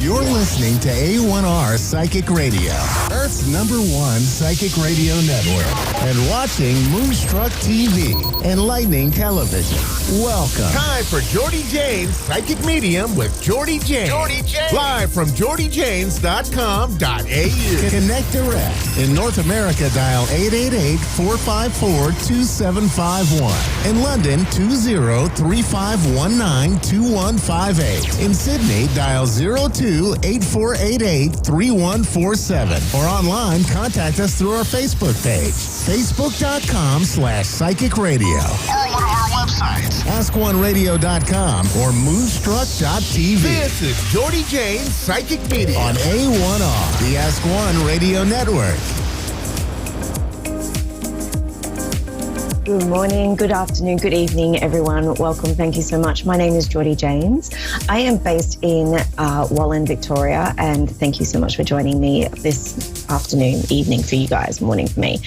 You're listening to A1R Psychic Radio, Earth's #1 psychic radio network, and watching Moonstruck TV and Lightning Television. Welcome. Time for Jordy Jane's Psychic Medium with Jordy Jane. Live from jordyjanes.com.au. Connect direct. In North America, dial 888-454-2751. In London, 20-3519-2158. In Sydney, dial 02-8488-3147. Or online, contact us through our Facebook page, facebook.com/psychic radio. Or one of our websites, AskOneRadio.com or Moonstruck.tv. This is Jordy Jane's Psychic Medium On A1R, the Ask One Radio Network. Good morning, good afternoon, good evening, everyone. Welcome. Thank you so much. My name is Jordy Janes. I am based in Wallan, Victoria, and thank you so much for joining me this afternoon, evening for you guys, morning for me.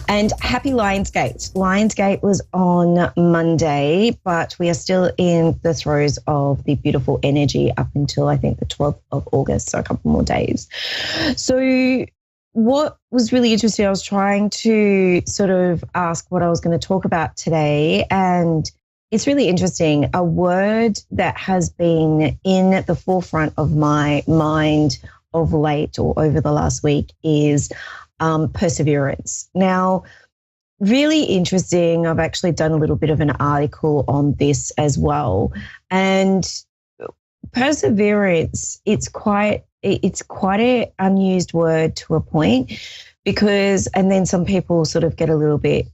And happy Lionsgate. Lionsgate was on Monday, but we are still in the throes of the beautiful energy up until, I think, the 12th of August, so a couple more days. So what was really interesting, I was trying to sort of ask what I was going to talk about today, and it's really interesting. A word that has been in the forefront of my mind of late or over the last week is perseverance. Now, really interesting. I've actually done a little bit of an article on this as well. And perseverance, it's quite an unused word to a point because, and then some people sort of get a little bit,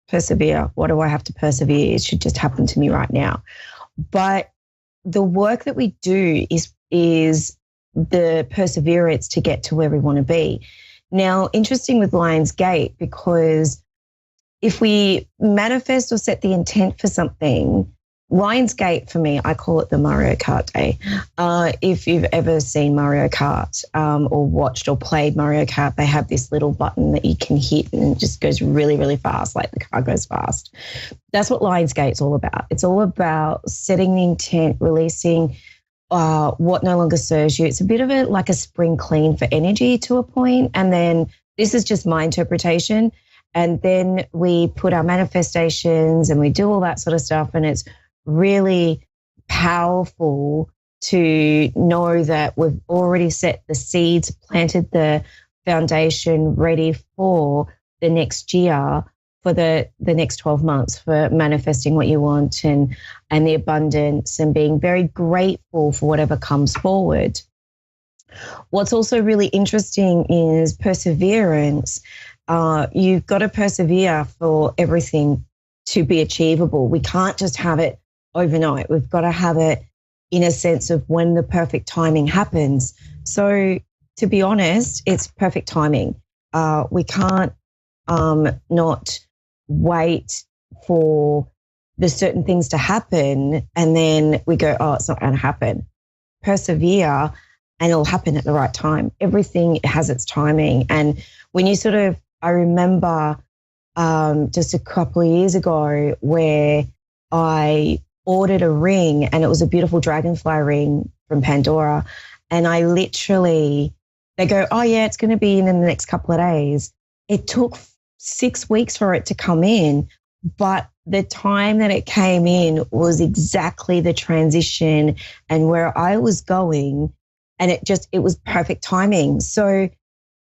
persevere. What do I have to persevere? It should just happen to me right now. But the work that we do is the perseverance to get to where we want to be. Now, interesting with Lionsgate, because if we manifest or set the intent for something, Lionsgate, for me, I call it the Mario Kart day. If you've ever seen Mario Kart or watched or played Mario Kart, they have this little button that you can hit and it just goes really, really fast, like the car goes fast. That's what Lionsgate's all about. It's all about setting the intent, releasing what no longer serves you. It's a bit of like a spring clean for energy to a point. And then this is just my interpretation. And then we put our manifestations and we do all that sort of stuff. And it's really powerful to know that we've already set the seeds, planted the foundation ready for the next year, for the next 12 months, for manifesting what you want and the abundance and being very grateful for whatever comes forward. What's also really interesting is perseverance. You've got to persevere for everything to be achievable. We can't just have it overnight. We've got to have it in a sense of when the perfect timing happens. So to be honest, it's perfect timing. We can't not wait for the certain things to happen and then we go, oh, it's not going to happen. Persevere and it'll happen at the right time. Everything has its timing. And when you I remember just a couple of years ago where I ordered a ring and it was a beautiful dragonfly ring from Pandora. And I literally, they go, oh yeah, it's going to be in the next couple of days. It took 6 weeks for it to come in, but the time that it came in was exactly the transition and where I was going. And it was perfect timing. So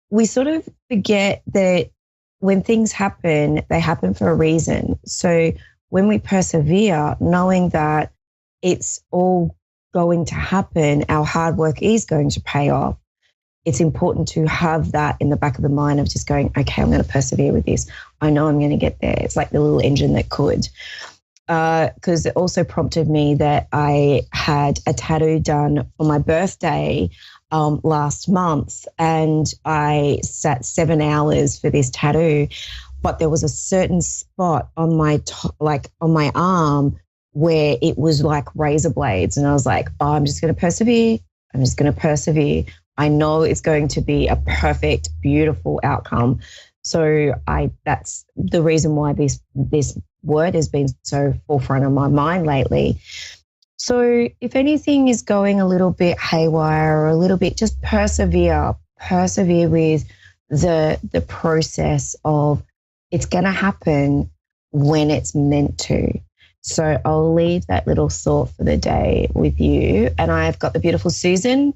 we sort of forget that when things happen, they happen for a reason. So when we persevere, knowing that it's all going to happen, our hard work is going to pay off, it's important to have that in the back of the mind of just going, okay, I'm going to persevere with this. I know I'm going to get there. It's like the little engine that could. Because it also prompted me that I had a tattoo done for my birthday last month, and I sat 7 hours for this tattoo, but there was a certain spot on my on my arm where it was like razor blades, and I was like, oh, I'm just going to persevere. I'm just going to persevere. I know it's going to be a perfect, beautiful outcome. So that's the reason why this word has been so forefront of my mind lately. So if anything is going a little bit haywire or a little bit, just persevere with the process of it's going to happen when it's meant to. So I'll leave that little thought for the day with you. And I've got the beautiful Susan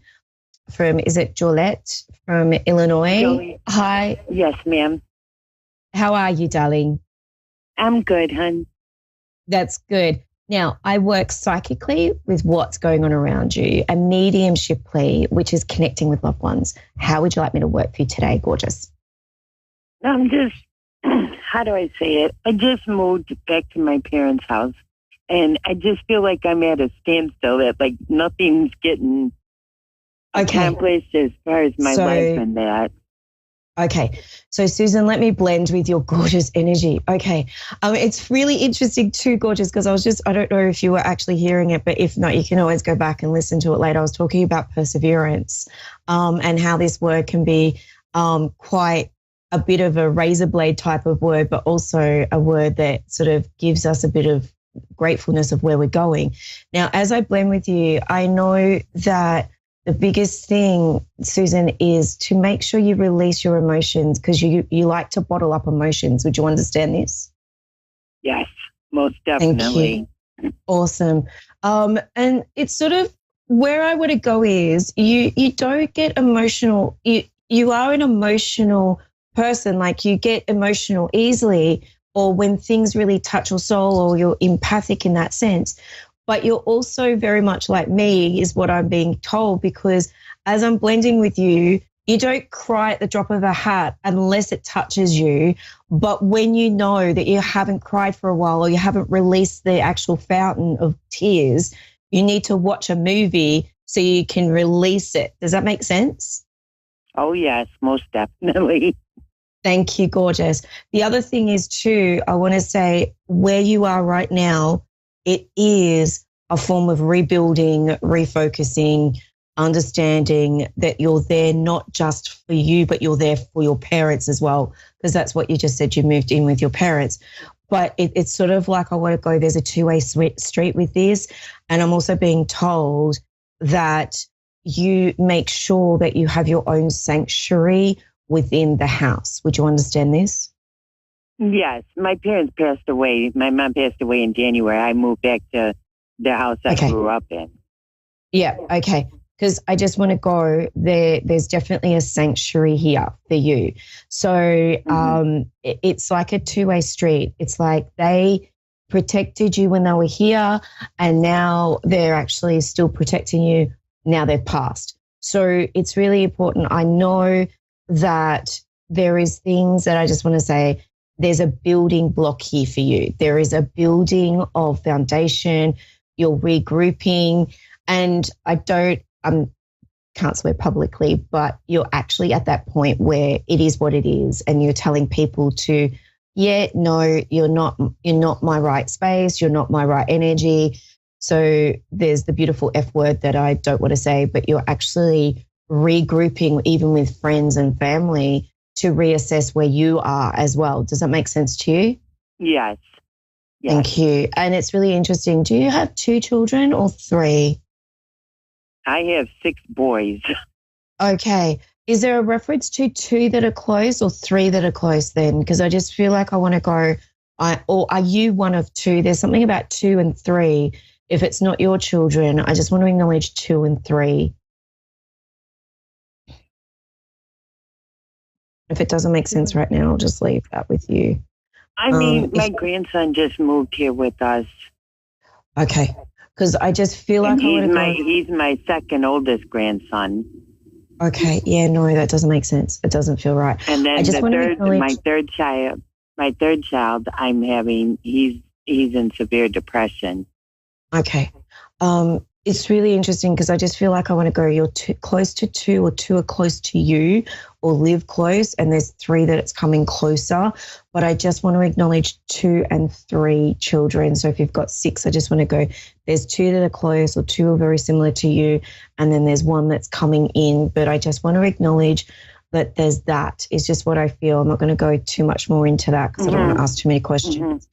from, is it Jolette from Illinois? Joey. Hi. Yes, ma'am. How are you, darling? I'm good, hon. That's good. Now, I work psychically with what's going on around you, and mediumshiply, which is connecting with loved ones. How would you like me to work for you today, gorgeous? I'm just, how do I say it? I just moved back to my parents' house, and I just feel like I'm at a standstill, that like nothing's getting accomplished as far as my life and that. Okay. So, Susan, let me blend with your gorgeous energy. Okay. It's really interesting too, gorgeous, because I don't know if you were actually hearing it, but if not, you can always go back and listen to it later. I was talking about perseverance and how this word can be quite a bit of a razor blade type of word, but also a word that sort of gives us a bit of gratefulness of where we're going. Now, as I blend with you, I know that the biggest thing, Susan, is to make sure you release your emotions, because you like to bottle up emotions. Would you understand this? Yes, most definitely. Thank you. Awesome. And it's sort of where I want to go is you don't get emotional. You are an emotional person, like you get emotional easily, or when things really touch your soul, or you're empathic in that sense. But you're also very much like me, is what I'm being told, because as I'm blending with you, you don't cry at the drop of a hat unless it touches you. But when you know that you haven't cried for a while, or you haven't released the actual fountain of tears, you need to watch a movie so you can release it. Does that make sense? Oh, yes, most definitely. Thank you, gorgeous. The other thing is too, I want to say where you are right now, it is a form of rebuilding, refocusing, understanding that you're there not just for you, but you're there for your parents as well, because that's what you just said, you moved in with your parents. But it's sort of like I want to go, there's a two-way street with this. And I'm also being told that you make sure that you have your own sanctuary within the house. Would you understand this? Yes, my parents passed away. My mom passed away in January. I moved back to the house I grew up in. Yeah, okay. Because I just want to go there. There's definitely a sanctuary here for you. So it's like a two-way street. It's like they protected you when they were here, and now they're actually still protecting you. Now they've passed. So it's really important. I know that there is things that I just want to say, there's a building block here for you. There is a building of foundation. You're regrouping, and I can't swear publicly, but you're actually at that point where it is what it is, and you're telling people to, no, you're not my right space. You're not my right energy. So there's the beautiful F word that I don't want to say, but you're actually regrouping even with friends and family to reassess where you are as well. Does that make sense to you? Yes. Thank you. And it's really interesting. Do you have 2 children or 3? I have 6 boys. Okay. Is there a reference to 2 that are close or 3 that are close then? Because I just feel like I want to go, or are you one of 2? There's something about 2 and 3. If it's not your children, I just want to acknowledge 2 and 3. If it doesn't make sense right now, I'll just leave that with you. I mean, my grandson just moved here with us. Okay. Because I just feel like he's my second oldest grandson. Okay. Yeah, no, that doesn't make sense. It doesn't feel right. And then my third child I'm having, he's in severe depression. Okay. It's really interesting because I just feel like I want to go, you're close to 2, or 2 are close to you or live close, and there's 3 that it's coming closer. But I just want to acknowledge 2 and 3 children. So if you've got 6, I just want to go, there's 2 that are close or 2 are very similar to you, and then there's 1 that's coming in. But I just want to acknowledge that there's that is just what I feel. I'm not going to go too much more into that because I don't want to ask too many questions.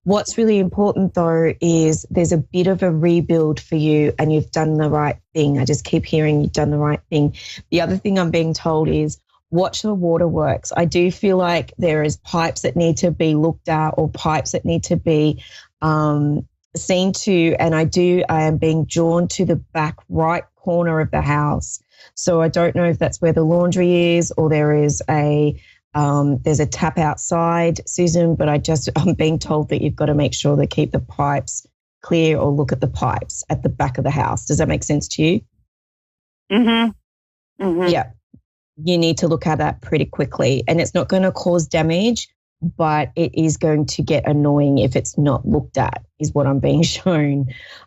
What's really important though is there's a bit of a rebuild for you and you've done the right thing. I just keep hearing you've done the right thing. The other thing I'm being told is watch the waterworks. I do feel like there is pipes that need to be looked at or pipes that need to be seen to. And I am being drawn to the back right corner of the house. So I don't know if that's where the laundry is or there's a tap outside, Susan, but I'm being told that you've got to make sure to keep the pipes clear or look at the pipes at the back of the house. Does that make sense to you? Yeah. You need to look at that pretty quickly, and it's not going to cause damage, but it is going to get annoying if it's not looked at, is what I'm being shown.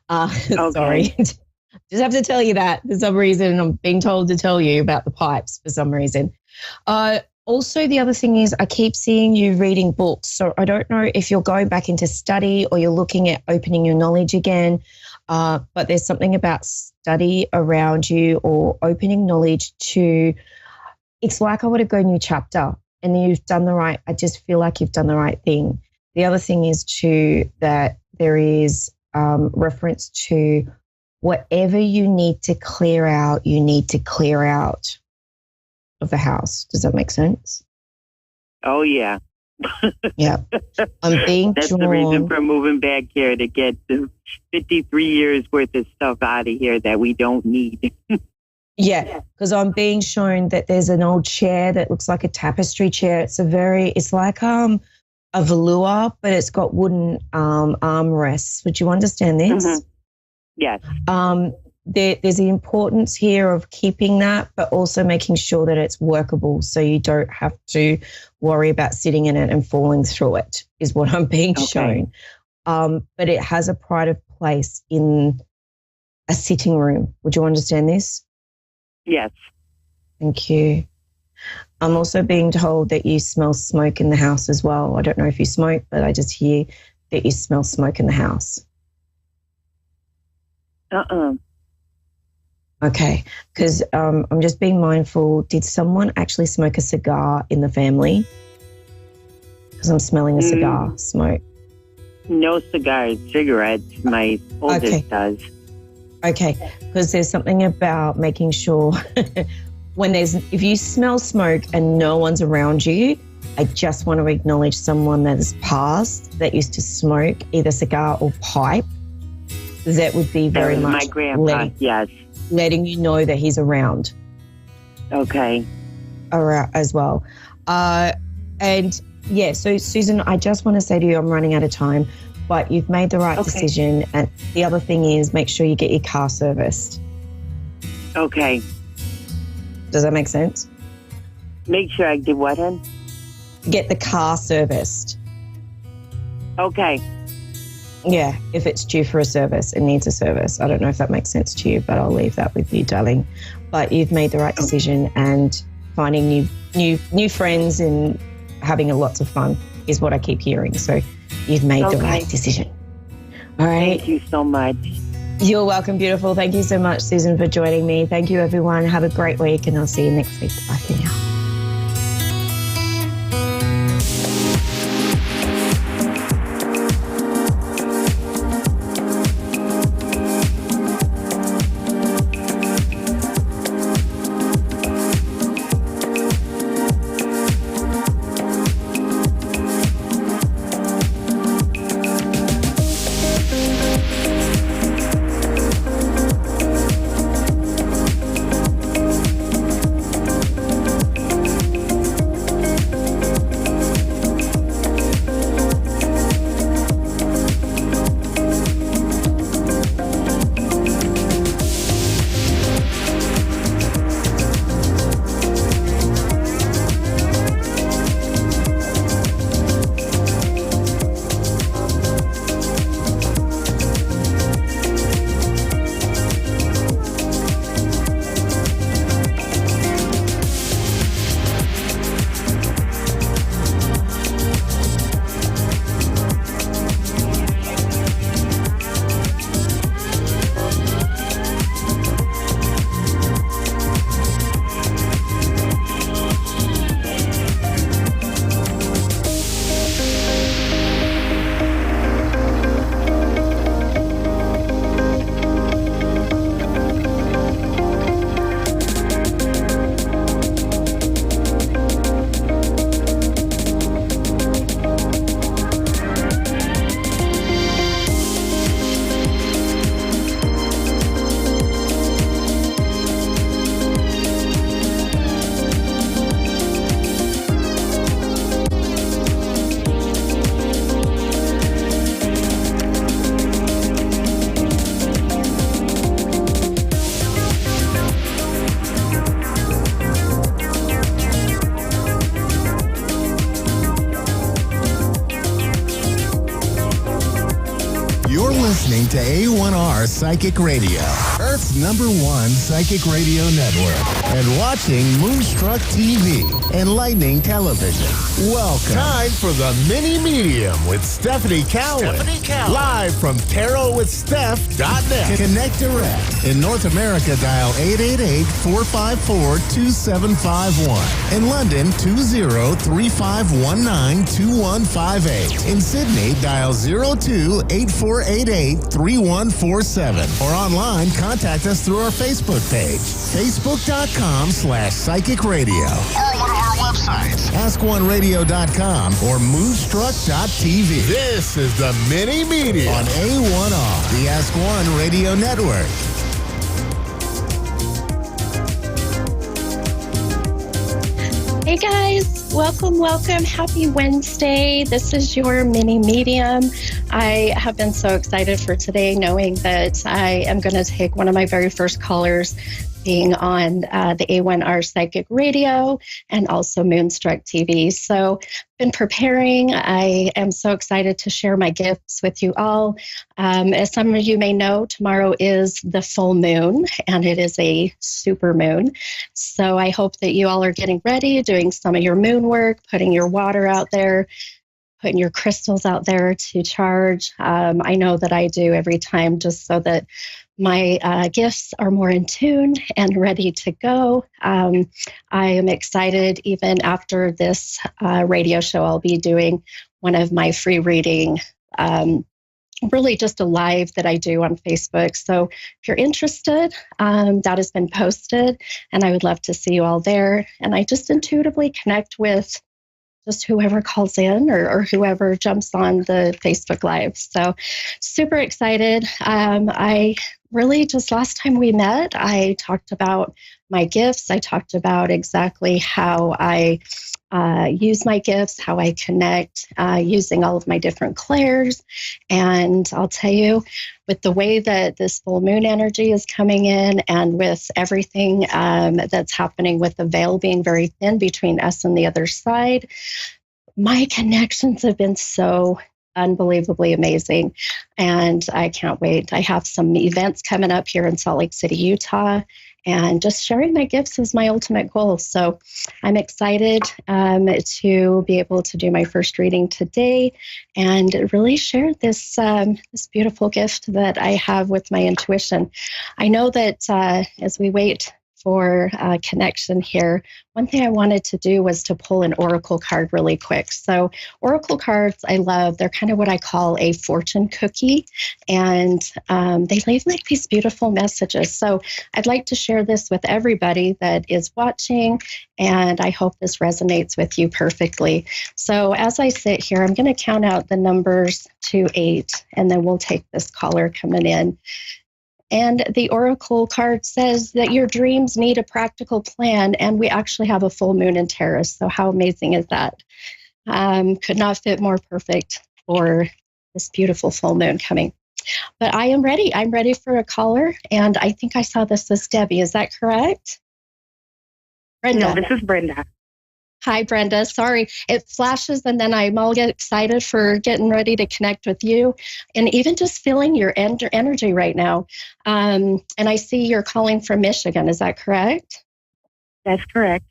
Sorry. Just have to tell you that for some reason. I'm being told to tell you about the pipes for some reason. Also, the other thing is I keep seeing you reading books. So I don't know if you're going back into study or you're looking at opening your knowledge again, but there's something about study around you or opening knowledge to, it's like I want to go new chapter and you've done the right, I just feel like you've done the right thing. The other thing is too that there is reference to whatever you need to clear out, you need to clear out of the house. Does that make sense? Oh, yeah. Yeah. I'm being That's drawn. the reason for moving back here, to get the 53 years worth of stuff out of here that we don't need. Yeah, because I'm being shown that there's an old chair that looks like a tapestry chair. It's like a velour, but it's got wooden armrests. Would you understand this? Yes. There's the importance here of keeping that, but also making sure that it's workable so you don't have to worry about sitting in it and falling through it, is what I'm being shown. But it has a pride of place in a sitting room. Would you understand this? Yes. Thank you. I'm also being told that you smell smoke in the house as well. I don't know if you smoke, but I just hear that you smell smoke in the house. Okay, because I'm just being mindful. Did someone actually smoke a cigar in the family? Because I'm smelling a cigar smoke. No cigars, cigarettes. My oldest does. Okay, because there's something about making sure if you smell smoke and no one's around you, I just want to acknowledge someone that has passed that used to smoke either cigar or pipe. That would be very much my grandpa, letting you know that he's around. Okay. Around as well. And yeah, so Susan, I just want to say to you, I'm running out of time, but you've made the right decision. And the other thing is make sure you get your car serviced. Okay. Does that make sense? Make sure I do what, hon? Get the car serviced. Okay. Yeah, if it's due for a service, it needs a service. I don't know if that makes sense to you, but I'll leave that with you, darling. But you've made the right decision, and finding new friends and having lots of fun is what I keep hearing. So you've made the right decision. All right. Thank you so much. You're welcome, beautiful. Thank you so much, Susan, for joining me. Thank you, everyone. Have a great week, and I'll see you next week. Bye for now. to A1R Psychic Radio, Earth's #1 psychic radio network, and watching Moonstruck TV and Lightning Television. Welcome. Time for the Mini Medium with Stephanie Cowan. Live from TarotWithSteph.net. Connect direct. In North America, dial 888-454-2751. In London, 20-3519-2158. In Sydney, dial 02-8488-3147. Or online, contact us through our Facebook page, facebook.com/psychic radio. Or one of our websites, askoneradio.com or moonstruck.tv. This is the Mini Medium On A1R, the Ask One Radio Network. Hey guys, welcome. Happy Wednesday. This is your mini medium. I have been so excited for today, knowing that I am going to take one of my very first callers being on the A1R Psychic Radio and also Moonstruck TV. So been preparing. I am so excited to share my gifts with you all. As some of you may know, tomorrow is the full moon and it is a super moon. So I hope that you all are getting ready, doing some of your moon work, putting your water out there, putting your crystals out there to charge. I know that I do every time, just so that my gifts are more in tune and ready to go. I am excited. Even after this radio show, I'll be doing one of my free reading, really just a live that I do on Facebook. So if you're interested, that has been posted, and I would love to see you all there. And I just intuitively connect with just whoever calls in or whoever jumps on the Facebook Live. So super excited. I really, just last time we met, I talked about my gifts. I talked about exactly how I use my gifts, how I connect using all of my different clairs. And I'll tell you, with the way that this full moon energy is coming in and with everything that's happening with the veil being very thin between us and the other side, my connections have been so unbelievably amazing. And I can't wait. I have some events coming up here in Salt Lake City, Utah, and just sharing my gifts is my ultimate goal. So I'm excited to be able to do my first reading today and really share this this beautiful gift that I have with my intuition. I know that as we wait for connection here, one thing I wanted to do was to pull an oracle card really quick. So oracle cards I love. They're kind of what I call a fortune cookie, and they leave like these beautiful messages. So I'd like to share this with everybody that is watching, and I hope this resonates with you perfectly. So as I sit here, I'm going to count out the numbers to 8, and then we'll take this caller coming in. And the oracle card says that your dreams need a practical plan, and we actually have a full moon in Taurus. So how amazing is that? Could not fit more perfect for this beautiful full moon coming. But I am ready. I'm ready for a caller, and I think I saw this as Debbie. Is that correct? Brenda. No, this is Brenda. Hi, Brenda. Sorry, it flashes and then I'm all get excited for getting ready to connect with you and even just feeling your energy right now. And I see you're calling from Michigan. Is that correct? That's correct.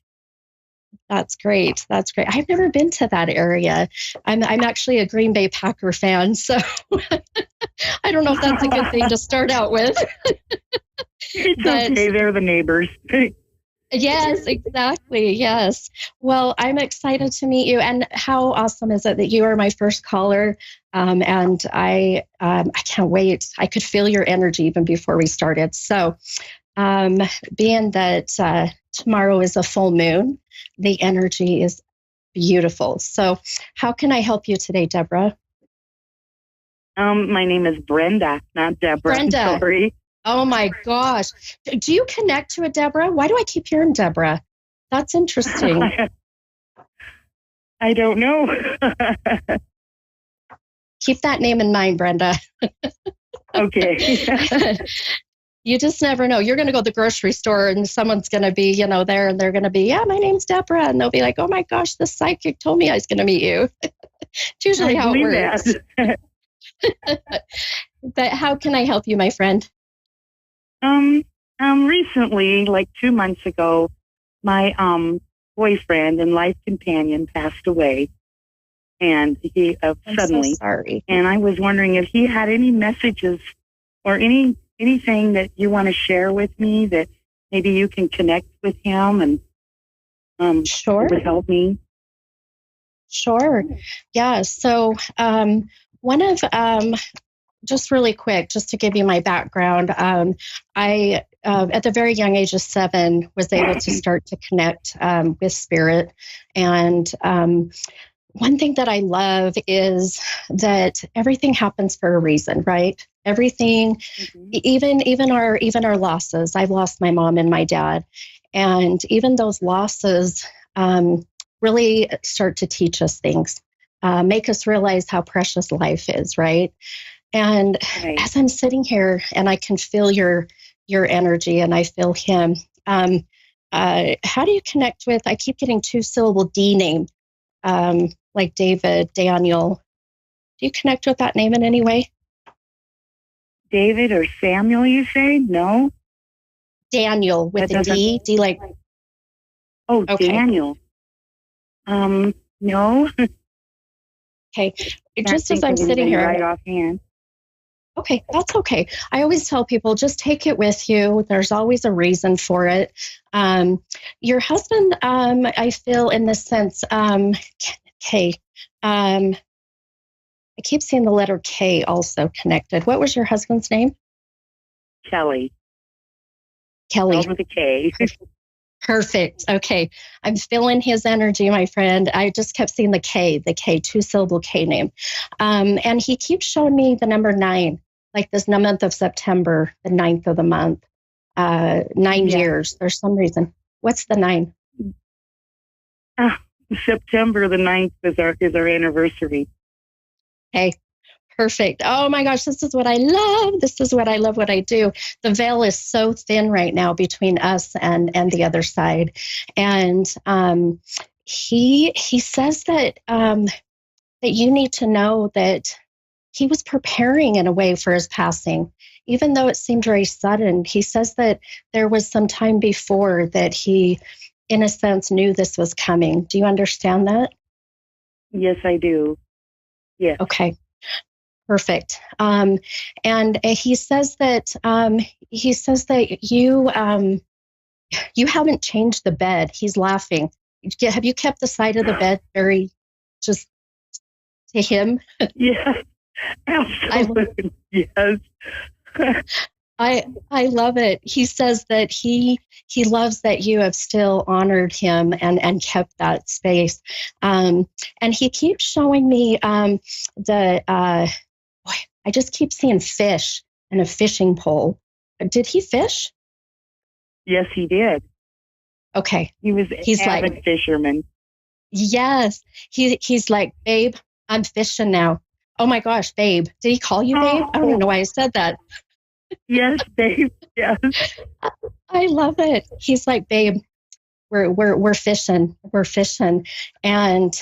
That's great. That's great. I've never been to that area. I'm actually a Green Bay Packer fan, so I don't know if that's a good thing to start out with. It's okay. They're the neighbors. Yes, exactly. Yes. Well, I'm excited to meet you. And how awesome is it that you are my first caller? And I can't wait. I could feel your energy even before we started. So being that tomorrow is a full moon, the energy is beautiful. So how can I help you today, Deborah? My name is Brenda, not Deborah. Brenda. Sorry. Oh my gosh. Do you connect to a Deborah? Why do I keep hearing Deborah? That's interesting. I don't know. Keep that name in mind, Brenda. Okay. You just never know. You're going to go to the grocery store and someone's going to be, there, and they're going to be, yeah, my name's Deborah. And they'll be like, oh my gosh, the psychic told me I was going to meet you. It's usually how it works. But how can I help you, my friend? Recently, like 2 months ago, my boyfriend and life companion passed away, and he I'm suddenly. so sorry. And I was wondering if he had any messages or anything that you want to share with me that maybe you can connect with him and Sure. it would help me. Sure. Yeah. So one of just really quick, just to give you my background, I, at the very young age of 7, was able to start to connect with spirit. And one thing that I love is that everything happens for a reason, right? Everything, even our losses. I've lost my mom and my dad, and even those losses really start to teach us things, make us realize how precious life is, right? And as I'm sitting here and I can feel your energy and I feel him, how do you connect with, I keep getting 2-syllable D name, like David, Daniel. Do you connect with that name in any way? David or Samuel, you say? No? Daniel with a D. D like. Oh, okay. Daniel. No. Okay. Just as I'm sitting here. Right offhand. Okay, that's okay. I always tell people, just take it with you. There's always a reason for it. Your husband, I feel in this sense, K. I keep seeing the letter K also connected. What was your husband's name? Kelly. Kelly. With a K. Perfect. Okay. I'm feeling his energy, my friend. I just kept seeing the K, 2-syllable K name. And he keeps showing me the number 9, like this month of September, the 9th of the month, 9 years. There's some reason. What's the 9? September the 9th is our anniversary. Okay. Perfect. Oh my gosh, this is what I love. This is what I love what I do. The veil is so thin right now between us and the other side. And he says that that you need to know that he was preparing in a way for his passing. Even though it seemed very sudden, he says that there was some time before that he, in a sense, knew this was coming. Do you understand that? Yes, I do. Yes. Okay. Perfect. And he says that you haven't changed the bed. He's laughing. Have you kept the side of the bed very just to him? Yeah, absolutely. Yes. I love it. He says that he loves that you have still honored him and kept that space. And he keeps showing me I just keep seeing fish and a fishing pole. Did he fish? Yes, he did. Okay. He's an avid fisherman. Yes. He's like, babe, I'm fishing now. Oh my gosh, babe. Did he call you babe? I don't even know why I said that. Yes, babe. Yes. I love it. He's like, babe, we're fishing. We're fishing. And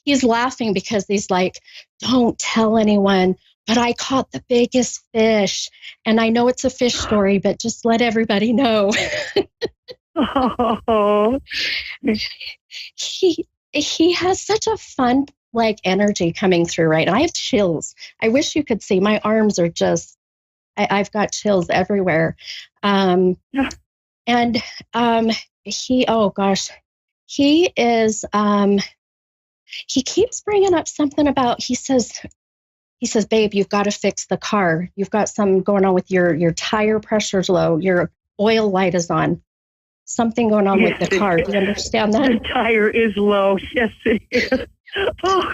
he's laughing because he's like, don't tell anyone, but I caught the biggest fish. And I know it's a fish story, but just let everybody know. Oh. He has such a fun energy coming through, right? And I have chills. I wish you could see. My arms are just, I've got chills everywhere. And he, oh gosh, he is, he keeps bringing up something about, he says, babe, you've got to fix the car. You've got something going on with your tire pressure's low. Your oil light is on. Something going on with the car. Do you understand that? The tire is low. Yes, it is. Oh.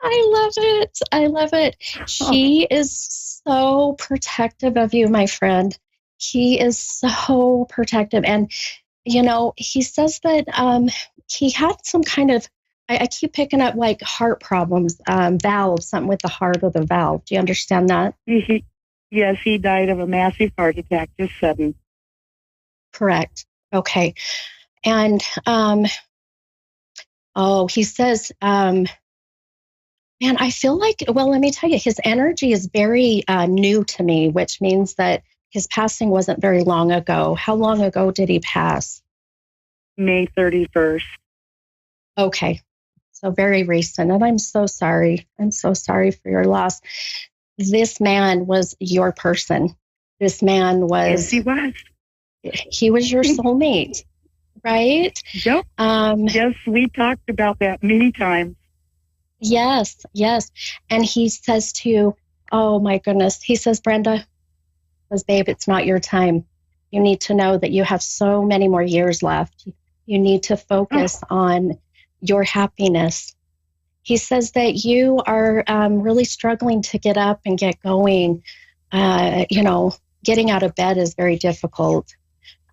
I love it. I love it. He is so protective of you, my friend. He is so protective. And, he says that he had some kind of, I keep picking up heart problems, valve, something with the heart or the valve. Do you understand that? Yes, he died of a massive heart attack, just sudden. Correct. Okay. And, he says, Man, I feel like, well, let me tell you, his energy is very new to me, which means that his passing wasn't very long ago. How long ago did he pass? May 31st. Okay. So very recent. And I'm so sorry. I'm so sorry for your loss. This man was your person. This man was. Yes, he was. He was your soulmate, right? Yep. Yes, we talked about that many times. Yes, yes. And he says to you, oh my goodness, he says, Brenda, says, babe, it's not your time. You need to know that you have so many more years left. You need to focus on your happiness. He says that you are really struggling to get up and get going. Getting out of bed is very difficult.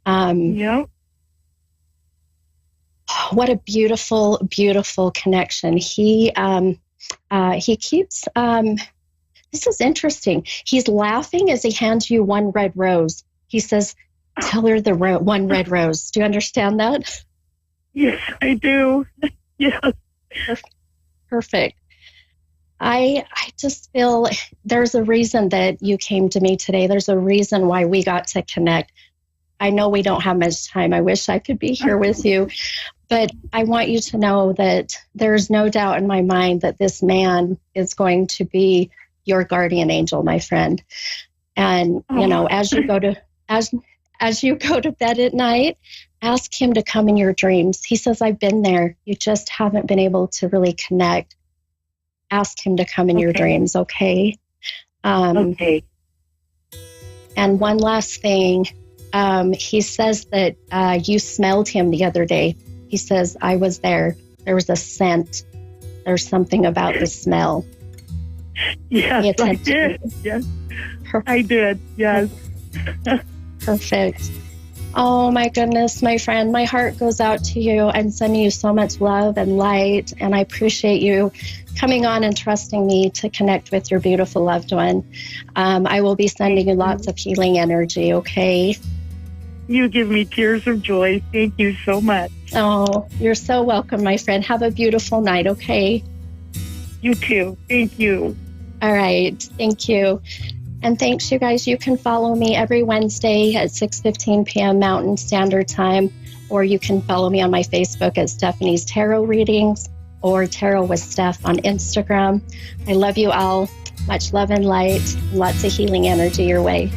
Yep. What a beautiful, beautiful connection. He keeps, this is interesting. He's laughing as he hands you one red rose. He says, tell her the one red rose. Do you understand that? Yes, I do. Yes. Perfect. I just feel there's a reason that you came to me today. There's a reason why we got to connect. I know we don't have much time. I wish I could be here with you. But I want you to know that there's no doubt in my mind that this man is going to be your guardian angel, my friend. And, as you go to bed at night, ask him to come in your dreams. He says, I've been there. You just haven't been able to really connect. Ask him to come in your dreams, okay? Okay. And one last thing. He says that you smelled him the other day. He says, I was there. There was a scent. There's something about the smell. Yes, I did. Yes, I did. Yes. Perfect. Oh, my goodness, my friend. My heart goes out to you. I'm sending you so much love and light, and I appreciate you coming on and trusting me to connect with your beautiful loved one. I will be sending you lots of healing energy, okay? You give me tears of joy. Thank you so much. Oh, you're so welcome, my friend. Have a beautiful night, okay? You too. Thank you. All right. Thank you. And thanks, you guys. You can follow me every Wednesday at 6:15 p.m. Mountain Standard Time, or you can follow me on my Facebook at Stephanie's Tarot Readings or Tarot with Steph on Instagram. I love you all. Much love and light. Lots of healing energy your way.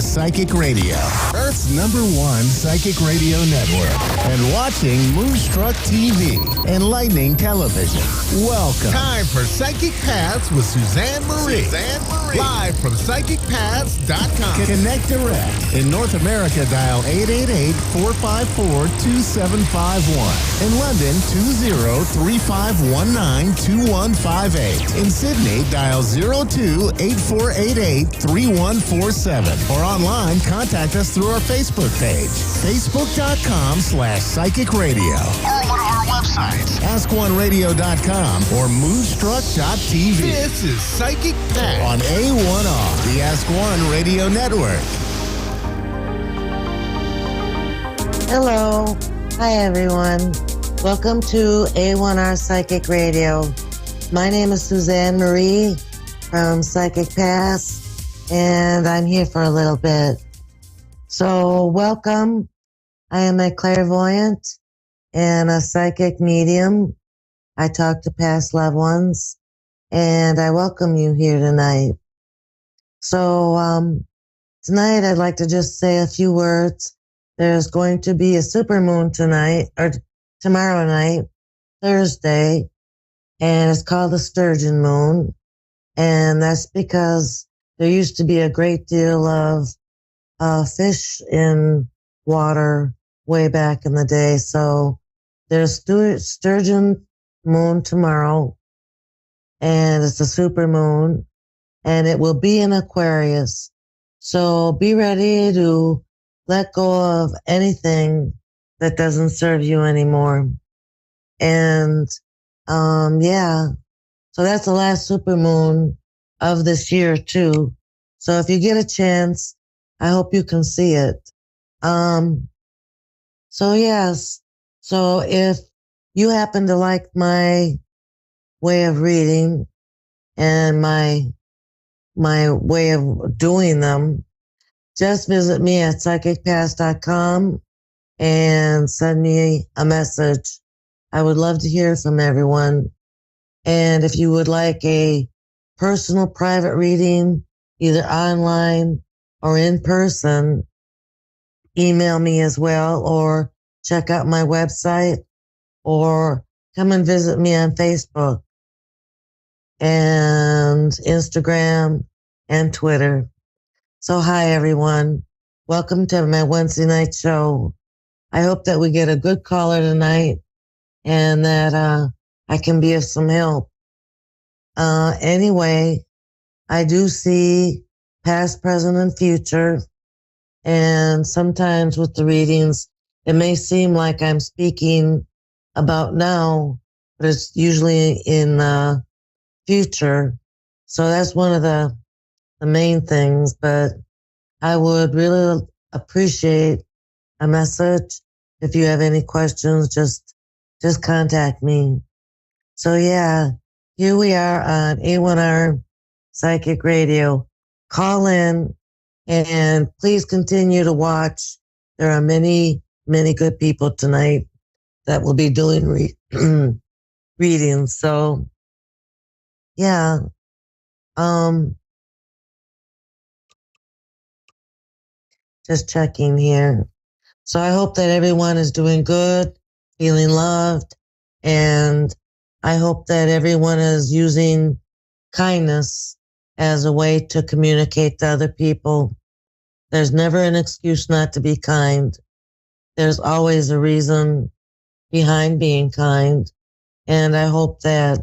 Psychic Radio, Earth's #1 psychic radio network, and watching Moonstruck TV and Lightning Television. Welcome. Time for Psychic Paths with Suzanne Marie. Live from PsychicPaths.com. Connect direct. In North America, dial 888-454-2751. In London, 20-3519-2158. In Sydney, dial 02-8488-3147. Or online, contact us through our Facebook page, facebook.com/Psychic Radio. Or one of our websites, AskOneRadio.com or Moonstruck.tv. This is Psychic Paths On A1R, the Ask One Radio Network. Hello. Hi, everyone. Welcome to A1R Psychic Radio. My name is Suzanne Marie from Psychic Paths, and I'm here for a little bit. So, welcome. I am a clairvoyant and a psychic medium. I talk to past loved ones, and I welcome you here tonight. So, tonight I'd like to just say a few words. There's going to be a supermoon tonight, or tomorrow night, Thursday, and it's called the Sturgeon Moon. And that's because there used to be a great deal of fish in water way back in the day. So there's Sturgeon Moon tomorrow, and it's a supermoon, and it will be in Aquarius. So be ready to let go of anything that doesn't serve you anymore. And, yeah, so that's the last supermoon of this year too. So if you get a chance, I hope you can see it. So yes, so if you happen to like my way of reading and my way of doing them, just visit me at psychicpaths.com and send me a message. I would love to hear from everyone. And if you would like a personal private reading, either online or in person, email me as well, or check out my website, or come and visit me on Facebook and Instagram and Twitter. So hi, everyone. Welcome to my Wednesday night show. I hope that we get a good caller tonight and that I can be of some help. Anyway, I do see past, present, and future. And sometimes with the readings, it may seem like I'm speaking about now, but it's usually in the future. So that's one of the main things. But I would really appreciate a message. If you have any questions, just contact me. So yeah, here we are on A1R Psychic Radio. Call in and please continue to watch. There are many, many good people tonight that will be doing readings. So yeah, just checking here. So I hope that everyone is doing good, feeling loved, and I hope that everyone is using kindness as a way to communicate to other people. There's never an excuse not to be kind. There's always a reason behind being kind. And I hope that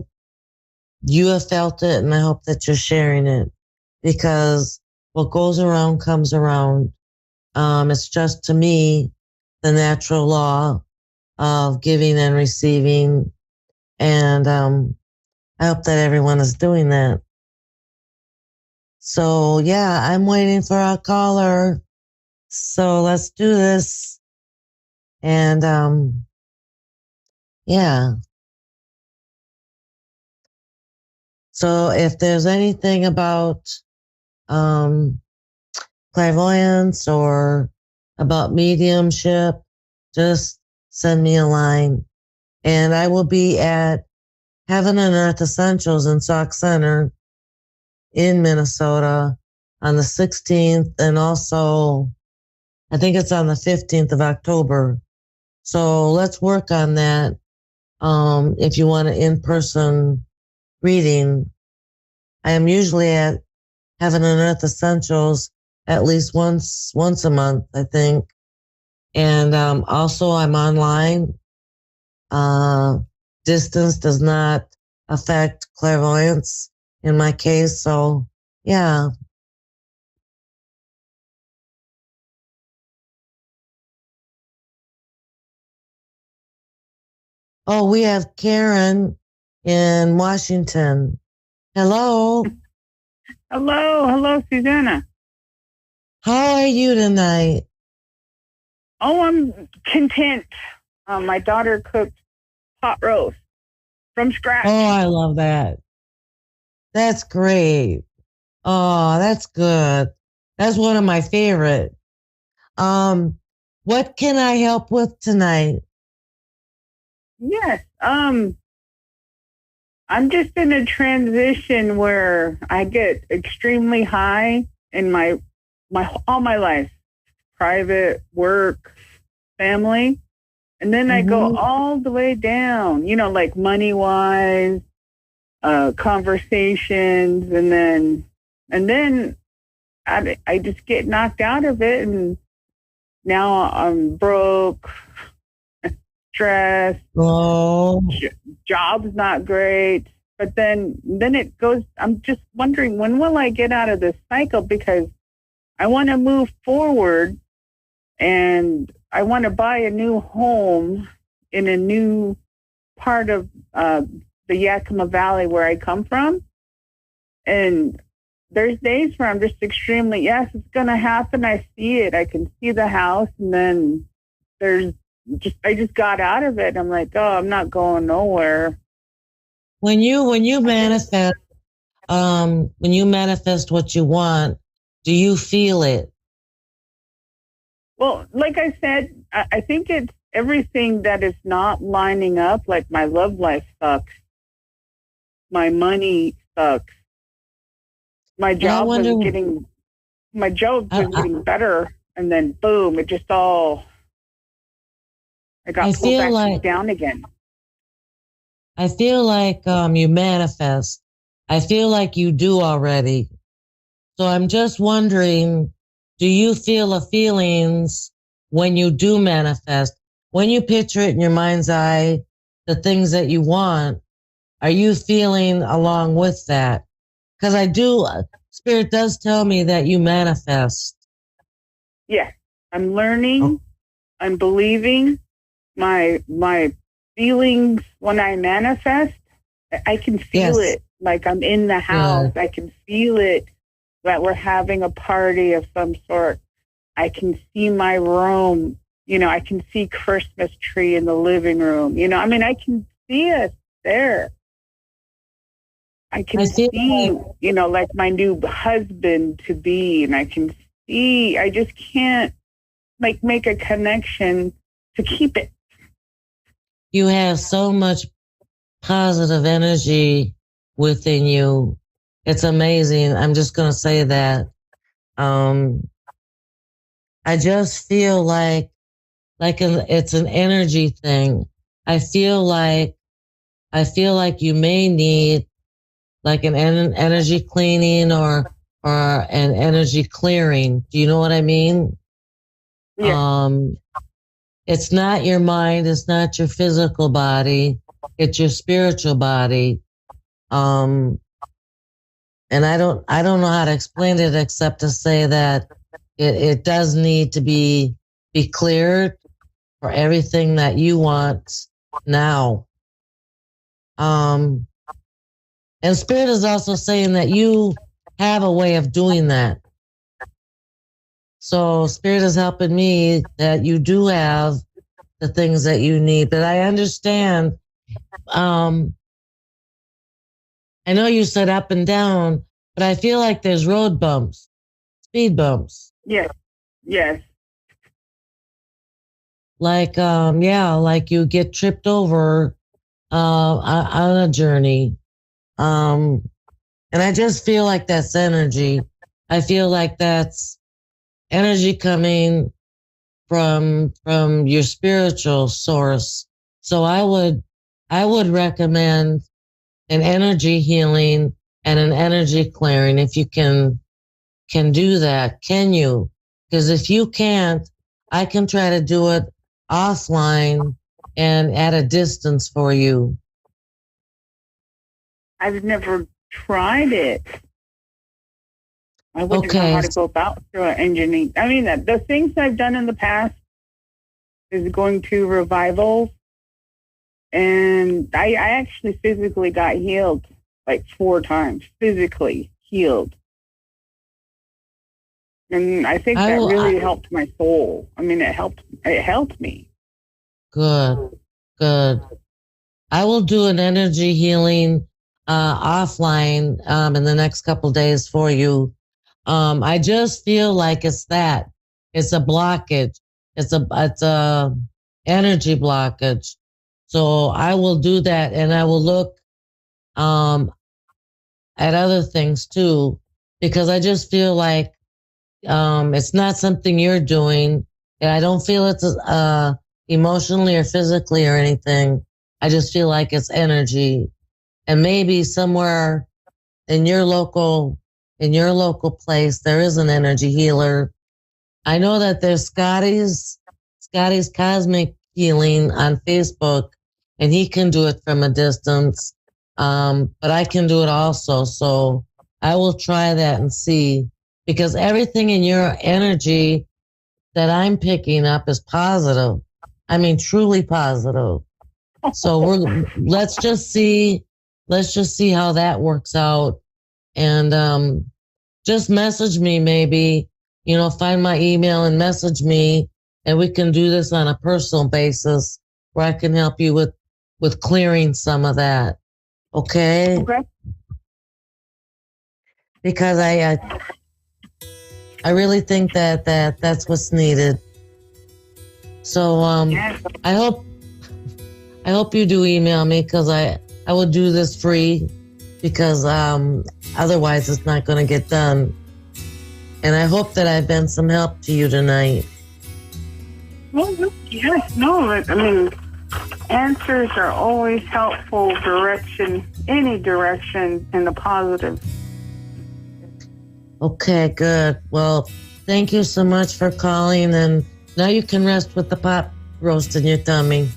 you have felt it, and I hope that you're sharing it, because what goes around comes around. It's just, to me, the natural law of giving and receiving. And I hope that everyone is doing that. So, yeah, I'm waiting for our caller. So let's do this. And, yeah. So if there's anything about clairvoyance or about mediumship, just send me a line. And I will be at Heaven and Earth Essentials in Sauk Center in Minnesota on the 16th, and also I think it's on the 15th of October. So let's work on that. If you want an in-person reading, I am usually at Heaven and Earth Essentials at least once a month, I think. And also I'm online. Distance does not affect clairvoyance in my case. So yeah. Oh, we have Karen in Washington. Hello. Hello, Susanna. How are you tonight? Oh, I'm content. My daughter cooked pot roast from scratch. Oh, I love that. That's great. Oh, that's good. That's one of my favorite. What can I help with tonight? Yes. I'm just in a transition where I get extremely high in my all my life, private, work, family, and then I go all the way down. Like money wise, conversations, and then I just get knocked out of it, and now I'm broke. Stress, job's not great, but then it goes. I'm just wondering, when will I get out of this cycle? Because I want to move forward, and I want to buy a new home in a new part of the Yakima Valley where I come from. And there's days where I'm just extremely, yes, it's going to happen. I see it. I can see the house, and then I just got out of it. I'm like, oh, I'm not going nowhere. When you manifest what you want, do you feel it? Well, like I said, I think it's everything that is not lining up. Like my love life sucks. My money sucks. My job was getting better, and then boom, it just all. I got pulled back down again. I feel like you manifest. I feel like you do already. So I'm just wondering, do you feel the feelings when you do manifest? When you picture it in your mind's eye, the things that you want, are you feeling along with that? Because Spirit does tell me that you manifest. Yeah, I'm learning. Oh. I'm believing. My feelings when I manifest, I can feel it. Like I'm in the house. I can feel it that we're having a party of some sort. I can see my room. I can see Christmas tree in the living room. I can see us there. I can see, like my new husband to be, and I can see, I just can't make a connection to keep it. You have so much positive energy within you. It's amazing. I'm just going to say that. I just feel like it's an energy thing. I feel like you may need like an energy cleaning or an energy clearing. Do you know what I mean? Yeah. It's not your mind. It's not your physical body. It's your spiritual body. And I don't know how to explain it except to say that it does need to be cleared for everything that you want now. And Spirit is also saying that you have a way of doing that. So Spirit is helping me that you do have the things that you need. But I understand. I know you said up and down, but I feel like there's road bumps, speed bumps. Yes. Like, like you get tripped over on a journey. And I just feel like that's energy. I feel like that's energy coming from your spiritual source. So I would recommend an energy healing and an energy clearing if you can do that. Can you? Because if you can't, I can try to do it offline and at a distance for you. I've never tried it. I wouldn't know how to go about through an engineering. I mean, the things I've done in the past is going to revivals. And I actually physically got healed like 4 times, physically healed. And I think that really helped my soul. I mean, it helped me. Good. I will do an energy healing offline in the next couple days for you. I just feel like it's a blockage. It's a energy blockage. So I will do that, and I will look at other things too, because I just feel like it's not something you're doing. And I don't feel it's emotionally or physically or anything. I just feel like it's energy. And maybe somewhere in your local place, there is an energy healer. I know that there's Scotty's Cosmic Healing on Facebook, and he can do it from a distance. But I can do it also. So I will try that and see, because everything in your energy that I'm picking up is positive. I mean, truly positive. So let's just see how that works out. And just message me, maybe, find my email and message me, and we can do this on a personal basis where I can help you with clearing some of that. Okay? Okay. Because I really think that's what's needed. So I hope you do email me, because I will do this free, because otherwise it's not going to get done. And I hope that I've been some help to you tonight. Well, yes, no, I mean, answers are always helpful. Any direction in the positive. Okay, good. Well, thank you so much for calling, and now you can rest with the pot roast in your tummy.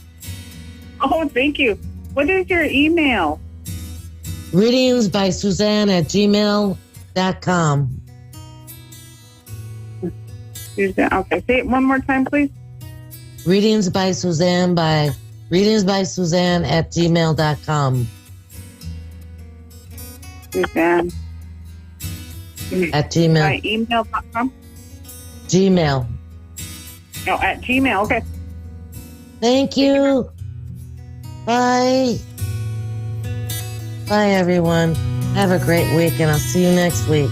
Oh, thank you. What is your email? readingsbysuzanne@gmail.com. Okay, say it one more time, please. Readings by Suzanne @gmail.com. Suzanne. At Gmail. Email.com? Gmail. No, at Gmail. Okay. Thank you. Bye. Bye, everyone. Have a great week, and I'll see you next week.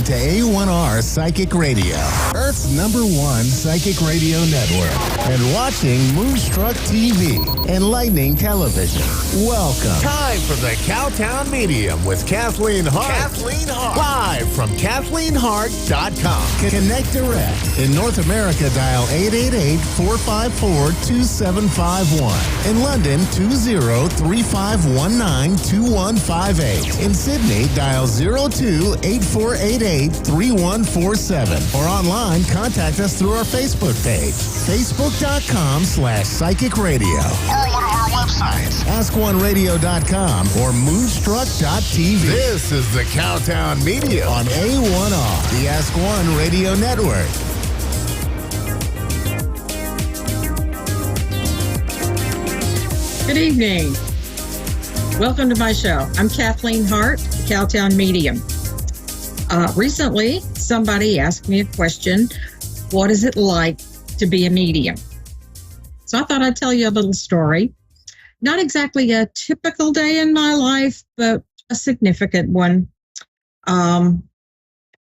to A1R Psychic Radio, Earth's #1 psychic radio network, and watching Moonstruck TV, Enlightening Television. Welcome. Time for the Cowtown Medium with Kathleen Hart. Live from KathleenHart.com. Connect direct. In North America, dial 888-454-2751. In London, 20-3519-2158. In Sydney, dial 02-8488-3147. Or online, contact us through our Facebook page, facebook.com/psychic radio. Or one of our websites, askoneradio.com or moonstruck.tv. This is the Cowtown Medium on A1R, the Ask One Radio Network. Good evening. Welcome to my show. I'm Kathleen Hart, the Cowtown Medium. Recently, somebody asked me a question, what is it like to be a medium? So I thought I'd tell you a little story. Not exactly a typical day in my life, but a significant one. A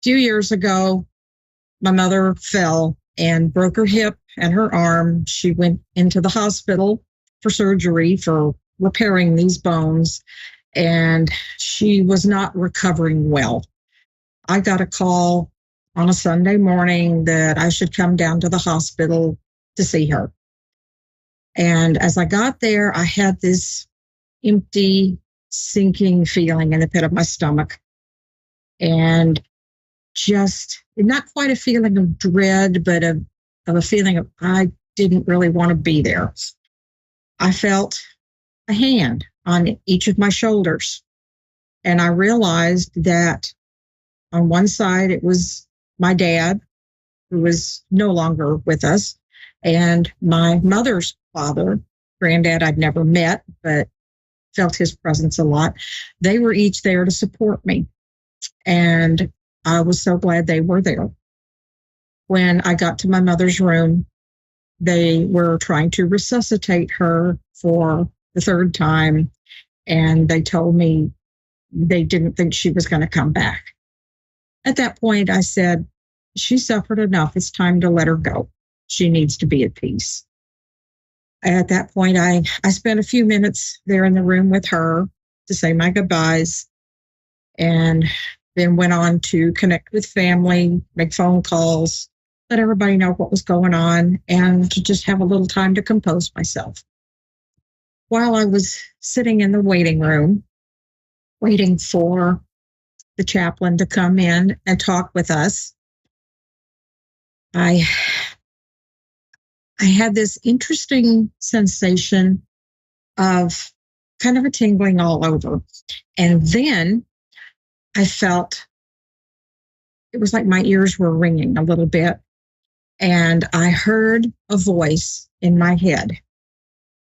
few years ago, my mother fell and broke her hip and her arm. She went into the hospital for surgery for repairing these bones, and she was not recovering well. I got a call on a Sunday morning that I should come down to the hospital to see her. And as I got there, I had this empty, sinking feeling in the pit of my stomach. And just not quite a feeling of dread, but of a feeling of I didn't really want to be there. I felt a hand on each of my shoulders. And I realized that on one side, it was my dad, who was no longer with us, and my mother's father, granddad I'd never met, but felt his presence a lot. They were each there to support me. And I was so glad they were there. When I got to my mother's room, they were trying to resuscitate her for the third time, and they told me they didn't think she was going to come back. At that point, I said, she suffered enough. It's time to let her go. She needs to be at peace. At that point, I spent a few minutes there in the room with her to say my goodbyes, and then went on to connect with family, make phone calls, let everybody know what was going on, and to just have a little time to compose myself. While I was sitting in the waiting room, waiting for the chaplain to come in and talk with us, I had this interesting sensation of kind of a tingling all over. And then I felt it was like my ears were ringing a little bit. And I heard a voice in my head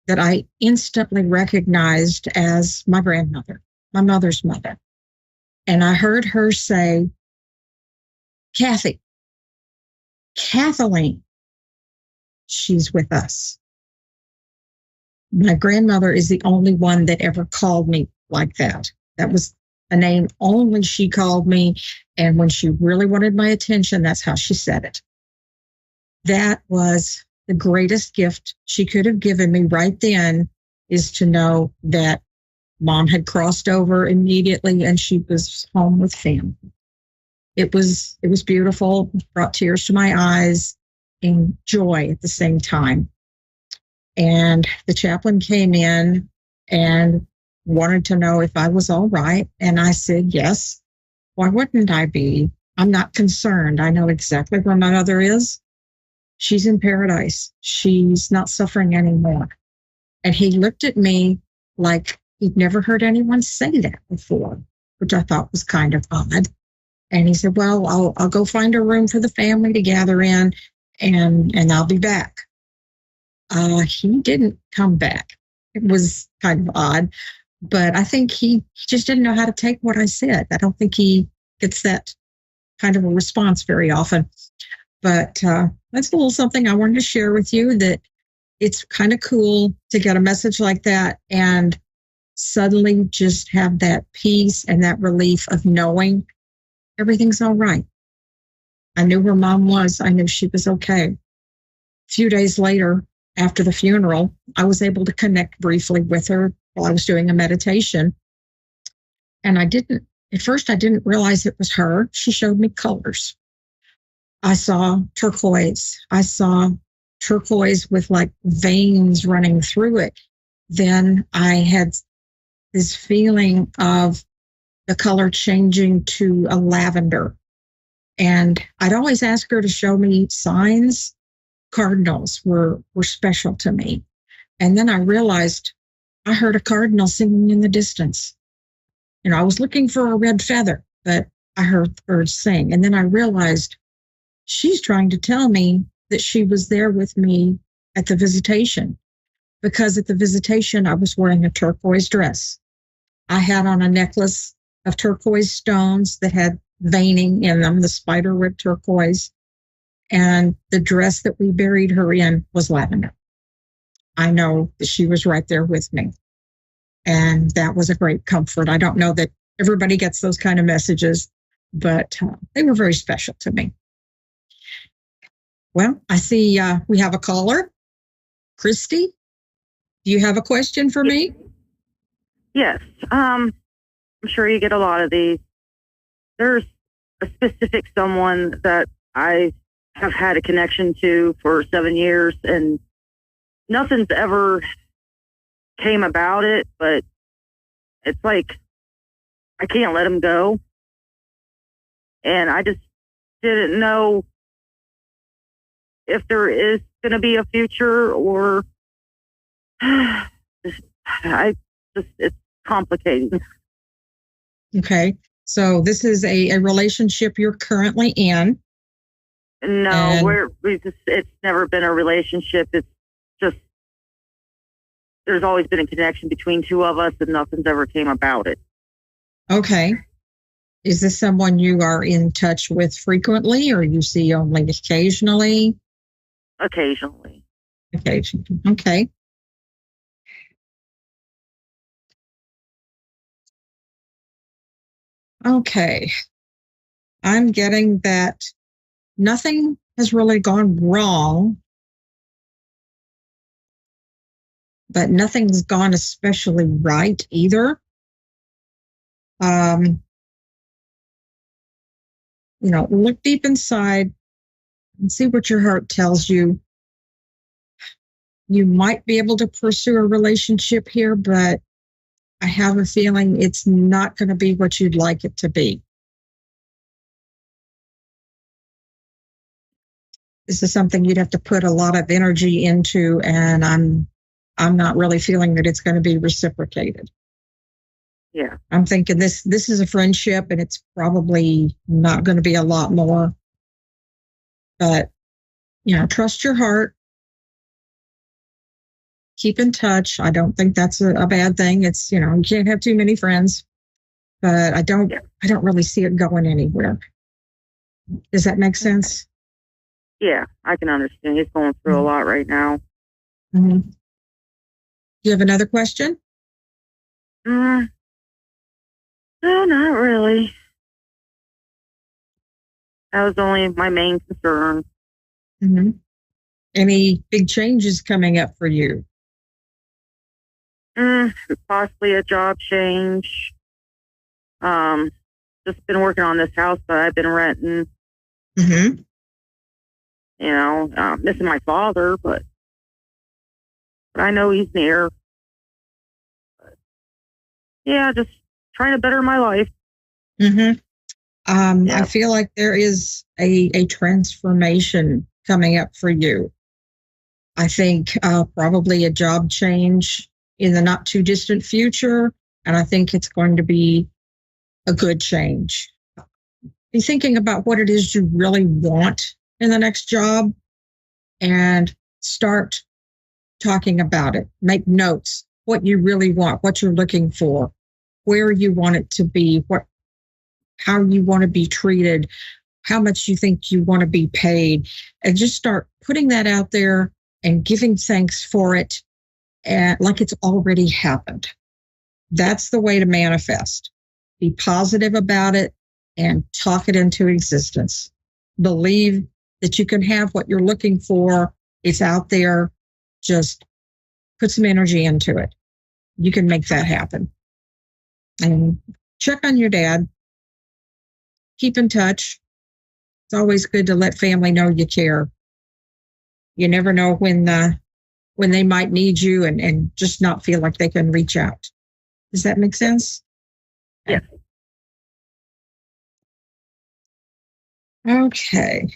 that I instantly recognized as my grandmother, my mother's mother. And I heard her say, Kathy, Kathleen, she's with us. My grandmother is the only one that ever called me like that. That was a name only she called me. And when she really wanted my attention, that's how she said it. That was the greatest gift she could have given me right then, is to know that Mom had crossed over immediately and she was home with family. It was beautiful, brought tears to my eyes and joy at the same time. And the chaplain came in and wanted to know if I was all right. And I said, yes. Why wouldn't I be? I'm not concerned. I know exactly where my mother is. She's in paradise. She's not suffering anymore. And he looked at me like he'd never heard anyone say that before, which I thought was kind of odd. And he said, well, I'll go find a room for the family to gather in, and I'll be back. He didn't come back. It was kind of odd, but I think he just didn't know how to take what I said. I don't think he gets that kind of a response very often. But that's a little something I wanted to share with you, that it's kind of cool to get a message like that and suddenly just have that peace and that relief of knowing everything's all right. I knew her mom was. I knew she was okay. A few days later, after the funeral, I was able to connect briefly with her while I was doing a meditation. And at first I didn't realize it was her. She showed me colors. I saw turquoise. I saw turquoise with like veins running through it. Then I had this feeling of the color changing to a lavender. And I'd always ask her to show me signs. Cardinals were special to me. And then I realized I heard a cardinal singing in the distance. I was looking for a red feather, but I heard birds sing. And then I realized she's trying to tell me that she was there with me at the visitation, because at the visitation, I was wearing a turquoise dress. I had on a necklace of turquoise stones that had veining in them, the spiderweb turquoise. And the dress that we buried her in was lavender. I know that she was right there with me. And that was a great comfort. I don't know that everybody gets those kind of messages, but they were very special to me. Well, I see we have a caller. Christy, do you have a question for me? Yes. I'm sure you get a lot of these. There's a specific someone that I have had a connection to for 7 years, and nothing's ever came about it, but it's like I can't let him go. And I just didn't know if there is going to be a future, or it's complicating. Okay. So this is a relationship you're currently in. No, it's never been a relationship. It's just, there's always been a connection between two of us, and nothing's ever came about it. Okay. Is this someone you are in touch with frequently, or you see only occasionally? Occasionally. Occasionally. Okay. Okay. I'm getting that nothing has really gone wrong, but nothing's gone especially right either. Look deep inside and see what your heart tells you. You might be able to pursue a relationship here, but I have a feeling it's not going to be what you'd like it to be. This is something you'd have to put a lot of energy into, and I'm not really feeling that it's going to be reciprocated. Yeah. I'm thinking this is a friendship, and it's probably not going to be a lot more. But, trust your heart. Keep in touch. I don't think that's a bad thing. It's, you can't have too many friends, but I don't really see it going anywhere. Does that make sense? Yeah, I can understand. He's going through a lot right now. Mm-hmm. Do you have another question? No, not really. That was only my main concern. Mm-hmm. Any big changes coming up for you? Possibly a job change. Just been working on this house that I've been renting. Mm-hmm. Missing my father, but I know he's near. But, yeah, just trying to better my life. Mm-hmm. I feel like there is a transformation coming up for you. I think probably a job change in the not too distant future, and I think it's going to be a good change. Be thinking about what it is you really want in the next job and start talking about it. Make notes, what you really want, what you're looking for, where you want it to be, how you want to be treated, how much you think you want to be paid, and just start putting that out there and giving thanks for it, and like it's already happened. That's the way to manifest. Be positive about it and talk it into existence. Believe that you can have what you're looking for. It's out there. Just put some energy into it. You can make that happen. And check on your dad. Keep in touch. It's always good to let family know you care. You never know when they might need you and just not feel like they can reach out. Does that make sense? Yes. Okay.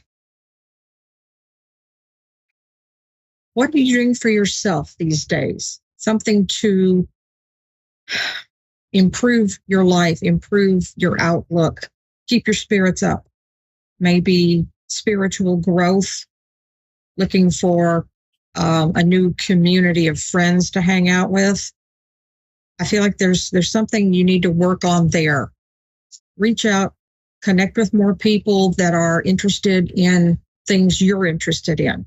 What are you doing for yourself these days? Something to improve your life, improve your outlook, keep your spirits up. Maybe spiritual growth, looking for a new community of friends to hang out with. I feel like there's something you need to work on there. Reach out, connect with more people that are interested in things you're interested in.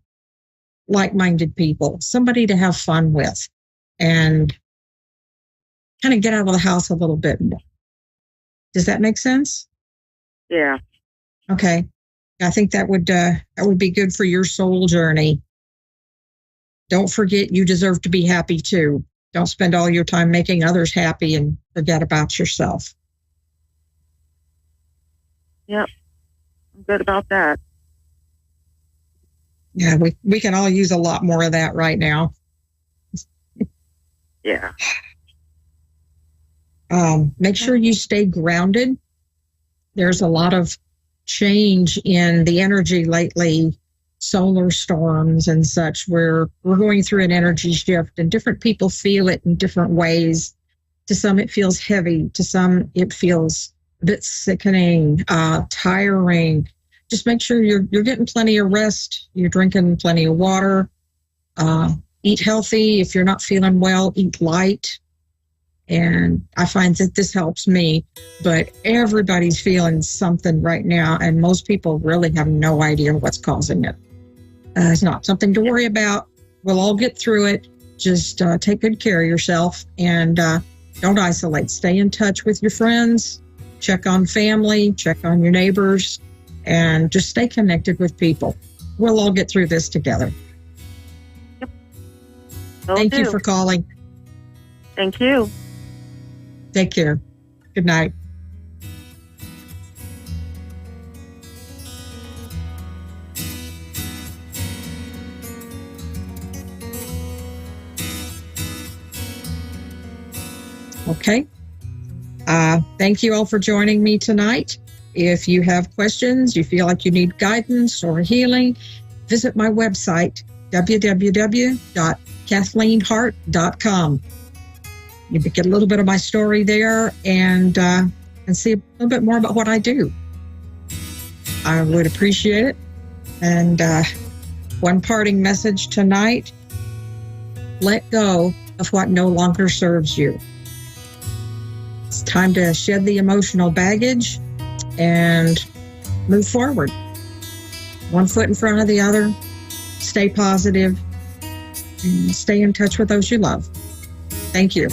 Like-minded people, somebody to have fun with, and kind of get out of the house a little bit more. Does that make sense? Yeah. Okay. I think that would be good for your soul journey. Don't forget you deserve to be happy too. Don't spend all your time making others happy and forget about yourself. Yep. I'm good about that. Yeah, we can all use a lot more of that right now. Yeah. Make sure you stay grounded. There's a lot of change in the energy lately, solar storms and such, where we're going through an energy shift and different people feel it in different ways. To some, it feels heavy. To some, it feels a bit sickening, tiring. Just make sure you're getting plenty of rest. You're drinking plenty of water. Eat healthy. If you're not feeling well, eat light. And I find that this helps me, but everybody's feeling something right now, and most people really have no idea what's causing it. It's not something to worry about. We'll all get through it. Just take good care of yourself, and don't isolate. Stay in touch with your friends. Check on family. Check on your neighbors, and just stay connected with people. We'll all get through this together. Yep. Thank you for calling. Thank you. Take care. Good night. Okay. Thank you all for joining me tonight. If you have questions, you feel like you need guidance or healing, visit my website, www.kathleenhart.com. You can get a little bit of my story there and see a little bit more about what I do. I would appreciate it. And one parting message tonight, let go of what no longer serves you. It's time to shed the emotional baggage and move forward. One foot in front of the other. Stay positive and stay in touch with those you love. Thank you.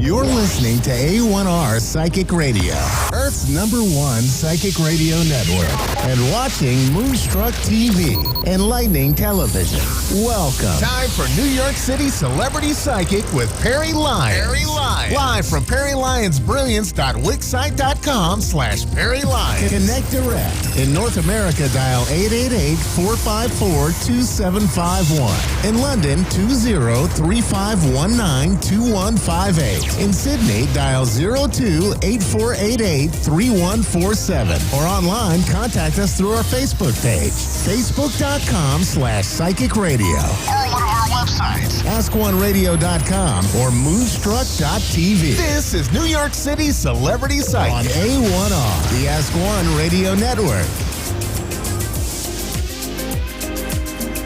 You're listening to A1R Psychic Radio, Earth's #1 psychic radio network, and watching Moonstruck TV and Lightning Television. Welcome. Time for New York City Celebrity Psychic with Perry Lyons. Perry Lyons. Live from PerryLyonsBrilliance.wixsite.com/Perry Lyons. Connect direct. In North America, dial 888-454-2751. In London, 20-3519-2158. In Sydney, dial 02-8488-3147. Or online, contact us through our Facebook page, facebook.com/Psychic Radio. Or one of our websites, askoneradio.com or moonstruck.tv. This is New York City Celebrity Psychic on A1R, the Ask One Radio Network.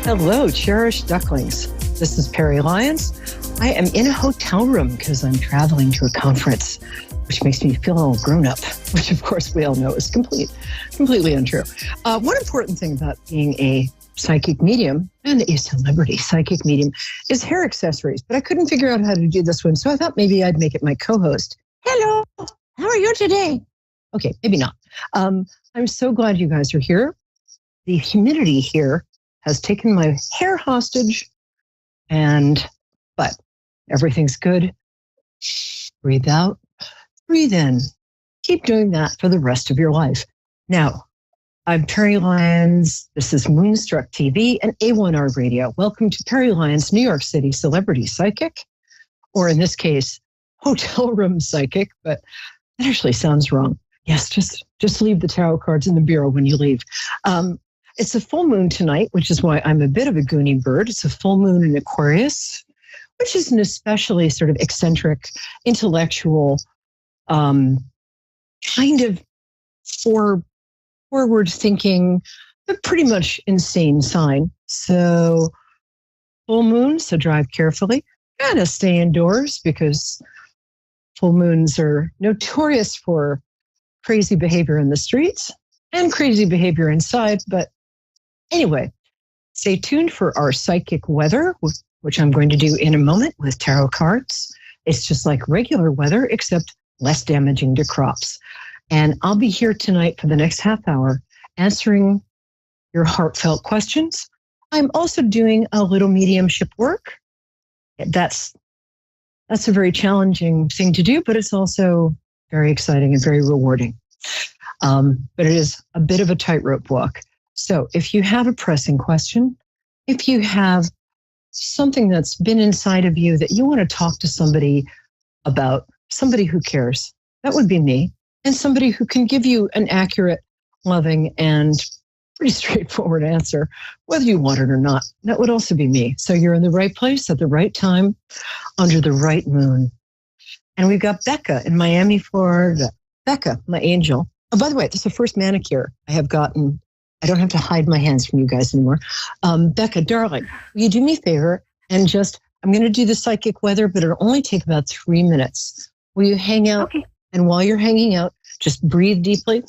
Hello, cherished ducklings. This is Perry Lyons. I am in a hotel room because I'm traveling to a conference, which makes me feel all grown up, which of course we all know is completely untrue. One important thing about being a psychic medium and a celebrity psychic medium is hair accessories, but I couldn't figure out how to do this one, so I thought maybe I'd make it my co-host. Hello, how are you today? Okay, maybe not. I'm so glad you guys are here. The humidity here has taken my hair hostage, but everything's good. Breathe out, breathe in. Keep doing that for the rest of your life. Now, I'm Perry Lyons. This is Moonstruck TV and A1R Radio. Welcome to Perry Lyons, New York City Celebrity Psychic, or in this case, Hotel Room Psychic, but that actually sounds wrong. Yes, just leave the tarot cards in the bureau when you leave. It's a full moon tonight, which is why I'm a bit of a goony bird. It's a full moon in Aquarius, which is an especially sort of eccentric, intellectual, kind of forward-thinking, but pretty much insane sign. So full moon, so drive carefully. Gotta stay indoors because full moons are notorious for crazy behavior in the streets and crazy behavior inside. But anyway, stay tuned for our psychic weather, which I'm going to do in a moment with tarot cards. It's just like regular weather, except less damaging to crops. And I'll be here tonight for the next half hour answering your heartfelt questions. I'm also doing a little mediumship work. That's a very challenging thing to do, but it's also very exciting and very rewarding. But it is a bit of a tightrope walk. So if you have a pressing question, if you have something that's been inside of you that you want to talk to somebody about, somebody who cares, that would be me, and somebody who can give you an accurate, loving, and pretty straightforward answer, whether you want it or not. That would also be me. So you're in the right place at the right time, under the right moon. And we've got Becca in Miami, Florida. Becca, my angel. Oh, by the way, this is the first manicure I have gotten. I don't have to hide my hands from you guys anymore. Becca, darling, will you do me a favor and I'm going to do the psychic weather, but it'll only take about 3 minutes. Will you hang out? Okay. And while you're hanging out, just breathe deeply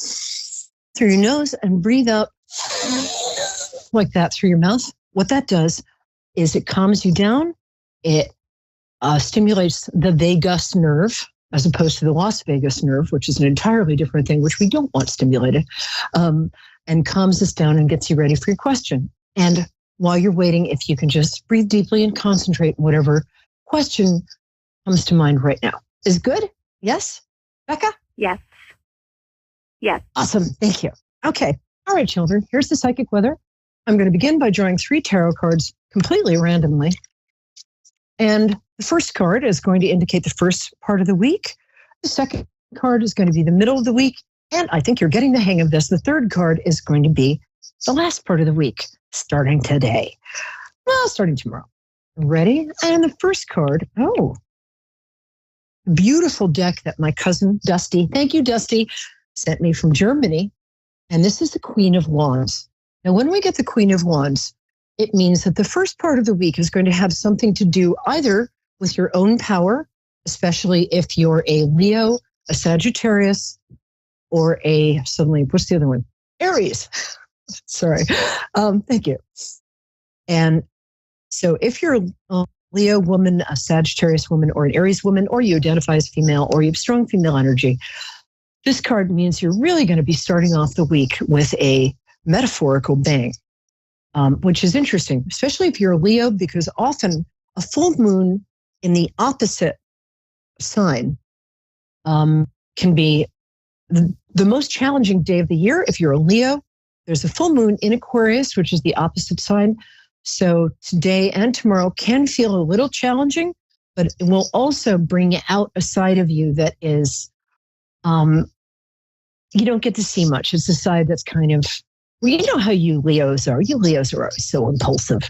through your nose and breathe out like that through your mouth. What that does is it calms you down. It stimulates the vagus nerve as opposed to the Las Vegas nerve, which is an entirely different thing, which we don't want stimulated, and calms us down and gets you ready for your question. And while you're waiting, if you can just breathe deeply and concentrate on whatever question comes to mind right now. Is good? Yes? Becca? Yes. Yes. Awesome. Thank you. Okay. All right, children. Here's the psychic weather. I'm going to begin by drawing 3 tarot cards completely randomly. And the first card is going to indicate the first part of the week. The second card is going to be the middle of the week. And I think you're getting the hang of this. The third card is going to be the last part of the week, starting today. Well, starting tomorrow. Ready? And the first card, beautiful deck that my cousin Dusty, thank you, Dusty, sent me from Germany. And this is the Queen of Wands. Now, when we get the Queen of Wands, it means that the first part of the week is going to have something to do either with your own power, especially if you're a Leo, a Sagittarius, or what's the other one? Aries. Sorry. Thank you. And so if you're Leo woman, a Sagittarius woman, or an Aries woman, or you identify as female, or you have strong female energy, this card means you're really going to be starting off the week with a metaphorical bang, which is interesting, especially if you're a Leo, because often a full moon in the opposite sign can be the most challenging day of the year. If you're a Leo, there's a full moon in Aquarius, which is the opposite sign. So today and tomorrow can feel a little challenging, but it will also bring out a side of you that is, you don't get to see much. It's a side that's kind of, well, you know how you Leos are. You Leos are always so impulsive.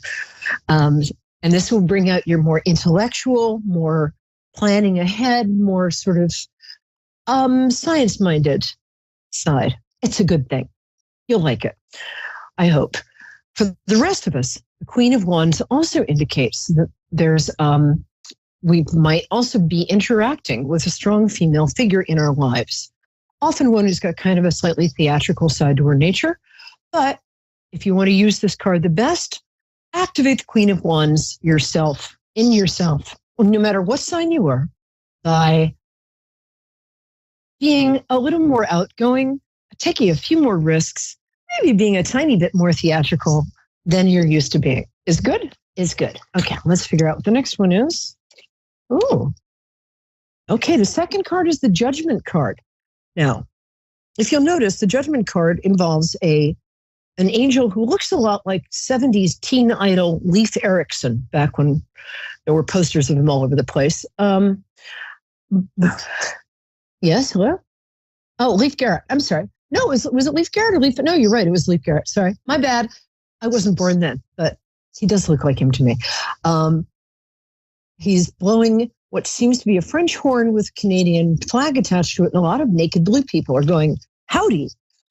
And this will bring out your more intellectual, more planning ahead, more sort of science-minded side. It's a good thing. You'll like it, I hope. For the rest of us, the Queen of Wands also indicates that there's, we might also be interacting with a strong female figure in our lives. Often one who's got kind of a slightly theatrical side to her nature. But if you want to use this card the best, activate the Queen of Wands yourself, in yourself, no matter what sign you are, by being a little more outgoing, taking a few more risks, maybe being a tiny bit more theatrical than you're used to being. Is good? Is good. Okay, let's figure out what the next one is. Ooh. Okay, the second card is the Judgment card. Now, if you'll notice, the Judgment card involves an angel who looks a lot like 70s teen idol Leif Erikson, back when there were posters of him all over the place. Yes, hello? Oh, Leif Garrett. I'm sorry. No, was it Leif Garrett or Leif? No, you're right. It was Leif Garrett. Sorry. My bad. I wasn't born then, but he does look like him to me. He's blowing what seems to be a French horn with Canadian flag attached to it, and a lot of naked blue people are going, howdy.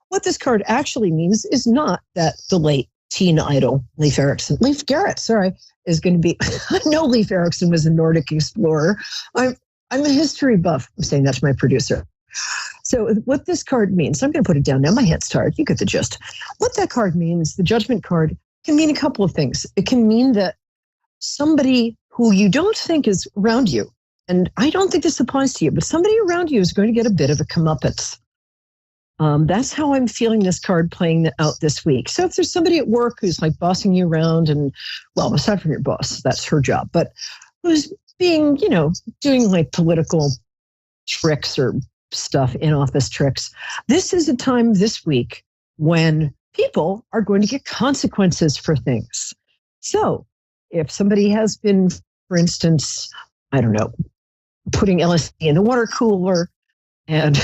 What this card actually means is not that the late teen idol, Leif Erikson, Leif Garrett, sorry, is going to be, I know Leif Erikson was a Nordic explorer. I'm a history buff. I'm saying that to my producer. So what this card means, I'm going to put it down now. My hand's tired. You get the gist. What that card means, the Judgment card, can mean a couple of things. It can mean that somebody who you don't think is around you, and I don't think this applies to you, but somebody around you is going to get a bit of a comeuppance. That's how I'm feeling this card playing out this week. So if there's somebody at work who's like bossing you around, and well, aside from your boss, that's her job, but who's being, doing like political tricks or stuff, in office tricks, this is a time this week when people are going to get consequences for things. So if somebody has been, for instance, I don't know, putting LSD in the water cooler, and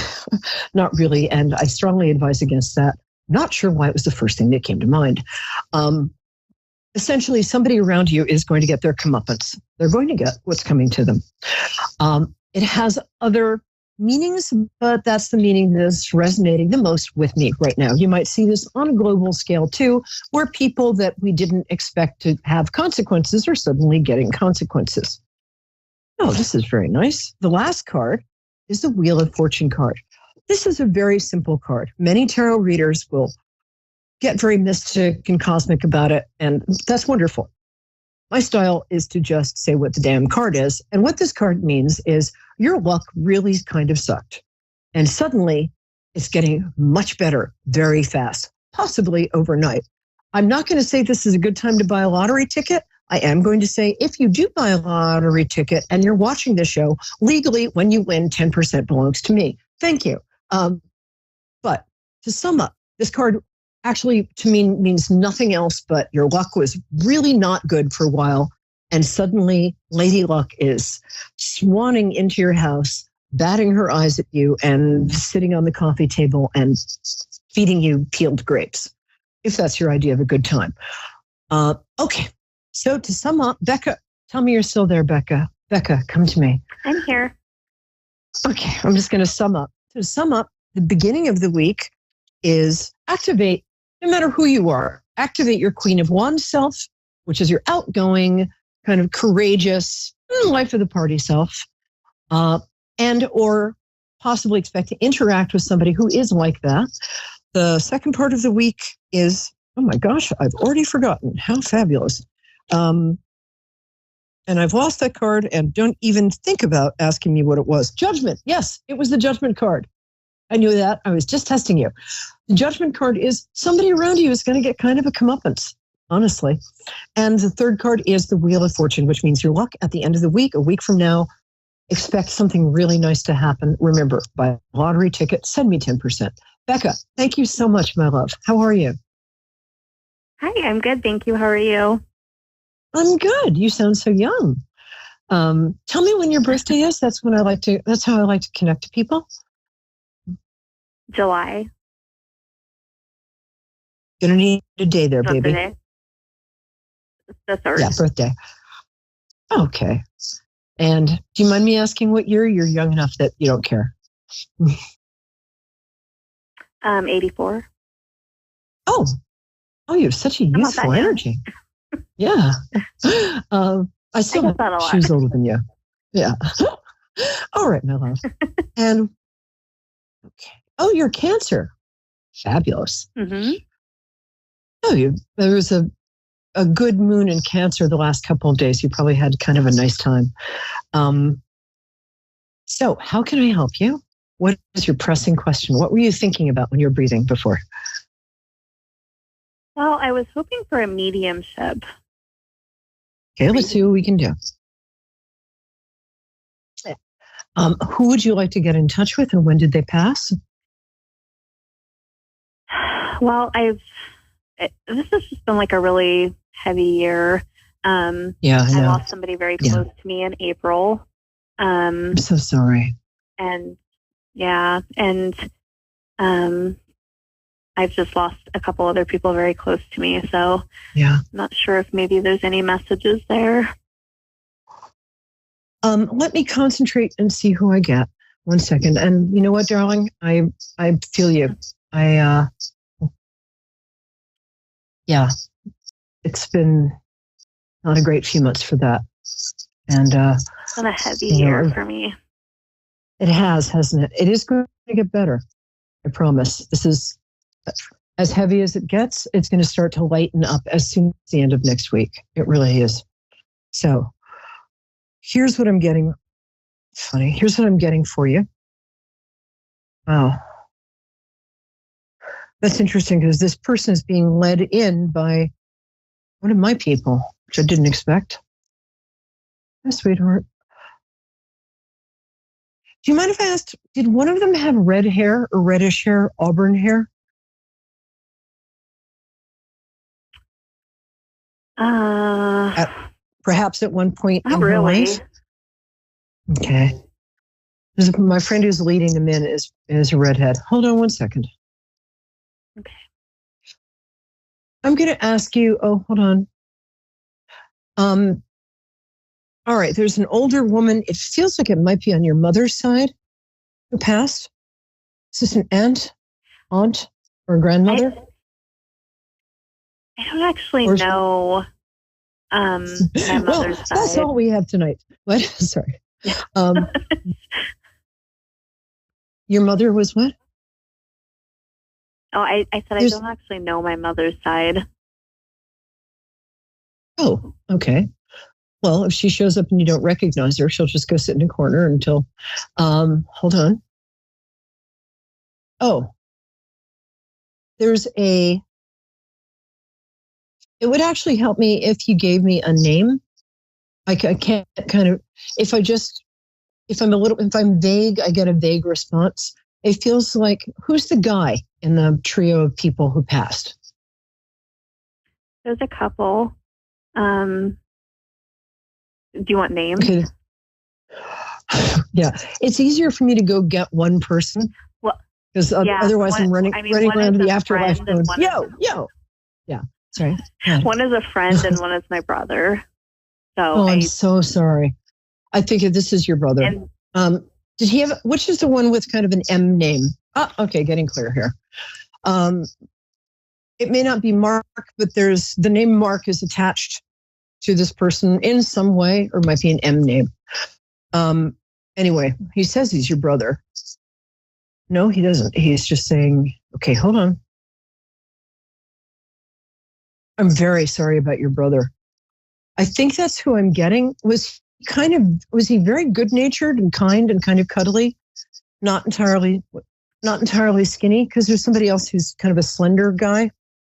not really, and I strongly advise against that. Not sure why it was the first thing that came to mind. Essentially, somebody around you is going to get their comeuppance. They're going to get what's coming to them. It has other meanings, but that's the meaning that's resonating the most with me right now. You might see this on a global scale too, where people that we didn't expect to have consequences are suddenly getting consequences. Oh, this is very nice. The last card is the Wheel of Fortune card. This is a very simple card. Many tarot readers will get very mystic and cosmic about it, and that's wonderful. My style is to just say what the damn card is. And what this card means is your luck really kind of sucked. And suddenly it's getting much better very fast, possibly overnight. I'm not going to say this is a good time to buy a lottery ticket. I am going to say if you do buy a lottery ticket and you're watching the show, legally, when you win, 10% belongs to me. Thank you. But to sum up, this card actually, to me, means nothing else but your luck was really not good for a while. And suddenly, Lady Luck is swanning into your house, batting her eyes at you and sitting on the coffee table and feeding you peeled grapes, if that's your idea of a good time. Okay. So to sum up, Becca, tell me you're still there, Becca. Becca, come to me. I'm here. Okay. I'm just going to sum up. To sum up, the beginning of the week is activate, no matter who you are, activate your Queen of Wands self, which is your outgoing, kind of courageous, life of the party self, and or possibly expect to interact with somebody who is like that. The second part of the week is, oh my gosh, I've already forgotten. How fabulous. and I've lost that card, and don't even think about asking me what it was. Judgment. Yes, it was the Judgment card. I knew that. I was just testing you. The Judgment card is somebody around you is going to get kind of a comeuppance, honestly. And the third card is the Wheel of Fortune, which means your luck at the end of the week, a week from now. Expect something really nice to happen. Remember, buy a lottery ticket, send me 10%. Becca, thank you so much, my love. How are you? Hi, I'm good. Thank you. How are you? I'm good. You sound so young. Tell me when your birthday is. That's how I like to connect to people. July. Gonna need a day there, baby. The 3rd. Yeah, birthday. Okay. And do you mind me asking what year? You're young enough that you don't care. 84. Oh, you have such a youthful energy. Yeah. I still have shoes older than you. Yeah. All right, my love. And okay. Oh, you're Cancer. Fabulous. Mm-hmm. Oh, there was a good moon in Cancer the last couple of days. You probably had kind of a nice time. So how can I help you? What is your pressing question? What were you thinking about when you were breathing before? Well, I was hoping for a mediumship. Okay, let's see what we can do. Who would you like to get in touch with, and when did they pass? Well, this has just been like a really heavy year. I lost somebody very close to me in April. I'm so sorry. And I've just lost a couple other people very close to me. So I'm not sure if maybe there's any messages there. Let me concentrate and see who I get. 1 second. And you know what, darling? I feel you. It's been not a great few months for that. And it's been a heavy year for me. It has, hasn't it? It is going to get better. I promise. This is as heavy as it gets. It's going to start to lighten up as soon as the end of next week. It really is. So here's what I'm getting. Funny. Here's what I'm getting for you. Wow. That's interesting because this person is being led in by one of my people, which I didn't expect. Hi, sweetheart. Do you mind if I asked, did one of them have red hair or reddish hair, auburn hair? Perhaps at one point. Not really. Okay. My friend who's leading them in is a redhead. Hold on 1 second. Okay. I'm going to ask you, hold on. All right, there's an older woman. It feels like it might be on your mother's side who passed. Is this an aunt, or grandmother? I don't actually know my mother's side. That's all we have tonight. What? Sorry. Your mother was what? Oh, I said I don't actually know my mother's side. Oh, okay. Well, if she shows up and you don't recognize her, she'll just go sit in a corner until, hold on. Oh, it would actually help me if you gave me a name. I can't kind of, if I'm vague, I get a vague response. It feels like, who's the guy in the trio of people who passed? There's a couple. Do you want names? Okay. Yeah, it's easier for me to go get one person. Well, because otherwise I'm running around the afterlife going, yo. Yeah, sorry. One is a friend and one is my brother. So I'm so sorry. I think this is your brother. Did he have, which is the one with kind of an M name? Okay, getting clear here. It may not be Mark, but the name Mark is attached to this person in some way, or might be an M name. Anyway, he says he's your brother. No, he doesn't. He's just saying, okay, hold on. I'm very sorry about your brother. I think that's who I'm getting. Was he very good natured and kind and kind of cuddly? Not entirely skinny, because there's somebody else who's kind of a slender guy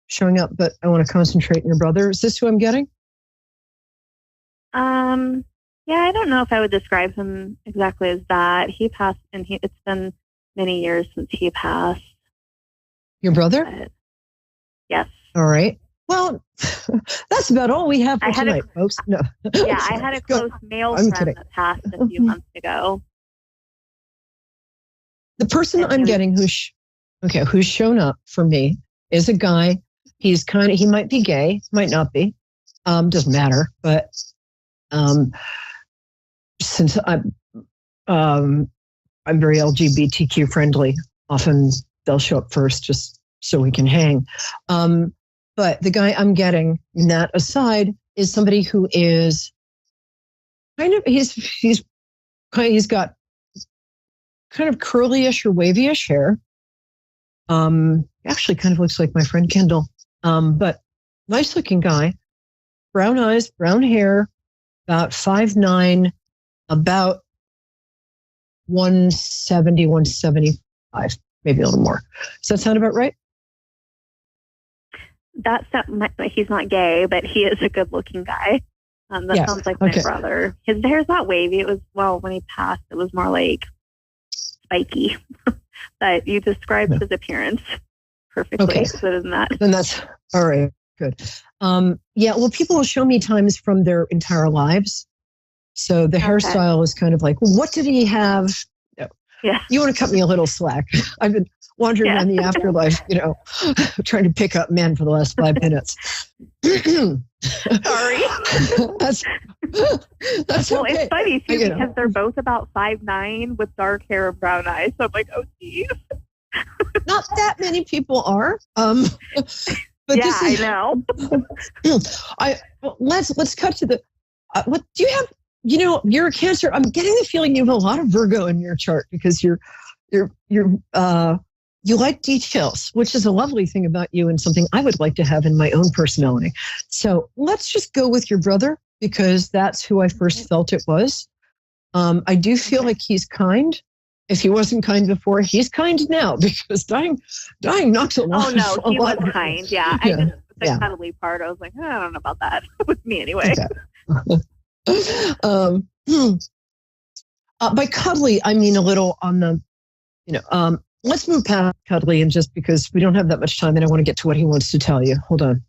showing up, but I want to concentrate on your brother. Is this who I'm getting? Yeah, I don't know if I would describe him exactly as that. He passed, and it's been many years since he passed. Your brother? But, yes. All right. Well, that's about all we have for tonight, folks. No. Yeah, I had a close male friend that passed a few months ago. The person I'm getting who's shown up for me is a guy. He might be gay, might not be. Doesn't matter. But since I'm very LGBTQ friendly, often they'll show up first just so we can hang. But the guy I'm getting, that aside, is somebody who is he's got kind of curly-ish or wavy-ish hair. Actually kind of looks like my friend Kendall. But nice looking guy, brown eyes, brown hair, about 5'9", about 170, 175, maybe a little more. Does that sound about right? He's not gay, but he is a good looking guy. That sounds like my brother. His hair's not wavy. It was, when he passed, it was more like spiky. But you described his appearance perfectly. Okay. So isn't that? Then that's all right. Good. People will show me times from their entire lives. So the hairstyle is kind of like, what did he have? No. Yeah. You want to cut me a little slack. I've been wandering around the afterlife, trying to pick up men for the last 5 minutes. Sorry. That's well, okay. It's funny too because they're both about 5'9" with dark hair and brown eyes. So I'm like, oh geez. Not that many people are. But yeah, I know. Let's cut to the. What do you have? You're a Cancer. I'm getting the feeling you have a lot of Virgo in your chart because you like details, which is a lovely thing about you and something I would like to have in my own personality. So let's just go with your brother because that's who I first felt it was. I do feel like he's kind. If he wasn't kind before, he's kind now because dying knocks a lot. Oh no, he was kind. Yeah, I just the cuddly part. I was like, I don't know about that with me anyway. Okay. By cuddly, I mean a little on the, let's move past cuddly and just because we don't have that much time and I want to get to what he wants to tell you. Hold on.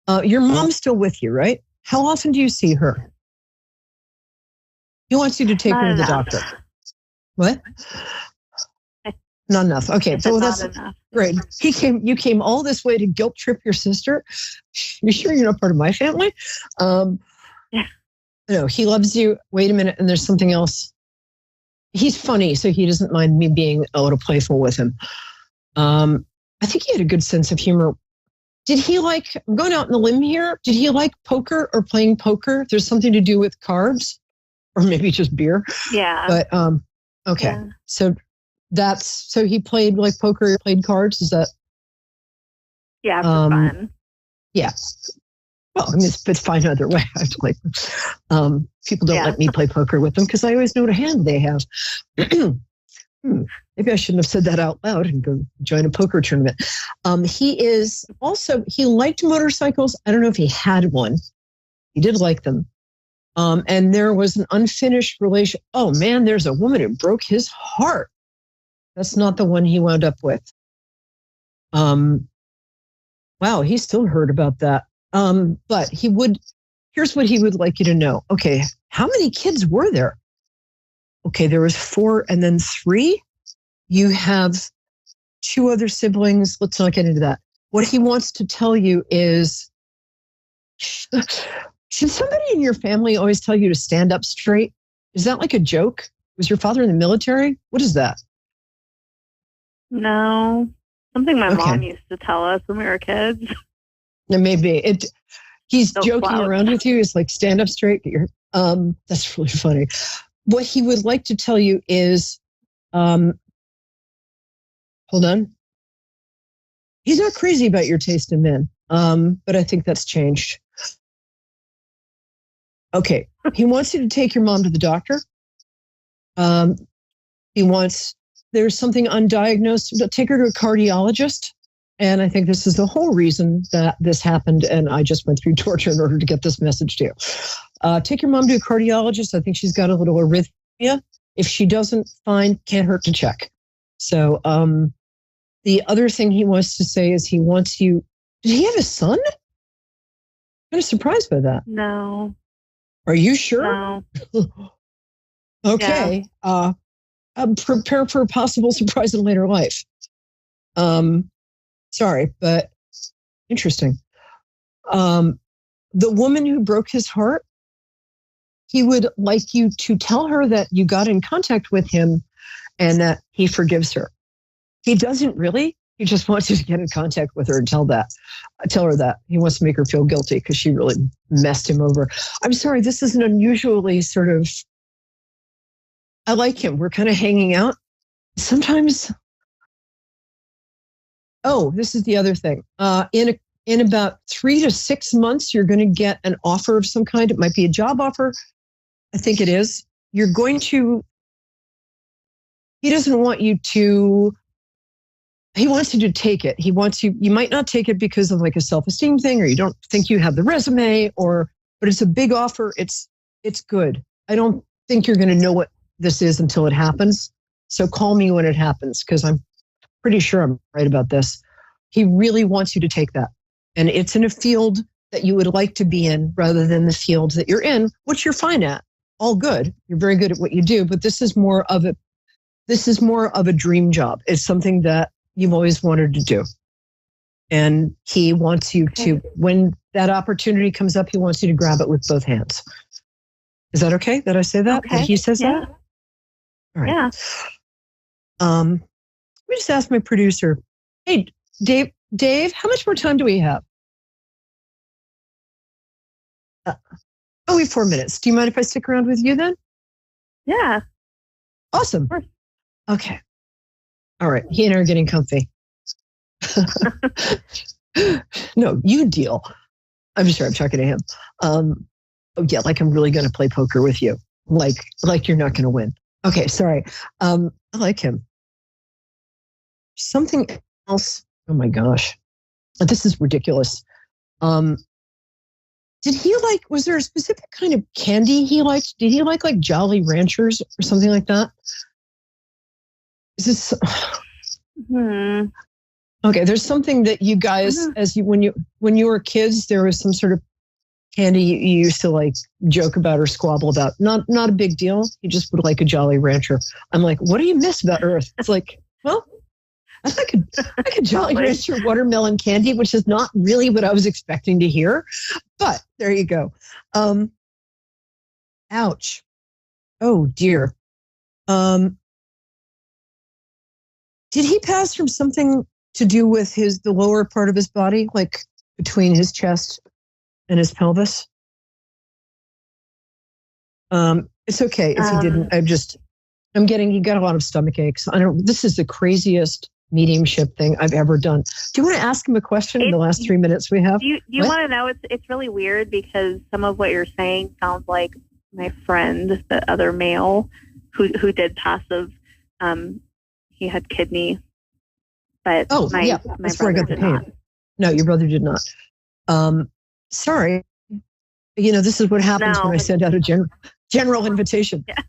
Okay. Your mom's still with you, right? How often do you see her? He wants you to take her to the doctor. What? Not enough. Okay, so that's great. You came all this way to guilt trip your sister. You sure you're not part of my family? Yeah. No, he loves you. Wait a minute, and there's something else. He's funny, so he doesn't mind me being a little playful with him. I think he had a good sense of humor. Did he I'm going out on the limb here, did he like poker or playing poker? There's something to do with cards or maybe just beer. Yeah. But, okay. Yeah. So he played like poker, played cards. Is that? Yeah, for fun. Yeah. Well, I mean, it's fine either way. I like, people don't let me play poker with them because I always know what hand they have. Maybe I shouldn't have said that out loud and go join a poker tournament. He liked motorcycles. I don't know if he had one. He did like them. And there was an unfinished relation. Oh man, there's a woman who broke his heart. That's not the one he wound up with. Wow, he still heard about that. But here's what he would like you to know. Okay, how many kids were there? Okay, there was 4 and then 3. You have 2 other siblings. Let's not get into that. What he wants to tell you is, should somebody in your family always tell you to stand up straight? Is that like a joke? Was your father in the military? What is that? No, something my mom used to tell us when we were kids. Maybe he's joking around with you. He's like, stand up straight. That's really funny. What he would like to tell you is, hold on. he's not crazy about your taste in men, but I think that's changed. Okay, he wants you to take your mom to the doctor. There's something undiagnosed. Take her to a cardiologist. And I think this is the whole reason that this happened. And I just went through torture in order to get this message to you. Take your mom to a cardiologist. I think she's got a little arrhythmia. If she doesn't, fine, can't hurt to check. So the other thing he wants to say is he wants you. Did he have a son? I'm kind of surprised by that. No. Are you sure? No. Okay. Yeah. Prepare for a possible surprise in later life. Sorry, but interesting. The woman who broke his heart, he would like you to tell her that you got in contact with him and that he forgives her. He doesn't really. He just wants you to get in contact with her and tell her that. He wants to make her feel guilty because she really messed him over. I'm sorry, this is an unusually sort of, I like him. We're kind of hanging out. Sometimes, this is the other thing. In about 3 to 6 months, you're going to get an offer of some kind. It might be a job offer. I think it is. He doesn't want you to, he wants you to take it. You might not take it because of like a self-esteem thing, or you don't think you have the resume, but it's a big offer. It's good. I don't think you're going to know what this is until it happens. So call me when it happens, because I'm pretty sure I'm right about this. He really wants you to take that. And it's in a field that you would like to be in rather than the field that you're in, which you're fine at. All good. You're very good at what you do, but this is more of a dream job. It's something that you've always wanted to do. And he wants you to, when that opportunity comes up, he wants you to grab it with both hands. Is that okay that I say that? Okay. That he says that? All right. Yeah. Let me just ask my producer. Hey, Dave, how much more time do we have? We have 4 minutes. Do you mind if I stick around with you then? Yeah. Awesome. Okay. All right. He and I are getting comfy. No, you deal. I'm sure I'm talking to him. Like I'm really going to play poker with you. Like you're not going to win. Okay, sorry. I like him. Something else. Oh my gosh. This is ridiculous. Did he was there a specific kind of candy he liked? Did he like Jolly Ranchers or something like that? Is this? Okay, there's something that you guys, when you were kids, there was some sort of candy you used to joke about or squabble about. Not a big deal. You just would like a Jolly Rancher. I'm like, what do you miss about Earth? It's like, well, I like a Jolly Rancher watermelon candy, which is not really what I was expecting to hear. But there you go. Ouch. Oh dear. Did he pass from something to do with the lower part of his body, like between his chest and his pelvis? It's okay if he didn't. He got a lot of stomach aches. This is the craziest mediumship thing I've ever done. Do you want to ask him a question in the last 3 minutes we have? You want to know? It's really weird because some of what you're saying sounds like my friend, the other male who did passive. He had kidney, but my brother did not. No, your brother did not. Sorry. This is what happens when I send out a general invitation. Yeah.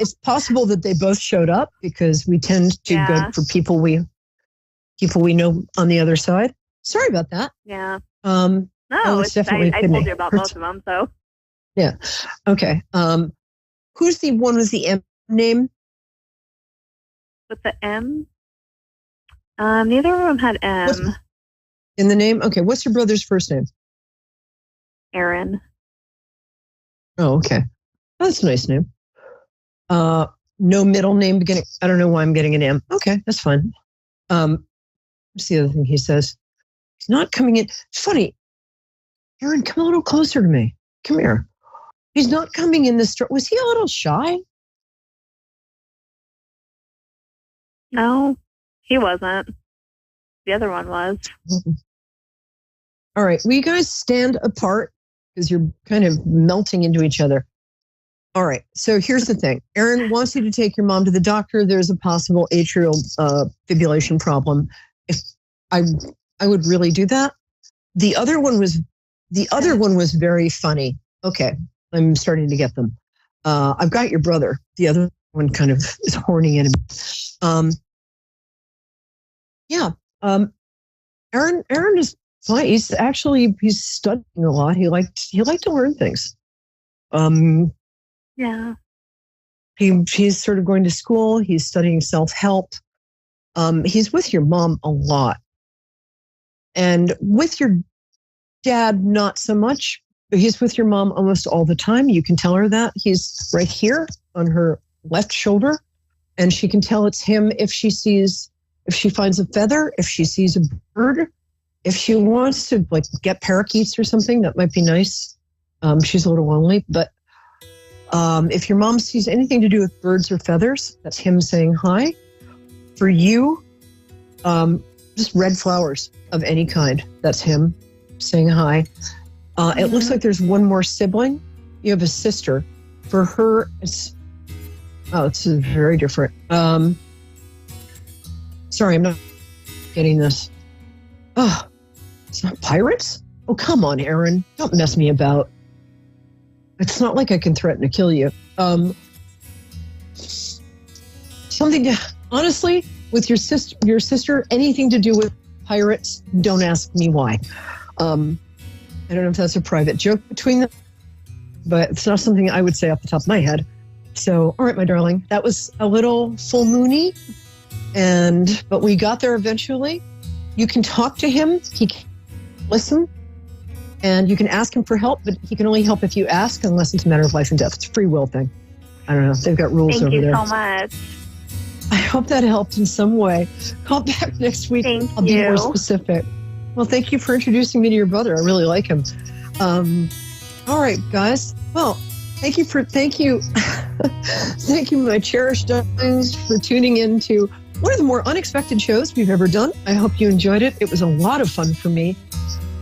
It's possible that they both showed up because we tend to go for people we know on the other side. Sorry about that. Yeah. No, it's definitely I told you about both of them, so. Yeah. Okay. Who's the one with the M name? With the M? Neither of them had M. In the name? Okay. What's your brother's first name? Aaron. Oh, okay. That's a nice name. No middle name beginning. I don't know why I'm getting an M. Okay, that's fine. What's the other thing he says? He's not coming in. It's funny. Aaron, come a little closer to me. Come here. He's not coming in the store. Was he a little shy? No, he wasn't. the other one was. All right. Will you guys stand apart because you're kind of melting into each other? All right. So here's the thing. Aaron wants you to take your mom to the doctor. There's a possible atrial fibrillation problem. If I would really do that. The other one was very funny. Okay. I'm starting to get them. I've got your brother. The other one kind of is horny in him. Aaron is fine. He's studying a lot. He liked to learn things. Yeah. He's sort of going to school. He's studying self-help. He's with your mom a lot. And with your dad, not so much. But he's with your mom almost all the time. You can tell her that. He's right here on her left shoulder. And she can tell it's him if she finds a feather, if she sees a bird, if she wants to like get parakeets or something, that might be nice. She's a little lonely, but if your mom sees anything to do with birds or feathers, that's him saying hi. For you, just red flowers of any kind. That's him saying hi. It looks like there's one more sibling. You have a sister. For her, it's very different. Sorry, I'm not getting this. Oh, it's not pirates? Oh, come on, Aaron. Don't mess me about. It's not like I can threaten to kill you. Honestly, with your sister, anything to do with pirates, don't ask me why. I don't know if that's a private joke between them, but it's not something I would say off the top of my head. So, all right, my darling, that was a little full moony, but we got there eventually. You can talk to him. He can listen. And you can ask him for help, but he can only help if you ask, unless it's a matter of life and death. It's a free will thing. I don't know. They've got rules over there. Thank you so much. I hope that helped in some way. Call back next week. I'll be more specific. Well, thank you for introducing me to your brother. I really like him. All right, guys. Well, thank you, my cherished darlings, for tuning in to one of the more unexpected shows we've ever done. I hope you enjoyed it. It was a lot of fun for me.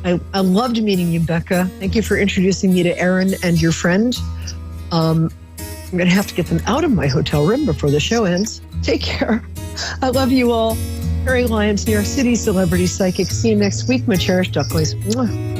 I loved meeting you, Becca. Thank you for introducing me to Aaron and your friend. I'm going to have to get them out of my hotel room before the show ends. Take care. I love you all. Carrie Lyons, New York City celebrity psychic. See you next week, my cherished ducklings. Mwah.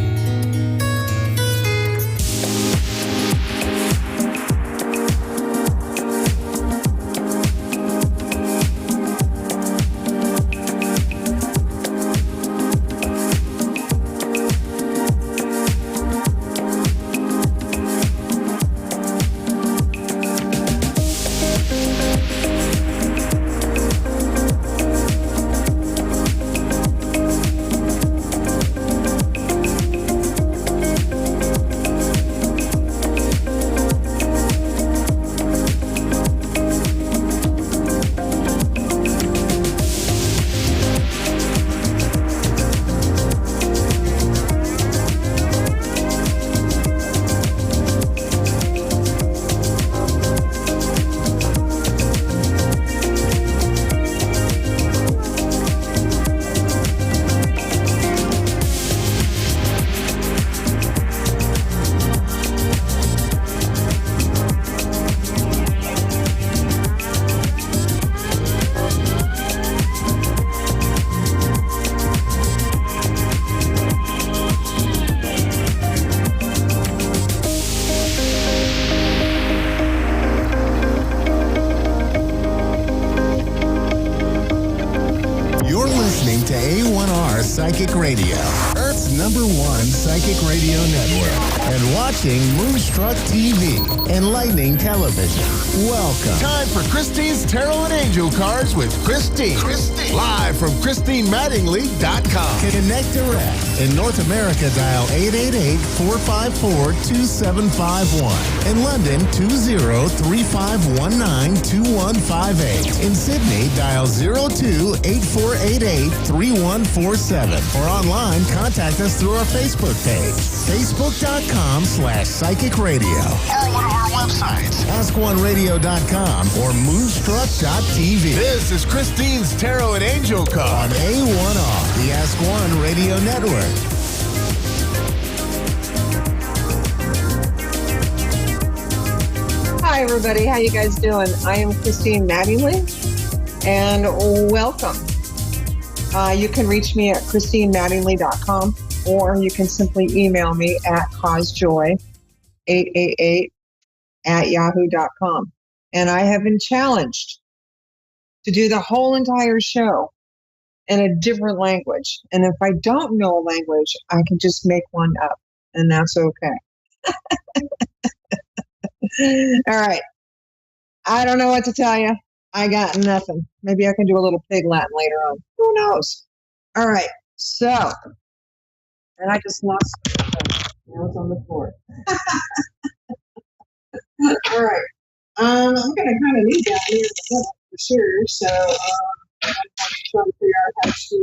Psychic Radio, Earth's #1 psychic radio network, and watching Moonstruck TV, Enlightening Television. Welcome. Time for Christine's Tarot and Angel Cards with Christine. Live from ChristineMattingly.com. Connect direct. In North America, dial 888-454-2751. In London, 20-3519-2158. In Sydney, dial 02-8488-3147. Or online, contact us through our Facebook page, facebook.com/Psychic Radio. websites, AskOneRadio.com or Moonstruck.tv. This is Christine's Tarot and Angel Card on A1R, the Ask One Radio Network. Hi, everybody. How you guys doing? I am Christine Mattingly, and welcome. You can reach me at ChristineMattingly.com, or you can simply email me at causejoy888@yahoo.com. And I have been challenged to do the whole entire show in a different language. And if I don't know a language, I can just make one up, and that's okay. All right. I don't know what to tell you. I got nothing. Maybe I can do a little pig Latin later on. Who knows? All right. So, and I just lost. Now it's on the floor. All right. I'm going to kind of need that here in a minute for sure. So, I'm trying to figure out how to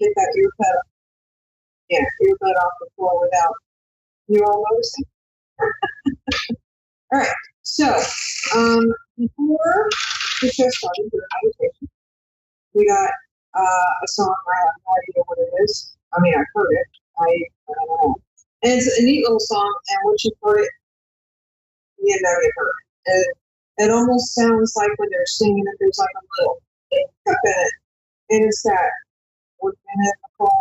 get that earbud off the floor without you all noticing. All right, so before the show started, the meditation, we got a song. I have no idea what it is. I mean, I've heard it. I don't know. And it's a neat little song, and once you heard it, you know you heard it. It almost sounds like when they're singing it, there's like a little hiccup in it. And it's that, within it, like,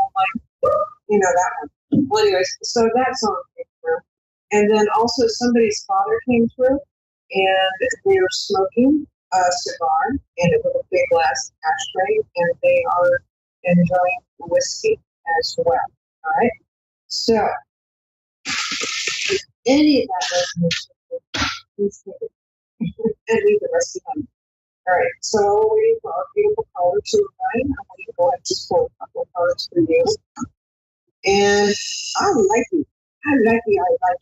you know, that one. Well, anyways, so that song came through. And then also somebody's father came through, and they were smoking a cigar, and it was a big glass ashtray, and they are enjoying whiskey as well. All right. So, if any of that resonates with you, please take it and leave the rest of them. All right. So, we're waiting for our beautiful caller to arrive. I'm going to go ahead and just pull a couple of cards for you. And I like you. I like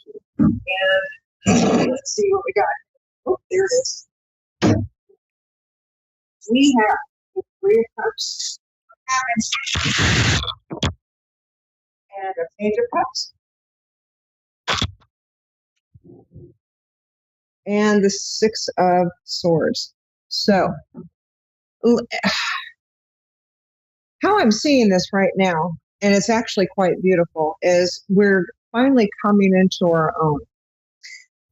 you. And let's see what we got. Oh, there it is. We have the Three of Cups and a Page of Cups and the Six of Swords. So, how I'm seeing this right now, and it's actually quite beautiful, is we're finally coming into our own.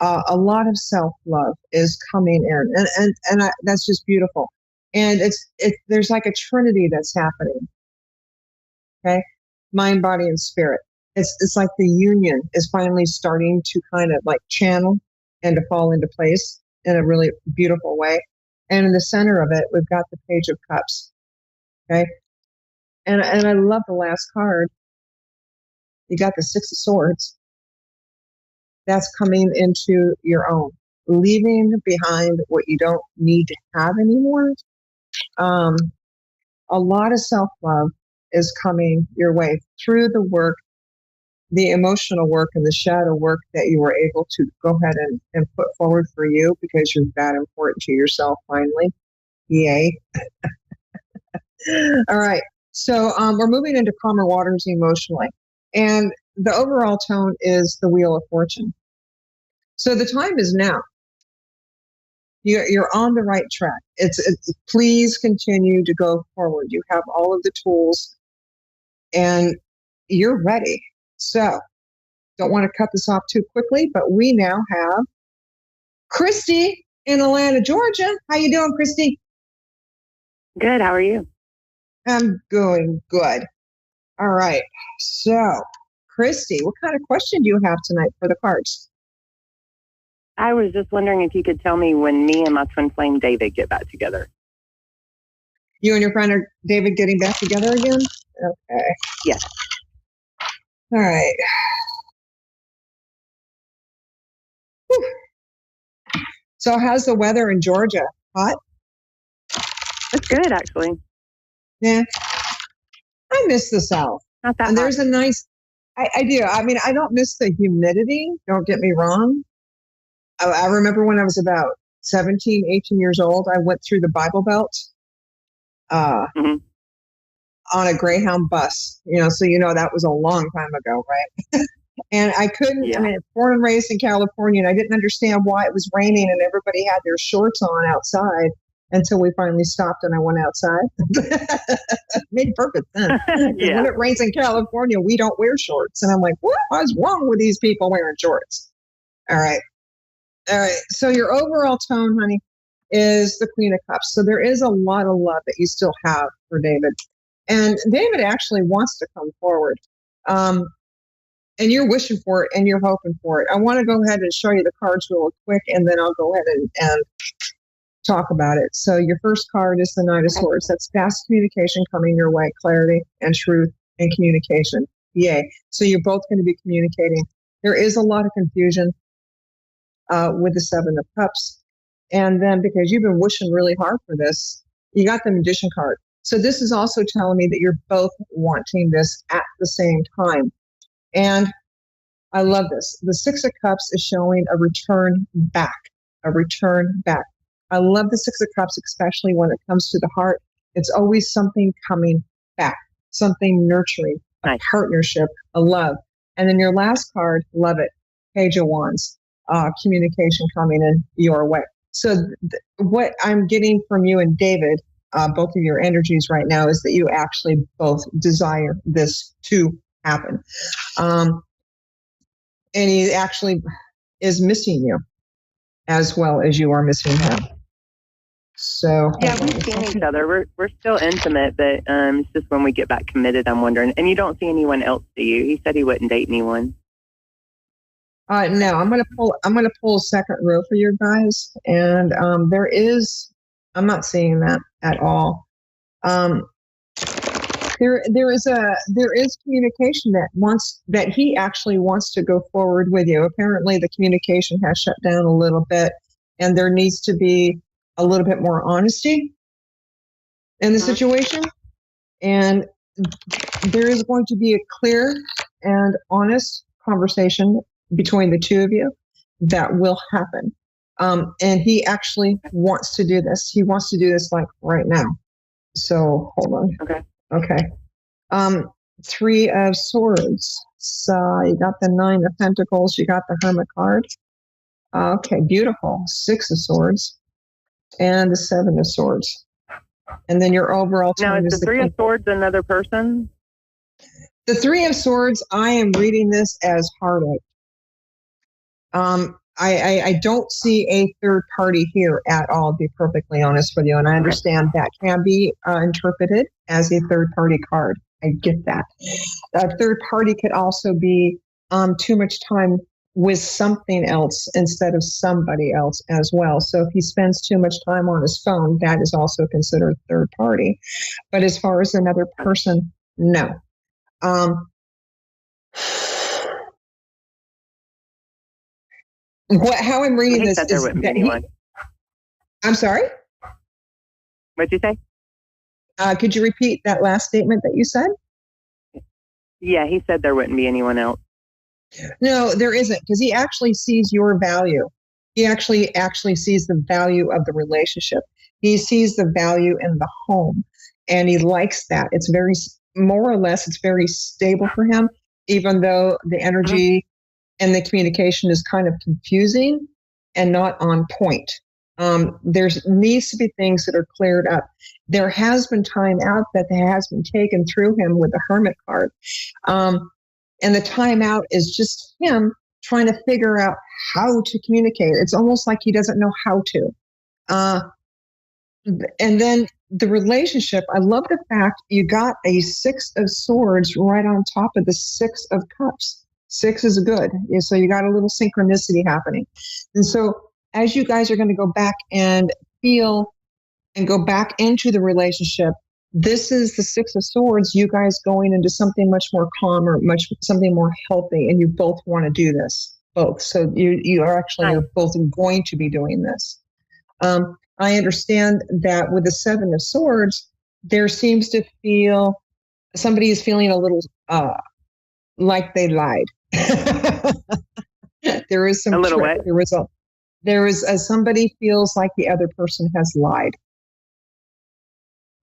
A lot of self-love is coming in, and that's just beautiful. And there's like a trinity that's happening. Okay, mind, body, and spirit. It's like the union is finally starting to kind of like channel and to fall into place in a really beautiful way. And in the center of it, we've got the Page of Cups. Okay, and I love the last card. You got the Six of Swords. That's coming into your own, leaving behind what you don't need to have anymore. A lot of self-love is coming your way through the work, the emotional work and the shadow work that you were able to go ahead and put forward for you because you're that important to yourself finally. Yay. All right. So we're moving into calmer waters emotionally. And the overall tone is the Wheel of Fortune. So the time is now. You're on the right track. It's please continue to go forward. You have all of the tools and you're ready. So don't want to cut this off too quickly, but we now have Christy in Atlanta, Georgia. How you doing, Christy? Good. How are you? I'm going good. All right. So, Christy, what kind of question do you have tonight for the cards? I was just wondering if you could tell me when me and my twin flame David get back together. You and your friend are David getting back together again? Okay. Yes. All right. Whew. So how's the weather in Georgia? Hot? It's good, actually. Yeah. I miss the South. Not that and hot. There's a nice, I do. I mean, I don't miss the humidity. Don't get me wrong. I remember when I was about 17, 18 years old, I went through the Bible Belt on a Greyhound bus. So that was a long time ago, right? And I couldn't, I mean, born and raised in California, and I didn't understand why it was raining and everybody had their shorts on outside until we finally stopped and I went outside. Made perfect sense. When it rains in California, we don't wear shorts. And I'm like, what's wrong with these people wearing shorts? All right. So your overall tone, honey, is the Queen of Cups. So there is a lot of love that you still have for David. And David actually wants to come forward. And you're wishing for it and you're hoping for it. I want to go ahead and show you the cards real quick, and then I'll go ahead and talk about it. So your first card is the Knight of Swords. That's fast communication coming your way, clarity and truth and communication. Yay. So you're both going to be communicating. There is a lot of confusion with the Seven of Cups. And then because you've been wishing really hard for this, you got the Magician card. So this is also telling me that you're both wanting this at the same time. And I love this. The Six of Cups is showing a return back, I love the Six of Cups, especially when it comes to the heart. It's always something coming back, something nurturing, a partnership, a love. And then your last card, love it, Page of Wands, communication coming in your way. So what I'm getting from you and David, both of your energies right now, is that you actually both desire this to happen. And he actually is missing you as well as you are missing him. So yeah, we've seen each other. We're still intimate, but it's just when we get back committed, I'm wondering. And you don't see anyone else, do you? He said he wouldn't date anyone. No, I'm gonna pull a second row for you guys, and I'm not seeing that at all. There is communication that he actually wants to go forward with you. Apparently the communication has shut down a little bit, and there needs to be a little bit more honesty in the situation. And there is going to be a clear and honest conversation between the two of you that will happen. And he actually wants to do this. He wants to do this like right now. So hold on. Okay. Three of Swords. So you got the Nine of Pentacles. You got the Hermit card. Okay, beautiful. Six of Swords. And the Seven of Swords. And then your overall now, is the Three of Swords another person? The Three of Swords, I am reading this as heartache. I don't see a third party here at all, to be perfectly honest with you. And I understand that can be interpreted as a third party card. I get that. A third party could also be too much time with something else instead of somebody else as well. So if he spends too much time on his phone, that is also considered third party. But as far as another person, no. How I'm reading this is that I'm sorry? What'd you say? Could you repeat that last statement that you said? Yeah, he said there wouldn't be anyone else. No, there isn't, because he actually sees your value. He actually sees the value of the relationship. He sees the value in the home, and he likes that. It's very, more or less, it's very stable for him, even though the energy and the communication is kind of confusing and not on point. There needs to be things that are cleared up. There has been time out that has been taken through him with the Hermit card. And the time out is just him trying to figure out how to communicate. It's almost like he doesn't know how to. And then the relationship, I love the fact you got a Six of Swords right on top of the Six of Cups. Six is good. So you got a little synchronicity happening. And so as you guys are going to go back and feel and go back into the relationship, this is the Six of Swords, you guys going into something much more calmer, something more healthy, and you both want to do this, both. So you are actually you're both going to be doing this. I understand that with the Seven of Swords, there seems to feel, somebody is feeling a little like they lied. There is some a little trick. wet. There is somebody feels like the other person has lied.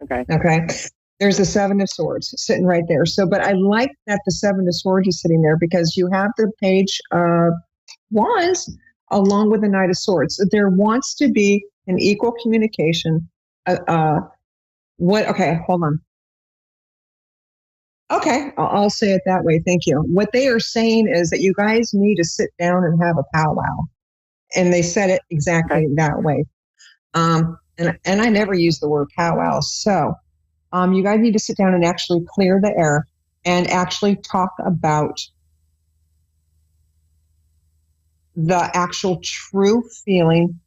Okay. There's the Seven of Swords sitting right there. So, but I like that the Seven of Swords is sitting there because you have the Page of Wands along with the Knight of Swords. So there wants to be an equal communication. Okay, hold on. Okay, I'll say it that way. Thank you. What they are saying is that you guys need to sit down and have a powwow. And they said it exactly that way. And I never use the word powwow. So you guys need to sit down and actually clear the air and actually talk about the actual true feeling.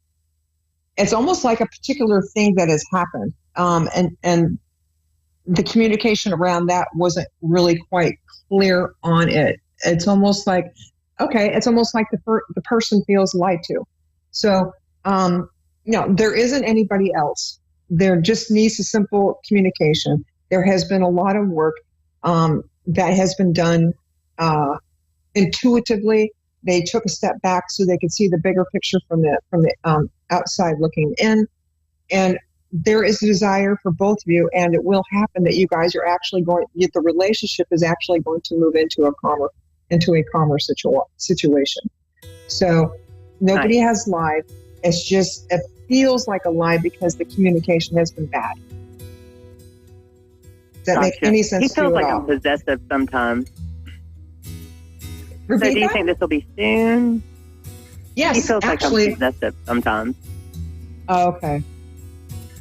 It's almost like a particular thing that has happened. And the communication around that wasn't really quite clear on it. It's almost like, the person feels lied to. So, there isn't anybody else. There just needs a simple communication. There has been a lot of work that has been done intuitively. They took a step back so they could see the bigger picture from the outside looking in. And there is a desire for both of you, and it will happen that you guys are actually the relationship is actually going to move into a calmer situation. So nobody has lied. It's just, it feels like a lie because the communication has been bad. Does that make any sense He to you feels like at all? I'm possessive sometimes. Repeat so do you that? think this will be soon? Yes, he feels actually. like I'm possessive sometimes. Oh, okay.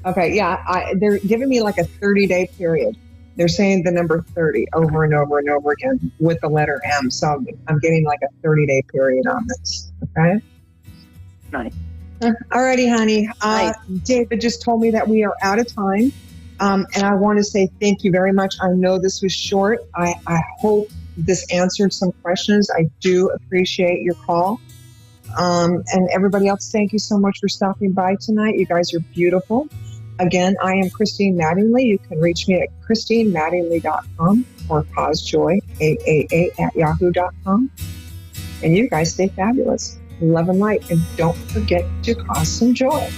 Okay, yeah, they're giving me like a 30-day period. They're saying the number 30 over and over and over again with the letter M. So I'm getting like a 30-day period on this. Okay? Nice. Alrighty, honey. David just told me that we are out of time. And I want to say thank you very much. I know this was short. I hope this answered some questions. I do appreciate your call. And everybody else, thank you so much for stopping by tonight. You guys are beautiful. Again, I am Christine Mattingly. You can reach me at christinemattingly.com or causejoy888@yahoo.com. And you guys stay fabulous. Love and light. And don't forget to cause some joy.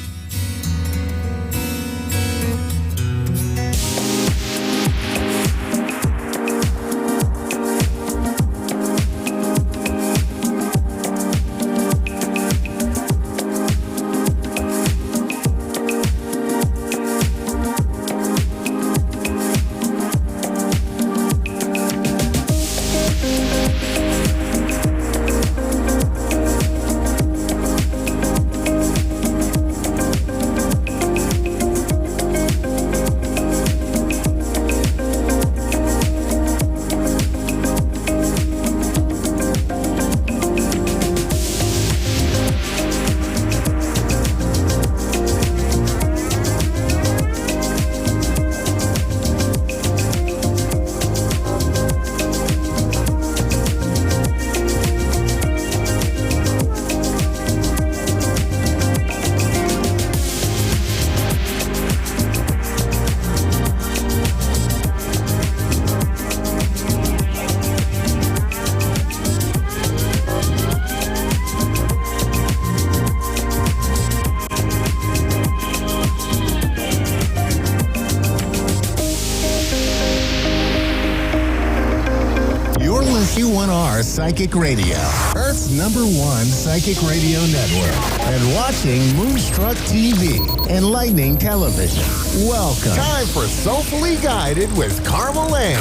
Psychic Radio, Earth's #1 psychic radio network, and watching Moonstruck TV, Enlightening Television. Welcome. Time for Soulfully Guided with Carmel Ann.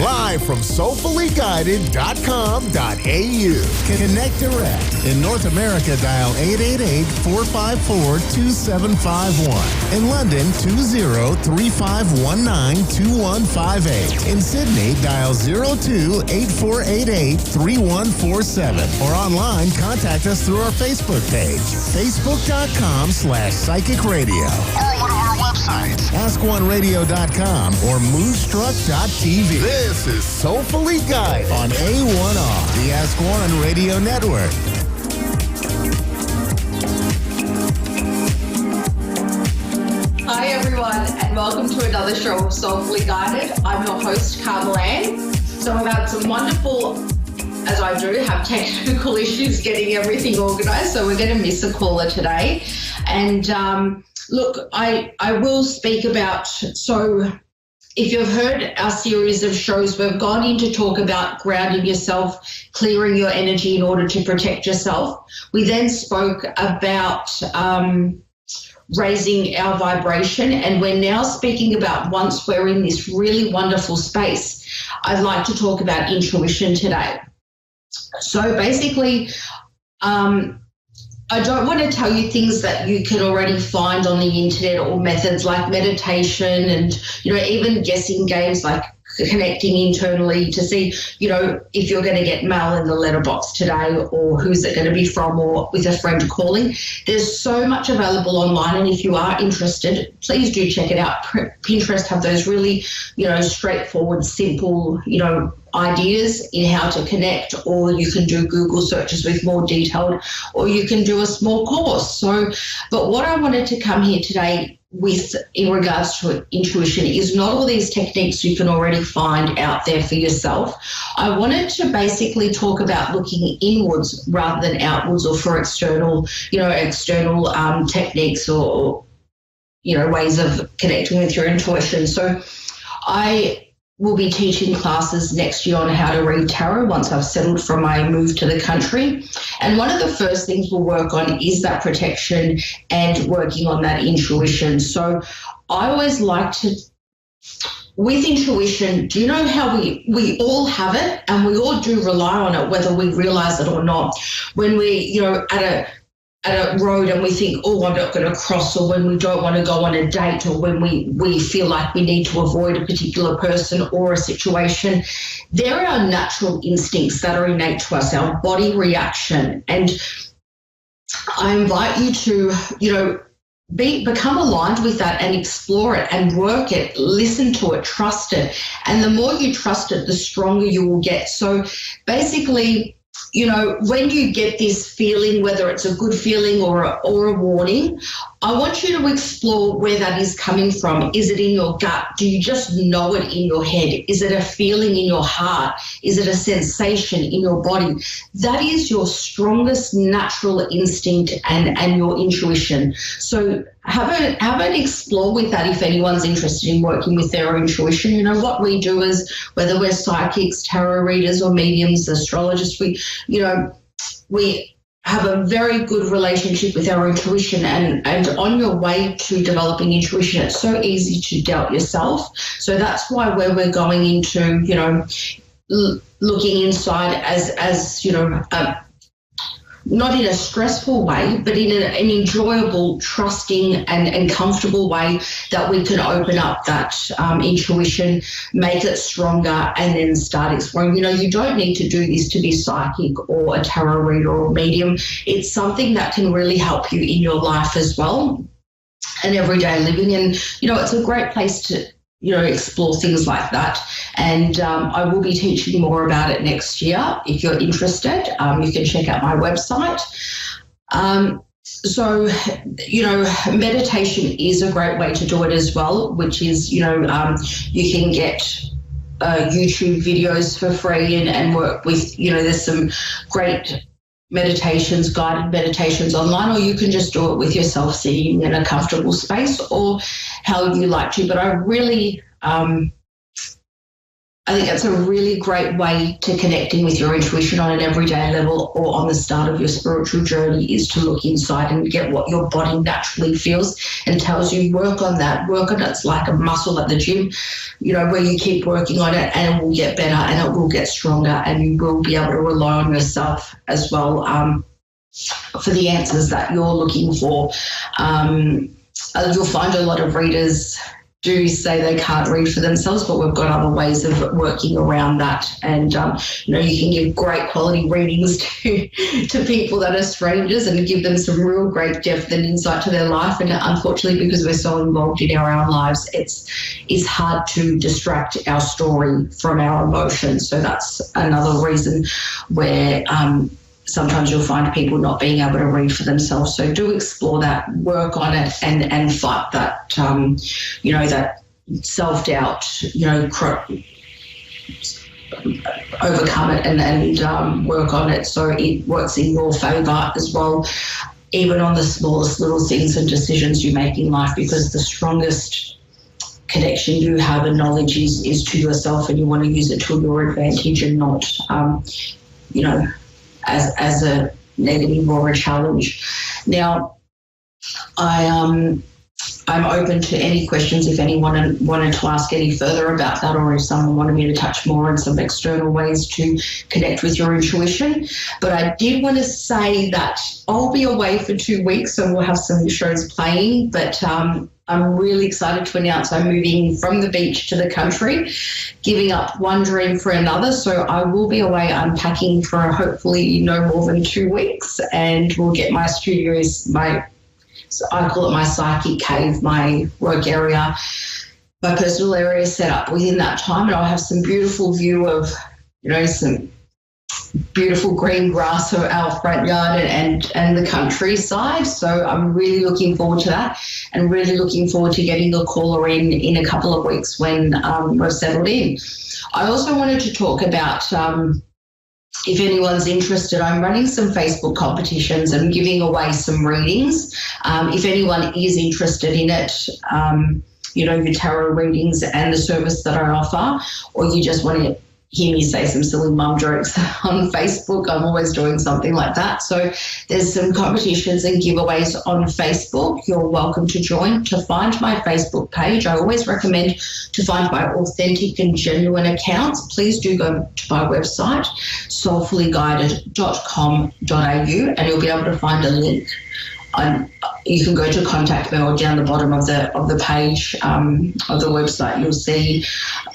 Live from soulfullyguided.com.au. Connect direct. In North America, dial 888-454-2751. In London, 20-3519-2158. In Sydney, dial 02-8488-3147. Or online, contact us through our Facebook page, facebook.com/psychic radio. Or one of our websites, askoneradio.com or moonstruck.tv. This is Soulfully Guided on A1R, the Ask One Radio Network. Hi everyone, and welcome to another show of Soulfully Guided. I'm your host, Carmel Ann. So we've had some wonderful, as I do, have technical issues getting everything organised, so we're going to miss a caller today. And look, I will speak about, so if you've heard our series of shows, we've gone in to talk about grounding yourself, clearing your energy in order to protect yourself. We then spoke about raising our vibration, and we're now speaking about, once we're in this really wonderful space, I'd like to talk about intuition today. So basically, I don't want to tell you things that you can already find on the internet, or methods like meditation and, even guessing games like connecting internally to see, if you're going to get mail in the letterbox today, or who's it going to be from, or with a friend calling. There's so much available online, and if you are interested, please do check it out. Pinterest have those really, straightforward, simple, ideas in how to connect, or you can do Google searches with more detailed, or you can do a small course. But what I wanted to come here today with in regards to intuition is not all these techniques you can already find out there for yourself. I wanted to basically talk about looking inwards rather than outwards, or for external techniques or ways of connecting with your intuition. So I will be teaching classes next year on how to read tarot once I've settled from my move to the country. And one of the first things we'll work on is that protection and working on that intuition. So I always like to, with intuition, do you know how we all have it, and we all do rely on it, whether we realize it or not? When we, at a road and we think, oh, I'm not going to cross, or when we don't want to go on a date, or when we feel like we need to avoid a particular person or a situation, they're our natural instincts that are innate to us, our body reaction. And I invite you to, become aligned with that and explore it and work it, listen to it, trust it. And the more you trust it, the stronger you will get. So basically, when you get this feeling, whether it's a good feeling or a warning, I want you to explore where that is coming from. Is it in your gut? Do you just know it in your head? Is it a feeling in your heart? Is it a sensation in your body? That is your strongest natural instinct and your intuition. So have an explore with that if anyone's interested in working with their intuition. What we do is, whether we're psychics, tarot readers, or mediums, astrologists, we have a very good relationship with our intuition, and on your way to developing intuition, it's so easy to doubt yourself. So that's why where we're going into, looking inside as not in a stressful way, but in an enjoyable, trusting and comfortable way, that we can open up that intuition, make it stronger, and then start exploring. You don't need to do this to be psychic or a tarot reader or medium. It's something that can really help you in your life as well and everyday living. And, it's a great place to explore things like that. And I will be teaching more about it next year. If you're interested, you can check out my website. So, meditation is a great way to do it as well, which is, you can get YouTube videos for free and work with, there's some great meditations, guided meditations online, or you can just do it with yourself sitting in a comfortable space, or how you like to. But I really, I think that's a really great way to connecting with your intuition on an everyday level, or on the start of your spiritual journey, is to look inside and get what your body naturally feels and tells you. Work on that. Work on it. It's like a muscle at the gym, where you keep working on it, and it will get better and it will get stronger, and you will be able to rely on yourself as well for the answers that you're looking for. You'll find a lot of readers do say they can't read for themselves, but we've got other ways of working around that. And, you can give great quality readings to people that are strangers, and give them some real great depth and insight to their life. And unfortunately, because we're so involved in our own lives, it's hard to distract our story from our emotions. So that's another reason where sometimes you'll find people not being able to read for themselves. So do explore that, work on it, and fight that, that self-doubt, overcome it and work on it so it works in your favour as well, even on the smallest little things and decisions you make in life, because the strongest connection you have and knowledge is to yourself, and you want to use it to your advantage and not, as a negative or a challenge. Now, I'm open to any questions if anyone wanted to ask any further about that, or if someone wanted me to touch more on some external ways to connect with your intuition. But I did want to say that I'll be away for 2 weeks, so we'll have some shows playing. But I'm really excited to announce I'm moving from the beach to the country, giving up one dream for another. So I will be away unpacking for hopefully no more than 2 weeks, and we'll get my studios, so I call it my psychic cave, my work area, my personal area set up within that time. And I'll have some beautiful view of, some beautiful green grass of our front yard and the countryside. So I'm really looking forward to that, and really looking forward to getting the caller in a couple of weeks when we're settled in. I also wanted to talk about, if anyone's interested, I'm running some Facebook competitions and giving away some readings. If anyone is interested in it, your tarot readings and the service that I offer, or you just want to hear me say some silly mum jokes on Facebook, I'm always doing something like that. So there's some competitions and giveaways on Facebook. You're welcome to join. To find my Facebook page, I always recommend to find my authentic and genuine accounts. Please do go to my website, soulfullyguided.com.au, and you'll be able to find a link. You can go to contact me, or down the bottom of the page of the website, you'll see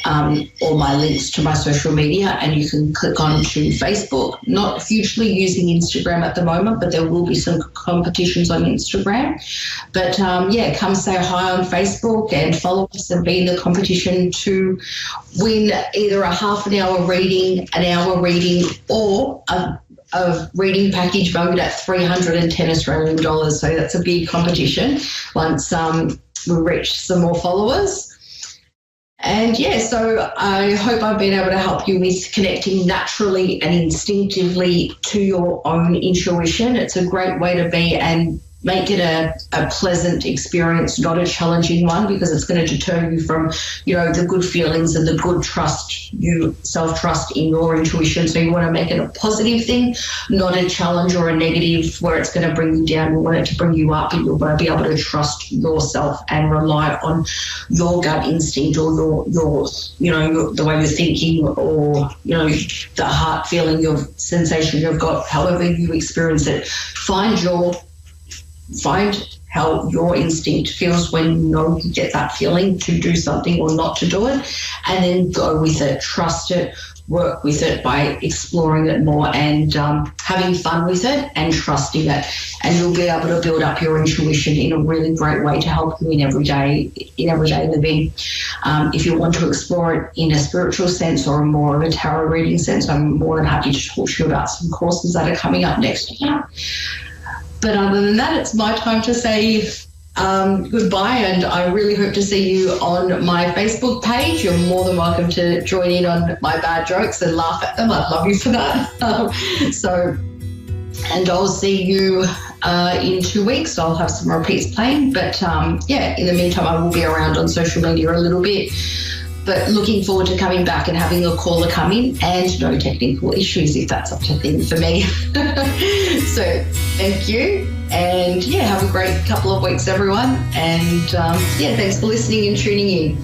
all my links to my social media, and you can click on to Facebook. Not hugely using Instagram at the moment, but there will be some competitions on Instagram. But come say hi on Facebook and follow us and be in the competition to win either a half an hour reading, an hour reading, or a reading package valued at $310 Australian dollars. So that's a big competition once we reach some more followers. And so I hope I've been able to help you with connecting naturally and instinctively to your own intuition. It's a great way to be, and make it a pleasant experience, not a challenging one, because it's going to deter you from, the good feelings and the good self-trust in your intuition. So you want to make it a positive thing, not a challenge or a negative where it's going to bring you down. You want it to bring you up, and you'll be able to trust yourself and rely on your gut instinct, or your the way you're thinking, or, the heart feeling, your sensation you've got, however you experience it. Find how your instinct feels when you get that feeling to do something or not to do it, and then go with it, trust it, work with it by exploring it more and having fun with it and trusting it. And you'll be able to build up your intuition in a really great way to help you in everyday living. If you want to explore it in a spiritual sense or more of a tarot reading sense, I'm more than happy to talk to you about some courses that are coming up next year. But other than that, it's my time to say goodbye, and I really hope to see you on my Facebook page. You're more than welcome to join in on my bad jokes and laugh at them. I'd love you for that. And I'll see you in 2 weeks. I'll have some repeats playing. But, in the meantime, I will be around on social media a little bit. But looking forward to coming back and having a caller come in, and no technical issues, if that's such a thing for me. So thank you. And have a great couple of weeks, everyone. And thanks for listening and tuning in.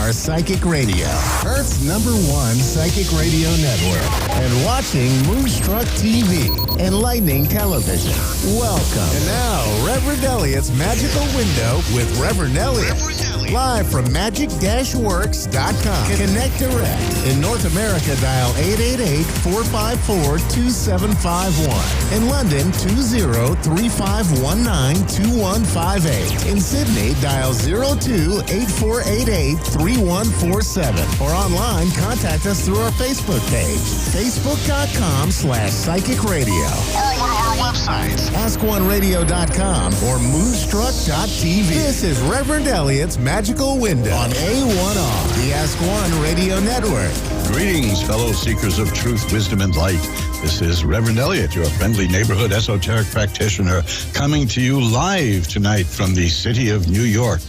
A1R Psychic Radio, Earth's #1 psychic radio network, and watching Moonstruck TV, enlightening television. Welcome. And now, Reverend Elliot's Magical Window with Reverend Elliot. Live from magic-works.com. Connect direct. In North America, dial 888-454-2751. In London, 20-3519-2158. In Sydney, dial 02-8488-3147. Or online, contact us through our Facebook page, facebook.com/psychic radio. Or one of our websites, askoneradio.com or moonstruck.tv. This is Reverend Elliot's Magical Window on A1R, the Ask One Radio Network. Greetings, fellow seekers of truth, wisdom, and light. This is Reverend Elliot, your friendly neighborhood esoteric practitioner, coming to you live tonight from the city of New York,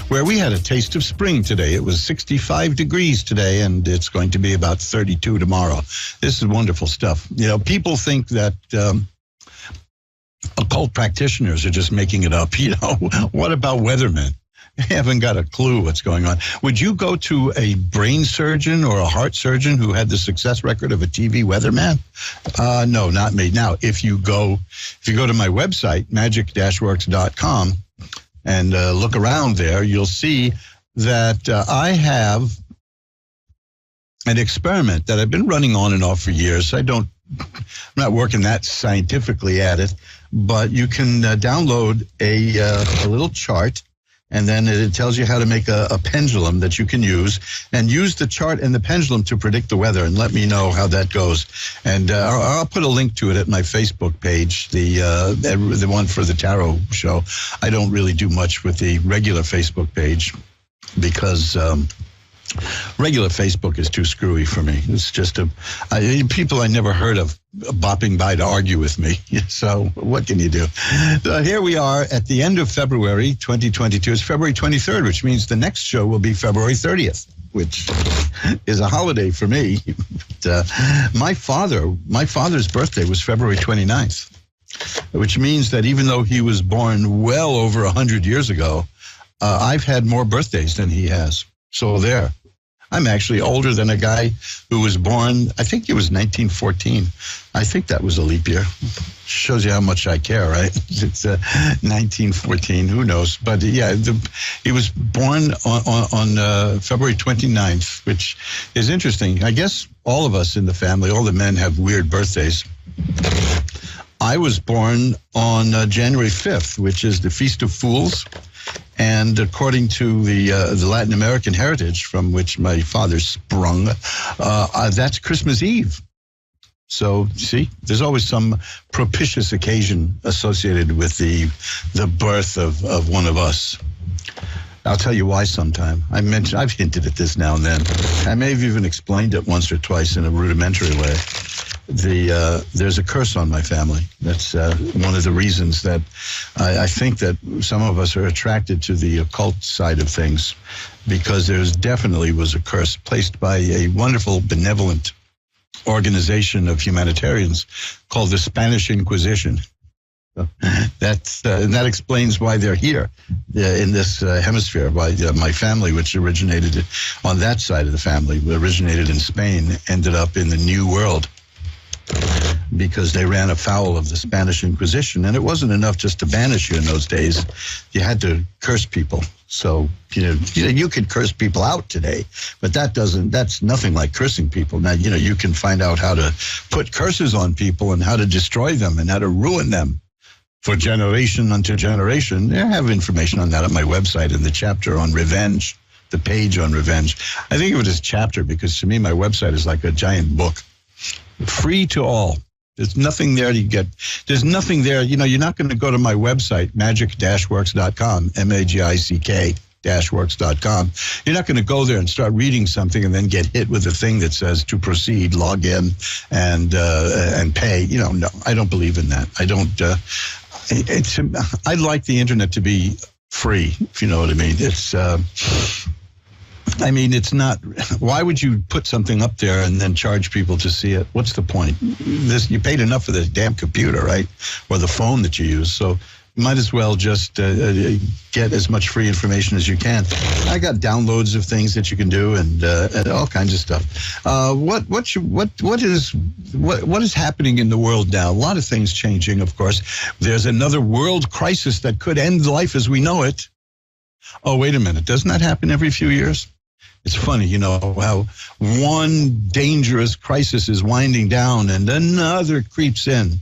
where we had a taste of spring today. It was 65 degrees today, and it's going to be about 32 tomorrow. This is wonderful stuff. You know, people think that occult practitioners are just making it up. You know, what about weathermen? They haven't got a clue what's going on. Would you go to a brain surgeon or a heart surgeon who had the success record of a TV weatherman? No, not me. Now, if you go to my website, magic-works.com, and look around there, you'll see that I have an experiment that I've been running on and off for years. I'm not working that scientifically at it, but you can download a little chart, and then it tells you how to make a pendulum that you can use, and use the chart and the pendulum to predict the weather, and let me know how that goes. And I'll put a link to it at my Facebook page, the one for the tarot show. I don't really do much with the regular Facebook page because regular Facebook is too screwy for me. It's just people I never heard of bopping by to argue with me. So what can you do? Here we are at the end of February 2022. It's February 23rd, which means the next show will be February 30th, which is a holiday for me. My father's birthday was February 29th, which means that even though he was born well over 100 years ago, I've had more birthdays than he has. So there. I'm actually older than a guy who was born, I think it was 1914. I think that was a leap year. Shows you how much I care, right? It's 1914, who knows? But yeah, he was born on February 29th, which is interesting. I guess all of us in the family, all the men have weird birthdays. I was born on January 5th, which is the Feast of Fools. And according to the Latin American heritage from which my father sprung, that's Christmas Eve. So, see, there's always some propitious occasion associated with the birth of one of us. I'll tell you why sometime. I've hinted at this now and then. I may have even explained it once or twice in a rudimentary way. There's a curse on my family. That's one of the reasons that I think that some of us are attracted to the occult side of things, because there's definitely was a curse placed by a wonderful, benevolent organization of humanitarians called the Spanish Inquisition. That explains why they're here in this hemisphere. Why my family, which originated on that side of the family, originated in Spain, ended up in the New World, because they ran afoul of the Spanish Inquisition. And it wasn't enough just to banish you in those days. You had to curse people. So, you could curse people out today, but that's nothing like cursing people. Now, you can find out how to put curses on people and how to destroy them and how to ruin them for generation unto generation. I have information on that on my website in the chapter on revenge, the page on revenge. I think of it as chapter because to me, my website is like a giant book. Free to all. There's nothing there to get. There's nothing there. You're not going to go to my website, magic-works.com, magic-works.com. You're not going to go there and start reading something and then get hit with a thing that says to proceed, log in, and pay. No, I don't believe in that. I don't. I'd like the internet to be free, if you know what I mean. It's not. Why would you put something up there and then charge people to see it? What's the point? You paid enough for this damn computer, right? Or the phone that you use. So might as well just get as much free information as you can. I got downloads of things that you can do and all kinds of stuff. What is happening in the world now? A lot of things changing, of course. There's another world crisis that could end life as we know it. Oh, wait a minute. Doesn't that happen every few years? It's funny, how one dangerous crisis is winding down and another creeps in.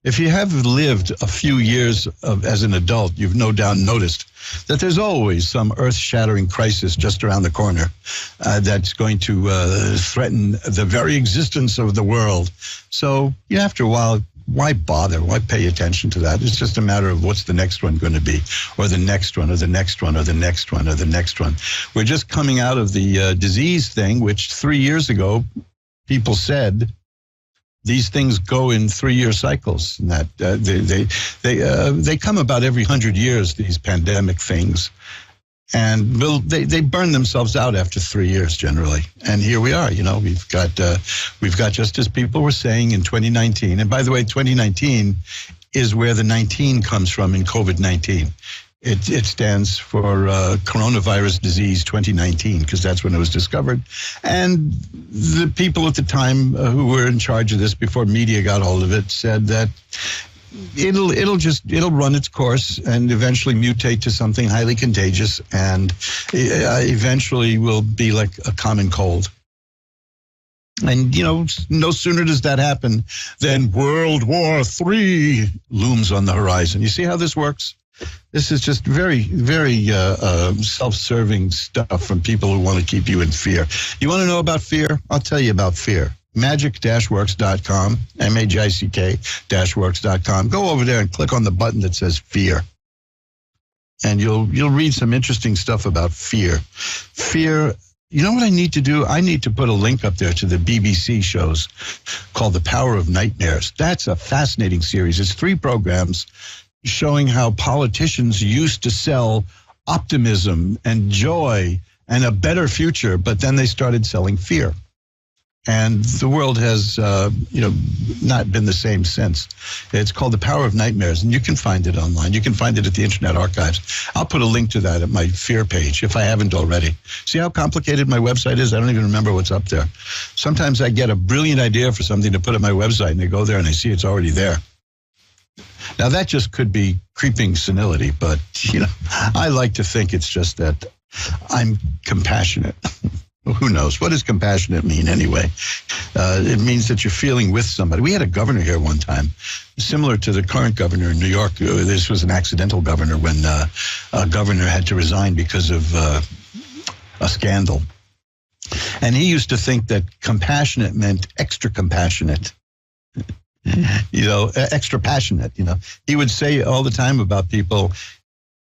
If you have lived a few years as an adult, you've no doubt noticed that there's always some earth-shattering crisis just around the corner that's going to threaten the very existence of the world. So, after a while, why bother? Why pay attention to that? It's just a matter of what's the next one going to be, or the next one, or the next one, or the next one, or the next one. We're just coming out of the disease thing, which 3 years ago, people said these things go in 3-year cycles. And that they come about every 100 years, these pandemic things. And they burn themselves out after 3 years generally. And here we are, we've got just as people were saying in 2019. And by the way, 2019 is where the 19 comes from in COVID-19. It stands for coronavirus disease 2019 because that's when it was discovered. And the people at the time who were in charge of this before media got hold of it said that it'll run its course and eventually mutate to something highly contagious and eventually will be like a common cold. And, no sooner does that happen than World War III looms on the horizon. You see how this works? This is just very, very self-serving stuff from people who want to keep you in fear. You want to know about fear? I'll tell you about fear. Magic-works.com, MAGIC-works.com. Go over there and click on the button that says fear. And you'll read some interesting stuff about fear. Fear, you know what I need to do? I need to put a link up there to the BBC shows called The Power of Nightmares. That's a fascinating series. It's 3 programs showing how politicians used to sell optimism and joy and a better future, but then they started selling fear. And the world has, not been the same since. It's called The Power of Nightmares, and you can find it online. You can find it at the Internet Archives. I'll put a link to that at my fear page if I haven't already. See how complicated my website is? I don't even remember what's up there. Sometimes I get a brilliant idea for something to put on my website, and I go there and I see it's already there. Now, that just could be creeping senility, but, I like to think it's just that I'm compassionate. Who knows? What does compassionate mean anyway? It means that you're feeling with somebody. We had a governor here one time, similar to the current governor in New York. This was an accidental governor when a governor had to resign because of a scandal. And he used to think that compassionate meant extra compassionate. Extra passionate, He would say all the time about people,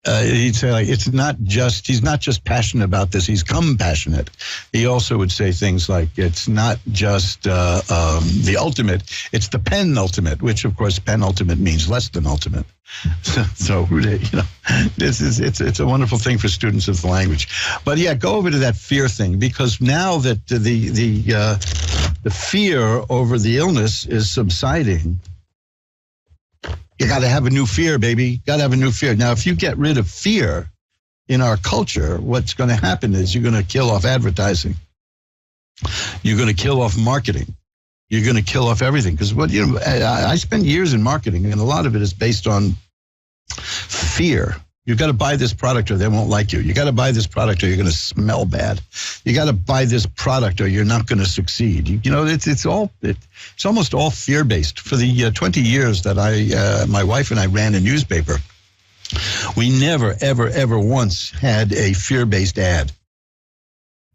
he'd say, he's not just passionate about this, he's compassionate. He also would say things like, it's not just the ultimate, it's the penultimate, which of course penultimate means less than ultimate. So it's a wonderful thing for students of the language. But yeah, go over to that fear thing, because now that the fear over the illness is subsiding, you got to have a new fear, baby. Got to have a new fear. Now, if you get rid of fear in our culture, what's going to happen is you're going to kill off advertising. You're going to kill off marketing. You're going to kill off everything. Because I spent years in marketing, and a lot of it is based on fear. You've got to buy this product or they won't like you. You got to buy this product or you're going to smell bad. You got to buy this product or you're not going to succeed. It's almost all fear-based. For the 20 years that my wife and I ran a newspaper, we never, ever, ever once had a fear-based ad.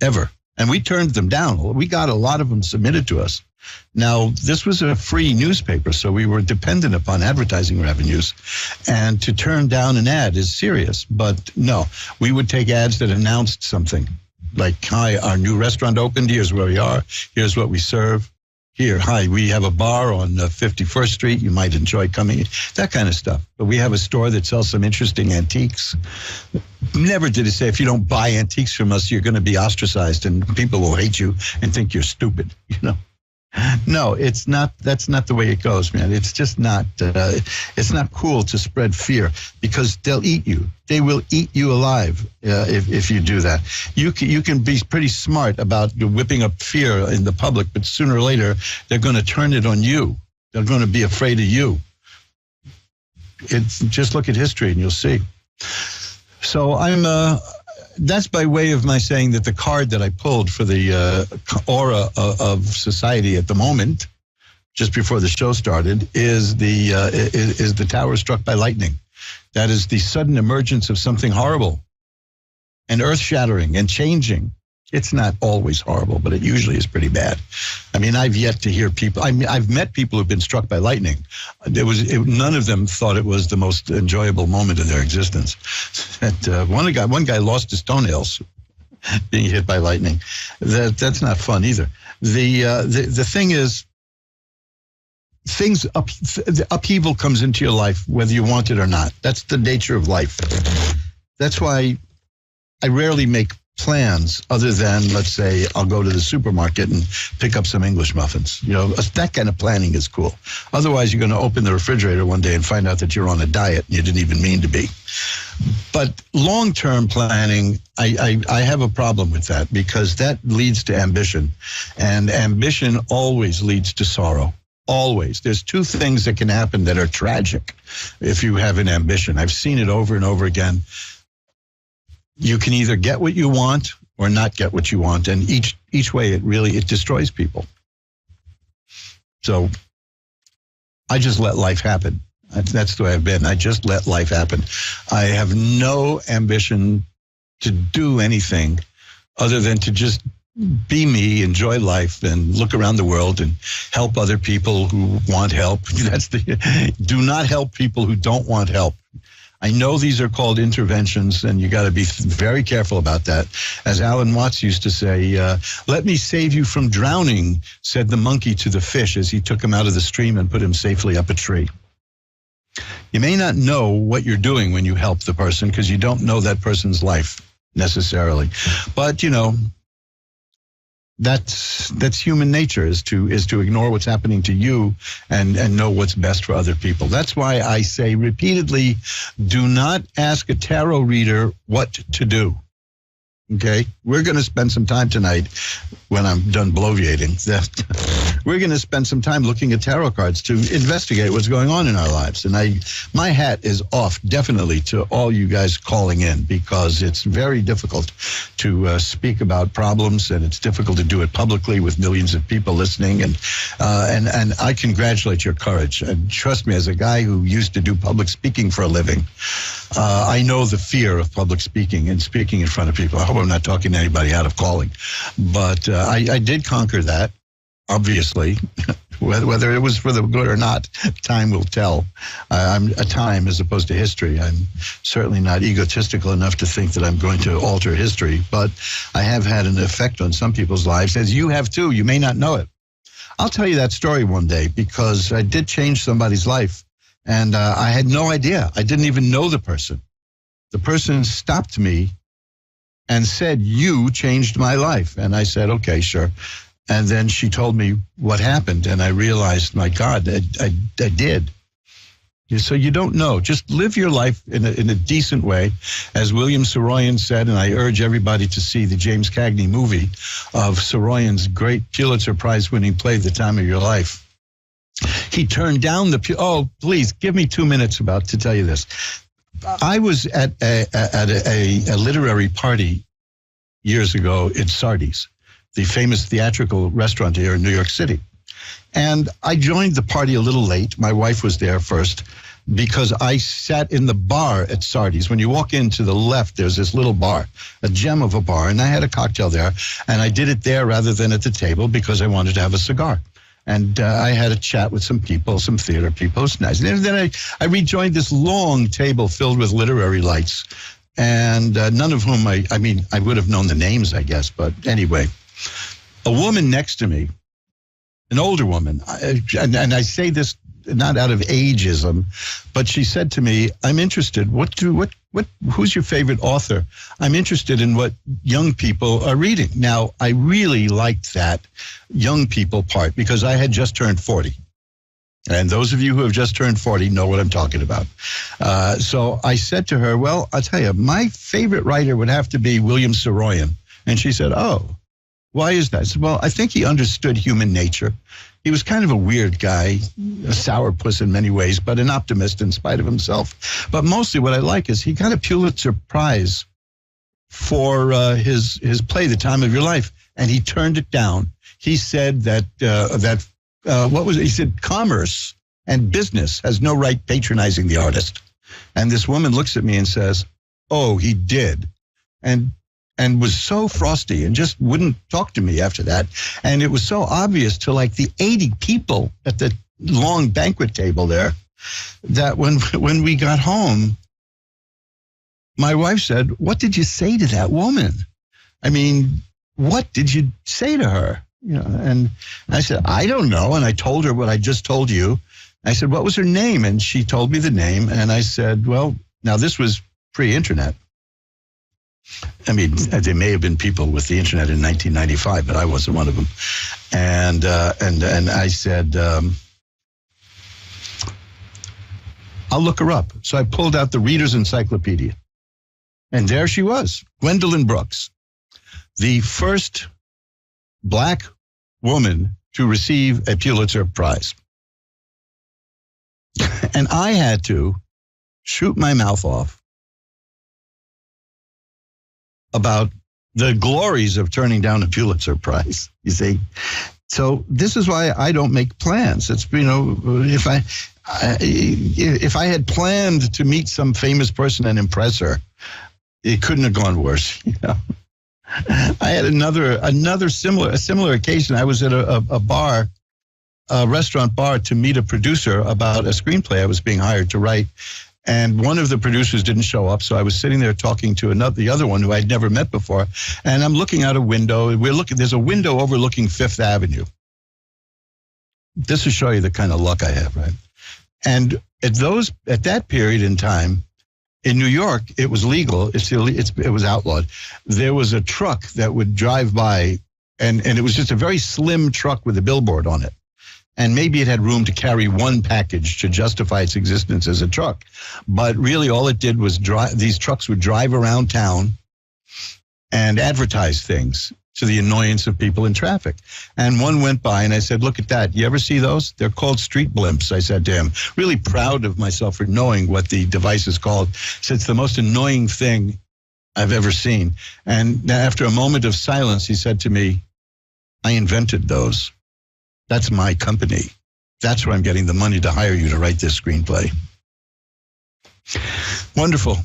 Ever. And we turned them down. We got a lot of them submitted to us. Now, this was a free newspaper, so we were dependent upon advertising revenues. And to turn down an ad is serious. But no, we would take ads that announced something. Like, hi, our new restaurant opened. Here's where we are. Here's what we serve. Here, hi, we have a bar on 51st Street. You might enjoy coming. That kind of stuff. But we have a store that sells some interesting antiques. Never did it say, if you don't buy antiques from us, you're going to be ostracized and people will hate you and think you're stupid, No, it's not. That's not the way it goes, man. It's just not. It's not cool to spread fear because they'll eat you. They will eat you alive if you do that. You can be pretty smart about whipping up fear in the public, but sooner or later they're going to turn it on you. They're going to be afraid of you. It's just look at history and you'll see. So that's by way of my saying that the card that I pulled for the aura of society at the moment, just before the show started, is the tower struck by lightning. That is the sudden emergence of something horrible and earth-shattering and changing. It's not always horrible, but it usually is pretty bad. I mean, I've yet to hear people. I've met people who've been struck by lightning. None of them thought it was the most enjoyable moment of their existence. One guy lost his toenails being hit by lightning. That's not fun either. The thing is, upheaval comes into your life whether you want it or not. That's the nature of life. That's why I rarely make plans other than, let's say, I'll go to the supermarket and pick up some English muffins. You know, that kind of planning is cool. Otherwise, you're going to open the refrigerator one day and find out that you're on a diet and you didn't even mean to be. But long-term planning, I have a problem with that because that leads to ambition. And ambition always leads to sorrow. Always. There's two things that can happen that are tragic if you have an ambition. I've seen it over and over again. You can either get what you want or not get what you want. And each way, it destroys people. So I just let life happen. That's the way I've been. I just let life happen. I have no ambition to do anything other than to just be me, enjoy life, and look around the world and help other people who want help. Do not help people who don't want help. I know these are called interventions, and you got to be very careful about that. As Alan Watts used to say, let me save you from drowning, said the monkey to the fish as he took him out of the stream and put him safely up a tree. You may not know what you're doing when you help the person because you don't know that person's life necessarily. But, you know, that's human nature is to ignore what's happening to you and know what's best for other people. That's why I say repeatedly, do not ask a tarot reader what to do. Okay, we're going to spend some time tonight when I'm done bloviating. We're going to spend some time looking at tarot cards to investigate what's going on in our lives. And my hat is off definitely to all you guys calling in because it's very difficult to speak about problems, and it's difficult to do it publicly with millions of people listening. And I congratulate your courage. And trust me, as a guy who used to do public speaking for a living, I know the fear of public speaking and speaking in front of people. I hope I'm not talking to anybody out of calling, but I did conquer that, obviously. Whether it was for the good or not, time will tell. I'm a time as opposed to history. I'm certainly not egotistical enough to think that I'm going to alter history, but I have had an effect on some people's lives, as you have too. You may not know it. I'll tell you that story one day because I did change somebody's life. And I had no idea. I didn't even know the person. The person stopped me and said, "You changed my life." And I said, "Okay, sure." And then she told me what happened. And I realized, my God, I did. So you don't know. Just live your life in a decent way. As William Saroyan said, and I urge everybody to see the James Cagney movie of Saroyan's great Pulitzer Prize-winning play, The Time of Your Life. He turned down please give me 2 minutes to tell you this. I was at a literary party years ago in Sardi's, the famous theatrical restaurant here in New York City. And I joined the party a little late. My wife was there first because I sat in the bar at Sardi's. When you walk in to the left, there's this little bar, a gem of a bar. And I had a cocktail there. And I did it there rather than at the table because I wanted to have a cigar. And I had a chat with some people, some theater people. It was nice. And then I rejoined this long table filled with literary lights. And none of whom I would have known the names, I guess. But anyway, a woman next to me, an older woman, and I say this not out of ageism, but she said to me, "I'm interested. What who's your favorite author? I'm interested in what young people are reading. Now, I really liked that young people part because I had just turned 40. And those of you who have just turned 40 know what I'm talking about. So I said to her, well, I'll tell you, my favorite writer would have to be William Saroyan. And she said, oh, why is that? I said, well, I think he understood human nature. He was kind of a weird guy, a sourpuss in many ways, but an optimist in spite of himself. But mostly what I like is he got a Pulitzer Prize for his play, The Time of Your Life, and he turned it down. He said that he said commerce and business has no right patronizing the artist. And this woman looks at me and says, oh, he did. And was so frosty and just wouldn't talk to me after that. And it was so obvious to like the 80 people at the long banquet table there that when we got home, my wife said, what did you say to that woman? I mean, what did you say to her? You know, and I said, I don't know. And I told her what I just told you. I said, what was her name? And she told me the name. And I said, well, now this was pre-internet. I mean, there may have been people with the internet in 1995, but I wasn't one of them. And I said, I'll look her up. So I pulled out the Reader's Encyclopedia. And there she was, Gwendolyn Brooks, the first Black woman to receive a Pulitzer Prize. And I had to shoot my mouth off about the glories of turning down a Pulitzer Prize, you see. So this is why I don't make plans. It's, you know, if I had planned to meet some famous person and impress her, it couldn't have gone worse, you know. I had another similar occasion. I was at a restaurant bar to meet a producer about a screenplay I was being hired to write. And one of the producers didn't show up, so I was sitting there talking to the other one who I'd never met before. And I'm looking out a window. There's a window overlooking Fifth Avenue. This will show you the kind of luck I have, right? And at that period in time, in New York, it was legal. It was outlawed. There was a truck that would drive by, and it was just a very slim truck with a billboard on it. And maybe it had room to carry one package to justify its existence as a truck. But really all it did was these trucks would drive around town and advertise things to the annoyance of people in traffic. And one went by and I said, look at that. You ever see those? They're called street blimps, I said to him. Really proud of myself for knowing what the device is called. So it's the most annoying thing I've ever seen. And after a moment of silence, he said to me, I invented those. That's my company. That's where I'm getting the money to hire you to write this screenplay. Wonderful.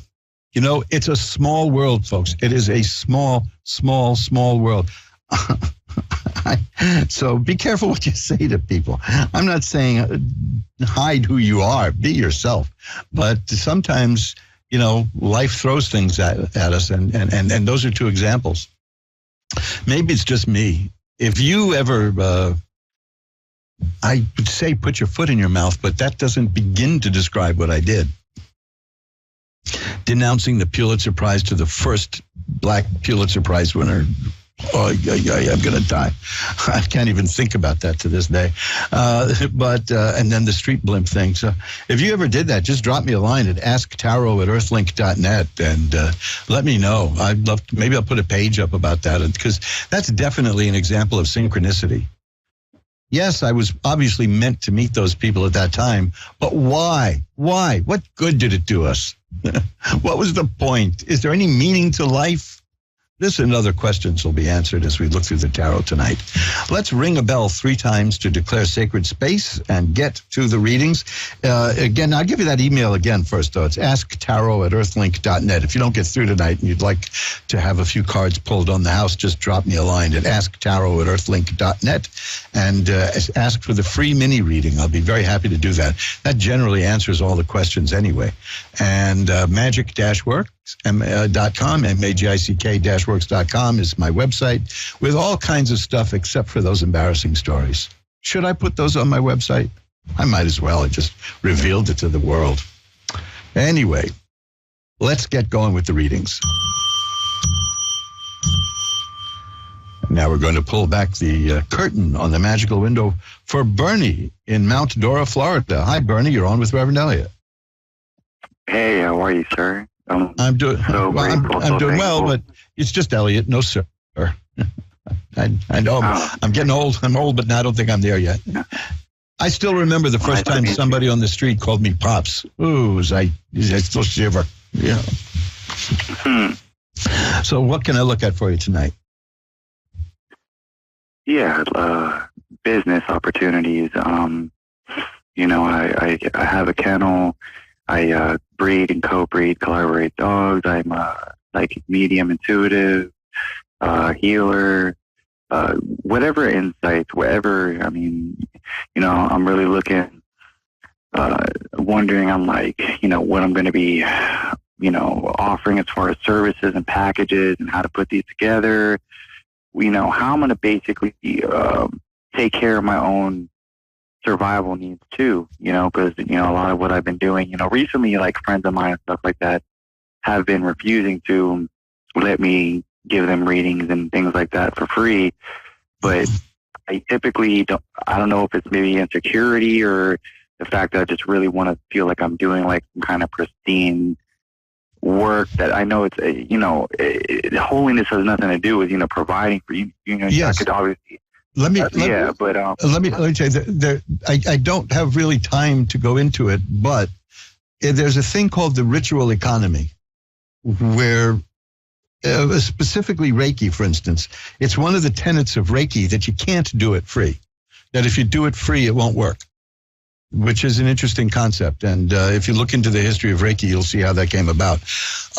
You know, it's a small world, folks. It is a small, small, small world. So be careful what you say to people. I'm not saying hide who you are, be yourself. But sometimes, you know, life throws things at us, and those are two examples. Maybe it's just me. If you ever... I would say put your foot in your mouth, but that doesn't begin to describe what I did. Denouncing the Pulitzer Prize to the first Black Pulitzer Prize winner. Oh, I'm going to die. I can't even think about that to this day. And then the street blimp thing. So if you ever did that, just drop me a line at asktaro@earthlink.net and let me know. I'd love to, maybe I'll put a page up about that, because that's definitely an example of synchronicity. Yes, I was obviously meant to meet those people at that time, but why? Why? What good did it do us? What was the point? Is there any meaning to life? This and other questions will be answered as we look through the tarot tonight. Let's ring a bell 3 times to declare sacred space and get to the readings. Again, I'll give you that email again first, though. It's asktaro@earthlink.net. If you don't get through tonight and you'd like to have a few cards pulled on the house, just drop me a line at asktaro@earthlink.net and ask for the free mini reading. I'll be very happy to do that. That generally answers all the questions anyway. And magic-works.com, magick-works.com is my website with all kinds of stuff except for those embarrassing stories. Should I put those on my website? I might as well. I just revealed it to the world. Anyway, let's get going with the readings. Now we're going to pull back the curtain on the magical window for Bernie in Mount Dora, Florida. Hi, Bernie. You're on with Reverend Elliot. Hey, how are you, sir? I'm doing I'm doing well, but it's just Elliot. No, sir. I know I'm getting old. I'm old, but I don't think I'm there yet. I still remember the first time somebody on the street called me Pops. Ooh, I still shiver. Yeah. So what can I look at for you tonight? Yeah, business opportunities. You know, I have a kennel. I breed and co-breed, collaborate dogs. I'm psychic medium, intuitive, healer, whatever insights, whatever. I mean, you know, I'm really looking, wondering, I'm like, you know, what I'm going to be, you know, offering as far as services and packages and how to put these together. You know, how I'm going to basically take care of my own survival needs too, you know, because, you know, a lot of what I've been doing, you know, recently, like friends of mine and stuff like that have been refusing to let me give them readings and things like that for free. But I typically I don't know if it's maybe insecurity or the fact that I just really want to feel like I'm doing like some kind of pristine work that I know it's, you know, holiness has nothing to do with, you know, providing for you. You know, yes. I could obviously. Let me tell you, I don't have really time to go into it, but there's a thing called the ritual economy, where specifically Reiki, for instance, it's one of the tenets of Reiki that you can't do it free. That if you do it free, it won't work, which is an interesting concept. And if you look into the history of Reiki, you'll see how that came about.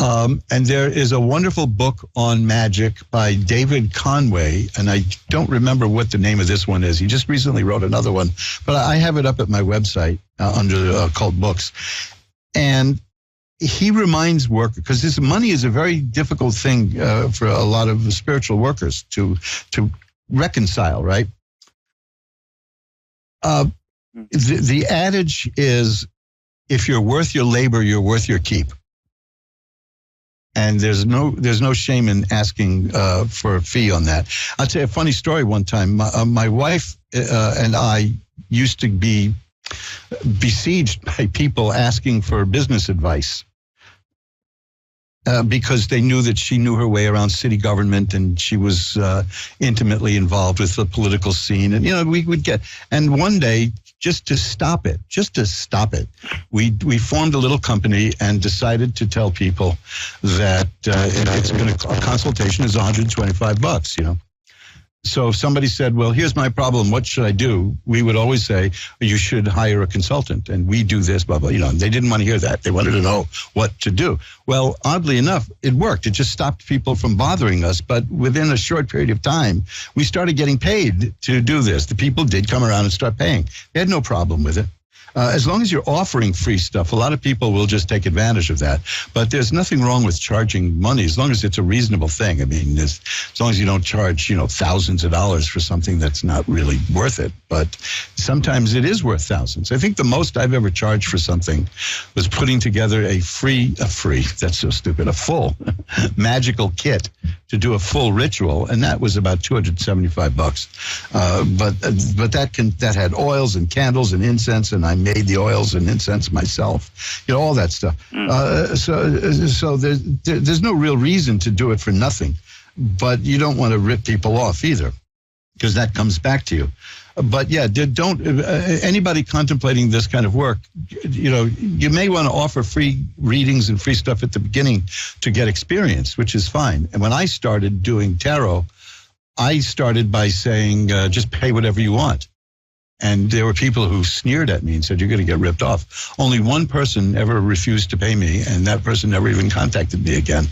And there is a wonderful book on magic by David Conway, and I don't remember what the name of this one is. He just recently wrote another one, but I have it up at my website under Occult Books. And he reminds workers, because this money is a very difficult thing for a lot of spiritual workers to reconcile, right? The adage is, if you're worth your labor, you're worth your keep. And there's no shame in asking for a fee on that. I'll tell you a funny story. One time, my wife and I used to be besieged by people asking for business advice. Because they knew that she knew her way around city government and she was intimately involved with the political scene. And, you know, we would get, and one day, just to stop it, we formed a little company and decided to tell people that a consultation is $125, you know. So if somebody said, well, here's my problem, what should I do? We would always say, you should hire a consultant and we do this, blah, blah. You know, they didn't want to hear that. They wanted to know what to do. Well, oddly enough, it worked. It just stopped people from bothering us. But within a short period of time, we started getting paid to do this. The people did come around and start paying. They had no problem with it. As long as you're offering free stuff, a lot of people will just take advantage of that. But there's nothing wrong with charging money as long as it's a reasonable thing. I mean, as long as you don't charge, you know, thousands of dollars for something that's not really worth it. But sometimes it is worth thousands. I think the most I've ever charged for something was putting together a that's so stupid, a full magical kit to do a full ritual, and that was about $275. But that had oils and candles and incense, and I made the oils and incense myself, you know, all that stuff. So there's no real reason to do it for nothing, but you don't want to rip people off either, because that comes back to you. But yeah, don't anybody contemplating this kind of work, you know, you may want to offer free readings and free stuff at the beginning to get experience, which is fine. And when I started doing tarot, I started by saying, just pay whatever you want. And there were people who sneered at me and said, you're going to get ripped off. Only one person ever refused to pay me, and that person never even contacted me again.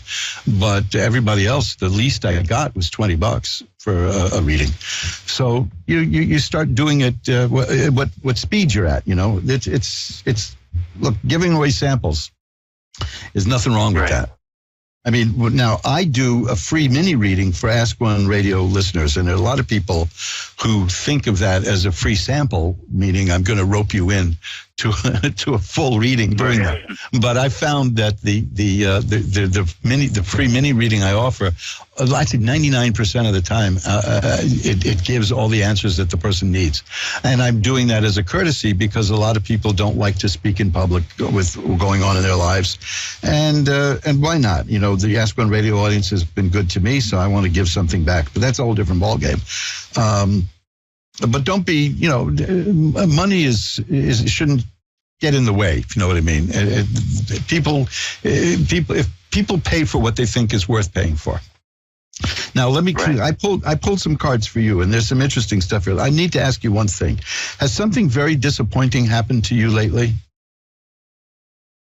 But everybody else, the least I got was $20 for a reading. So you start doing it what speed you're at, you know. It's look, giving away samples, there's nothing wrong with that. I mean, now I do a free mini reading for Ask One Radio listeners, and there are a lot of people who think of that as a free sample, meaning I'm going to rope you in to a full reading during that. But I found that the free mini reading I offer, I think 99% of the time, it gives all the answers that the person needs. And I'm doing that as a courtesy because a lot of people don't like to speak in public with what's going on in their lives. And why not? You know, the Ask One Radio audience has been good to me, so I want to give something back. But that's a whole different ballgame. But don't be, you know, money shouldn't get in the way, if you know what I mean. If people pay for what they think is worth paying for. Now, let me. Right. I pulled some cards for you, and there's some interesting stuff here. I need to ask you one thing. Has something very disappointing happened to you lately?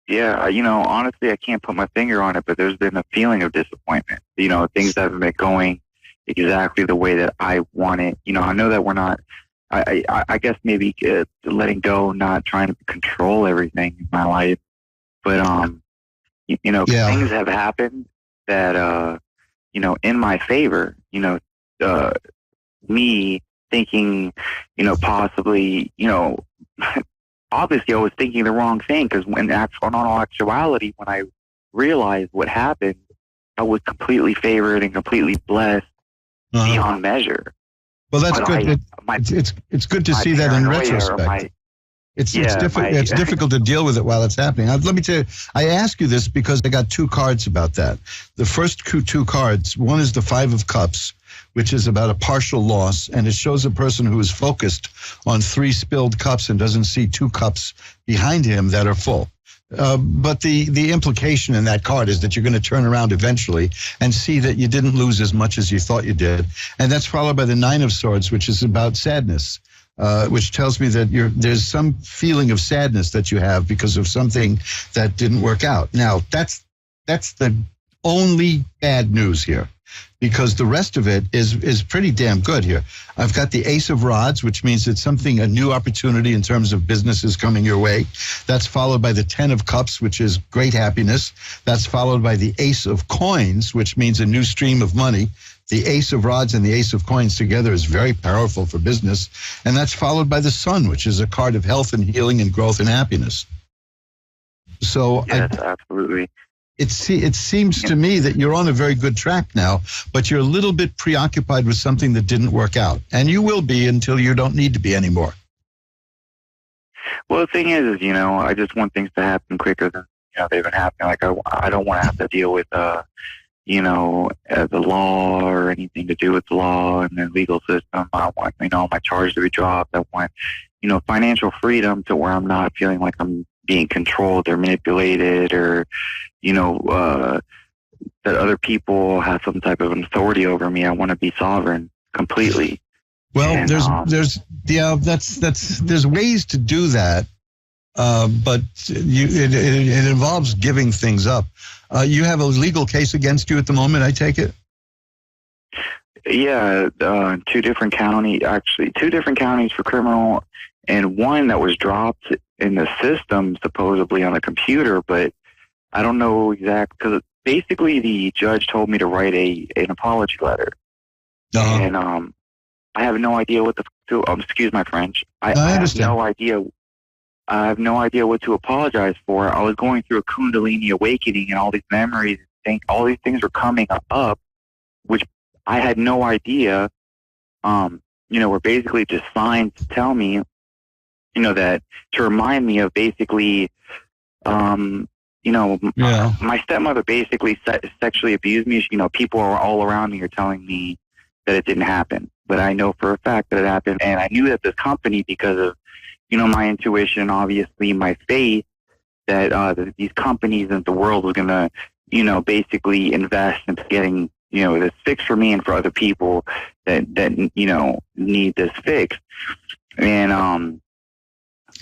Yeah, you know, honestly, I can't put my finger on it, but there's been a feeling of disappointment. You know, things haven't been going exactly the way that I want it. You know, I know that we're not, I guess maybe letting go, not trying to control everything in my life. But, you know, things have happened that, you know, in my favor, you know, me thinking, you know, possibly, you know, obviously I was thinking the wrong thing because in all actuality, when I realized what happened, I was completely favored and completely blessed beyond measure. Well, that's good. It's good to see that in retrospect. It's difficult to deal with it while it's happening. Let me tell you, I ask you this because I got two cards about that. The first two cards, one is the Five of Cups, which is about a partial loss, and it shows a person who is focused on 3 spilled cups and doesn't see 2 cups behind him that are full. But the implication in that card is that you're going to turn around eventually and see that you didn't lose as much as you thought you did. And that's followed by the Nine of Swords, which is about sadness, which tells me that there's some feeling of sadness that you have because of something that didn't work out. Now, that's the only bad news here, because the rest of it is pretty damn good here. I've got the Ace of Rods, which means it's a new opportunity in terms of businesses coming your way. That's followed by the 10 of Cups, which is great happiness. That's followed by the Ace of Coins, which means a new stream of money. The Ace of Rods and the Ace of Coins together is very powerful for business. And that's followed by the Sun, which is a card of health and healing and growth and happiness. So yes, absolutely. It seems to me that you're on a very good track now, but you're a little bit preoccupied with something that didn't work out. And you will be until you don't need to be anymore. Well, the thing is, you know, I just want things to happen quicker than, you know, they've been happening. Like, I don't want to have to deal with, you know, the law or anything to do with the law and the legal system. I want, you know, my charge to be dropped. I want, you know, financial freedom to where I'm not feeling like I'm being controlled or manipulated, or, you know, that other people have some type of authority over me. I want to be sovereign completely. Well, and, there's ways to do that, but it involves giving things up. You have a legal case against you at the moment, I take it? Yeah, 2 different counties for criminal, and one that was dropped in the system, supposedly on the computer, but I don't know exactly, because basically the judge told me to write an apology letter. And I have no idea what excuse my French. I have no idea. I have no idea what to apologize for. I was going through a Kundalini awakening, and all these memories, all these things were coming up, which I had no idea, you know, were basically just signs to tell me, you know, that to remind me of basically, you know, my stepmother basically sexually abused me. You know, people all around me are telling me that it didn't happen, but I know for a fact that it happened. And I knew that this company, because of, you know, my intuition, obviously my faith, that these companies and the world was going to, you know, basically invest into getting, you know, this fixed for me and for other people that you know, need this fixed. And,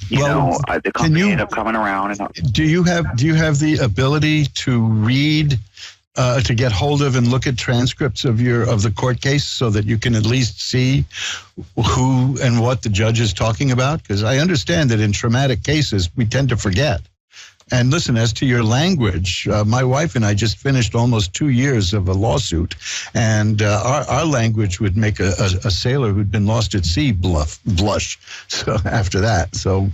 you know, the company ended up coming around. And do you have the ability to read, to get hold of and look at transcripts of the court case so that you can at least see who and what the judge is talking about? Because I understand that in traumatic cases we tend to forget, And listen, as to your language, my wife and I just finished almost 2 years of a lawsuit, and our language would make a sailor who'd been lost at sea blush. So after that, so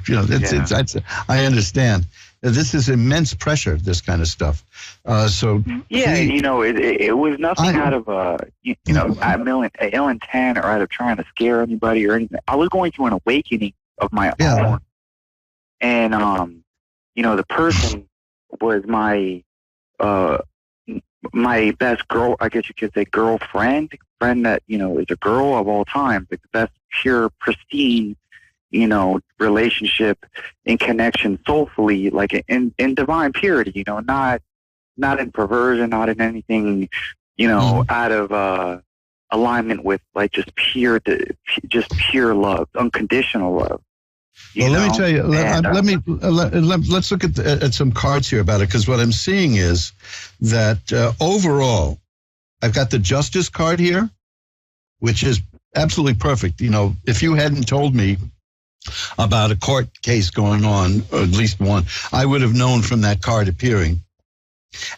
I understand. This is immense pressure, this kind of stuff. It was nothing out of ill intent or out of trying to scare anybody or anything. I was going through an awakening of my own, and the person was my best girl. I guess you could say friend that is a girl of all time, like the best, pure, pristine, relationship in connection soulfully, like in divine purity, not in perversion, not in anything, out of alignment with like just pure love, unconditional love. Let me tell you. Let's look at some cards here about it, because what I'm seeing is that overall, I've got the Justice card here, which is absolutely perfect. If you hadn't told me about a court case going on, or at least one, I would have known from that card appearing.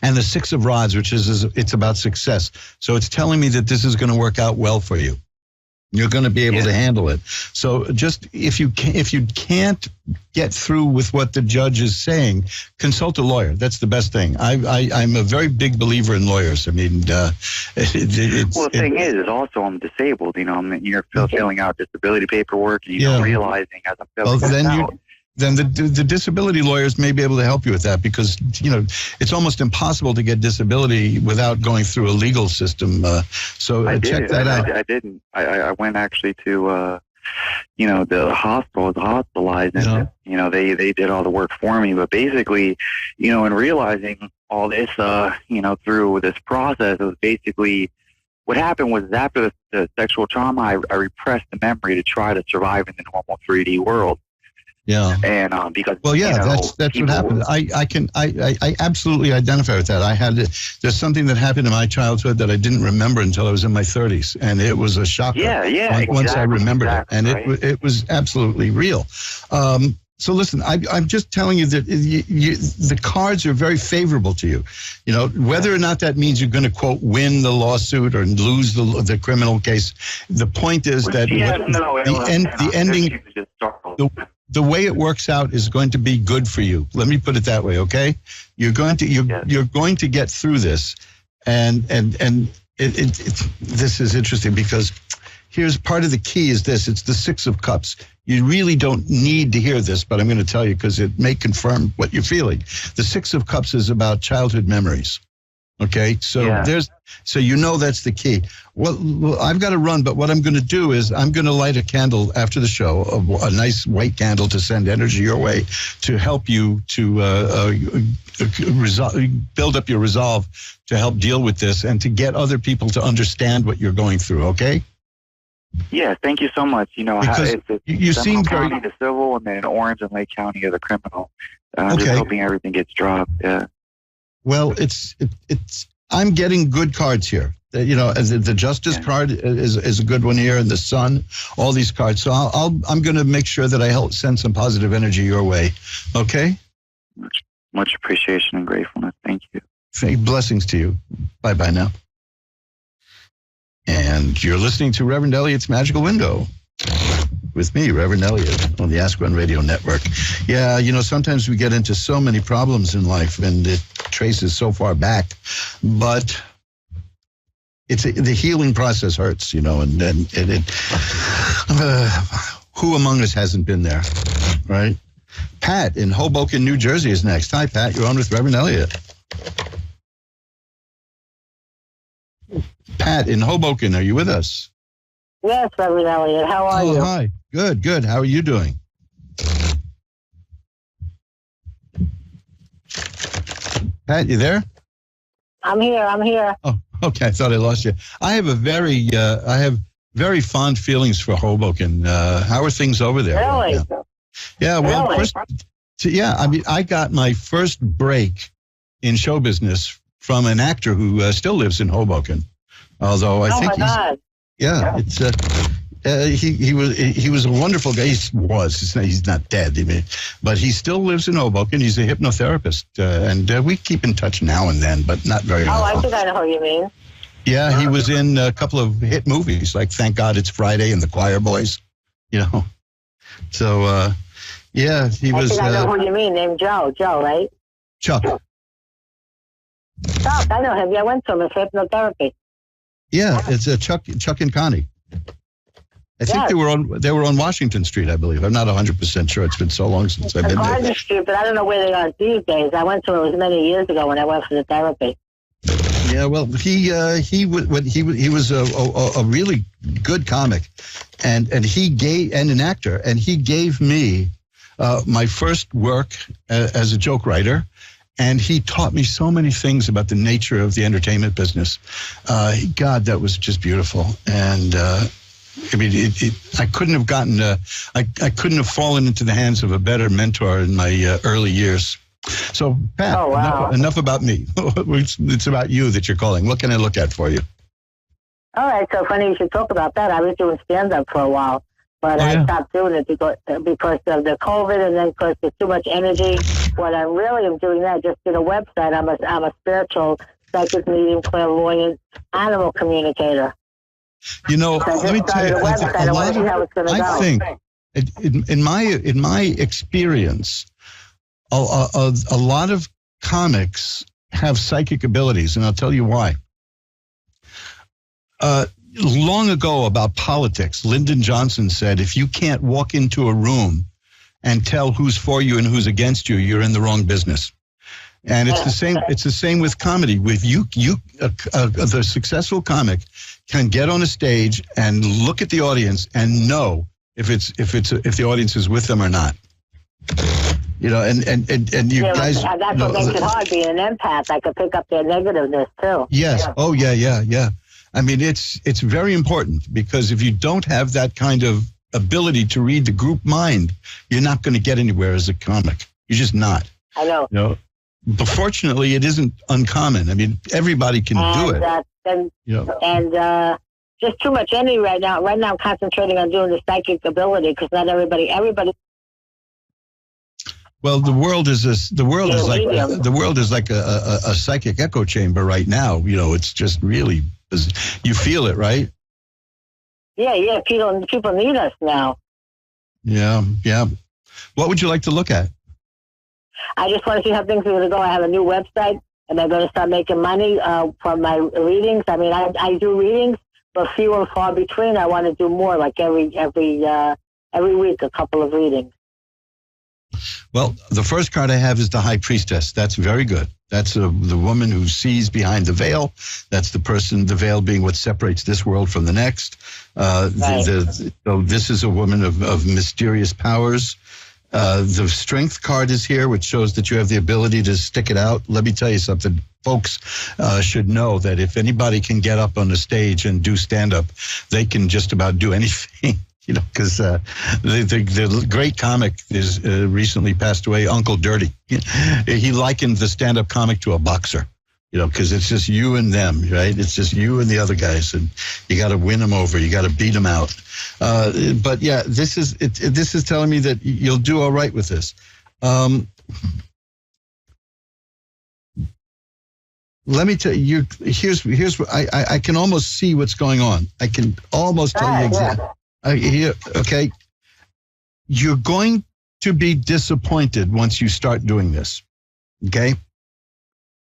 And the Six of Rods, which it's about success. So it's telling me that this is going to work out well for you. You're going to be able to handle it. So just if you can't get through with what the judge is saying, consult a lawyer. That's the best thing. I'm a very big believer in lawyers. I mean, the thing is also I'm disabled. You're filling out disability paperwork, and you're realizing as I'm filling out. Then the disability lawyers may be able to help you with that, because it's almost impossible to get disability without going through a legal system. Check that out. I didn't. I went actually to the hospital. I was hospitalized, and they did all the work for me. But basically, in realizing all this, through this process, it was basically what happened was after the sexual trauma, I repressed the memory to try to survive in the normal 3D world. Yeah, and because that's what happened. I absolutely identify with that. There's something that happened in my childhood that I didn't remember until I was in my 30s, and it was a shocker. Once I remembered it, and it was absolutely real. So listen, I'm just telling you that the cards are very favorable to you. Whether or not that means you're going to, quote, win the lawsuit or lose the criminal case. The point is that the ending, the way it works out is going to be good for you. Let me put it that way, okay? You're going to get through this, and this is interesting, because here's part of the key is this. It's the Six of Cups. You really don't need to hear this, but I'm going to tell you because it may confirm what you're feeling. The Six of Cups is about childhood memories. Okay, so that's the key. Well, I've got to run, but what I'm going to do is I'm going to light a candle after the show, a nice white candle to send energy your way to help you to build up your resolve to help deal with this and to get other people to understand what you're going through. Okay. Yeah, thank you so much. Because you seem very County, the civil, and then Orange and Lake County are the criminal. I'm just hoping everything gets dropped. Yeah. Well, I'm getting good cards here. The Justice card is a good one here, and the Sun, all these cards. So I'm going to make sure that I help send some positive energy your way. Okay. Much appreciation and gratefulness. Thank you. Blessings to you. Bye now. And you're listening to Reverend Elliot's Magical Window with me, Reverend Elliot, on the Ask One Radio Network. Yeah, sometimes we get into so many problems in life, and it traces so far back, but the healing process hurts, and who among us hasn't been there, right? Pat in Hoboken, New Jersey is next. Hi, Pat. You're on with Reverend Elliot. Pat in Hoboken, are you with us? Yes, Reverend Elliot. How are you? Hi. Good. How are you doing? Pat, you there? I'm here. Oh, okay. I thought I lost you. I have very fond feelings for Hoboken. How are things over there? Really? Right now? Yeah. Well, really? I got my first break in show business from an actor who still lives in Hoboken. Although I think God. it's He was a wonderful guy. He's not dead, but he still lives in Hoboken. He's a hypnotherapist, and we keep in touch now and then, but not very often. I think I know who you mean. Yeah, he was in a couple of hit movies like Thank God It's Friday and The Choir Boys. So yeah, he was. I know who you mean. Named Joe. Joe, right? Chuck. Chuck, I know him. Yeah, I went to him. It's hypnotherapy. Yeah, it's Chuck and Connie. I think they were on Washington Street, I believe. I'm not 100% sure. It's been so long since I've been there. Washington Street, but I don't know where they are these days. I went to it many years ago when I went for the therapy. Yeah, well, he was a really good comic, and an actor, and he gave me my first work as a joke writer. And he taught me so many things about the nature of the entertainment business. God, that was just beautiful. And I couldn't have gotten, I couldn't have fallen into the hands of a better mentor in my early years. So, Pat, enough about me. It's about you that you're calling. What can I look at for you? All right, so funny you should talk about that. I was doing stand-up for a while, but I stopped doing it because of the COVID, and then because there's too much energy. What I really am doing now, just did a website. I'm a spiritual, psychic, medium, clairvoyant, animal communicator. Let me tell you, I think in my experience, a lot of comics have psychic abilities, and I'll tell you why. Long ago, about politics, Lyndon Johnson said, if you can't walk into a room and tell who's for you and who's against you, you're in the wrong business. And it's the same. It's the same with comedy. With the successful comic can get on a stage and look at the audience and know if the audience is with them or not. And you guys. That's what makes it hard. Being an empath, I could pick up their negativeness too. Yes. Yeah. Oh yeah. I mean, it's very important, because if you don't have that kind of ability to read the group mind, you're not going to get anywhere as a comic. You're just not. I know. But fortunately, it isn't uncommon. I mean, everybody can do it. And just too much energy right now. Right now, I'm concentrating on doing the psychic ability, because not everybody. Well, the world is like a psychic echo chamber right now. It's just really, you feel it, right? Yeah. People need us now. Yeah. What would you like to look at? I just want to see how things are going to go. I have a new website, and I'm going to start making money from my readings. I mean, I do readings, but few and far between. I want to do more, like every week, a couple of readings. Well, the first card I have is the High Priestess. That's very good. That's the woman who sees behind the veil. That's the veil being what separates this world from the next. So this is a woman of mysterious powers. The Strength card is here, which shows that you have the ability to stick it out. Let me tell you something. Folks should know that if anybody can get up on the stage and do stand-up, they can just about do anything. Because the great comic is recently passed away, Uncle Dirty. He likened the stand-up comic to a boxer, because it's just you and them, right? It's just you and the other guys, and you got to win them over. You got to beat them out. But yeah, this is telling me that you'll do all right with this. Let me tell you. Here's what I can almost see what's going on. I can almost tell you exactly. Okay, you're going to be disappointed once you start doing this. Okay,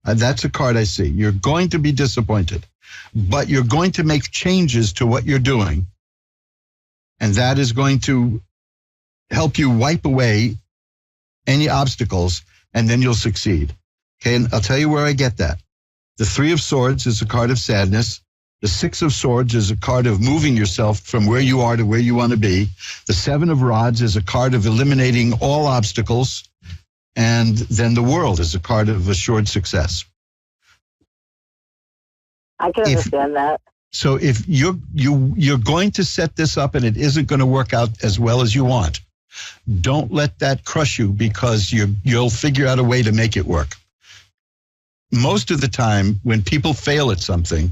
that's a card I see. You're going to be disappointed, but you're going to make changes to what you're doing, and that is going to help you wipe away any obstacles, and then you'll succeed. Okay, and I'll tell you where I get that. The Three of Swords is a card of sadness. The Six of Swords is a card of moving yourself from where you are to where you want to be. The Seven of Rods is a card of eliminating all obstacles. And then the World is a card of assured success. I can understand that. So if you're going to set this up and it isn't going to work out as well as you want, don't let that crush you, because you'll figure out a way to make it work. Most of the time, when people fail at something,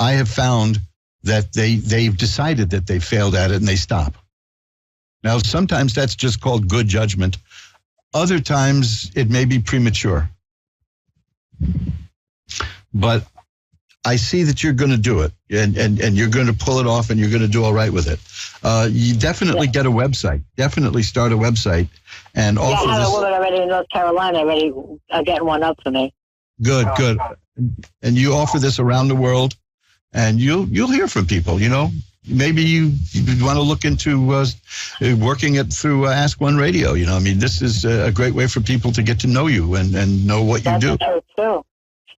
I have found that they've decided that they failed at it and they stop. Now, sometimes that's just called good judgment. Other times it may be premature. But I see that you're going to do it, and you're going to pull it off, and you're going to do all right with it. You definitely get a website. Definitely start a website and offer I have this. a woman already in North Carolina already getting one up for me. Good. And you offer this around the world, and you'll hear from people. Maybe you want to look into working it through Ask One Radio. I mean, this is a great way for people to get to know you and know what you do. That's true.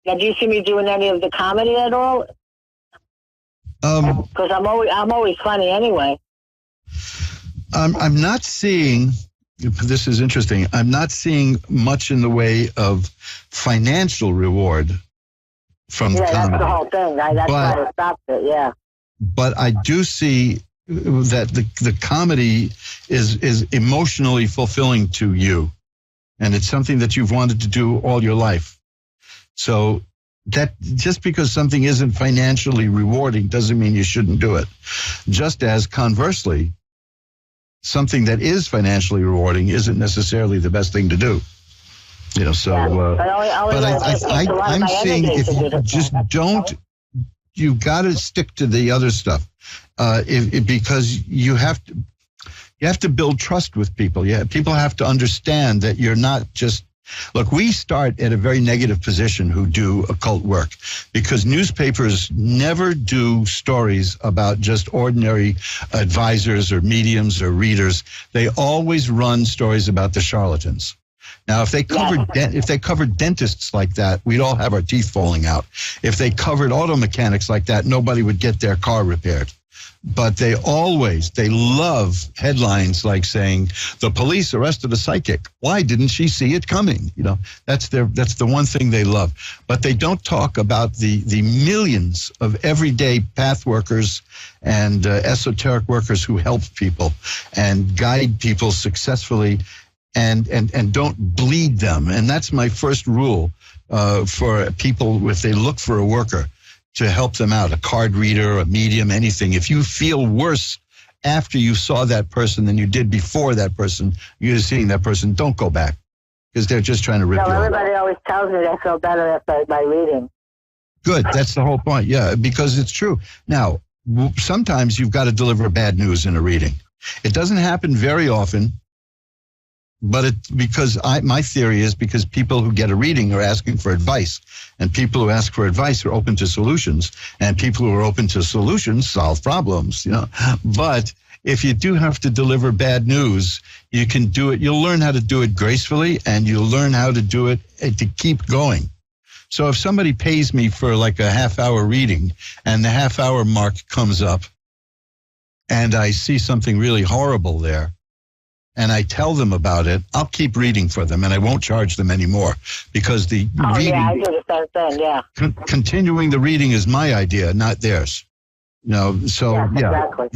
Now, do you see me doing any of the comedy at all? Because I'm always funny anyway. I'm not seeing. This is interesting. I'm not seeing much in the way of financial reward from comedy. Yeah, that's the whole thing. That's why I stopped it. Yeah. But I do see that the comedy is emotionally fulfilling to you, and it's something that you've wanted to do all your life. So that just because something isn't financially rewarding doesn't mean you shouldn't do it. Just as conversely, something that is financially rewarding isn't necessarily the best thing to do. I'm seeing if you just don't. You got to stick to the other stuff, because you have to build trust with people. Yeah, people have to understand that you're not just. Look, we start at a very negative position who do occult work, because newspapers never do stories about just ordinary advisors or mediums or readers. They always run stories about the charlatans. Now, if they covered dentists like that, we'd all have our teeth falling out. If they covered auto mechanics like that, nobody would get their car repaired. But they love headlines like saying, the police arrested a psychic. Why didn't she see it coming? That's the one thing they love. But they don't talk about the millions of everyday path workers and esoteric workers who help people and guide people successfully and don't bleed them. And that's my first rule for people if they look for a worker, to help them out, a card reader, a medium, anything. If you feel worse after you saw that person than you did before that person, you're seeing that person, don't go back, because they're just trying to rip you off. Everybody always tells me they feel better after by reading. Good. That's the whole point. Yeah, because it's true. Now, sometimes you've got to deliver bad news in a reading. It doesn't happen very often. But my theory is because people who get a reading are asking for advice, and people who ask for advice are open to solutions, and people who are open to solutions solve problems, But if you do have to deliver bad news, you can do it. You'll learn how to do it gracefully, and you'll learn how to do it to keep going. So if somebody pays me for like a half-hour reading, and the half-hour mark comes up, and I see something really horrible there, and I tell them about it, I'll keep reading for them, and I won't charge them anymore, because the reading, I do the same thing, yeah. Continuing the reading is my idea, not theirs. Exactly.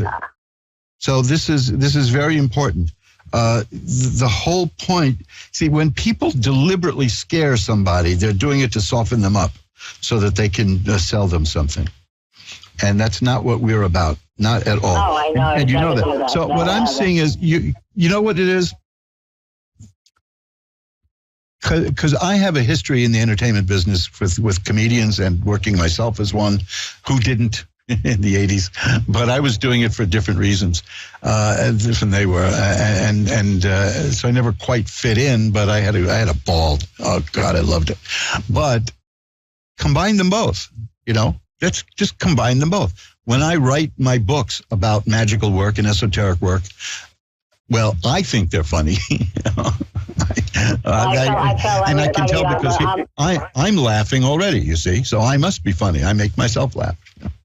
So this is very important. The whole point, see, when people deliberately scare somebody, they're doing it to soften them up so that they can sell them something. And that's not what we're about. Not at all. Oh, I know. And you know that. So what I'm seeing is, you know what it is? Because I have a history in the entertainment business with comedians, and working myself as one who didn't in the 80s, but I was doing it for different reasons, different they were. So I never quite fit in, but I had a ball. Oh God, I loved it. But combine them both, let's just combine them both. When I write my books about magical work and esoteric work, well, I think they're funny. I can tell because I'm laughing already, you see. So I must be funny. I make myself laugh.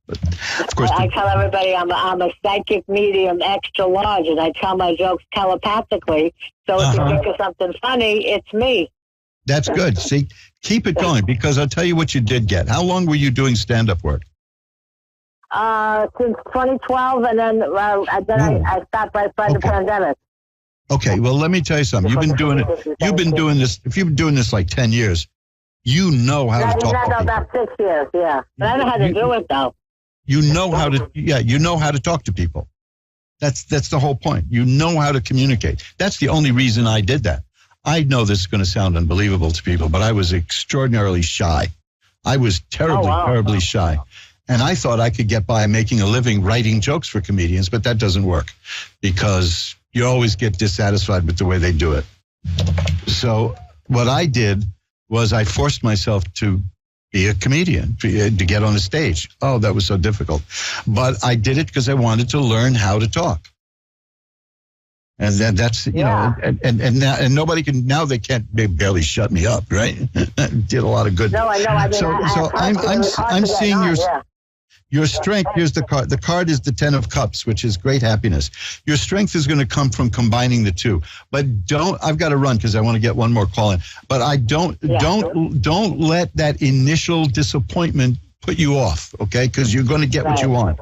But of course, I tell everybody I'm a psychic medium extra large, and I tell my jokes telepathically. So if you think of something funny, it's me. That's good. See, keep it going, because I'll tell you what you did get. How long were you doing stand-up work? Since 2012, and then I stopped right by the pandemic. Okay, well, let me tell you something. You've been doing it. You've been doing this. If you've been doing this like 10 years, you know how to talk to people. About 6 years, yeah. But I know how to do it, though. You know how to talk to people. That's the whole point. You know how to communicate. That's the only reason I did that. I know this is going to sound unbelievable to people, but I was extraordinarily shy. I was terribly shy. And I thought I could get by making a living writing jokes for comedians, but that doesn't work because you always get dissatisfied with the way they do it. So what I did was I forced myself to be a comedian, to get on the stage. Oh, that was so difficult. But I did it because I wanted to learn how to talk. And then that's, you know, and nobody can, now they barely shut me up, right? Did a lot of good. No, I know. I'm seeing your strength. Here's the card. The card is the 10 of Cups, which is great happiness. Your strength is going to come from combining the two. But I've got to run because I want to get one more call in. But don't let that initial disappointment put you off, okay? Because you're going to get what you want.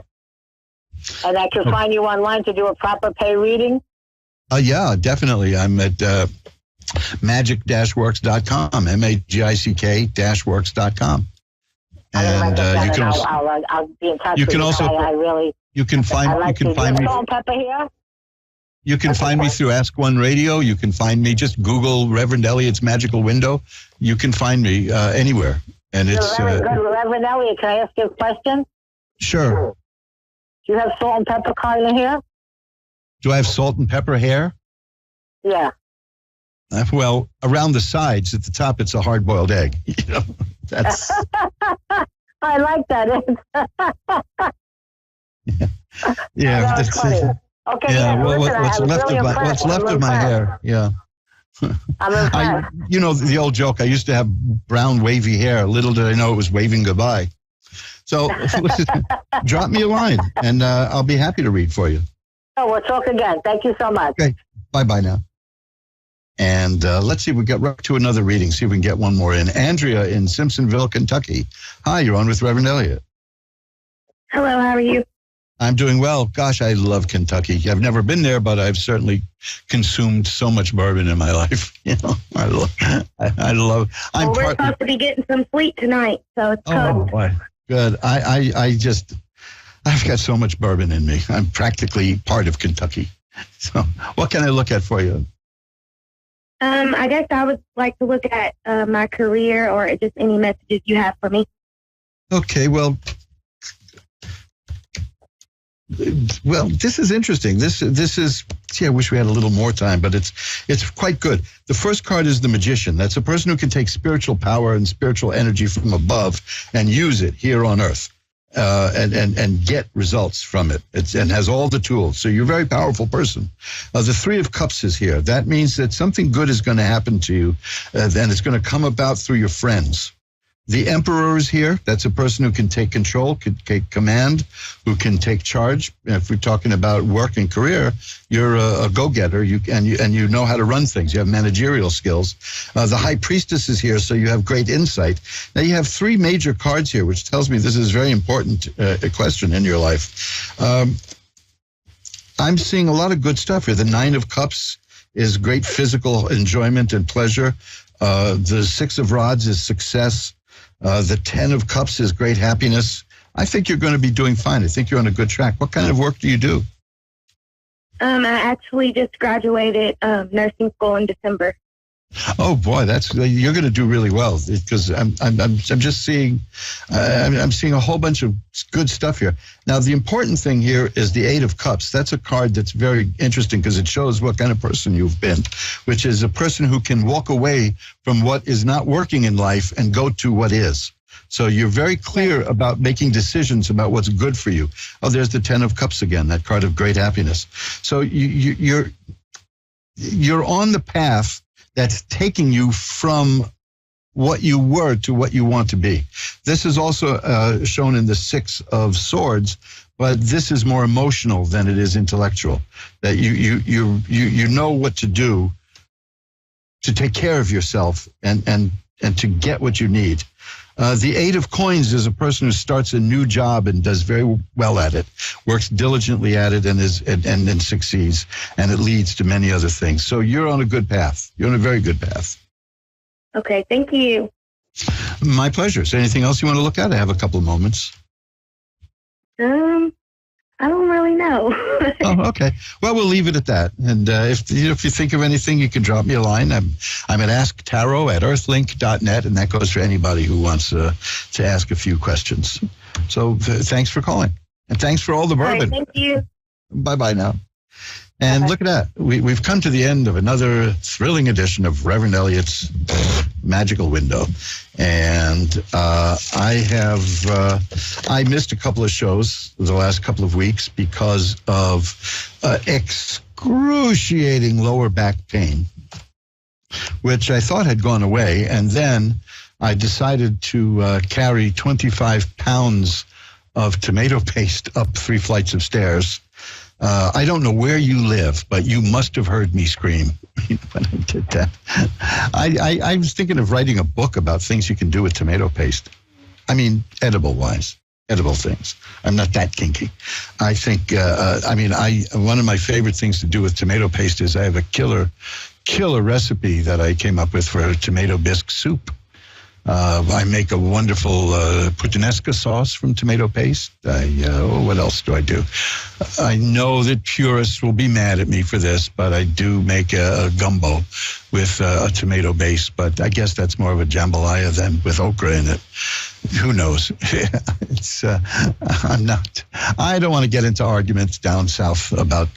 And I can find you online to do a proper pay reading? Yeah, definitely. I'm at magic-works.com, magick-works.com. And you can also, I'll be in touch. You can also, you can find me. Salt and pepper here. You can find me through Ask One Radio. You can find me, just Google Reverend Elliot's Magical Window. You can find me anywhere. And it's Reverend Elliot, can I ask you a question? Sure. Do you have salt and pepper color here? Do I have salt and pepper hair? Yeah. Well, around the sides, at the top, it's a hard-boiled egg. You know, that's. I like that. Yeah. That's funny. Okay. Yeah. Well, listen, what's left of my hair? Yeah. You know the old joke. I used to have brown wavy hair. Little did I know it was waving goodbye. So, drop me a line, and I'll be happy to read for you. Oh, we'll talk again. Thank you so much. Okay. Bye now. And let's see if we get right to another reading, see if we can get one more in. Andrea in Simpsonville, Kentucky. Hi, you're on with Reverend Elliot. Hello, how are you? I'm doing well. Gosh, I love Kentucky. I've never been there, but I've certainly consumed so much bourbon in my life. You know, I love. Well, we're supposed to be getting some sleep tonight, so it's cold. Oh boy, good. I've got so much bourbon in me. I'm practically part of Kentucky. So, what can I look at for you? I guess I would like to look at my career or just any messages you have for me. Okay, well, this is interesting. This is, I wish we had a little more time, but it's quite good. The first card is the Magician. That's a person who can take spiritual power and spiritual energy from above and use it here on earth. And get results from it. And has all the tools. So you're a very powerful person. The Three of Cups is here. That means that something good is going to happen to you, and it's going to come about through your friends. The Emperor is here. That's a person who can take control, can take command, who can take charge. If we're talking about work and career, you're a go-getter. You know how to run things. You have managerial skills. The High Priestess is here, so you have great insight. Now you have three major cards here, which tells me this is a very important question in your life. I'm seeing a lot of good stuff here. The Nine of Cups is great physical enjoyment and pleasure. The Six of Rods is success. The 10 of Cups is great happiness. I think you're going to be doing fine. I think you're on a good track. What kind of work do you do? I actually just graduated nursing school in December. Oh boy, you're going to do really well because I'm just seeing I'm seeing a whole bunch of good stuff here. Now the important thing here is the Eight of Cups. That's a card that's very interesting because it shows what kind of person you've been, which is a person who can walk away from what is not working in life and go to what is. So you're very clear about making decisions about what's good for you. Oh, there's the 10 of Cups again, that card of great happiness. So you're on the path that's taking you from what you were to what you want to be. This is also shown in the Six of Swords, but this is more emotional than it is intellectual. That you know what to do to take care of yourself and to get what you need. The Eight of Coins is a person who starts a new job and does very well at it, works diligently at it, and succeeds, and it leads to many other things. So you're on a good path. You're on a very good path. Okay, thank you. My pleasure. Is there anything else you want to look at? I have a couple of moments. I don't really know. Oh, okay. Well, we'll leave it at that. And if you think of anything, you can drop me a line. I'm at asktaro@earthlink.net, and that goes for anybody who wants to ask a few questions. So thanks for calling. And thanks for all the bourbon. All right, thank you. Bye-bye now. And look at that. We've come to the end of another thrilling edition of Reverend Elliot's Magical Window. And I missed a couple of shows the last couple of weeks because of excruciating lower back pain, which I thought had gone away. And then I decided to carry 25 pounds of tomato paste up 3 flights of stairs. I don't know where you live, but you must have heard me scream when I did that. I was thinking of writing a book about things you can do with tomato paste. I mean, edible things. I'm not that kinky. I think, one of my favorite things to do with tomato paste is I have a killer recipe that I came up with for tomato bisque soup. I make a wonderful puttanesca sauce from tomato paste. What else do I do? I know that purists will be mad at me for this, but I do make a gumbo with a tomato base. But I guess that's more of a jambalaya than with okra in it. Who knows? I don't want to get into arguments down south about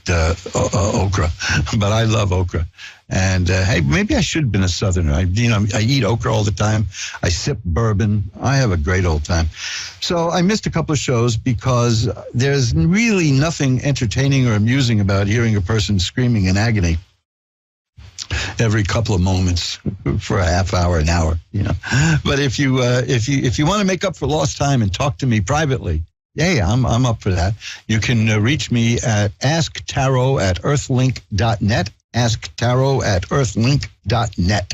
okra, but I love okra. And hey, maybe I should have been a Southerner. I eat okra all the time. I sip bourbon. I have a great old time. So I missed a couple of shows because there's really nothing entertaining or amusing about hearing a person screaming in agony every couple of moments for a half hour, an hour. But if you want to make up for lost time and talk to me privately, hey, I'm up for that. You can reach me at asktaro@earthlink.net. asktaro@earthlink.net.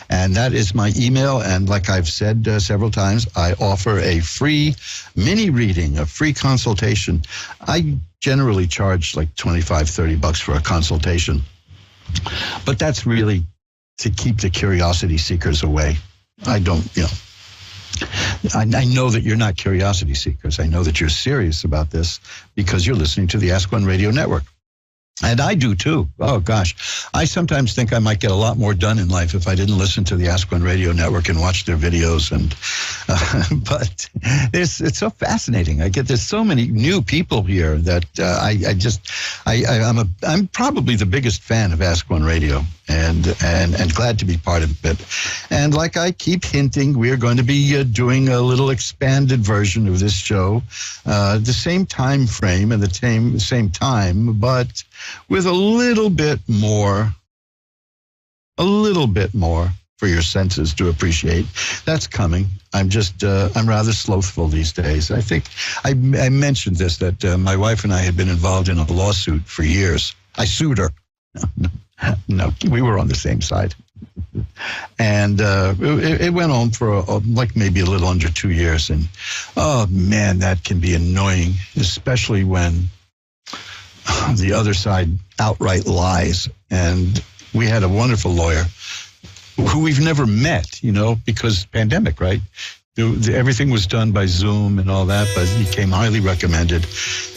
And that is my email. And like I've said several times, I offer a free mini reading, a free consultation. I generally charge like $25-$30 for a consultation. But that's really to keep the curiosity seekers away. I don't, I know that you're not curiosity seekers. I know that you're serious about this because you're listening to the Ask One Radio Network. And I do too. Oh gosh, I sometimes think I might get a lot more done in life if I didn't listen to the Ask One Radio Network and watch their videos. And but it's so fascinating. There's so many new people here that I'm probably the biggest fan of Ask One Radio, and glad to be part of it. And like I keep hinting, we're going to be doing a little expanded version of this show, the same time frame and the same time, but with a little bit more for your senses to appreciate. That's coming. I'm rather slothful these days. I think I mentioned this, that my wife and I had been involved in a lawsuit for years. I sued her. No, we were on the same side. And it went on for like maybe a little under 2 years. And oh man, that can be annoying, especially when the other side outright lies. And we had a wonderful lawyer who we've never met, because pandemic, right? Everything was done by Zoom and all that, but he came highly recommended,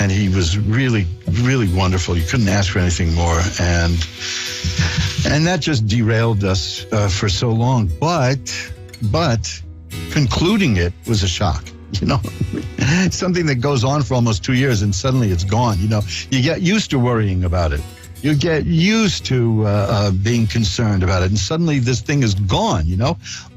and he was really, really wonderful. You couldn't ask for anything more, and that just derailed us for so long. But concluding it was a shock. Something that goes on for almost 2 years and suddenly it's gone. You get used to worrying about it. You get used to being concerned about it, and suddenly this thing is gone.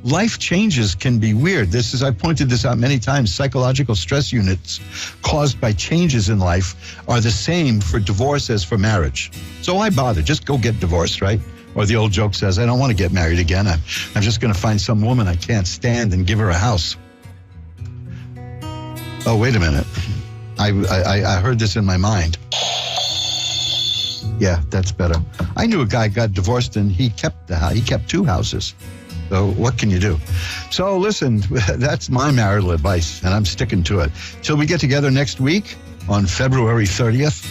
Life changes can be weird. I pointed this out many times. Psychological stress units caused by changes in life are the same for divorce as for marriage. So why bother? Just go get divorced, right? Or the old joke says, I don't want to get married again. I'm just going to find some woman I can't stand and give her a house. Oh, wait a minute. I heard this in my mind. Yeah, that's better. I knew a guy got divorced and he kept the house. He kept 2 houses. So what can you do? So listen, that's my marital advice, and I'm sticking to it. Till we get together next week on February 30th.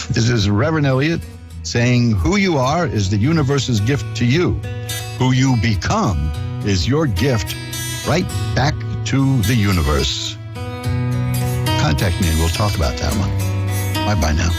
This is Reverend Elliot saying, who you are is the universe's gift to you. Who you become is your gift right back to the universe. contact me and we'll talk about that one. Bye-bye now.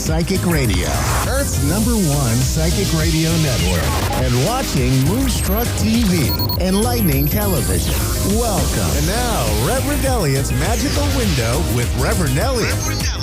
Psychic Radio, Earth's #1 psychic radio network, and watching Moonstruck TV, enlightening television. Welcome. And now, Reverend Elliot's Magical Window with Reverend Elliot.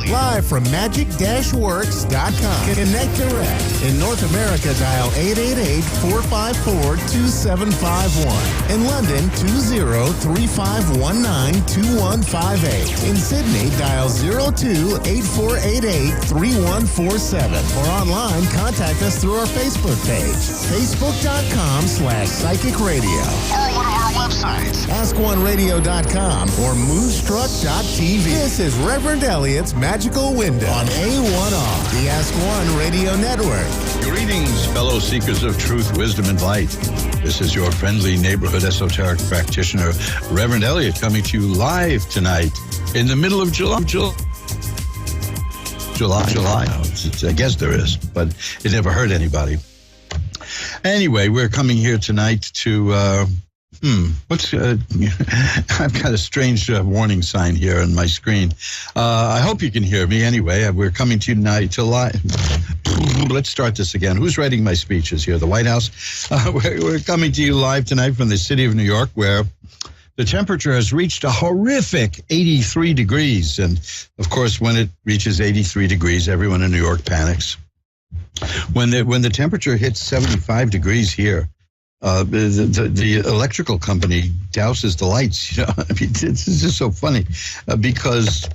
Live from magic-works.com. Connect direct. In North America, dial 888-454-2751. In London, 20-3519-2158. In Sydney, dial 02-8488-3147. Or online, contact us through our Facebook page, facebook.com/psychic radio. Or one of our websites, askoneradio.com or moonstruck.tv. This is Reverend Elliot's Magical Window on A1R, the Ask One Radio Network. Greetings, fellow seekers of truth, wisdom, and light. This is your friendly neighborhood esoteric practitioner, Reverend Elliot, coming to you live tonight in the middle of July. I guess there is, but it never hurt anybody. Anyway, we're coming here tonight to, I've got a strange warning sign here on my screen. I hope you can hear me anyway. We're coming to you tonight to live. Let's start this again. Who's writing my speeches here? The White House? We're coming to you live tonight from the city of New York, where the temperature has reached a horrific 83 degrees. And, of course, when it reaches 83 degrees, everyone in New York panics. When the temperature hits 75 degrees here, the electrical company douses the lights. You know, I mean, it's just so funny because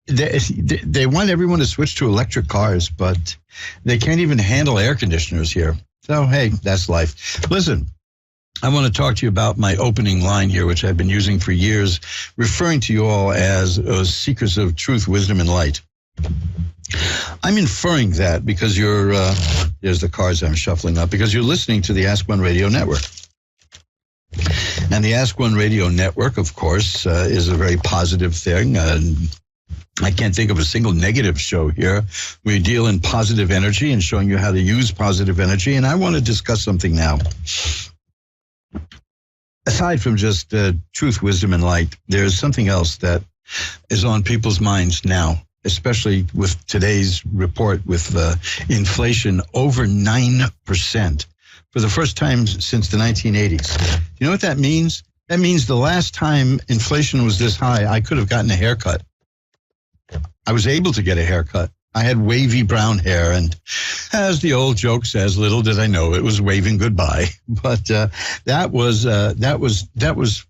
they want everyone to switch to electric cars, but they can't even handle air conditioners here. So, hey, that's life. Listen, I want to talk to you about my opening line here, which I've been using for years, referring to you all as seekers of truth, wisdom, and light. I'm inferring that because you're, there's the cards I'm shuffling up, because you're listening to the Ask One Radio Network. And the Ask One Radio Network, of course, is a very positive thing. I can't think of a single negative show here. We deal in positive energy and showing you how to use positive energy. And I want to discuss something now. Aside from just truth, wisdom, and light, there's something else that is on people's minds now, especially with today's report with inflation over 9% for the first time since the 1980s. You know what that means? That means the last time inflation was this high, I could have gotten a haircut. I was able to get a haircut. I had wavy brown hair, and as the old joke says, little did I know it was waving goodbye. But that was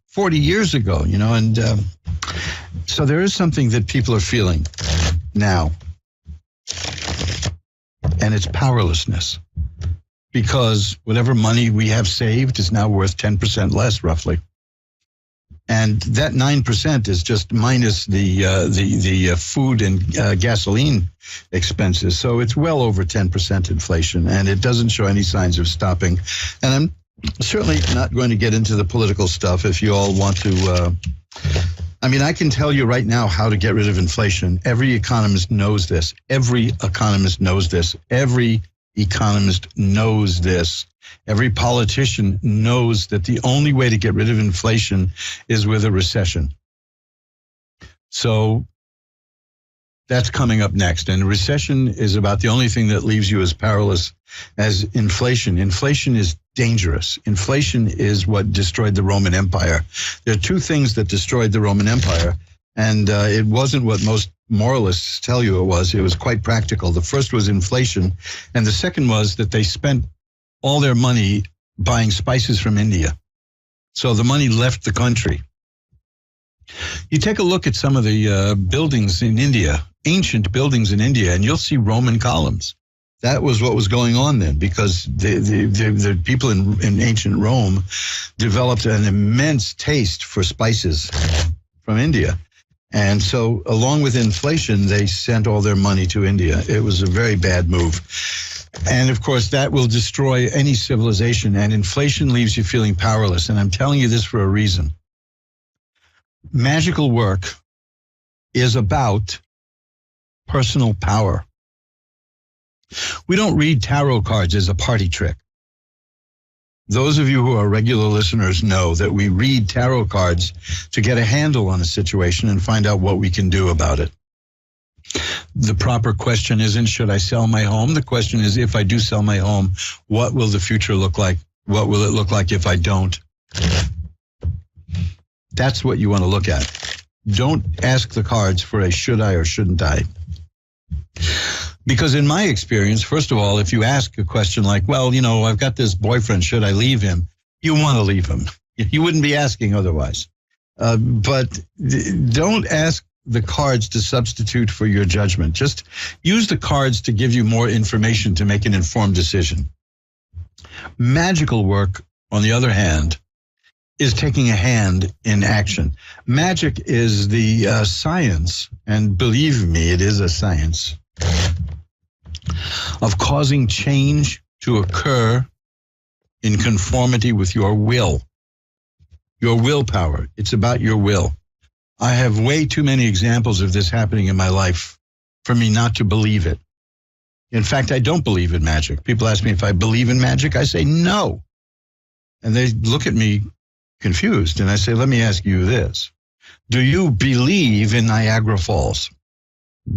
40 years ago, you know, and so there is something that people are feeling now, and it's powerlessness, because whatever money we have saved is now worth 10% less, roughly. And that 9% is just minus the food and gasoline expenses. So it's well over 10% inflation, and it doesn't show any signs of stopping. And I'm certainly not going to get into the political stuff if you all want to. I mean, I can tell you right now how to get rid of inflation. Every economist knows this. Every economist knows this. Every economist knows this. Every politician knows that the only way to get rid of inflation is with a recession. So that's coming up next. And a recession is about the only thing that leaves you as powerless as inflation. Inflation is dangerous. Inflation is what destroyed the Roman Empire. There are two things that destroyed the Roman Empire, and it wasn't what most moralists tell you it was. It was quite practical. The first was inflation, and the second was that they spent all their money buying spices from India. So the money left the country. You take a look at some of the buildings in India, ancient buildings in India, and you'll see Roman columns. That was what was going on then, because the people in ancient Rome developed an immense taste for spices from India. And so along with inflation, they sent all their money to India. It was a very bad move. And of course, that will destroy any civilization, and inflation leaves you feeling powerless. And I'm telling you this for a reason. Magical work is about personal power. We don't read tarot cards as a party trick. Those of you who are regular listeners know that we read tarot cards to get a handle on a situation and find out what we can do about it. The proper question isn't, should I sell my home? The question is, if I do sell my home, what will the future look like? What will it look like if I don't? That's what you want to look at. Don't ask the cards for a should I or shouldn't I. Because in my experience, first of all, if you ask a question like, well, I've got this boyfriend, should I leave him? You want to leave him. You wouldn't be asking otherwise. But don't ask the cards to substitute for your judgment. Just use the cards to give you more information to make an informed decision. Magical work, on the other hand, is taking a hand in action. Magic is the science, and believe me, it is a science, of causing change to occur in conformity with your will. Your willpower. It's about your will. I have way too many examples of this happening in my life for me not to believe it. In fact, I don't believe in magic. People ask me if I believe in magic. I say no. And they look at me confused. And I say, let me ask you this. Do you believe in Niagara Falls?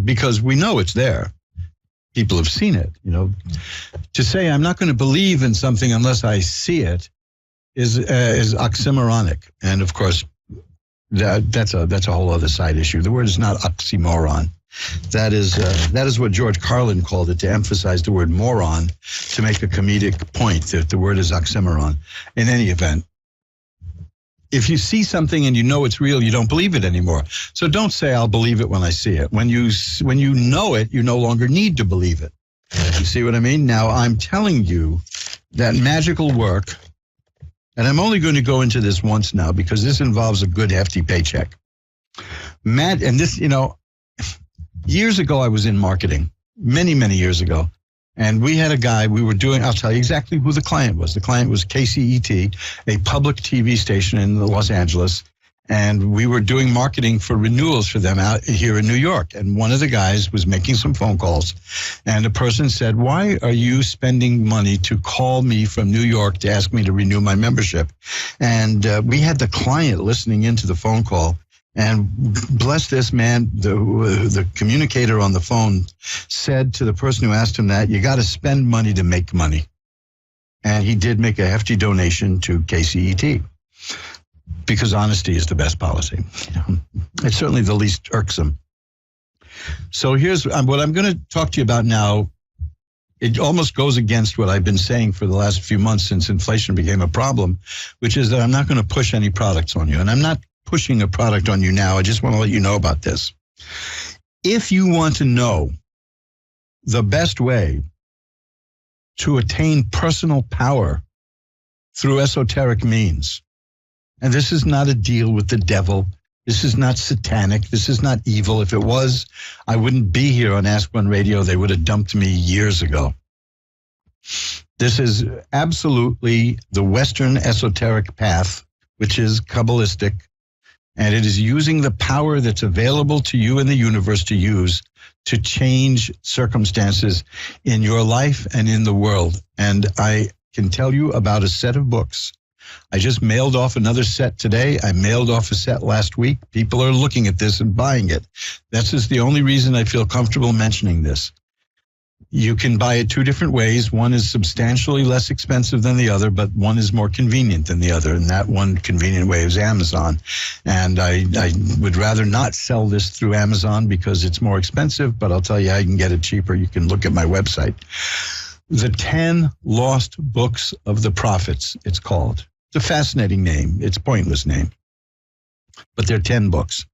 Because we know it's there. People have seen it. To say I'm not going to believe in something unless I see it is oxymoronic. And of course, that's a whole other side issue. The word is not oxymoron. That is what George Carlin called it, to emphasize the word moron, to make a comedic point that the word is oxymoron. In any event, if you see something and you know it's real, you don't believe it anymore. So don't say, I'll believe it when I see it. When you know it, you no longer need to believe it. You see what I mean? Now, I'm telling you that magical work, and I'm only going to go into this once now because this involves a good, hefty paycheck. And this, years ago, I was in marketing, many, many years ago. And we had a guy I'll tell you exactly who the client was. The client was KCET, a public TV station in Los Angeles. And we were doing marketing for renewals for them out here in New York. And one of the guys was making some phone calls. And the person said, why are you spending money to call me from New York to ask me to renew my membership? And we had the client listening into the phone call. And bless this man, the communicator on the phone said to the person who asked him that, you got to spend money to make money. And he did make a hefty donation to KCET because honesty is the best policy. It's certainly the least irksome. So here's what I'm going to talk to you about now. It almost goes against what I've been saying for the last few months since inflation became a problem, which is that I'm not going to push any products on you. And I'm not pushing a product on you now. I just want to let you know about this. If you want to know the best way to attain personal power through esoteric means, and this is not a deal with the devil, this is not satanic, this is not evil. If it was, I wouldn't be here on Ask One Radio. They would have dumped me years ago. This is absolutely the Western esoteric path, which is Kabbalistic. And it is using the power that's available to you in the universe to use to change circumstances in your life and in the world. And I can tell you about a set of books. I just mailed off another set today. I mailed off a set last week. People are looking at this and buying it. This is the only reason I feel comfortable mentioning this. You can buy it two different ways. One is substantially less expensive than the other, but one is more convenient than the other. And that one convenient way is Amazon. And I would rather not sell this through Amazon because it's more expensive, but I'll tell you how you can get it cheaper. You can look at my website. The 10 Lost Books of the Prophets, it's called. It's a fascinating name. It's a pointless name. But they're 10 books.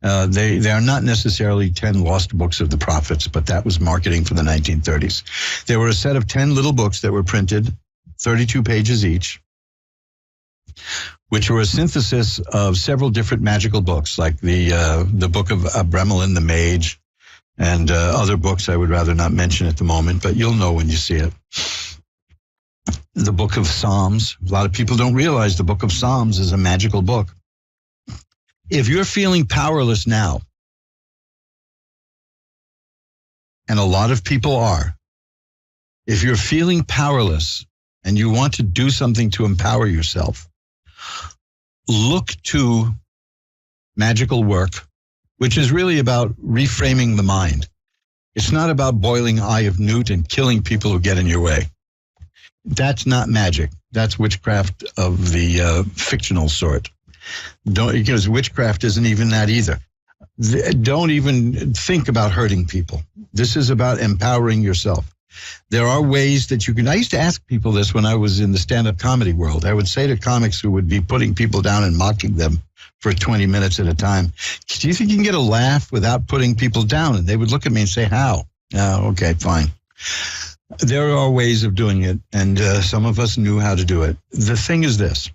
They are not necessarily 10 lost books of the prophets, but that was marketing for the 1930s. They were a set of 10 little books that were printed, 32 pages each, which were a synthesis of several different magical books, like the book of Bremelin the Mage and other books I would rather not mention at the moment, but you'll know when you see it. The book of Psalms. A lot of people don't realize the book of Psalms is a magical book. If you're feeling powerless now, and a lot of people are, if you're feeling powerless and you want to do something to empower yourself, look to magical work which is really about reframing the mind. It's not about boiling Eye of Newt and killing people who get in your way. That's not magic. That's witchcraft of the fictional sort. Because witchcraft isn't even that either. Don't even think about hurting people. This is about empowering yourself. There are ways that you can. I used to ask people this when I was in the stand-up comedy world. I would say to comics who would be putting people down and mocking them for 20 minutes at a time, do you think you can get a laugh without putting people down? And they would look at me and say, how? Oh, okay, fine. There are ways of doing it, and some of us knew how to do it. The thing is this.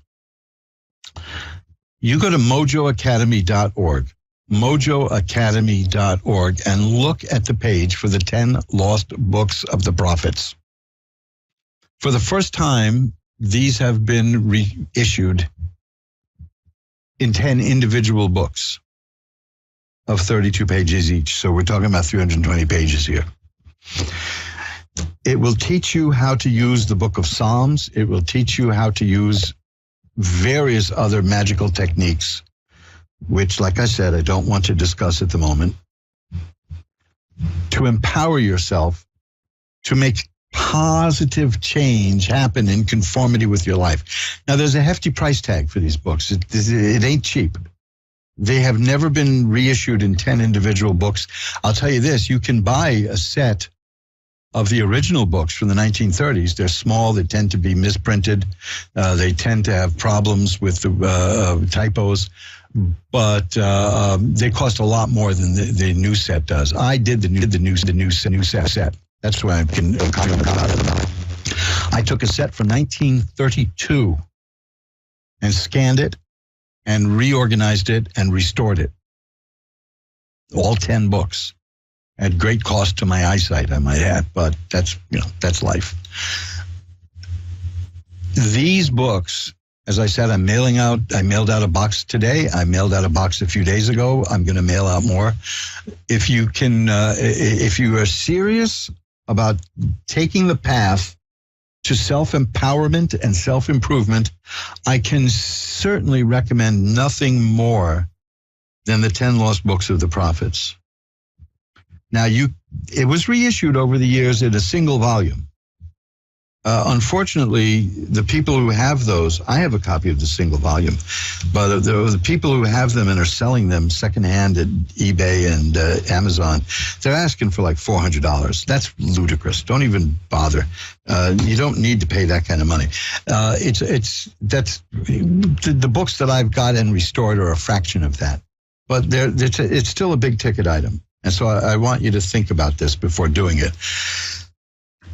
You go to mojoacademy.org, mojoacademy.org, and look at the page for the 10 Lost Books of the Prophets. For the first time, these have been reissued in 10 individual books of 32 pages each. So we're talking about 320 pages here. It will teach you how to use the Book of Psalms. It will teach you how to use various other magical techniques, which, like I said, I don't want to discuss at the moment, to empower yourself to make positive change happen in conformity with your life. Now, there's a hefty price tag for these books. It ain't cheap. They have never been reissued in 10 individual books. I'll tell you this, you can buy a set of the original books from the 1930s. They're small. They tend to be misprinted. They tend to have problems with the typos, but they cost a lot more than the new set does. I did the new set. That's why I can comment about it. I took a set from 1932 and scanned it and reorganized it and restored it. All 10 books. At great cost to my eyesight, I might add, but that's life. These books, as I said, I mailed out a box today. I mailed out a box a few days ago. I'm going to mail out more. If you are serious about taking the path to self-empowerment and self-improvement, I can certainly recommend nothing more than the 10 Lost Books of the Prophets. Now, it was reissued over the years in a single volume. Unfortunately, the people who have those, I have a copy of the single volume, but the people who have them and are selling them secondhand at eBay and Amazon, they're asking for like $400. That's ludicrous. Don't even bother. You don't need to pay that kind of money. The books that I've got and restored are a fraction of that, but it's still a big ticket item. And so I want you to think about this before doing it.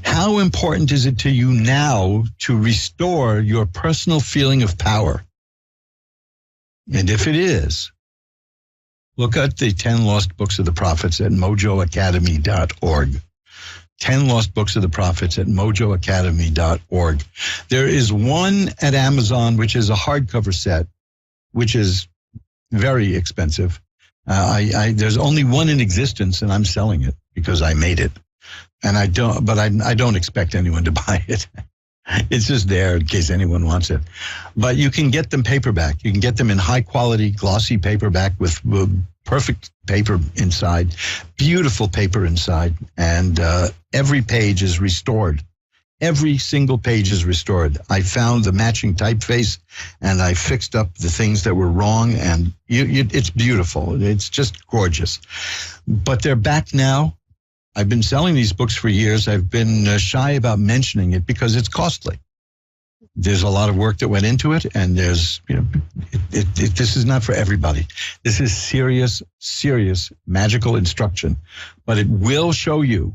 How important is it to you now to restore your personal feeling of power? And if it is, look at the 10 Lost Books of the Prophets at mojoacademy.org. 10 Lost Books of the Prophets at mojoacademy.org. There is one at Amazon, which is a hardcover set, which is very expensive. There's only one in existence, and I'm selling it because I made it. And I don't expect anyone to buy it. It's just there in case anyone wants it. But you can get them paperback. You can get them in high quality, glossy paperback with perfect paper inside, beautiful paper inside, and every page is restored. Every single page is restored. I found the matching typeface, and I fixed up the things that were wrong, and it's beautiful. It's just gorgeous. But they're back now. I've been selling these books for years. I've been shy about mentioning it because it's costly. There's a lot of work that went into it, and this is not for everybody. This is serious, serious magical instruction, but it will show you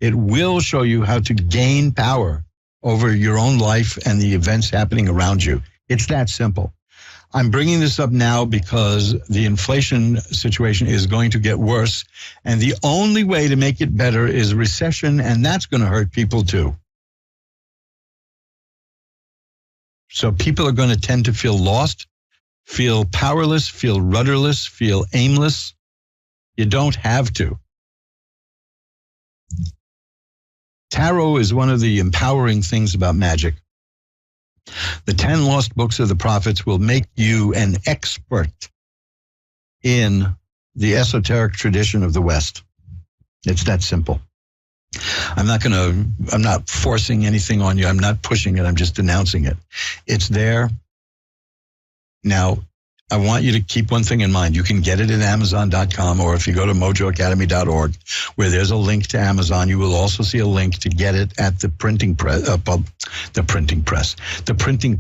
how to gain power over your own life and the events happening around you. It's that simple. I'm bringing this up now because the inflation situation is going to get worse, and the only way to make it better is recession, and that's going to hurt people too. So people are going to tend to feel lost, feel powerless, feel rudderless, feel aimless. You don't have to. Tarot is one of the empowering things about magic. The 10 Lost Books of the Prophets will make you an expert in the esoteric tradition of the West. It's that simple. I'm not forcing anything on you. I'm not pushing it. I'm just announcing it. It's there. Now, I want you to keep one thing in mind. You can get it at Amazon.com, or if you go to mojoacademy.org, where there's a link to Amazon, you will also see a link to get it at the printing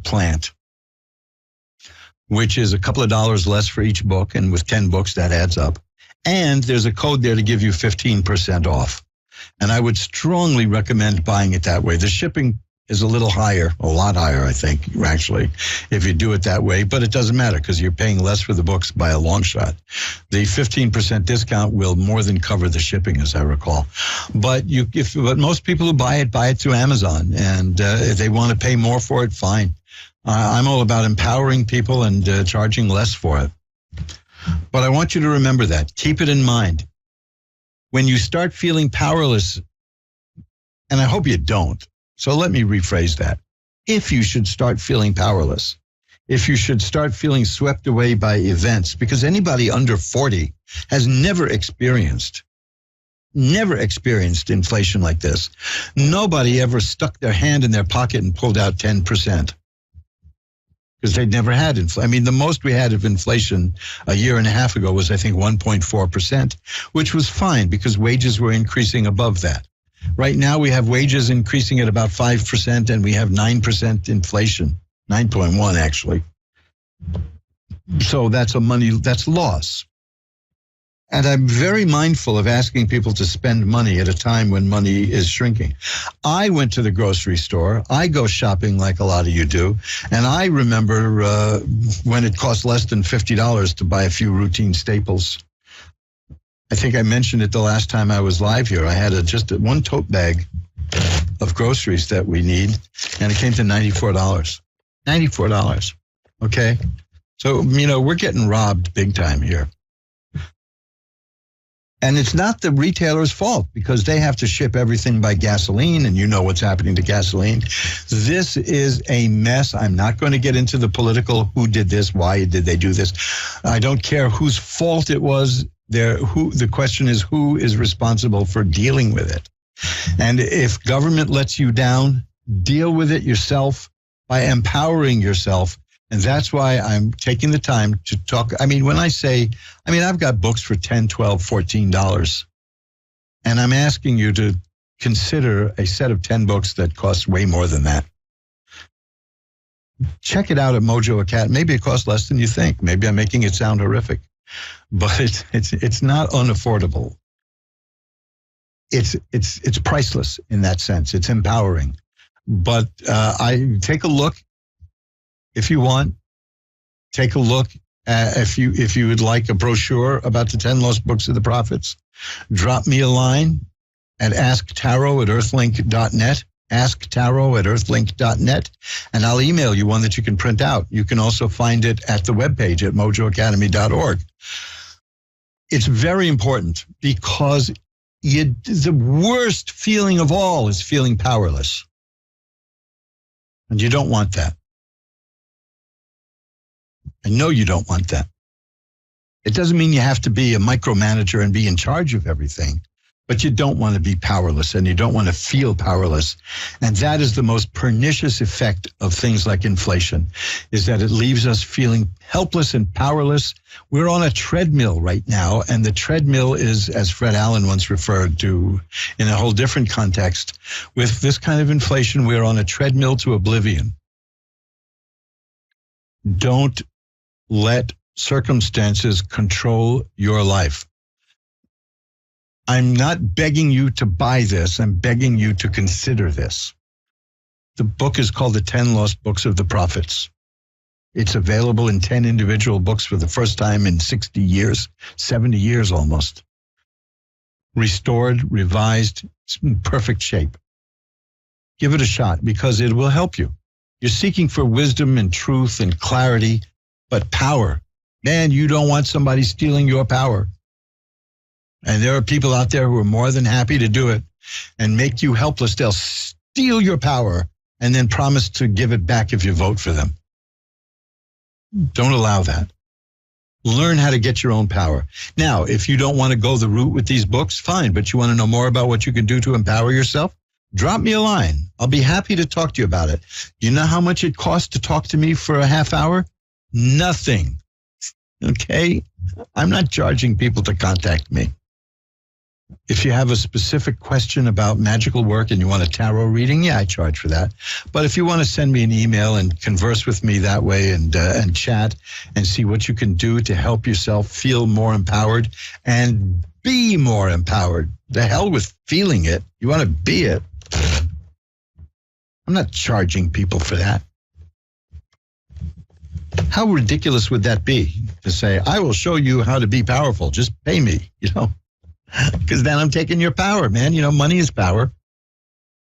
plant, which is a couple of dollars less for each book. And with 10 books, that adds up. And there's a code there to give you 15% off. And I would strongly recommend buying it that way. The shipping is a little higher, a lot higher, I think, actually, if you do it that way. But it doesn't matter because you're paying less for the books by a long shot. The 15% discount will more than cover the shipping, as I recall. But most people who buy it through Amazon. And if they want to pay more for it, fine. I'm all about empowering people and charging less for it. But I want you to remember that. Keep it in mind. When you start feeling powerless, and I hope you don't, so let me rephrase that. If you should start feeling powerless, if you should start feeling swept away by events, because anybody under 40 has never experienced inflation like this. Nobody ever stuck their hand in their pocket and pulled out 10%. Because they'd never had inflation. I mean, the most we had of inflation a year and a half ago was, I think, 1.4%, which was fine because wages were increasing above that. Right now, we have wages increasing at about 5%, and we have 9% inflation, 9.1 actually. So that's loss. And I'm very mindful of asking people to spend money at a time when money is shrinking. I went to the grocery store. I go shopping like a lot of you do. And I remember when it cost less than $50 to buy a few routine staples. I think I mentioned it the last time I was live here. I had just one tote bag of groceries that we need, and it came to $94. $94. Okay? So, we're getting robbed big time here. And it's not the retailer's fault because they have to ship everything by gasoline, and you know what's happening to gasoline. This is a mess. I'm not going to get into the political who did this, why did they do this. I don't care whose fault it was. The question is who is responsible for dealing with it. And if government lets you down, deal with it yourself by empowering yourself. And that's why I'm taking the time to talk. I've got books for $10, $12, $14. And I'm asking you to consider a set of 10 books that cost way more than that. Check it out at Mojo Academy. Maybe it costs less than you think. Maybe I'm making it sound horrific. But it's not unaffordable. It's priceless in that sense. It's empowering. But I take a look. If you want, take a look if you would like a brochure about the 10 lost books of the prophets. Drop me a line at asktaro@earthlink.net, asktaro@earthlink.net, and I'll email you one that you can print out. You can also find it at the webpage at mojoacademy.org. It's very important because the worst feeling of all is feeling powerless. And you don't want that. I know you don't want that. It doesn't mean you have to be a micromanager and be in charge of everything, but you don't want to be powerless and you don't want to feel powerless. And that is the most pernicious effect of things like inflation, is that it leaves us feeling helpless and powerless. We're on a treadmill right now, and the treadmill is, as Fred Allen once referred to in a whole different context, with this kind of inflation, we're on a treadmill to oblivion. Don't let circumstances control your life. I'm not begging you to buy this. I'm begging you to consider this. The book is called The 10 Lost Books of the Prophets. It's available in 10 individual books for the first time in 60 years, 70 years almost. Restored, revised, it's in perfect shape. Give it a shot because it will help you. You're seeking for wisdom and truth and clarity, but power. Man, you don't want somebody stealing your power. And there are people out there who are more than happy to do it and make you helpless. They'll steal your power and then promise to give it back if you vote for them. Don't allow that. Learn how to get your own power. Now, if you don't want to go the route with these books, fine, but you want to know more about what you can do to empower yourself? Drop me a line. I'll be happy to talk to you about it. You know how much it costs to talk to me for a half hour? Nothing. Okay? I'm not charging people to contact me. If you have a specific question about magical work and you want a tarot reading, yeah, I charge for that. But if you want to send me an email and converse with me that way and chat and see what you can do to help yourself feel more empowered and be more empowered. The hell with feeling it. You want to be it. I'm not charging people for that. How ridiculous would that be to say, I will show you how to be powerful. Just pay me, because then I'm taking your power, man. Money is power.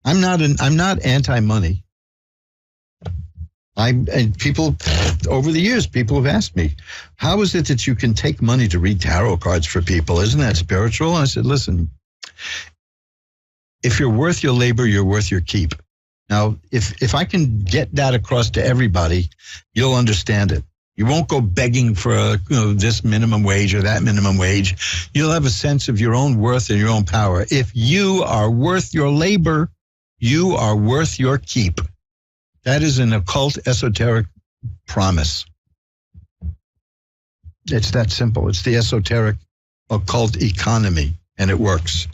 I'm not anti-money. And people over the years, people have asked me, how is it that you can take money to read tarot cards for people? Isn't that spiritual? And I said, listen, if you're worth your labor, you're worth your keep. Now, if I can get that across to everybody, you'll understand it. You won't go begging for this minimum wage or that minimum wage. You'll have a sense of your own worth and your own power. If you are worth your labor, you are worth your keep. That is an occult, esoteric promise. It's that simple. It's the esoteric, occult economy, and it works.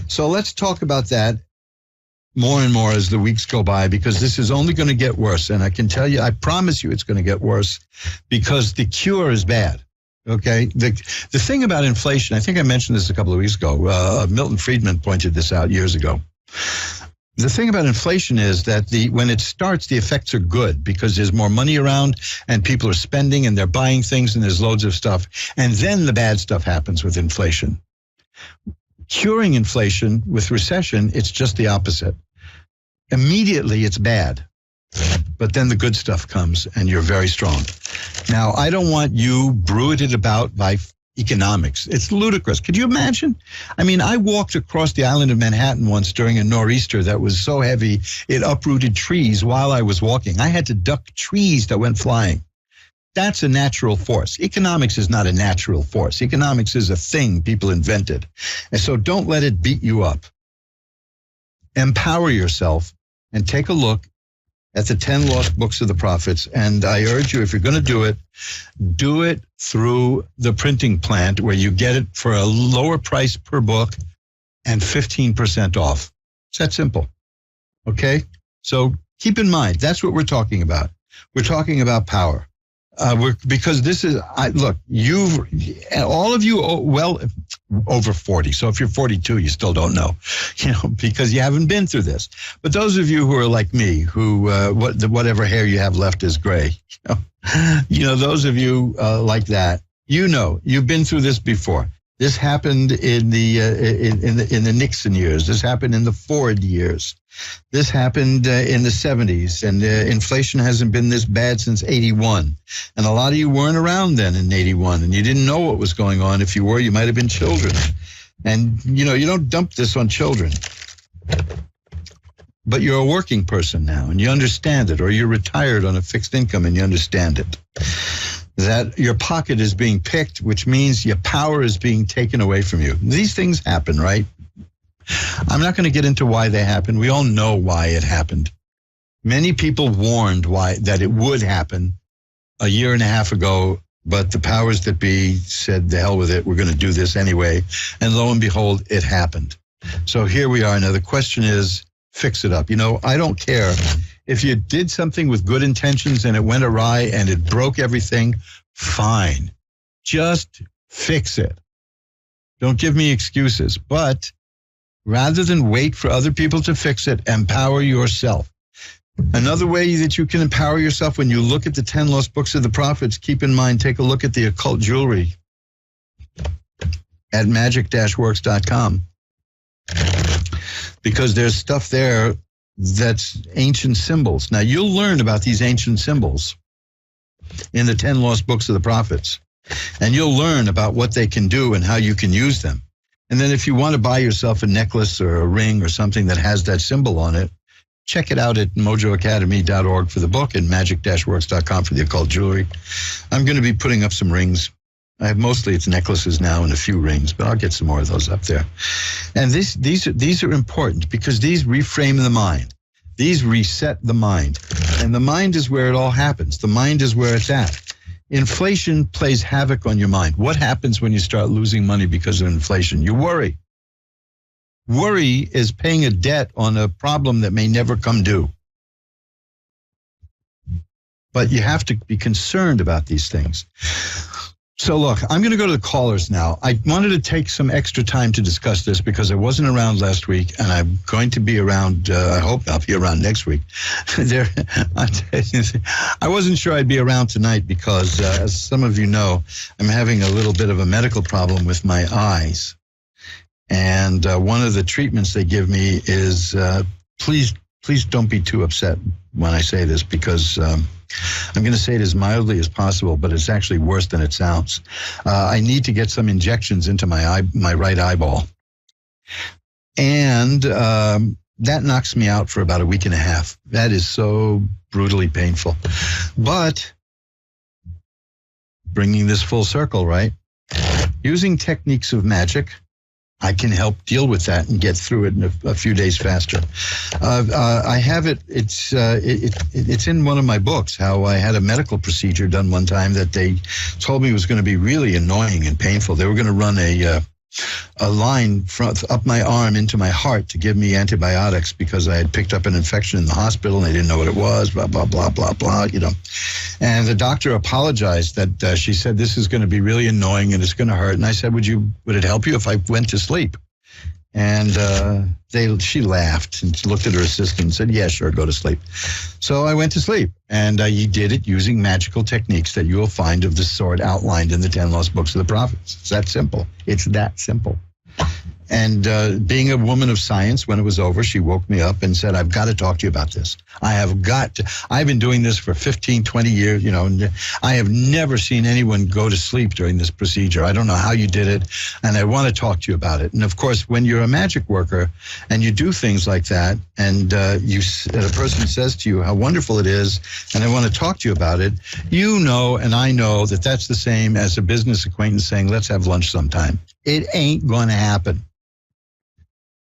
So let's talk about that more and more as the weeks go by, because this is only going to get worse. And I can tell you, I promise you it's going to get worse because the cure is bad. Okay. The thing about inflation, I think I mentioned this a couple of weeks ago. Milton Friedman pointed this out years ago. The thing about inflation is that when it starts, the effects are good because there's more money around and people are spending and they're buying things and there's loads of stuff. And then the bad stuff happens with inflation. Curing inflation with recession, it's just the opposite. Immediately, it's bad. But then the good stuff comes and you're very strong. Now, I don't want you brooded about by economics. It's ludicrous. Could you imagine? I mean, I walked across the island of Manhattan once during a nor'easter that was so heavy, it uprooted trees while I was walking. I had to duck trees that went flying. That's a natural force. Economics is not a natural force. Economics is a thing people invented. And so don't let it beat you up. Empower yourself and take a look at the 10 Lost Books of the Prophets. And I urge you, if you're going to do it through the printing plant where you get it for a lower price per book and 15% off. It's that simple. Okay? So keep in mind, that's what we're talking about. We're talking about power. Because this is, look, all of you, well, over 40. So if you're 42, you still don't know, because you haven't been through this. But those of you who are like me, who, whatever hair you have left is gray, those of you like that, you've been through this before. This happened in the Nixon years. This happened in the Ford years. This happened in the 70s, and inflation hasn't been this bad since 81. And a lot of you weren't around then in 81, and you didn't know what was going on. If you were, you might have been children. And, you don't dump this on children. But you're a working person now, and you understand it, or you're retired on a fixed income, and you understand it. That your pocket is being picked, which means your power is being taken away from you. These things happen, right? I'm not going to get into why they happened. We all know why it happened. Many people warned that it would happen a year and a half ago, but the powers that be said, the hell with it, we're going to do this anyway. And lo and behold, it happened. So here we are. Now the question is, fix it up. I don't care. If you did something with good intentions and it went awry and it broke everything, fine. Just fix it. Don't give me excuses. But rather than wait for other people to fix it, empower yourself. Another way that you can empower yourself, when you look at the 10 Lost Books of the Prophets, keep in mind, take a look at the occult jewelry at magic-works.com. Because there's stuff there that's ancient symbols. Now, you'll learn about these ancient symbols in the 10 Lost Books of the Prophets. And you'll learn about what they can do and how you can use them. And then if you want to buy yourself a necklace or a ring or something that has that symbol on it, check it out at mojoacademy.org for the book and magic-works.com for the occult jewelry. I'm going to be putting up some rings Mostly it's necklaces now and a few rings, but I'll get some more of those up there. And these are important because these reframe the mind. These reset the mind. And the mind is where it all happens. The mind is where it's at. Inflation plays havoc on your mind. What happens when you start losing money because of inflation? You worry. Worry is paying a debt on a problem that may never come due. But you have to be concerned about these things. So look, I'm going to go to the callers now. I wanted to take some extra time to discuss this because I wasn't around last week, and I'm going to be around. I hope I'll be around next week. I wasn't sure I'd be around tonight because, as some of you know, I'm having a little bit of a medical problem with my eyes. And one of the treatments they give me is, please don't be too upset when I say this because I'm going to say it as mildly as possible, but it's actually worse than it sounds. I need to get some injections into my right eyeball. And that knocks me out for about a week and a half. That is so brutally painful. But bringing this full circle, right? Using techniques of magic, I can help deal with that and get through it in a few days faster. I have it. It's in one of my books. How I had a medical procedure done one time that they told me was going to be really annoying and painful. They were going to run a line up my arm into my heart to give me antibiotics because I had picked up an infection in the hospital and they didn't know what it was. Blah blah blah blah blah. And the doctor apologized that she said this is going to be really annoying and it's going to hurt. And I said, would it help you if I went to sleep? And she laughed and looked at her assistant and said, yeah, sure, go to sleep. So I went to sleep, and he did it using magical techniques that you will find of the sort outlined in the 10 Lost Books of the Prophets. It's that simple. It's that simple. And being a woman of science, when it was over, she woke me up and said, I've got to talk to you about this. I've been doing this for 15, 20 years, and I have never seen anyone go to sleep during this procedure. I don't know how you did it, and I want to talk to you about it. And of course, when you're a magic worker and you do things like that, and a person says to you how wonderful it is, and I want to talk to you about it, and I know that that's the same as a business acquaintance saying, let's have lunch sometime. It ain't going to happen.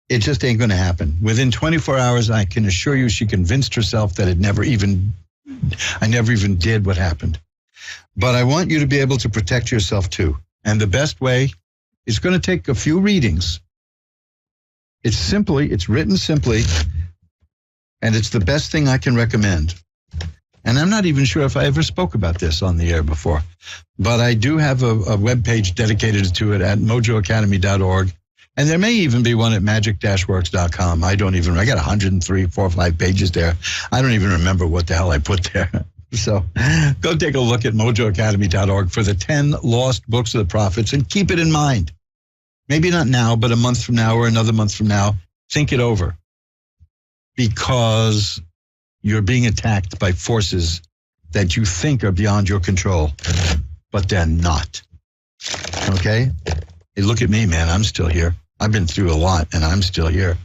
It just ain't going to happen. Within 24 hours, I can assure you she convinced herself that I never even did what happened. But I want you to be able to protect yourself too. And the best way is going to take a few readings. It's written simply, and it's the best thing I can recommend. And I'm not even sure if I ever spoke about this on the air before, but I do have a webpage dedicated to it at mojoacademy.org. And there may even be one at magic-works.com. I got 103, 4 or 5 pages there. I don't even remember what the hell I put there. So go take a look at mojoacademy.org for the 10 Lost Books of the Prophets and keep it in mind. Maybe not now, but a month from now or another month from now, think it over. Because you're being attacked by forces that you think are beyond your control, but they're not. Okay? Hey, look at me, man. I'm still here. I've been through a lot, and I'm still here.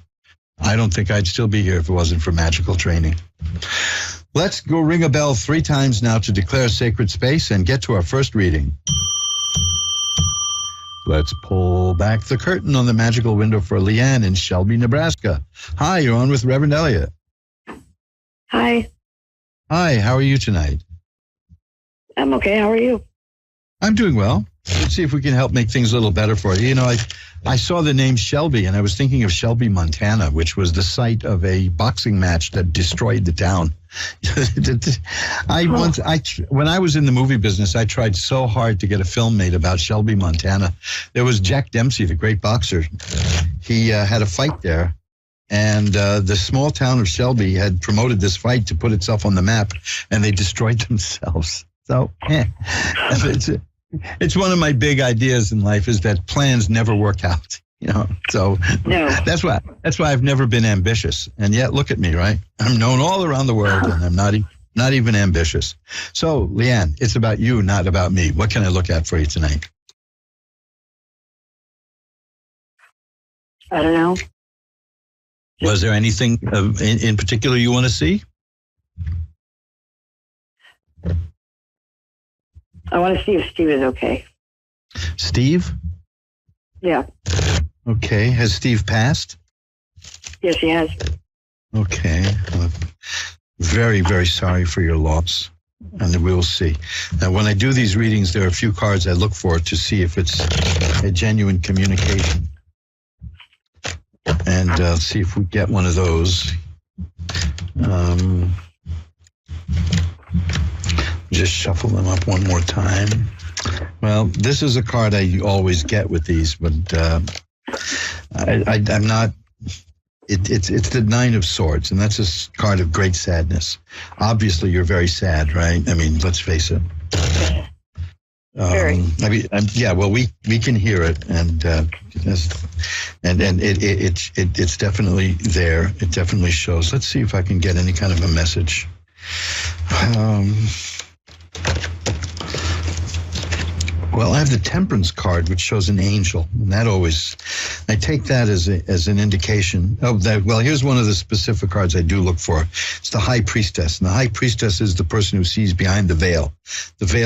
I don't think I'd still be here if it wasn't for magical training. Let's go ring a bell 3 times now to declare sacred space and get to our first reading. Let's pull back the curtain on the magical window for Leanne in Shelby, Nebraska. Hi, you're on with Reverend Elliot. Hi. Hi, how are you tonight? I'm okay. How are you? I'm doing well. Let's see if we can help make things a little better for you. I saw the name Shelby, and I was thinking of Shelby, Montana, which was the site of a boxing match that destroyed the town. When I was in the movie business, I tried so hard to get a film made about Shelby, Montana. There was Jack Dempsey, the great boxer. He had a fight there. And the small town of Shelby had promoted this fight to put itself on the map, and they destroyed themselves. So, it's one of my big ideas in life is that plans never work out. So no. That's why I've never been ambitious. And yet, look at me, right? I'm known all around the world, and I'm not even ambitious. So, Leanne, it's about you, not about me. What can I look at for you tonight? I don't know. Was there anything in particular you want to see? I want to see if Steve is okay. Steve? Yeah. Okay. Has Steve passed? Yes, he has. Okay. Very, very sorry for your loss. And we will see. Now, when I do these readings, there are a few cards I look for to see if it's a genuine communication. And see if we get one of those. Just shuffle them up one more time. Well, this is a card I always get with these, but I'm not. It's the Nine of Swords, and that's a card of great sadness. Obviously, you're very sad, right? I mean, let's face it. Very. I mean, yeah. Well, we can hear it, and it's definitely there. It definitely shows. Let's see if I can get any kind of a message. Well, I have the Temperance card, which shows an angel, and that always, I take that as an indication of that. Well, here's one of the specific cards I do look for. It's the High Priestess, and the High Priestess is the person who sees behind the veil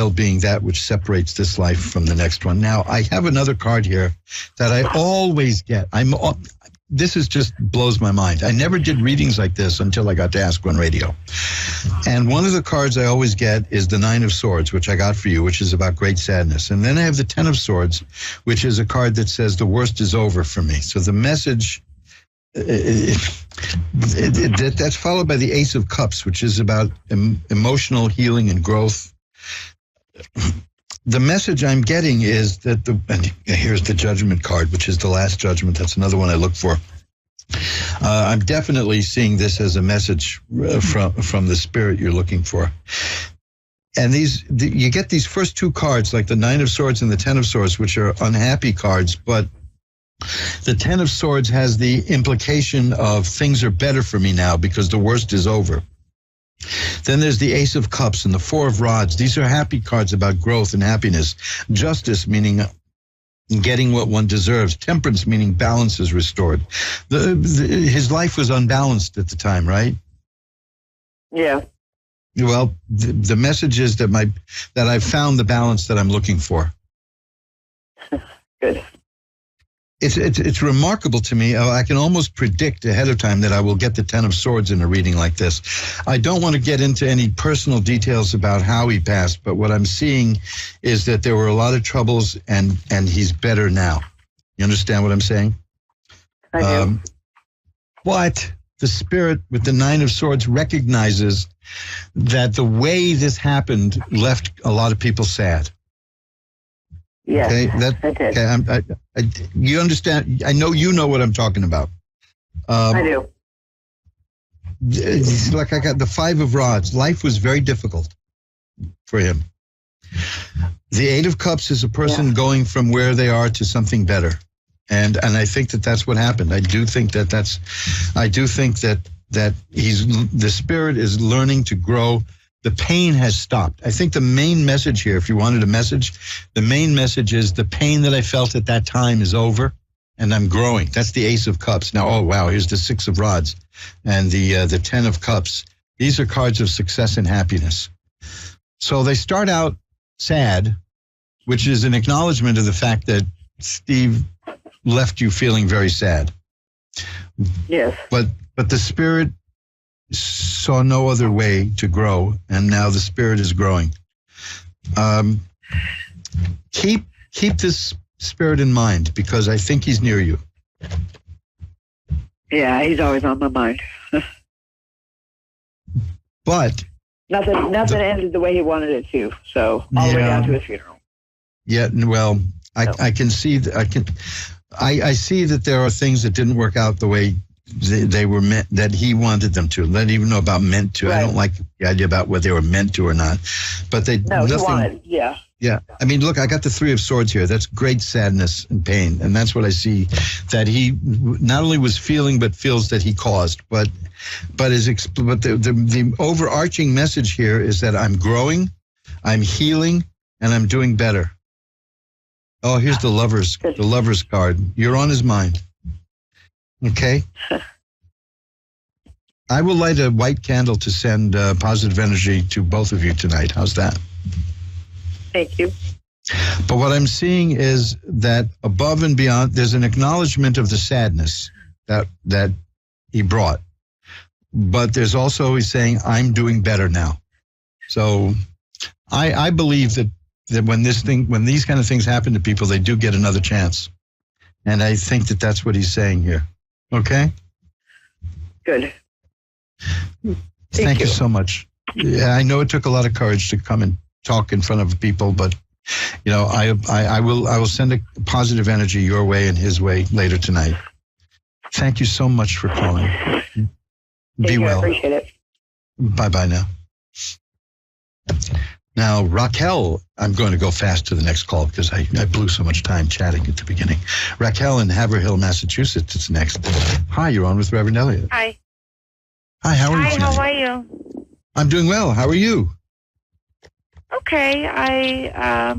being that which separates this life from the next one. Now, I have another card here that I always get. This is just blows my mind. I never did readings like this until I got to Ask One Radio. And one of the cards I always get is the Nine of Swords, which I got for you, which is about great sadness. And then I have the Ten of Swords, which is a card that says the worst is over for me. So the message, that's followed by the Ace of Cups, which is about emotional healing and growth. The message I'm getting is that and here's the Judgment card, which is the last judgment. That's another one I look for. I'm definitely seeing this as a message from the spirit you're looking for. And you get these first two cards, like the Nine of Swords and the Ten of Swords, which are unhappy cards, but the Ten of Swords has the implication of things are better for me now because the worst is over. Then there's the Ace of Cups and the Four of Rods. These are happy cards about growth and happiness. Justice, meaning getting what one deserves. Temperance, meaning balance is restored. His life was unbalanced at the time, right? Yeah. Well, the message is that I've found the balance that I'm looking for. Good. It's remarkable to me. I can almost predict ahead of time that I will get the Ten of Swords in a reading like this. I don't want to get into any personal details about how he passed, but what I'm seeing is that there were a lot of troubles and he's better now. You understand what I'm saying? I do. But the spirit with the Nine of Swords recognizes that the way this happened left a lot of people sad. Yes, okay, you understand. I know you know what I'm talking about. I do. It's like I got the Five of Rods. Life was very difficult for him. The Eight of Cups is a person going from where they are to something better, and I think that's what happened. I do think that the spirit is learning to grow. The pain has stopped. I think the main message here, if you wanted a message, the main message is the pain that I felt at that time is over and I'm growing. That's the Ace of Cups. Now, oh, wow, here's the Six of Rods and the Ten of Cups. These are cards of success and happiness. So they start out sad, which is an acknowledgement of the fact that Steve left you feeling very sad. Yes. But the spirit saw no other way to grow, and now the spirit is growing. Keep this spirit in mind because I think he's near you. Yeah, he's always on my mind. But nothing ended the way he wanted it to. So all the way down to his funeral. Yeah, well, I can see that. I see that there are things that didn't work out the way they were meant, that he wanted them to. I don't even know about meant to. Right. I don't like the idea about whether they were meant to or not. But he wanted, yeah. Yeah. I mean, look, I got the Three of Swords here. That's great sadness and pain. And that's what I see that he not only was feeling, but feels that he caused. But the overarching message here is that I'm growing, I'm healing, and I'm doing better. Oh, here's the Lovers card. You're on his mind. Okay. I will light a white candle to send positive energy to both of you tonight. How's that? Thank you. But what I'm seeing is that above and beyond, there's an acknowledgement of the sadness that he brought. But there's also, he's saying, I'm doing better now. So I believe that when these kind of things happen to people, they do get another chance. And I think that that's what he's saying here. Okay? Good. Thank you so much. Yeah, I know it took a lot of courage to come and talk in front of people, but you know, I will send a positive energy your way and his way later thank you so much for calling. Be well. I appreciate it. Bye now. Now, Raquel, I'm going to go fast to the next call because I blew so much time chatting at the beginning. Raquel in Haverhill, Massachusetts is next. Hi, you're on with Reverend Elliot. Hi. Hi, how are you? Hi, how are you? I'm doing well. How are you? Okay, I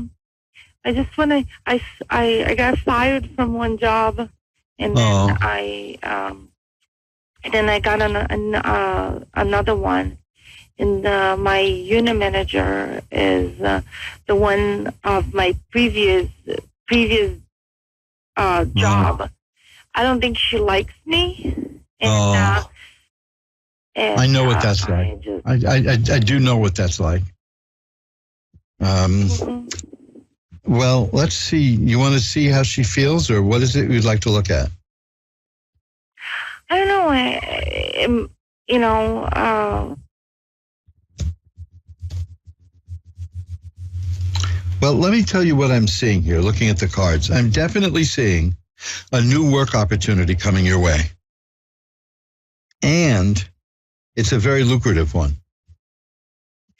just want to. I got fired from one job, and then I got another one, and my unit manager is the one of my previous job. I don't think she likes me, and I know what that's like. I do know what that's like. Well, let's see. You want to see how she feels, or what is it you'd like to look at? I don't know. Well, let me tell you what I'm seeing here, looking at the cards. I'm definitely seeing a new work opportunity coming your way. And it's a very lucrative one.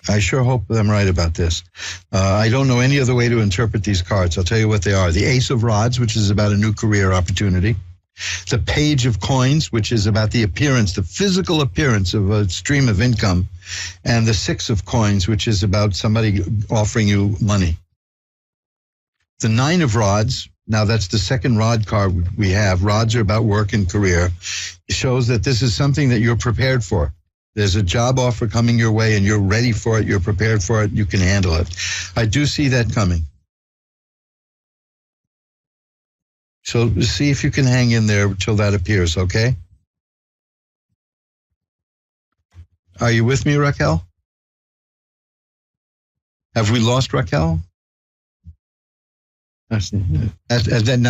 I sure hope I'm right about this. I don't know any other way to interpret these cards. I'll tell you what they are. The Ace of Rods, which is about a new career opportunity. The Page of Coins, which is about the appearance, the physical appearance of a stream of income. And the Six of Coins, which is about somebody offering you money. The Nine of Rods, now that's the second rod card we have. Rods are about work and career. It shows that this is something that you're prepared for. There's a job offer coming your way and you're ready for it, you're prepared for it, you can handle it. I do see that coming. So see if you can hang in there until that appears, okay? Are you with me, Raquel? Have we lost Raquel? Now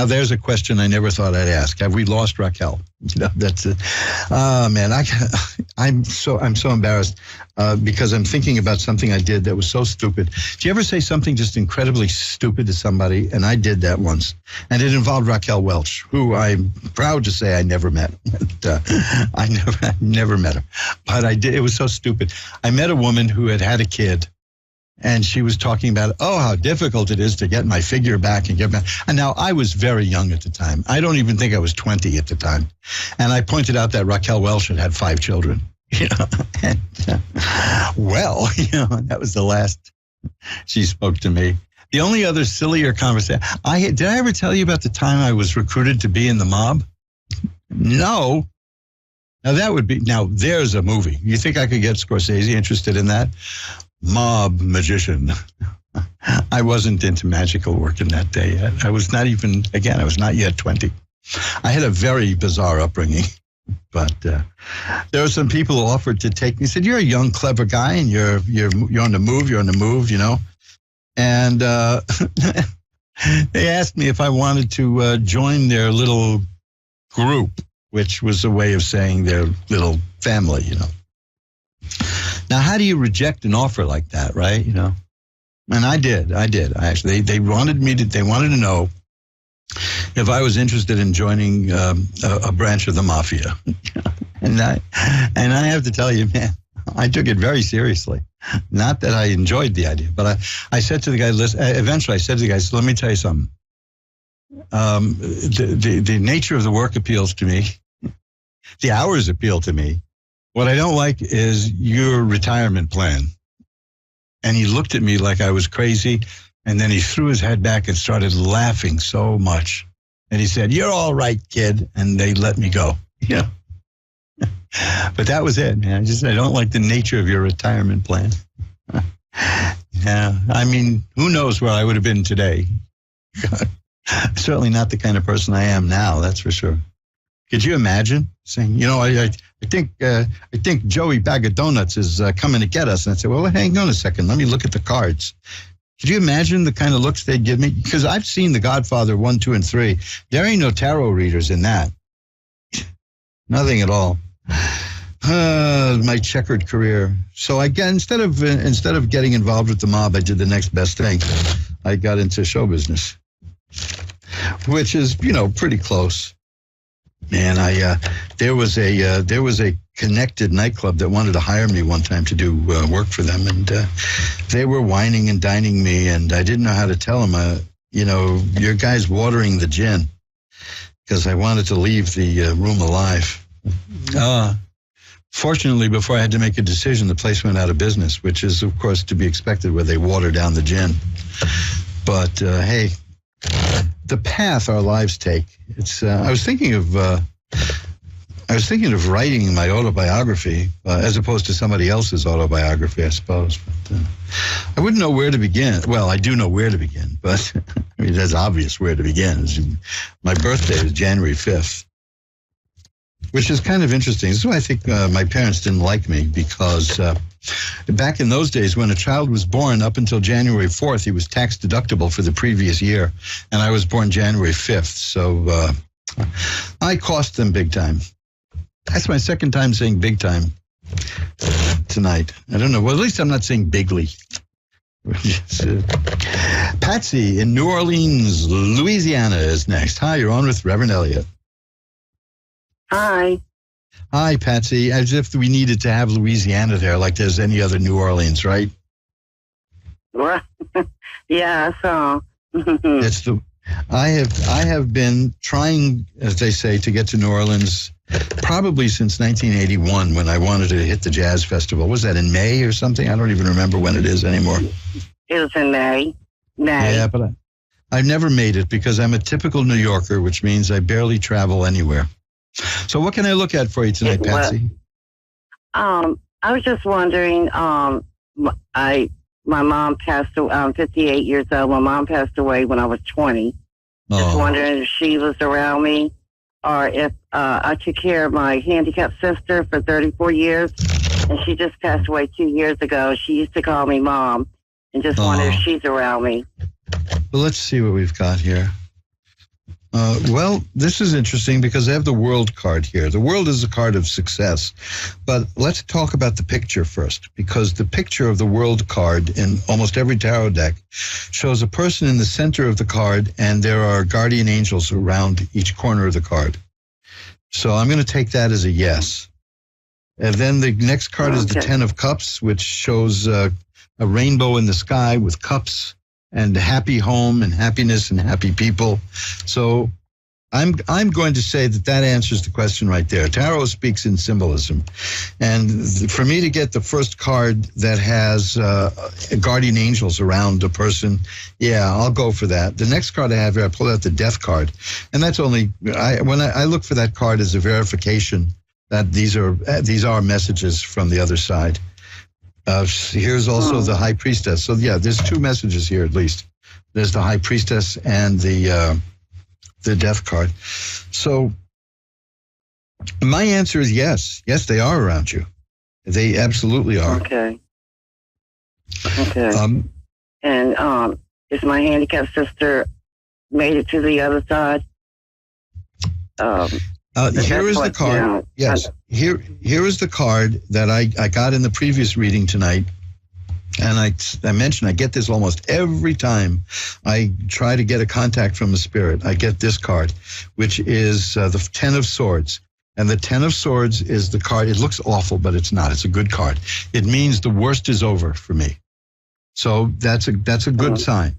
there's a question I never thought I'd ask. Have we lost Raquel? You know, that's it. Oh man, I'm so embarrassed because I'm thinking about something I did that was so stupid. Do you ever say something just incredibly stupid to somebody? And I did that once, and it involved Raquel Welch, who I'm proud to say I never met. I never met her, but I did. It was so stupid. I met a woman who had a kid. And she was talking about, how difficult it is to get my figure back and get back. And now I was very young at the time. I don't even think I was 20 at the time. And I pointed out that Raquel Welch had 5 children. You know, and, that was the last she spoke to me. The only other sillier conversation did I ever tell you about the time I was recruited to be in the mob? No. Now there's a movie. You think I could get Scorsese interested in that? Mob magician. I wasn't into magical work in that day yet. I was not yet 20. I had a very bizarre upbringing, but there were some people who offered to take me, said, you're a young, clever guy and you're on the move, you know. And they asked me if I wanted to join their little group, which was a way of saying their little family, you know. Now, how do you reject an offer like that, right? You know, and I did. Actually, they wanted to know if I was interested in joining a branch of the mafia, and I have to tell you, man, I took it very seriously. Not that I enjoyed the idea, but I said to the guy, eventually I said to the guys, let me tell you something. The nature of the work appeals to me. The hours appeal to me. What I don't like is your retirement plan. And he looked at me like I was crazy. And then he threw his head back and started laughing so much. And he said, you're all right, kid. And they let me go. Yeah. But that was it, man. I don't like the nature of your retirement plan. Yeah, I mean, who knows where I would have been today? Certainly not the kind of person I am now, that's for sure. Could you imagine saying, you know, I think Joey Bag of Donuts is coming to get us? And I'd say, well, hang on a second. Let me look at the cards. Could you imagine the kind of looks they'd give me? Because I've seen The Godfather 1, 2, and 3. There ain't no tarot readers in that. Nothing at all. My checkered career. So again, instead of getting involved with the mob, I did the next best thing. I got into show business, which is, you know, pretty close. Man, there was a connected nightclub that wanted to hire me one time to do work for them, and they were wining and dining me, and I didn't know how to tell them, you know, your guy's watering the gin, because I wanted to leave the room alive. Fortunately, before I had to make a decision, the place went out of business, which is, of course, to be expected where they water down the gin. But hey, the path our lives take. It's. I was thinking of writing my autobiography as opposed to somebody else's autobiography, I suppose. But I wouldn't know where to begin. Well, I do know where to begin, but I mean, it's obvious where to begin. My birthday is January 5th. Which is kind of interesting. This is why I think my parents didn't like me, because back in those days, when a child was born up until January 4th, he was tax deductible for the previous year. And I was born January 5th. So I cost them big time. That's my second time saying big time tonight. I don't know. Well, at least I'm not saying bigly. Patsy in New Orleans, Louisiana is next. Hi, you're on with Reverend Elliott. Hi. Hi, Patsy. As if we needed to have Louisiana there, like there's any other New Orleans, right? Well, yeah, so. It's the. I have been trying, as they say, to get to New Orleans probably since 1981, when I wanted to hit the jazz festival. Was that in May or something? I don't even remember when it is anymore. It was in May. Yeah, but I've never made it because I'm a typical New Yorker, which means I barely travel anywhere. So what can I look at for you tonight, Patsy? I was just wondering, my mom passed away, I'm 58 years old. My mom passed away when I was 20. Just wondering if she was around me, or if I took care of my handicapped sister for 34 years, and she just passed away 2 years ago. She used to call me Mom, and just wonder if she's around me. Well, let's see what we've got here. Well, this is interesting because I have the World card here. The World is a card of success. But let's talk about the picture first, because the picture of the World card in almost every tarot deck shows a person in the center of the card, and there are guardian angels around each corner of the card. So I'm going to take that as a yes. And then the next card is the Ten of Cups, which shows a rainbow in the sky with cups and a happy home and happiness and happy people. So I'm going to say that answers the question right there. Tarot speaks in symbolism. And for me to get the first card that has guardian angels around a person, yeah, I'll go for that. The next card I have here, I pulled out the Death card. And that's only, when I look for that card as a verification that these are messages from the other side. Here's also the High Priestess. So yeah, there's two messages here at least. There's the High Priestess and the Death card. So my answer is yes. Yes, they are around you. They absolutely are. Okay. And is my handicapped sister made it to the other side? Here is the card. Yes, here is the card that I got in the previous reading tonight. And I mentioned I get this almost every time I try to get a contact from a spirit. I get this card, which is the Ten of Swords. And the Ten of Swords is the card. It looks awful, but it's not. It's a good card. It means the worst is over for me. So that's a good sign.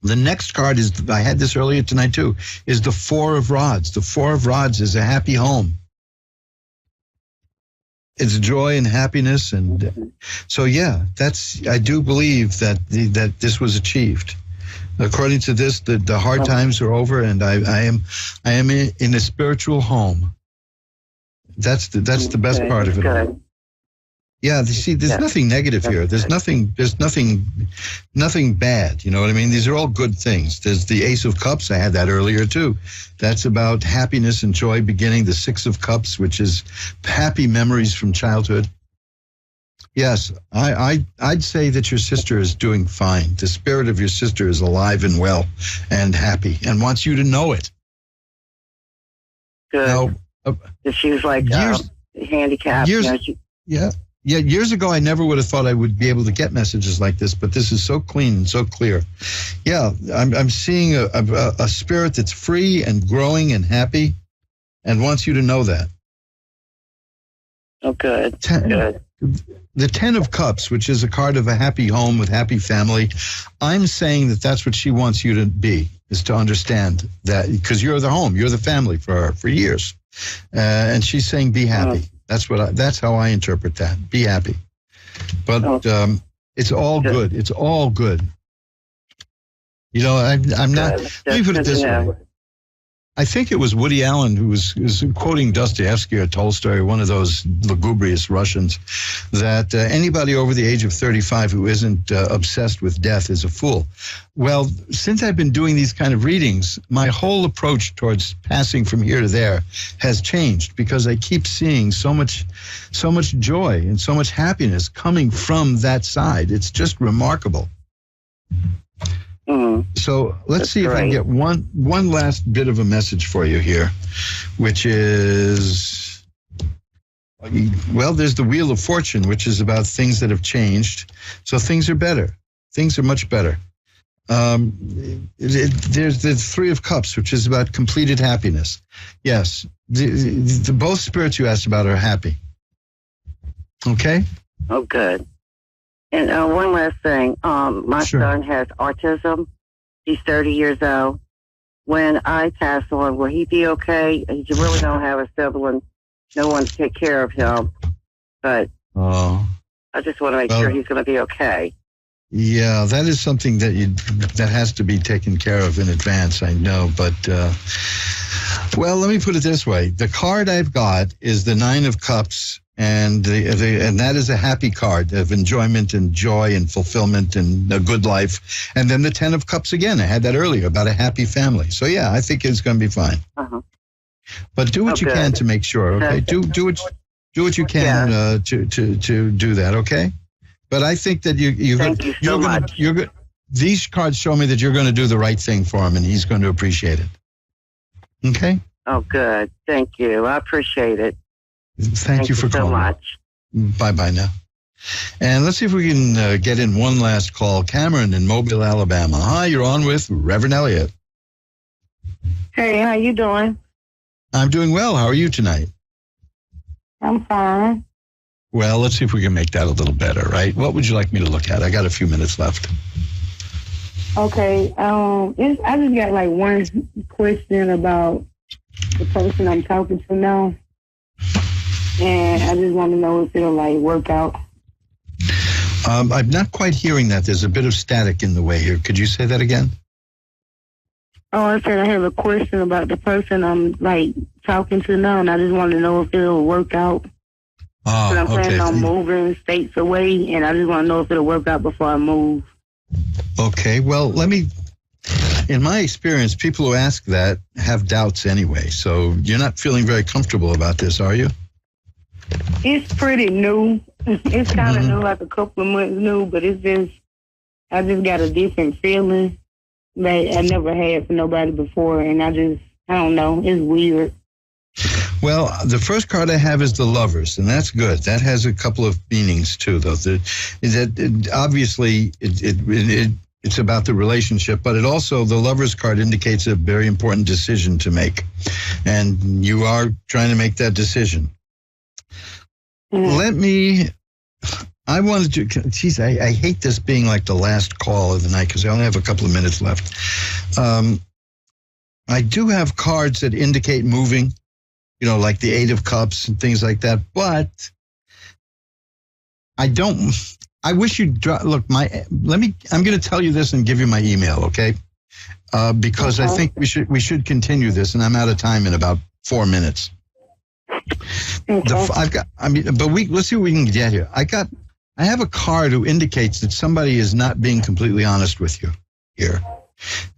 The next card is, I had this earlier tonight too, is the Four of Rods. The Four of Rods is a happy home. It's joy and happiness. And so, yeah, I do believe that this was achieved. According to this, the hard times are over, and I am in a spiritual home. That's the best part of it all. Yeah, see, there's nothing negative here. There's nothing bad. You know what I mean? These are all good things. There's the Ace of Cups. I had that earlier too. That's about happiness and joy beginning. The Six of Cups, which is happy memories from childhood. Yes, I'd say that your sister is doing fine. The spirit of your sister is alive and well and happy and wants you to know it. Good. Now, she was like handicapped. Years ago, I never would have thought I would be able to get messages like this, but this is so clean and so clear. Yeah, I'm seeing a spirit that's free and growing and happy and wants you to know that. Oh, good. Good. The 10 of Cups, which is a card of a happy home with happy family, I'm saying that that's what she wants you to be, is to understand that, because you're the home, you're the family for her for years. And she's saying, be happy. That's how I interpret that. Be happy. But it's all good. It's all good. You know, I'm not, let me put it this way. I think it was Woody Allen who was quoting Dostoevsky or Tolstoy, one of those lugubrious Russians, that anybody over the age of 35 who isn't obsessed with death is a fool. Well, since I've been doing these kind of readings, my whole approach towards passing from here to there has changed, because I keep seeing so much joy and so much happiness coming from that side. It's just remarkable. So let's see if I can get one last bit of a message for you here, which is, well, there's the Wheel of Fortune, which is about things that have changed. So things are better. Things are much better. There's the Three of Cups, which is about completed happiness. Yes, the both spirits you asked about are happy. Okay? Oh, good. And one last thing. My son has autism. He's 30 years old. When I pass on, will he be okay? He really don't have a sibling, no one to take care of him. But I just want to make sure he's going to be okay. Yeah, that is something that has to be taken care of in advance, I know. But, well, let me put it this way. The card I've got is the Nine of Cups, and and that is a happy card of enjoyment and joy and fulfillment and a good life. And then the 10 of Cups again. I had that earlier about a happy family. So, yeah, I think it's going to be fine. But do what you can to make sure, okay? Do what you can to do that, okay? But I think that you're good. These cards show me that you're going to do the right thing for him, and he's going to appreciate it. Okay? Oh, good. Thank you. I appreciate it. Thank you for calling. So much. Bye-bye now. And let's see if we can get in one last call. Cameron in Mobile, Alabama. Hi, you're on with Reverend Elliott. Hey, how you doing? I'm doing well. How are you tonight? I'm fine. Well, let's see if we can make that a little better, right? What would you like me to look at? I got a few minutes left. Okay. I just got like one question about the person I'm talking to now. And I just want to know if it'll like work out. I'm not quite hearing that. There's a bit of static in the way here. Could you say that again? Oh, I said I have a question about the person I'm like talking to now, and I just want to know if it'll work out. Oh, I'm planning on moving states away, and I just want to know if it'll work out before I move. Okay, well, in my experience, people who ask that have doubts anyway, so you're not feeling very comfortable about this, are you? It's pretty new. It's kind of new, like a couple of months new, but I just got a different feeling that I never had for nobody before, and I don't know, it's weird. Well, the first card I have is the Lovers, and that's good. That has a couple of meanings too, though. Obviously, it's about the relationship, but it also, the Lovers card indicates a very important decision to make, and you are trying to make that decision. I wanted to, geez, I hate this being like the last call of the night because I only have a couple of minutes left. I do have cards that indicate moving, you know, like the Eight of Cups and things like that, but I wish you'd, look, I'm going to tell you this and give you my email, okay? Because I think we should continue this, and I'm out of time in about 4 minutes. Let's see what we can get here. I have a card who indicates that somebody is not being completely honest with you here.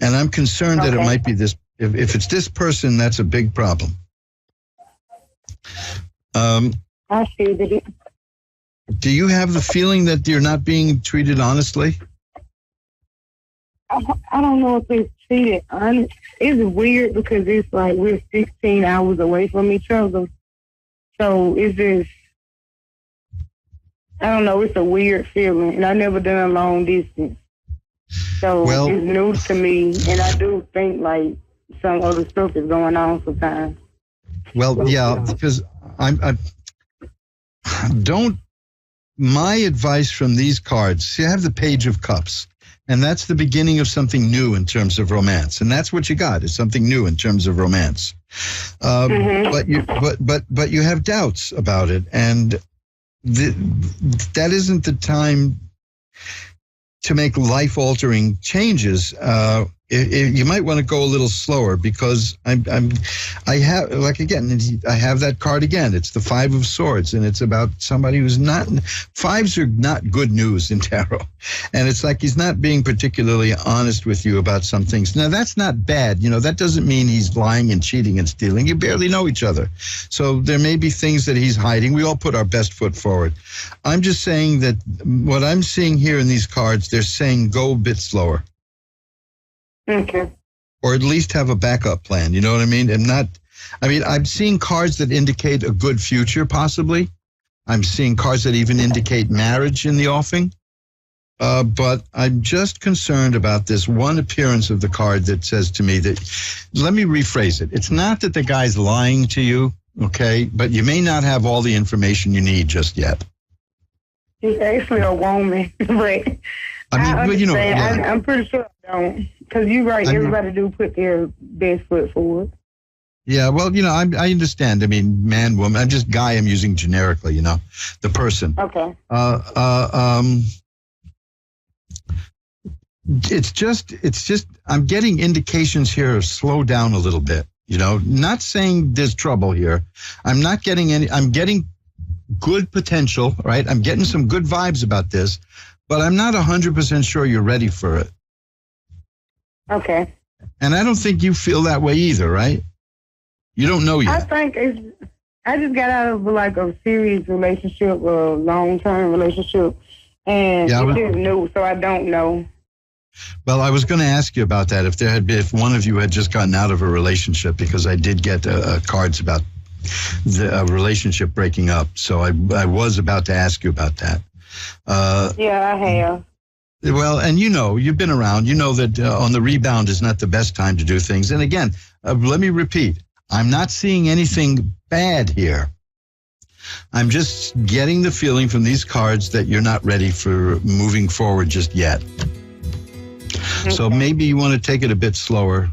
And I'm concerned that it might be this. If it's this person, that's a big problem. I see that. Do you have the feeling that you're not being treated honestly? I don't know if it's treated honest. It's weird because it's like we're 16 hours away from each other. So it's just, I don't know, it's a weird feeling. And I've never done a long distance. So it's new to me. And I do think like some other stuff is going on sometimes. Well, yeah, because my advice from these cards, see, I have the Page of Cups, and that's the beginning of something new in terms of romance, and that's what you got, is something new in terms of romance. But you have doubts about it, and that isn't the time to make life-altering changes. You might want to go a little slower, because I have that card again. It's the Five of Swords, and it's about somebody who's not. Fives are not good news in tarot, and it's like he's not being particularly honest with you about some things. Now that's not bad, that doesn't mean he's lying and cheating and stealing. You barely know each other, so there may be things that he's hiding. We all put our best foot forward. I'm just saying that what I'm seeing here in these cards, they're saying go a bit slower. Okay. Or at least have a backup plan, you know what I mean? I'm seeing cards that indicate a good future, possibly. I'm seeing cards that even indicate marriage in the offing. But I'm just concerned about this one appearance of the card that says to me that, let me rephrase it. It's not that the guy's lying to you, okay? But you may not have all the information you need just yet. He's actually a woman, but I'm pretty sure I don't. Because you're right, everybody do put their best foot forward. Yeah, well, I understand. I mean, man, woman. I'm just guy. I'm using generically, the person. Okay. It's just. I'm getting indications here of slow down a little bit. Not saying there's trouble here. I'm not getting any. I'm getting good potential, right? I'm getting some good vibes about this, but I'm not 100% sure you're ready for it. Okay. And I don't think you feel that way either, right? You don't know yet. I think I just got out of like a serious relationship, a long-term relationship, and it's just new, so I don't know. Well, I was going to ask you about that, if one of you had just gotten out of a relationship, because I did get cards about the relationship breaking up, so I was about to ask you about that. Yeah, I have. Well, and you've been around. You know that on the rebound is not the best time to do things. And again, let me repeat, I'm not seeing anything bad here. I'm just getting the feeling from these cards that you're not ready for moving forward just yet. Okay. So maybe you want to take it a bit slower.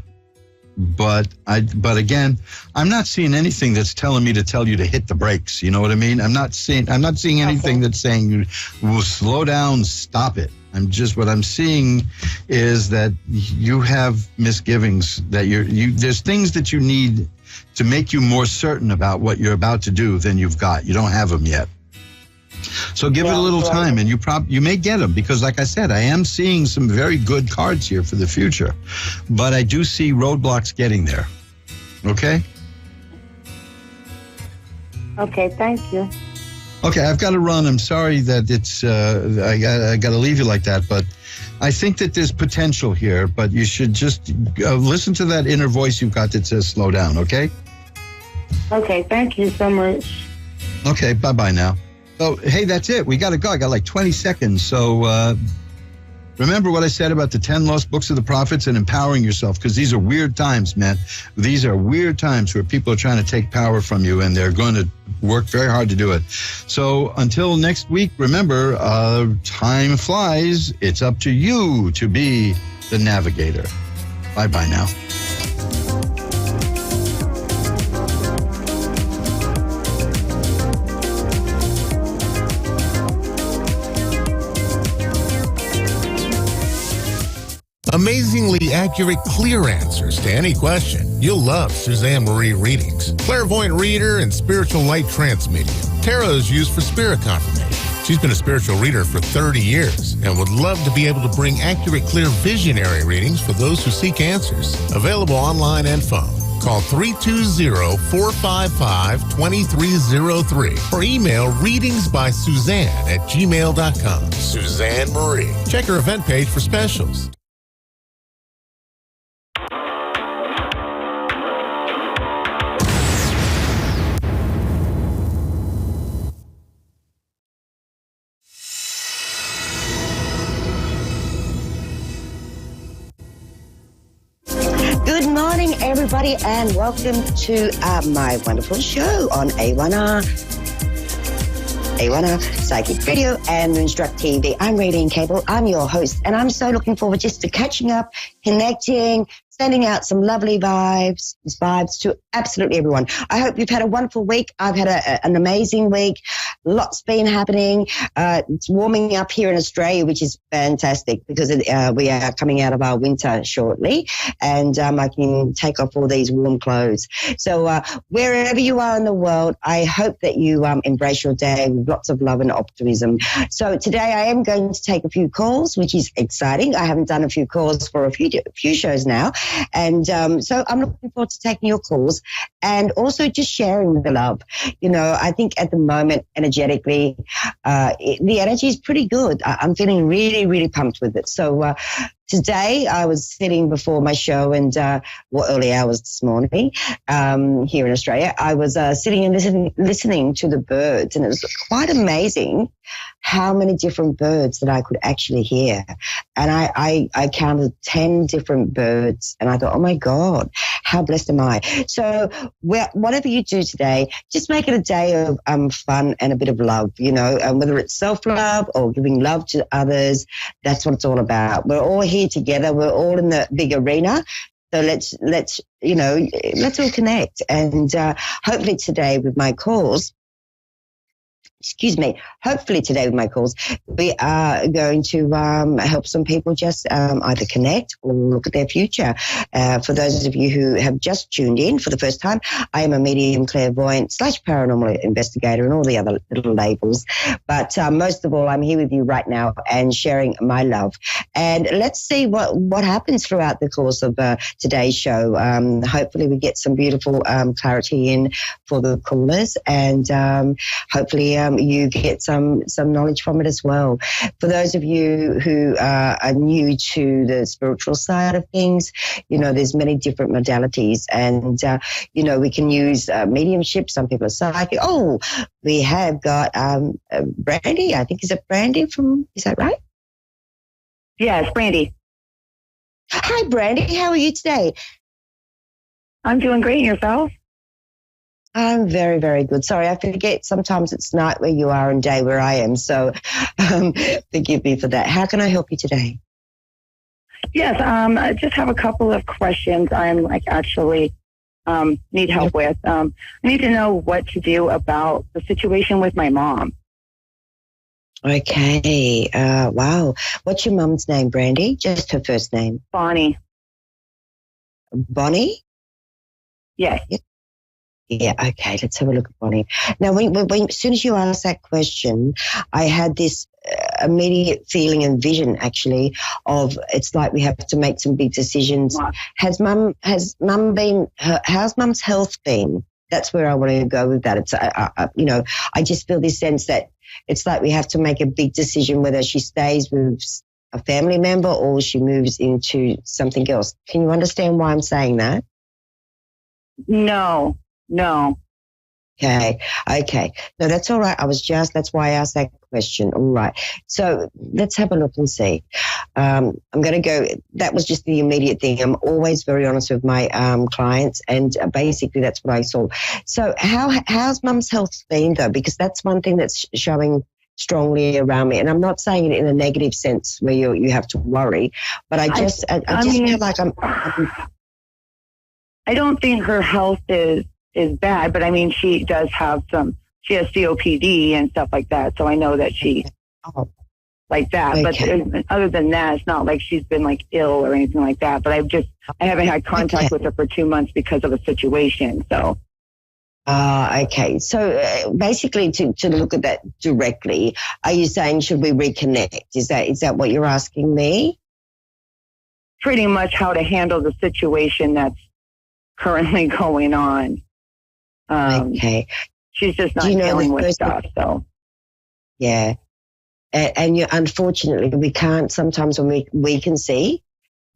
But again, I'm not seeing anything that's telling me to tell you to hit the brakes. You know what I mean? I'm not seeing anything that's saying, well, slow down, stop it. What I'm seeing is that you have misgivings, that there's things that you need to make you more certain about what you're about to do than you've got. You don't have them yet. So give it a little time, and you may get them, because like I said, I am seeing some very good cards here for the future, but I do see roadblocks getting there. Okay? Okay, thank you. Okay, I've got to run. I'm sorry that it's I got to leave you like that, but I think that there's potential here, but you should just listen to that inner voice you've got that says slow down, okay? Okay, thank you so much. Okay, bye-bye now. Oh, hey, that's it. We got to go. I got like 20 seconds. So remember what I said about the 10 lost books of the prophets and empowering yourself, because these are weird times, man. These are weird times where people are trying to take power from you, and they're going to work very hard to do it. So until next week, remember, time flies. It's up to you to be the navigator. Bye-bye now. Amazingly accurate, clear answers to any question. You'll love Suzanne Marie readings. Clairvoyant reader and spiritual light trance medium. Tarot is used for spirit confirmation. She's been a spiritual reader for 30 years and would love to be able to bring accurate, clear, visionary readings for those who seek answers. Available online and phone. Call 320-455-2303 or email readingsbysuzanne@gmail.com. Suzanne Marie. Check her event page for specials. Good morning, everybody, and welcome to my wonderful show on A1R Psychic Radio and Moonstruck TV. I'm Radine Cable. I'm your host, and I'm so looking forward just to catching up, connecting, sending out some lovely vibes to absolutely everyone. I hope you've had a wonderful week. I've had an amazing week. Lots been happening. It's warming up here in Australia, which is fantastic because we are coming out of our winter shortly, and I can take off all these warm clothes. So wherever you are in the world, I hope that you embrace your day with lots of love and optimism. So today I am going to take a few calls, which is exciting. I haven't done a few calls for a few shows now. And so I'm looking forward to taking your calls and also just sharing the love. You know, I think at the moment, energetically, the energy is pretty good. I'm feeling really, really pumped with it. So today I was sitting before my show and early hours this morning here in Australia. I was sitting and listening to the birds, and it was quite amazing how many different birds that I could actually hear. And I counted 10 different birds, and I thought, oh my God, how blessed am I? So whatever you do today, just make it a day of fun and a bit of love, you know, whether it's self-love or giving love to others. That's what it's all about. We're all here together. We're all in the big arena. So let's all connect. And hopefully today with my calls, we are going to help some people just either connect or look at their future. For those of you who have just tuned in for the first time, I am a medium, clairvoyant / paranormal investigator and all the other little labels. But most of all, I'm here with you right now and sharing my love. And let's see what happens throughout the course of today's show. Hopefully we get some beautiful clarity in for the callers, and hopefully you get some knowledge from it as well. For those of you who are new to the spiritual side of things, you know, there's many different modalities, and you know, we can use mediumship. Some people are psychic. Oh, we have got Brandy. I think, is it Brandy is that right? Yeah, it's Brandy. Hi, Brandy. How are you today? I'm doing great. And yourself? I'm very, very good. Sorry, I forget sometimes it's night where you are and day where I am. So forgive me for that. How can I help you today? Yes, I just have a couple of questions I'm actually need help with. I need to know what to do about the situation with my mom. Okay. Wow. What's your mom's name, Brandy? Just her first name. Bonnie. Bonnie? Yes. Yeah, okay, let's have a look at Bonnie. Now, as soon as you asked that question, I had this immediate feeling and vision, actually, of it's like we have to make some big decisions. How's mum's health been? That's where I want to go with that. It's, you know, I just feel this sense that it's like we have to make a big decision whether she stays with a family member or she moves into something else. Can you understand why I'm saying that? No. Okay. No, that's all right. That's why I asked that question. All right. So let's have a look and see. I'm going to go, that was just the immediate thing. I'm always very honest with my clients, and basically that's what I saw. So how's mum's health been though? Because that's one thing that's showing strongly around me. And I'm not saying it in a negative sense where you have to worry, but I just feel like I don't think her health is bad, but I mean, she does have she has COPD and stuff like that. So I know that she like that. Okay. But other than that, it's not like she's been like ill or anything like that. But I haven't had contact with her for 2 months because of a situation. So. Okay. So basically, to look at that directly, are you saying should we reconnect? Is that what you're asking me? Pretty much how to handle the situation that's currently going on. Okay. She's just not dealing with stuff. So. Yeah. And unfortunately, we can't, sometimes when we can see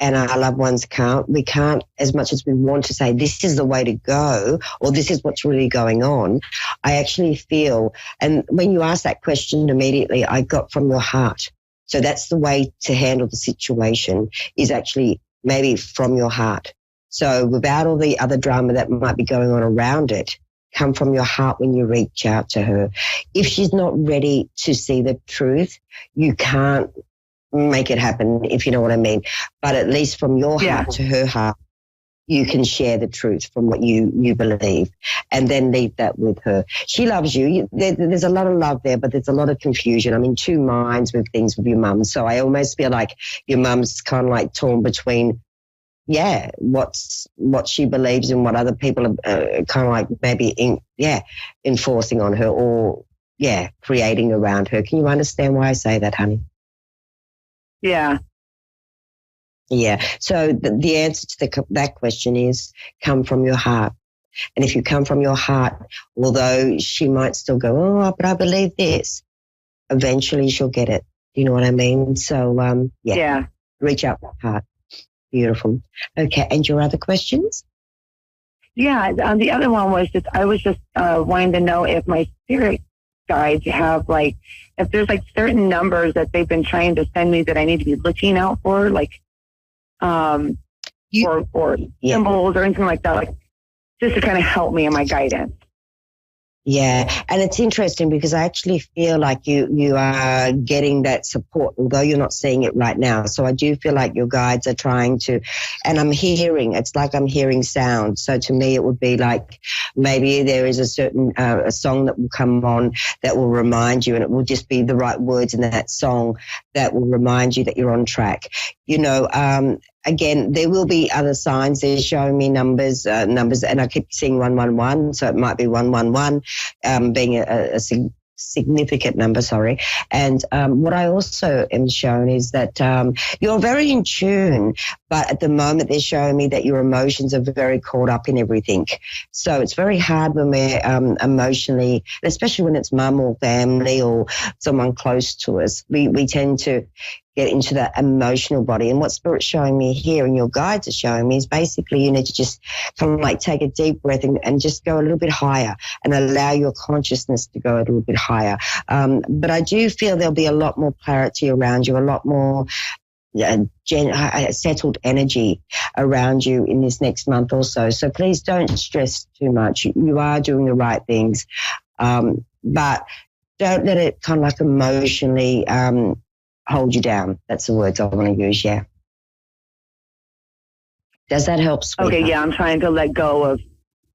and our loved ones can't, we can't, as much as we want to say, this is the way to go, or this is what's really going on. I actually feel, and when you ask that question immediately, I got from your heart. So that's the way to handle the situation, is actually maybe from your heart. So without all the other drama that might be going on around it, come from your heart when you reach out to her. If she's not ready to see the truth, you can't make it happen, if you know what I mean. But at least from your heart to her heart, you can share the truth from what you believe, and then leave that with her. She loves you. There's a lot of love there, but there's a lot of confusion. I'm in two minds with things with your mum. So I almost feel like your mum's kind of like torn between, what she believes and what other people are kind of like maybe enforcing on her, or creating around her. Can you understand why I say that, honey? Yeah. Yeah. So the answer to that question is come from your heart. And if you come from your heart, although she might still go, oh, but I believe this, eventually she'll get it. You know what I mean? So, reach out to her heart. Beautiful. Okay. And your other questions? Yeah. The other one was I was just wanting to know if my spirit guides have if there's certain numbers that they've been trying to send me that I need to be looking out for, or symbols or anything like that, just to kind of help me in my guidance. Yeah, and it's interesting because I actually feel like you are getting that support, although you're not seeing it right now. So I do feel like your guides are trying to, and I'm hearing sound. So to me, it would be like maybe there is a certain a song that will come on that will remind you, and it will just be the right words in that song that will remind you that you're on track. You know, again, there will be other signs. They're showing me numbers, and I keep seeing 111, so it might be 111 being a significant number, sorry. And what I also am shown is that you're very in tune, but at the moment they're showing me that your emotions are very caught up in everything. So it's very hard when we're emotionally, especially when it's mum or family or someone close to us. We tend to get into that emotional body. And what Spirit's showing me here and your guides are showing me is basically you need to just kind of take a deep breath and just go a little bit higher and allow your consciousness to go a little bit higher. But I do feel there'll be a lot more clarity around you, a lot more settled energy around you in this next month or so. So please don't stress too much. You are doing the right things, but don't let it kind of emotionally hold you down. That's the words I want to use, yeah. Does that help, sweetheart? Okay, yeah, I'm trying to let go of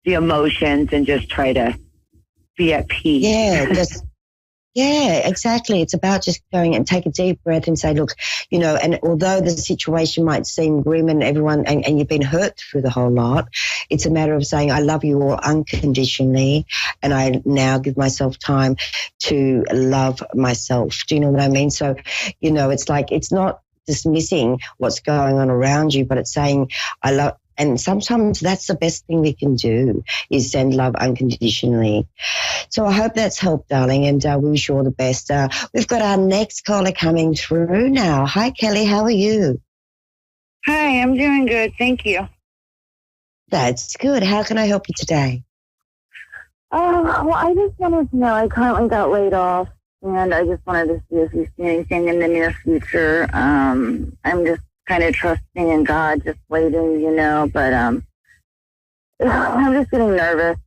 the emotions and just try to be at peace. Yeah, exactly. It's about just going and take a deep breath and say, look, and although the situation might seem grim and everyone, and you've been hurt through the whole lot, it's a matter of saying, I love you all unconditionally, and I now give myself time to love myself. Do you know what I mean? So, it's not dismissing what's going on around you, but it's saying, I love. And sometimes that's the best thing we can do is send love unconditionally. So I hope that's helped, darling, and we wish you all the best. We've got our next caller coming through now. Hi, Kelly. How are you? Hi, I'm doing good. Thank you. That's good. How can I help you today? Well, I just wanted to know, I currently got laid off, and I just wanted to see if you see anything in the near future. I'm just kind of trusting in God, just waiting, but I'm just getting nervous.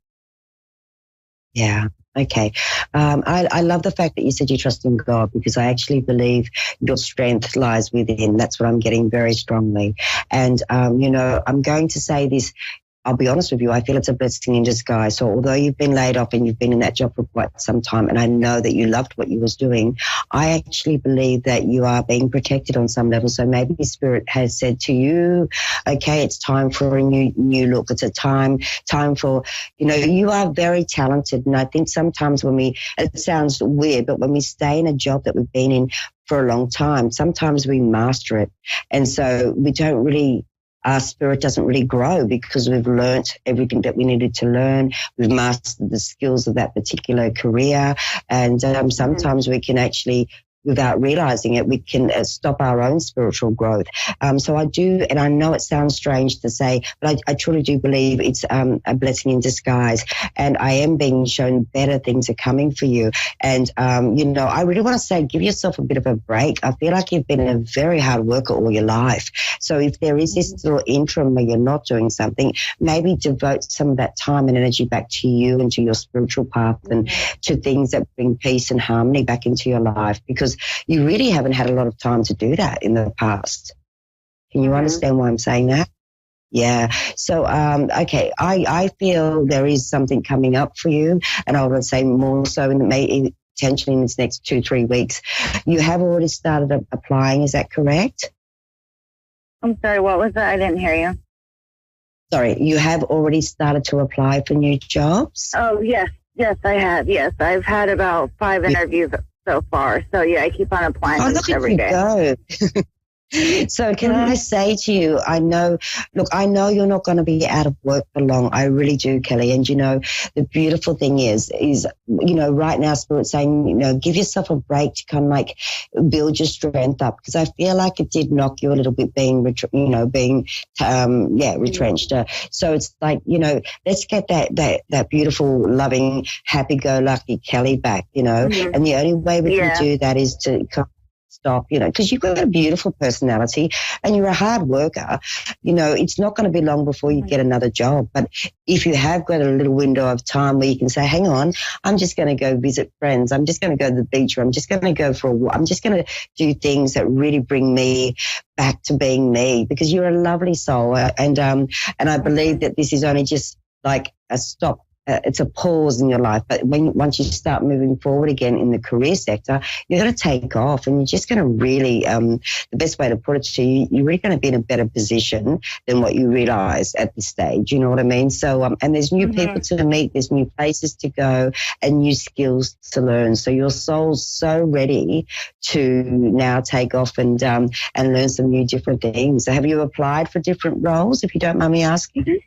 Yeah. Okay. I love the fact that you said you trust in God, because I actually believe your strength lies within. That's what I'm getting very strongly. And, I'm going to say this. I'll be honest with you, I feel it's a blessing in disguise. So although you've been laid off and you've been in that job for quite some time, and I know that you loved what you was doing, I actually believe that you are being protected on some level. So maybe Spirit has said to you, okay, it's time for a new look. It's a time for, you are very talented. And I think sometimes it sounds weird, but when we stay in a job that we've been in for a long time, sometimes we master it. And so our spirit doesn't really grow because we've learnt everything that we needed to learn. We've mastered the skills of that particular career. And sometimes we can actually, without realizing it, we can stop our own spiritual growth. So I do, and I know it sounds strange to say, but I truly do believe it's a blessing in disguise. And I am being shown better things are coming for you. And, I really want to say, give yourself a bit of a break. I feel like you've been a very hard worker all your life. So if there is this little interim where you're not doing something, maybe devote some of that time and energy back to you and to your spiritual path and to things that bring peace and harmony back into your life, because you really haven't had a lot of time to do that in the past. Can you understand why I'm saying that? Yeah. So, okay, I feel there is something coming up for you, and I would say more so potentially in this next 2-3 weeks. You have already started applying, is that correct? I'm sorry, what was that? I didn't hear you. Sorry, you have already started to apply for new jobs? Oh, yes. Yes, I have. Yes, I've had about 5 interviews so far. So, yeah, I keep on applying every day. Go. So can I say to you, I know you're not going to be out of work for long. I really do, Kelly. And, the beautiful thing is, right now Spirit's saying, give yourself a break to kind of like build your strength up, because I feel like it did knock you a little bit being retrenched. So it's like, let's get that beautiful, loving, happy-go-lucky Kelly back, and the only way we can do that is to stop, because you've got a beautiful personality and you're a hard worker. It's not going to be long before you get another job. But if you have got a little window of time where you can say, hang on, I'm just going to go visit friends. I'm just going to go to the beach, or I'm just going to go for a walk. I'm just going to do things that really bring me back to being me, because you're a lovely soul. And I believe that this is only just like a stop. It's a pause in your life, but once you start moving forward again in the career sector, you're going to take off, and you're just going to really, the best way to put it to you, you're really going to be in a better position than what you realize at this stage. You know what I mean? So, and there's new people to meet, there's new places to go, and new skills to learn. So your soul's so ready to now take off and learn some new different things. So have you applied for different roles, if you don't mind me asking?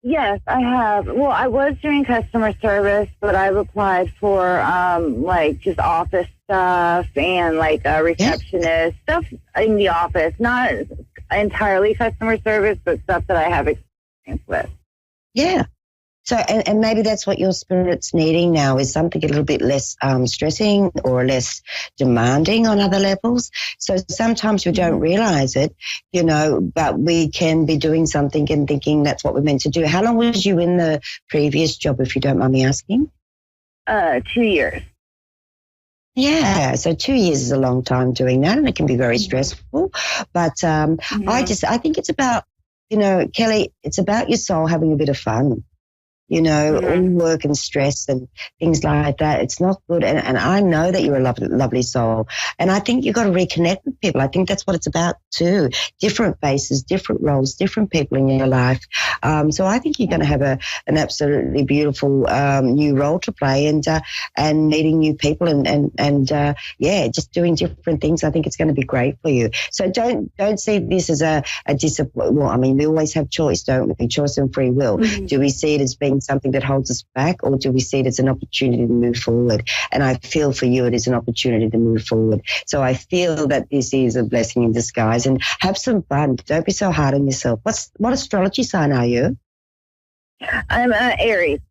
Yes, I have. Well, I was doing customer service, but I've applied for just office stuff and receptionist stuff in the office. Not entirely customer service, but stuff that I have experience with. Yeah. So, and maybe that's what your spirit's needing now, is something a little bit less stressing or less demanding on other levels. So sometimes we don't realize it, but we can be doing something and thinking that's what we're meant to do. How long was you in the previous job, if you don't mind me asking? 2 years. Yeah, so 2 years is a long time doing that, and it can be very stressful. But I think it's about, Kelly, it's about your soul having a bit of fun. All work and stress and things like that. It's not good. And I know that you're a lovely soul. And I think you've got to reconnect with people. I think that's what it's about too. Different faces, different roles, different people in your life. So I think you're going to have an absolutely beautiful new role to play, and meeting new people and just doing different things. I think it's going to be great for you. So don't see this as a discipline. Well, I mean, we always have choice, don't we? Choice and free will. Do we see it as being something that holds us back, or do we see it as an opportunity to move forward? And I feel for you it is an opportunity to move forward. So I feel that this is a blessing in disguise, and have some fun. Don't be so hard on yourself. What astrology sign are you? I'm Aries.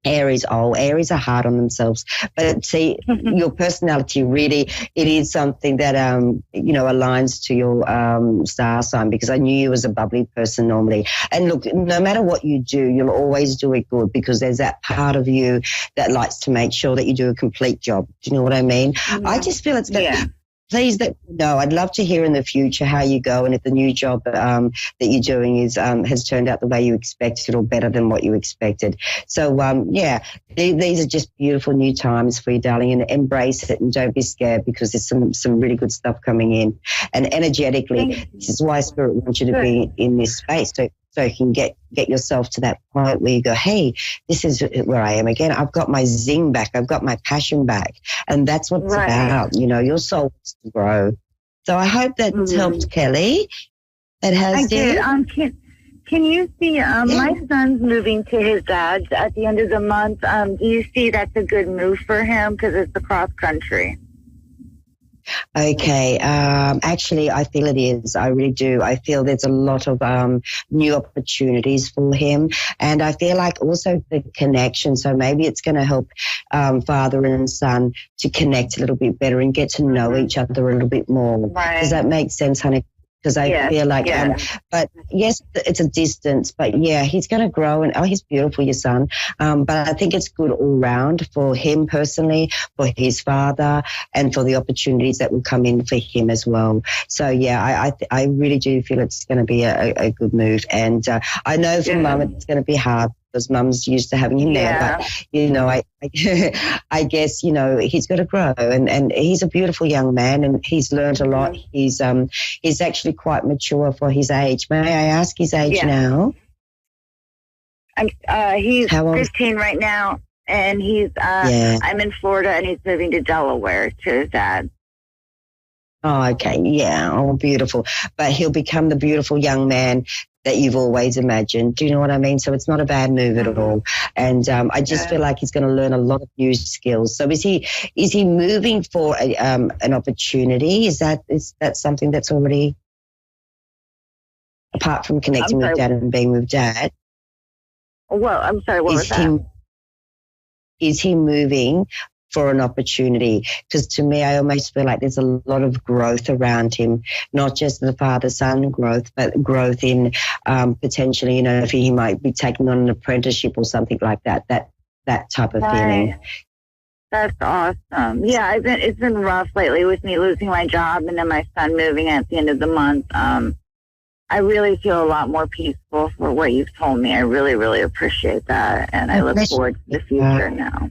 Aries are hard on themselves, but see, your personality really, it is something that aligns to your star sign, because I knew you as a bubbly person normally. And look, no matter what you do, you'll always do it good, because there's that part of you that likes to make sure that you do a complete job. Do you know what I mean? I just feel it's please no, I'd love to hear in the future how you go and if the new job that you're doing is has turned out the way you expected or better than what you expected. So, these are just beautiful new times for you, darling, and embrace it and don't be scared because there's some really good stuff coming in. And energetically, this is why Spirit wants you to be in this space so you can get yourself to that point where you go, hey, this is where I am again. I've got my zing back. I've got my passion back. And that's what it's about. You know, your soul wants to grow. So I hope that helped, Kelly. It has. I did. Can you see, my son's moving to his dad's at the end of the month. Do you see that's a good move for him because it's the cross country? Okay. Actually, I feel it is. I really do. I feel there's a lot of new opportunities for him. And I feel like also the connection. So maybe it's going to help father and son to connect a little bit better and get to know each other a little bit more. Right. Does that make sense, honey? Because I feel like, but yes, it's a distance, but yeah, he's going to grow and, he's beautiful, your son. But I think it's good all round for him personally, for his father, and for the opportunities that will come in for him as well. So yeah, I really do feel it's going to be a good move. And I know for Mum it's going to be hard, because Mum's used to having him there. But, you know, I guess, you know, he's got to grow. And he's a beautiful young man, and he's learned a lot. He's actually quite mature for his age. May I ask his age now? He's 15 right now, and he's I'm in Florida, and he's moving to Delaware to his dad. Oh, okay. Yeah. Oh, beautiful. But he'll become the beautiful young man that you've always imagined. Do you know what I mean? So it's not a bad move at all. And I just feel like he's going to learn a lot of new skills. So is he moving for an opportunity? Is that something that's already, apart from connecting with Dad and being with Dad? Well, I'm sorry, what was that? Is he moving for an opportunity? Because to me, I almost feel like there's a lot of growth around him, not just the father-son growth, but growth in potentially, you know, if he might be taking on an apprenticeship or something like that type of feeling. That's awesome. Yeah, it's been rough lately with me losing my job and then my son moving at the end of the month. I really feel a lot more peaceful for what you've told me. I really, really appreciate that, and I look forward to the future now.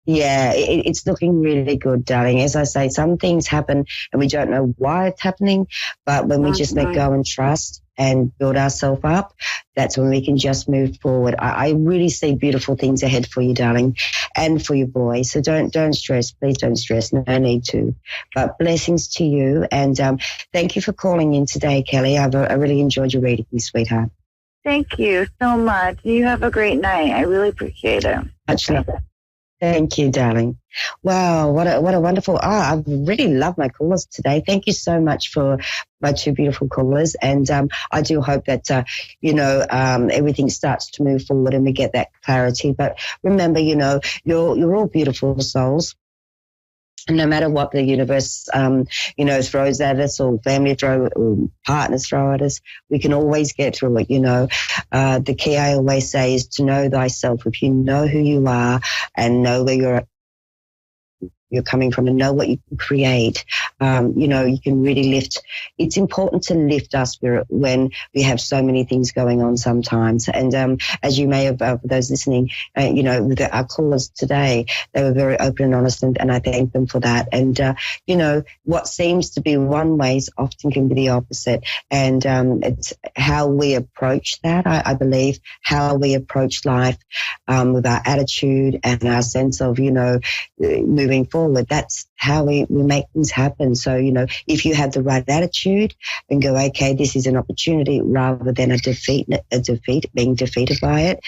Yeah, it's looking really good, darling. As I say, some things happen and we don't know why it's happening, but when we just let go and trust and build ourselves up, that's when we can just move forward. I really see beautiful things ahead for you, darling, and for your boy. So don't stress. Please don't stress. No need to. But blessings to you. And thank you for calling in today, Kelly. I really enjoyed your reading, sweetheart. Thank you so much. You have a great night. I really appreciate it. Actually, thank you, darling. Wow, what a wonderful, I really love my callers today. Thank you so much for my two beautiful callers. And I do hope that, everything starts to move forward and we get that clarity. But remember, you're all beautiful souls. And no matter what the universe, throws at us, or family or partners throw at us, we can always get through it. The key I always say is to know thyself. If you know who you are and know where you're coming from and know what you can create, you can really lift. It's important to lift our spirit when we have so many things going on sometimes. And as you may have, for those listening, with our callers today, they were very open and honest, and I thank them for that. And, what seems to be one way often can be the opposite. And it's how we approach that, I believe, how we approach life with our attitude and our sense of, moving forward. That's how we make things happen. So, if you have the right attitude and go, okay, this is an opportunity rather than a defeat, being defeated by it,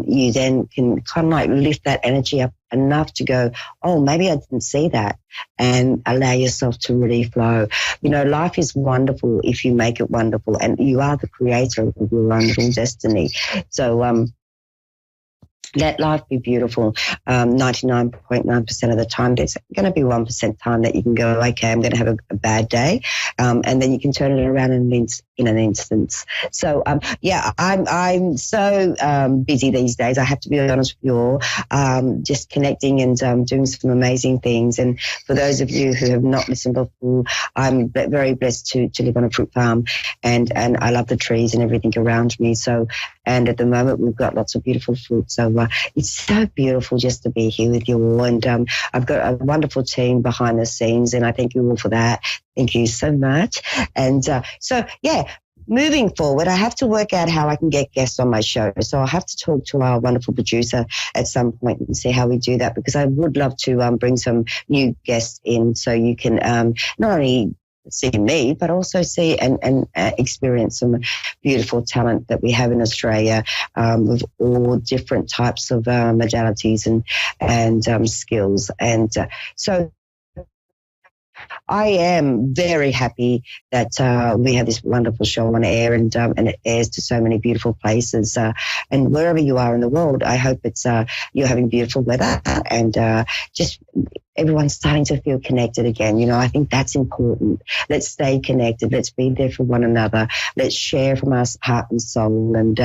you then can kind of like lift that energy up enough to go, oh, maybe I didn't see that, and allow yourself to really flow. Life is wonderful if you make it wonderful, and you are the creator of your wonderful destiny. So, let life be beautiful. 99.9% of the time, there's going to be 1% time that you can go, okay, I'm going to have a bad day. And then you can turn it around and in an instance. So, I'm so busy these days. I have to be honest with you all, just connecting and doing some amazing things. And for those of you who have not listened before, I'm very blessed to live on a fruit farm, and I love the trees and everything around me. So, and at the moment we've got lots of beautiful fruit. So it's so beautiful just to be here with you all. And I've got a wonderful team behind the scenes, and I thank you all for that. Thank you so much. And moving forward, I have to work out how I can get guests on my show. So I'll have to talk to our wonderful producer at some point and see how we do that, because I would love to bring some new guests in so you can not only see me, but also see and experience some beautiful talent that we have in Australia, with all different types of modalities and skills. And so I am very happy that we have this wonderful show on air, and it airs to so many beautiful places. And wherever you are in the world, I hope it's you're having beautiful weather, and just everyone's starting to feel connected again. You know, I think that's important. Let's stay connected. Let's be there for one another. Let's share from our heart and soul, and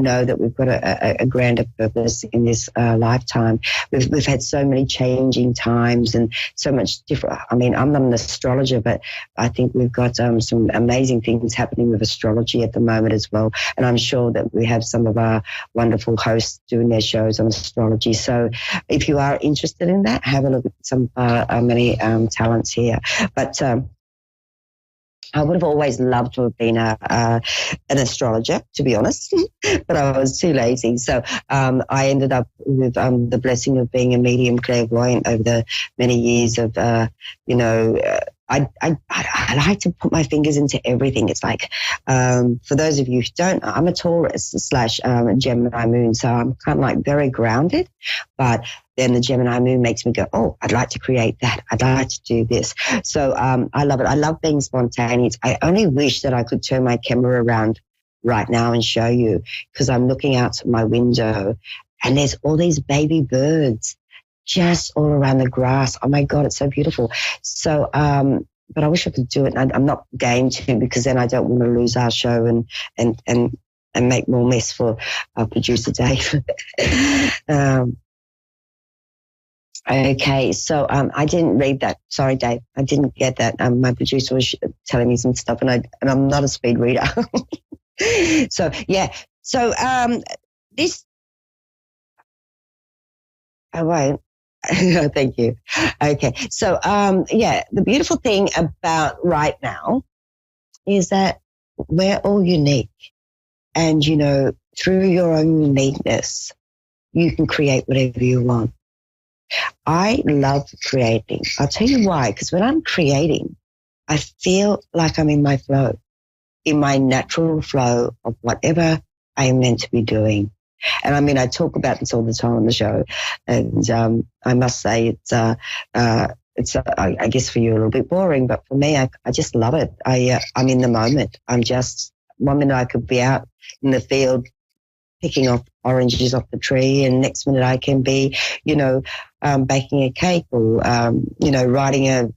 know that we've got a grander purpose in this lifetime. We've had so many changing times and so much different. I mean, I'm not an astrologer, but I think we've got some amazing things happening with astrology at the moment as well. And I'm sure that we have some of our wonderful hosts doing their shows on astrology. So if you are interested in that, have a look at some many talents here. But I would have always loved to have been an astrologer, to be honest, but I was too lazy. So I ended up with the blessing of being a medium clairvoyant over the many years of, I like to put my fingers into everything. It's like, for those of you who don't know, I'm a Taurus / Gemini moon, so I'm kind of like very grounded, but then the Gemini moon makes me go, oh, I'd like to create that. I'd like to do this. So I love it. I love being spontaneous. I only wish that I could turn my camera around right now and show you, because I'm looking out my window and there's all these baby birds just all around the grass. Oh my God, it's so beautiful. So, but I wish I could do it. And I'm not game to, because then I don't want to lose our show and make more mess for our producer Dave. Okay, so I didn't read that. Sorry, Dave, I didn't get that. My producer was telling me some stuff, and I'm not a speed reader. So yeah, so this. I won't. Thank you. Okay, so the beautiful thing about right now is that we're all unique, and through your own uniqueness, you can create whatever you want. I love creating. I'll tell you why, because when I'm creating, I feel like I'm in my flow, in my natural flow of whatever I am meant to be doing. And I mean, I talk about this all the time on the show, and I must say it's I guess for you a little bit boring, but for me, I just love it. I'm in the moment. I'm just, one minute I could be out in the field picking off oranges off the tree, and next minute I can be, baking a cake or, writing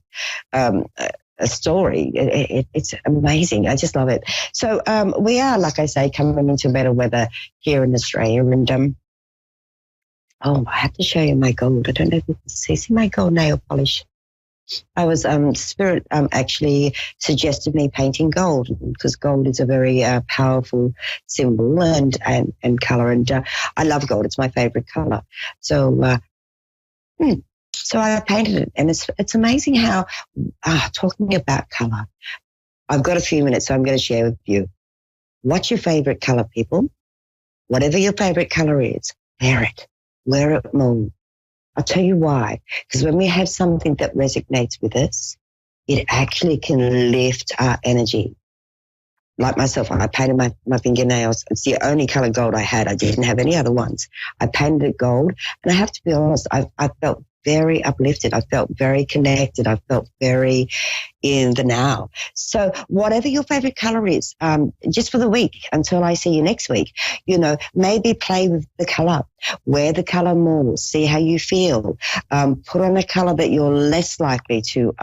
a story. It's amazing. I just love it. So we are, like I say, coming into better weather here in Australia. And I have to show you my gold. I don't know if you can see my gold nail polish. I was Spirit actually suggested me painting gold, because gold is a very powerful symbol and color, and I love gold. It's my favorite color. So so I painted it, and it's amazing how talking about color. I've got a few minutes, so I'm going to share with you. What's your favorite color, people? Whatever your favorite color is, wear it. Wear it more. I'll tell you why. Because when we have something that resonates with us, it actually can lift our energy. Like myself, I painted my fingernails. It's the only color gold I had. I didn't have any other ones. I painted it gold. And I have to be honest, I felt very uplifted. I felt very connected. I felt very in the now. So whatever your favorite color is, just for the week until I see you next week, maybe play with the color, wear the color more, see how you feel, put on a color that you're less likely to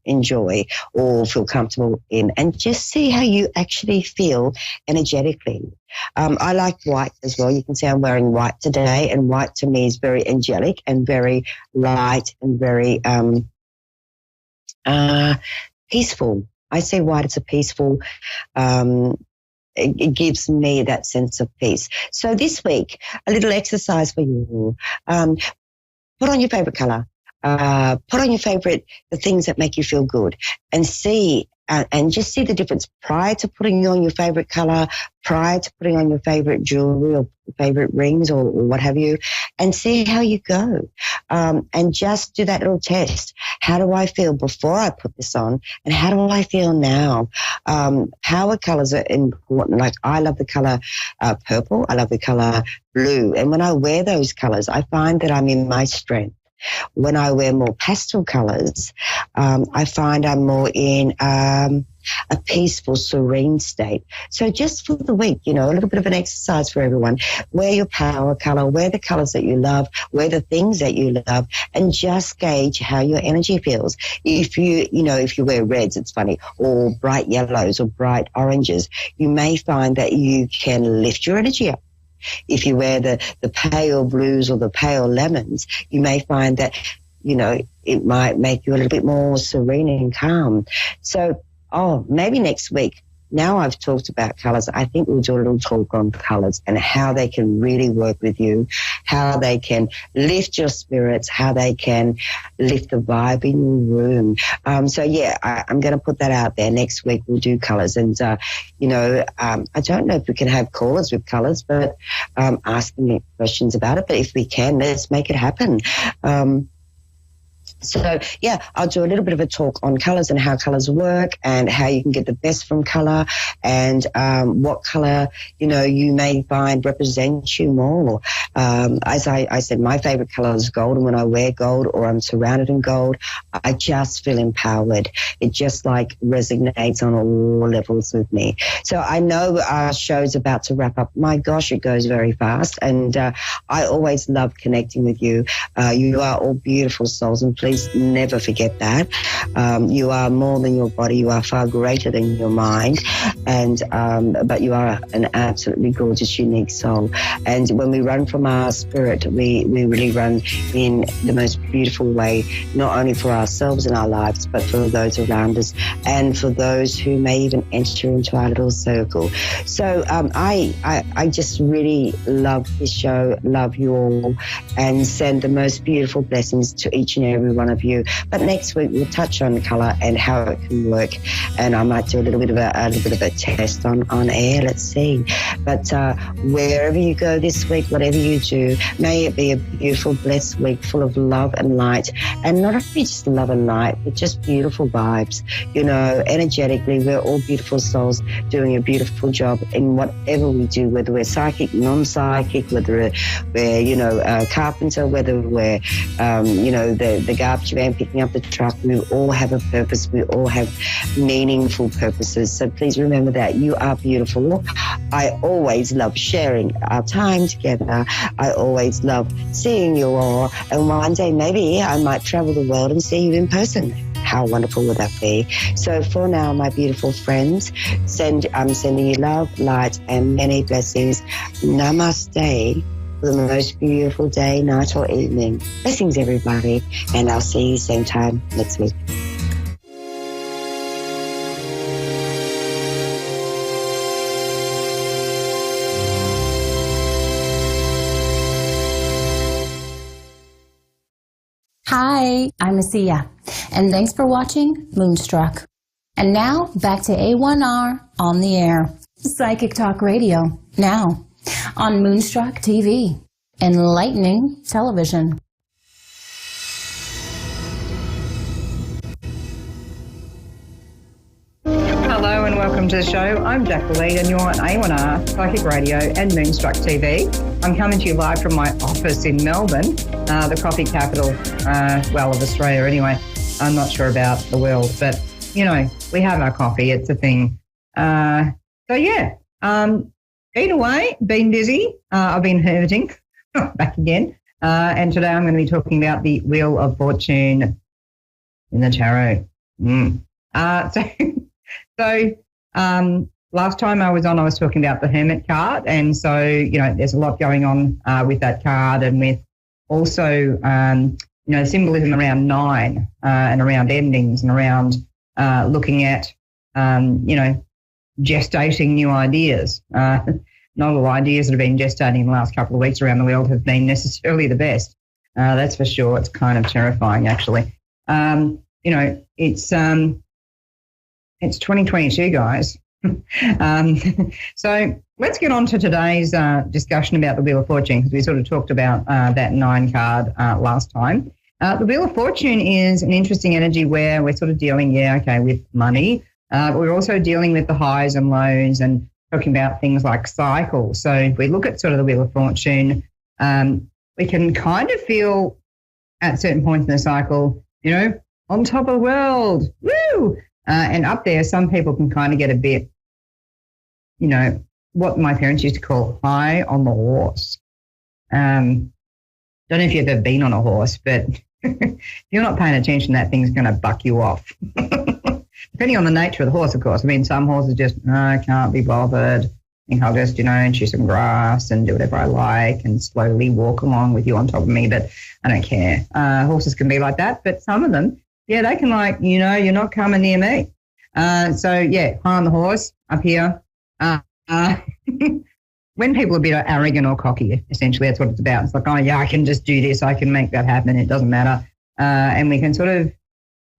enjoy or feel comfortable in, and just see how you actually feel energetically. I like white as well. You can see I'm wearing white today, and white to me is very angelic and very light and very peaceful. I say white is a peaceful, it gives me that sense of peace. So this week, a little exercise for you. Put on your favorite color. Put on your favorite, the things that make you feel good, and see, and just see the difference prior to putting on your favorite color, prior to putting on your favorite jewelry or favorite rings or what have you, and see how you go. And just do that little test. How do I feel before I put this on, and how do I feel now? Power colors are important. Like, I love the color purple. I love the color blue. And when I wear those colors, I find that I'm in my strength. When I wear more pastel colors, I find I'm more in a peaceful, serene state. So just for the week, a little bit of an exercise for everyone. Wear your power color, wear the colors that you love, wear the things that you love, and just gauge how your energy feels. If you wear reds, it's funny, or bright yellows or bright oranges, you may find that you can lift your energy up. If you wear the pale blues or the pale lemons, you may find that, it might make you a little bit more serene and calm. So, maybe next week, now I've talked about colors, I think we'll do a little talk on colors and how they can really work with you, how they can lift your spirits, how they can lift the vibe in your room. I'm going to put that out there. Next week we'll do colors. And, I don't know if we can have callers with colors, but asking me questions about it. But if we can, let's make it happen. I'll do a little bit of a talk on colors and how colors work and how you can get the best from color and what color, you may find represents you more. As I said, my favorite color is gold, and when I wear gold or I'm surrounded in gold, I just feel empowered. It just resonates on all levels with me. So I know our show's about to wrap up. My gosh, it goes very fast, and I always love connecting with you. You are all beautiful souls, and please never forget that. You are more than your body. You are far greater than your mind, and but you are an absolutely gorgeous, unique soul. And when we run from our spirit, we really run in the most beautiful way, not only for ourselves and our lives, but for those around us and for those who may even enter into our little circle. So I just really love this show, love you all, and send the most beautiful blessings to each and every one of you. But next week we'll touch on color and how it can work, and I might do a little bit of a test on air. Let's see. But wherever you go this week, whatever you do, may it be a beautiful, blessed week full of love and light, and not only just love and light, but just beautiful vibes. Energetically, we're all beautiful souls doing a beautiful job in whatever we do, whether we're psychic, non-psychic, whether we're a carpenter, whether we're the garbage van picking up the truck. We all have a purpose. We all have meaningful purposes. So please remember that you are beautiful. I always love sharing our time together. I always love seeing you all. And one day maybe I might travel the world and see you in person. How wonderful would that be? So for now, my beautiful friends, I'm sending you love, light, and many blessings. Namaste. For the most beautiful day, night, or evening. Blessings, everybody, and I'll see you same time next week. Hi, I'm Asiya, and thanks for watching Moonstruck. And now, back to A1R on the air. Psychic Talk Radio, now on Moonstruck TV, enlightening television. Hello and welcome to the show. I'm Jacqueline and you're on A1R, Psychic Radio and Moonstruck TV. I'm coming to you live from my office in Melbourne, the coffee capital, of Australia anyway. I'm not sure about the world, but you know, we have our coffee. It's a thing. So, yeah, been away, been busy. I've been hermiting back again. And today I'm going to be talking about the Wheel of Fortune in the tarot. Last time I was on, I was talking about the Hermit card. And so, you know, there's a lot going on with that card, and with also, you know, symbolism around 9 and around endings and around looking at, you know, gestating new ideas. Not all ideas that have been gestating in the last couple of weeks around the world have been necessarily the best. That's for sure. It's kind of terrifying, actually. You know, it's 2022, guys. So let's get on to today's discussion about the Wheel of Fortune, because we sort of talked about that 9 card last time. The Wheel of Fortune is an interesting energy where we're sort of dealing, with money, but we're also dealing with the highs and lows and talking about things like cycles. So if we look at sort of the Wheel of Fortune, we can kind of feel at certain points in the cycle, you know, on top of the world, woo! And up there, some people can kind of get a bit, you know, what my parents used to call high on the horse. Don't know if you've ever been on a horse, but if you're not paying attention, that thing's going to buck you off. Depending on the nature of the horse, of course. I mean, some horses just, I can't be bothered. I think I'll just, you know, chew some grass and do whatever I like and slowly walk along with you on top of me, but I don't care. Horses can be like that, but some of them, yeah, they can like, you know, you're not coming near me. So, yeah, high on the horse up here. When people are a bit arrogant or cocky, essentially, that's what it's about. It's like, oh, yeah, I can just do this. I can make that happen. It doesn't matter. And we can sort of,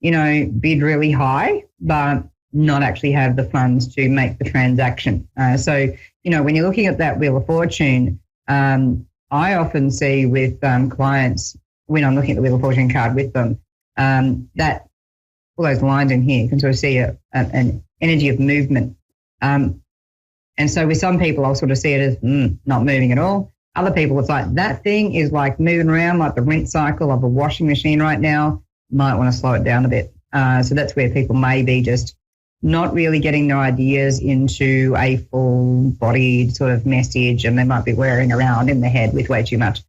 you know, bid really high, but not actually have the funds to make the transaction. So, you know, when you're looking at that Wheel of Fortune, I often see with clients, when I'm looking at the Wheel of Fortune card with them, that all those lines in here, you can sort of see an energy of movement. And so with some people, I'll sort of see it as not moving at all. Other people, it's like that thing is like moving around like the rinse cycle of a washing machine right now. Might want to slow it down a bit. So that's where people may be just not really getting their ideas into a full-bodied sort of message, and they might be wearing around in the head with way too much.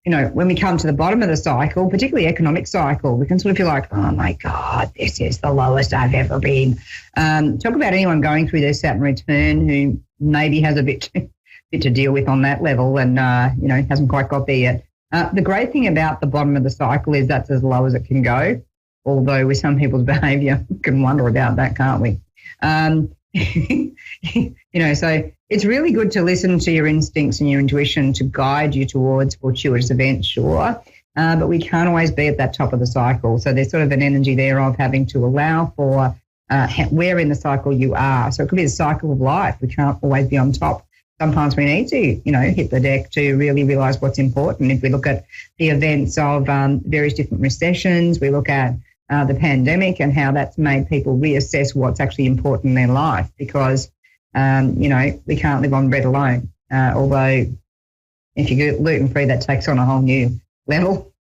You know, when we come to the bottom of the cycle, particularly economic cycle, we can sort of feel like, oh, my God, this is the lowest I've ever been. Talk about anyone going through their Saturn return who maybe has a bit to deal with on that level and, you know, hasn't quite got there yet. The great thing about the bottom of the cycle is that's as low as it can go, although with some people's behaviour, we can wonder about that, can't we? You know, so it's really good to listen to your instincts and your intuition to guide you towards fortuitous events, sure, but we can't always be at that top of the cycle. So there's sort of an energy there of having to allow for where in the cycle you are. So it could be the cycle of life. We can't always be on top. Sometimes we need to, you know, hit the deck to really realise what's important. If we look at the events of various different recessions, we look at the pandemic and how that's made people reassess what's actually important in their life, because, you know, we can't live on bread alone. Although if you get gluten-free, that takes on a whole new level.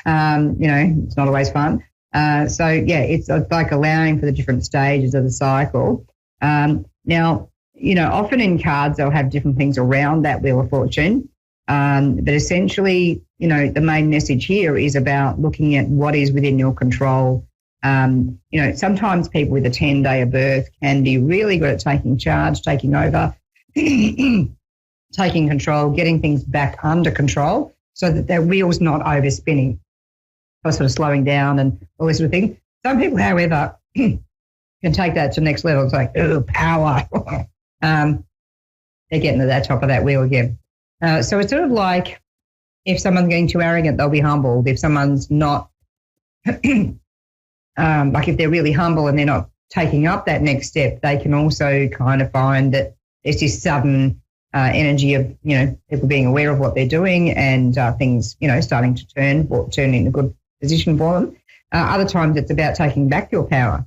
You know, it's not always fun. So, yeah, it's like allowing for the different stages of the cycle. Now, you know, often in cards they'll have different things around that Wheel of Fortune. But essentially, you know, the main message here is about looking at what is within your control. You know, sometimes people with a 10-day of birth can be really good at taking charge, taking over, taking control, getting things back under control so that their wheel's not overspinning or sort of slowing down and all this sort of thing. Some people, however, can take that to the next level. It's like, oh, power. They're getting to that top of that wheel again. So it's sort of like if someone's getting too arrogant, they'll be humbled. If someone's not, like if they're really humble and they're not taking up that next step, they can also kind of find that there's this sudden energy of, you know, people being aware of what they're doing and things, you know, starting to turn in a good position for them. Other times it's about taking back your power.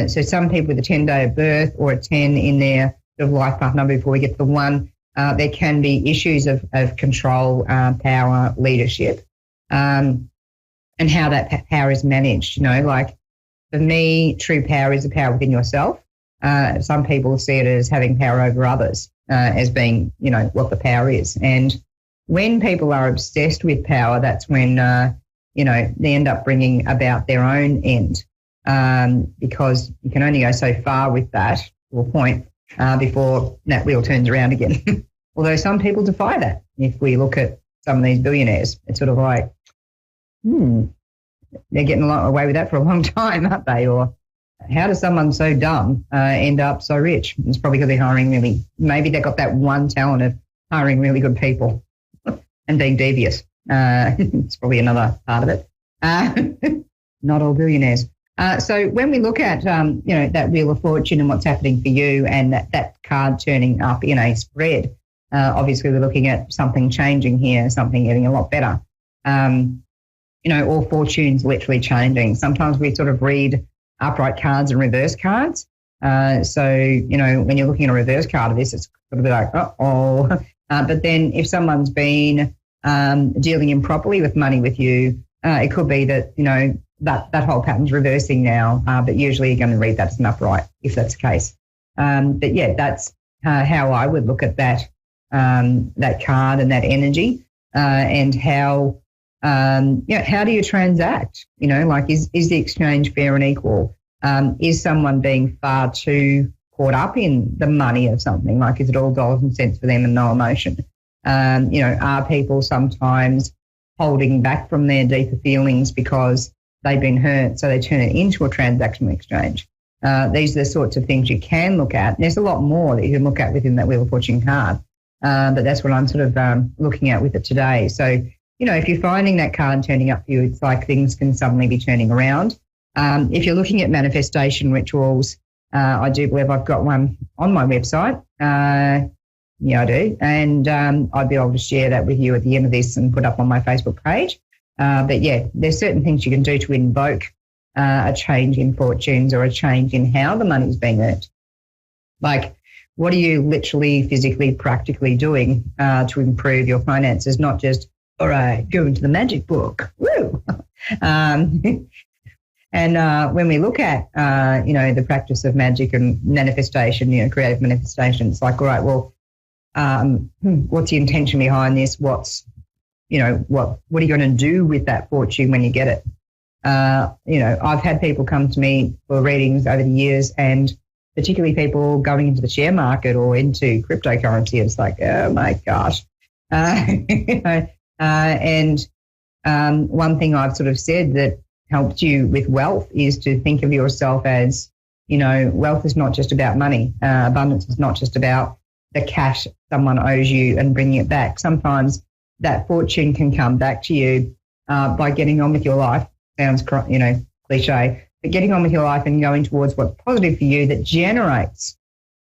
So some people with a 10-day of birth or a 10 in their sort of life path number before we get to the 1, there can be issues of control, power, leadership, and how that power is managed. You know, like for me, true power is the power within yourself. Some people see it as having power over others, as being, what the power is. And when people are obsessed with power, that's when, they end up bringing about their own end, because you can only go so far with that to a point before that wheel turns around again. Although some people defy that. If we look at some of these billionaires, it's sort of like, they're getting away with that for a long time, aren't they? Or how does someone so dumb end up so rich? It's probably because they're hiring maybe they've got that one talent of hiring really good people and being devious. It's probably another part of it. Not all billionaires. So when we look at, that Wheel of Fortune and what's happening for you and that card turning up in a spread, obviously we're looking at something changing here, something getting a lot better. All fortunes literally changing. Sometimes we sort of read upright cards and reverse cards. So, when you're looking at a reverse card of this, it's sort of like, but then if someone's been dealing improperly with money with you, it could be that, that whole pattern's reversing now, but usually you're going to read that as an upright if that's the case. But yeah, that's how I would look at that, that card and that energy, and how, how do you transact? Is the exchange fair and equal? Is someone being far too caught up in the money of something? Like, is it all dollars and cents for them and no emotion? Are people sometimes holding back from their deeper feelings because they've been hurt, so they turn it into a transactional exchange? These are the sorts of things you can look at. There's a lot more that you can look at within that Wheel of Fortune card, but that's what I'm sort of looking at with it today. So, if you're finding that card turning up for you, it's like things can suddenly be turning around. If you're looking at manifestation rituals, I do believe I've got one on my website. Yeah, I do. And I'd be able to share that with you at the end of this and put up on my Facebook page. But yeah, there's certain things you can do to invoke a change in fortunes or a change in how the money's being earned. Like, what are you literally, physically, practically doing to improve your finances? Not just, all right, go into the magic book. Woo! And when we look at, the practice of magic and manifestation, creative manifestation, it's like, all right, well, what's the intention behind this? What's, what are you going to do with that fortune when you get it? I've had people come to me for readings over the years, and particularly people going into the share market or into cryptocurrency. It's like, oh my gosh. And one thing I've sort of said that helped you with wealth is to think of yourself as, wealth is not just about money. Abundance is not just about the cash someone owes you and bringing it back. Sometimes that fortune can come back to you by getting on with your life. Sounds, cliche, but getting on with your life and going towards what's positive for you that generates,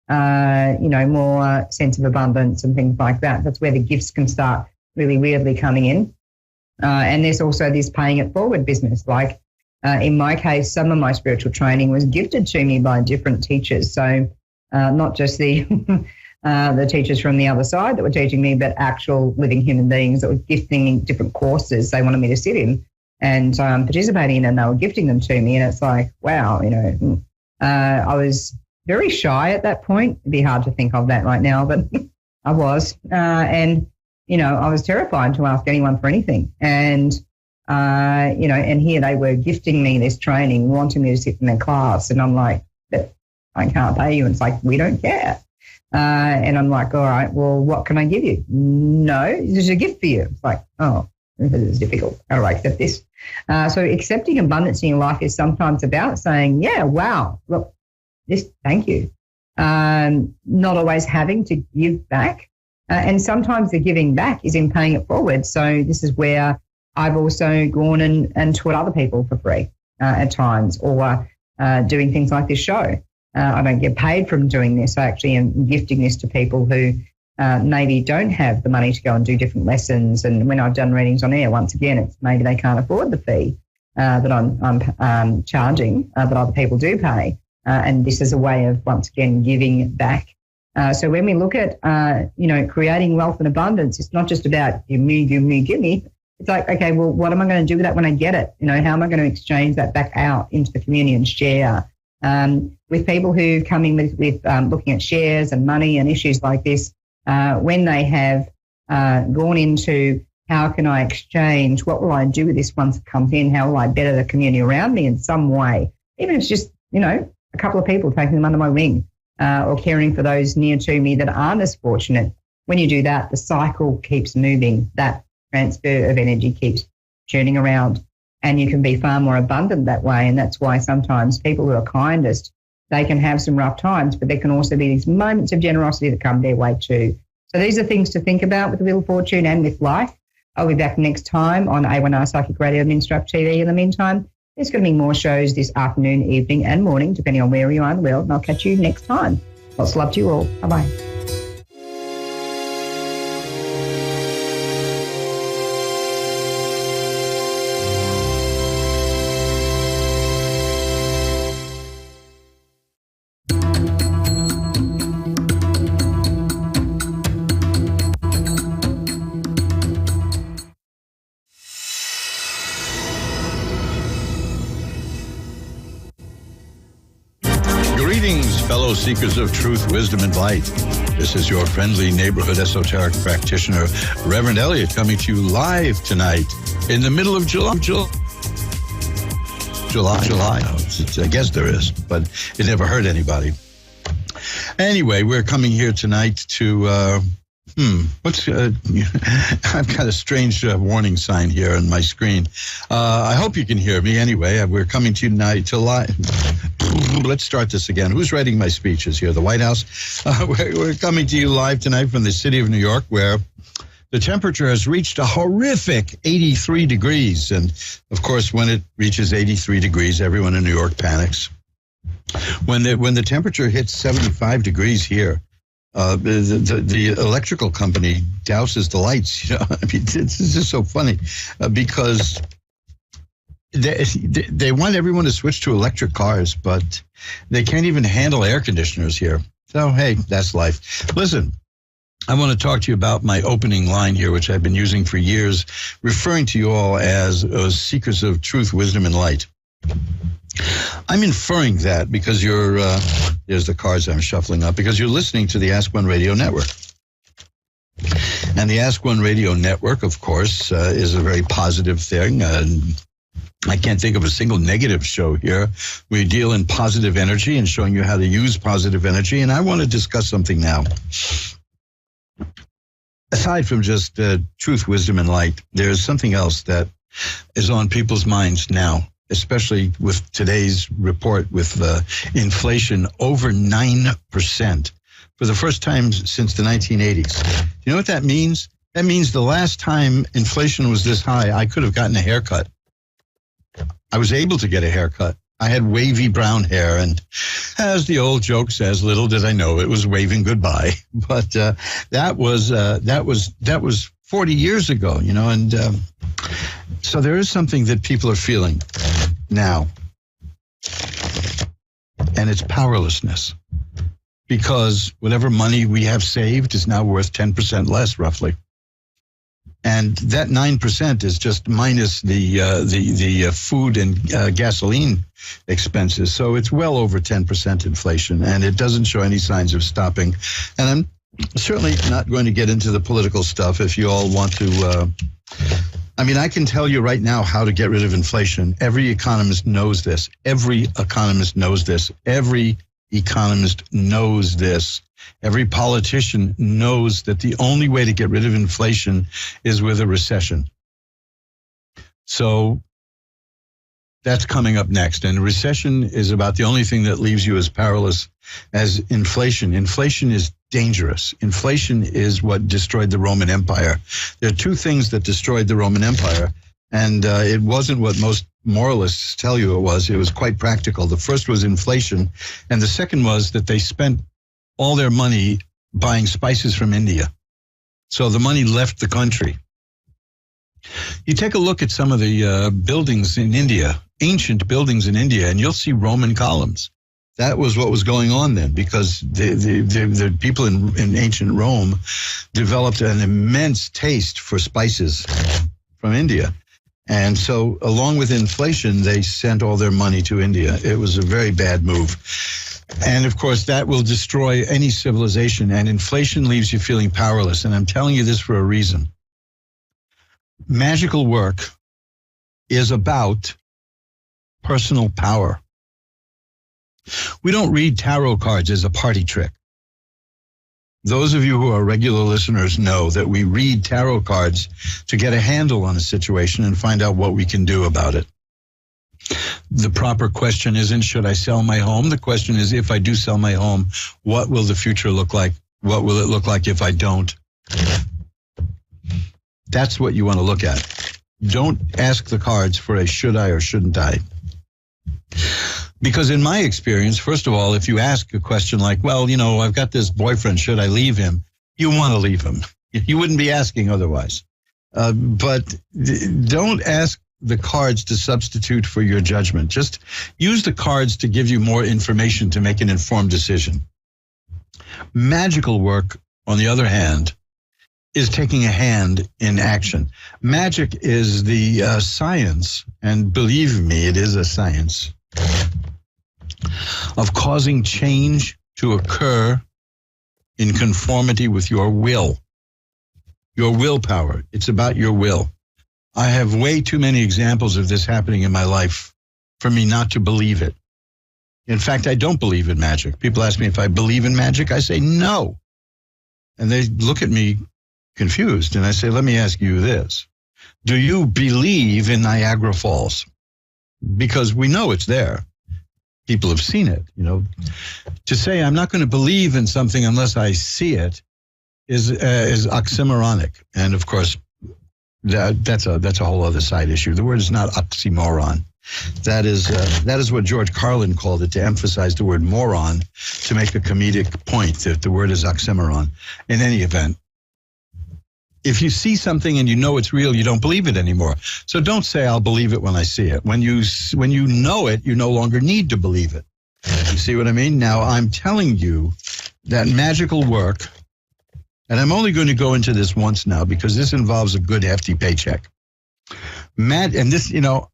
more sense of abundance and things like that. That's where the gifts can start really weirdly coming in. And there's also this paying it forward business. Like in my case, some of my spiritual training was gifted to me by different teachers. So not just the teachers from the other side that were teaching me, but actual living human beings that were gifting me different courses they wanted me to sit in and participating in, and they were gifting them to me. And it's like, wow, I was very shy at that point. It'd be hard to think of that right now, but I was. And I was terrified to ask anyone for anything. And, and here they were gifting me this training, wanting me to sit in their class. And I'm like, but I can't pay you. And it's like, we don't care. And I'm like, all right, well, what can I give you? No, this is a gift for you. It's like, oh, this is difficult. How do I accept this? So accepting abundance in your life is sometimes about saying, yeah, wow, look, thank you. Not always having to give back. And sometimes the giving back is in paying it forward. So this is where I've also gone and taught other people for free at times, or doing things like this show. I don't get paid from doing this. I actually am gifting this to people who maybe don't have the money to go and do different lessons. And when I've done readings on air, once again, it's maybe they can't afford the fee that I'm charging, but other people do pay. And this is a way of, once again, giving back. So when we look at, creating wealth and abundance, it's not just about give me. It's it's like, okay, well, what am I going to do with that when I get it? You know, how am I going to exchange that back out into the community and share? With people who come in with looking at shares and money and issues like this, when they have gone into how can I exchange, what will I do with this once it comes in, how will I better the community around me in some way, even if it's just, you know, a couple of people taking them under my wing or caring for those near to me that aren't as fortunate. When you do that, the cycle keeps moving. That transfer of energy keeps churning around, and you can be far more abundant that way. And that's why sometimes people who are kindest, they can have some rough times, but there can also be these moments of generosity that come their way too. So these are things to think about with the Wheel of Fortune and with life. I'll be back next time on A1R Psychic Radio and Moonstruck TV. In the meantime, there's going to be more shows this afternoon, evening and morning, depending on where you are in the world. And I'll catch you next time. Lots of love to you all. Bye-bye. Fellow seekers of truth, wisdom, and light. This is your friendly neighborhood esoteric practitioner, Reverend Elliot, coming to you live tonight in the middle of July. I guess there is, but it never hurt anybody. Anyway, we're coming here tonight to I've got a strange warning sign here on my screen. I hope you can hear me. Anyway, we're coming to you tonight to live. Let's start this again. Who's writing my speeches here? The White House? We're coming to you live tonight from the city of New York, where the temperature has reached a horrific 83 degrees. And, of course, when it reaches 83 degrees, everyone in New York panics. When the temperature hits 75 degrees here, the electrical company douses the lights. You know, I mean, it's just so funny because they want everyone to switch to electric cars, but they can't even handle air conditioners here. So, hey, that's life. Listen, I want to talk to you about my opening line here, which I've been using for years, referring to you all as seekers of truth, wisdom, and light. I'm inferring that because you're, there's the cards I'm shuffling up, because you're listening to the Ask One Radio Network. And the Ask One Radio Network, of course, is a very positive thing. I can't think of a single negative show here. We deal in positive energy and showing you how to use positive energy. And I want to discuss something now. Aside from just truth, wisdom, and light, there's something else that is on people's minds now, especially with today's report with inflation over 9% for the first time since the 1980s. You know what that means? That means the last time inflation was this high, I could have gotten a haircut. I was able to get a haircut. I had wavy brown hair, and as the old joke says, little did I know it was waving goodbye. But that was 40 years ago, you know, and so there is something that people are feeling now, and it's powerlessness, because whatever money we have saved is now worth 10% less, roughly. And that 9% is just minus the food and gasoline expenses. So it's well over 10% inflation, and it doesn't show any signs of stopping. And I'm certainly not going to get into the political stuff if you all want to. I mean, I can tell you right now how to get rid of inflation. Every economist knows this. Every economist knows this. Every economist knows this. Every politician knows that the only way to get rid of inflation is with a recession. So that's coming up next. And a recession is about the only thing that leaves you as powerless as inflation. Inflation is dangerous. Inflation is what destroyed the Roman Empire. There are two things that destroyed the Roman Empire, and it wasn't what most moralists tell you it was. It was quite practical. The first was inflation, and the second was that they spent all their money buying spices from India. So the money left the country. You take a look at some of the buildings in India, ancient buildings in India, and you'll see Roman columns. That was what was going on then, because the people in ancient Rome developed an immense taste for spices from India. And so along with inflation, they sent all their money to India. It was a very bad move. And of course, that will destroy any civilization. And inflation leaves you feeling powerless. And I'm telling you this for a reason. Magical work is about personal power. We don't read tarot cards as a party trick. Those of you who are regular listeners know that we read tarot cards to get a handle on a situation and find out what we can do about it. The proper question isn't, should I sell my home? The question is, if I do sell my home, what will the future look like? What will it look like if I don't? That's what you want to look at. Don't ask the cards for a should I or shouldn't I. Because in my experience, first of all, if you ask a question like, well, you know, I've got this boyfriend, should I leave him? You want to leave him. You wouldn't be asking otherwise. But don't ask the cards to substitute for your judgment. Just use the cards to give you more information to make an informed decision. Magical work, on the other hand, is taking a hand in action. Magic is the science, and believe me, it is a science, of causing change to occur in conformity with your will. Your willpower. It's about your will. I have way too many examples of this happening in my life for me not to believe it. In fact, I don't believe in magic. People ask me if I believe in magic. I say no. And they look at me confused. And I say, let me ask you this. Do you believe in Niagara Falls? Because we know it's there. People have seen it, you know. To say I'm not going to believe in something unless I see it is oxymoronic. And of course, that's a whole other side issue. The word is not oxymoron. That is what George Carlin called it, to emphasize the word moron, to make a comedic point that the word is oxymoron. In any event, if you see something and you know it's real, you don't believe it anymore. So don't say, I'll believe it when I see it. When you know it, you no longer need to believe it. You see what I mean? Now, I'm telling you that magical work, and I'm only going to go into this once now because this involves a good hefty paycheck. And this, you know,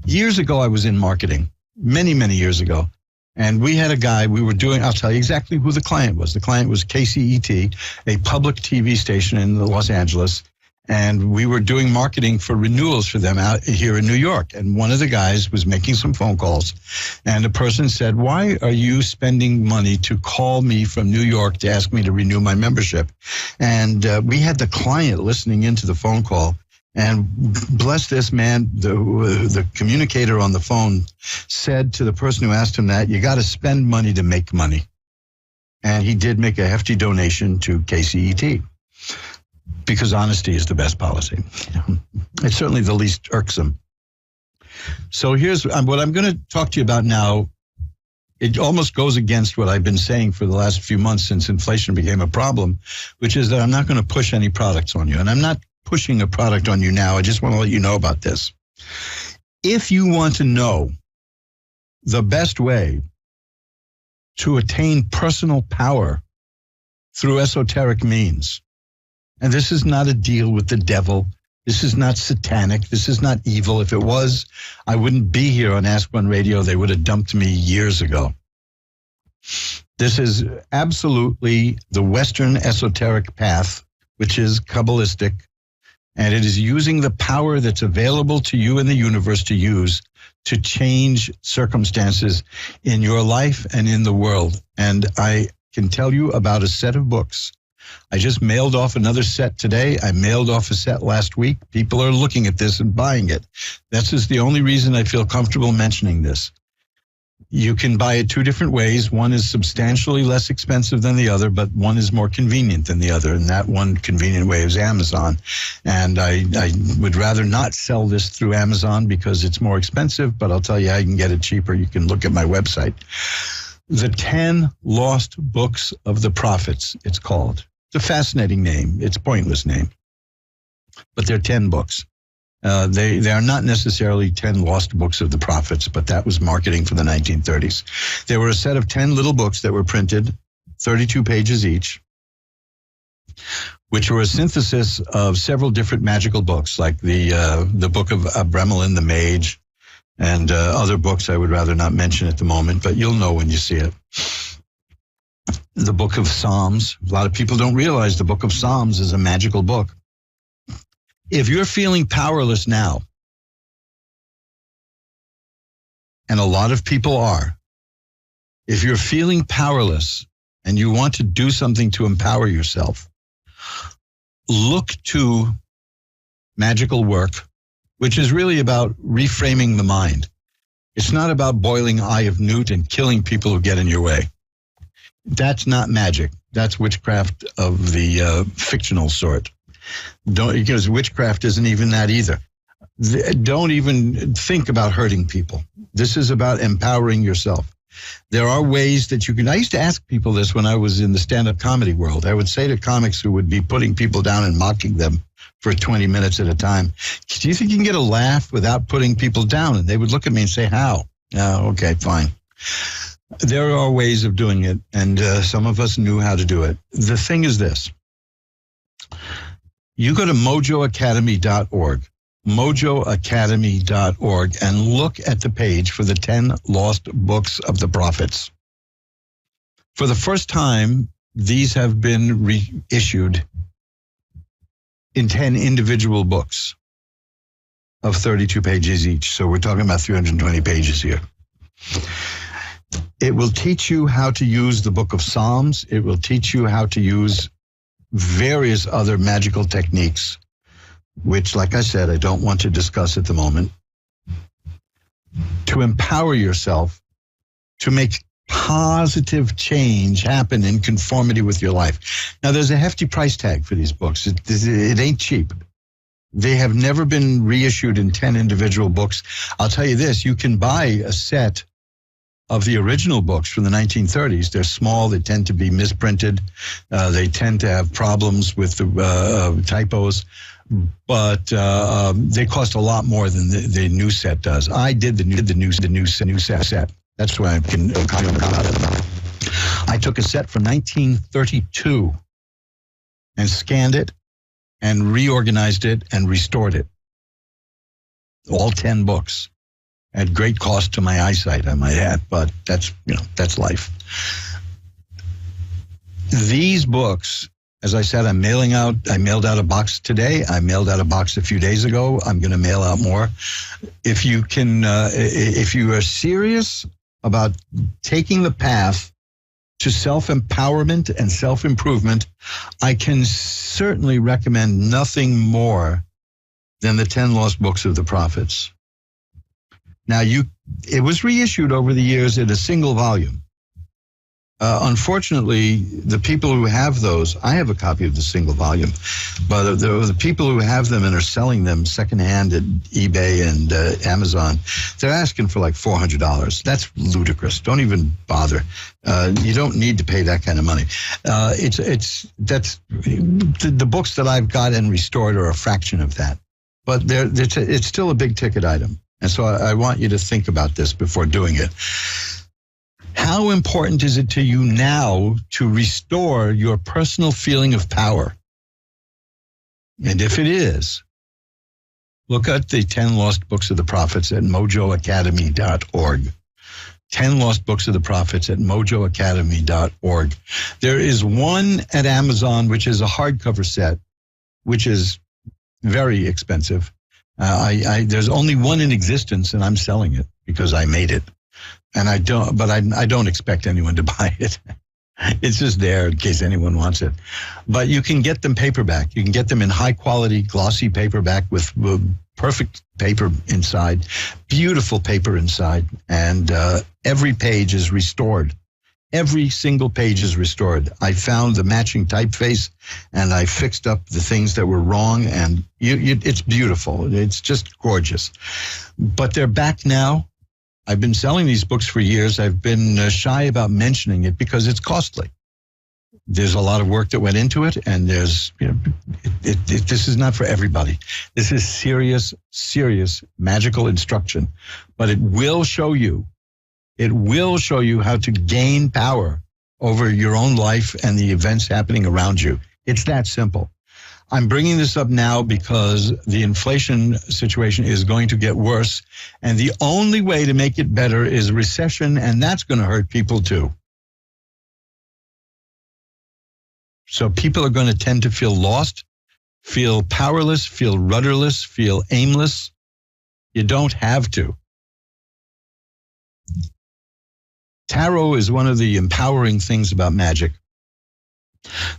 years ago I was in marketing, many, many years ago. And we had a guy, we were doing, I'll tell you exactly who the client was. The client was KCET, a public TV station in Los Angeles. And we were doing marketing for renewals for them out here in New York. And one of the guys was making some phone calls. And the person said, why are you spending money to call me from New York to ask me to renew my membership? And we had the client listening into the phone call. And bless this man, the communicator on the phone said to the person who asked him that, you got to spend money to make money. And he did make a hefty donation to KCET because honesty is the best policy. It's certainly the least irksome. So here's what I'm going to talk to you about now. It almost goes against what I've been saying for the last few months since inflation became a problem, which is that I'm not going to push any products on you. And I'm not pushing a product on you now. I just want to let you know about this. If you want to know the best way to attain personal power through esoteric means, and this is not a deal with the devil, this is not satanic, this is not evil. If it was, I wouldn't be here on Ask One Radio. They would have dumped me years ago. This is absolutely the Western esoteric path, which is Kabbalistic. And it is using the power that's available to you in the universe to use to change circumstances in your life and in the world. And I can tell you about a set of books. I just mailed off another set today. I mailed off a set last week. People are looking at this and buying it. That's just the only reason I feel comfortable mentioning this. You can buy it two different ways. One is substantially less expensive than the other, but one is more convenient than the other. And that one convenient way is Amazon. And I would rather not sell this through Amazon because it's more expensive, but I'll tell you how you can get it cheaper. You can look at my website. The 10 Lost Books of the Prophets, it's called. It's a fascinating name. It's a pointless name. But they're 10 books. They are not necessarily 10 lost books of the prophets, but that was marketing for the 1930s. They were a set of 10 little books that were printed, 32 pages each. which were a synthesis of several different magical books, like the book of Bremelin the Mage, and other books I would rather not mention at the moment, but you'll know when you see it. The book of Psalms. A lot of people don't realize the book of Psalms is a magical book. If you're feeling powerless now, and a lot of people are, if you're feeling powerless and you want to do something to empower yourself, look to magical work, which is really about reframing the mind. It's not about boiling Eye of Newt and killing people who get in your way. That's not magic. That's witchcraft of the fictional sort. Because witchcraft isn't even that either. Don't even think about hurting people. This is about empowering yourself. There are ways that you can. I used to ask people this when I was in the stand-up comedy world. I would say to comics who would be putting people down and mocking them for 20 minutes at a time, do you think you can get a laugh without putting people down? And they would look at me and say, how? Oh, okay, fine. There are ways of doing it, and some of us knew how to do it. The thing is this. You go to mojoacademy.org, mojoacademy.org, and look at the page for the 10 Lost Books of the Prophets. For the first time, these have been reissued in 10 individual books of 32 pages each. So we're talking about 320 pages here. It will teach you how to use the book of Psalms. It will teach you how to use various other magical techniques, which, like I said, I don't want to discuss at the moment, to empower yourself to make positive change happen in conformity with your life. Now, there's a hefty price tag for these books. It ain't cheap. They have never been reissued in 10 individual books. I'll tell you this, you can buy a set of the original books from the 1930s. They're small. They tend to be misprinted. They tend to have problems with the typos, but they cost a lot more than the new set does. I did the new set. That's why I can comment about it. I took a set from 1932 and scanned it and reorganized it and restored it. All 10 books. At great cost to my eyesight, I might add, but that's life. These books, as I said, I mailed out a box today. I mailed out a box a few days ago. I'm going to mail out more. If you can, if you are serious about taking the path to self-empowerment and self-improvement, I can certainly recommend nothing more than the 10 Lost Books of the Prophets. Now, it was reissued over the years in a single volume. Unfortunately, the people who have those, I have a copy of the single volume, but the people who have them and are selling them secondhand at eBay and Amazon, they're asking for like $400. That's ludicrous. Don't even bother. You don't need to pay that kind of money. The books that I've got and restored are a fraction of that, but it's still a big ticket item. And so I want you to think about this before doing it. How important is it to you now to restore your personal feeling of power? And if it is, look at the 10 Lost Books of the Prophets at mojoacademy.org. 10 Lost Books of the Prophets at mojoacademy.org. There is one at Amazon, which is a hardcover set, which is very expensive. There's only one in existence, and I'm selling it because I made it. And I don't expect anyone to buy it. It's just there in case anyone wants it. But you can get them paperback. You can get them in high quality, glossy paperback with perfect paper inside, beautiful paper inside. And every page is restored. Every single page is restored. I found the matching typeface and I fixed up the things that were wrong. And it's beautiful. It's just gorgeous. But they're back now. I've been selling these books for years. I've been shy about mentioning it because it's costly. There's a lot of work that went into it, and this is not for everybody. This is serious, serious magical instruction, but it will show you how to gain power over your own life and the events happening around you. It's that simple. I'm bringing this up now because the inflation situation is going to get worse, and the only way to make it better is recession, and that's going to hurt people too. So people are going to tend to feel lost, feel powerless, feel rudderless, feel aimless. You don't have to. Tarot is one of the empowering things about magic.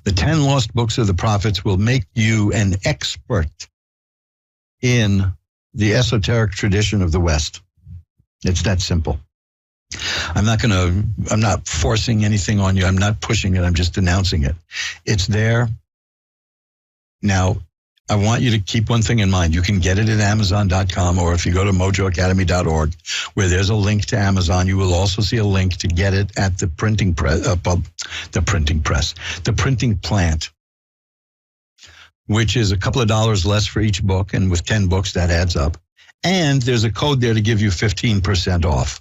The 10 Lost Books of the Prophets will make you an expert in the esoteric tradition of the West. It's that simple. I'm not forcing anything on you. I'm not pushing it. I'm just announcing it. It's there. Now, I want you to keep one thing in mind. You can get it at Amazon.com, or if you go to mojoacademy.org, where there's a link to Amazon, you will also see a link to get it at the printing plant, which is a couple of dollars less for each book. And with 10 books, that adds up. And there's a code there to give you 15% off.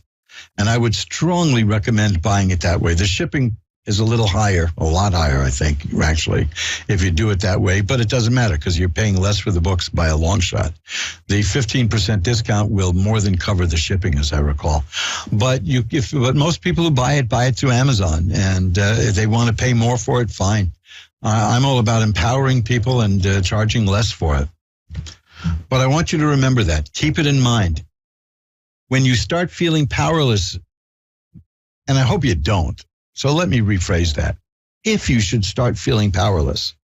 And I would strongly recommend buying it that way. The shipping is a little higher, a lot higher, I think, actually, if you do it that way. But it doesn't matter because you're paying less for the books by a long shot. The 15% discount will more than cover the shipping, as I recall. But most people who buy it through Amazon. And if they want to pay more for it, fine. I'm all about empowering people and charging less for it. But I want you to remember that. Keep it in mind. When you start feeling powerless, and I hope you don't, so let me rephrase that. If you should start feeling powerless,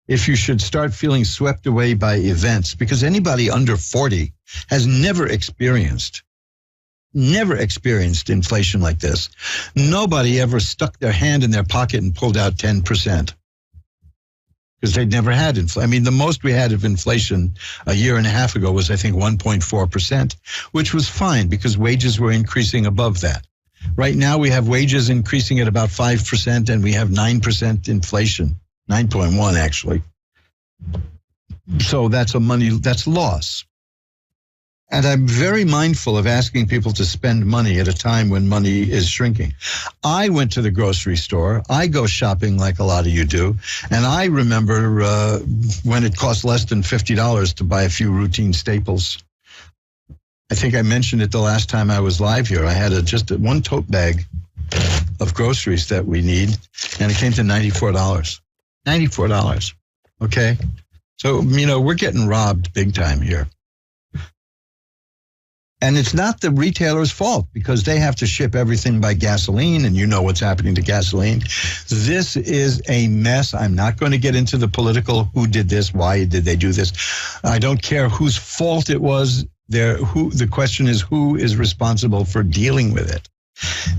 if you should start feeling swept away by events, because anybody under 40 has never experienced inflation like this. Nobody ever stuck their hand in their pocket and pulled out 10%. Because they'd never had inflation. I mean, the most we had of inflation a year and a half ago was, I think, 1.4%, which was fine because wages were increasing above that. Right now, we have wages increasing at about 5%, and we have 9% inflation, 9.1 actually. So that's loss. And I'm very mindful of asking people to spend money at a time when money is shrinking. I went to the grocery store. I go shopping like a lot of you do. And I remember when it cost less than $50 to buy a few routine staples. I think I mentioned it the last time I was live here. I had just one tote bag of groceries that we need, and it came to $94. $94. Okay? So, we're getting robbed big time here. And it's not the retailer's fault because they have to ship everything by gasoline, and you know what's happening to gasoline. This is a mess. I'm not going to get into the political who did this, why did they do this. I don't care whose fault it was. The question is who is responsible for dealing with it.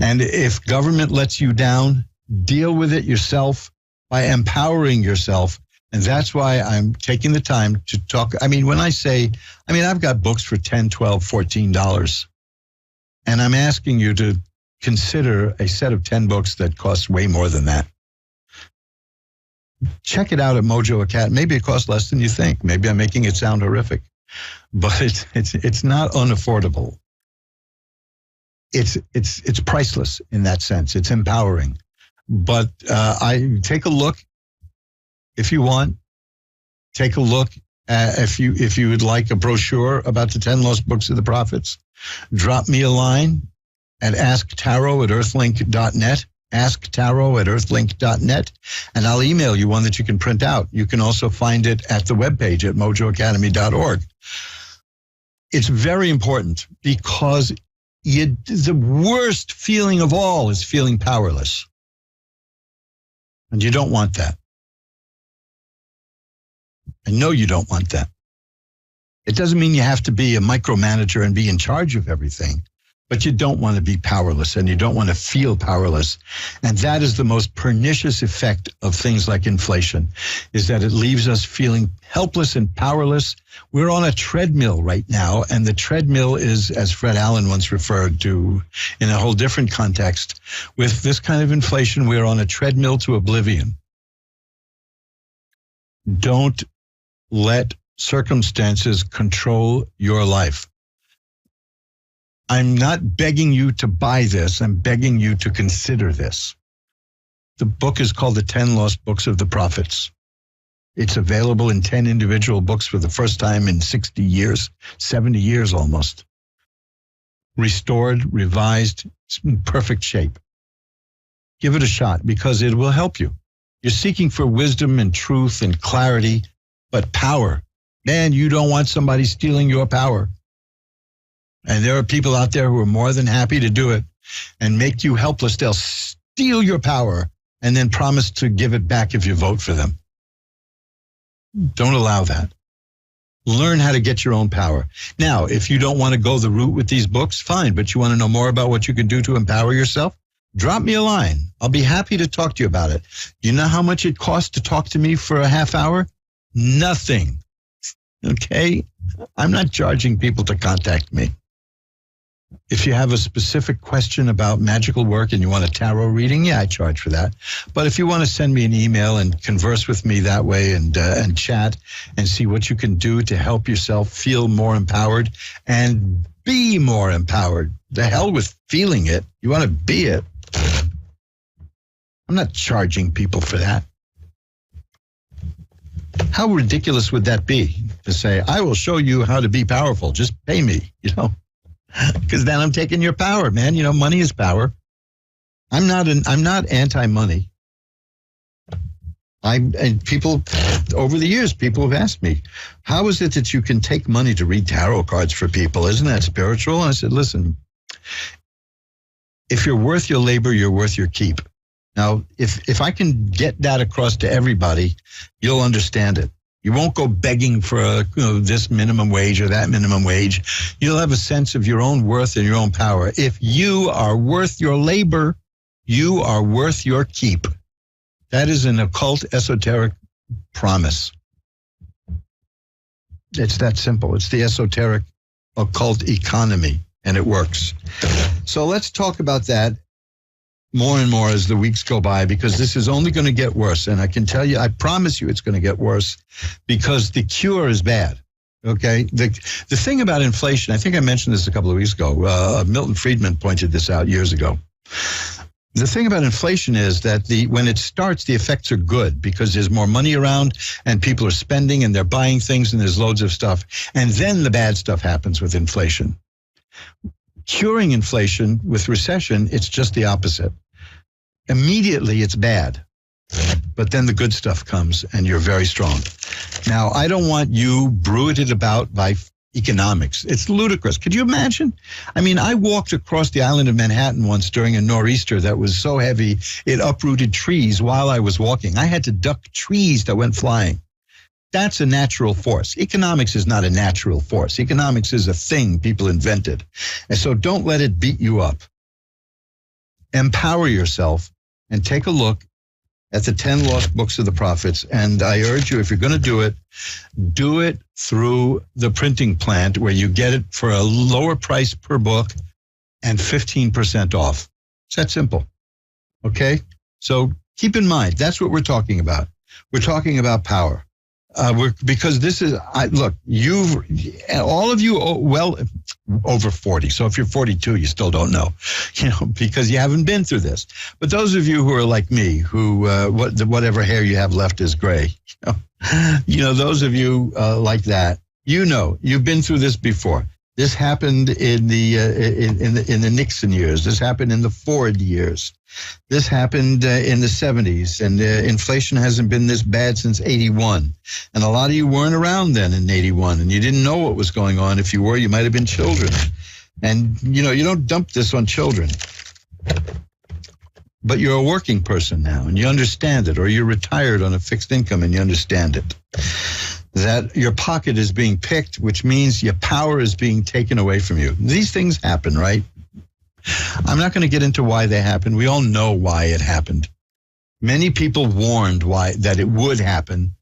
And if government lets you down, deal with it yourself by empowering yourself. And that's why I'm taking the time to talk. When I say, I've got books for $10, $12, $14. And I'm asking you to consider a set of 10 books that cost way more than that. Check it out at Mojo Academy. Maybe it costs less than you think. Maybe I'm making it sound horrific. But it's not unaffordable. It's priceless in that sense. It's empowering. But I take a look. If you want, take a look. If you would like a brochure about the 10 Lost Books of the Prophets, drop me a line at asktaro@earthlink.net, asktaro@earthlink.net, and I'll email you one that you can print out. You can also find it at the webpage at mojoacademy.org. It's very important because the worst feeling of all is feeling powerless. And you don't want that. I know you don't want that. It doesn't mean you have to be a micromanager and be in charge of everything, but you don't want to be powerless and you don't want to feel powerless. And that is the most pernicious effect of things like inflation, is that it leaves us feeling helpless and powerless. We're on a treadmill right now, and the treadmill is, as Fred Allen once referred to in a whole different context, with this kind of inflation, we're on a treadmill to oblivion. Don't let circumstances control your life. I'm not begging you to buy this. I'm begging you to consider this. The book is called The 10 Lost Books of the Prophets. It's available in 10 individual books for the first time in 60 years, 70 years almost. Restored, revised, it's in perfect shape. Give it a shot because it will help you. You're seeking for wisdom and truth and clarity, but power. Man, you don't want somebody stealing your power. And there are people out there who are more than happy to do it and make you helpless. They'll steal your power and then promise to give it back if you vote for them. Don't allow that. Learn how to get your own power. Now, if you don't want to go the route with these books, fine, but you want to know more about what you can do to empower yourself? Drop me a line. I'll be happy to talk to you about it. Do you know how much it costs to talk to me for a half hour? Nothing. Okay? I'm not charging people to contact me. If you have a specific question about magical work and you want a tarot reading, yeah, I charge for that. But if you want to send me an email and converse with me that way and chat and see what you can do to help yourself feel more empowered and be more empowered. The hell with feeling it. You want to be it. I'm not charging people for that. How ridiculous would that be to say, I will show you how to be powerful. Just pay me, because then I'm taking your power, man. Money is power. I'm not anti-money. And people over the years, people have asked me, how is it that you can take money to read tarot cards for people? Isn't that spiritual? And I said, listen, if you're worth your labor, you're worth your keep. Now, if I can get that across to everybody, you'll understand it. You won't go begging for this minimum wage or that minimum wage. You'll have a sense of your own worth and your own power. If you are worth your labor, you are worth your keep. That is an occult, esoteric promise. It's that simple. It's the esoteric, occult economy, and it works. So let's talk about that more and more as the weeks go by, because this is only going to get worse. And I can tell you, I promise you it's going to get worse because the cure is bad. Okay. The thing about inflation, I think I mentioned this a couple of weeks ago. Milton Friedman pointed this out years ago. The thing about inflation is that when it starts, the effects are good because there's more money around and people are spending and they're buying things and there's loads of stuff. And then the bad stuff happens with inflation. Curing inflation with recession, it's just the opposite. Immediately it's bad, but then the good stuff comes and you're very strong. Now, I don't want you bruited about by economics. It's ludicrous. Could you imagine? I mean, I walked across the island of Manhattan once during a nor'easter that was so heavy it uprooted trees while I was walking. I had to duck trees that went flying. That's a natural force. Economics is not a natural force. Economics is a thing people invented. And so don't let it beat you up. Empower yourself and take a look at the 10 Lost Books of the Prophets. And I urge you, if you're going to do it through the printing plant where you get it for a lower price per book and 15% off. It's that simple. Okay? So keep in mind, that's what we're talking about. We're talking about power. Because this is, look, all of you, well, over 40. So if you're 42, you still don't know, because you haven't been through this. But those of you who are like me, who whatever hair you have left is gray, those of you like that, you've been through this before. This happened in the Nixon years. This happened in the Ford years. This happened in the 70s, and inflation hasn't been this bad since 81. And a lot of you weren't around then in 81, and you didn't know what was going on. If you were, you might have been children. And, you don't dump this on children. But you're a working person now, and you understand it, or you're retired on a fixed income, and you understand it. That your pocket is being picked, which means your power is being taken away from you. These things happen, right? I'm not going to get into why they happened. We all know why it happened. Many people warned that it would happen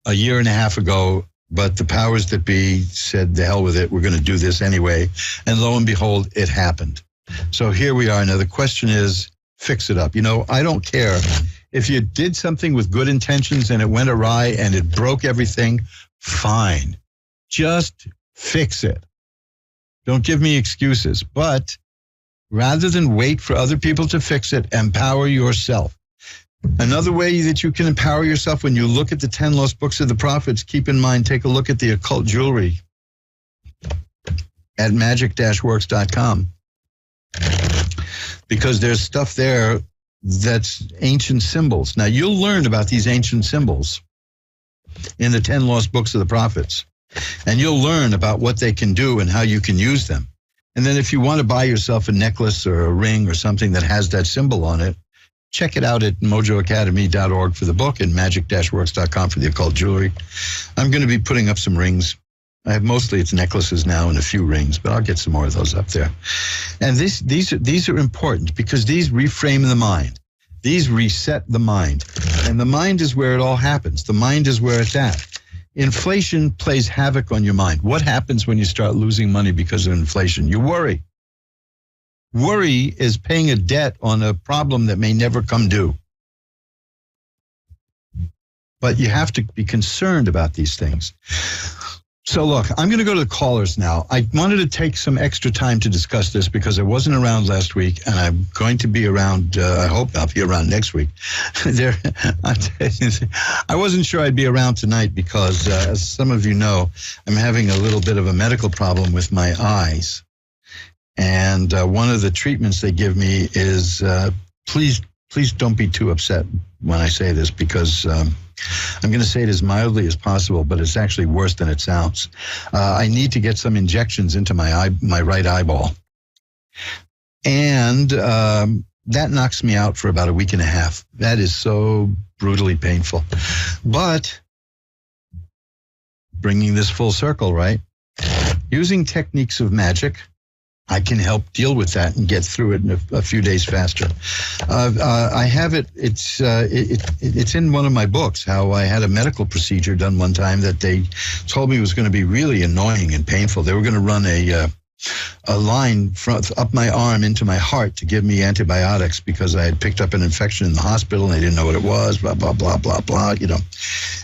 a year and a half ago, but the powers that be said, the hell with it, we're going to do this anyway. And lo and behold, it happened. So here we are. Now the question is, fix it up. I don't care if you did something with good intentions and it went awry and it broke everything, fine. Just fix it. Don't give me excuses. But rather than wait for other people to fix it, empower yourself. Another way that you can empower yourself, when you look at the 10 Lost Books of the Prophets, keep in mind, take a look at the occult jewelry at magic-works.com, because there's stuff there that's ancient symbols. Now, you'll learn about these ancient symbols in the 10 Lost Books of the Prophets, and you'll learn about what they can do and how you can use them. And then if you want to buy yourself a necklace or a ring or something that has that symbol on it, check it out at mojoacademy.org for the book and magic-works.com for the occult jewelry. I'm going to be putting up some rings. Mostly it's necklaces now and a few rings, but I'll get some more of those up there. And these are important because these reframe the mind. These reset the mind. And the mind is where it all happens. The mind is where it's at. Inflation plays havoc on your mind. What happens when you start losing money because of inflation? You worry. Worry is paying a debt on a problem that may never come due. But you have to be concerned about these things. So look, I'm going to go to the callers now. I wanted to take some extra time to discuss this because I wasn't around last week, and I'm going to be around, I hope I'll be around next week. I wasn't sure I'd be around tonight because, as some of you know, I'm having a little bit of a medical problem with my eyes. And one of the treatments they give me is, please don't be too upset when I say this, because I'm going to say it as mildly as possible, but it's actually worse than it sounds. I need to get some injections into my right eyeball. And that knocks me out for about a week and a half. That is so brutally painful. But bringing this full circle, right? Using techniques of magic, I can help deal with that and get through it in a few days faster. I have it. It's in one of my books. How I had a medical procedure done one time that they told me was going to be really annoying and painful. They were going to run a line up my arm into my heart to give me antibiotics because I had picked up an infection in the hospital and they didn't know what it was. Blah blah blah blah blah. You know,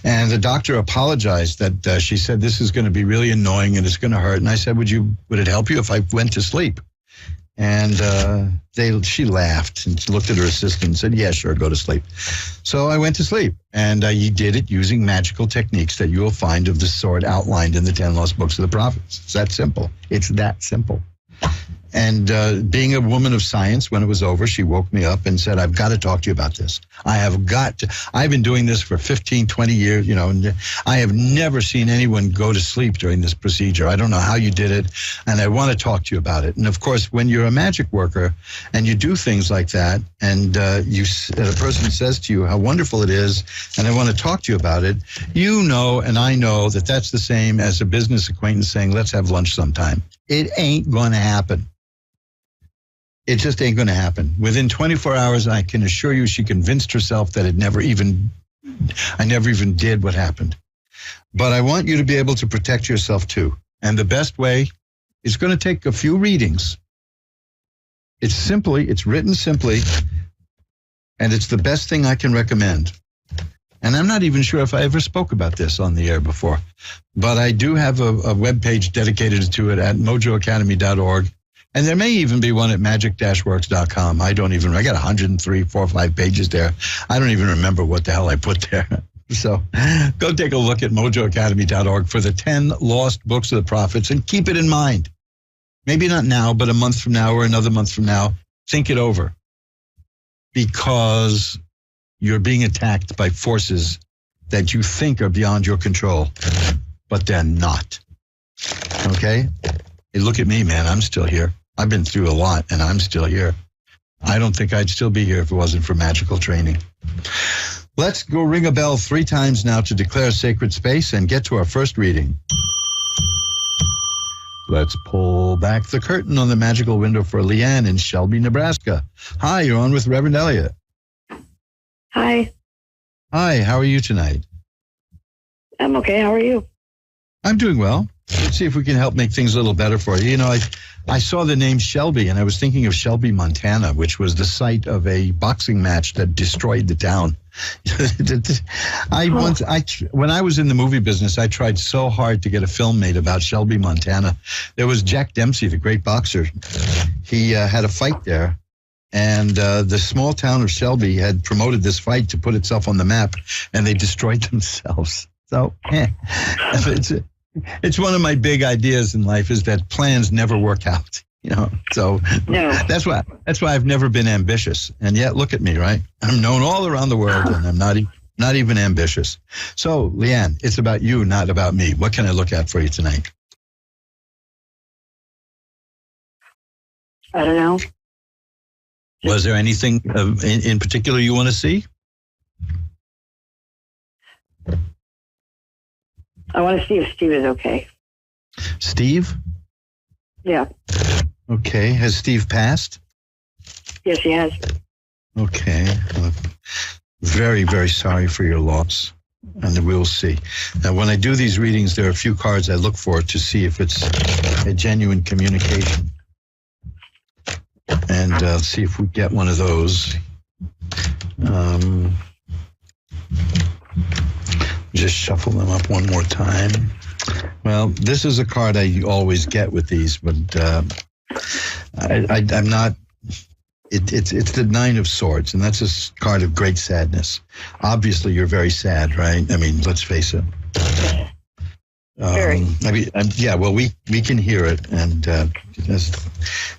and the doctor apologized that she said this is going to be really annoying and it's going to hurt. And I said, would it help you if I went to sleep? And she laughed and looked at her assistant and said, yeah, sure, go to sleep. So I went to sleep, and he did it using magical techniques that you will find of the sort outlined in the 10 Lost Books of the Prophets. It's that simple. It's that simple. And being a woman of science, when it was over, she woke me up and said, I've got to talk to you about this. I've been doing this for 15, 20 years, you know, and I have never seen anyone go to sleep during this procedure. I don't know how you did it, and I want to talk to you about it. And of course, when you're a magic worker and you do things like that, and a person says to you how wonderful it is, and I want to talk to you about it, you know, and I know that that's the same as a business acquaintance saying, let's have lunch sometime. It ain't going to happen. It just ain't going to happen. Within 24 hours, I can assure you she convinced herself that I never even did what happened. But I want you to be able to protect yourself too. And the best way is going to take a few readings. It's written simply, and it's the best thing I can recommend. And I'm not even sure if I ever spoke about this on the air before, but I do have a webpage dedicated to it at mojoacademy.org. And there may even be one at magic-works.com. I got 103, 4 or 5 pages there. I don't even remember what the hell I put there. So go take a look at mojoacademy.org for the 10 Lost Books of the Prophets and keep it in mind. Maybe not now, but a month from now or another month from now, think it over. Because you're being attacked by forces that you think are beyond your control, but they're not. Okay? Hey, look at me, man. I'm still here. I've been through a lot, and I'm still here. I don't think I'd still be here if it wasn't for magical training. Let's go ring a bell 3 times now to declare sacred space and get to our first reading. Let's pull back the curtain on the magical window for Leanne in Shelby, Nebraska. Hi, you're on with Reverend Elliot. Hi. Hi, how are you tonight? I'm okay. How are you? I'm doing well. Let's see if we can help make things a little better for you. You know, I saw the name Shelby, and I was thinking of Shelby, Montana, which was the site of a boxing match that destroyed the town. When I was in the movie business, I tried so hard to get a film made about Shelby, Montana. There was Jack Dempsey, the great boxer. He had a fight there, And the small town of Shelby had promoted this fight to put itself on the map, and they destroyed themselves. So it's one of my big ideas in life is that plans never work out. So that's why I've never been ambitious. And yet, look at me, right? I'm known all around the world, and I'm not even ambitious. So, Leanne, it's about you, not about me. What can I look at for you tonight? I don't know. Was there anything in particular you want to see? I want to see if Steve is okay. Steve? Yeah. Okay. Has Steve passed? Yes, he has. Okay. Very, very sorry for your loss. And we'll see. Now, when I do these readings, there are a few cards I look for to see if it's a genuine communication. And see if we get one of those. Just shuffle them up one more time. Well, this is a card I always get with these, but I'm not. It's the Nine of Swords, and that's a card of great sadness. Obviously, you're very sad, right? I mean, let's face it. Very. Well, we can hear it, and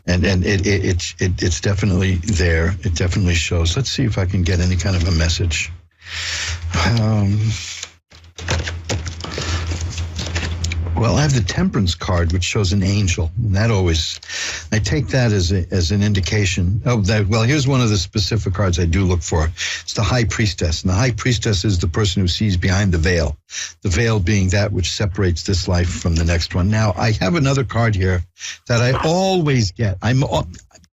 it's definitely there. It definitely shows. Let's see if I can get any kind of a message. Well, I have the Temperance card, which shows an angel, and that always, I take that as an indication. Well, here's one of the specific cards I do look for. It's the High Priestess, and the High Priestess is the person who sees behind the veil being that which separates this life from the next one. Now, I have another card here that I always get.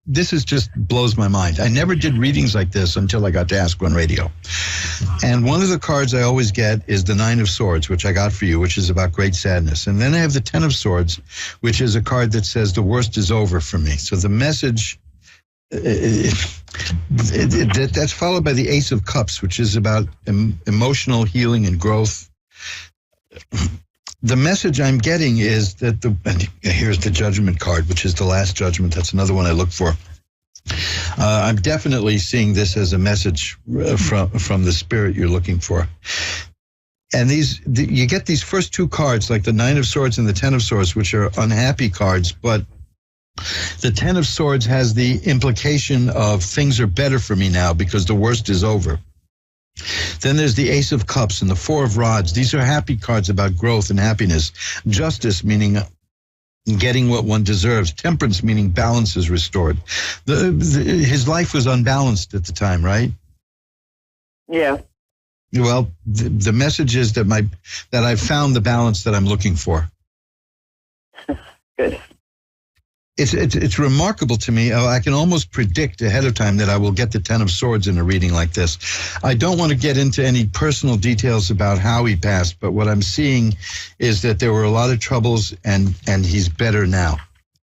This is just blows my mind. I never did readings like this until I got to Ask One Radio. And one of the cards I always get is the Nine of Swords, which I got for you, which is about great sadness. And then I have the Ten of Swords, which is a card that says the worst is over for me. So the message, that's followed by the Ace of Cups, which is about emotional healing and growth. The message I'm getting is that and here's the Judgment card, which is the last judgment. That's another one I look for. I'm definitely seeing this as a message from the spirit you're looking for. And you get these first two cards, like the Nine of Swords and the Ten of Swords, which are unhappy cards, but the Ten of Swords has the implication of things are better for me now because the worst is over. Then there's the Ace of Cups and the Four of Rods. These are happy cards about growth and happiness. Justice, meaning getting what one deserves. Temperance, meaning balance is restored. His life was unbalanced at the time, right? Yeah. Well, the message is that I've found the balance that I'm looking for. Good. It's remarkable to me. I can almost predict ahead of time that I will get the Ten of Swords in a reading like this. I don't want to get into any personal details about how he passed, but what I'm seeing is that there were a lot of troubles, and he's better now.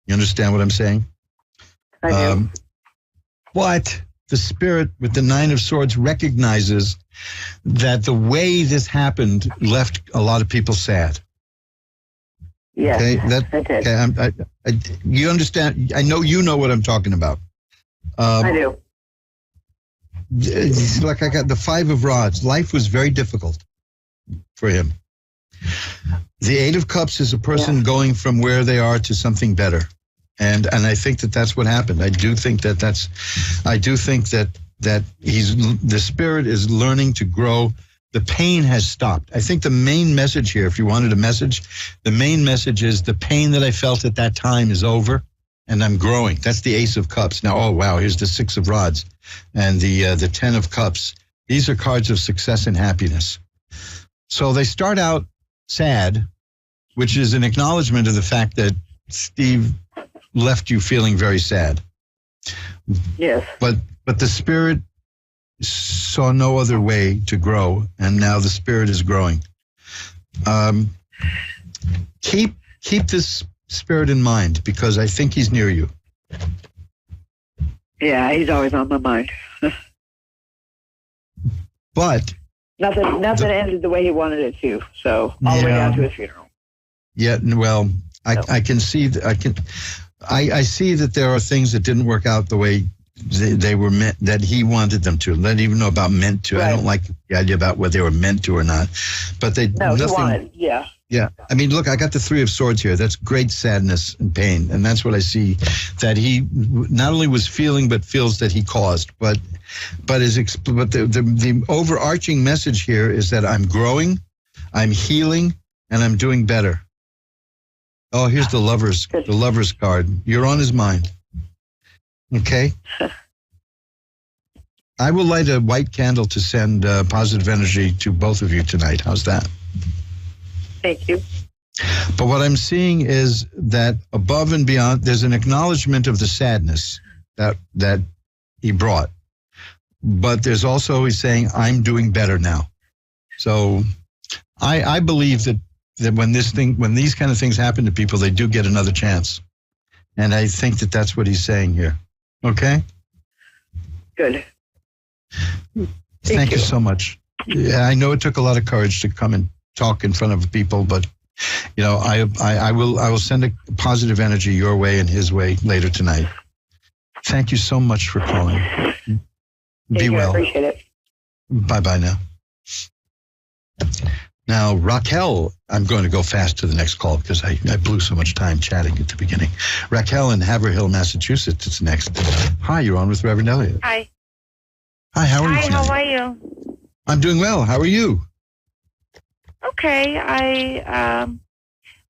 You understand what I'm saying? I do. But the spirit with the Nine of Swords recognizes that the way this happened left a lot of people sad. Yes, okay, you understand? I know you know what I'm talking about. I do. It's like I got the Five of Rods. Life was very difficult for him. The Eight of Cups is a person going from where they are to something better, and I think that's what happened. I do think that the spirit is learning to grow. The pain has stopped. I think the main message here, if you wanted a message, the main message is the pain that I felt at that time is over and I'm growing. That's the Ace of Cups. Now, oh, wow, here's the Six of Rods and the Ten of Cups. These are cards of success and happiness. So they start out sad, which is an acknowledgement of the fact that Steve left you feeling very sad. Yes. But the spirit saw no other way to grow, and now the spirit is growing. Keep this spirit in mind, because I think he's near you. Yeah, he's always on my mind. But nothing ended the way he wanted it to. So all the way down to his funeral. Yeah, well, I can see that I see that there are things that didn't work out the way they were meant, that he wanted them to. Let even know about meant to. Right. I don't like the idea about whether they were meant to or not. But they no, nothing. He wanted, yeah. Yeah. I mean, look, I got the 3 of Swords here. That's great sadness and pain. And that's what I see that he not only was feeling, but feels that he caused. But the overarching message here is that I'm growing, I'm healing, and I'm doing better. Oh, here's the Lovers card. You're on his mind. Okay? I will light a white candle to send positive energy to both of you tonight. How's that? Thank you. But what I'm seeing is that above and beyond, there's an acknowledgement of the sadness that he brought. But there's also, he's saying, I'm doing better now. So I believe that when these kind of things happen to people, they do get another chance. And I think that that's what he's saying here. Okay? Good. Thank you so much. Yeah, I know it took a lot of courage to come and talk in front of people, but you know, I will send a positive energy your way and his way later tonight. Thank you so much for calling. Be well. I appreciate it. Bye now. Now, Raquel, I'm going to go fast to the next call because I blew so much time chatting at the beginning. Raquel in Haverhill, Massachusetts is next. Hi, you're on with Reverend Elliot. Hi. Hi, how are you? Hi, how are you? I'm doing well. How are you? Okay, I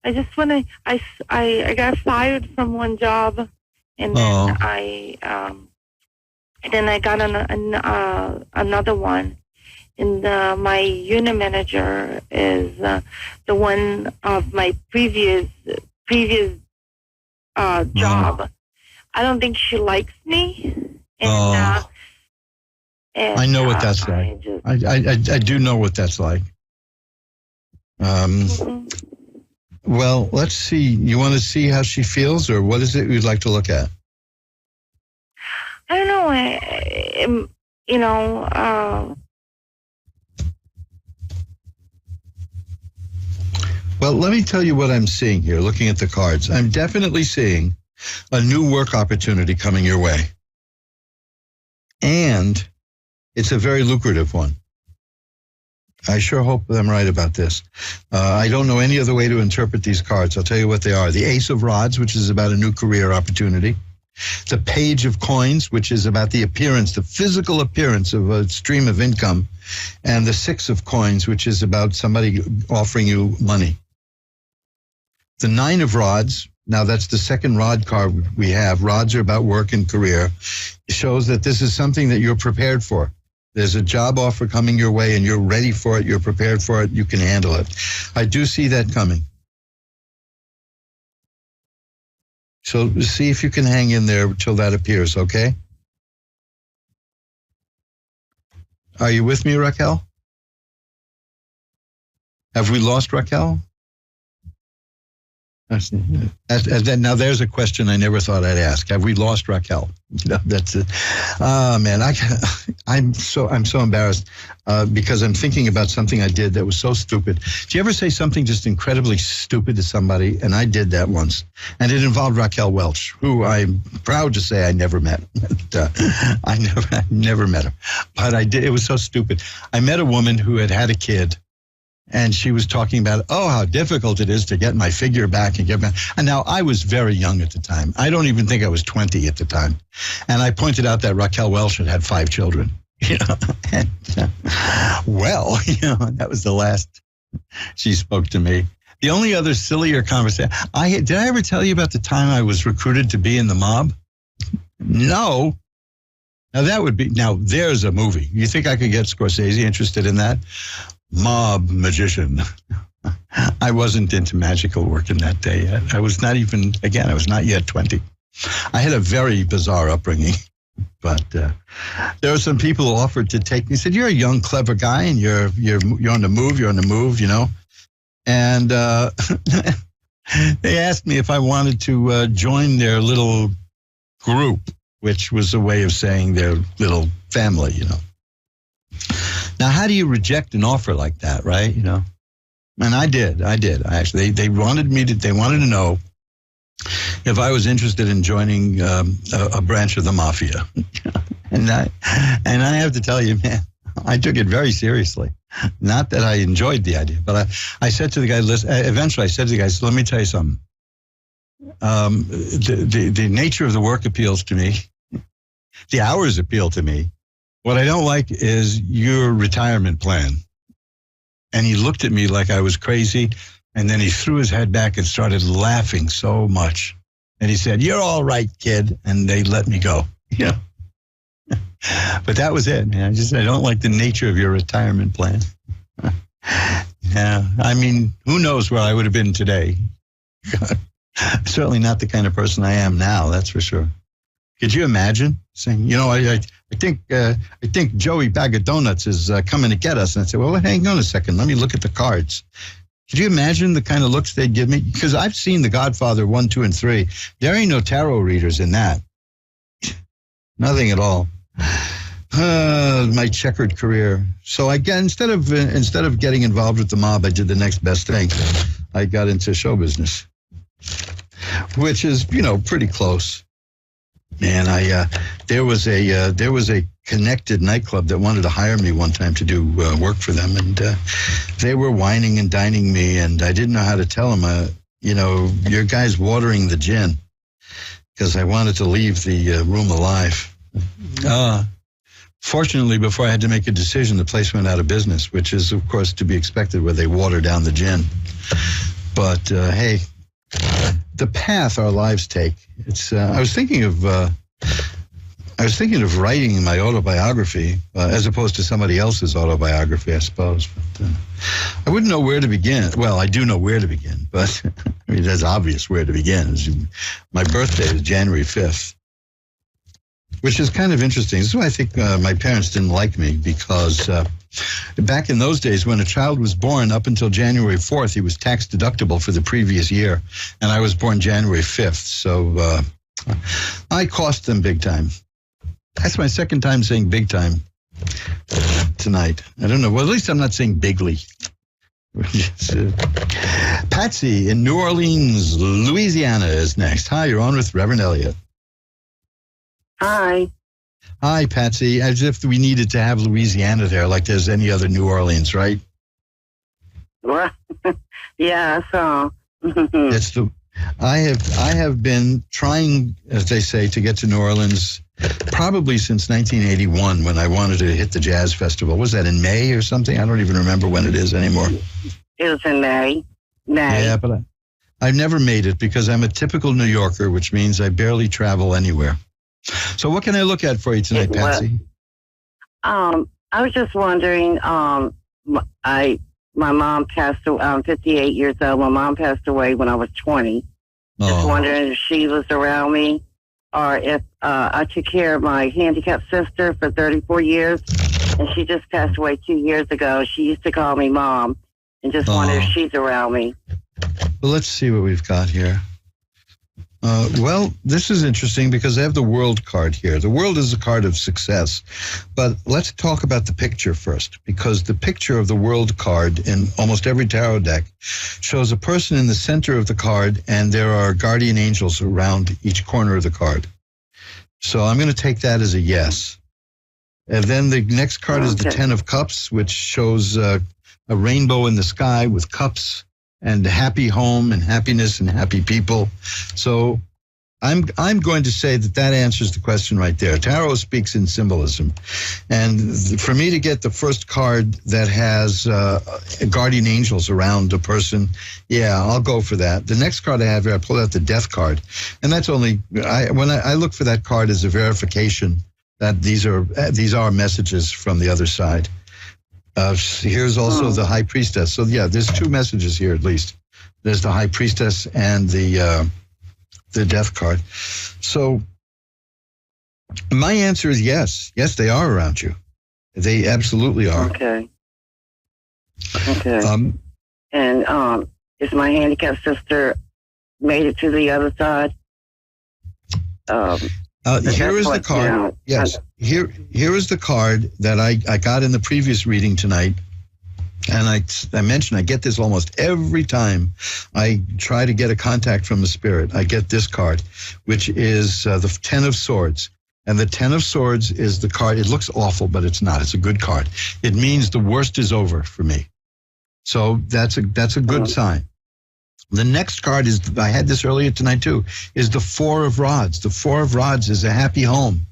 just want to. I got fired from one job, and then I got another one, and my unit manager is the one of my previous job. I don't think she likes me, and I know what that's like. I do know what that's like. Well, let's see. You want to see how she feels, or what is it you'd like to look at? I don't know. Well, let me tell you what I'm seeing here, looking at the cards. I'm definitely seeing a new work opportunity coming your way. And it's a very lucrative one. I sure hope I'm right about this. I don't know any other way to interpret these cards. I'll tell you what they are. The Ace of Rods, which is about a new career opportunity. The Page of Coins, which is about the appearance, the physical appearance of a stream of income. And the Six of Coins, which is about somebody offering you money. The Nine of Rods, now that's the second rod card we have. Rods are about work and career. It shows that this is something that you're prepared for. There's a job offer coming your way and you're ready for it, you're prepared for it, you can handle it. I do see that coming. So see if you can hang in there until that appears, okay? Are you with me, Raquel? Have we lost Raquel? Now there's a question I never thought I'd ask. Have we lost Raquel? That's it. Oh man, I'm so embarrassed because I'm thinking about something I did that was so stupid. Do you ever say something just incredibly stupid to somebody? And I did that once, and it involved Raquel Welch, who I'm proud to say I never met. I never met her, but I did. It was so stupid. I met a woman who had a kid. And she was talking about, how difficult it is to get my figure back and get back. And now I was very young at the time. I don't even think I was 20 at the time. And I pointed out that Raquel Welch had 5 children. And, that was the last she spoke to me. The only other sillier conversation, did I ever tell you about the time I was recruited to be in the mob? No. Now there's a movie. You think I could get Scorsese interested in that? Mob magician. I wasn't into magical work in that day yet. I was not yet 20. I had a very bizarre upbringing, but there were some people who offered to take me, said, you're a young, clever guy and you're on the move, And they asked me if I wanted to join their little group, which was a way of saying their little family, Now, how do you reject an offer like that, right? And I did. They wanted to know if I was interested in joining a branch of the mafia. and I have to tell you, man, I took it very seriously. Not that I enjoyed the idea, but I said to the guy, eventually I said to the guys, let me tell you something. The nature of the work appeals to me. The hours appeal to me. What I don't like is your retirement plan. And he looked at me like I was crazy. And then he threw his head back and started laughing so much. And he said, "You're all right, kid." And they let me go. Yeah. But that was it, man. I don't like the nature of your retirement plan. Yeah. I mean, who knows where I would have been today? Certainly not the kind of person I am now, that's for sure. Could you imagine saying, I think Joey Bag of Donuts is coming to get us? And I said, well, hang on a second. Let me look at the cards. Could you imagine the kind of looks they'd give me? Because I've seen The Godfather 1, 2, and 3. There ain't no tarot readers in that. Nothing at all. My checkered career. So again, instead of getting involved with the mob, I did the next best thing. I got into show business, which is, pretty close. Man, there was a connected nightclub that wanted to hire me one time to do work for them, and they were wining and dining me, and I didn't know how to tell them, your guy's watering the gin, because I wanted to leave the room alive. Fortunately, before I had to make a decision, the place went out of business, which is, of course, to be expected where they water down the gin. But hey, the path our lives take. It's. I was thinking of writing my autobiography as opposed to somebody else's autobiography, I suppose. But I wouldn't know where to begin. Well, I do know where to begin, but I mean, it's obvious where to begin. My birthday is January 5th. Which is kind of interesting. This is why I think my parents didn't like me, because back in those days, when a child was born up until January 4th, he was tax deductible for the previous year. And I was born January 5th. So I cost them big time. That's my second time saying big time tonight. I don't know. Well, at least I'm not saying bigly. Patsy in New Orleans, Louisiana is next. Hi, you're on with Reverend Elliot. Hi. Hi, Patsy. As if we needed to have Louisiana there, like there's any other New Orleans, right? Well, yeah, so. I have been trying, as they say, to get to New Orleans probably since 1981, when I wanted to hit the jazz festival. Was that in May or something? I don't even remember when it is anymore. It was in May. Yeah, but I've never made it because I'm a typical New Yorker, which means I barely travel anywhere. So what can I look at for you tonight, Patsy? I was just wondering, my mom passed away, I'm 58 years old. My mom passed away when I was 20. Just wondering if she was around me, or if I took care of my handicapped sister for 34 years, and she just passed away 2 years ago. She used to call me Mom, and just wonder if she's around me. Well, let's see what we've got here. Well, this is interesting because I have the World card here. The World is a card of success. But let's talk about the picture first, because the picture of the World card in almost every tarot deck shows a person in the center of the card, and there are guardian angels around each corner of the card. So I'm going to take that as a yes. And then the next card is the 10 of Cups, which shows a rainbow in the sky with cups and a happy home and happiness and happy people. So I'm going to say that answers the question right there. Tarot speaks in symbolism. And for me to get the first card that has guardian angels around a person, yeah, I'll go for that. The next card I have here, I pulled out the Death card. And that's only, when I look for that card as a verification that these are messages from the other side. Here's also the High Priestess. So yeah, there's two messages here at least. There's the High Priestess and the Death card. So my answer is yes. Yes, they are around you. They absolutely are. Okay. And is my handicapped sister made it to the other side? Here is the card. Yes. Here is the card that I got in the previous reading tonight. And I mentioned I get this almost every time I try to get a contact from the spirit. I get this card, which is the 10 of Swords. And the 10 of Swords is the card. It looks awful, but it's not. It's a good card. It means the worst is over for me. So that's a good sign. The next card is, I had this earlier tonight too, is the 4 of Rods. The 4 of Rods is a happy home.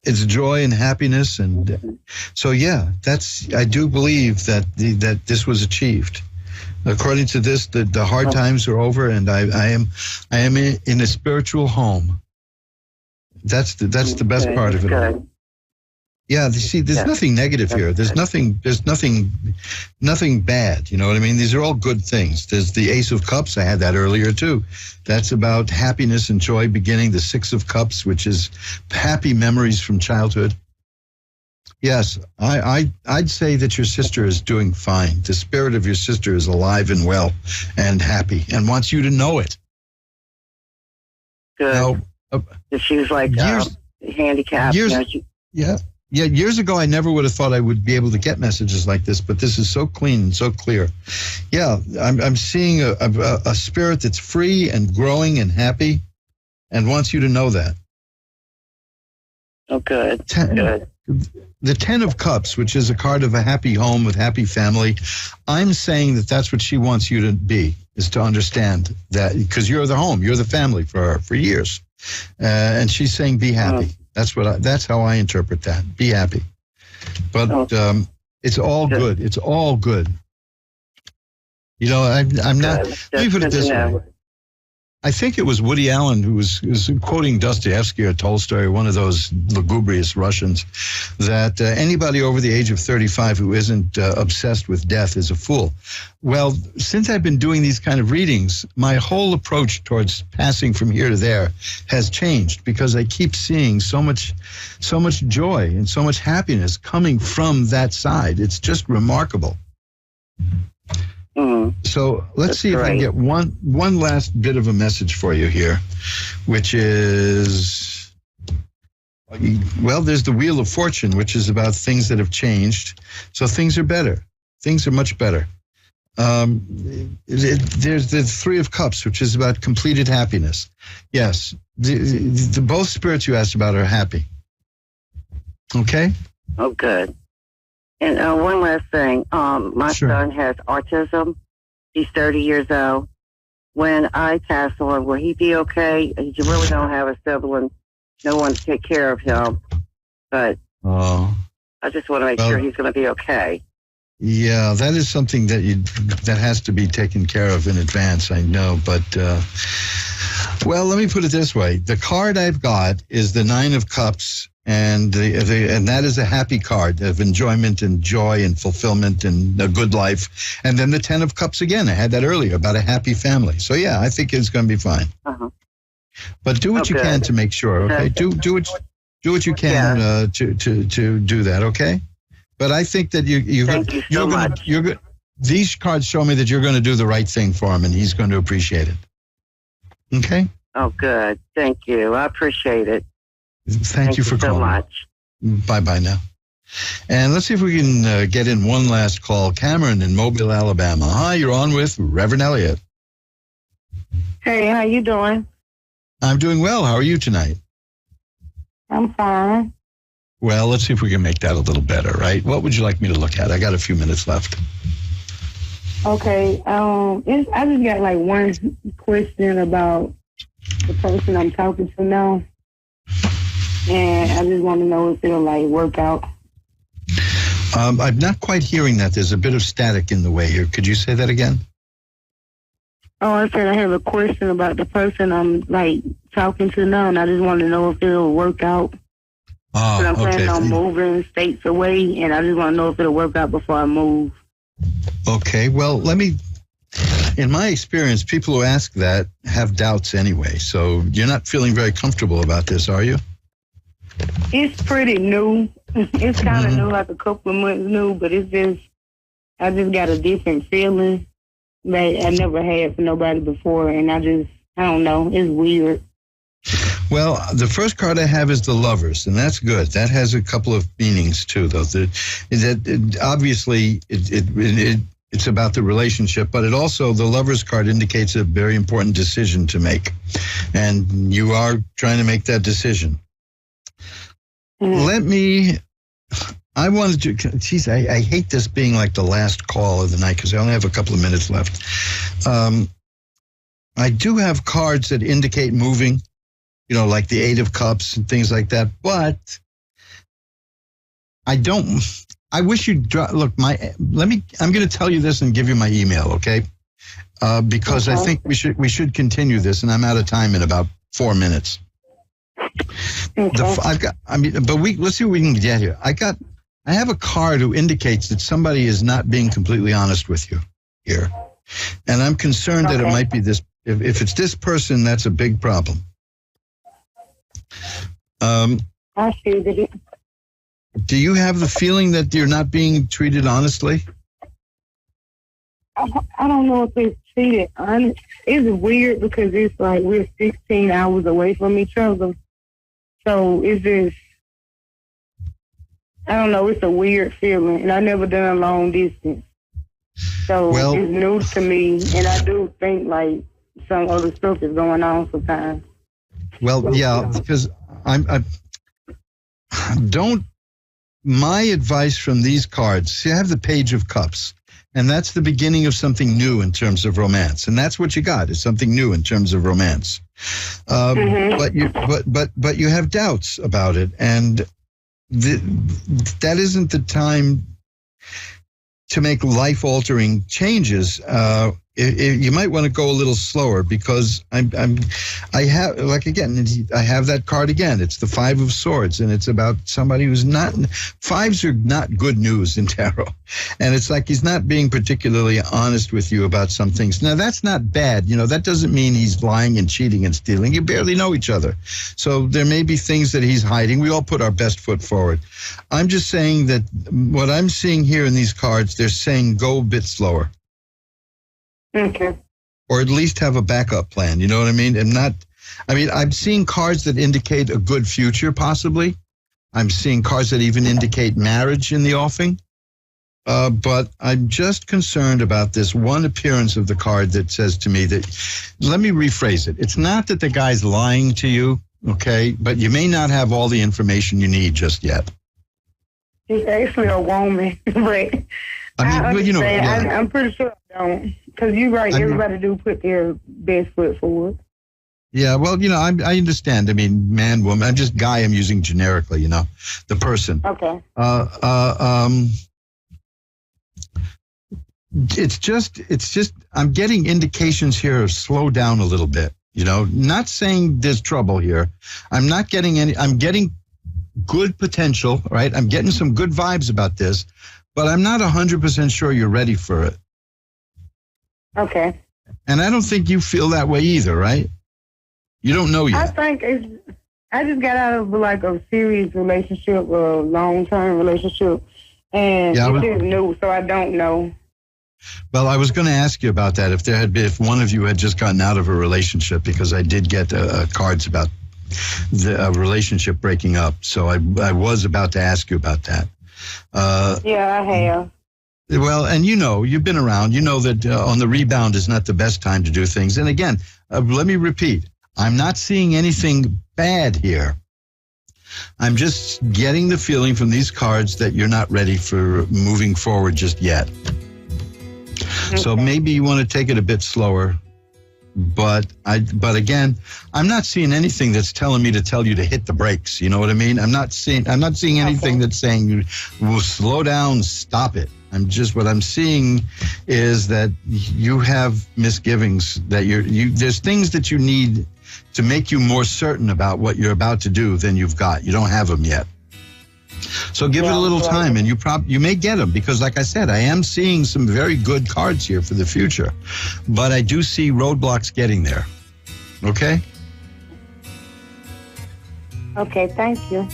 It's joy and happiness. And so, yeah, I do believe that this was achieved. According to this, the hard times are over, and I am in a spiritual home. That's the best part of it all. Yeah, you see, there's nothing negative here. There's nothing bad. You know what I mean? These are all good things. There's the Ace of Cups. I had that earlier too. That's about happiness and joy beginning. The 6 of Cups, which is happy memories from childhood. Yes, I'd say that your sister is doing fine. The spirit of your sister is alive and well and happy and wants you to know it. Good. Now, she was like handicapped. Yeah, years ago, I never would have thought I would be able to get messages like this, but this is so clean and so clear. Yeah, I'm seeing a spirit that's free and growing and happy and wants you to know that. Oh, good. Good. The 10 of Cups, which is a card of a happy home with happy family, I'm saying that that's what she wants you to be, is to understand that, because you're the home, you're the family for her for years. And she's saying, be happy. That's how I interpret that. Be happy. But it's all good. It's all good. You know, I'm not. Let me put it this way. I think it was Woody Allen who was quoting Dostoevsky or Tolstoy, or one of those lugubrious Russians, that anybody over the age of 35 who isn't obsessed with death is a fool. Well, since I've been doing these kind of readings, my whole approach towards passing from here to there has changed, because I keep seeing so much joy and so much happiness coming from that side. It's just remarkable. So let's see if I can get one last bit of a message for you here, which is, well, there's the Wheel of Fortune, which is about things that have changed. So things are better. Things are much better. There's the 3 of Cups, which is about completed happiness. Yes, the both spirits you asked about are happy. Okay? Oh, good. And one last thing. My son has autism. He's 30 years old. When I pass on, will he be okay? You really don't have a sibling, no one to take care of him. But I just want to make sure he's going to be okay. Yeah, that is something that has to be taken care of in advance, I know. But, well, let me put it this way. The card I've got is the 9 of Cups. And and that is a happy card of enjoyment and joy and fulfillment and a good life. And then the 10 of Cups again. I had that earlier about a happy family. So yeah, I think it's going to be fine. But do what you can to make sure. Okay, do what you can to do that. Okay. But I think that you're good. These cards show me that you're going to do the right thing for him, and he's going to appreciate it. Okay. Oh, good. Thank you. I appreciate it. Thank you for calling. So much. Bye-bye now. And let's see if we can get in one last call. Cameron in Mobile, Alabama. Hi, you're on with Reverend Elliott. Hey, how you doing? I'm doing well. How are you tonight? I'm fine. Well, let's see if we can make that a little better, right? What would you like me to look at? I got a few minutes left. Okay. I just got like one question about the person I'm talking to now. And I just want to know if it'll like work out. I'm not quite hearing that. There's a bit of static in the way here. Could you say that again? Oh, I said I have a question about the person I'm like talking to now, and I just want to know if it'll work out. Oh, I'm planning on moving states away, and I just want to know if it'll work out before I move. Okay, well, in my experience, people who ask that have doubts anyway, so you're not feeling very comfortable about this, are you? It's pretty new. It's kind of new, like a couple of months new, but I just got a different feeling that I never had for nobody before, and I don't know, it's weird. Well, the first card I have is the Lovers, and that's good. That has a couple of meanings too, though. Obviously it's about the relationship, but it also, the Lovers card indicates a very important decision to make, and you are trying to make that decision. I wanted to, geez, I hate this being like the last call of the night because I only have a couple of minutes left. I do have cards that indicate moving, like the 8 of Cups and things like that, but I wish you'd look, I'm going to tell you this and give you my email, okay? Because I think we should continue this, and I'm out of time in about 4 minutes. Okay. Let's see what we can get here. I have a card who indicates that somebody is not being completely honest with you here. And I'm concerned that it might be this. If it's this person, that's a big problem. I see. Do you have the feeling that you're not being treated honestly? I don't know if it's treated honest. It's weird because it's like we're 16 hours away from each other. So it's just, I don't know, it's a weird feeling. And I've never done a long distance. So it's new to me. And I do think like some other stuff is going on sometimes. Well, yeah, because my advice from these cards, see, I have the Page of Cups, and that's the beginning of something new in terms of romance. And that's what you got, is something new in terms of romance. But you have doubts about it, and that isn't the time to make life-altering changes. You might want to go a little slower because I have that card again. It's the 5 of Swords, and it's about somebody who's not. 5s are not good news in tarot, and it's like he's not being particularly honest with you about some things. Now that's not bad. That doesn't mean he's lying and cheating and stealing. You barely know each other, so there may be things that he's hiding. We all put our best foot forward. I'm just saying that what I'm seeing here in these cards, they're saying go a bit slower. Okay. Or at least have a backup plan. You know what I mean? I'm seeing cards that indicate a good future, possibly. I'm seeing cards that even indicate marriage in the offing. But I'm just concerned about this one appearance of the card that says to me that, let me rephrase it. It's not that the guy's lying to you, okay? But you may not have all the information you need just yet. He's actually a woman, but I'm pretty sure I don't. Because you're right, everybody do put their best foot forward. Yeah, well, I understand. Man, woman. I'm just guy. I'm using generically. The person. Okay. It's just. I'm getting indications here of slow down a little bit. Not saying there's trouble here. I'm not getting any. I'm getting good potential, right? I'm getting some good vibes about this, but I'm not 100% sure you're ready for it. Okay. And I don't think you feel that way either, right? You don't know yet. I think I just got out of like a serious relationship, a long-term relationship, and it's just new, so I don't know. Well, I was going to ask you about that. If one of you had just gotten out of a relationship, because I did get cards about the relationship breaking up, so I was about to ask you about that. Yeah, I have. Well, and you've been around. You know that on the rebound is not the best time to do things. And again, let me repeat. I'm not seeing anything bad here. I'm just getting the feeling from these cards that you're not ready for moving forward just yet. Okay. So maybe you want to take it a bit slower. But again, I'm not seeing anything that's telling me to tell you to hit the brakes. You know what I mean? I'm not seeing anything that's saying you will slow down, stop it. What I'm seeing is that you have misgivings, that there's things that you need to make you more certain about what you're about to do than you've got. You don't have them yet. So give it a little time, and you may get them, because like I said, I am seeing some very good cards here for the future, but I do see roadblocks getting there. Okay? Okay, thank you.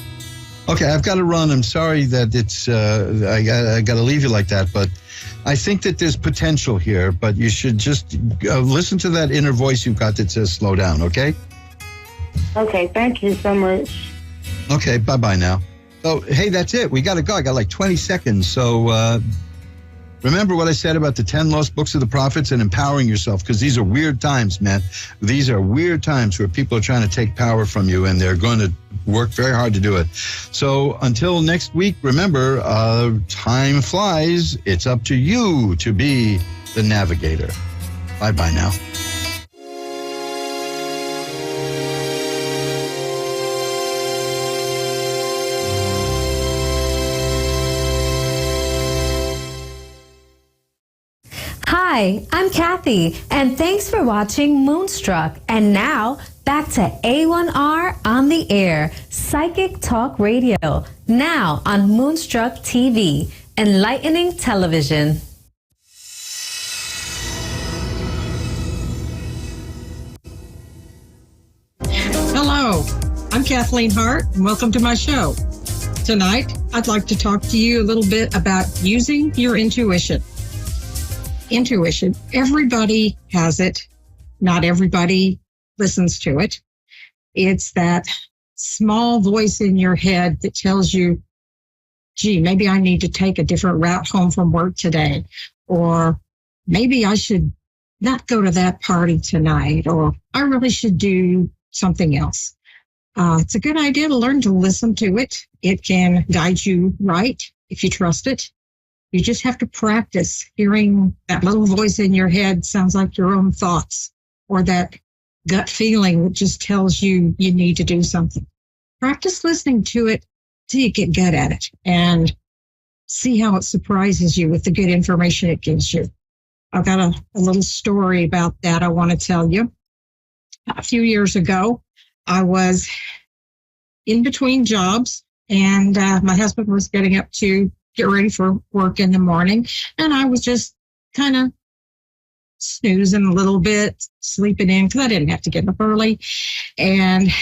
Okay, I've got to run. I'm sorry that it's I got to leave you like that, but I think that there's potential here, but you should just listen to that inner voice you've got that says slow down, okay? Okay, thank you so much. Okay, bye-bye now. So, hey, that's it. We got to go. I got like 20 seconds. So remember what I said about the 10 lost books of the prophets and empowering yourself, because these are weird times, man. These are weird times where people are trying to take power from you, and they're going to work very hard to do it. So until next week, remember, time flies. It's up to you to be the navigator. Bye-bye now. Hi, I'm Kathy, and thanks for watching Moonstruck. And now, back to A1R on the air, Psychic Talk Radio, now on Moonstruck TV, enlightening television. Hello, I'm Kathleen Hart, and welcome to my show. Tonight, I'd like to talk to you a little bit about using your intuition. Intuition, everybody has it. Not everybody listens to it. It's that small voice in your head that tells you, gee, maybe I need to take a different route home from work today, or maybe I should not go to that party tonight, or I really should do something else. It's a good idea to learn to listen to it. It can guide you right if you trust it. You just have to practice hearing that little voice in your head sounds like your own thoughts, or that gut feeling that just tells you you need to do something. Practice listening to it till you get good at it and see how it surprises you with the good information it gives you. I've got a little story about that I want to tell you. A few years ago, I was in between jobs, and my husband was getting up to get ready for work in the morning. And I was just kind of snoozing a little bit, sleeping in, because I didn't have to get up early. And a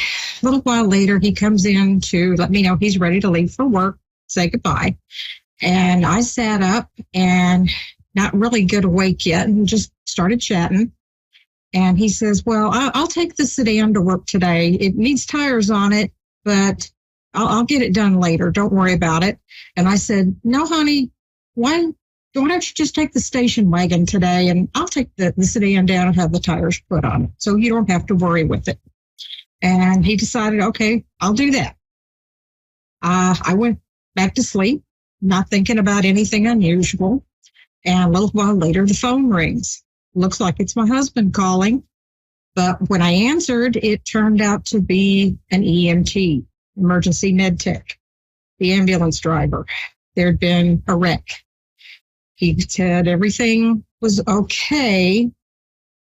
little while later, he comes in to let me know he's ready to leave for work, say goodbye. And I sat up and not really good awake yet, and just started chatting. And he says, well, I'll take the sedan to work today. It needs tires on it, but I'll get it done later. Don't worry about it. And I said, no, honey, why don't you just take the station wagon today, and I'll take the sedan down and have the tires put on it, so you don't have to worry with it. And he decided, okay, I'll do that. I went back to sleep, not thinking about anything unusual. And a little while later, the phone rings. Looks like it's my husband calling. But when I answered, it turned out to be an EMT. Emergency med tech, the ambulance driver. There'd been a wreck. He said everything was okay,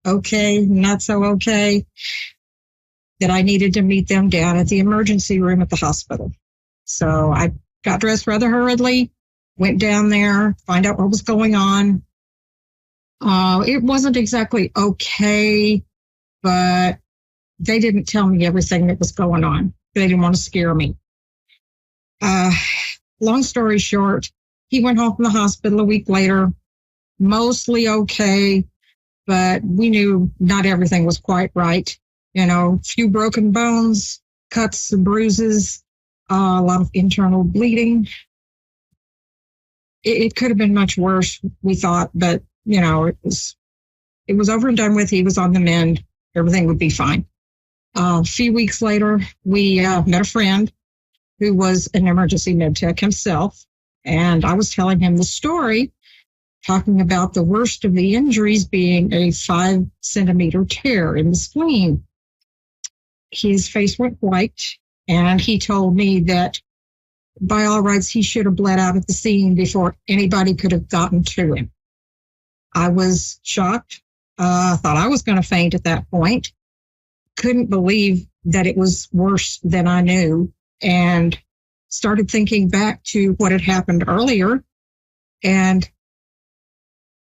not so okay, that I needed to meet them down at the emergency room at the hospital. So I got dressed rather hurriedly, went down there, find out what was going on. It wasn't exactly okay, but they didn't tell me everything that was going on. They didn't want to scare me. Long story short, he went home from the hospital a week later, mostly okay, but we knew not everything was quite right. You know, a few broken bones, cuts and bruises, a lot of internal bleeding. It could have been much worse, we thought, but, you know, it was over and done with. He was on the mend. Everything would be fine. A few weeks later, we met a friend who was an emergency med tech himself, and I was telling him the story, talking about the worst of the injuries being a 5-centimeter tear in the spleen. His face went white, and he told me that by all rights, he should have bled out at the scene before anybody could have gotten to him. I was shocked. Thought I was going to faint at that point. Couldn't believe that it was worse than I knew, and started thinking back to what had happened earlier. And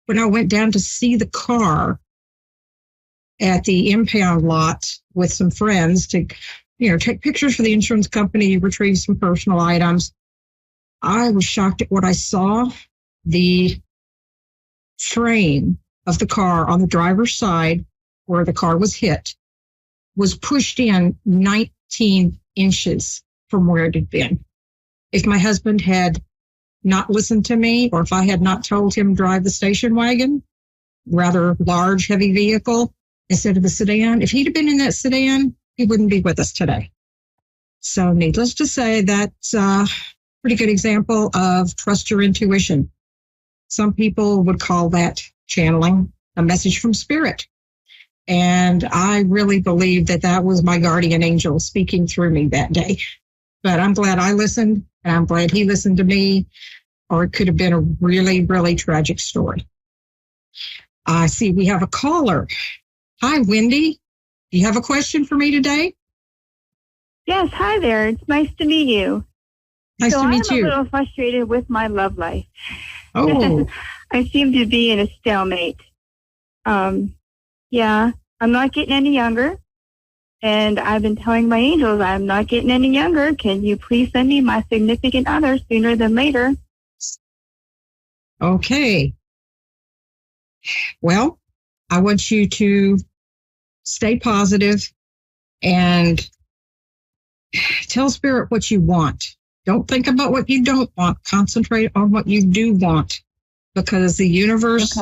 when I went down to see the car at the impound lot with some friends to, take pictures for the insurance company, retrieve some personal items, I was shocked at what I saw. The frame of the car on the driver's side where the car was hit was pushed in 19 inches from where it had been. If my husband had not listened to me, or if I had not told him to drive the station wagon, rather large, heavy vehicle, instead of the sedan, if he'd have been in that sedan, he wouldn't be with us today. So needless to say, that's a pretty good example of trust your intuition. Some people would call that channeling a message from spirit. And I really believe that that was my guardian angel speaking through me that day. But I'm glad I listened, and I'm glad he listened to me, or it could have been a really, really tragic story. I see we have a caller. Hi, Wendy. Do you have a question for me today? Yes, hi there. It's nice to meet you. Nice to meet you. I'm a little frustrated with my love life. Oh. I seem to be in a stalemate. Yeah, I'm not getting any younger. And I've been telling my angels I'm not getting any younger. Can you please send me my significant other sooner than later? Okay. Well, I want you to stay positive and tell Spirit what you want. Don't think about what you don't want. Concentrate on what you do want, because the universe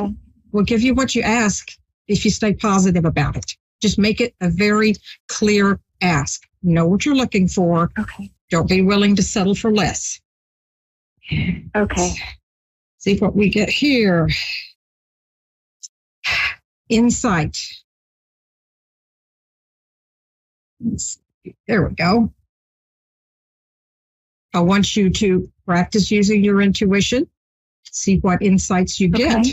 will give you what you ask if you stay positive about it. Just make it a very clear ask. Know what you're looking for. Okay. Don't be willing to settle for less. Okay. See what we get here. Insight. There we go. I want you to practice using your intuition, see what insights you get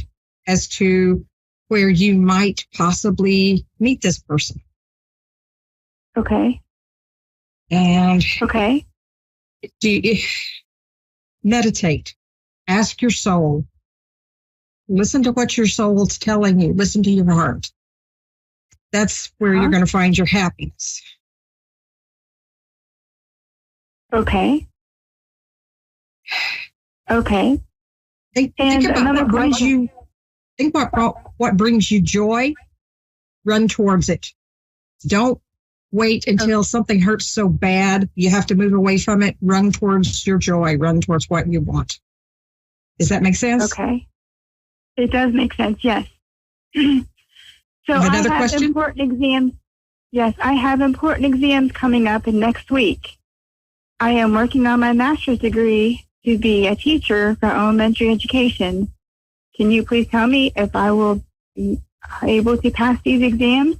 as to where you might possibly meet this person. Okay. And do you meditate, ask your soul, listen to what your soul's telling you, listen to your heart. That's where you're going to find your happiness. Okay. Think about what brings you. Think about what brings you joy. Run towards it. Don't wait until something hurts so bad you have to move away from it. Run towards your joy. Run towards what you want. Does that make sense? Okay. It does make sense. Yes. So I have question? Important exams. Yes, I have important exams coming up in next week. I am working on my master's degree to be a teacher for elementary education. Can you please tell me if I will be able to pass these exams?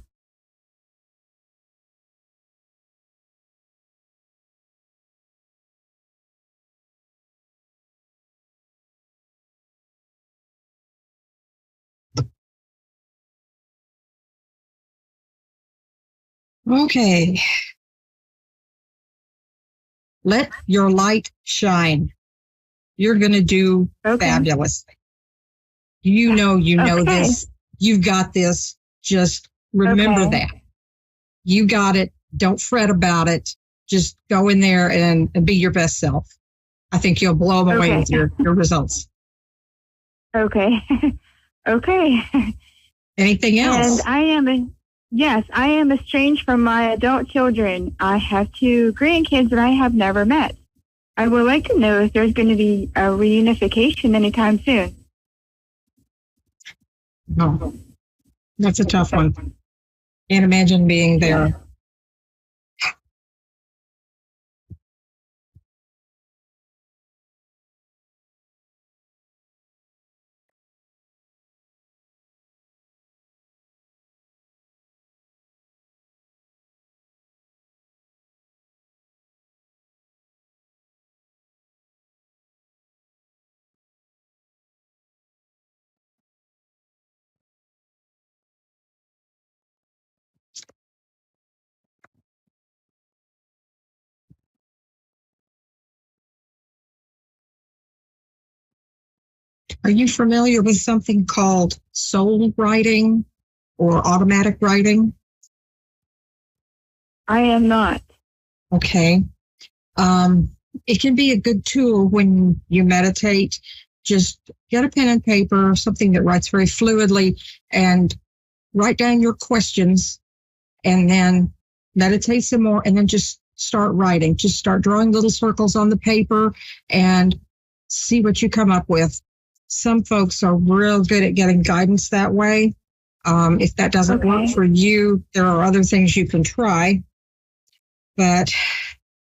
Okay. Let your light shine. You're going to do fabulous. You know this. You've got this. Just remember that. You got it. Don't fret about it. Just go in there and be your best self. I think you'll blow them away with your results. Okay. Anything else? And I am estranged from my adult children. I have 2 grandkids that I have never met. I would like to know if there's going to be a reunification anytime soon. No, that's a tough one. Can't imagine being there. Are you familiar with something called soul writing or automatic writing? I am not. Okay. It can be a good tool when you meditate. Just get a pen and paper, something that writes very fluidly, and write down your questions, and then meditate some more, and then just start writing. Just start drawing little circles on the paper and see what you come up with. Some folks are real good at getting guidance that way. If that doesn't work for you, there are other things you can try. But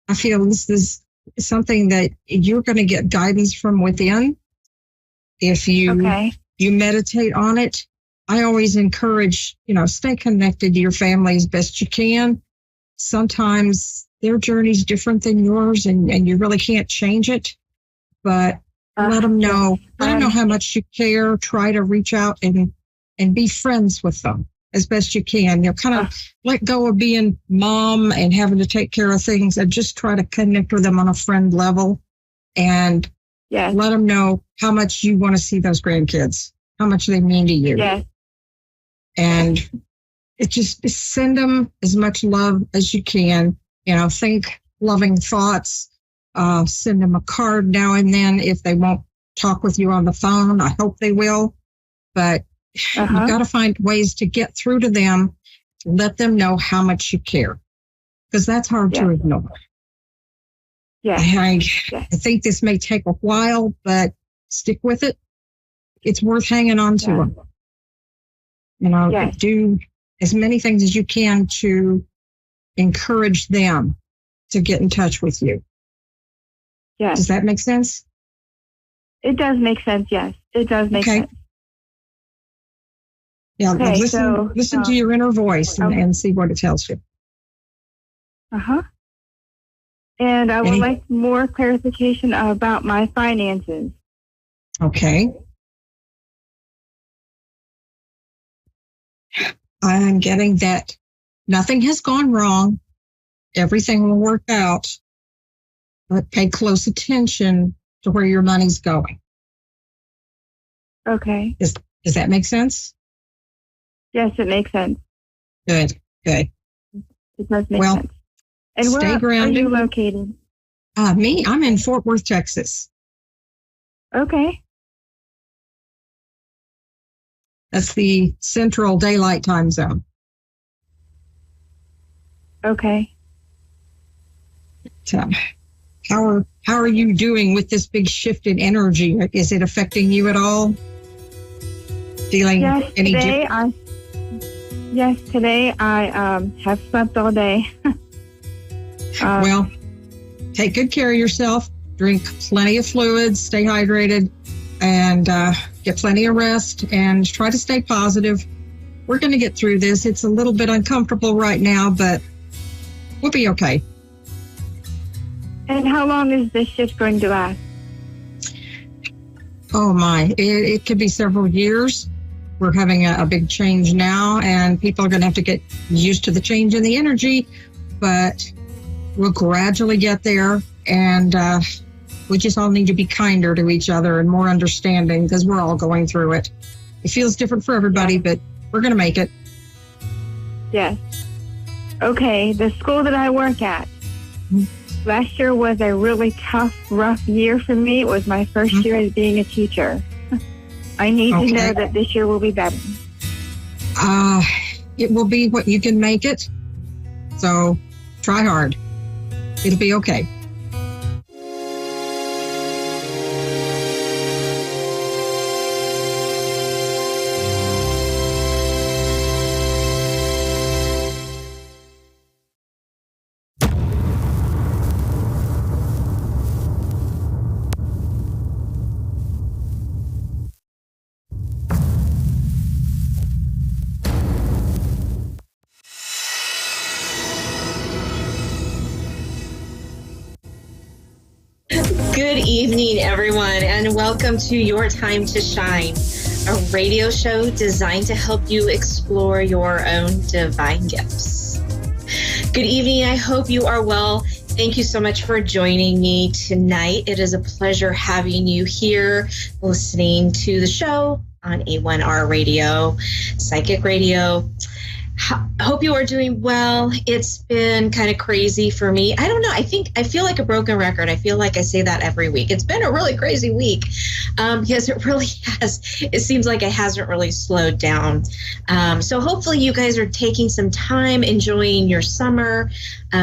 I feel this is something that you're going to get guidance from within. If you you meditate on it, I always encourage, stay connected to your family as best you can. Sometimes their journey's different than yours, and you really can't change it. But let them know. Let them know how much you care. Try to reach out and be friends with them as best you can. Kind of let go of being mom and having to take care of things, and just try to connect with them on a friend level, and let them know how much you want to see those grandkids, how much they mean to you. Yes. And it just send them as much love as you can. Think loving thoughts. Send them a card now and then if they won't talk with you on the phone. I hope they will. But you've got to find ways to get through to them. Let them know how much you care, because that's hard to ignore. Yeah. I think this may take a while, but stick with it. It's worth hanging on to them. Do as many things as you can to encourage them to get in touch with you. Yes. Does that make sense? It does make sense, yes. It does make sense. Yeah, listen to your inner voice and see what it tells you. And I would like more clarification about my finances. Okay. I'm getting that nothing has gone wrong. Everything will work out. But pay close attention to where your money's going. Okay. Does that make sense? Yes, it makes sense. Good. It does make sense. And where are you located? Me? I'm in Fort Worth, Texas. Okay. That's the Central Daylight Time Zone. Okay. How are you doing with this big shift in energy? Is it affecting you at all? Feeling any different? Today I have slept all day. Well, take good care of yourself. Drink plenty of fluids. Stay hydrated, and get plenty of rest. And try to stay positive. We're going to get through this. It's a little bit uncomfortable right now, but we'll be okay. And how long is this shift going to last? Oh my, it could be several years. We're having a big change now, and people are going to have to get used to the change in the energy, but we'll gradually get there, and we just all need to be kinder to each other and more understanding, because we're all going through it. It feels different for everybody, but we're going to make it. Yes. Okay, the school that I work at, last year was a really tough, rough year for me. It was my first year as being a teacher. I need to know that this year will be better. It will be what you can make it. So try hard. It'll be okay. Good evening, everyone, and welcome to Your Time to Shine, a radio show designed to help you explore your own divine gifts. Good evening. I hope you are well. Thank you so much for joining me tonight. It is a pleasure having you here listening to the show on A1R Radio, Psychic Radio. Hope you are doing well. It's been kind of crazy for me. I don't know. I feel like a broken record. I feel like I say that every week. It's been a really crazy week because it really has. It seems like it hasn't really slowed down. So hopefully you guys are taking some time, enjoying your summer,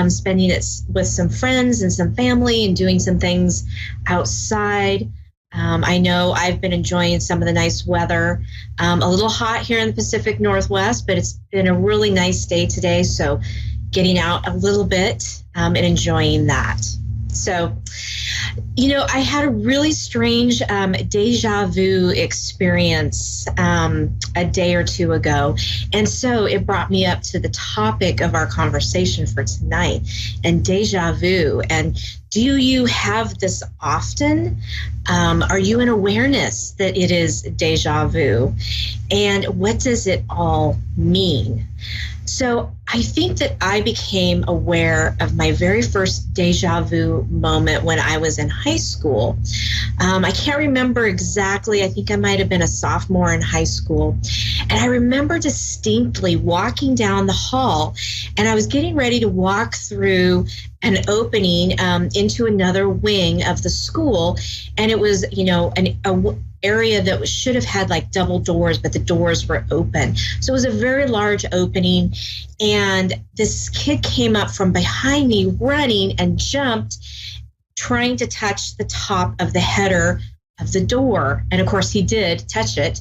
spending it with some friends and some family and doing some things outside. I know I've been enjoying some of the nice weather. A little hot here in the Pacific Northwest, but it's been a really nice day today. So getting out a little bit and enjoying that. So, I had a really strange deja vu experience a day or two ago. And so it brought me up to the topic of our conversation for tonight and deja vu. And do you have this often? Are you in awareness that it is deja vu? And what does it all mean? So I think that I became aware of my very first deja vu moment when I was in high school. I can't remember exactly. I think I might have been a sophomore in high school. And I remember distinctly walking down the hall, and I was getting ready to walk through an opening into another wing of the school. And it was, an area that should have had like double doors, but the doors were open. So it was a very large opening. And this kid came up from behind me running and jumped, trying to touch the top of the header of the door. And of course he did touch it.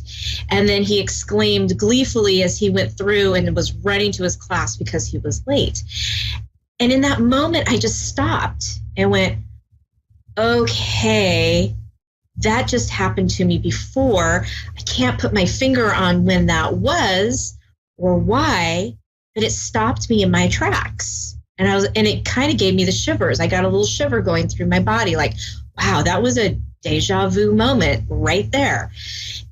And then he exclaimed gleefully as he went through and was running to his class because he was late. And in that moment, I just stopped and went, okay, that just happened to me before. I can't put my finger on when that was or why, but it stopped me in my tracks. And it kind of gave me the shivers. I got a little shiver going through my body, like, wow, that was a deja vu moment right there.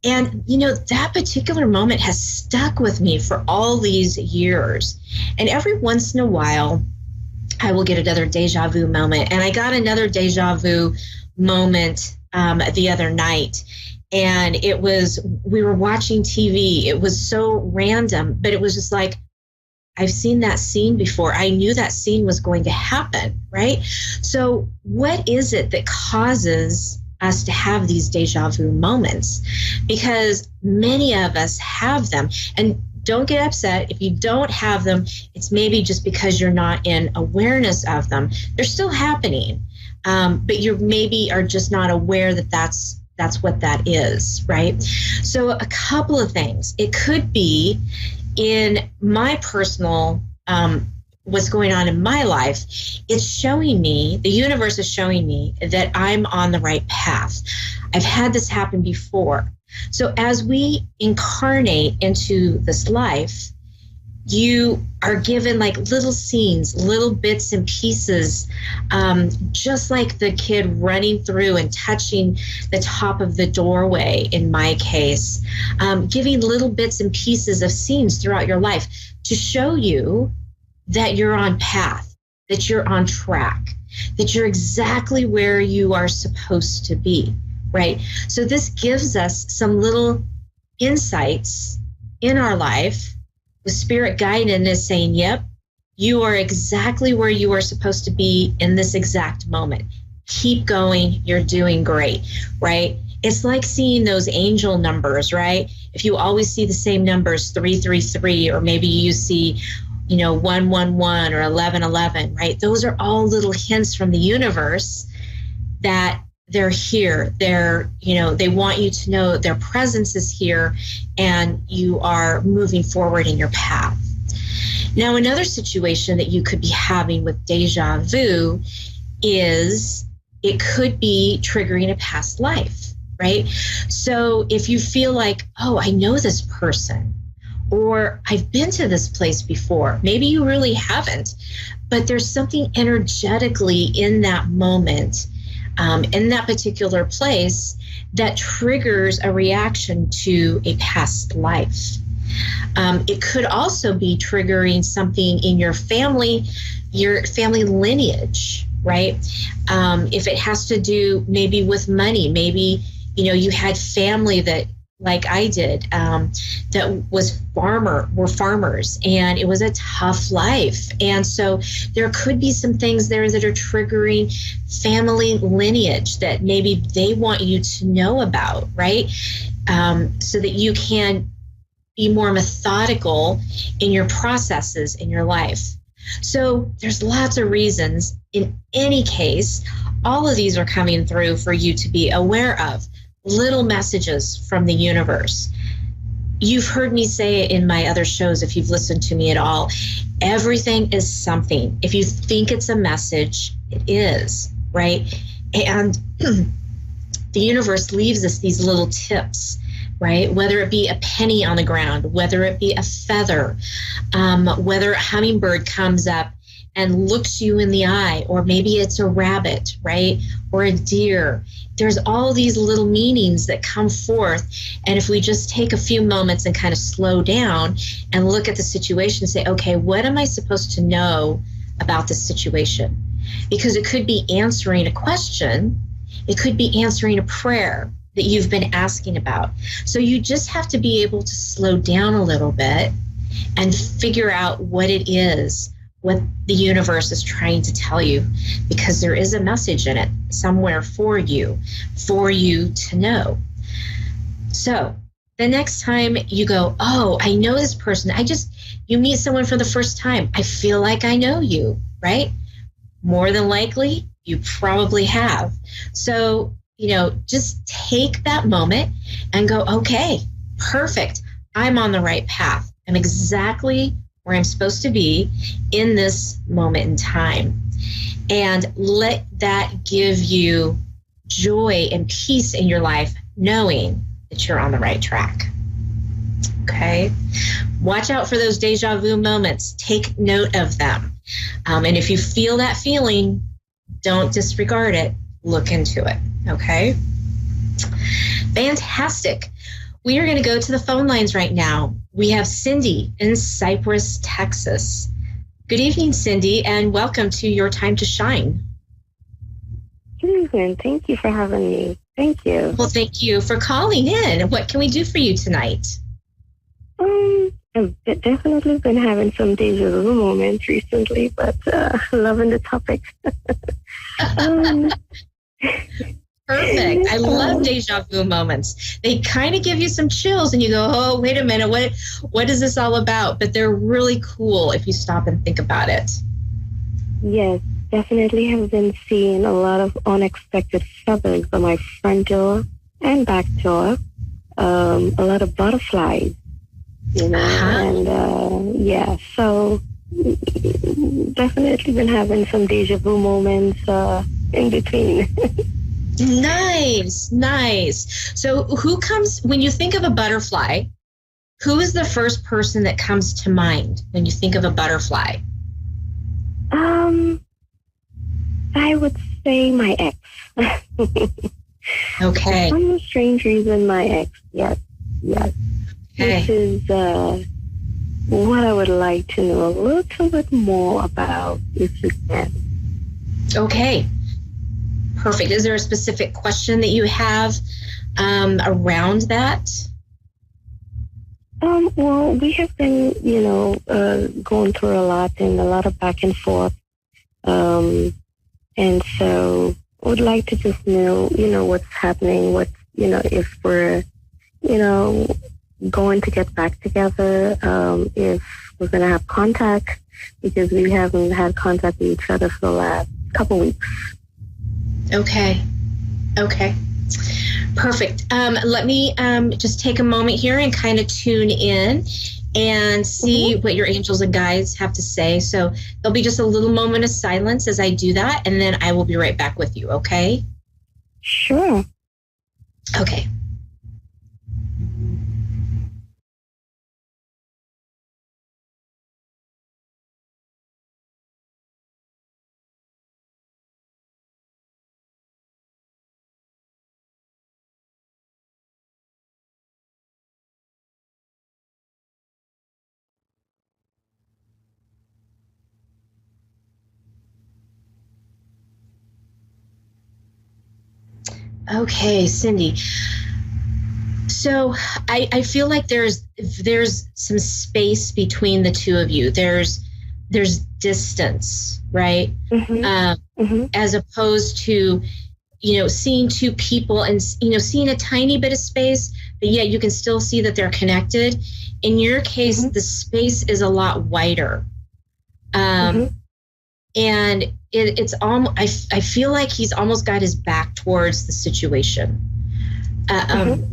And, that particular moment has stuck with me for all these years. And every once in a while, I will get another deja vu moment. And I got another deja vu moment the other night. And we were watching TV. It was so random, but it was just like, I've seen that scene before. I knew that scene was going to happen, right? So what is it that causes us to have these deja vu moments? Because many of us have them. And don't get upset if you don't have them. It's maybe just because you're not in awareness of them. They're still happening, but you maybe are just not aware that that's what that is, right? So a couple of things. It could be in my personal, what's going on in my life. It's showing me, the universe is showing me that I'm on the right path. I've had this happen before. So as we incarnate into this life, you are given like little scenes, little bits and pieces, just like the kid running through and touching the top of the doorway in my case, giving little bits and pieces of scenes throughout your life to show you that you're on path, that you're on track, that you're exactly where you are supposed to be. Right? So this gives us some little insights in our life with spirit guidance is saying, yep, you are exactly where you are supposed to be in this exact moment. Keep going. You're doing great, right? It's like seeing those angel numbers, right? If you always see the same numbers, 333, or maybe you see, 111 or 1111, right? Those are all little hints from the universe that they're here. They want you to know their presence is here and you are moving forward in your path. Now, another situation that you could be having with deja vu is it could be triggering a past life, right? So if you feel like, oh, I know this person, or I've been to this place before, maybe you really haven't, but there's something energetically in that moment, in that particular place, that triggers a reaction to a past life. It could also be triggering something in your family lineage, right? If it has to do maybe with money, maybe, you had family that like I did, that were farmers, and it was a tough life. And so there could be some things there that are triggering family lineage that maybe they want you to know about, right? So that you can be more methodical in your processes in your life. So there's lots of reasons. In any case, all of these are coming through for you to be aware of. Little messages from the universe. You've heard me say it in my other shows, if you've listened to me at all. Everything is something. If you think it's a message, it is, right? And the universe leaves us these little tips, right? Whether it be a penny on the ground, whether it be a feather, whether a hummingbird comes up and looks you in the eye, or maybe it's a rabbit, right? Or a deer. There's all these little meanings that come forth. And if we just take a few moments and kind of slow down and look at the situation and say, okay, what am I supposed to know about this situation? Because it could be answering a question. It could be answering a prayer that you've been asking about. So you just have to be able to slow down a little bit and figure out what it is, what the universe is trying to tell you, because there is a message in it somewhere for you to know. So the next time you go, oh, I know this person. You meet someone for the first time. I feel like I know you, right? More than likely, you probably have. So, just take that moment and go, okay, perfect. I'm on the right path. I'm exactly where I'm supposed to be in this moment in time. And let that give you joy and peace in your life, knowing that you're on the right track. Okay? Watch out for those deja vu moments. Take note of them. And if you feel that feeling, don't disregard it. Look into it. Okay? Fantastic. We are going to go to the phone lines right now. We have Cindy in Cypress, Texas. Good evening, Cindy, and welcome to Your Time to Shine. Good evening. Thank you for having me. Thank you. Well, thank you for calling in. What can we do for you tonight? I've definitely been having some deja vu moments recently, but loving the topic. Perfect. I love deja vu moments. They kind of give you some chills and you go, oh, wait a minute, what is this all about? But they're really cool if you stop and think about it. Yes, definitely have been seeing a lot of unexpected feathers on my front jaw and back jaw. A lot of butterflies, and so definitely been having some deja vu moments in between. Nice. So when you think of a butterfly, who is the first person that comes to mind when you think of a butterfly? I would say my ex. Okay. For some strange reason, my ex, yes. Okay. This is what I would like to know a little bit more about, if you can. Okay. Perfect. Is there a specific question that you have around that? Well, we have been, going through a lot and a lot of back and forth. And so I would like to just know, what's happening, if we're, going to get back together, if we're going to have contact, because we haven't had contact with each other for the last couple weeks. Okay. Perfect. Let me just take a moment here and kind of tune in and see what your angels and guides have to say. So there'll be just a little moment of silence as I do that, and then I will be right back with you, okay? Sure. Okay. Okay, Cindy. So I feel like there's some space between the two of you. There's distance, right? As opposed to, seeing two people and, seeing a tiny bit of space, but yet you can still see that they're connected. In your case, the space is a lot wider. And it's almost, I feel like he's almost got his back towards the situation.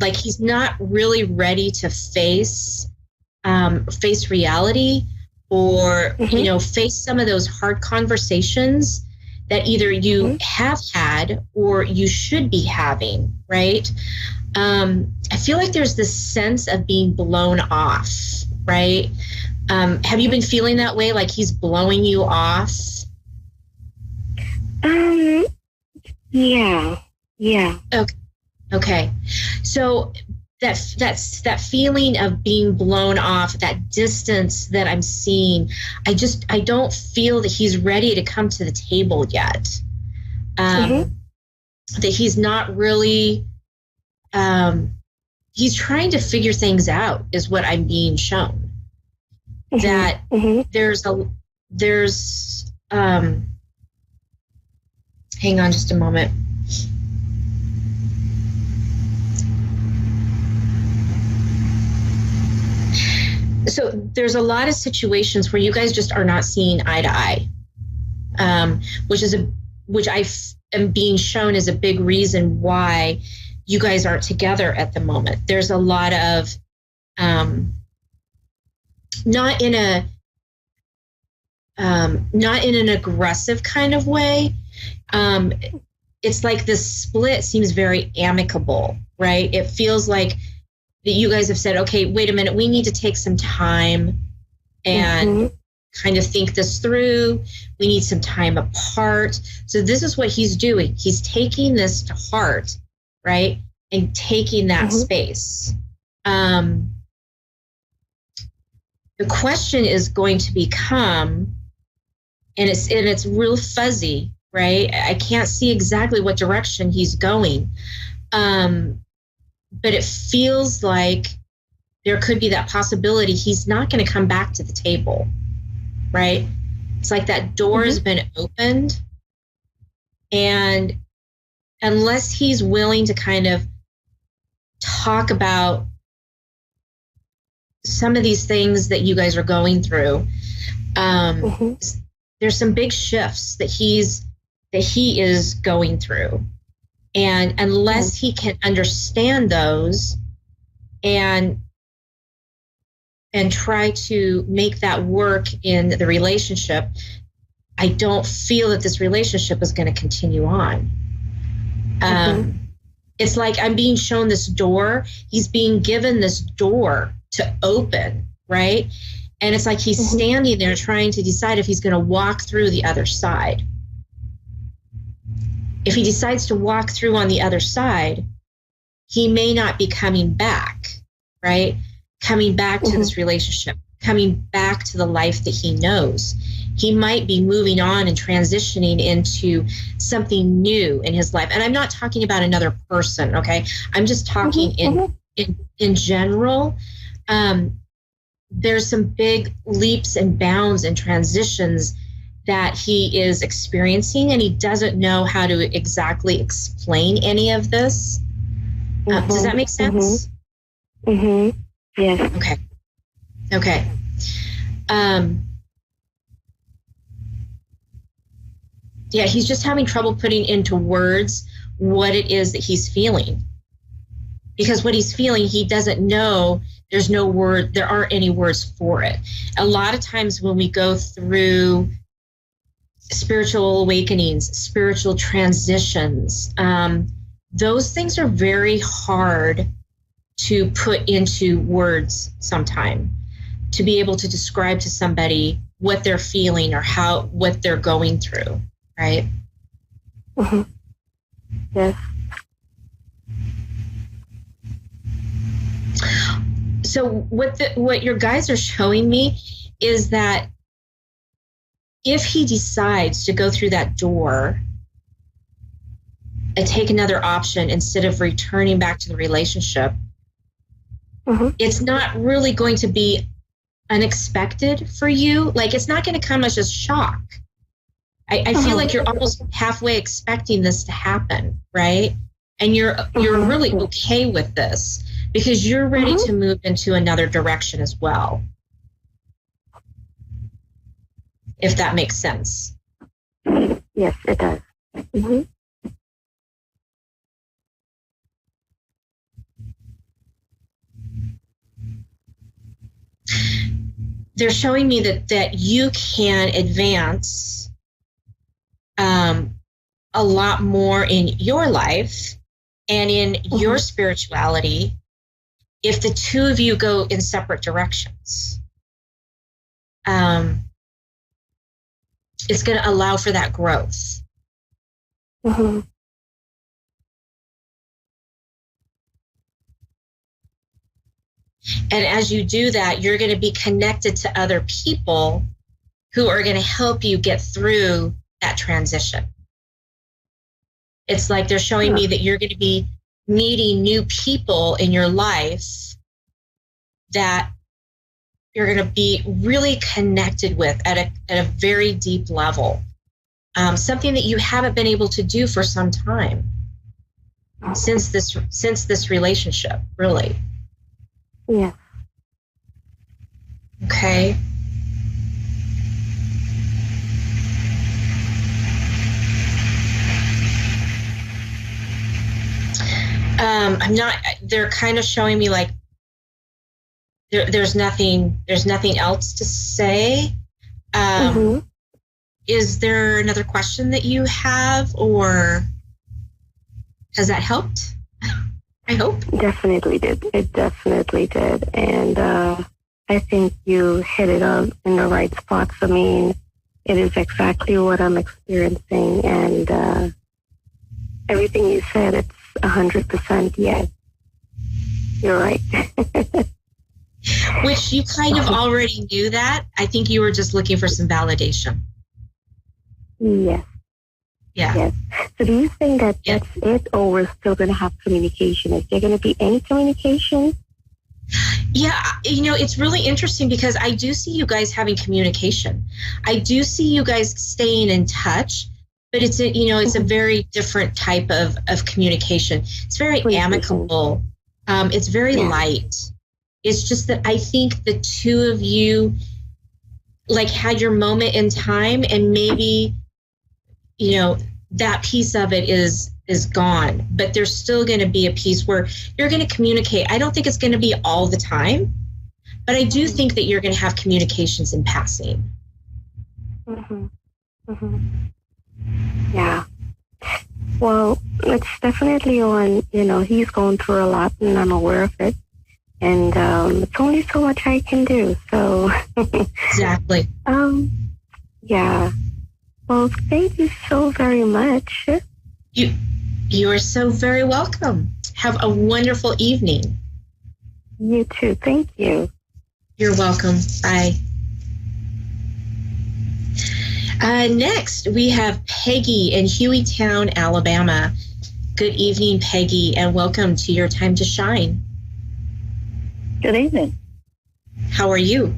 Like he's not really ready to face reality, or face some of those hard conversations that either you have had or you should be having, right? I feel like there's this sense of being blown off, right? Have you been feeling that way, like he's blowing you off? Yeah. Okay. So that feeling of being blown off, that distance that I'm seeing, I don't feel that he's ready to come to the table yet. That he's not really, he's trying to figure things out, is what I'm being shown. That there's hang on just a moment. So there's a lot of situations where you guys just are not seeing eye to eye, which I am being shown as a big reason why you guys aren't together at the moment. There's a lot of, not in an aggressive kind of way. It's like the split seems very amicable, right? It feels like that you guys have said, okay, wait a minute, we need to take some time and kind of think this through. We need some time apart. So this is what he's doing. He's taking this to heart, right? And taking that space. The question is going to become, and it's real fuzzy, right? I can't see exactly what direction he's going. But it feels like there could be that possibility he's not going to come back to the table, right? It's like that door has been opened, and unless he's willing to kind of talk about some of these things that you guys are going through, there's some big shifts that he is going through. And unless he can understand those and try to make that work in the relationship, I don't feel that this relationship is going to continue on. It's like I'm being shown this door. He's being given this door to open, right? And it's like he's standing there trying to decide if he's going to walk through the other side. If he decides to walk through on the other side, he may not be coming back, right? Coming back to this relationship, coming back to the life that he knows. He might be moving on and transitioning into something new in his life. And I'm not talking about another person, okay? I'm just talking in general. There's some big leaps and bounds and transitions that he is experiencing, and he doesn't know how to exactly explain any of this. Does that make sense? Yes. Okay. Yeah, he's just having trouble putting into words what it is that he's feeling. Because what he's feeling, he doesn't know. There aren't any words for it. A lot of times when we go through spiritual awakenings, spiritual transitions, those things are very hard to put into words sometime, to be able to describe to somebody what they're feeling or what they're going through, right? Yes. So what your guys are showing me is that if he decides to go through that door and take another option instead of returning back to the relationship, it's not really going to be unexpected for you. Like, it's not going to come as a shock. I feel like you're almost halfway expecting this to happen, right? And you're really okay with this because you're ready to move into another direction as well. If that makes sense. Yes, it does. They're showing me that you can advance a lot more in your life and in your spirituality if the two of you go in separate directions. It's going to allow for that growth. And as you do that, you're going to be connected to other people who are going to help you get through that transition. It's like they're showing me that you're going to be meeting new people in your life that you're going to be really connected with at a very deep level. Something that you haven't been able to do for some time since this relationship, really. Yeah. Okay. They're kind of showing me like there's nothing else to say. Is there another question that you have, or has that helped? I hope. Definitely did. It definitely did. And I think you hit it on in the right spots. I mean, it is exactly what I'm experiencing. And everything you said, it's 100% yes. You're right. Which you kind of already knew that. I think you were just looking for some validation. Yes. Yeah. Yes. So do you think that that's it, or we're still going to have communication? Is there going to be any communication? Yeah, it's really interesting because I do see you guys having communication. I do see you guys staying in touch, but it's a very different type of communication. It's very amicable. It's very light. It's just that I think the two of you like had your moment in time, and maybe that piece of it is gone, but there's still going to be a piece where you're going to communicate. I don't think it's going to be all the time, but I do think that you're going to have communications in passing. Yeah. Well, it's definitely on, he's going through a lot, and I'm aware of it. And it's only so much I can do. So exactly. Yeah. Well, thank you so very much. You are so very welcome. Have a wonderful evening. You too. Thank you. You're welcome. Bye. Next, we have Peggy in Hueytown, Alabama. Good evening, Peggy, and welcome to Your Time to Shine. Good evening. How are you?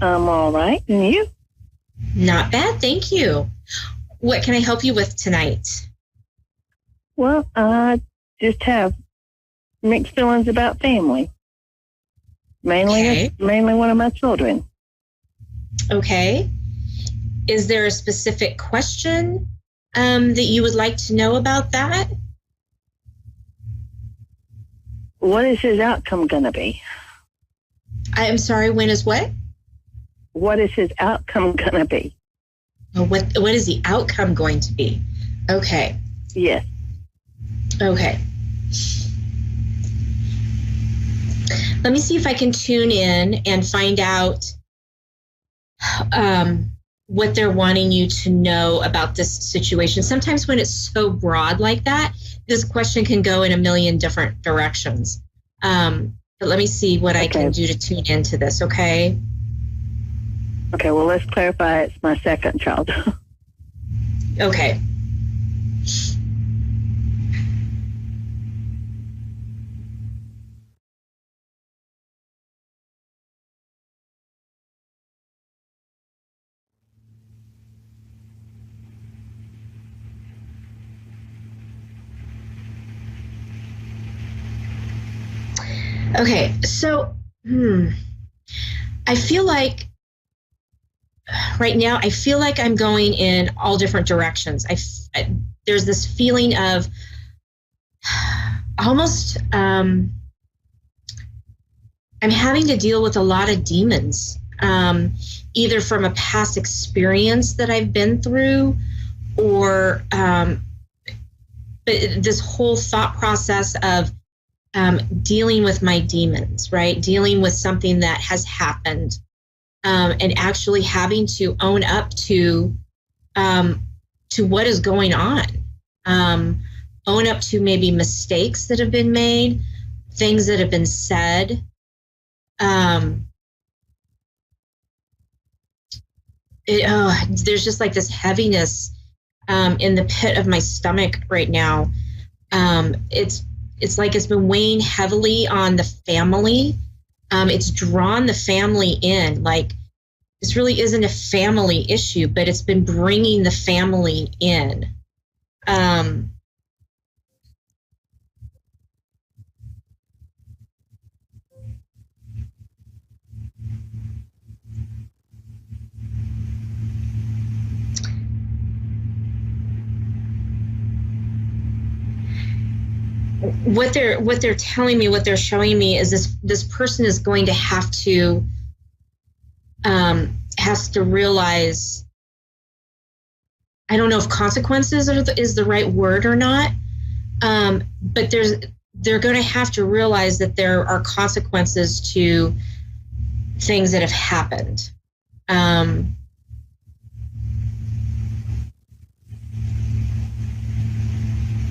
I'm all right. And you? Not bad, thank you. What can I help you with tonight? Well, I just have mixed feelings about family. Mainly one of my children. Okay. Is there a specific question that you would like to know about that? What is his outcome going to be? I'm sorry, when is what? What is his outcome going to be? Oh, what is the outcome going to be? Okay. Yes. Okay. Let me see if I can tune in and find out what they're wanting you to know about this situation. Sometimes when it's so broad like that, this question can go in a million different directions. But let me see what I can do to tune into this, okay? Okay, well, let's clarify it's my second child. Okay. Okay, so I feel like right now, I feel like I'm going in all different directions. There's this feeling of almost, I'm having to deal with a lot of demons, either from a past experience that I've been through, or but this whole thought process of dealing with my demons, right? Dealing with something that has happened, and actually having to own up to what is going on. Own up to maybe mistakes that have been made, things that have been said. There's just like this heaviness in the pit of my stomach right now. It's like it's been weighing heavily on the family. It's drawn the family in. Like, this really isn't a family issue, but it's been bringing the family in. What they're telling me, what they're showing me is this person is going to have to has to realize, I don't know if consequences is the right word or not, but they're going to have to realize that there are consequences to things that have happened.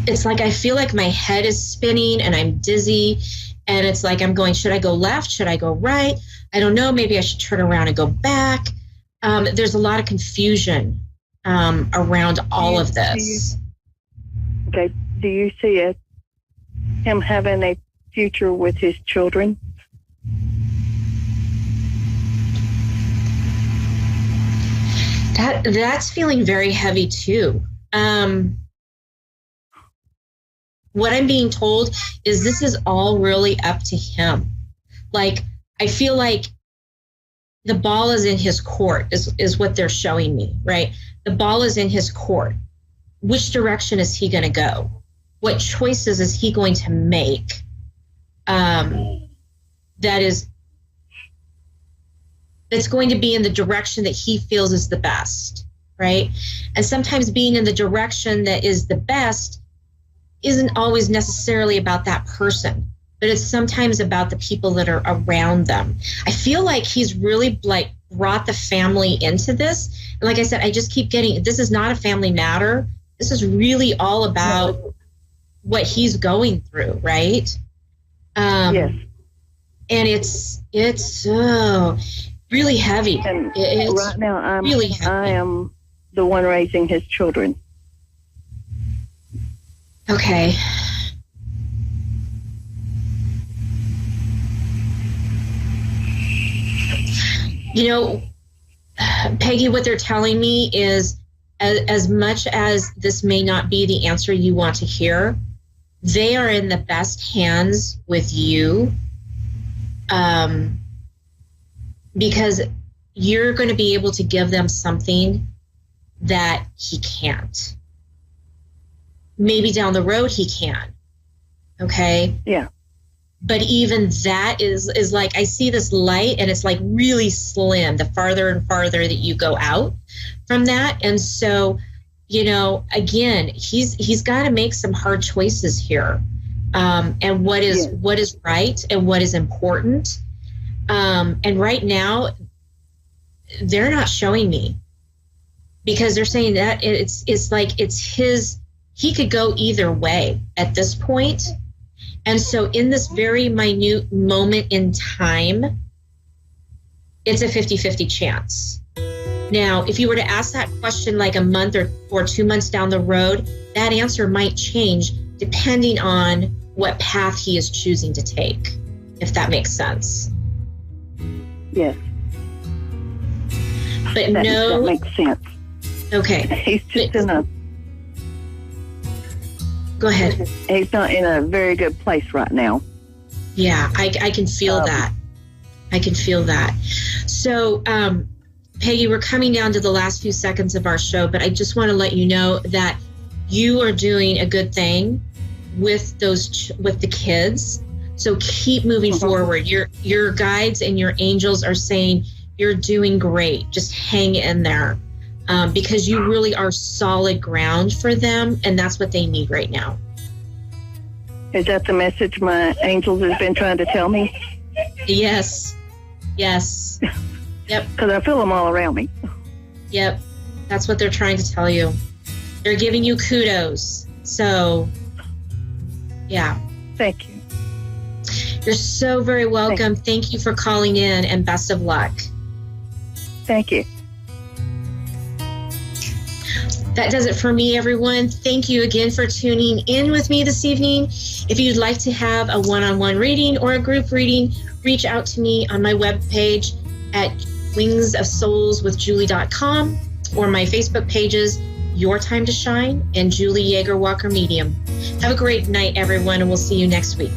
It's like I feel like my head is spinning and I'm dizzy, and it's like I'm going, should I go left? Should I go right? I don't know. Maybe I should turn around and go back. There's a lot of confusion around all of this. Do you see him having a future with his children? That's feeling very heavy too. What I'm being told is this is all really up to him. Like, I feel like the ball is in his court is what they're showing me, right? The ball is in his court. Which direction is he going to go? What choices is he going to make? That's going to be in the direction that he feels is the best, right? And sometimes being in the direction that is the best isn't always necessarily about that person, but it's sometimes about the people that are around them. I feel like he's really like brought the family into this. And like I said, I just keep getting, this is not a family matter. This is really all about what he's going through, right? Yes. And it's really heavy. And it's right now, really heavy. I am the one raising his children. Okay. You know, Peggy, what they're telling me is as much as this may not be the answer you want to hear, they are in the best hands with you, because you're going to be able to give them something that he can't. Maybe down the road he can. Okay? Yeah. But even that is like, I see this light and it's like really slim the farther and farther that you go out from that. And so, you know, again, he's got to make some hard choices here. And what is right and what is important. And right now they're not showing me, because they're saying that it's like it's his. He could go either way at this point. And so in this very minute moment in time, it's a 50-50 chance. Now, if you were to ask that question like a month or 2 months down the road, that answer might change depending on what path he is choosing to take, if that makes sense. Yes. But that makes sense. Okay. He's just in a... Go ahead. He's not in a very good place right now. Yeah, I can feel that. I can feel that. So, Peggy, we're coming down to the last few seconds of our show, but I just want to let you know that you are doing a good thing with the kids. So keep moving forward. Your guides and your angels are saying you're doing great. Just hang in there, because you really are solid ground for them, and that's what they need right now. Is that the message my angels have been trying to tell me? Yes. Yes. Yep. Because I feel them all around me. Yep. That's what they're trying to tell you. They're giving you kudos. So, yeah. Thank you. You're so very welcome. Thank you for calling in, and best of luck. Thank you. That does it for me, everyone. Thank you again for tuning in with me this evening. If you'd like to have a one-on-one reading or a group reading, reach out to me on my webpage at wingsofsoulswithjulie.com or my Facebook pages, Your Time to Shine and Julie Yeager Walker Medium. Have a great night, everyone, and we'll see you next week.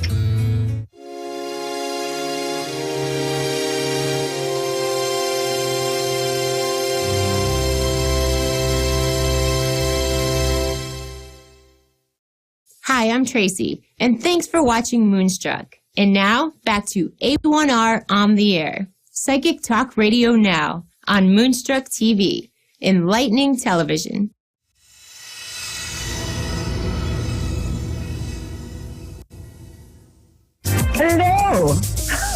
Hi, I'm Tracy, and thanks for watching Moonstruck. And now, back to A1R on the Air, Psychic Talk Radio Now on Moonstruck TV, enlightening television. Hello.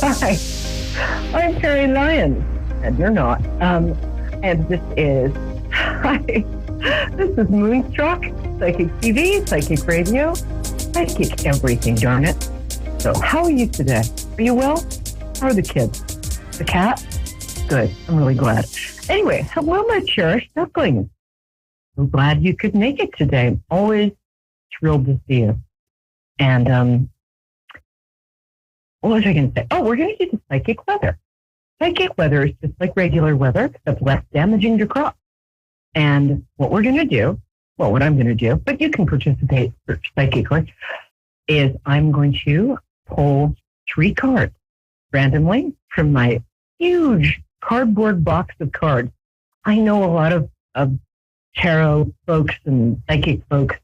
Hi. I'm Terry Lyons, and you're not. And this is, hi. This is Moonstruck, Psychic TV, Psychic Radio, Psychic everything, darn it. So how are you today? Are you well? How are the kids? The cat? Good. I'm really glad. Anyway, hello, my cherished ducklings. I'm glad you could make it today. I'm always thrilled to see you. And what was I going to say? Oh, we're going to do the psychic weather. Psychic weather is just like regular weather, except less damaging to crops. And what we're going to do, well, what I'm going to do, but you can participate psychically, is I'm going to pull 3 cards randomly from my huge cardboard box of cards. I know a lot of tarot folks and psychic folks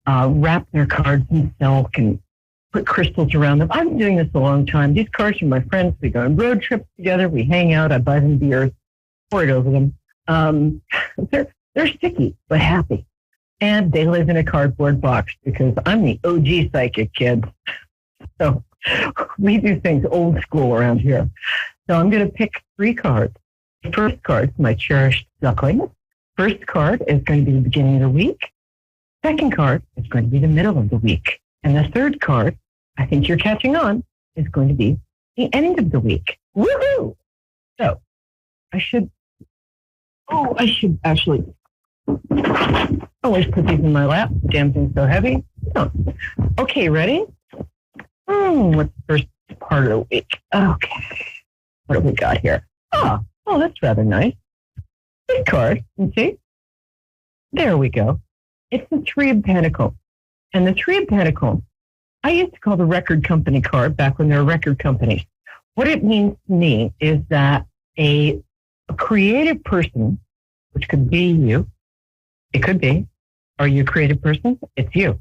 wrap their cards in silk and put crystals around them. I've been doing this a long time. These cards are my friends. We go on road trips together. We hang out. I buy them beers, pour it over them. They're sticky, but happy. And they live in a cardboard box because I'm the OG psychic kid. So we do things old school around here. So I'm going to pick 3 cards. The first card is my cherished duckling. First card is going to be the beginning of the week. Second card is going to be the middle of the week. And the third card, I think you're catching on, is going to be the end of the week. Woohoo! So I should actually always put these in my lap. The damn thing's so heavy. Oh. Okay, ready? What's the first part of the week? Okay. What have we got here? Oh, that's rather nice. This card, you see? There we go. It's the 3 of Pentacles. And the 3 of Pentacles, I used to call the record company card back when there were record companies. What it means to me is that a creative person, which could be you, it could be, are you a creative person? It's you.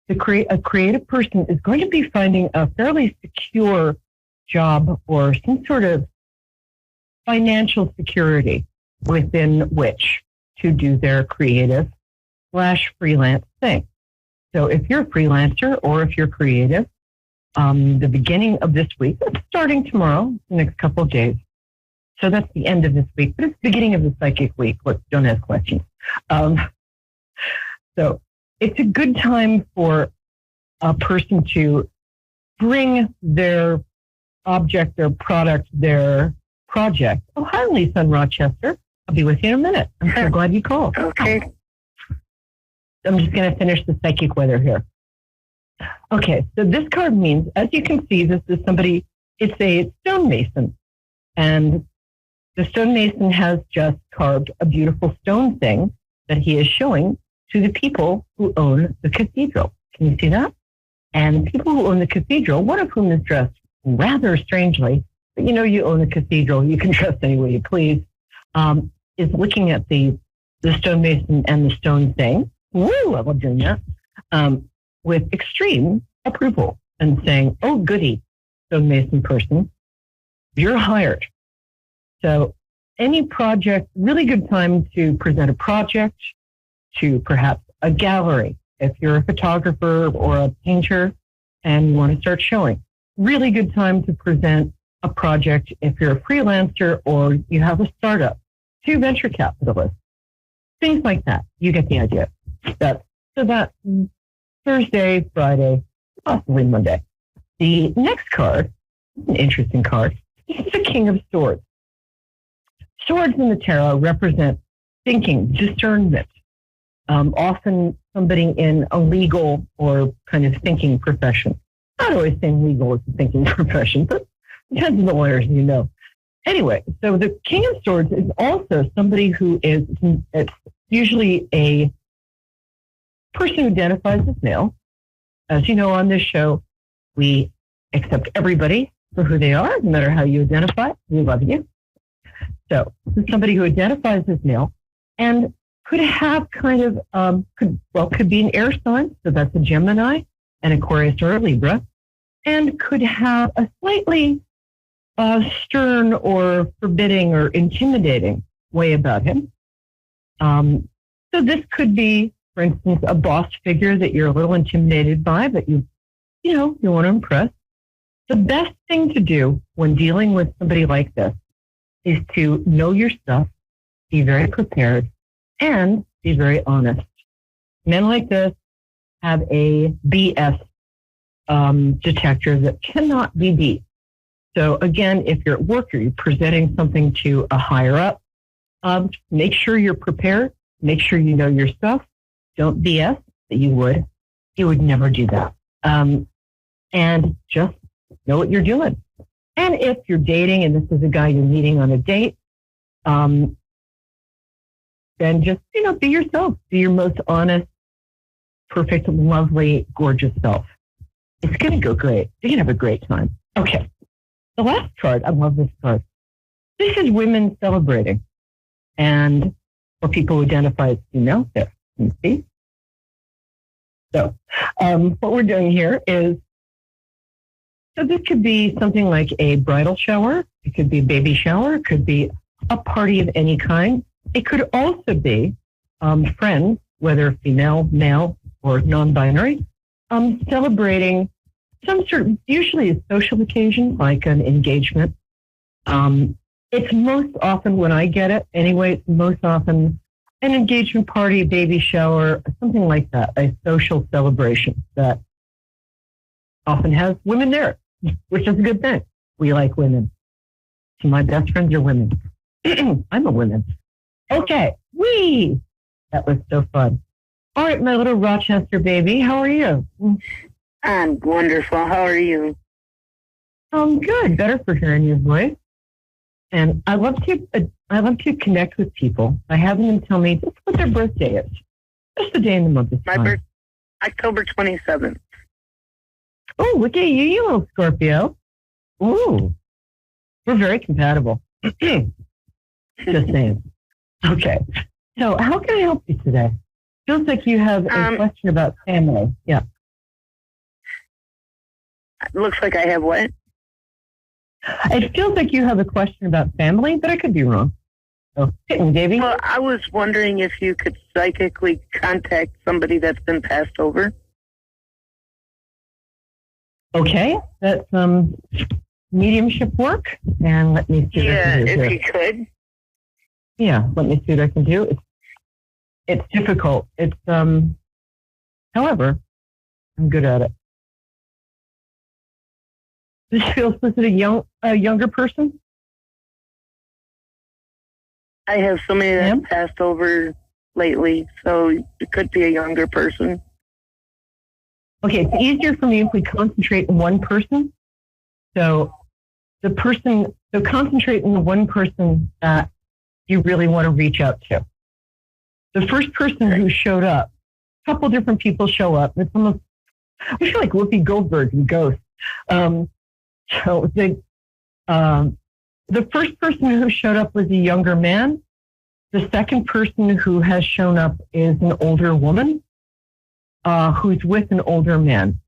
A creative person is going to be finding a fairly secure job or some sort of financial security within which to do their creative/freelance thing. So if you're a freelancer or if you're creative, the beginning of this week, it's starting tomorrow, the next couple of days. So that's the end of this week, but it's the beginning of the psychic week. Look, don't ask questions. So it's a good time for a person to bring their object, their product, their project. Oh, hi, Lisa in Rochester. I'll be with you in a minute. I'm so glad you called. Okay. I'm just going to finish the psychic weather here. Okay, so this card means, as you can see, this is somebody, it's a stonemason. And the stonemason has just carved a beautiful stone thing that he is showing to the people who own the cathedral. Can you see that? And the people who own the cathedral, one of whom is dressed rather strangely, but you own a cathedral, you can dress any way you please, is looking at the stonemason and the stone saying, woo, I love doing that, with extreme approval and saying, oh, goody, stonemason person, you're hired. So any project, really good time to present a project to perhaps a gallery. If you're a photographer or a painter and you want to start showing, really good time to present a project if you're a freelancer or you have a startup to venture capitalists. Things like that. You get the idea. So that Thursday, Friday, possibly Monday. The next card, an interesting card, is the King of Swords. Swords in the tarot represent thinking, discernment. Often somebody in a legal or kind of thinking profession. Not always saying legal is a thinking profession, but depends on the lawyers, Anyway, so the King of Swords is also somebody who is, it's usually a person who identifies as male. As you know, on this show, we accept everybody for who they are, no matter how you identify. We love you. So this is somebody who identifies as male and could have kind of, could be an air sign, so that's a Gemini, an Aquarius or a Libra, and could have a slightly stern or forbidding or intimidating way about him. So this could be, for instance, a boss figure that you're a little intimidated by, but you want to impress. The best thing to do when dealing with somebody like this is to know your stuff, be very prepared, and be very honest. Men like this have a BS detector that cannot be beat. So again, if you're at work or you're presenting something to a higher up, make sure you're prepared. Make sure you know your stuff. Don't BS that you would. You would never do that. And just know what you're doing. And if you're dating and this is a guy you're meeting on a date, then just, be yourself. Be your most honest, perfect, lovely, gorgeous self. It's going to go great. You're going to have a great time. Okay. The last card, I love this card. This is women celebrating. And for people who identify as female, there, you see? So what we're doing here is, so this could be something like a bridal shower. It could be a baby shower. It could be a party of any kind. It could also be friends, whether female, male, or non-binary, celebrating some sort of, usually a social occasion, like an engagement. It's most often, when I get it, anyway, it's most often an engagement party, a baby shower, something like that, a social celebration that often has women there, which is a good thing. We like women. So my best friends are women. I'm a woman. Okay. Whee! That was so fun. All right, my little Rochester baby, how are you? I'm wonderful. How are you? I'm good. Better for hearing your voice. And I love to connect with people. I have them tell me just what their birthday is. Just the day and the month is My birthday, October 27th. Oh, look at you, you little Scorpio. Ooh, we're very compatible. Just saying. Okay. So how can I help you today? Feels like you have a question about family. Yeah. Looks like I have what? It feels like you have a question about family, but I could be wrong. So, hit me, Davey. Well, I was wondering if you could psychically contact somebody that's been passed over. Okay, that's mediumship work, and let me see. Yeah, if you could. Yeah, let me see what I can do. It's difficult. It's however, I'm good at it. This feels, was it a younger person? I have so many that passed over lately, so it could be a younger person. Okay, it's easier for me if we concentrate on one person. So concentrate on the one person that you really want to reach out to. The first person who showed up, a couple different people show up. It's almost I feel like Whoopi Goldberg in Ghost. So the first person who showed up was a younger man. The second person who has shown up is an older woman who's with an older man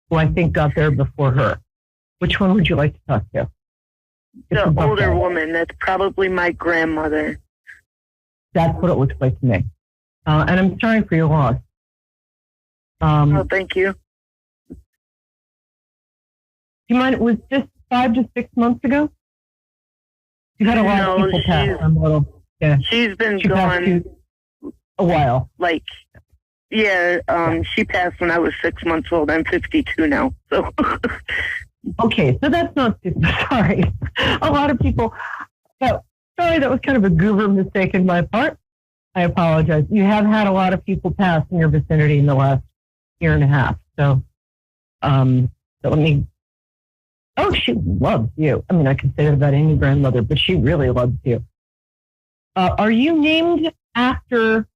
who I think got there before her. Which one would you like to talk to? The older woman. That's probably my grandmother. That's what it looks like to me. And I'm sorry for your loss. Oh, thank you. Do you mind? It was just 5 to 6 months ago? You had a lot of people pass. Yeah. She's been gone a while. Like, yeah, she passed when I was 6 months old. I'm 52 now. So. Okay, so that's not sorry. A lot of people. So, sorry, that was kind of a goober mistake on my part. I apologize. You have had a lot of people pass in your vicinity in the last year and a half. So let me. Oh, she loves you. I mean, I could say that about any grandmother, but she really loves you. Are you named after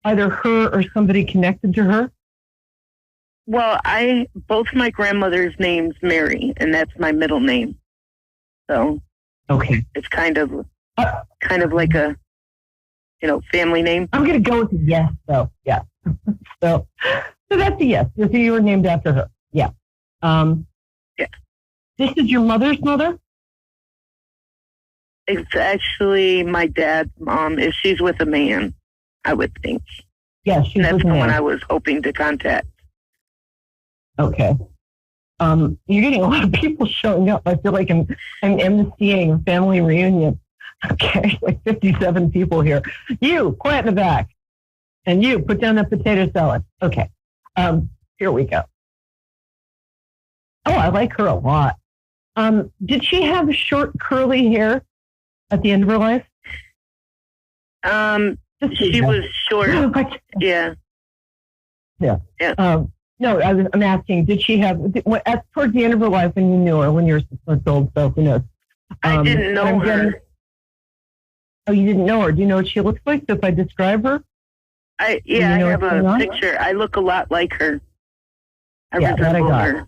either her or somebody connected to her? Well, both my grandmother's name's Mary, and that's my middle name. So, okay, it's kind of like a, family name. I'm going to go with a yes, though. Yeah. so that's a yes. So you were named after her. Yeah. Yeah. This is your mother's mother? It's actually my dad's mom. If she's with a man, I would think. Yeah, she's that's with a the man. one I was hoping to contact. Okay. You're getting a lot of people showing up. I feel like I'm emceeing a family reunion. Okay, like 57 people here. You, quiet in the back. And you, put down that potato salad. Okay. Here we go. Oh, I like her a lot. Did she have short, curly hair at the end of her life? She was short. Yeah. Yeah. Yeah. No, I'm asking, did she have, towards the end of her life when you knew her, when you were 6 months old, so who knows? I didn't know her. Oh, you didn't know her. Do you know what she looks like? So if I describe her? I have a picture. I look a lot like her. I resemble her.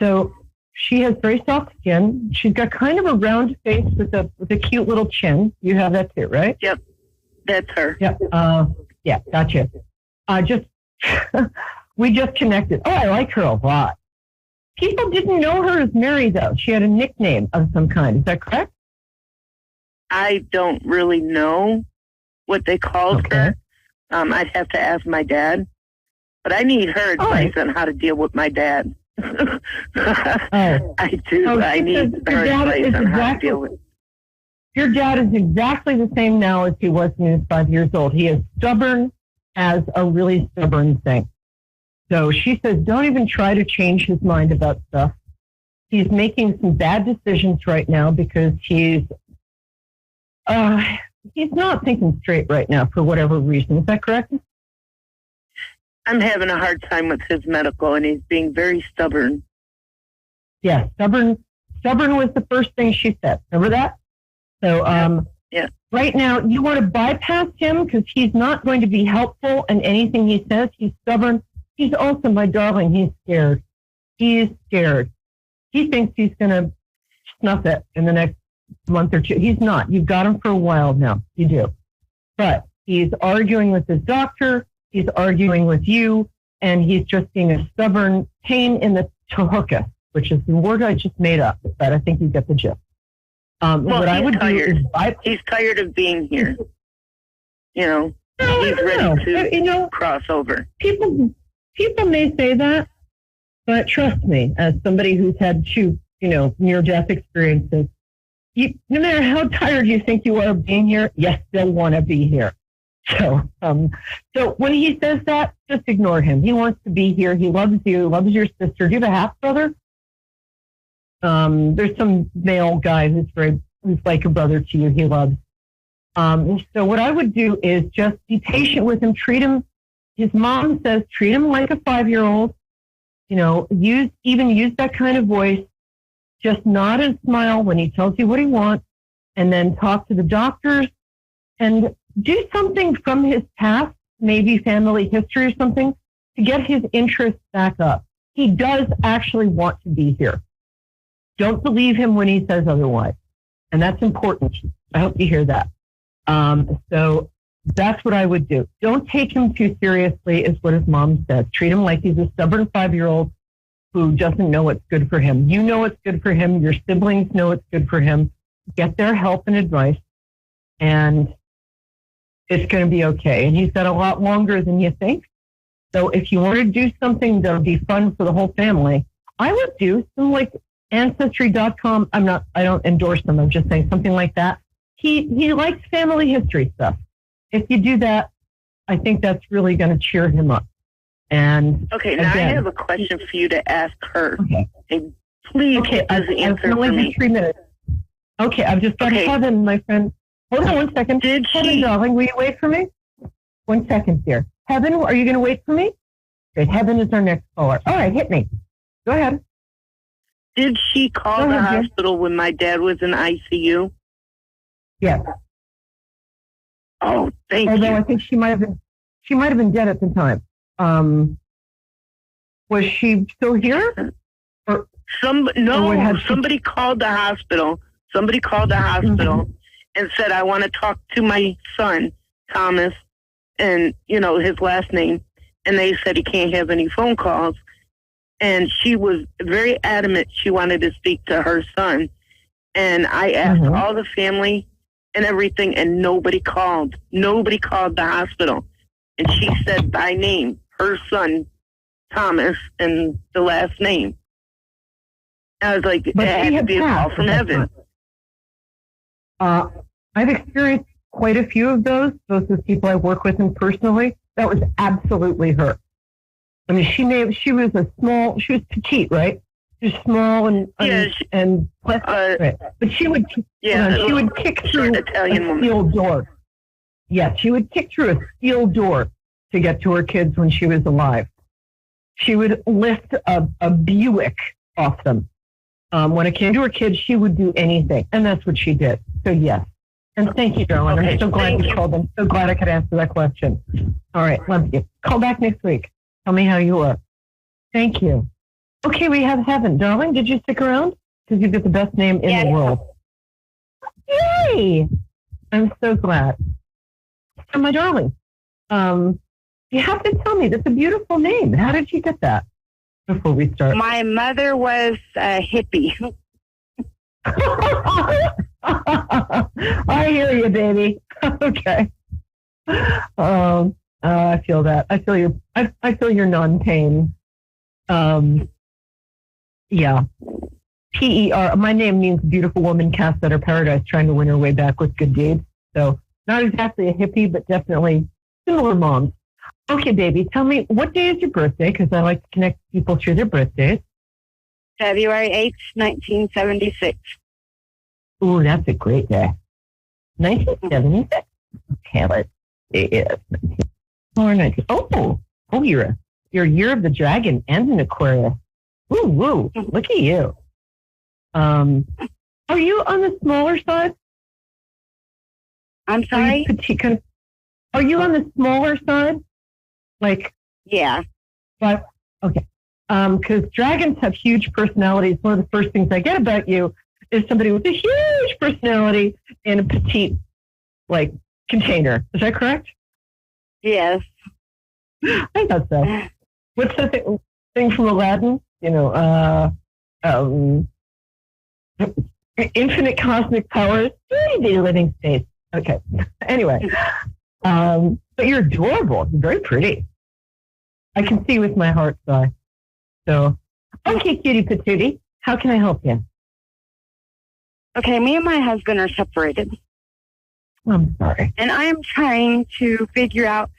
So she has very soft skin. She's got kind of a round face with a cute little chin. You have that too, right? Yep. That's her. Yep. Yeah, gotcha. We just connected. Oh, I like her a lot. People didn't know her as Mary, though. She had a nickname of some kind. Is that correct? I don't really know what they called her. I'd have to ask my dad. But I need her advice on how to deal with my dad. I do. I need her advice on how to deal with it. Your dad is exactly the same now as he was when he was 5 years old. He is stubborn as a really stubborn thing. So she says, don't even try to change his mind about stuff. He's making some bad decisions right now because he's not thinking straight right now for whatever reason. Is that correct? I'm having a hard time with his medical, and he's being very stubborn. Yeah, stubborn. Stubborn was the first thing she said. Remember that? So, yeah. Right now, you want to bypass him because he's not going to be helpful in anything he says. He's stubborn. He's also, my darling, he's scared. He is scared. He thinks he's going to snuff it in the next month or two. He's not. You've got him for a while now. You do. But he's arguing with his doctor. He's arguing with you. And he's just being a stubborn pain in the tuchus, which is the word I just made up. But I think you get the gist. What I would do is he's tired of being here. He's ready to cross over. People may say that, but trust me, as somebody who's had two, near-death experiences, no matter how tired you think you are of being here, you still want to be here. So when he says that, just ignore him. He wants to be here. He loves you. Loves your sister. Do you have a half brother? There's some male guy who's like a brother to you. He loves. So what I would do is just be patient with him. Treat him. His mom says treat him like a 5-year-old. Use that kind of voice. Just nod and smile when he tells you what he wants, and then talk to the doctors and do something from his past, maybe family history or something, to get his interest back up. He does actually want to be here. Don't believe him when he says otherwise. And that's important. I hope you hear that. So that's what I would do. Don't take him too seriously, is what his mom says. Treat him like he's a stubborn 5-year-old who doesn't know what's good for him. You know what's good for him. Your siblings know what's good for him. Get their help and advice, and it's going to be okay. And he's got a lot longer than you think. So if you want to do something that'll be fun for the whole family, I would do some like Ancestry.com. I don't endorse them. I'm just saying something like that. He likes family history stuff. If you do that, I think that's really going to cheer him up. And okay, now again, I have a question for you to ask her. Okay. And please answer for me. 3 minutes. Okay, I've just got Heaven, my friend. Hold on 1 second. Heaven, darling, will you wait for me? 1 second, dear. Heaven, are you going to wait for me? Good. Heaven is our next caller. All right, hit me. Go ahead. Did she call the hospital when my dad was in ICU? Yes. Oh, thank you. Although I think she might have been dead at the time. Was she still here? Somebody called the hospital. Somebody called the hospital and said, I want to talk to my son, Thomas, and, his last name. And they said he can't have any phone calls. And she was very adamant she wanted to speak to her son. And I asked all the family and everything, and nobody called. Nobody called the hospital. And she said by name, her son, Thomas, and the last name. I was like, it had to be a call from heaven. I've experienced quite a few of those with people I work with and personally. That was absolutely her. I mean, she was petite, right? She was small and right. But she would kick through a steel door. Yeah, she would kick through a steel door to get to her kids when she was alive. She would lift a Buick off them. When it came to her kids, she would do anything, and that's what she did. So yes, and thank you, darling. I'm so glad you called. I'm so glad I could answer that question. All right, love you. Call back next week. Tell me how you are. Thank you. Okay, we have Heaven. Darling, did you stick around? Because you've got the best name in the world. Yay! I'm so glad. So, my darling, you have to tell me, that's a beautiful name. How did you get that before we start? My mother was a hippie. I hear you, baby. Okay. I feel that. I feel your non-pain. Yeah. PER. My name means beautiful woman cast out of paradise, trying to win her way back with good deeds. So not exactly a hippie, but definitely similar moms. Okay, baby, tell me, what day is your birthday? Because I like to connect people through their birthdays. February 8th, 1976. Ooh, that's a great day. 1976. Okay, let's see. Yes. Oh, you're a year of the dragon and an Aquarius. Woo, look at you. Are you on the smaller side? I'm sorry? Are you on the smaller side? Yeah. But, okay. Because dragons have huge personalities. One of the first things I get about you is somebody with a huge personality in a petite, container. Is that correct? Yes. I thought so. What's the thing from Aladdin? Infinite cosmic powers, living space. Okay. Anyway, but you're adorable. You're very pretty. I can see with my heart's eye. So, okay, cutie patootie, how can I help you? Okay, me and my husband are separated. I'm sorry. And I am trying to figure out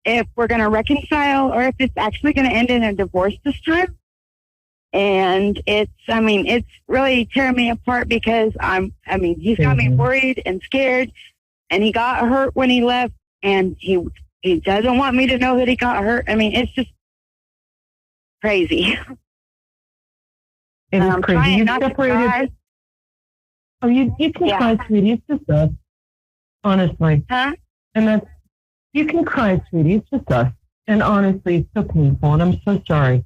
if we're going to reconcile or if it's actually going to end in a divorce this time. And it's really tearing me apart because he's got me worried and scared, and he got hurt when he left, and he doesn't want me to know that he got hurt. I mean, it's just crazy. It is crazy. You separated. Oh, you can cry, sweetie. It's just us. Honestly. Huh? And you can cry, sweetie. It's just us. And honestly, it's so painful, and I'm so sorry.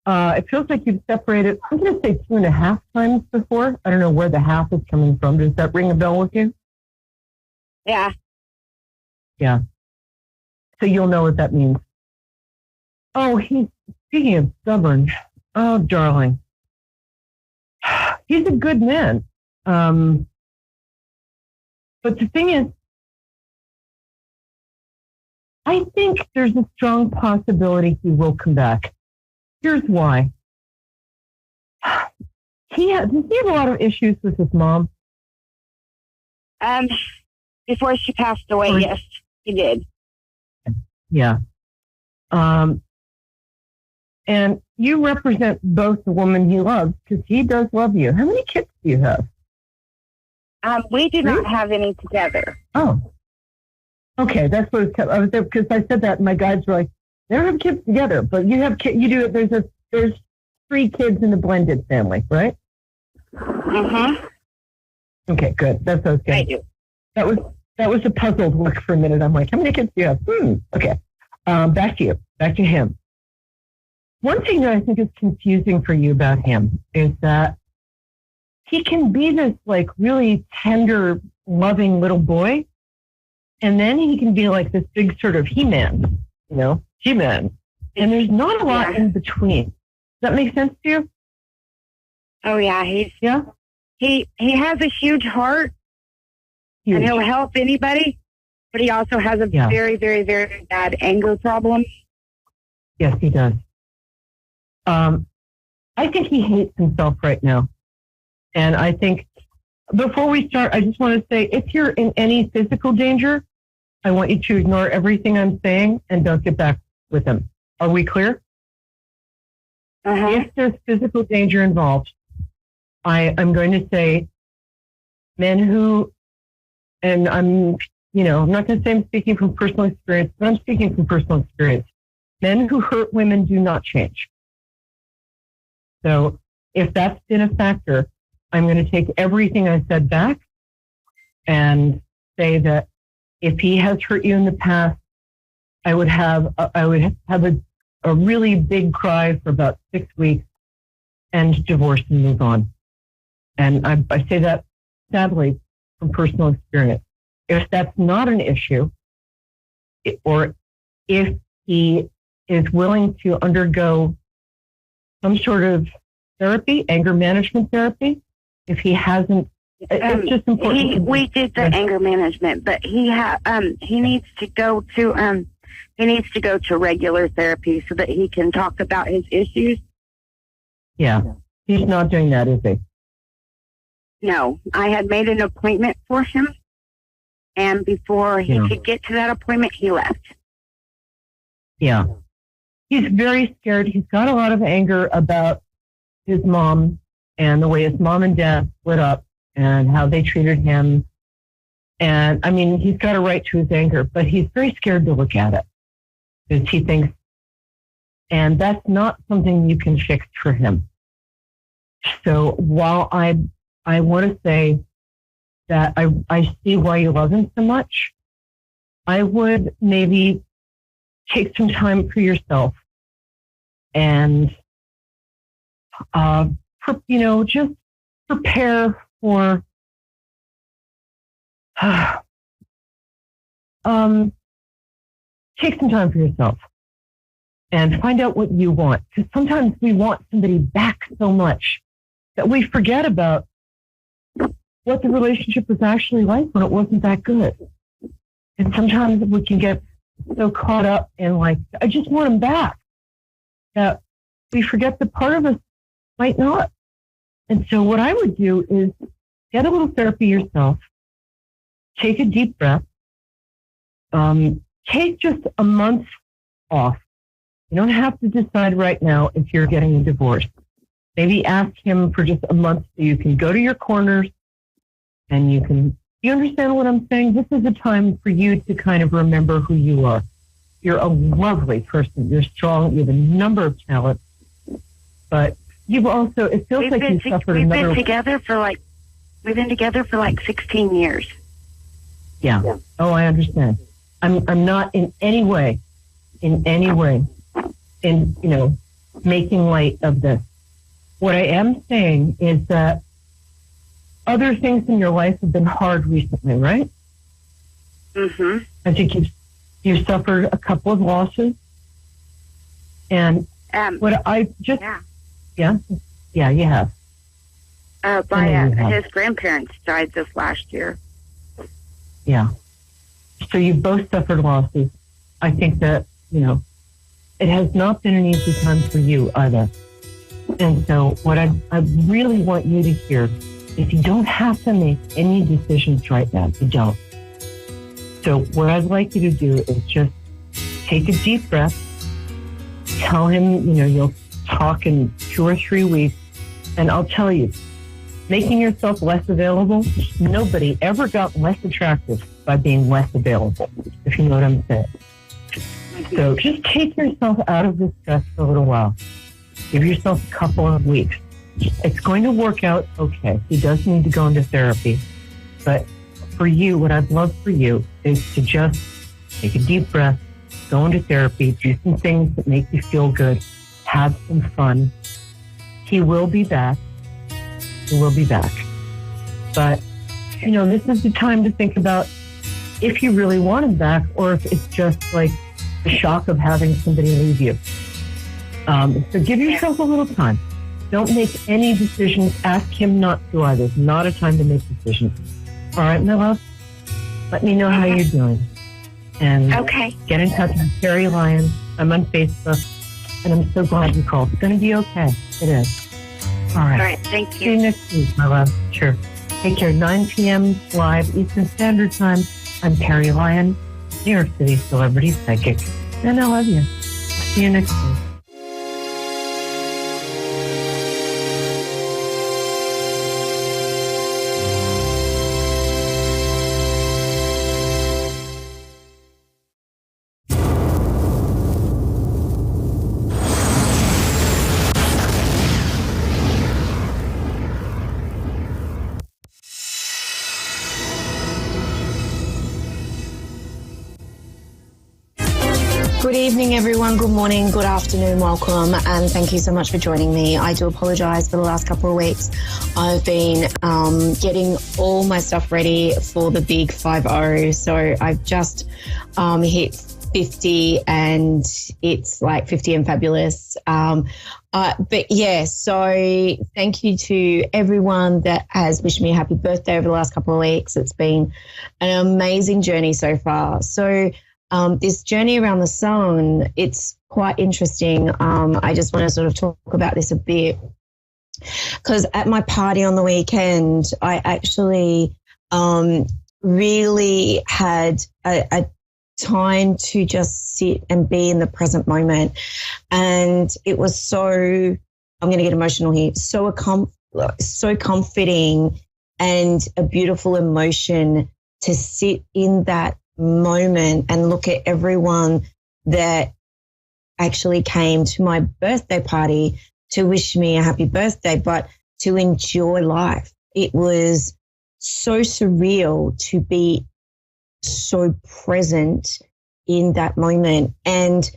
It feels like you've separated, I'm going to say 2.5 times before. I don't know where the half is coming from. Does that ring a bell with you? Yeah. Yeah. So you'll know what that means. Oh, he's speaking of stubborn. Oh, darling. He's a good man. But the thing is, I think there's a strong possibility he will come back. Here's why. Does he have a lot of issues with his mom? Before she passed away, yes, he did. Yeah. And you represent both the woman he loves, because he does love you. How many kids do you have? We do not have any together. Oh. Okay, that's what I was there because I said that, and my guides were like, "They don't have kids together, but you have kids. You do it. There's 3 kids in the blended family, right?" Okay, good. That's what I was saying. I do. That was a puzzled look for a minute. I'm like, "How many kids do you have?" Okay. Back to you. Back to him. One thing that I think is confusing for you about him is that he can be this like really tender, loving little boy. And then he can be like this big sort of He-Man, He-Man. And there's not a lot in between. Does that make sense to you? Oh, yeah. He has a huge heart, and he'll help anybody, but he also has a very, very, very bad anger problem. Yes, he does. I think he hates himself right now. And I think, before we start, I just want to say, if you're in any physical danger, I want you to ignore everything I'm saying and don't get back with him. Are we clear? If there's physical danger involved, I'm going to say men who, and I'm not going to say I'm speaking from personal experience, but I'm speaking from personal experience. Men who hurt women do not change. So if that's been a factor, I'm going to take everything I said back and say that if he has hurt you in the past, I would have a really big cry for about 6 weeks and divorce and move on. And I say that sadly from personal experience. If that's not an issue, or if he is willing to undergo some sort of therapy, anger management therapy, if he hasn't, it's just important. We did the anger management, but he needs to go to regular therapy so that he can talk about his issues. Yeah, he's not doing that, is he? No, I had made an appointment for him, and before he could get to that appointment, he left. Yeah, he's very scared. He's got a lot of anger about his mom and the way his mom and dad split up and how they treated him. And I mean, he's got a right to his anger, but he's very scared to look at it because he thinks, and that's not something you can fix for him. So while I want to say that I see why you love him so much, I would maybe take some time for yourself and, just prepare for, take some time for yourself and find out what you want. Because sometimes we want somebody back so much that we forget about what the relationship was actually like when it wasn't that good. And sometimes we can get so caught up in like, I just want him back, that we forget that part of us might not. And so what I would do is get a little therapy yourself, take a deep breath, take just a month off. You don't have to decide right now if you're getting a divorce. Maybe ask him for just a month so you can go to your corners and you understand what I'm saying? This is a time for you to kind of remember who you are. You're a lovely person. You're strong. You have a number of talents, but you've also, it feels like you've suffered another. We've been together for like 16 years. Yeah. Oh, I understand. I'm not in any way in any way in, making light of this. What I am saying is that other things in your life have been hard recently, right? Mm-hmm. I think you've suffered a couple of losses. And what I just... Yeah, you have. His grandparents died this last year. Yeah. So you both suffered losses. I think that, it has not been an easy time for you either. And so what I really want you to hear is you don't have to make any decisions right now. You don't. So what I'd like you to do is just take a deep breath. Tell him, you'll talk in 2 or 3 weeks. And I'll tell you, making yourself less available, nobody ever got less attractive by being less available, if you know what I'm saying. So just take yourself out of this stress for a little while. Give yourself a couple of weeks. It's going to work out okay. He does need to go into therapy. But for you, what I'd love for you is to just take a deep breath, go into therapy, do some things that make you feel good, have some fun. He will be back. He will be back. But, this is the time to think about if you really want him back or if it's just like the shock of having somebody leave you. So give yourself a little time. Don't make any decisions. Ask him not to either. It's not a time to make decisions. All right, my love? Let me know how you're doing. And get in touch with Terry Lyons. I'm on Facebook. And I'm so glad you called. It's going to be okay. It is. All right. All right, thank you. See you next week, my love. Sure. Take care. 9 p.m. live Eastern Standard Time. I'm Terry Lyon, New York City celebrity psychic. And I love you. See you next week. Good evening, everyone. Good morning, good afternoon, welcome, and thank you so much for joining me. I do apologize for the last couple of weeks. I've been getting all my stuff ready for the big 5-0. So I've just hit 50 and it's like 50 and fabulous. But yeah, so thank you to everyone that has wished me a happy birthday over the last couple of weeks. It's been an amazing journey so far. So this journey around the sun, it's quite interesting. I just want to sort of talk about this a bit because at my party on the weekend, I actually really had a time to just sit and be in the present moment. And it was so, I'm going to get emotional here, so comforting and a beautiful emotion to sit in that moment and look at everyone that actually came to my birthday party to wish me a happy birthday, but to enjoy life. It was so surreal to be so present in that moment. And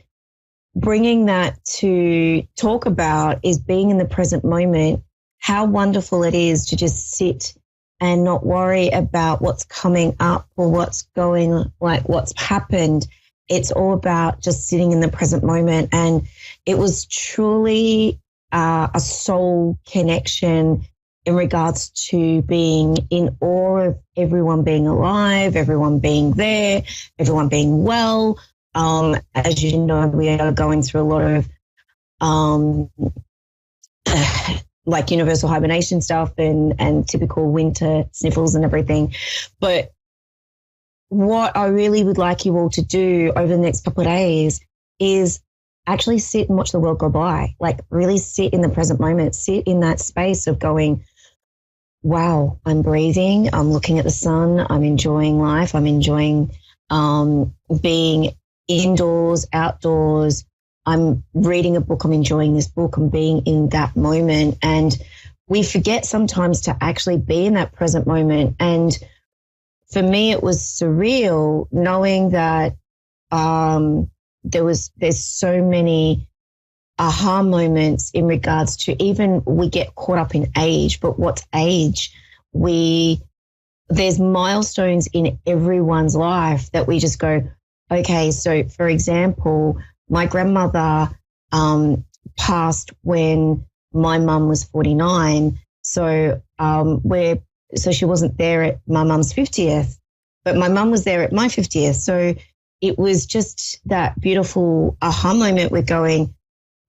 bringing that to talk about is being in the present moment, how wonderful it is to just sit and not worry about what's coming up or what's going, like what's happened. It's all about just sitting in the present moment. And it was truly a soul connection in regards to being in awe of everyone being alive, everyone being there, everyone being well. As you know, we are going through a lot of like universal hibernation stuff and typical winter sniffles and everything. But what I really would like you all to do over the next couple of days is actually sit and watch the world go by. Like really sit in the present moment, sit in that space of going, wow, I'm breathing, I'm looking at the sun, I'm enjoying life, I'm enjoying being indoors, outdoors, I'm reading a book, I'm enjoying this book, I'm being in that moment. And we forget sometimes to actually be in that present moment. And for me, it was surreal knowing that there's so many aha moments in regards to, even we get caught up in age, but what's age? There's milestones in everyone's life that we just go, okay, so for example, my grandmother passed when my mum was 49. So so she wasn't there at my mum's 50th, but my mum was there at my 50th. So it was just that beautiful aha moment. We're going,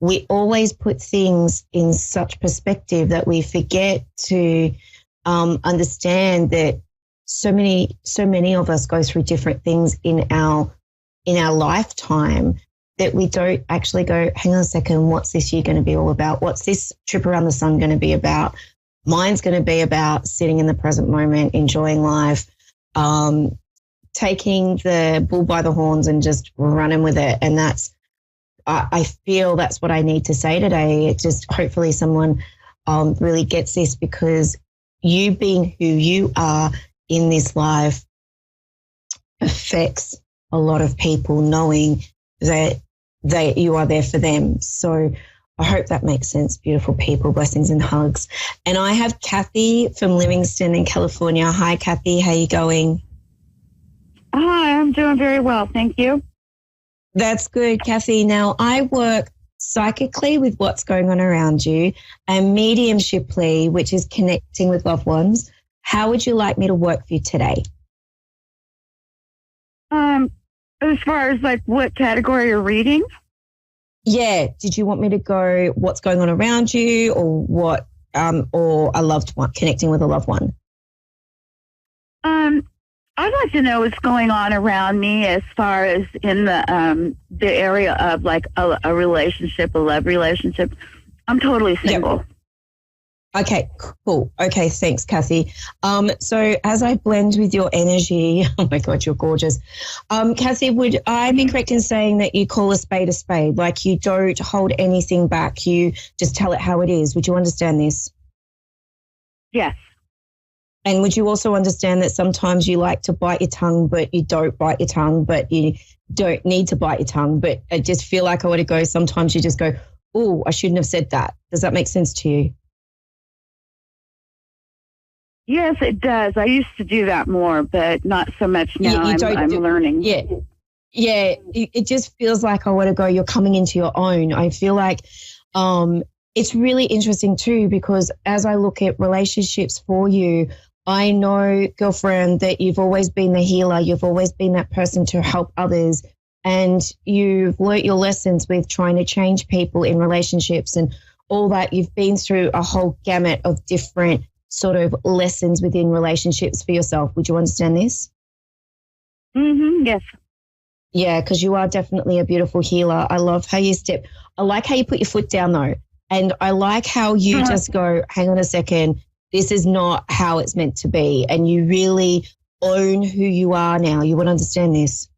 we always put things in such perspective that we forget to understand that so many of us go through different things in our lifetime that we don't actually go, hang on a second, what's this year going to be all about? What's this trip around the sun going to be about? Mine's going to be about sitting in the present moment, enjoying life, taking the bull by the horns and just running with it. And I feel that's what I need to say today. It just, hopefully someone really gets this, because you being who you are in this life affects a lot of people, knowing that you are there for them. So I hope that makes sense. Beautiful people, blessings and hugs. And I have Kathy from Livingston in California. Hi, Kathy. How you going? Hi, I'm doing very well. Thank you. That's good, Kathy. Now, I work psychically with what's going on around you, and mediumshiply, which is connecting with loved ones. How would you like me to work for you today? As far as like what category you're reading? Yeah. Did you want me to go what's going on around you, or what, or a loved one, connecting with a loved one? I'd like to know what's going on around me as far as in the area of like a relationship, a love relationship. I'm totally single. Yep. Okay, cool. Okay, thanks, Kathy. So as I blend with your energy, oh my God, you're gorgeous. Kathy, would I be correct in saying that you call a spade, like you don't hold anything back, you just tell it how it is? Would you understand this? Yes. And would you also understand that sometimes you like to bite your tongue, but you don't bite your tongue, but you don't need to bite your tongue, but I just feel like I want to go, sometimes you just go, oh, I shouldn't have said that. Does that make sense to you? Yes, it does. I used to do that more, but not so much now. I'm learning. Yeah. Yeah. It just feels like I want to go, you're coming into your own. I feel like it's really interesting too, because as I look at relationships for you, I know, girlfriend, that you've always been the healer. You've always been that person to help others. And you've learnt your lessons with trying to change people in relationships and all that. You've been through a whole gamut of different sort of lessons within relationships for yourself. Would you understand this? Mm-hmm. Yes. Yeah, because you are definitely a beautiful healer. I love how you step. I like how you put your foot down though. And I like how you just go, hang on a second, this is not how it's meant to be. And you really own who you are now. You would understand this.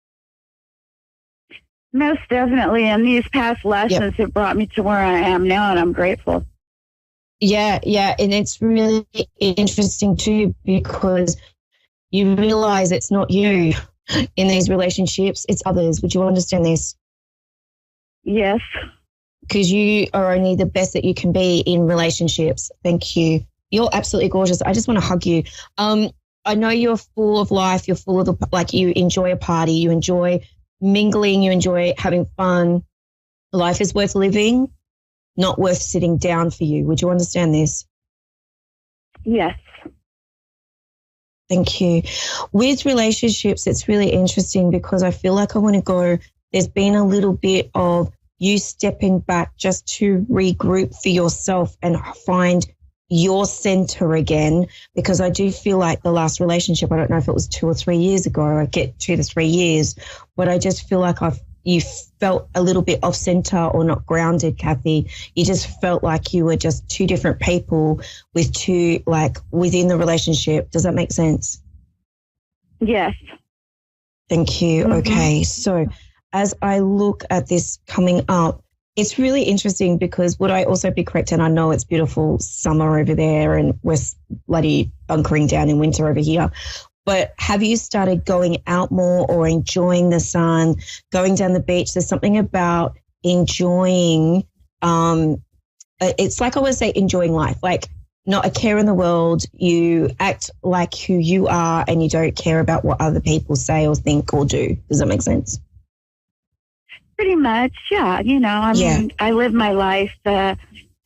Most definitely. And these past lessons have brought me to where I am now, and I'm grateful. Yeah, yeah. And it's really interesting too, because you realize it's not you in these relationships, it's others. Would you understand this? Yes. Because you are only the best that you can be in relationships. Thank you. You're absolutely gorgeous. I just want to hug you. I know you're full of life. You're full of you enjoy a party. You enjoy mingling. You enjoy having fun. Life is worth living, not worth sitting down for you. Would you understand this? Yes. Thank you. With relationships, it's really interesting because I feel like I want to go, there's been a little bit of you stepping back just to regroup for yourself and find your center again, because I do feel like the last relationship, I don't know if it was 2 or 3 years ago, I get 2 to 3 years, but I just feel like you felt a little bit off center or not grounded, Kathy. You just felt like you were just two different people with two, like within the relationship. Does that make sense? Yes. Thank you. Mm-hmm. Okay. So as I look at this coming up, it's really interesting because would I also be correct, and I know it's beautiful summer over there and we're bloody bunkering down in winter over here, But have you started going out more or enjoying the sun, going down the beach? There's something about enjoying, it's like I always say, enjoying life, like not a care in the world. You act like who you are and you don't care about what other people say or think or do. Does that make sense? Pretty much, yeah. You know, I mean, I live my life.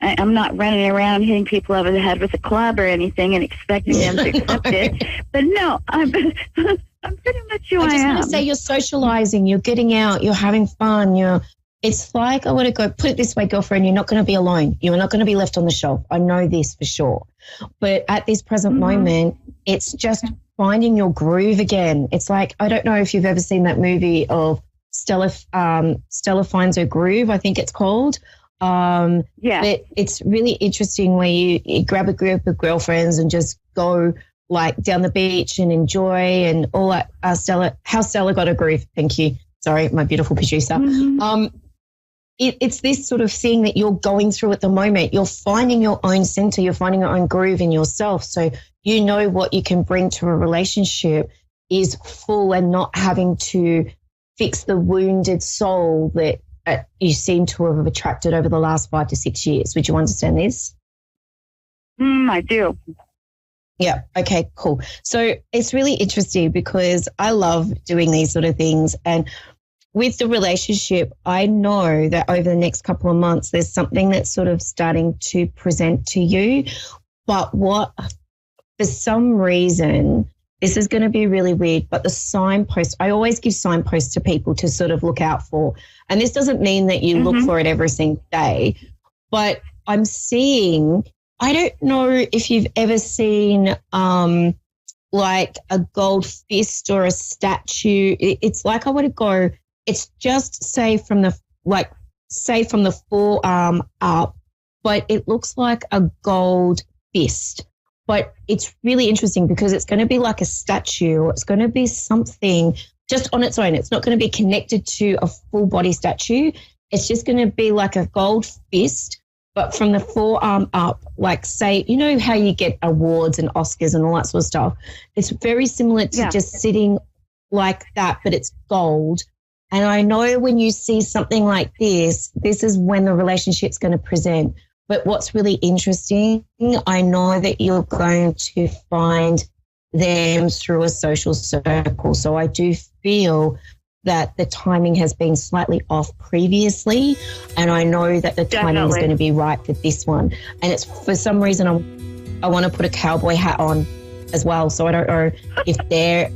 I'm not running around hitting people over the head with a club or anything and expecting them to accept it. But no, I'm pretty much who I am. I just want to say you're socializing, you're getting out, you're having fun. It's like, I want to go, put it this way, girlfriend, you're not going to be alone. You're not going to be left on the shelf. I know this for sure. But at this present moment, it's just finding your groove again. It's like, I don't know if you've ever seen that movie of Stella Finds Her Groove, I think it's called. But it's really interesting where you grab a group of girlfriends and just go like down the beach and enjoy and all that. How Stella got a groove. Thank you. Sorry, my beautiful producer. It's this sort of thing that you're going through at the moment. You're finding your own center. You're finding your own groove in yourself. So you know what you can bring to a relationship is full and not having to fix the wounded soul that you seem to have attracted over the last 5 to 6 years. Would you understand this? I do. Yeah. Okay, cool. So it's really interesting because I love doing these sort of things. And with the relationship, I know that over the next couple of months, there's something that's sort of starting to present to you. But for some reason, this is going to be really weird, but the signpost, I always give signposts to people to sort of look out for. And this doesn't mean that you look for it every single day, but I'm seeing, I don't know if you've ever seen like a gold fist or a statue. It's like, I want to go, it's just say from the forearm up, but it looks like a gold fist. But it's really interesting because it's going to be like a statue. It's going to be something just on its own. It's not going to be connected to a full body statue. It's just going to be like a gold fist, but from the forearm up, like say, you know how you get awards and Oscars and all that sort of stuff. It's very similar to just sitting like that, but it's gold. And I know when you see something like this is when the relationship's going to present. But what's really interesting, I know that you're going to find them through a social circle. So I do feel that the timing has been slightly off previously, and I know that the timing is going to be right for this one. And it's for some reason I want to put a cowboy hat on as well. So I don't know if they're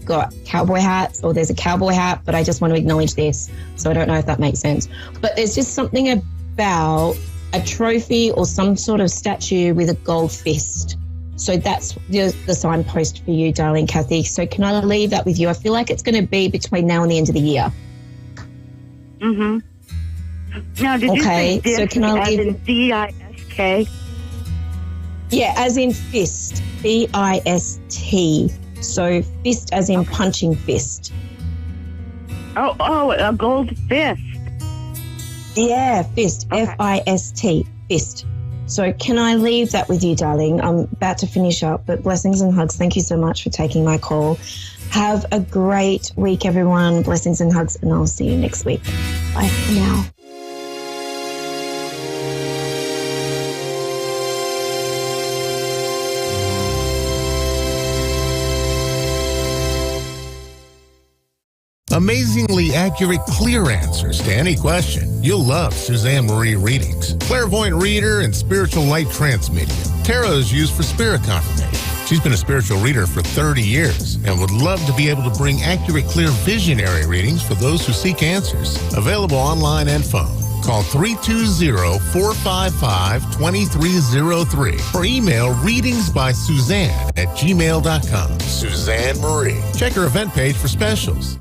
got cowboy hats or there's a cowboy hat, but I just want to acknowledge this. So I don't know if that makes sense. But there's just something about a trophy or some sort of statue with a gold fist. So that's the signpost for you, darling Kathy. So can I leave that with you? I feel like it's going to be between now and the end of the year. Now, did you say disc so can I as leave in D-I-S-K? Yeah, as in fist, B-I-S-T. So fist as in punching fist. Oh, a gold fist. Yeah, fist, F-I-S-T, fist. So can I leave that with you, darling? I'm about to finish up, but blessings and hugs. Thank you so much for taking my call. Have a great week, everyone. Blessings and hugs, and I'll see you next week. Bye for now. Amazingly accurate, clear answers to any question. You'll love Suzanne Marie readings. Clairvoyant reader and spiritual light transmitter. Tarot is used for spirit confirmation. She's been a spiritual reader for 30 years and would love to be able to bring accurate, clear, visionary readings for those who seek answers. Available online and phone. Call 320-455-2303 or email readingsbysuzanne@gmail.com. Suzanne Marie. Check her event page for specials.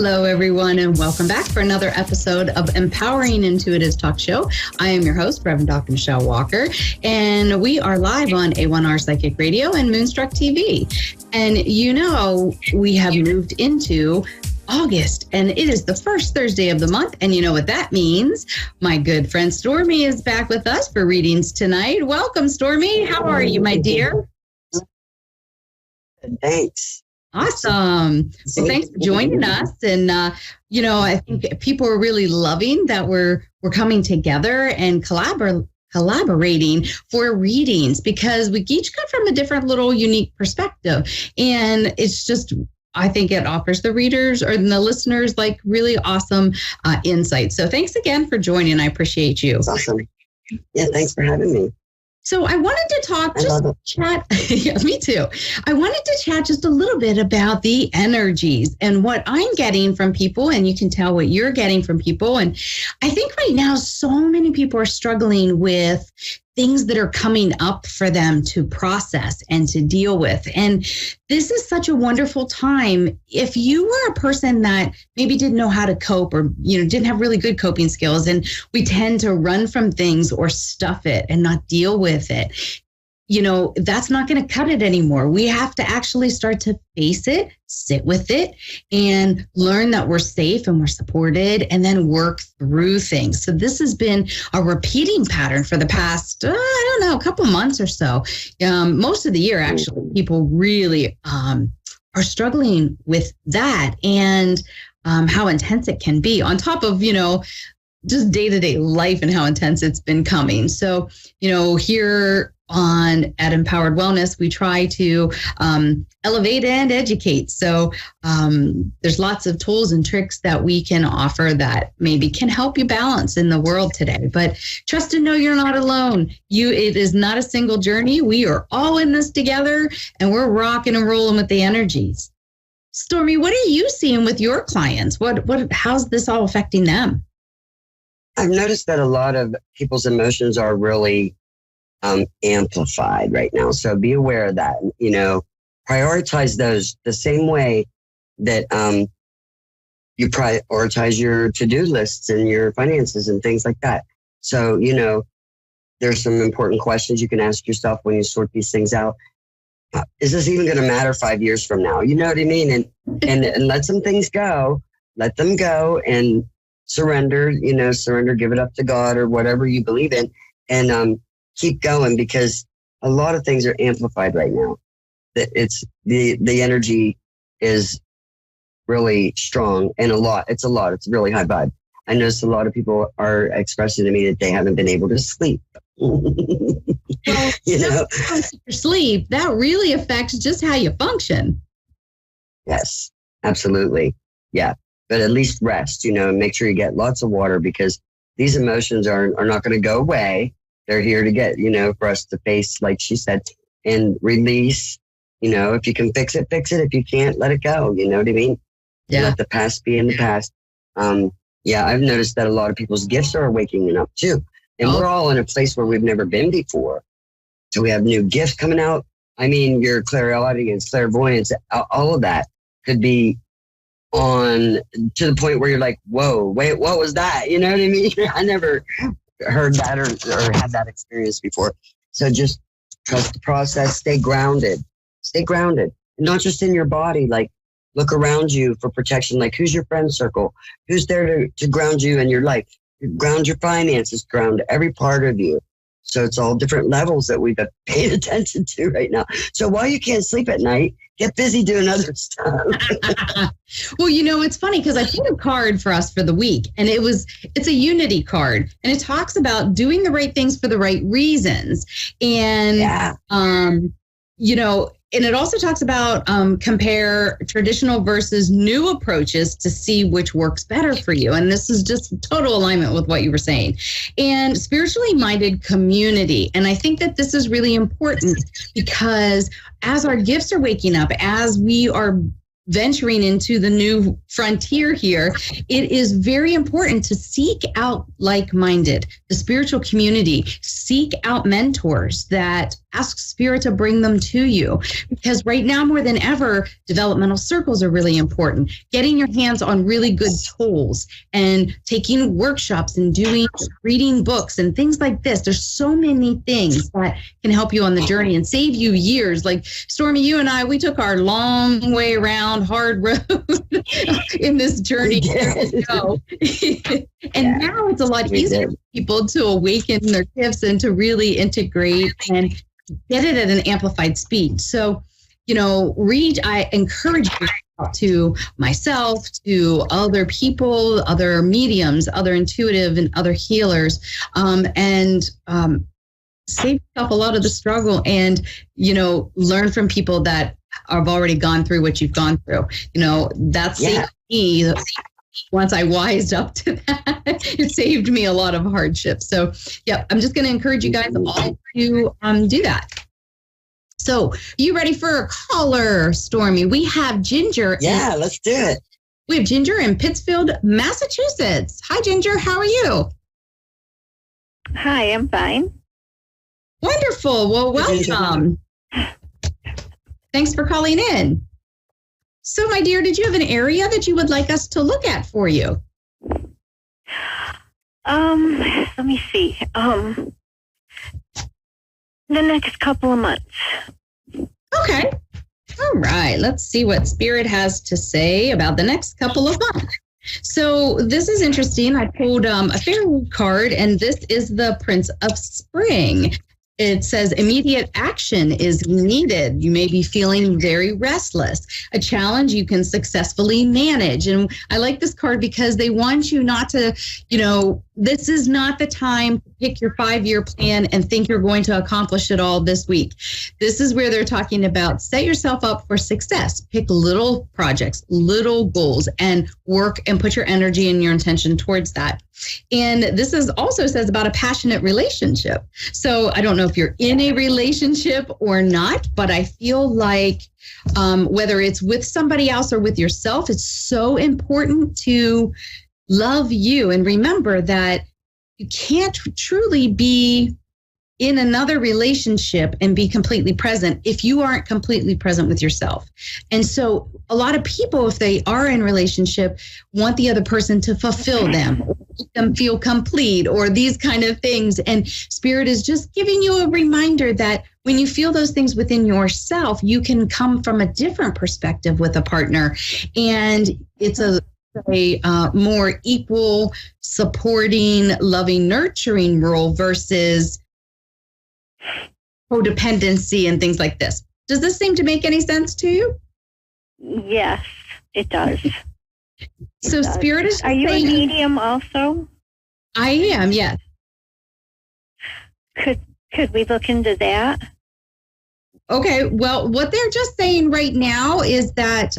Hello, everyone, and welcome back for another episode of Empowering Intuitive Talk Show. I am your host, Reverend Dr. Michelle Walker, and we are live on A1R Psychic Radio and Moonstruck TV. And you know, we have moved into August, and it is the first Thursday of the month, and you know what that means. My good friend Stormy is back with us for readings tonight. Welcome, Stormy. How are you, my dear? Thanks. Awesome. Well, thanks for joining us. And, you know, I think people are really loving that we're coming together and collaborating for readings, because we each come from a different little unique perspective. And it's just, I think it offers the readers or the listeners like really awesome insights. So thanks again for joining. I appreciate you. That's awesome. Yeah, thanks for having me. So I wanted to chat. Yeah, me too. I wanted to chat just a little bit about the energies and what I'm getting from people, and you can tell what you're getting from people. And I think right now, so many people are struggling with things that are coming up for them to process and to deal with. And this is such a wonderful time. If you were a person that maybe didn't know how to cope, or, you know, didn't have really good coping skills, and we tend to run from things or stuff it and not deal with it, you know, that's not going to cut it anymore. We have to actually start to face it, sit with it, and learn that we're safe and we're supported, and then work through things. So this has been a repeating pattern for the past, a couple months or so. Most of the year, actually, people really are struggling with that, and how intense it can be, on top of, you know, just day-to-day life and how intense it's been coming. So, you know, here at Empowered Wellness, we try to elevate and educate. So there's lots of tools and tricks that we can offer that maybe can help you balance in the world today. But trust and know you're not alone. It is not a single journey. We are all in this together, and we're rocking and rolling with the energies. Stormy, what are you seeing with your clients? How's this all affecting them? I've noticed that a lot of people's emotions are really amplified right now. So be aware of that. You know, prioritize those the same way that you prioritize your to-do lists and your finances and things like that. So, you know, there's some important questions you can ask yourself when you sort these things out. Is this even going to matter 5 years from now? You know what I mean? And let some things go. Let them go and surrender, give it up to God or whatever you believe in, and keep going, because a lot of things are amplified right now. It's the energy is really strong, and it's it's really high vibe. I notice a lot of people are expressing to me that they haven't been able to sleep. Well, you know, sleep, that really affects just how you function. Yes, absolutely. Yeah. But at least rest, and make sure you get lots of water, because these emotions are not going to go away. They're here to get, for us to face, like she said, and release. If you can fix it, fix it. If you can't, let it go. You know what I mean? Yeah. Let the past be in the past. Yeah, I've noticed that a lot of people's gifts are waking up too. And we're all in a place where we've never been before. So we have new gifts coming out. I mean, your clairaudience, clairvoyance, all of that could be on to the point where you're like, whoa, wait, what was that? You know what I mean? I never heard that or had that experience before. So just trust the process, stay grounded, and not just in your body. Like, look around you for protection. Like, who's your friend circle? Who's there to ground you in your life? Ground your finances, ground every part of you. So it's all different levels that we've paid attention to right now. So while you can't sleep at night, get busy doing other stuff. Well, it's funny because I pulled a card for us for the week, and it's a unity card, and it talks about doing the right things for the right reasons. And, and it also talks about compare traditional versus new approaches to see which works better for you. And this is just total alignment with what you were saying. And spiritually minded community. And I think that this is really important, because as our gifts are waking up, as we are venturing into the new frontier here, it is very important to seek out like-minded, the spiritual community, seek out mentors that ask Spirit to bring them to you. Because right now, more than ever, developmental circles are really important. Getting your hands on really good tools and taking workshops and reading books and things like this. There's so many things that can help you on the journey and save you years. Like Stormy, you and I, we took our long way around, hard road in this journey. And now it's a lot easier for people to awaken their gifts and to really integrate and get it at an amplified speed. So, I encourage you to talk to myself, to other people, other mediums, other intuitive and other healers, and save yourself a lot of the struggle and, learn from people that have already gone through what you've gone through. That saved me. Once I wised up to that, it saved me a lot of hardship. So, I'm just going to encourage you guys all to do that. So, you ready for a caller, Stormy? We have Ginger. Yeah, let's do it. We have Ginger in Pittsfield, Massachusetts. Hi, Ginger. How are you? Hi, I'm fine. Wonderful. Well, welcome. Thanks for calling in. So, my dear, did you have an area that you would like us to look at for you? Let me see. The next couple of months. Okay. All right. Let's see what Spirit has to say about the next couple of months. So this is interesting. I pulled a Pharaoh card, and this is the Prince of Spring. It says immediate action is needed. You may be feeling very restless, a challenge you can successfully manage. And I like this card because they want you not to, this is not the time to pick your 5-year plan and think you're going to accomplish it all this week. This is where they're talking about set yourself up for success. Pick little projects, little goals, and work and put your energy and your intention towards that. And this is also says about a passionate relationship. So I don't know if you're in a relationship or not, but I feel like whether it's with somebody else or with yourself, it's so important to love you and remember that you can't truly be in another relationship and be completely present if you aren't completely present with yourself. And so a lot of people, if they are in a relationship, want the other person to fulfill them, or make them feel complete, or these kind of things. And Spirit is just giving you a reminder that when you feel those things within yourself, you can come from a different perspective with a partner. And it's a more equal, supporting, loving, nurturing role versus codependency and things like this. Does this seem to make any sense to you? Yes, it does. So Spirit is Are you a medium also? I am, yes. Could we look into that? Okay, well, what they're just saying right now is that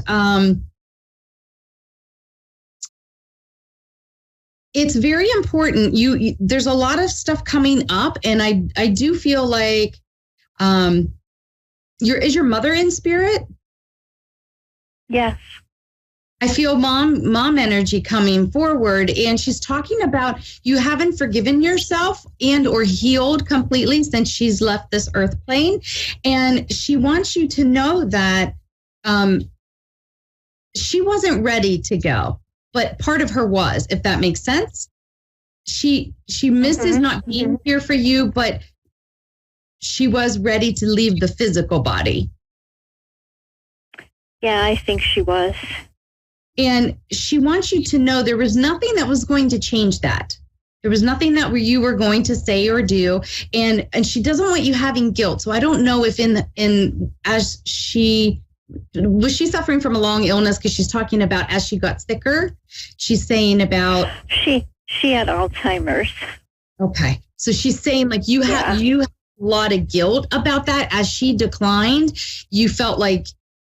it's very important. There's a lot of stuff coming up, and I do feel like is your mother in spirit? Yes. I feel mom energy coming forward, and she's talking about you haven't forgiven yourself and or healed completely since she's left this earth plane, and she wants you to know that she wasn't ready to go. But part of her was, if that makes sense. She misses not being here for you, but she was ready to leave the physical body. Yeah, I think she was. And she wants you to know there was nothing that was going to change that. There was nothing that you were going to say or do. And she doesn't want you having guilt. So I don't know if was she suffering from a long illness, because she's talking about as she got sicker, she's saying about she had Alzheimer's. Okay. So she's saying like you have a lot of guilt about that. As she declined, you felt like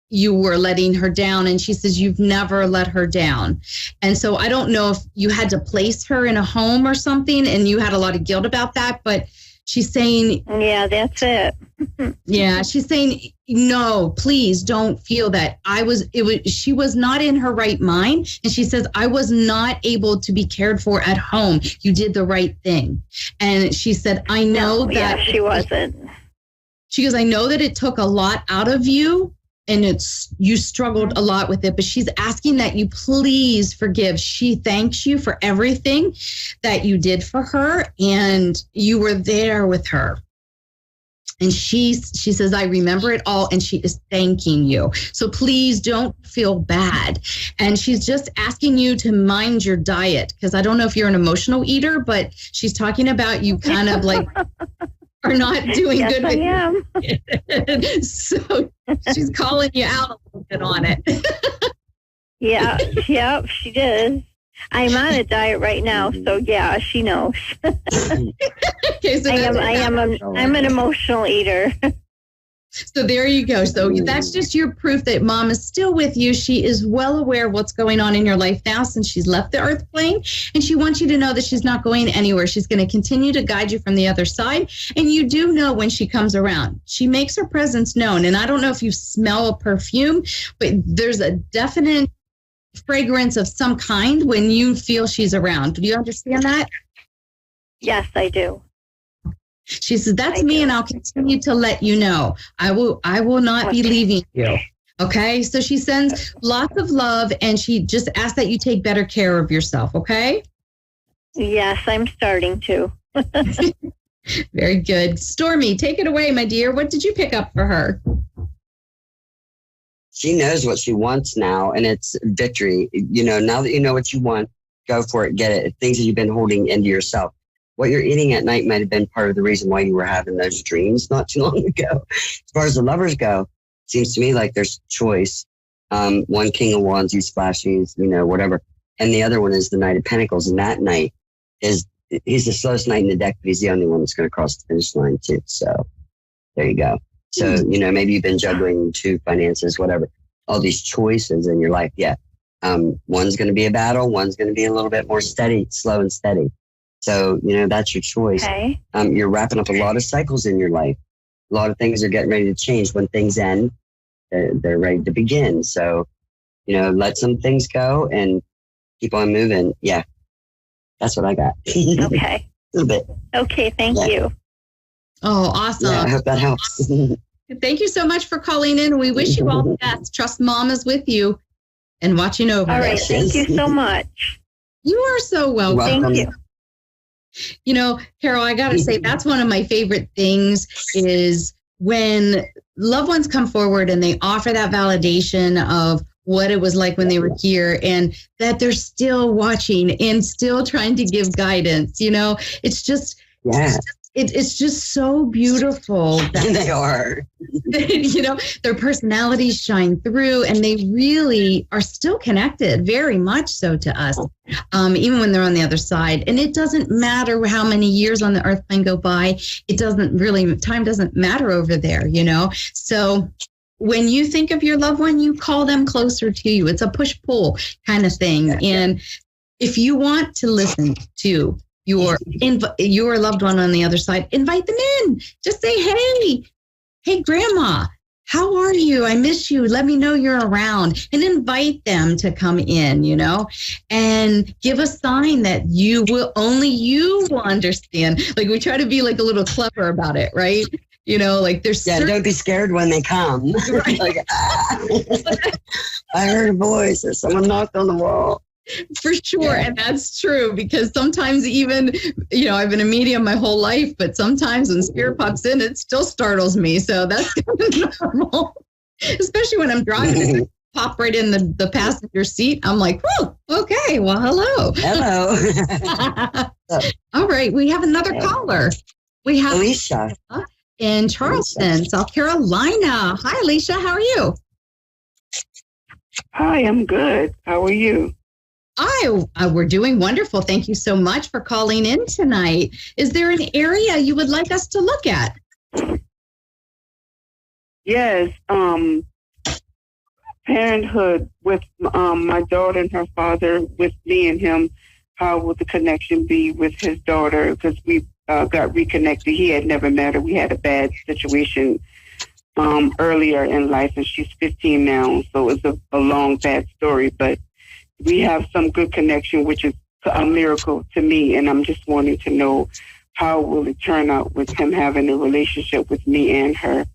you were letting her down, and she says you've never let her down. And so I don't know if you had to place her in a home or something and you had a lot of guilt about that, but She's saying, yeah, that's it. yeah, she's saying, no, please don't feel that. She was not in her right mind. And she says, I was not able to be cared for at home. You did the right thing. And she said, I know that. Yeah, she wasn't. She goes, I know that it took a lot out of you and you struggled a lot with it, but she's asking that you please forgive. She thanks you for everything that you did for her, and you were there with her. And she says, I remember it all, and she is thanking you. So please don't feel bad. And she's just asking you to mind your diet, because I don't know if you're an emotional eater, but she's talking about you kind of like are not doing yes, good I with am. So she's calling you out a little bit on it. Yeah, yep, she does. I'm on a diet right now, so yeah, she knows. Okay, so I'm an emotional eater. So there you go. So that's just your proof that mom is still with you. She is well aware of what's going on in your life now since she's left the earth plane. And she wants you to know that she's not going anywhere. She's going to continue to guide you from the other side. And you do know when she comes around. She makes her presence known. And I don't know if you smell a perfume, but there's a definite fragrance of some kind when you feel she's around. Do you understand that? Yes, I do. She says, that's me, and I'll continue to let you know. I will not be leaving you. Okay? So she sends lots of love, and she just asks that you take better care of yourself, okay? Yes, I'm starting to. Very good. Stormy, take it away, my dear. What did you pick up for her? She knows what she wants now, and it's victory. You know, now that you know what you want, go for it, get it. Things that you've been holding into yourself. What you're eating at night might have been part of the reason why you were having those dreams not too long ago. As far as the lovers go, it seems to me like there's choice. One King of Wands, he's flashy, you know, whatever. And the other one is the Knight of Pentacles. And that knight he's the slowest knight in the deck, but he's the only one that's going to cross the finish line too. So there you go. So, you know, maybe you've been juggling two finances, whatever, all these choices in your life. Yeah. One's going to be a battle. One's going to be a little bit more steady, slow and steady. So, you know, that's your choice. Okay. You're wrapping up a lot of cycles in your life. A lot of things are getting ready to change. When things end, they're ready to begin. So, you know, let some things go and keep on moving. Yeah. That's what I got. Okay. A little bit. Okay. Thank you. Oh, awesome. Yeah, I hope that helps. Thank you so much for calling in. We wish you all the best. Trust mom is with you and watching over. All right. Thank you so much. You are so welcome. Thank you. You know, Carol, I got to say, that's one of my favorite things is when loved ones come forward and they offer that validation of what it was like when they were here and that they're still watching and still trying to give guidance. You know, it's just, it's just so beautiful. That they are. You know, their personalities shine through and they really are still connected, very much so to us, even when they're on the other side. And it doesn't matter how many years on the earth plane go by. It doesn't really, time doesn't matter over there, you know? So when you think of your loved one, you call them closer to you. It's a push-pull kind of thing. And if you want to listen to your loved one on the other side, invite them in. Just say, hey, grandma, how are you? I miss you. Let me know you're around, and invite them to come in, you know, and give a sign that only you will understand. Like we try to be like a little clever about it, right? You know, like there's don't be scared when they come. Right. Like, I heard a voice or someone knocked on the wall. For sure. And that's true because sometimes even, you know, I've been a medium my whole life, but sometimes when spirit pops in, it still startles me. So that's kind of normal, especially when I'm driving. Pop right in the passenger seat. I'm like, oh, okay. Well, hello. Hello. All right. We have another caller. We have Alicia in Charleston, South Carolina. Hi, Alicia. How are you? Hi, I'm good. How are you? We're doing wonderful. Thank you so much for calling in tonight. Is there an area you would like us to look at? Yes. Parenthood with my daughter and her father, with me and him. How would the connection be with his daughter? Because we got reconnected. He had never met her. We had a bad situation earlier in life, and she's 15 now, so it's a long, bad story. But we have some good connection, which is a miracle to me, and I'm just wanting to know how will it turn out with him having a relationship with me and her.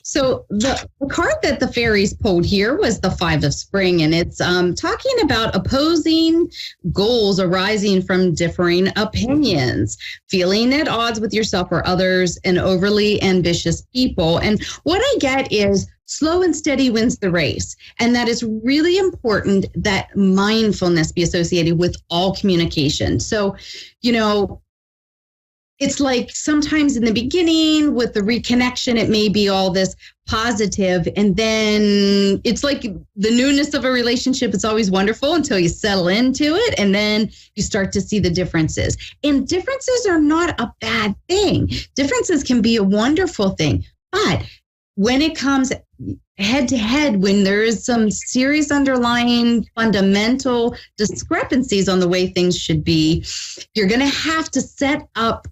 So the card that the fairies pulled here was the 5 of Spring, and it's talking about opposing goals arising from differing opinions, feeling at odds with yourself or others, and overly ambitious people. And what I get is slow and steady wins the race. And that is really important that mindfulness be associated with all communication. So, you know, it's like sometimes in the beginning with the reconnection, it may be all this positive, and then it's like the newness of a relationship. It's always wonderful until you settle into it, and then you start to see the differences. And differences are not a bad thing. Differences can be a wonderful thing. But when it comes head to head, when there is some serious underlying fundamental discrepancies on the way things should be, you're going to have to set up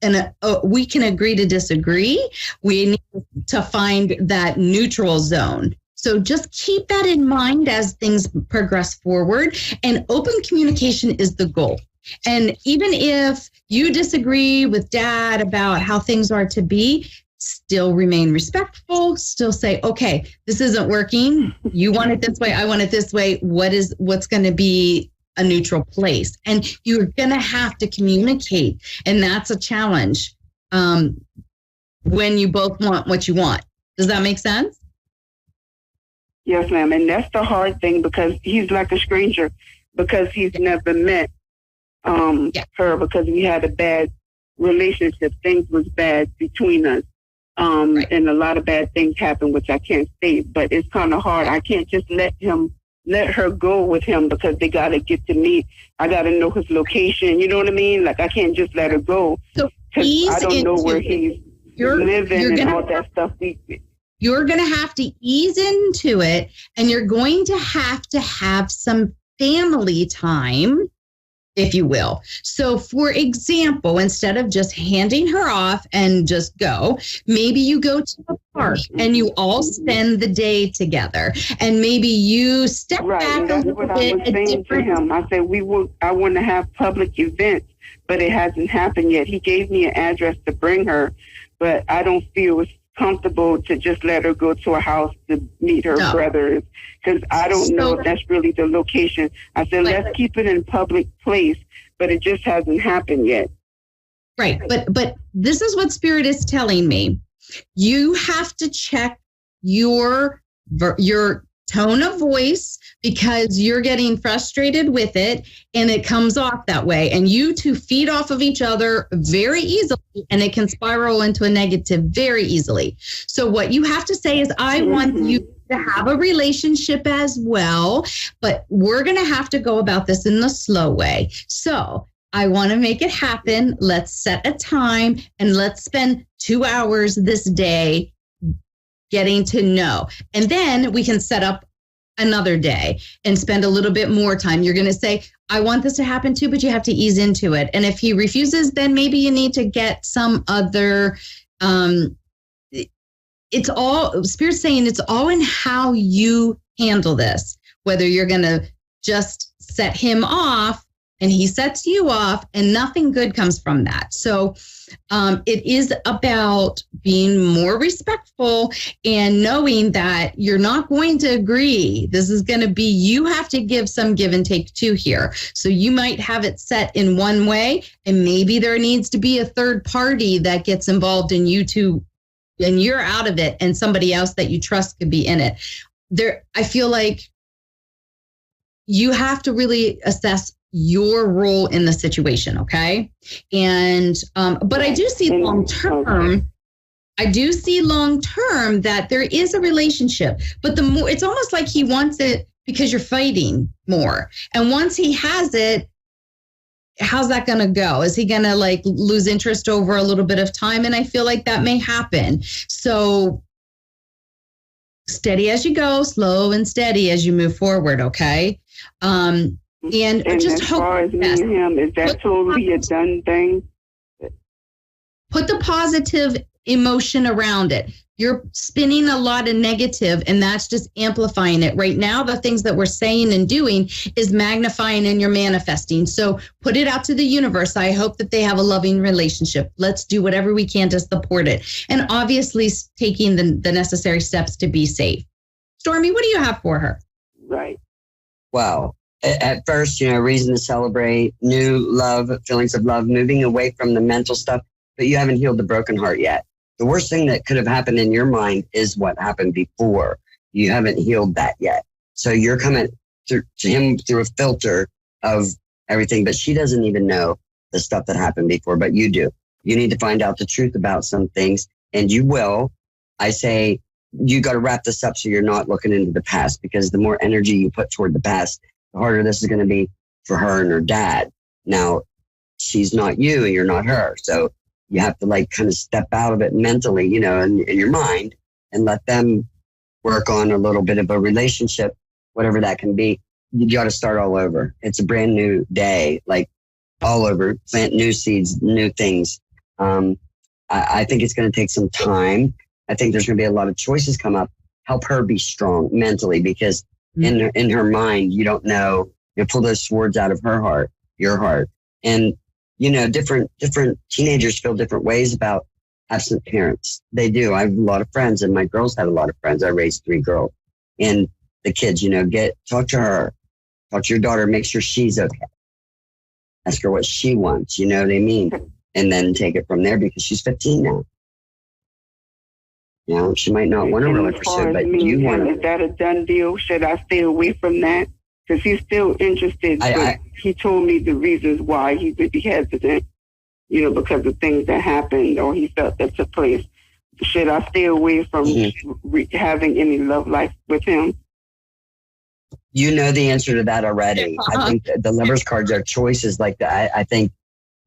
and we can agree to disagree. We need to find that neutral zone. So just keep that in mind as things progress forward. And open communication is the goal. And even if you disagree with Dad about how things are to be, still remain respectful, still say, okay, this isn't working. You want it this way. I want it this way. What's going to be a neutral place? And you're going to have to communicate. And that's a challenge when you both want what you want. Does that make sense? Yes, ma'am. And that's the hard thing, because he's like a stranger, because he's never met her, because we had a bad relationship. Things was bad between us. And a lot of bad things happened, which I can't state, but it's kind of hard. I can't just let her go with him, because they got to get to me. I got to know his location. You know what I mean? Like, I can't just let her go, because I don't know where he's living and all that stuff. You're going to have to ease into it, and you're going to have some family time, if you will. So, for example, instead of just handing her off and just go, maybe you go to the park and you all spend the day together, and maybe you step back a little bit. I was saying to him, I said, I want to have public events, but it hasn't happened yet. He gave me an address to bring her, but I don't feel it's comfortable to just let her go to a house to meet her brothers, because I don't know if that's really the location. I said, let's keep it in public place, but it just hasn't happened yet. Right. But this is what Spirit is telling me. You have to check your tone of voice, because you're getting frustrated with it and it comes off that way. And you two feed off of each other very easily, and it can spiral into a negative very easily. So what you have to say is, I want you to have a relationship as well, but we're going to have to go about this in the slow way. So I want to make it happen. Let's set a time and let's spend 2 hours this day getting to know. And then we can set up another day and spend a little bit more time. You're going to say, I want this to happen too, but you have to ease into it. And if he refuses, then maybe you need to get some other, it's all, Spirit's saying it's all in how you handle this, whether you're going to just set him off and he sets you off, and nothing good comes from that. So it is about being more respectful and knowing that you're not going to agree. This is going to be, you have to give some give and take too here. So you might have it set in one way, and maybe there needs to be a third party that gets involved in you two, and you're out of it, and somebody else that you trust could be in it. I feel like you have to really assess your role in the situation, okay? And but I do see long term that there is a relationship, but the more, it's almost like he wants it because you're fighting more. And once he has it, how's that going to go? Is he going to like lose interest over a little bit of time? And I feel like that may happen. So steady as you go, slow and steady as you move forward, okay? And just as far as me and him, is that totally a done thing? Put the positive emotion around it. You're spinning a lot of negative, and that's just amplifying it. Right now, the things that we're saying and doing is magnifying, and you're manifesting. So put it out to the universe. I hope that they have a loving relationship. Let's do whatever we can to support it. And obviously taking the necessary steps to be safe. Stormy, what do you have for her? Right. Wow. At first, reason to celebrate, new love, feelings of love, moving away from the mental stuff, but you haven't healed the broken heart yet. The worst thing that could have happened in your mind is what happened before. You haven't healed that yet. So you're coming to him through a filter of everything, but she doesn't even know the stuff that happened before, but you do. You need to find out the truth about some things, and you will. I say you got to wrap this up so you're not looking into the past, because the more energy you put toward the past, the harder this is going to be for her and her dad. Now, she's not you and you're not her. So you have to kind of step out of it mentally, in your mind, and let them work on a little bit of a relationship, whatever that can be. You got to start all over. It's a brand new day, all over, plant new seeds, new things. I think it's going to take some time. I think there's going to be a lot of choices come up. Help her be strong mentally, because in her mind, you don't know, you pull those swords out of her heart, your heart. And different teenagers feel different ways about absent parents. They do. I have a lot of friends, and my girls have a lot of friends. I raised 3 girls, and the kids, talk to her, talk to your daughter, make sure she's okay. Ask her what she wants, you know what I mean? And then take it from there, because she's 15 now. She might not want to really pursue, but you want to. Is that a done deal? Should I stay away from that? Because he's still interested. He told me the reasons why he would be hesitant, because of things that happened or he felt that took place. Should I stay away from having any love life with him? You know the answer to that already. I think the Lover's cards are choices like that. I think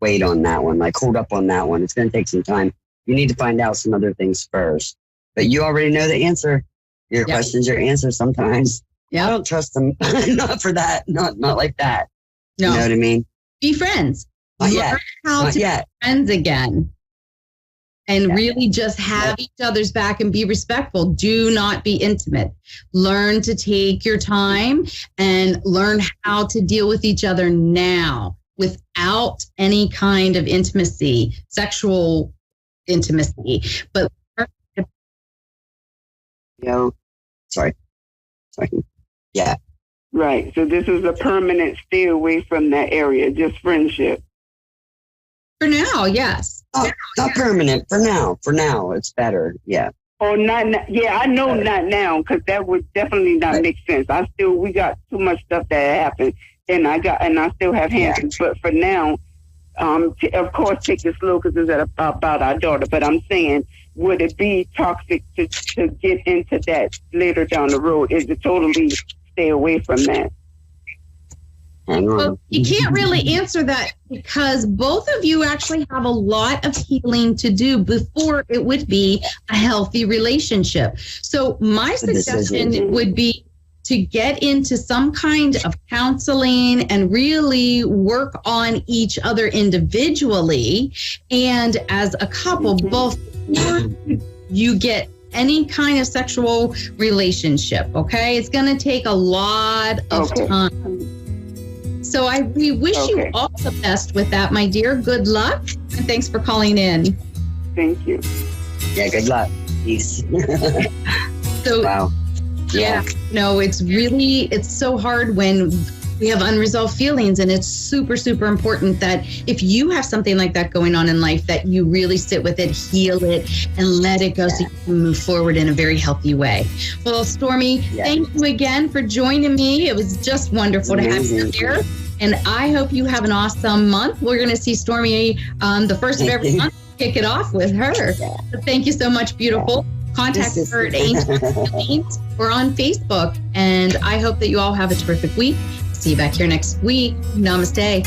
wait on that one, hold up on that one. It's going to take some time. You need to find out some other things first. But you already know the answer. Your question's your answer sometimes. I don't trust them. Not for that. Not like that. No. You know what I mean? Be friends. Learn how to be friends again. And really just have each other's back and be respectful. Do not be intimate. Learn to take your time and learn how to deal with each other now without any kind of intimacy, sexual intimacy. But sorry. Yeah. Right. So this is a permanent stay away from that area, just friendship. For now, yes. Oh, not permanent. For now, it's better. Yeah. Oh, not. Yeah, I know not now, because that would definitely not make sense. We got too much stuff that happened, and I still have hands. But for now, of course, take it slow, because it's about our daughter. But I'm saying, would it be toxic to get into that later down the road? Is it totally stay away from that? Well, you can't really answer that, because both of you actually have a lot of healing to do before it would be a healthy relationship. So my suggestion would be to get into some kind of counseling and really work on each other individually and as a couple, both before you get any kind of sexual relationship. Okay, it's going to take a lot of time. So we wish you all the best with that, my dear. Good luck, and thanks for calling in. Thank you. Yeah, good luck. Peace. Wow. Yeah. No, it's so hard when we have unresolved feelings, and it's super, super important that if you have something like that going on in life, that you really sit with it, heal it, and let it go so you can move forward in a very healthy way. Well, Stormy, thank you again for joining me. It was just wonderful to have you here. And I hope you have an awesome month. We're going to see Stormy the first of every month. Kick it off with her. So thank you so much, beautiful. Contact her at Angel Healings or on Facebook. And I hope that you all have a terrific week. See you back here next week. Namaste.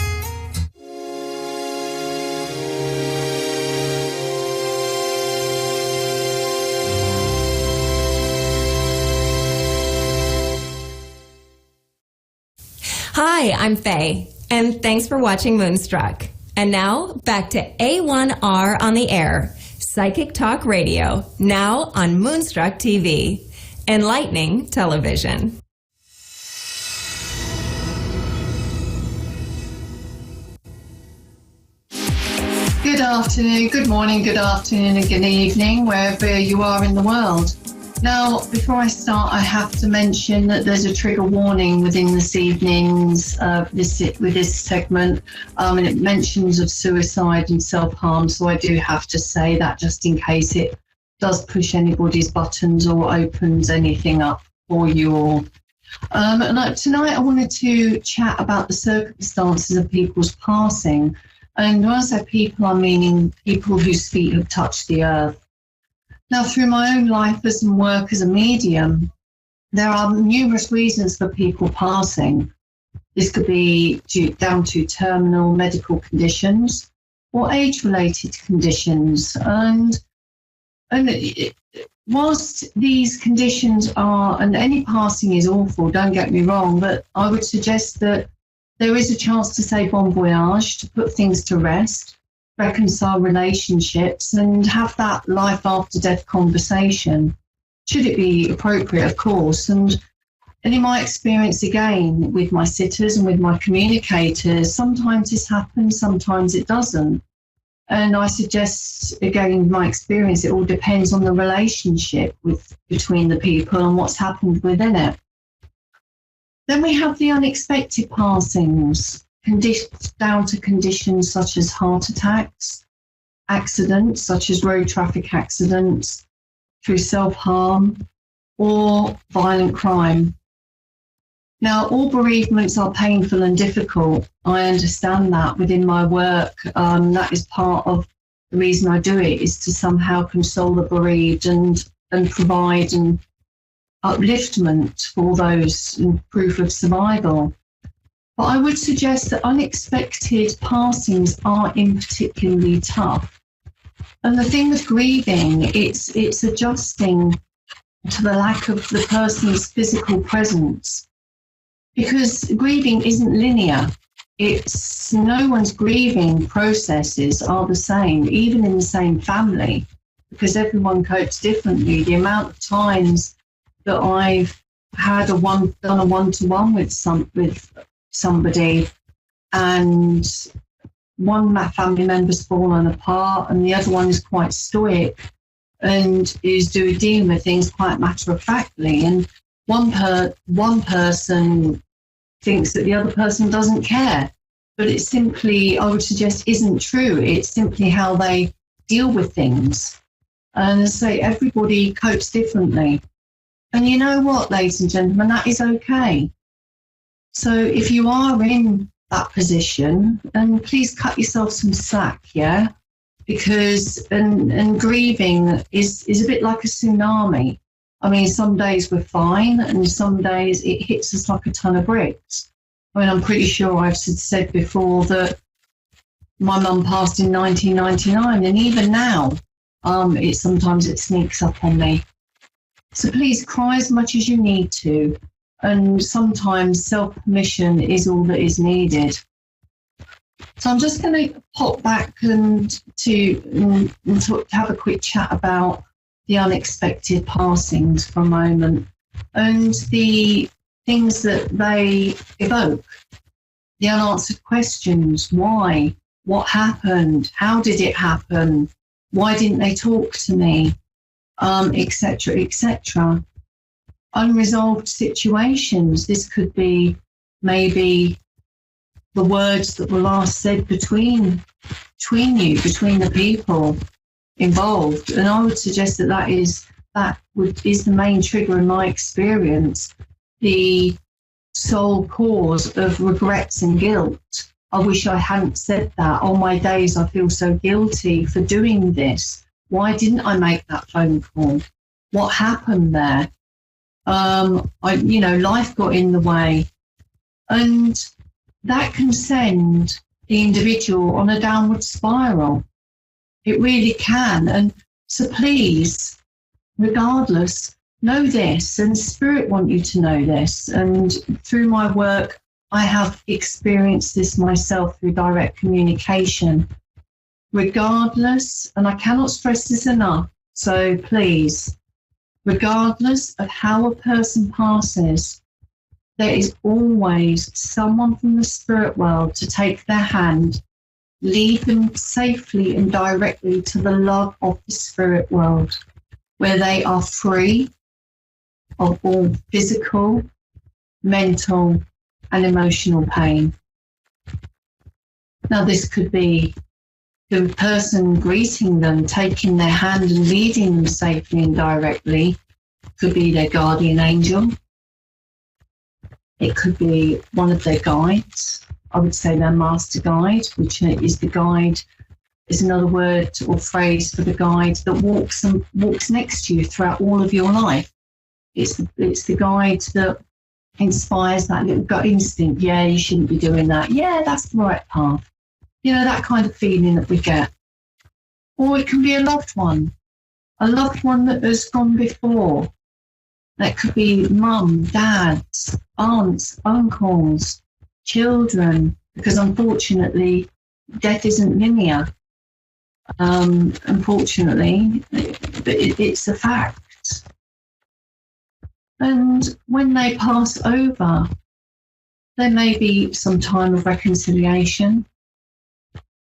Hi, I'm Faye, and thanks for watching Moonstruck. And now, back to A1R on the air, Psychic Talk Radio, now on Moonstruck TV, enlightening television. Good afternoon, good morning, good afternoon, and good evening, wherever you are in the world. Now, before I start, I have to mention that there's a trigger warning within this evening's with this segment, and it mentions of suicide and self-harm. So I do have to say that just in case it does push anybody's buttons or opens anything up for you all. Tonight I wanted to chat about the circumstances of people's passing. And when I say people, I'm meaning people whose feet have touched the earth. Now, through my own life and work as a medium, there are numerous reasons for people passing. This could be down to terminal medical conditions or age-related conditions. And whilst these conditions are, and any passing is awful, don't get me wrong, but I would suggest that there is a chance to say bon voyage, to put things to rest, reconcile relationships, and have that life after death conversation, should it be appropriate, of course. And in my experience, again, with my sitters and with my communicators, sometimes this happens, sometimes it doesn't. And I suggest, again, in my experience, it all depends on the relationship between the people and what's happened within it. Then we have the unexpected passings, down to conditions such as heart attacks, accidents such as road traffic accidents, through self-harm, or violent crime. Now, all bereavements are painful and difficult. I understand that within my work. That is part of the reason I do it, is to somehow console the bereaved and provide an upliftment for those in proof of survival. But I would suggest that unexpected passings are particularly tough. And the thing with grieving, it's adjusting to the lack of the person's physical presence. Because grieving isn't linear. It's no one's grieving processes are the same, even in the same family, because everyone copes differently. The amount of times that I've had done a one-to-one with somebody, and one of my family members fallen apart and the other one is quite stoic and is dealing with things quite matter-of-factly, and one person thinks that the other person doesn't care, but it's simply, I would suggest, isn't true. It's simply how they deal with things. And as I say, everybody copes differently. And you know what, ladies and gentlemen, that is okay. So if you are in that position, then please cut yourself some slack, yeah? Because, and grieving is a bit like a tsunami. I mean, some days we're fine, and some days it hits us like a ton of bricks. I mean, I'm pretty sure I've said before that my mum passed in 1999, and even now, sometimes it sneaks up on me. So please cry as much as you need to, and sometimes self-permission is all that is needed. So I'm just going to pop back and have a quick chat about the unexpected passings for a moment and the things that they evoke, the unanswered questions. Why? What happened? How did it happen? Why didn't they talk to me? Etc., etc. Unresolved situations. This could be maybe the words that were last said between the people involved. And I would suggest that is the main trigger in my experience, the sole cause of regrets and guilt. I wish I hadn't said that. On my days, I feel so guilty for doing this. Why didn't I make that phone call? What happened there? Life got in the way. And that can send the individual on a downward spiral. It really can. And so please, regardless, know this, and Spirit want you to know this. And through my work, I have experienced this myself through direct communication. Regardless, and I cannot stress this enough, so please, regardless of how a person passes, there is always someone from the spirit world to take their hand, lead them safely and directly to the love of the spirit world, where they are free of all physical, mental, and emotional pain. Now, this could be the person greeting them, taking their hand and leading them safely and directly. Could be their guardian angel. It could be one of their guides. I would say their master guide, which is the guide, is another word or phrase for the guide that walks next to you throughout all of your life. It's the guide that inspires that little gut instinct. Yeah, you shouldn't be doing that. Yeah, that's the right path. You know, that kind of feeling that we get. Or it can be a loved one that has gone before. That could be mum, dads, aunts, uncles, children, because unfortunately, death isn't linear. Unfortunately, but it's a fact. And when they pass over, there may be some time of reconciliation,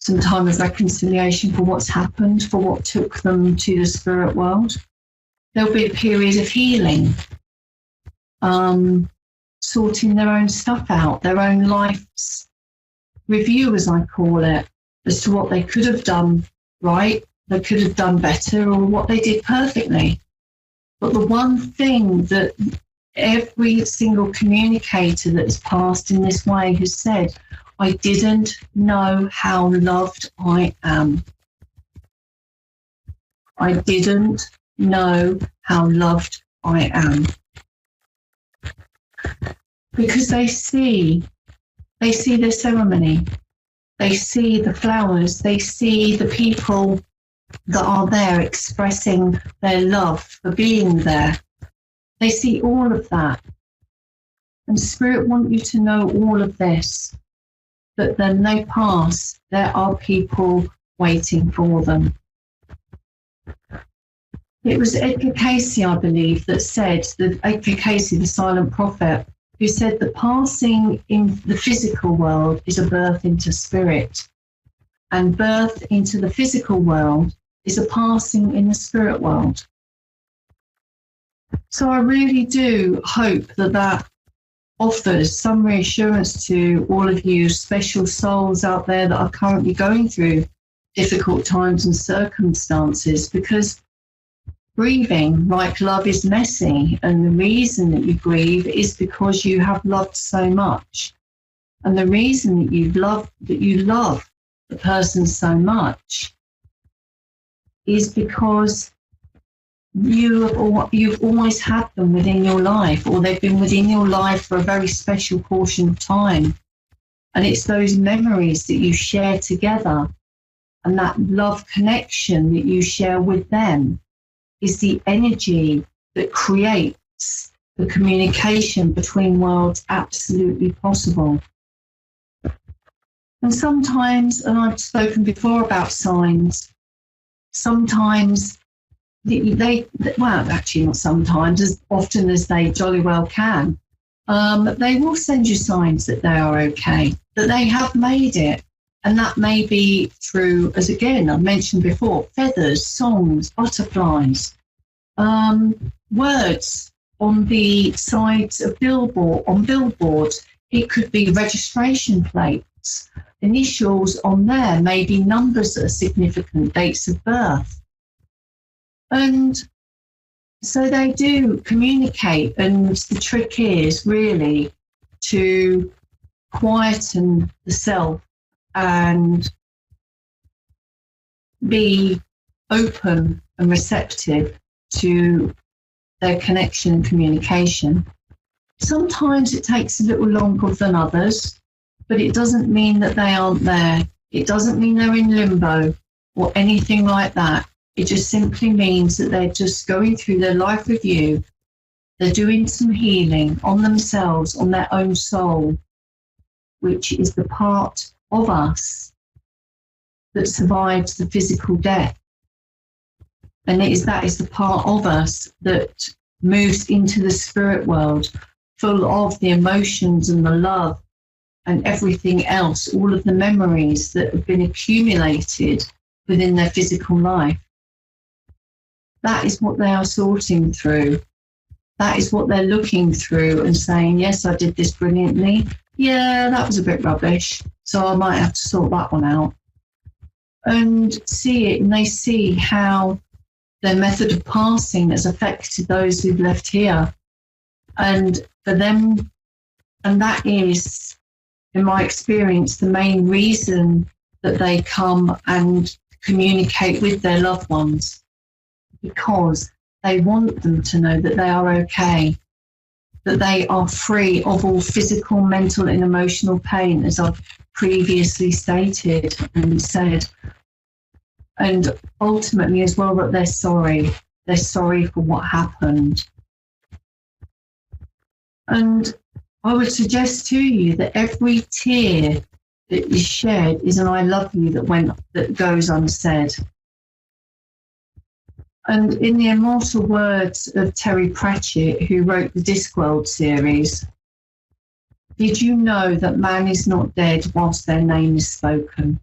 for what's happened, for what took them to the spirit world. There'll be a period of healing, sorting their own stuff out, their own life's review, as I call it, as to what they could have done right, they could have done better, or what they did perfectly. But the one thing that every single communicator that has passed in this way has said, I didn't know how loved I am. I didn't know how loved I am. Because they see their ceremony, they see the flowers, they see the people that are there expressing their love for being there. They see all of that. And Spirit want you to know all of this, that then they pass, there are people waiting for them. It was Edgar Cayce, I believe, that said, Edgar Cayce, the silent prophet, who said that passing in the physical world is a birth into spirit, and birth into the physical world is a passing in the spirit world. So I really do hope that offers some reassurance to all of you special souls out there that are currently going through difficult times and circumstances, because grieving, like love, is messy, and the reason that you grieve is because you have loved so much, and the reason that you love the person so much is because you've always had them within your life, or they've been within your life for a very special portion of time, and it's those memories that you share together and that love connection that you share with them is the energy that creates the communication between worlds absolutely possible. And sometimes, and I've spoken before about signs, sometimes well, actually not sometimes, as often as they jolly well can, they will send you signs that they are okay, that they have made it. And that may be through, as again, I've mentioned before, feathers, songs, butterflies, words on the sides of billboards. It could be registration plates, initials on there, maybe numbers that are significant, dates of birth. And so they do communicate, and the trick is really to quieten the self and be open and receptive to their connection and communication. Sometimes it takes a little longer than others, but it doesn't mean that they aren't there. It doesn't mean they're in limbo or anything like that. It just simply means that they're just going through their life review. They're doing some healing on themselves, on their own soul. which is the part of us that survives the physical death. And that is the part of us that moves into the spirit world, full of the emotions and the love and everything else, all of the memories that have been accumulated within their physical life. That is what they are sorting through. That is what they're looking through and saying, yes, I did this brilliantly. Yeah, that was a bit rubbish, so I might have to sort that one out. And see it, and they see how their method of passing has affected those who've left here. And for them, and that is, in my experience, the main reason that they come and communicate with their loved ones, because they want them to know that they are okay, that they are free of all physical, mental, and emotional pain, as I've previously stated and said. And ultimately as well, that they're sorry. They're sorry for what happened. And I would suggest to you that every tear that is shed is an I love you that goes unsaid. And in the immortal words of Terry Pratchett, who wrote the Discworld series, did you know that man is not dead whilst their name is spoken?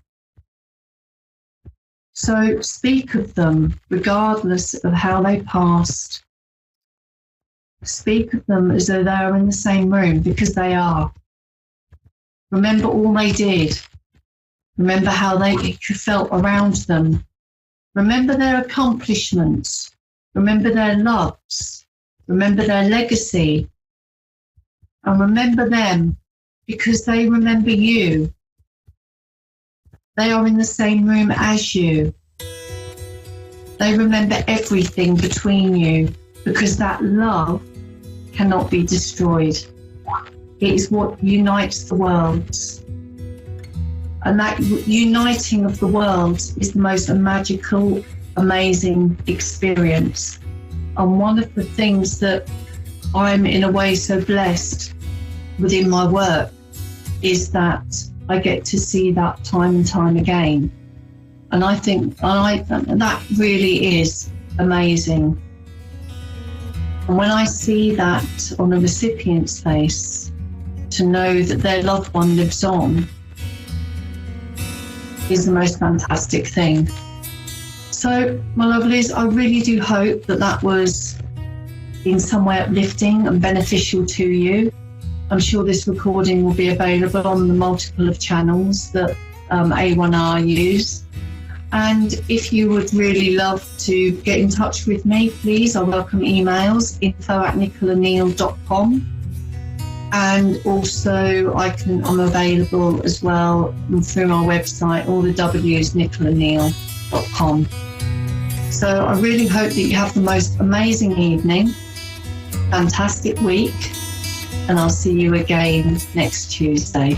So speak of them regardless of how they passed. Speak of them as though they are in the same room, because they are. Remember all they did. Remember how you felt around them. Remember their accomplishments. Remember their loves. Remember their legacy. And remember them because they remember you. They are in the same room as you. They remember everything between you because that love cannot be destroyed. It is what unites the worlds. And that uniting of the worlds is the most magical, amazing experience. And one of the things that I'm in a way so blessed within my work is that I get to see that time and time again. And I think that really is amazing. And when I see that on a recipient's face, to know that their loved one lives on is the most fantastic thing. So, my lovelies, I really do hope that that was in some way uplifting and beneficial to you. I'm sure this recording will be available on the multiple of channels that A1R use. And if you would really love to get in touch with me, please, I welcome emails, info@nicolaneal.com. And also I'm available as well through our website, all the W's, nicolaneal.com. So I really hope that you have the most amazing evening, fantastic week, and I'll see you again next Tuesday.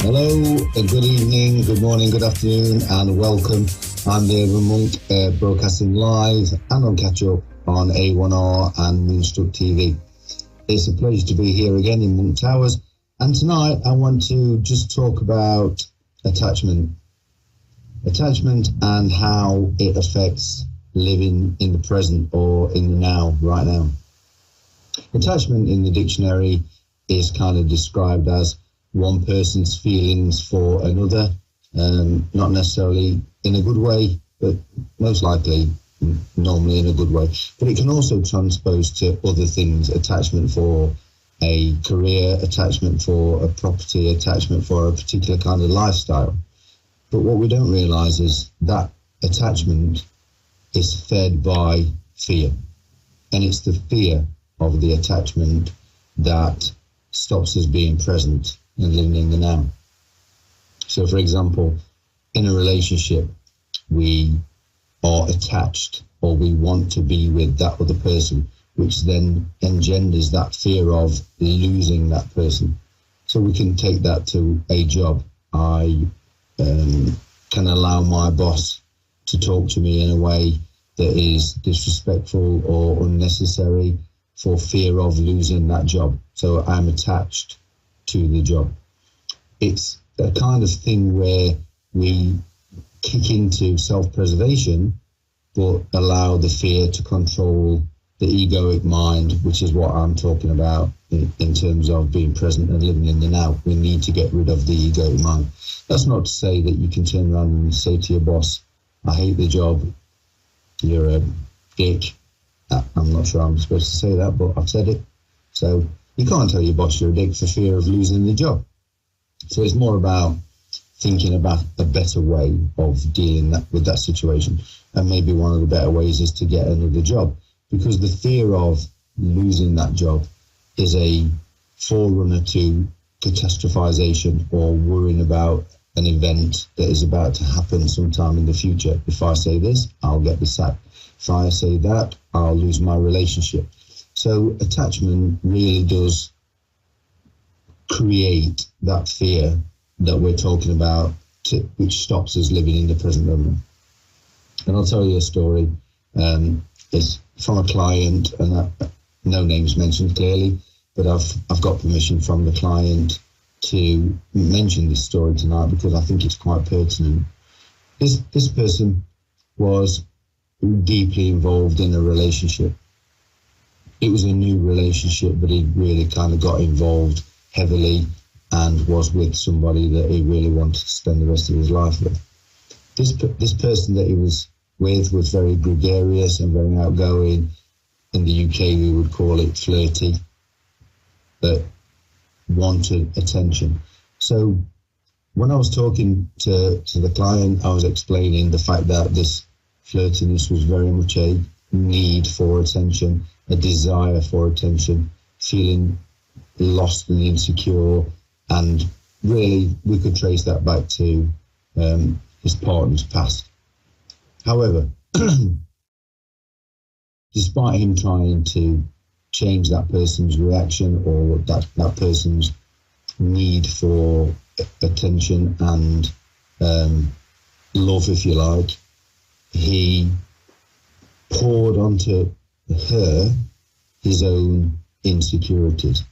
Hello, good evening, good morning, good afternoon, and welcome. I'm David Monk, broadcasting live and on catch up on A1R and Moonstruck TV. It's a pleasure to be here again in Monk Towers, and tonight I want to just talk about attachment and how it affects living in the present or in the now, right now. Attachment in the dictionary is kind of described as one person's feelings for another, not necessarily in a good way, but most likely normally in a good way. But it can also transpose to other things: attachment for a career, attachment for a property, attachment for a particular kind of lifestyle. But what we don't realise is that attachment is fed by fear. And it's the fear of the attachment that stops us being present and living in the now. So, for example, in a relationship, we are attached or we want to be with that other person, which then engenders that fear of losing that person. So we can take that to a job. I can allow my boss to talk to me in a way that is disrespectful or unnecessary for fear of losing that job. So I'm attached to the job. It's a kind of thing where we kick into self-preservation, but allow the fear to control the egoic mind, which is what I'm talking about in terms of being present and living in the now. We need to get rid of the egoic mind. That's not to say that you can turn around and say to your boss, I hate the job, you're a dick. I'm not sure I'm supposed to say that, but I've said it. So you can't tell your boss you're a dick for fear of losing the job. So it's more about thinking about a better way of dealing with that situation. And maybe one of the better ways is to get another job, because the fear of losing that job is a forerunner to catastrophization or worrying about an event that is about to happen sometime in the future. If I say this, I'll get the sack. If I say that, I'll lose my relationship. So attachment really does create that fear that we're talking about, which stops us living in the present moment. And I'll tell you a story. It's from a client, and no names mentioned clearly, but I've got permission from the client to mention this story tonight because I think it's quite pertinent. This person was deeply involved in a relationship. It was a new relationship, but he really kind of got involved heavily and was with somebody that he really wanted to spend the rest of his life with. This person that he was with was very gregarious and very outgoing. In the UK, we would call it flirty, but wanted attention. So when I was talking to the client, I was explaining the fact that this flirtiness was very much a need for attention, a desire for attention, feeling lost and insecure, and really we could trace that back to his partner's past. However, despite him trying to change that person's reaction or that person's need for attention and love, if you like, he poured onto her his own insecurities.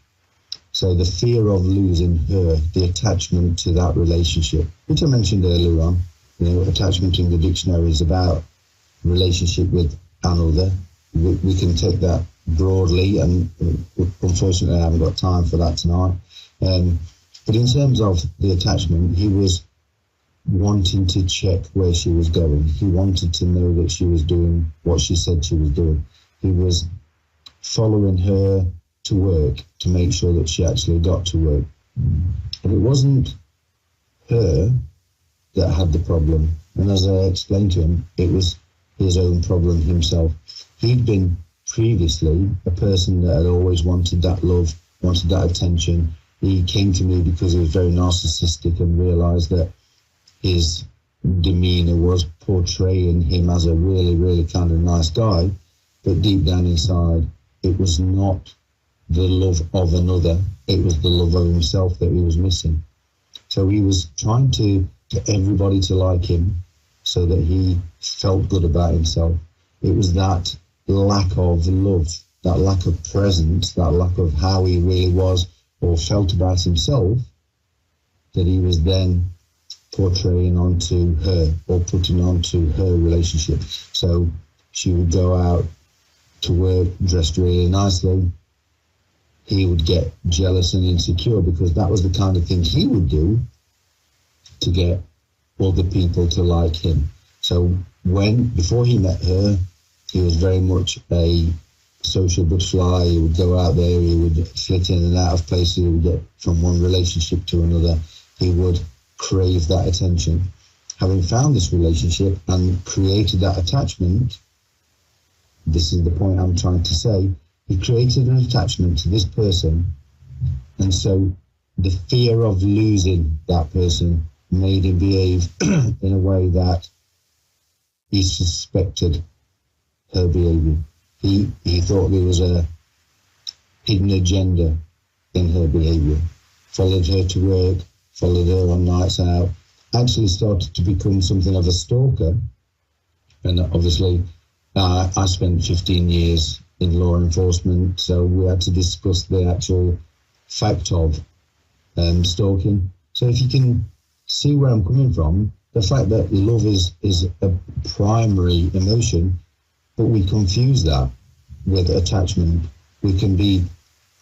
So the fear of losing her, the attachment to that relationship, which I mentioned earlier on, attachment in the dictionary is about relationship with another. We can take that broadly, and unfortunately I haven't got time for that tonight. But in terms of the attachment, he was wanting to check where she was going. He wanted to know that she was doing what she said she was doing. He was following her to work to make sure that she actually got to work. But it wasn't her that had the problem. And as I explained to him, it was his own problem himself. He'd been previously a person that had always wanted that love, wanted that attention. He came to me because he was very narcissistic and realized that his demeanor was portraying him as a really, really kind of nice guy. But deep down inside, it was not the love of another. It was the love of himself that he was missing. So he was trying to get everybody to like him so that he felt good about himself. It was that lack of love, that lack of presence, that lack of how he really was or felt about himself that he was then portraying onto her or putting onto her relationship. So she would go out to work dressed really nicely. He would get jealous and insecure because that was the kind of thing he would do to get other people to like him. So before he met her, he was very much a social butterfly. He would go out there, he would flit in and out of places, he would get from one relationship to another. He would crave that attention. Having found this relationship and created that attachment, this is the point I'm trying to say, he created an attachment to this person, and so the fear of losing that person made him behave in a way that he suspected her behavior. He thought there was a hidden agenda in her behavior. Followed her to work, followed her on nights out, actually started to become something of a stalker. And obviously, I spent 15 years in law enforcement, so we had to discuss the actual fact of stalking. So if you can see where I'm coming from, the fact that love is a primary emotion, but we confuse that with attachment. We can be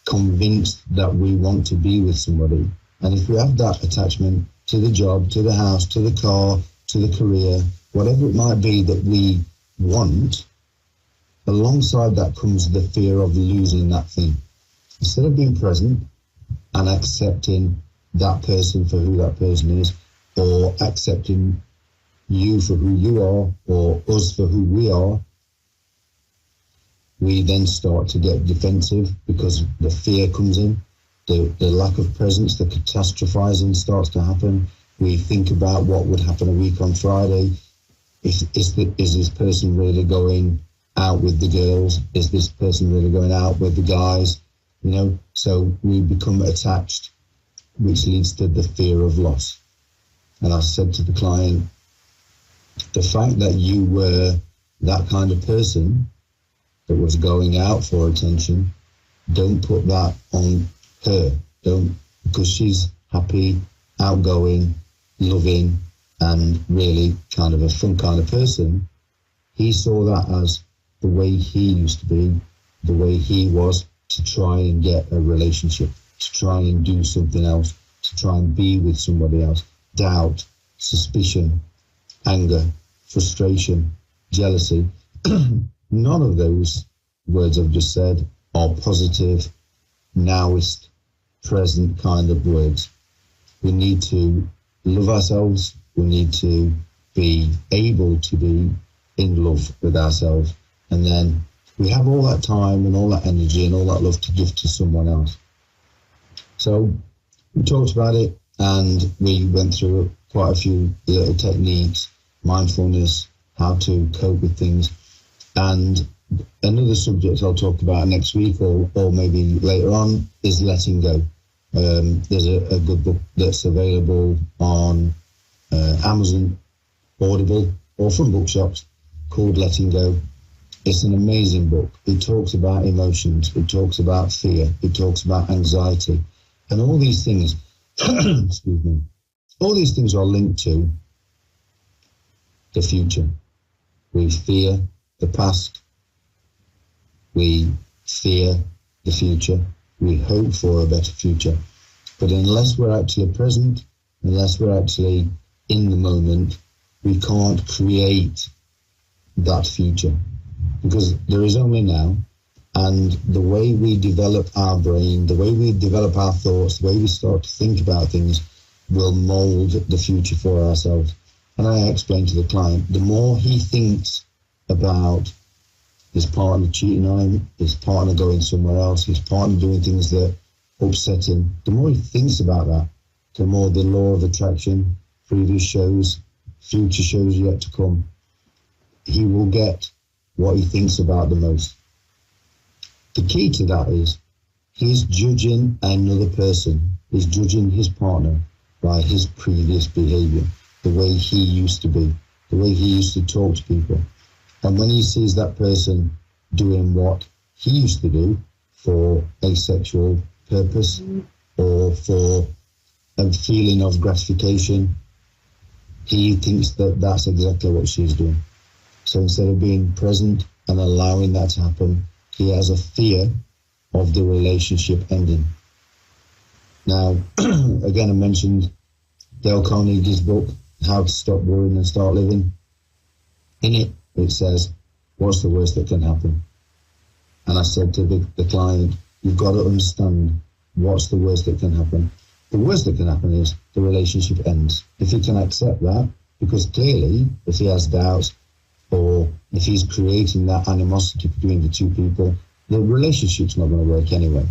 convinced that we want to be with somebody. And if we have that attachment to the job, to the house, to the car, to the career, whatever it might be that we want, alongside that comes the fear of losing that thing. Instead of being present and accepting that person for who that person is, or accepting you for who you are, or us for who we are, we then start to get defensive because the fear comes in, the lack of presence, the catastrophizing starts to happen. We think about what would happen a week on Friday. Is this person really going out with the girls? Is this person really going out with the guys? You know, so we become attached, which leads to the fear of loss. And I said to the client, the fact that you were that kind of person that was going out for attention, don't put that on her. Don't, because she's happy, outgoing, loving, and really kind of a fun kind of person. He saw that as the way he used to be, the way he was, to try and get a relationship, to try and do something else, to try and be with somebody else. Doubt, suspicion, anger, frustration, jealousy. None of those words I've just said are positive, nowist, present kind of words. We need to love ourselves. We need to be able to be in love with ourselves. And then we have all that time and all that energy and all that love to give to someone else. So we talked about it, and we went through quite a few little techniques, mindfulness, how to cope with things. And another subject I'll talk about next week or maybe later on is letting go. There's a good book that's available on Amazon, Audible, or from bookshops called Letting Go. It's an amazing book. It talks about emotions. It talks about fear. It talks about anxiety. And all these things, excuse me, all these things are linked to the future. We fear the past. We fear the future. We hope for a better future. But unless we're actually present, unless we're actually in the moment, we can't create that future, because there is only now. And the way we develop our brain, the way we develop our thoughts, the way we start to think about things will mold the future for ourselves. And I explained to the client, the more he thinks about his partner cheating on him, his partner going somewhere else, his partner doing things that upset him, the more he thinks about that, the more the law of attraction, previous shows, future shows yet to come, he will get what he thinks about the most. The key to that is he's judging another person, he's judging his partner by his previous behavior, the way he used to be, the way he used to talk to people. And when he sees that person doing what he used to do for a sexual purpose or for a feeling of gratification, he thinks that that's exactly what she's doing. So instead of being present and allowing that to happen, he has a fear of the relationship ending. Now, again, I mentioned Dale Carnegie's book, How to Stop Worrying and Start Living. In it, it says, what's the worst that can happen? And I said to the client, you've got to understand what's the worst that can happen. The worst that can happen is the relationship ends. If he can accept that, because clearly, if he has doubts, or if he's creating that animosity between the two people, the relationship's not going to work anyway.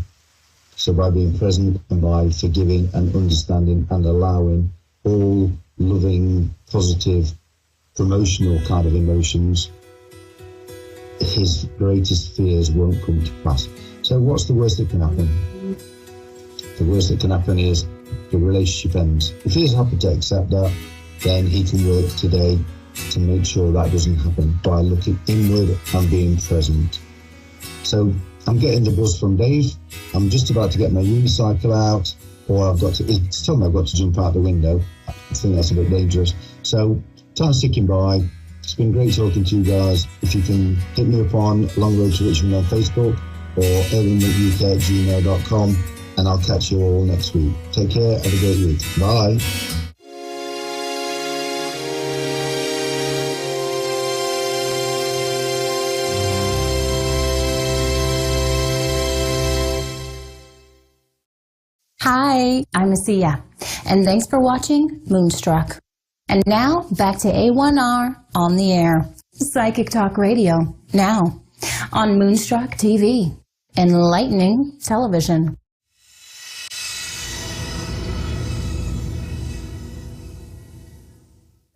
So by being present and by forgiving and understanding and allowing, all loving, positive, promotional kind of emotions, his greatest fears won't come to pass. So what's the worst that can happen? The worst that can happen is the relationship ends. If he's happy to accept that, then he can work today to make sure that doesn't happen by looking inward and being present. So I'm getting the buzz from Dave. I'm just about to get my unicycle out, or it's told me I've got to jump out the window. I think that's a bit dangerous. So time's ticking by. It's been great talking to you guys. If you can hit me up on Long Road to Richmond on Facebook or urbanrootuk@gmail.com, and I'll catch you all next week. Take care. Have a great week. Bye. Hi, I'm Asiya, and thanks for watching Moonstruck. And now, back to A1R on the air. Psychic Talk Radio, now on Moonstruck TV, enlightening television.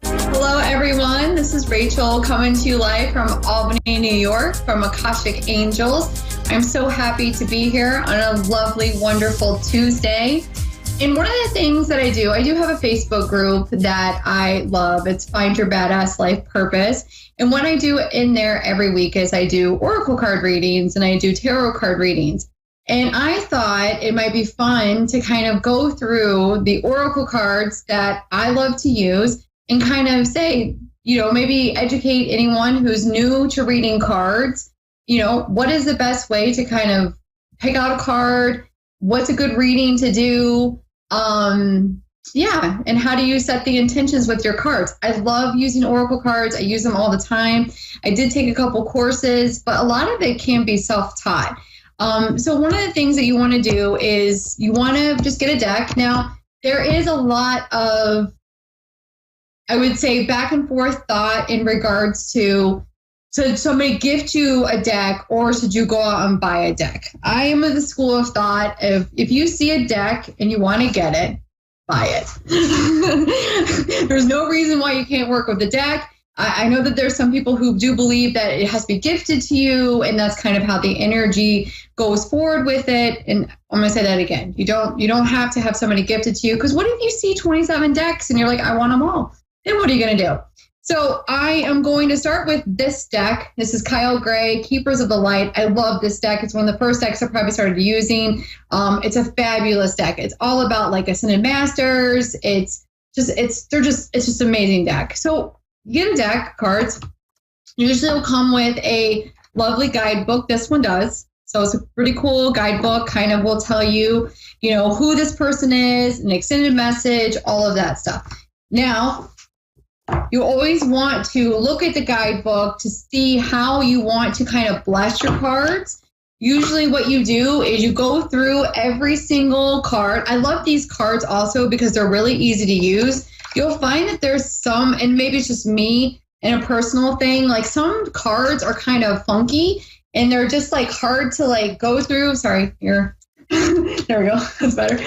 Hello, everyone. This is Rachel coming to you live from Albany, New York, from Akashic Angels. I'm so happy to be here on a lovely, wonderful Tuesday. And one of the things that I do have a Facebook group that I love. It's Find Your Badass Life Purpose. And what I do in there every week is I do oracle card readings and I do tarot card readings. And I thought it might be fun to kind of go through the oracle cards that I love to use and kind of say, maybe educate anyone who's new to reading cards. What is the best way to kind of pick out a card? What's a good reading to do? And how do you set the intentions with your cards? I love using oracle cards. I use them all the time. I did take a couple courses, but a lot of it can be self-taught. So one of the things that you want to do is you want to just get a deck. Now, there is a lot of, I would say, back and forth thought in regards to, should somebody gift you a deck or should you go out and buy a deck? I am of the school of thought if you see a deck and you want to get it, buy it. There's no reason why you can't work with the deck. I know that there's some people who do believe that it has to be gifted to you, and that's kind of how the energy goes forward with it. And I'm going to say that again. You don't have to have somebody gifted to you, because what if you see 27 decks and you're like, I want them all? Then what are you going to do? So I am going to start with this deck. This is Kyle Gray, Keepers of the Light. I love this deck. It's one of the first decks I probably started using. It's a fabulous deck. It's all about like Ascended Masters. It's just amazing deck. So you get a deck of cards. Usually it'll come with a lovely guidebook. This one does. So it's a pretty cool guidebook. Kind of will tell you, who this person is, an extended message, all of that stuff. Now, you always want to look at the guidebook to see how you want to kind of bless your cards. Usually what you do is you go through every single card. I love these cards also because they're really easy to use. You'll find that there's some, and maybe it's just me and a personal thing, like some cards are kind of funky and they're just like hard to like go through. Sorry, here. There we go. That's better.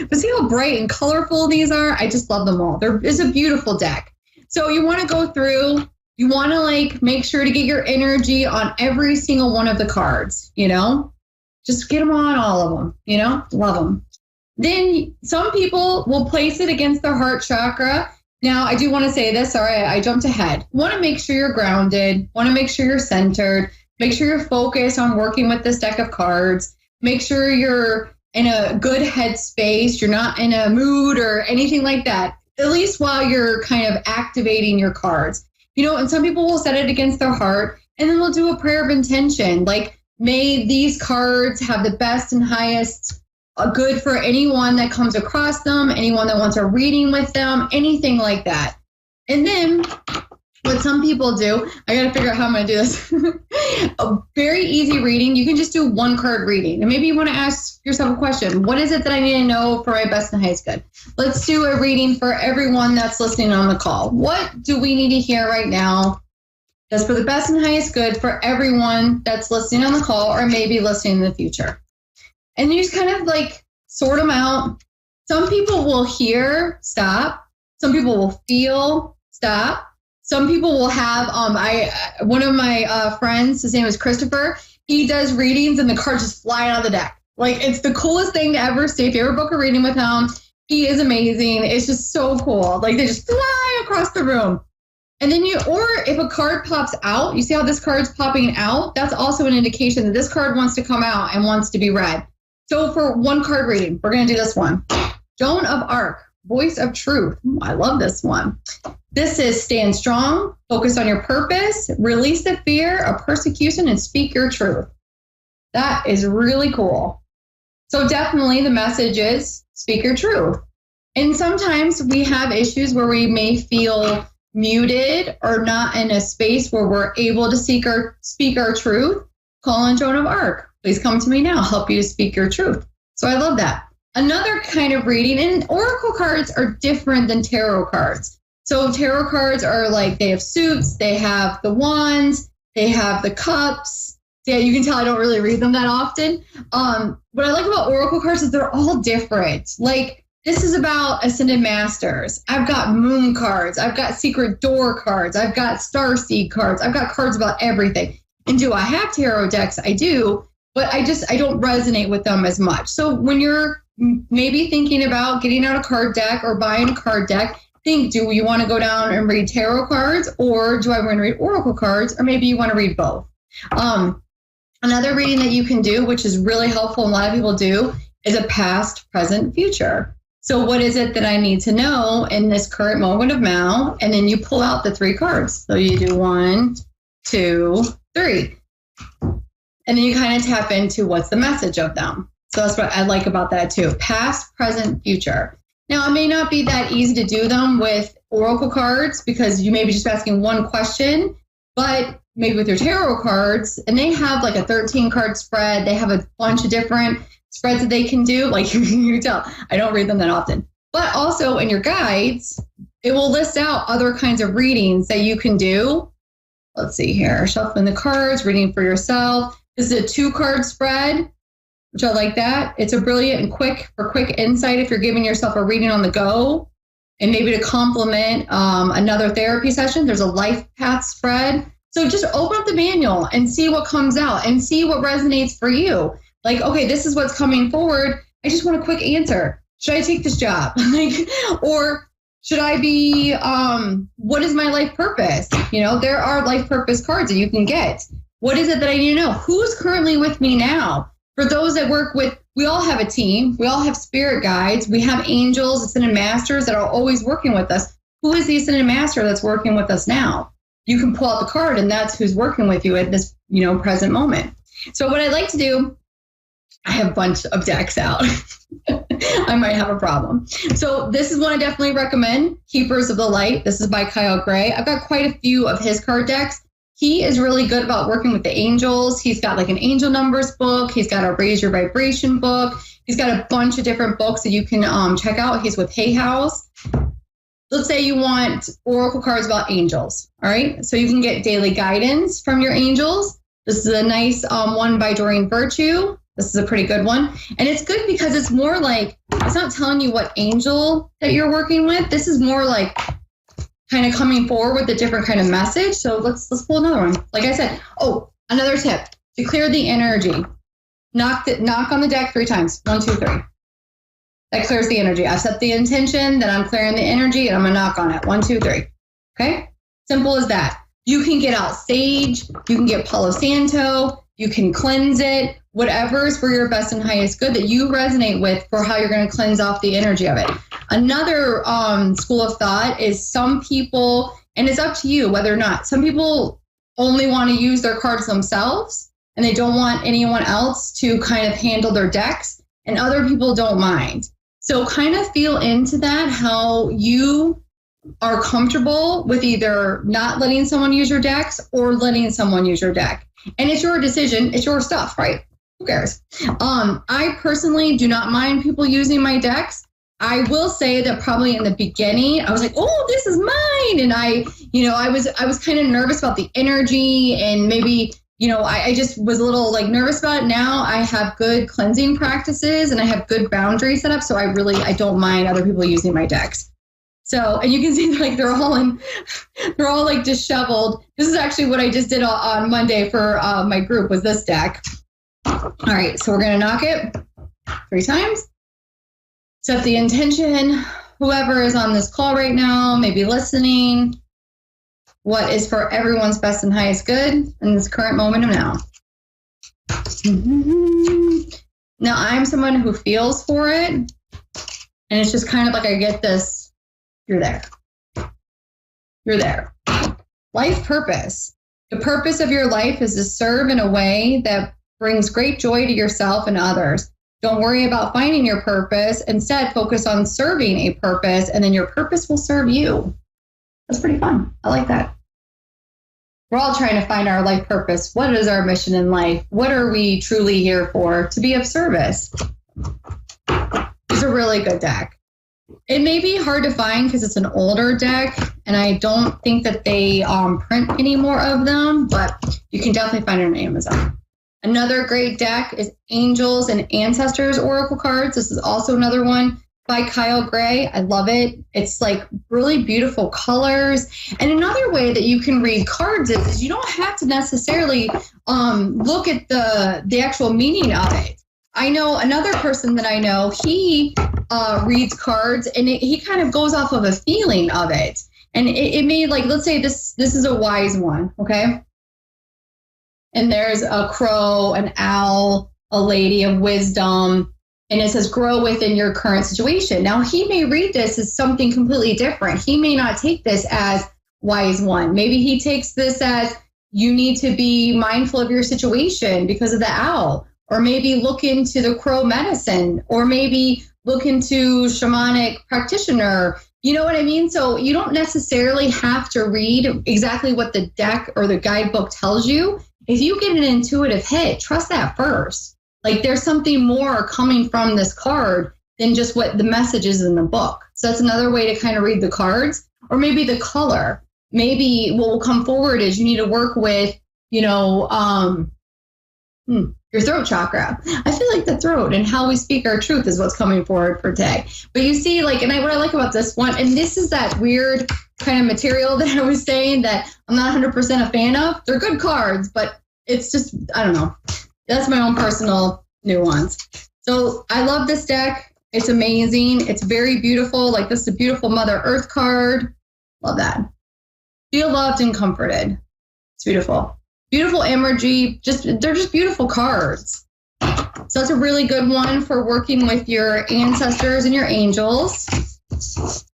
But see how bright and colorful these are? I just love them all. It's a beautiful deck. So you want to go through, you want to like make sure to get your energy on every single one of the cards, just get them on all of them, love them. Then some people will place it against their heart chakra. Now, I do want to say this. Sorry, I jumped ahead. Want to make sure you're grounded, want to make sure you're centered, make sure you're focused on working with this deck of cards, make sure you're in a good headspace, you're not in a mood or anything like that. At least while you're kind of activating your cards, and some people will set it against their heart and then they'll do a prayer of intention. Like, may these cards have the best and highest good for anyone that comes across them, anyone that wants a reading with them, anything like that. And then what some people do, I got to figure out how I'm going to do this. A very easy reading. You can just do one card reading. And maybe you want to ask yourself a question. What is it that I need to know for my best and highest good? Let's do a reading for everyone that's listening on the call. What do we need to hear right now that's for the best and highest good for everyone that's listening on the call or maybe listening in the future? And you just kind of like sort them out. Some people will hear stop. Some people will feel. Stop. Some people will have, one of my friends, his name is Christopher, he does readings and the cards just fly out of the deck. Like, it's the coolest thing to ever see. If you ever book a reading with him, he is amazing. It's just so cool. Like, they just fly across the room. And then or if a card pops out, you see how this card's popping out? That's also an indication that this card wants to come out and wants to be read. So for one card reading, we're going to do this one. Joan of Arc, Voice of Truth. Ooh, I love this one. This is stand strong, focus on your purpose, release the fear of persecution, and speak your truth. That is really cool. So definitely the message is speak your truth. And sometimes we have issues where we may feel muted or not in a space where we're able to speak our truth. Call on Joan of Arc. Please come to me now. I'll help you to speak your truth. So I love that. Another kind of reading, and oracle cards are different than tarot cards. So tarot cards are like, they have suits, they have the wands, they have the cups. Yeah, you can tell I don't really read them that often. What I like about oracle cards is they're all different. Like, this is about Ascended Masters. I've got moon cards. I've got secret door cards. I've got starseed cards. I've got cards about everything. And do I have tarot decks? I do, but I don't resonate with them as much. So when you're maybe thinking about getting out a card deck or buying a card deck, think, do you want to go down and read tarot cards, or do I want to read oracle cards, or maybe you want to read both? Another reading that you can do, which is really helpful and a lot of people do, is a past, present, future. So what is it that I need to know in this current moment of now? And then you pull out the 3 cards. So you do 1, 2, 3. And then you kind of tap into what's the message of them. So that's what I like about that too. Past, present, future. Now, it may not be that easy to do them with oracle cards because you may be just asking one question, but maybe with your tarot cards, and they have like a 13 card spread. They have a bunch of different spreads that they can do. Like you can tell, I don't read them that often. But also in your guides, it will list out other kinds of readings that you can do. Let's see here. Shuffling the cards, reading for yourself. This is a 2-card spread, which I like that. It's a brilliant and quick insight if you're giving yourself a reading on the go. And maybe to complement another therapy session, there's a life path spread. So just open up the manual and see what comes out and see what resonates for you. Like, okay, this is what's coming forward. I just want a quick answer. Should I take this job? Or should I be, what is my life purpose? You know, there are life purpose cards that you can get. What is it that I need to know? Who's currently with me now? For those that work with, we all have a team. We all have spirit guides. We have angels, ascended masters that are always working with us. Who is the ascended master that's working with us now? You can pull out the card and that's who's working with you at this, present moment. So what I like to do, I have a bunch of decks out. I might have a problem. So this is one I definitely recommend, Keepers of the Light. This is by Kyle Gray. I've got quite a few of his card decks. He is really good about working with the angels. He's got like an angel numbers book. He's got a Raise Your Vibration book. He's got a bunch of different books that you can check out. He's with Hay House. Let's say you want oracle cards about angels. All right. So you can get daily guidance from your angels. This is a nice one by Doreen Virtue. This is a pretty good one. And it's good because it's more like, it's not telling you what angel that you're working with. This is more like kind of coming forward with a different kind of message. So let's pull another one. Like I said, another tip to clear the energy. Knock on the deck 3 times. 1, 2, 3. That clears the energy. I set the intention that I'm clearing the energy and I'm gonna knock on it. 1, 2, 3. Okay? Simple as that. You can get out sage, you can get Palo Santo, you can cleanse it, whatever is for your best and highest good that you resonate with for how you're going to cleanse off the energy of it. Another school of thought is some people, and it's up to you whether or not, some people only want to use their cards themselves and they don't want anyone else to kind of handle their decks, and other people don't mind. So kind of feel into that, how you are comfortable with either not letting someone use your decks or letting someone use your deck. And it's your decision. It's your stuff, right? Who cares? I personally do not mind people using my decks. I will say that probably in the beginning, I was like, oh, this is mine. And I was kind of nervous about the energy, and maybe, I just was a little like nervous about it. Now I have good cleansing practices and I have good boundaries set up. So I don't mind other people using my decks. So, and you can see like they're all like disheveled. This is actually what I just did on Monday for my group, was this deck. All right, so we're going to knock it 3 times. Set the intention, whoever is on this call right now, maybe listening, what is for everyone's best and highest good in this current moment of now. Now, I'm someone who feels for it, and it's just kind of like I get this, you're there. You're there. Life purpose. The purpose of your life is to serve in a way that brings great joy to yourself and others. Don't worry about finding your purpose. Instead, focus on serving a purpose, and then your purpose will serve you. That's pretty fun. I like that. We're all trying to find our life purpose. What is our mission in life? What are we truly here for? To be of service. It's a really good deck. It may be hard to find because it's an older deck, and I don't think that they print any more of them, but you can definitely find it on Amazon. Another great deck is Angels and Ancestors Oracle cards. This is also another one by Kyle Gray. I love it. It's like really beautiful colors. And another way that you can read cards is you don't have to necessarily look at the actual meaning of it. I know another person that I know, he reads cards, and he kind of goes off of a feeling of it. And it may, like, let's say this is a wise one, okay? And there's a crow, an owl, a lady of wisdom, and it says grow within your current situation. Now, he may read this as something completely different. He may not take this as wise one. Maybe he takes this as you need to be mindful of your situation because of the owl, or maybe look into the crow medicine, or maybe look into shamanic practitioner. You know what I mean? So you don't necessarily have to read exactly what the deck or the guidebook tells you. If you get an intuitive hit, trust that first. Like, there's something more coming from this card than just what the message is in the book. So that's another way to kind of read the cards, or maybe the color. Maybe what will come forward is you need to work with, your throat chakra. I feel like the throat and how we speak our truth is what's coming forward for today. But you see, like, and what I like about this one, and this is that weird kind of material that I was saying that I'm not 100% a fan of. They're good cards, but it's just, I don't know. That's my own personal nuance. So I love this deck. It's amazing. It's very beautiful. Like, this is a beautiful Mother Earth card. Love that. Feel loved and comforted. It's beautiful. Beautiful energy. They're just beautiful cards. So that's a really good one for working with your ancestors and your angels. Let's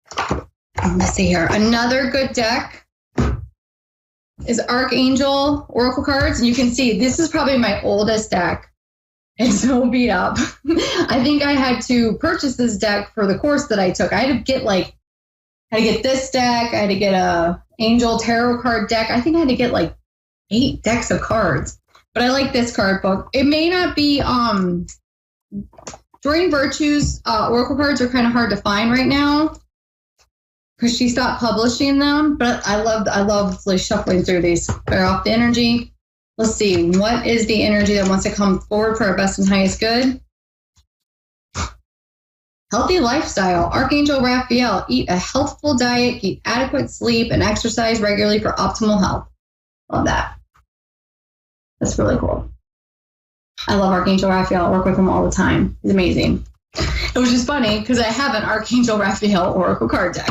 see here. Another good deck is Archangel Oracle cards. And you can see this is probably my oldest deck. It's so beat up. I think I had to purchase this deck for the course that I took. I had to get this deck. I had to get a Angel Tarot card deck. I think I had to get like 8 decks of cards. But I like this card book. It may not be Doreen Virtue's Oracle cards are kind of hard to find right now because she stopped publishing them. But I love like shuffling through these. Clear off the energy. Let's see, what is the energy that wants to come forward for our best and highest good? Healthy lifestyle. Archangel Raphael, eat a healthful diet, get adequate sleep, and exercise regularly for optimal health. Love that. That's really cool. I love Archangel Raphael. I work with him all the time. He's amazing. It was just funny because I have an Archangel Raphael Oracle card deck,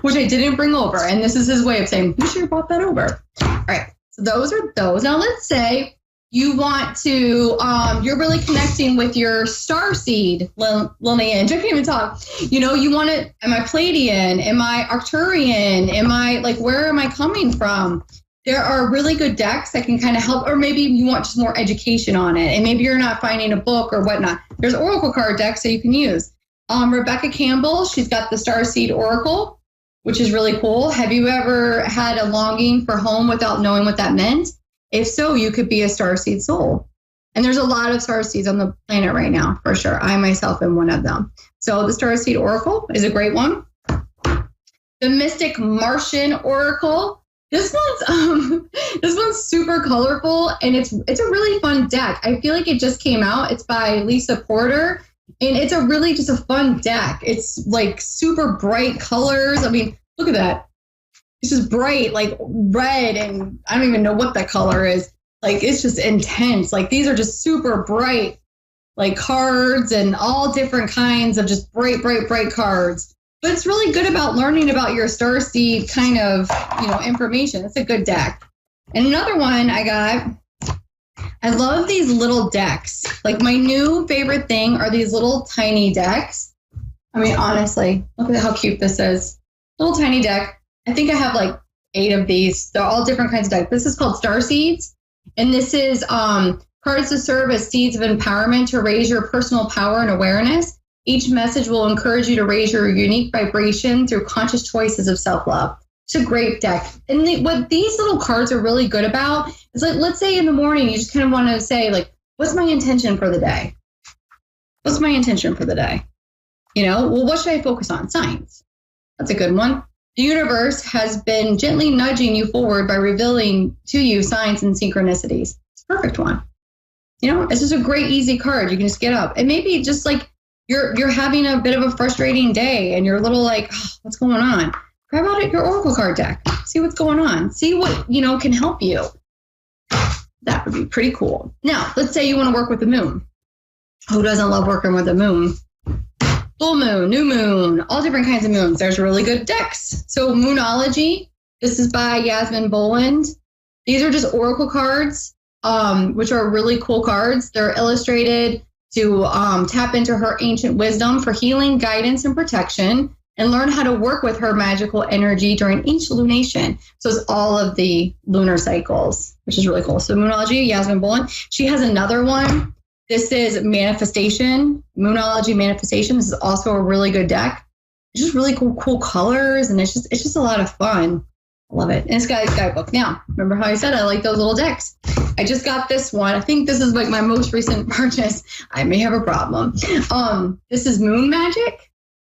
which I didn't bring over. And this is his way of saying, you should have brought that over. All right. So those are those. Now let's say you want to, you're really connecting with your starseed lineage. I can't even talk. You want to, am I Pleiadian? Am I Arcturian? Am I, like, where am I coming from? There are really good decks that can kind of help, or maybe you want just more education on it, and maybe you're not finding a book or whatnot. There's Oracle card decks that you can use. Rebecca Campbell, she's got the Starseed Oracle, which is really cool. Have you ever had a longing for home without knowing what that meant? If so, you could be a starseed soul. And there's a lot of starseeds on the planet right now, for sure. I myself am one of them. So the Starseed Oracle is a great one. The Mystic Martian Oracle. This one's super colorful, and it's a really fun deck. I feel like it just came out. It's by Lisa Porter. And it's a really just a fun deck. It's like super bright colors. I mean, look at that. It's just bright, like red, and I don't even know what that color is. Like, it's just intense. Like, these are just super bright, like cards and all different kinds of just bright, bright, bright cards. But it's really good about learning about your starseed kind of, information. It's a good deck. And another one I love these little decks. Like, my new favorite thing are these little tiny decks. I mean, honestly, look at how cute this is. Little tiny deck. I think I have like 8 of these. They're all different kinds of decks. This is called Star Seeds. And this is cards to serve as seeds of empowerment to raise your personal power and awareness. Each message will encourage you to raise your unique vibration through conscious choices of self-love. It's a great deck. And what these little cards are really good about is, like, let's say in the morning, you just kind of want to say, like, what's my intention for the day? What's my intention for the day? Well, what should I focus on? Science. That's a good one. The universe has been gently nudging you forward by revealing to you signs and synchronicities. It's a perfect one. It's just a great, easy card. You can just get up. And maybe just like you're having a bit of a frustrating day and you're a little like, oh, what's going on? Grab out your Oracle card deck. See what's going on. See what, can help you. That would be pretty cool. Now, let's say you want to work with the moon. Who doesn't love working with the moon? Full moon, new moon, all different kinds of moons. There's really good decks. So Moonology, this is by Yasmin Boland. These are just Oracle cards, which are really cool cards. They're illustrated to tap into her ancient wisdom for healing, guidance, and protection, and learn how to work with her magical energy during each lunation. So it's all of the lunar cycles, which is really cool. So Moonology, Yasmin Boland. She has another one. This is Manifestation, Moonology Manifestation. This is also a really good deck. It's just really cool colors, and it's just a lot of fun. I love it. And it's got a guidebook. Now, remember how I said I like those little decks? I just got this one. I think this is like my most recent purchase. I may have a problem. This is Moon Magic,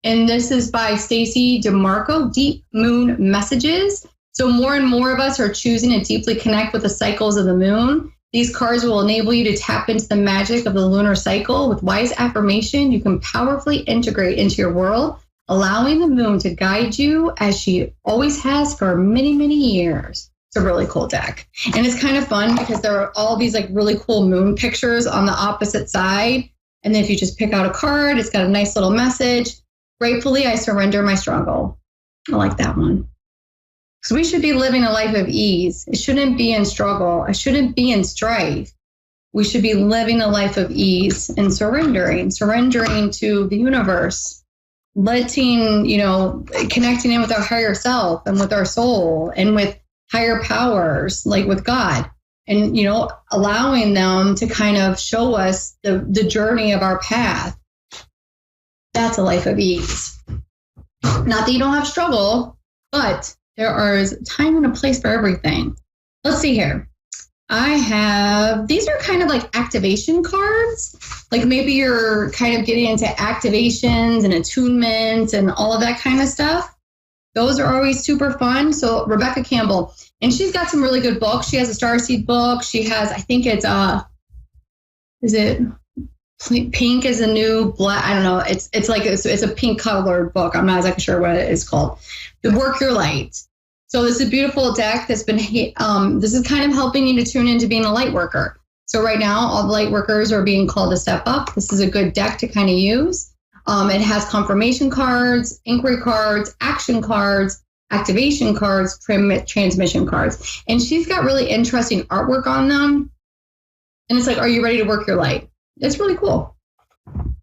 and this is by Stacey DeMarco, Deep Moon Messages. So more and more of us are choosing to deeply connect with the cycles of the moon. These cards will enable you to tap into the magic of the lunar cycle. With wise affirmation, you can powerfully integrate into your world, allowing the moon to guide you as she always has for many, many years. It's a really cool deck. And it's kind of fun because there are all these like really cool moon pictures on the opposite side. And then if you just pick out a card, it's got a nice little message. Gratefully, I surrender my struggle. I like that one. So we should be living a life of ease. It shouldn't be in struggle. It shouldn't be in strife. We should be living a life of ease and surrendering to the universe, connecting in with our higher self and with our soul and with higher powers, like with God, and, allowing them to kind of show us the journey of our path. That's a life of ease. Not that you don't have struggle, but there is a time and a place for everything. Let's see here. These are kind of like activation cards. Like maybe you're kind of getting into activations and attunement and all of that kind of stuff. Those are always super fun. So Rebecca Campbell, and she's got some really good books. She has a Starseed book. She has, I think it's, is it Pink is a New Black? I don't know. It's like, it's a pink colored book. I'm not exactly sure what it is called. The Work Your Light. So this is a beautiful deck that's been, this is kind of helping you to tune into being a light worker. So right now, all the light workers are being called to step up. This is a good deck to kind of use. It has confirmation cards, inquiry cards, action cards, activation cards, transmission cards. And she's got really interesting artwork on them. And it's like, are you ready to work your light? It's really cool.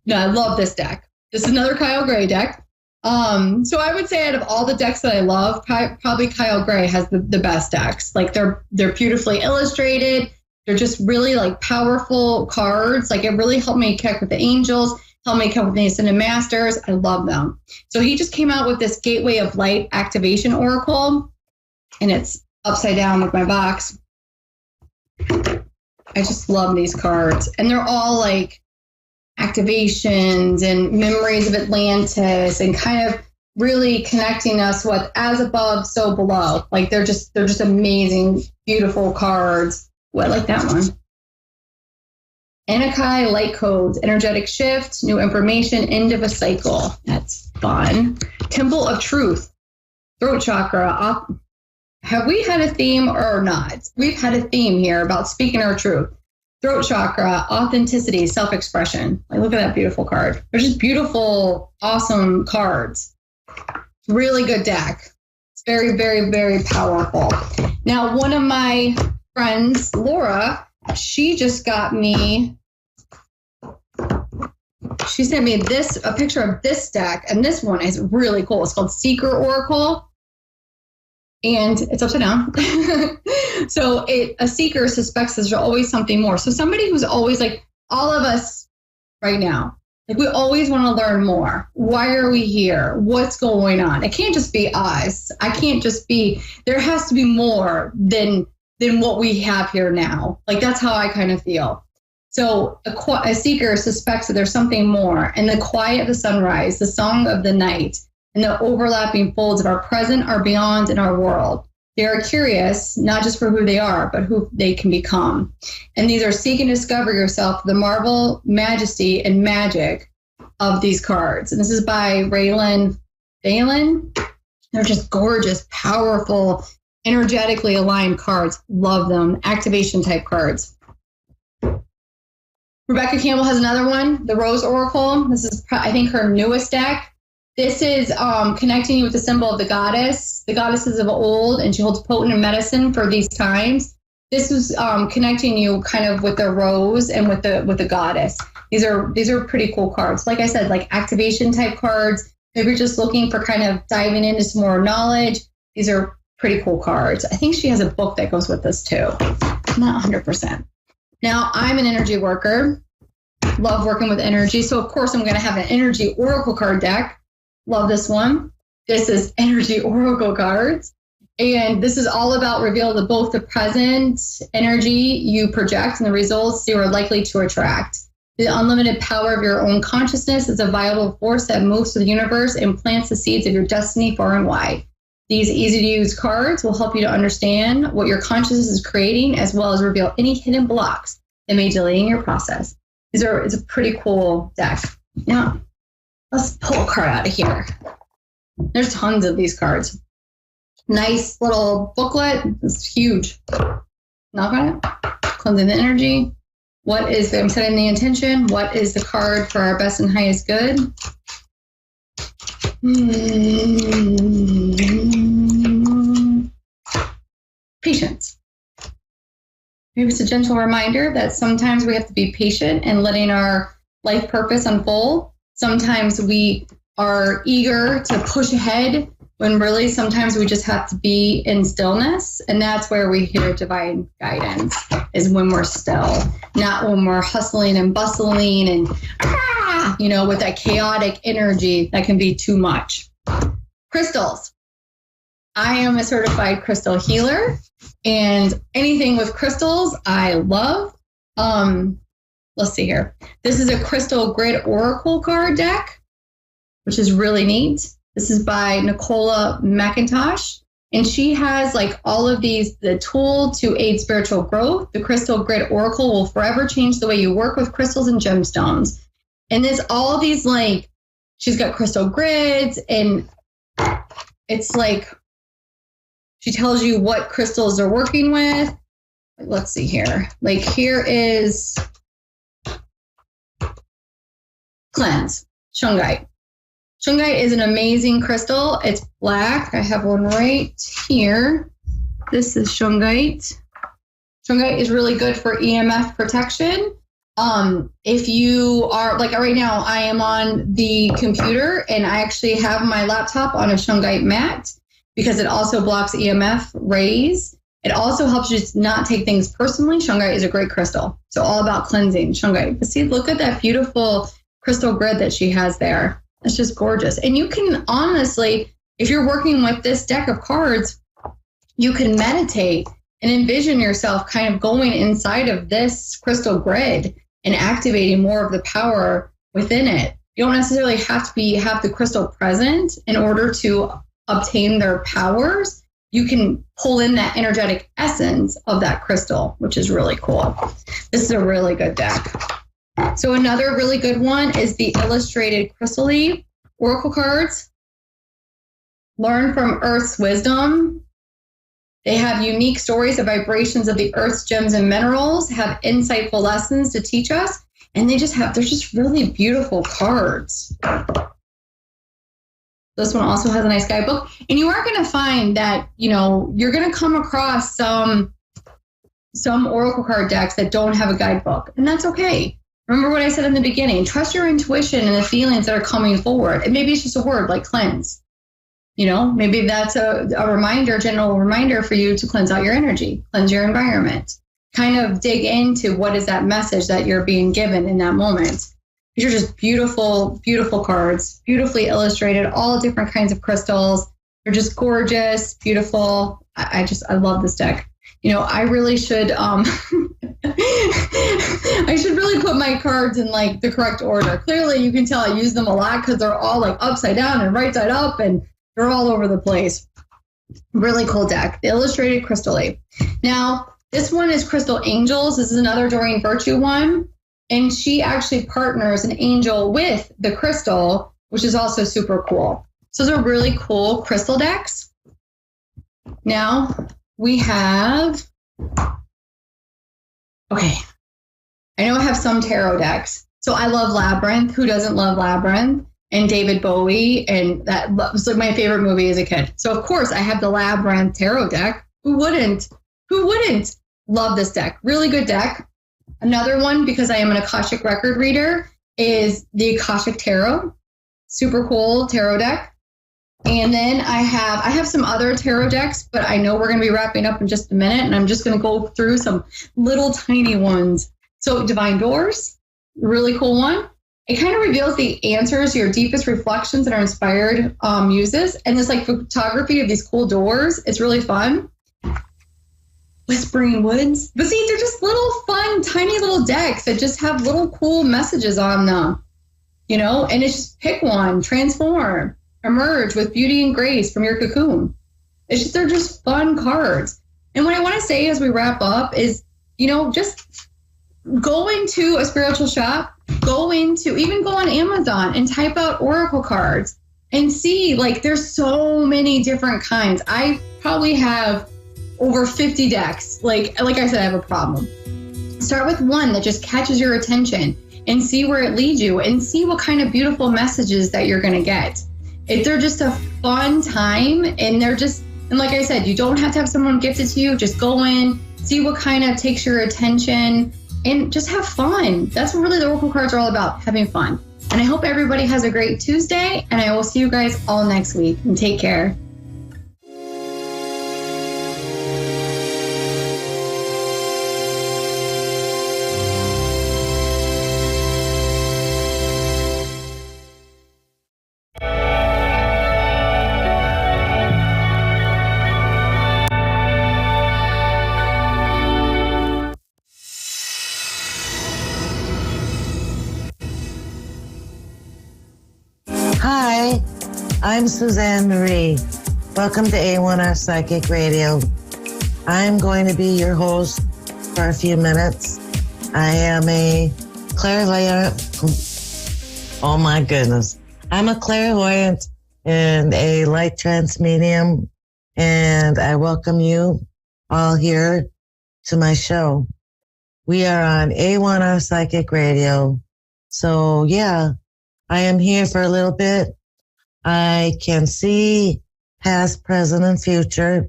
Yeah, I love this deck. This is another Kyle Gray deck. So I would say out of all the decks that I love, probably Kyle Gray has the best decks. Like they're beautifully illustrated. They're just really like powerful cards. Like it really helped me connect with the angels, helped me connect with the Ascended Masters. I love them. So he just came out with this Gateway of Light Activation Oracle, and it's upside down with my box. I just love these cards, and they're all like activations and memories of Atlantis, and kind of really connecting us with as above, so below. Like they're just amazing, beautiful cards. Well, I like that one. Anakai, light codes, energetic shift, new information, end of a cycle. That's fun. Temple of truth, throat chakra. Have we had a theme or not? We've had a theme here about speaking our truth. Throat chakra, authenticity, self-expression. Like, look at that beautiful card. They're just beautiful, awesome cards. Really good deck. It's very, very, very powerful. Now, one of my friends, Laura, she just got me, she sent me a picture of this deck, and this one is really cool. It's called Seeker Oracle. And it's upside down. So a seeker suspects there's always something more. So somebody who's always like, all of us right now, like we always want to learn more. Why are we here? What's going on? It can't just be us. I can't just be, there has to be more than what we have here now. Like that's how I kind of feel. So a seeker suspects that there's something more. And the quiet of the sunrise, the song of the night, and the overlapping folds of our present, our beyond, and our world. They are curious, not just for who they are, but who they can become. And these are seek and discover yourself, the marvel, majesty, and magic of these cards. And this is by Raylan Phelan. They're just gorgeous, powerful, energetically aligned cards. Love them. Activation type cards. Rebecca Campbell has another one, the Rose Oracle. This is, I think, her newest deck. This is connecting you with the symbol of the goddess. The goddesses of old, and she holds potent medicine for these times. This is connecting you kind of with the rose and with the goddess. These are pretty cool cards. Like I said, like activation type cards. If you're just looking for kind of diving into some more knowledge, these are pretty cool cards. I think she has a book that goes with this too. Not 100%. Now, I'm an energy worker. Love working with energy. So of course I'm going to have an energy oracle card deck. Love this one. This is energy oracle cards. And this is all about reveal both the present energy you project and the results you are likely to attract. The unlimited power of your own consciousness is a vital force that moves through the universe and plants the seeds of your destiny far and wide. These easy-to-use cards will help you to understand what your consciousness is creating, as well as reveal any hidden blocks that may delay in your process. It's a pretty cool deck. Now, let's pull a card out of here. There's tons of these cards. Nice little booklet. It's huge. Knock on it. Cleansing the energy. I'm setting the intention. What is the card for our best and highest good? Patience. Maybe it's a gentle reminder that sometimes we have to be patient in letting our life purpose unfold. Sometimes we are eager to push ahead when really sometimes we just have to be in stillness. And that's where we hear divine guidance, is when we're still, not when we're hustling and bustling and, with that chaotic energy that can be too much. Crystals. I am a certified crystal healer, and anything with crystals I love. Let's see here. This is a crystal grid oracle card deck, which is really neat. This is by Nicola McIntosh, and she has like all of these, the tool to aid spiritual growth. The crystal grid oracle will forever change the way you work with crystals and gemstones. And there's all these, like, she's got crystal grids, and it's like, she tells you what crystals they're working with. Let's see here. Like, here is Cleanse, Shungite. Shungite is an amazing crystal. It's black. I have one right here. This is Shungite. Shungite is really good for EMF protection. If you are, like right now, I am on the computer and I actually have my laptop on a Shungite mat because it also blocks EMF rays. It also helps you not take things personally. Shungite is a great crystal. So all about cleansing, Shungite. But see, look at that beautiful crystal grid that she has there. It's just gorgeous. And you can honestly, if you're working with this deck of cards, you can meditate and envision yourself kind of going inside of this crystal grid and activating more of the power within it. You don't necessarily have to have the crystal present in order to obtain their powers. You can pull in that energetic essence of that crystal, which is really cool. This is a really good deck. So another really good one is the Illustrated Crystally Oracle cards. Learn from Earth's wisdom. They have unique stories of vibrations of the Earth's gems and minerals, have insightful lessons to teach us, and they're just really beautiful cards. This one also has a nice guidebook. And you are going to find that, you're going to come across some Oracle card decks that don't have a guidebook, and that's okay. Remember what I said in the beginning, trust your intuition and the feelings that are coming forward. And maybe it's just a word like cleanse. Maybe that's a reminder, general reminder for you to cleanse out your energy, cleanse your environment, kind of dig into what is that message that you're being given in that moment. These are just beautiful, beautiful cards, beautifully illustrated, all different kinds of crystals. They're just gorgeous, beautiful. I love this deck. I really should, I should really put my cards in like the correct order. Clearly you can tell I use them a lot because they're all like upside down and right side up and they're all over the place. Really cool deck. The Illustrated Crystally. Now, this one is Crystal Angels. This is another Doreen Virtue one. And she actually partners an angel with the crystal, which is also super cool. So those are really cool crystal decks. Now we have, okay, I know I have some tarot decks. So I love Labyrinth. Who doesn't love Labyrinth? And David Bowie. And that was like my favorite movie as a kid. So of course I have the Labyrinth tarot deck. Who wouldn't? Who wouldn't love this deck? Really good deck. Another one, because I am an Akashic record reader, is the Akashic Tarot. Super cool tarot deck. And then I have some other tarot decks, but I know we're going to be wrapping up in just a minute, and I'm just going to go through some little tiny ones. So Divine Doors, really cool one. It kind of reveals the answers, your deepest reflections that are inspired muses. And this like photography of these cool doors. It's really fun. Whispering Woods. But see, they're just little fun, tiny little decks that just have little cool messages on them, and it's just pick one, transform, emerge with beauty and grace from your cocoon. They're just fun cards. And what I want to say as we wrap up is, just go into a spiritual shop, even go on Amazon and type out Oracle cards and see, like, there's so many different kinds. I probably have over 50 decks. Like I said, I have a problem. Start with one that just catches your attention and see where it leads you and see what kind of beautiful messages that you're going to get. They're just a fun time, and like I said, you don't have to have someone gift it to you. Just go in, see what kind of takes your attention, and just have fun. That's what really the Oracle cards are all about, having fun. And I hope everybody has a great Tuesday, and I will see you guys all next week. And take care. Hi, I'm Suzanne Marie. Welcome to A1R Psychic Radio. I'm going to be your host for a few minutes. I am a clairvoyant. Oh my goodness. I'm a clairvoyant and a light trance medium, and I welcome you all here to my show. We are on A1R Psychic Radio. So yeah, I am here for a little bit. I can see past, present, and future.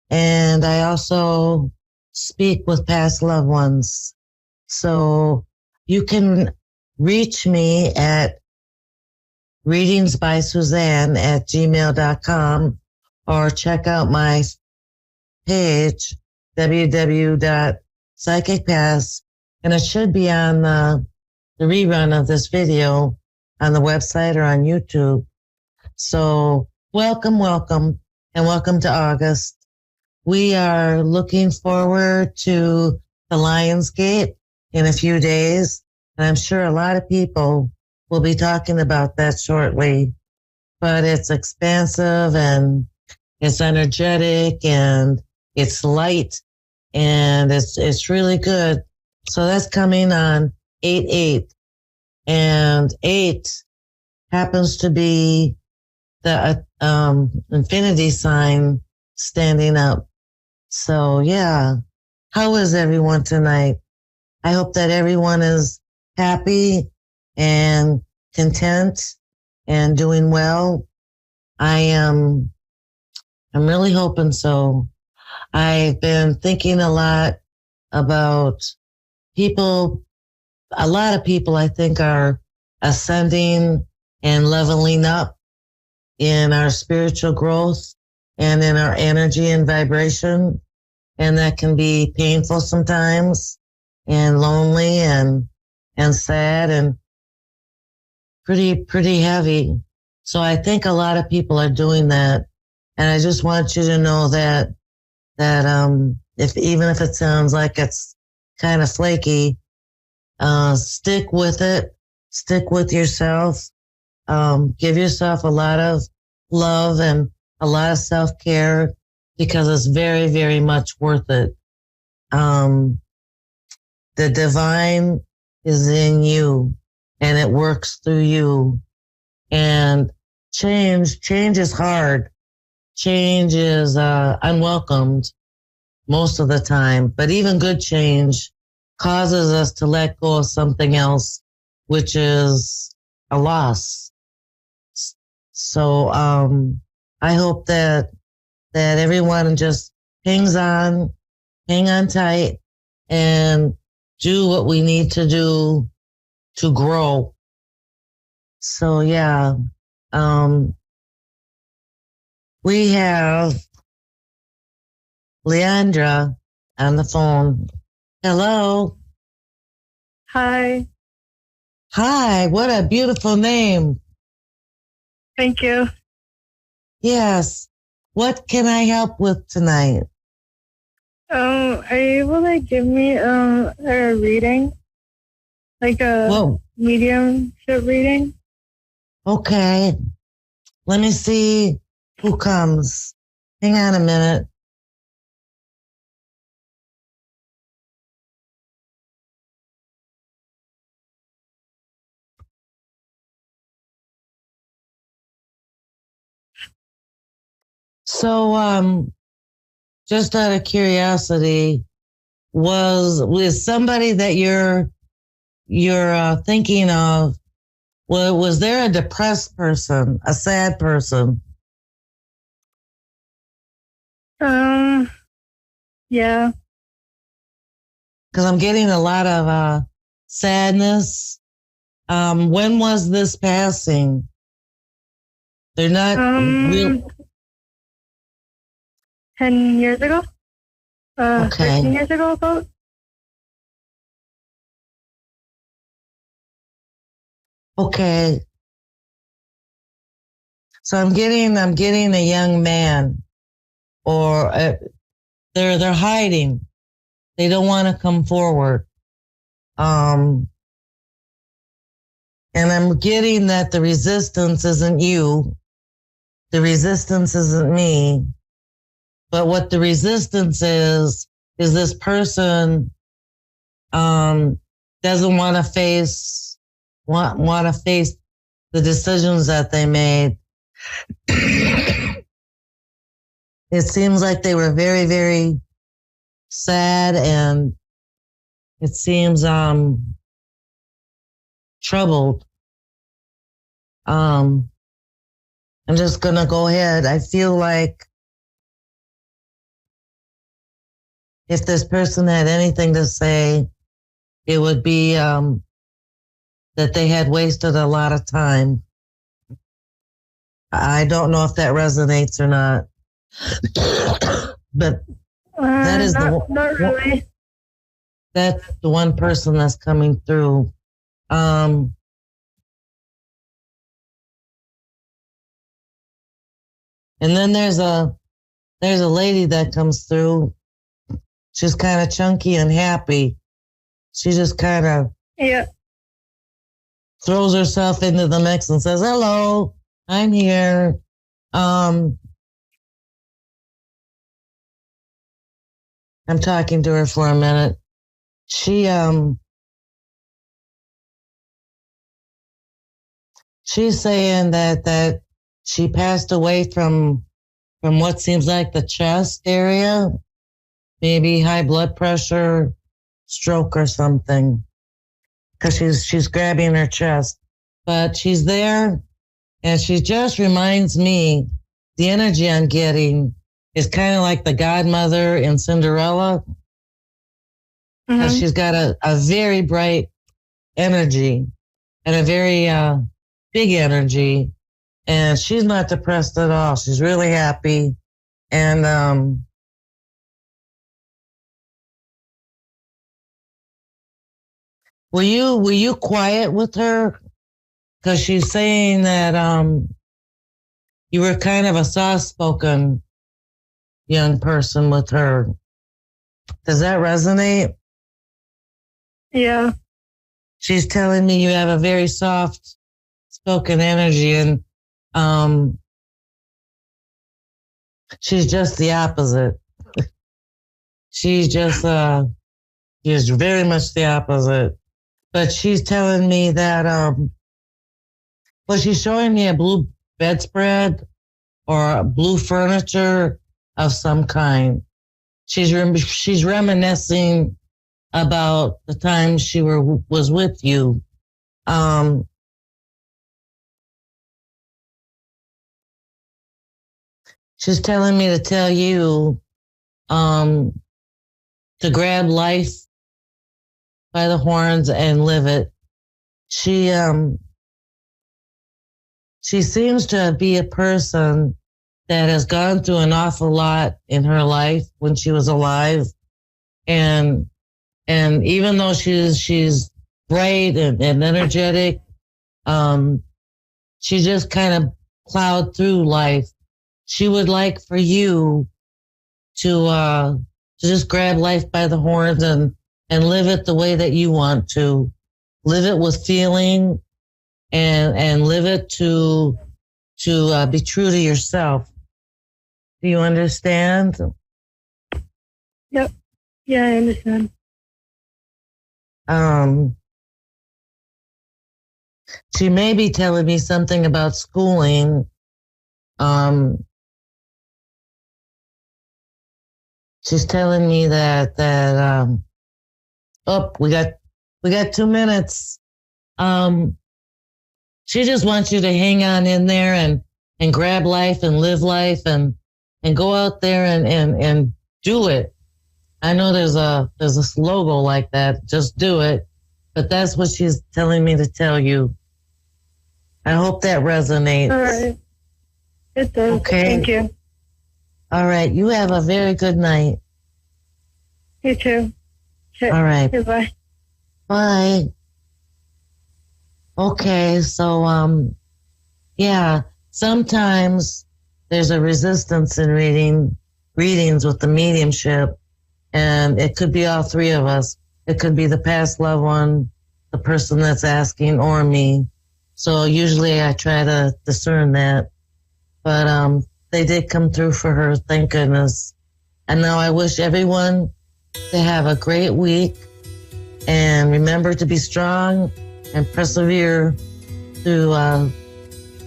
And I also speak with past loved ones. So you can reach me at readingsbysuzanne@gmail.com or check out my page, www.psychicpast. And it should be on the rerun of this video on the website or on YouTube. So welcome, and welcome to August. We are looking forward to the Lionsgate in a few days, and I'm sure a lot of people will be talking about that shortly. But it's expansive and it's energetic and it's light and it's really good. So that's coming on 88. And 8 happens to be the infinity sign standing up. So, yeah. How is everyone tonight? I hope that everyone is happy and content and doing well. I'm really hoping so. I've been thinking a lot about people. A lot of people, I think, are ascending and leveling up in our spiritual growth and in our energy and vibration. And that can be painful sometimes and lonely and sad and pretty heavy. So I think a lot of people are doing that. And I just want you to know that even if it sounds like it's kind of flaky, stick with it, stick with yourself, give yourself a lot of love and a lot of self-care because it's very, very much worth it. The divine is in you and it works through you. And change is hard. Change is unwelcomed most of the time, but even good change causes us to let go of something else, which is a loss. So I hope that everyone just hang on tight, and do what we need to do to grow. So yeah, we have Leandra on the phone. Hello. Hi. Hi, what a beautiful name. Thank you. Yes. What can I help with tonight? Are you able to give me a reading? Like a mediumship reading? Okay. Let me see who comes. Hang on a minute. So, just out of curiosity, was somebody that you're thinking of? Was there a depressed person, a sad person? Yeah. Because I'm getting a lot of sadness. When was this passing? They're not real. 10 years ago? Okay. 13 years ago about? Okay. So I'm getting a young man, or they're hiding. They don't want to come forward. And I'm getting that the resistance isn't you. The resistance isn't me. But what the resistance is this person doesn't want to face the decisions that they made. It seems like they were very, very sad, and it seems troubled. I'm just gonna go ahead. I feel like if this person had anything to say, it would be that they had wasted a lot of time. I don't know if that resonates or not, but that is not really. That's the one person that's coming through. And then there's a lady that comes through. She's kind of chunky and happy. She just kind of throws herself into the mix and says, "Hello, I'm here." I'm talking to her for a minute. She she's saying that she passed away from what seems like the chest area, maybe high blood pressure, stroke or something, because she's grabbing her chest. But she's there, and she just reminds me, the energy I'm getting is kind of like the godmother in Cinderella. Mm-hmm. She's got a very bright energy and a very big energy, and she's not depressed at all. She's really happy, and were you quiet with her? Because she's saying that you were kind of a soft-spoken young person with her. Does that resonate? Yeah. She's telling me you have a very soft-spoken energy, and she's just the opposite. She's very much the opposite. But she's telling me that, she's showing me a blue bedspread or blue furniture of some kind. She's reminiscing about the time she was with you. She's telling me to tell you to grab life by the horns and live it. She seems to be a person that has gone through an awful lot in her life when she was alive, and even though she's bright and energetic, she just kind of plowed through life. She would like for you to just grab life by the horns and live it the way that you want to. Live it with feeling and live it to be true to yourself. Do you understand? Yep. Yeah, I understand. She may be telling me something about schooling. She's telling me that we got 2 minutes. She just wants you to hang on in there and grab life and live life and go out there and do it. I know there's a logo like that, just do it. But that's what she's telling me to tell you. I hope that resonates. All right. It does. Okay. Thank you. All right. You have a very good night. You too. Okay. All right. Goodbye. Bye. Okay. So, yeah, sometimes there's a resistance in readings with the mediumship, and it could be all three of us. It could be the past loved one, the person that's asking, or me. So usually I try to discern that. But they did come through for her, thank goodness. And now I wish everyone to have a great week, and remember to be strong and persevere through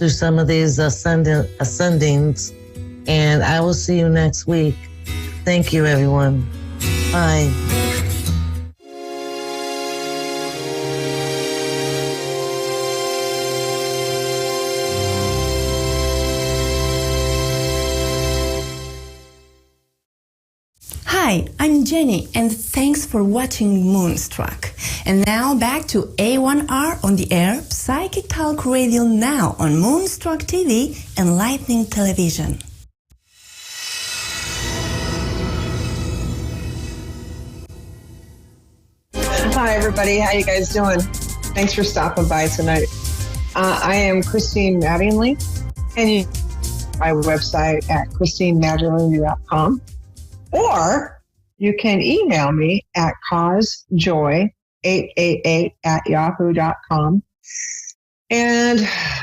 some of these ascendings. And I will see you next week. Thank you, everyone. Bye. Hi, I'm Jenny, and thanks for watching Moonstruck. And now back to A1R on the air, Psychic Talk Radio now on Moonstruck TV and Lightning Television. Hi, everybody. How you guys doing? Thanks for stopping by tonight. I am Christine Mattingly, and you can my website at christinemattingly.com. Or you can email me at causejoy888@yahoo.com. And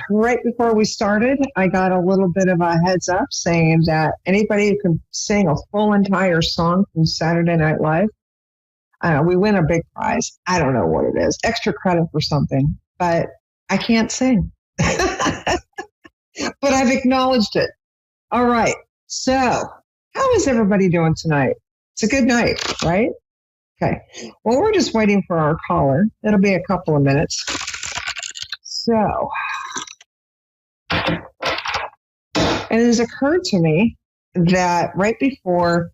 right before we started, I got a little bit of a heads up saying that anybody who can sing a full entire song from Saturday Night Live, we win a big prize. I don't know what it is, extra credit for something, but I can't sing. But I've acknowledged it. All right. So how is everybody doing tonight? It's a good night, right? Okay. Well, we're just waiting for our caller. It'll be a couple of minutes. So, and it has occurred to me that right before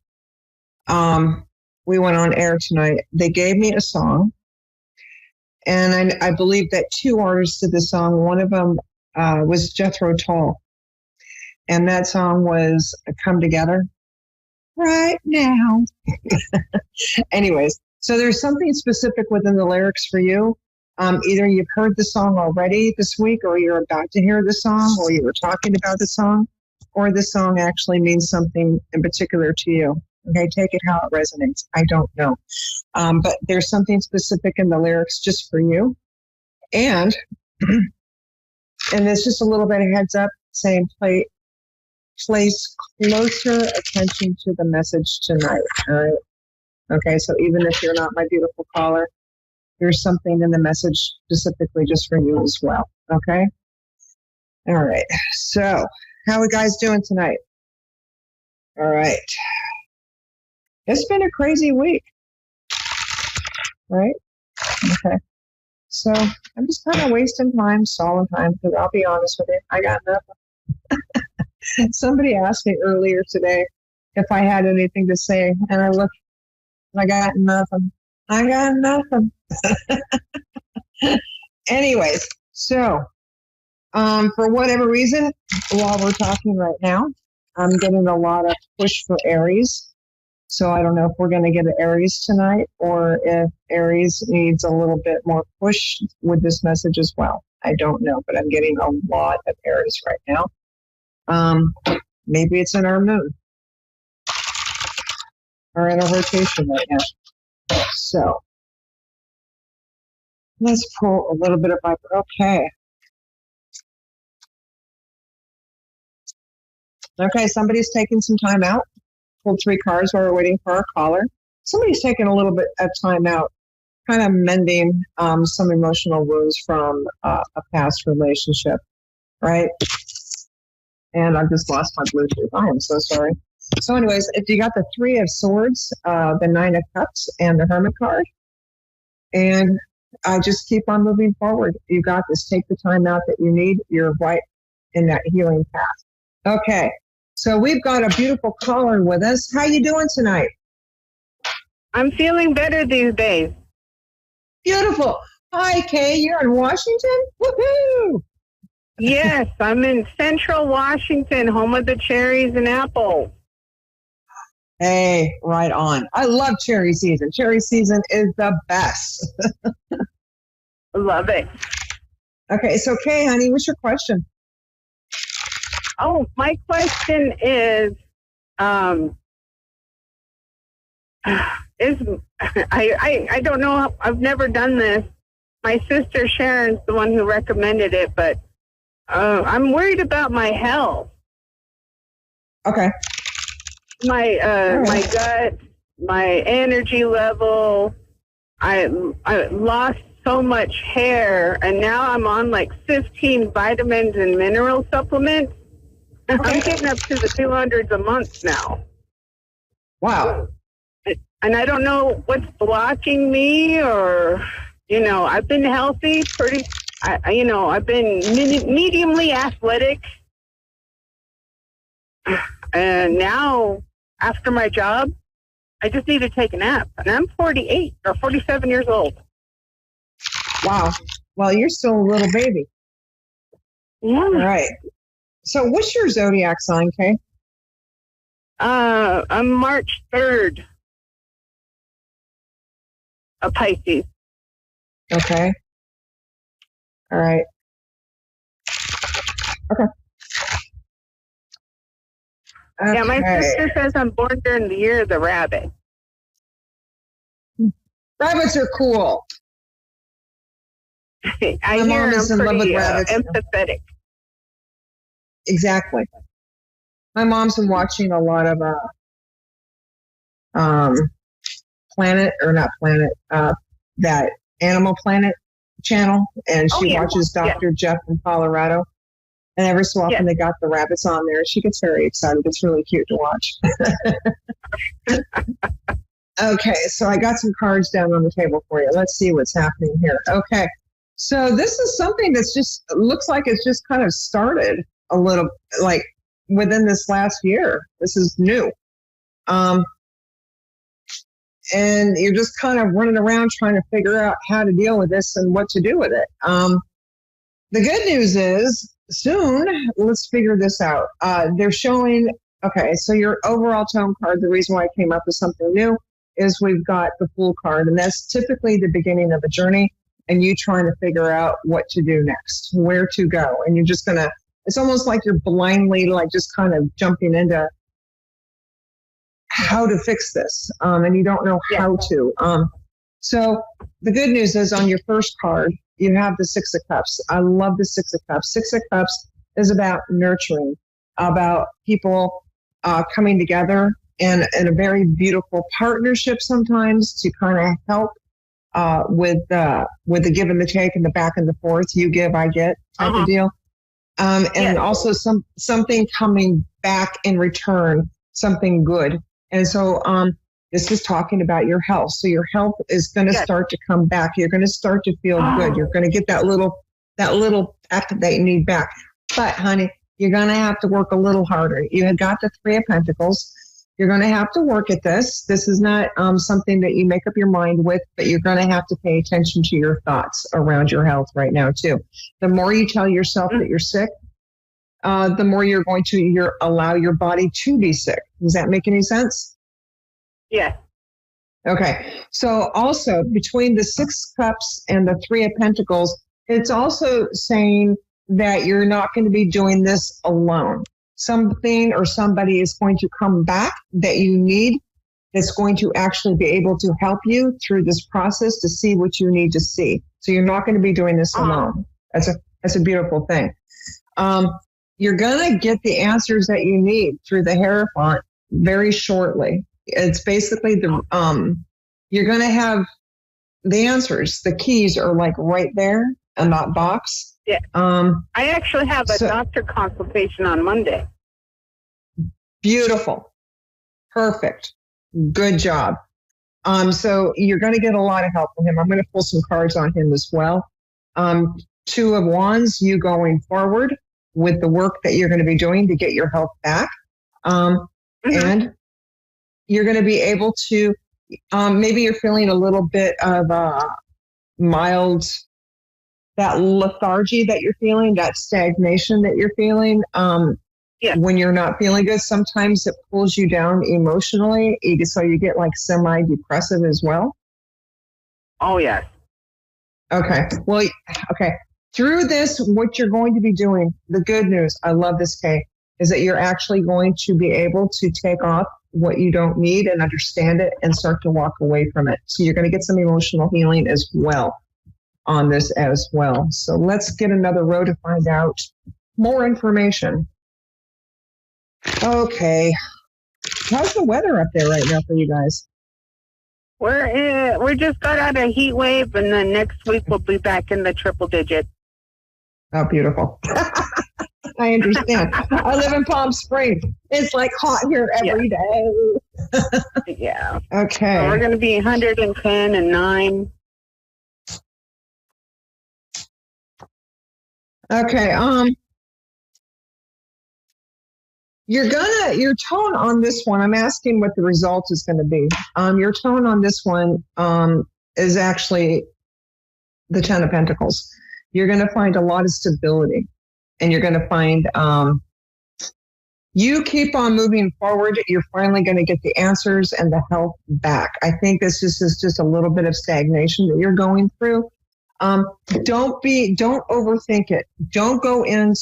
we went on air tonight, they gave me a song. And I believe that 2 artists did the song. One of them was Jethro Tull. And that song was Come Together Right Now. Anyways, so there's something specific within the lyrics for you. Either you've heard the song already this week, or you're about to hear the song, or you were talking about the song, or the song actually means something in particular to you. Okay, take it how it resonates. I don't know. But there's something specific in the lyrics just for you. And there's just a little bit of heads up saying place closer attention to the message tonight. All right. Okay, so even if you're not my beautiful caller, there's something in the message specifically just for you as well. Okay? All right. So, how are you guys doing tonight? All right. It's been a crazy week. Right? Okay. So, I'm just kind of wasting time, stalling time, because I'll be honest with you, I got nothing. Somebody asked me earlier today if I had anything to say, and I looked, and I got nothing. I got nothing. Anyways, so for whatever reason, while we're talking right now, I'm getting a lot of push for Aries. So I don't know if we're going to get an Aries tonight, or if Aries needs a little bit more push with this message as well. I don't know, but I'm getting a lot of Aries right now. Maybe it's in our moon or in a rotation right now. So let's pull a little bit of Viper. Okay. Okay, somebody's taking some time out. Pulled 3 cards while we're waiting for our caller. Somebody's taking a little bit of time out, kind of mending some emotional wounds from a past relationship, right? And I've just lost my Bluetooth. I am so sorry. So anyways, if you got the 3 of Swords, the 9 of Cups, and the Hermit card, and I just keep on moving forward. You got this. Take the time out that you need. You're right in that healing path. Okay. So we've got a beautiful caller with us. How you doing tonight? I'm feeling better these days. Beautiful. Hi, Kay. You're in Washington? Woohoo! Yes, I'm in Central Washington, home of the cherries and apples. Hey, right on. I love cherry season. Cherry season is the best. Love it. Okay, so Kay, honey, what's your question? Oh, my question is I don't know. I've never done this. My sister Sharon's the one who recommended it, but I'm worried about my health. Okay. My my gut, my energy level. I lost so much hair, and now I'm on like 15 vitamins and mineral supplements. Okay. I'm getting up to the 200s a month now. Wow. And I don't know what's blocking me, or, I've been healthy, I've been mediumly athletic. And now, after my job, I just need to take a nap. And I'm 48 or 47 years old. Wow. Well, you're still a little baby. Yeah. All right. So what's your zodiac sign, Kay? I'm March 3rd. A Pisces. Okay. All right. Okay. Yeah, my sister says I'm born during the year of the rabbit. Rabbits are cool. I hear I'm pretty empathetic. Exactly. My mom's been watching a lot of that Animal Planet channel, and she yeah. watches Dr. Jeff in Colorado. And every so often they got the rabbits on there. She gets very excited. It's really cute to watch. Okay, so I got some cards down on the table for you. Let's see what's happening here. Okay, so this is something that's just looks like it's just kind of started a little like within this last year. This is new. And you're just kind of running around trying to figure out how to deal with this and what to do with it. The good news is soon, let's figure this out. They're showing, okay, so your overall tone card, the reason why I came up with something new is we've got the Fool card, and that's typically the beginning of a journey and you trying to figure out what to do next, where to go. And you're just going to, it's almost like you're blindly like just kind of jumping into how to fix this, and you don't know how to. So the good news is on your first card, you have the Six of Cups. I love the Six of Cups. Six of Cups is about nurturing, about people coming together and a very beautiful partnership sometimes to kind of help with the give and the take and the back and the forth. You give, I get type of deal. And also something coming back in return, something good. And so this is talking about your health. So your health is going to start to come back. You're going to start to feel good. You're going to get that little pep that you need back. But honey, you're going to have to work a little harder. You have got the Three of Pentacles. You're going to have to work at this. This is not something that you make up your mind with, but you're going to have to pay attention to your thoughts around your health right now too. The more you tell yourself that you're sick, the more you're going to allow your body to be sick. Does that make any sense? Yes. Okay. So also between the Six Cups and the Three of Pentacles, it's also saying that you're not going to be doing this alone. Something or somebody is going to come back that you need that's going to actually be able to help you through this process to see what you need to see. So you're not going to be doing this alone. That's a beautiful thing. You're going to get the answers that you need through the Hierophant very shortly. It's basically you're going to have the answers. The keys are like right there in that box. Yeah. I actually have a doctor consultation on Monday. Beautiful. Perfect. Good job. So you're going to get a lot of help from him. I'm going to pull some cards on him as well. Two of Wands, you going forward with the work that you're going to be doing to get your health back. And you're going to be able to, maybe you're feeling a little bit of mild, that lethargy that you're feeling, that stagnation that you're feeling. When you're not feeling good, sometimes it pulls you down emotionally. So you get like semi-depressive as well. Oh, yes. Okay. Well, okay. Through this, what you're going to be doing, the good news, I love this, Kay, is that you're actually going to be able to take off what you don't need and understand it and start to walk away from it. So you're going to get some emotional healing as well on this as well. So let's get another row to find out more information. Okay. How's the weather up there right now for you guys? We just got out of a heat wave, and then next week we'll be back in the triple digits. Oh, beautiful. I understand. I live in Palm Springs. It's like hot here every day. Yeah. Okay. So we're going to be 110 and 9. Okay. Your tone on this one, I'm asking what the result is going to be. Your tone on this one is actually the Ten of Pentacles. You're going to find a lot of stability, and you're going to find you keep on moving forward. You're finally going to get the answers and the health back. I think this is just a little bit of stagnation that you're going through. Don't overthink it. Don't go in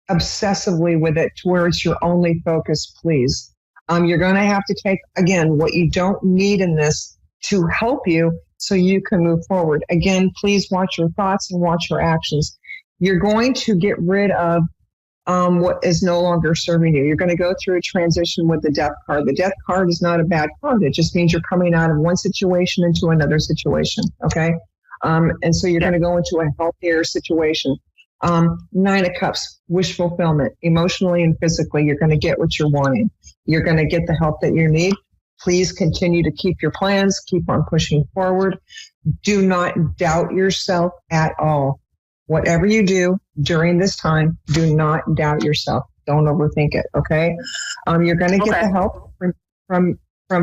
obsessively with it to where it's your only focus, please. You're going to have to take, again, what you don't need in this to help you so you can move forward. Again, please watch your thoughts and watch your actions. You're going to get rid of what is no longer serving you. You're going to go through a transition with the Death card. The Death card is not a bad card. It just means you're coming out of one situation into another situation, okay? And so you're going to go into a healthier situation. 9 of Cups, wish fulfillment, emotionally and physically. You're going to get what you're wanting. You're going to get the help that you need. Please continue to keep your plans, keep on pushing forward. Do not doubt yourself at all. Whatever you do during this time, do not doubt yourself. Don't overthink it, okay? You're going to get the help from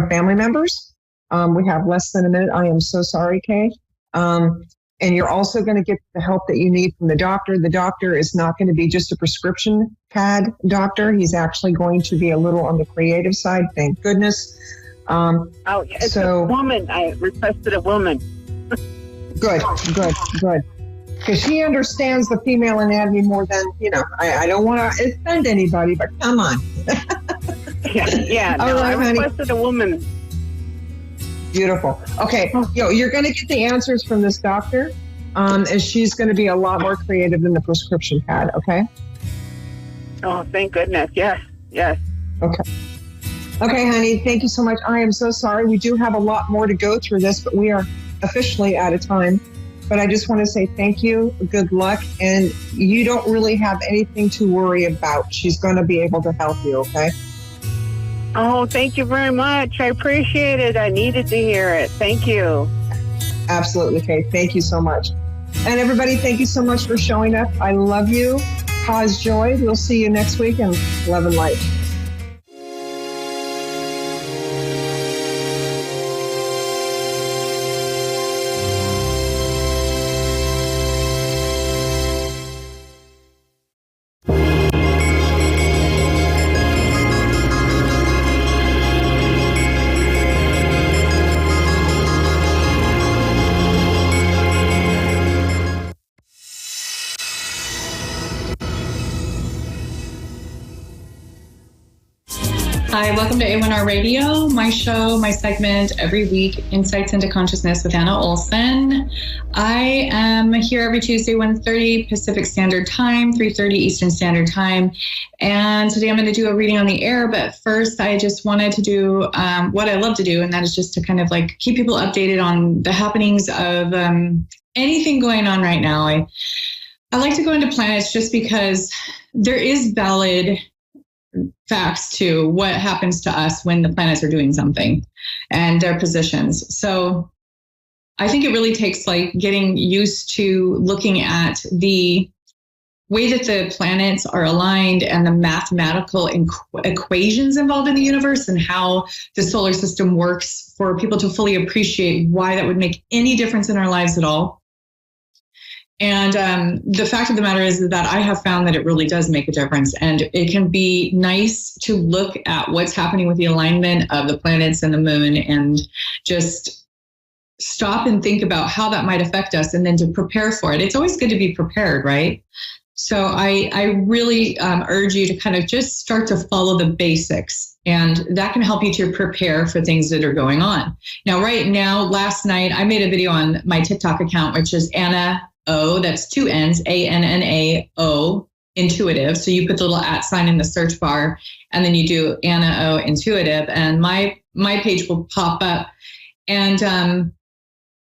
family members. We have less than a minute. I am so sorry, Kay. And you're also going to get the help that you need from the doctor. The doctor is not going to be just a prescription pad doctor. He's actually going to be a little on the creative side. Thank goodness. It's a woman. I requested a woman. Good. Because she understands the female anatomy more than, I don't want to offend anybody, but come on. I requested a woman. Beautiful. Okay, you're going to get the answers from this doctor, and she's going to be a lot more creative than the prescription pad, okay? Oh, thank goodness. Yes. Okay, honey, thank you so much. I am so sorry. We do have a lot more to go through this, but we are officially out of time. But I just want to say thank you, good luck, and you don't really have anything to worry about. She's going to be able to help you, okay? Oh, thank you very much. I appreciate it. I needed to hear it. Thank you. Absolutely, Kate. Thank you so much. And everybody, thank you so much for showing up. I love you. Cause joy. We'll see you next week, and love and light. Hi, welcome to A1R Radio, my show, my segment every week, Insights into Consciousness with Anna Olson. I am here every Tuesday, 1:30 Pacific Standard Time, 3:30 Eastern Standard Time. And today I'm going to do a reading on the air. But first, I just wanted to do what I love to do, and that is just to kind of like keep people updated on the happenings of anything going on right now. I like to go into planets just because there is valid facts to what happens to us when the planets are doing something and their positions. So I think it really takes like getting used to looking at the way that the planets are aligned and the mathematical equations involved in the universe and how the solar system works for people to fully appreciate why that would make any difference in our lives at all. And the fact of the matter is that I have found that it really does make a difference. And it can be nice to look at what's happening with the alignment of the planets and the moon and just stop and think about how that might affect us and then to prepare for it. It's always good to be prepared, right? So I really urge you to kind of just start to follow the basics. And that can help you to prepare for things that are going on. Now, right now, last night, I made a video on my TikTok account, which is Anna O, that's 2 N's, ANNAO, intuitive. So you put the little @ in the search bar, and then you do Anna O intuitive, and my page will pop up. And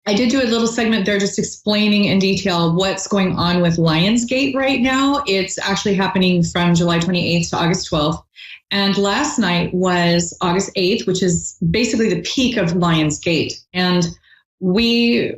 I did do a little segment there just explaining in detail what's going on with Lionsgate right now. It's actually happening from July 28th to August 12th. And last night was August 8th, which is basically the peak of Lionsgate. And we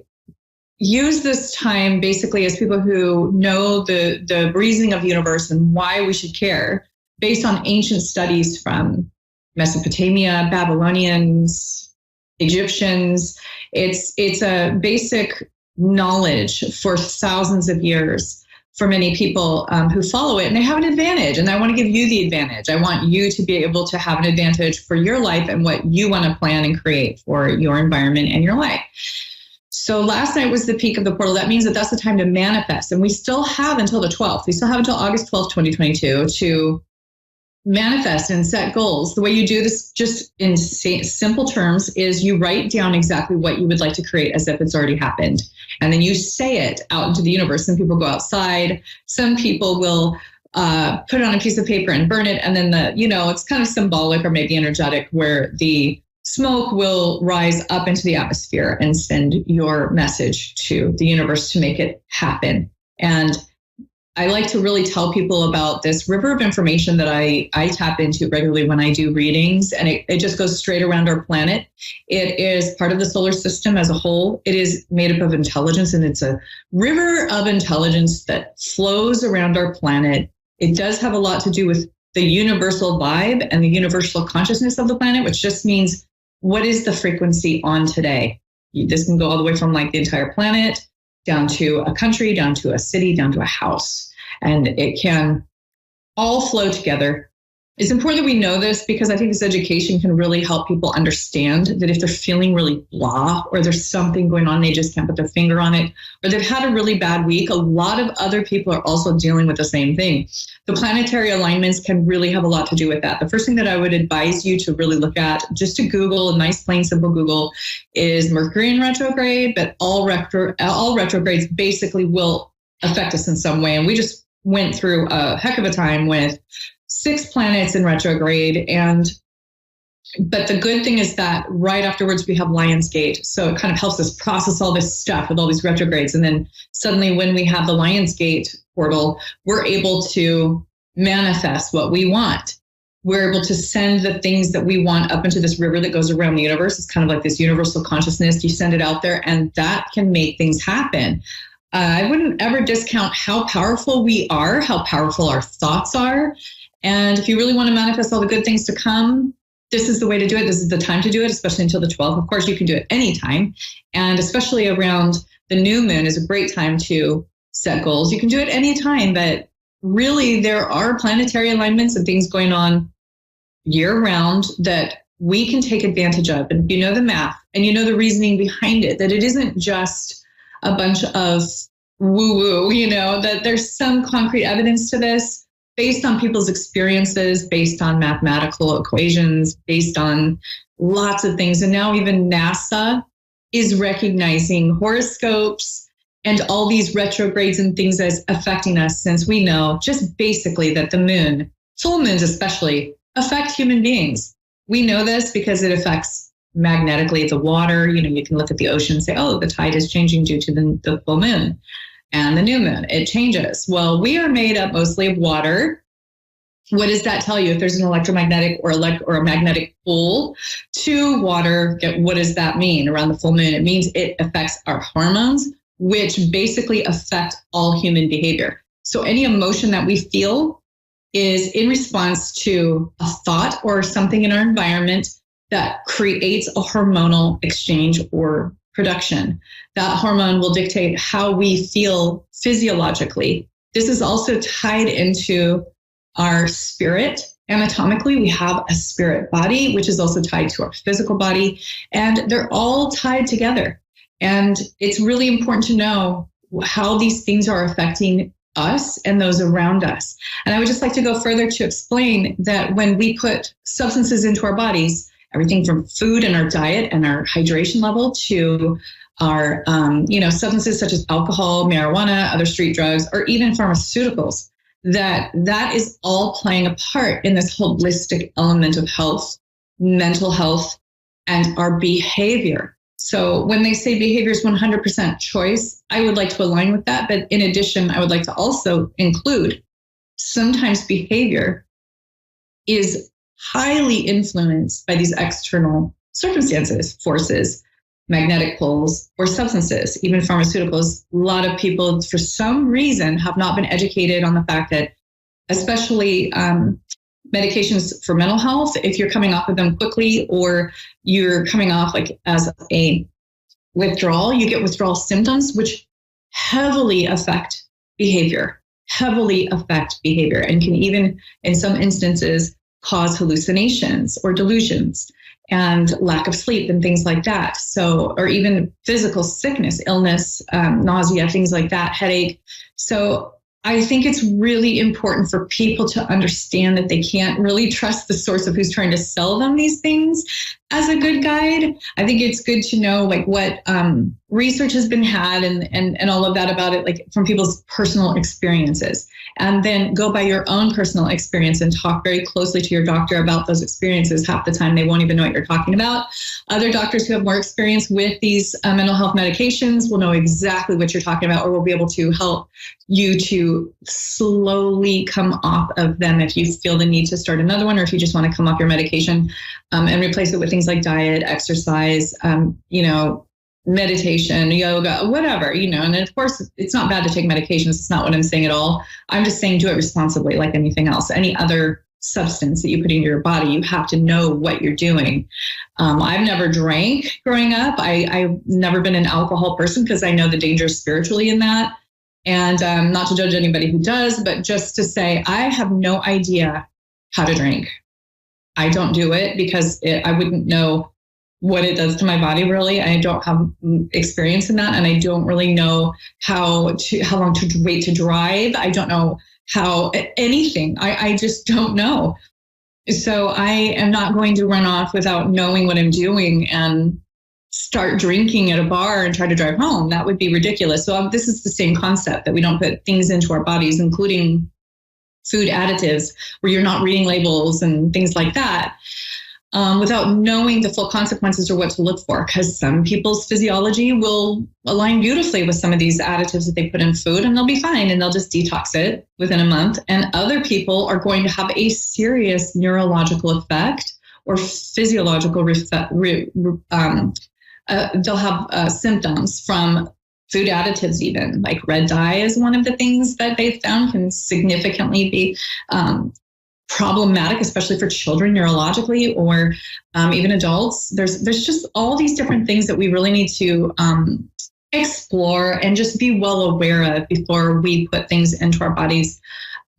use this time basically as people who know the reasoning of the universe and why we should care based on ancient studies from Mesopotamia, Babylonians, Egyptians. It's a basic knowledge for thousands of years for many people who follow it, and they have an advantage. And I want to give you the advantage. I want you to be able to have an advantage for your life and what you want to plan and create for your environment and your life. So last night was the peak of the portal. That means that that's the time to manifest. And we still have until the 12th. We still have until August 12th, 2022 to manifest and set goals. The way you do this, just in simple terms, is you write down exactly what you would like to create as if it's already happened. And then you say it out into the universe. Some people go outside. Some people will put it on a piece of paper and burn it. And then it's kind of symbolic or maybe energetic, where the smoke will rise up into the atmosphere and send your message to the universe to make it happen. And I like to really tell people about this river of information that I tap into regularly when I do readings, and it just goes straight around our planet. It is part of the solar system as a whole. It is made up of intelligence, and it's a river of intelligence that flows around our planet. It does have a lot to do with the universal vibe and the universal consciousness of the planet, which just means what is the frequency on today? This can go all the way from like the entire planet down to a country, down to a city, down to a house. And it can all flow together. It's important that we know this because I think this education can really help people understand that if they're feeling really blah, or there's something going on, they just can't put their finger on it, or they've had a really bad week, a lot of other people are also dealing with the same thing. The planetary alignments can really have a lot to do with that. The first thing that I would advise you to really look at, just to Google, a nice, plain, simple Google, is Mercury in retrograde, but all retrogrades basically will affect us in some way. And we just went through a heck of a time with 6 planets in retrograde. But the good thing is that right afterwards we have Lionsgate. So it kind of helps us process all this stuff with all these retrogrades. And then suddenly when we have the Lionsgate portal, we're able to manifest what we want. We're able to send the things that we want up into this river that goes around the universe. It's kind of like this universal consciousness. You send it out there and that can make things happen. I wouldn't ever discount how powerful we are, how powerful our thoughts are. And if you really want to manifest all the good things to come, this is the way to do it. This is the time to do it, especially until the 12th. Of course, you can do it anytime. And especially around the new moon is a great time to set goals. You can do it anytime, but really there are planetary alignments and things going on year round that we can take advantage of. And you know the math and you know the reasoning behind it, that it isn't just a bunch of woo-woo, that there's some concrete evidence to this based on people's experiences, based on mathematical equations, based on lots of things. And now even NASA is recognizing horoscopes and all these retrogrades and things that's affecting us, since we know just basically that the moon, full moons especially, affect human beings. We know this because it affects magnetically the water. You can look at the ocean and say, oh, the tide is changing due to the full moon and the new moon. It changes. Well, we are made up mostly of water. What does that tell you? If there's an electromagnetic or a magnetic pull to water, what does that mean around the full moon? It means it affects our hormones, which basically affect all human behavior. So any emotion that we feel is in response to a thought or something in our environment that creates a hormonal exchange or production. That hormone will dictate how we feel physiologically. This is also tied into our spirit. Anatomically, we have a spirit body, which is also tied to our physical body, and they're all tied together. And it's really important to know how these things are affecting us and those around us. And I would just like to go further to explain that when we put substances into our bodies, everything from food and our diet and our hydration level to our, substances such as alcohol, marijuana, other street drugs, or even pharmaceuticals, that is all playing a part in this holistic element of health, mental health, and our behavior. So when they say behavior is 100% choice, I would like to align with that. But in addition, I would like to also include sometimes behavior is highly influenced by these external circumstances, forces, magnetic poles, or substances, even pharmaceuticals. A lot of people, for some reason, have not been educated on the fact that, especially medications for mental health, if you're coming off of them quickly or you're coming off like as a withdrawal, you get withdrawal symptoms, which heavily affect behavior, and can even, in some instances, cause hallucinations or delusions and lack of sleep and things like that. So, or even physical sickness, illness, nausea, things like that, headache. So I think it's really important for people to understand that they can't really trust the source of who's trying to sell them these things as a good guide. I think it's good to know like what research has been had and all of that about it, like from people's personal experiences, and then go by your own personal experience and talk very closely to your doctor about those experiences. Half the time they won't even know what you're talking about. Other doctors who have more experience with these mental health medications will know exactly what you're talking about, or will be able to help you to slowly come off of them if you feel the need to start another one, or if you just want to come off your medication and replace it with things like diet, exercise, meditation, yoga, whatever, and of course it's not bad to take medications. It's not what I'm saying at all. I'm just saying do it responsibly, like anything else. Any other substance that you put into your body, you have to know what you're doing. I've never drank growing up. I've never been an alcohol person because I know the danger spiritually in that. And not to judge anybody who does, but just to say, I have no idea how to drink. I don't do it because I wouldn't know what it does to my body, really. I don't have experience in that. And I don't really know how long to wait to drive. I don't know how anything. I just don't know. So I am not going to run off without knowing what I'm doing and start drinking at a bar and try to drive home. That would be ridiculous. So this is the same concept, that we don't put things into our bodies, including food additives, where you're not reading labels and things like that, without knowing the full consequences or what to look for. Because some people's physiology will align beautifully with some of these additives that they put in food, and they'll be fine and they'll just detox it within a month. And other people are going to have a serious neurological effect or physiological they'll have symptoms from food additives, even like red dye is one of the things that they found can significantly be problematic, especially for children neurologically, or even adults. There's just all these different things that we really need to explore and just be well aware of before we put things into our bodies.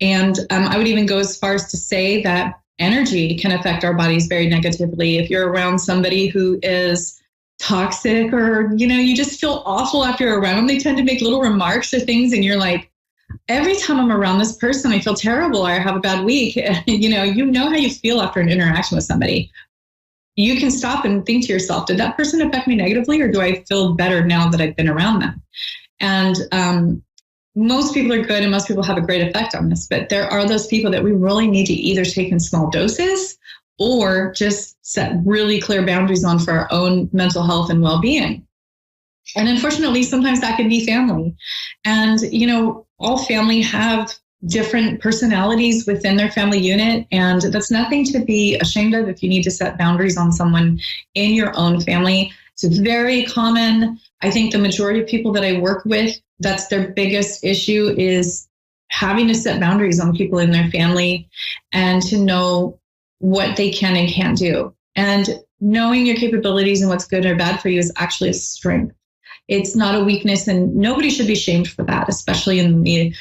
And I would even go as far as to say that energy can affect our bodies very negatively. If you're around somebody who is toxic, or you just feel awful after you're around them, they tend to make little remarks or things, and you're like, every time I'm around this person, I feel terrible, or I have a bad week. You know how you feel after an interaction with somebody. You can stop and think to yourself, did that person affect me negatively, or do I feel better now that I've been around them? And most people are good and most people have a great effect on this, but there are those people that we really need to either take in small doses or just set really clear boundaries on for our own mental health and well-being. And unfortunately, sometimes that can be family. And, all family have different personalities within their family unit. And that's nothing to be ashamed of if you need to set boundaries on someone in your own family. It's very common. I think the majority of people that I work with, that's their biggest issue, is having to set boundaries on people in their family and to know what they can and can't do. And knowing your capabilities and what's good or bad for you is actually a strength. It's not a weakness, and nobody should be shamed for that, especially in the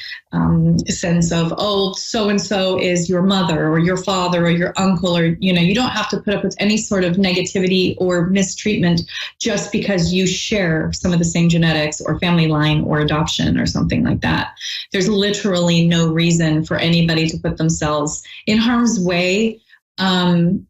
sense of, oh, so-and-so is your mother or your father or your uncle, or, you don't have to put up with any sort of negativity or mistreatment just because you share some of the same genetics or family line or adoption or something like that. There's literally no reason for anybody to put themselves in harm's way and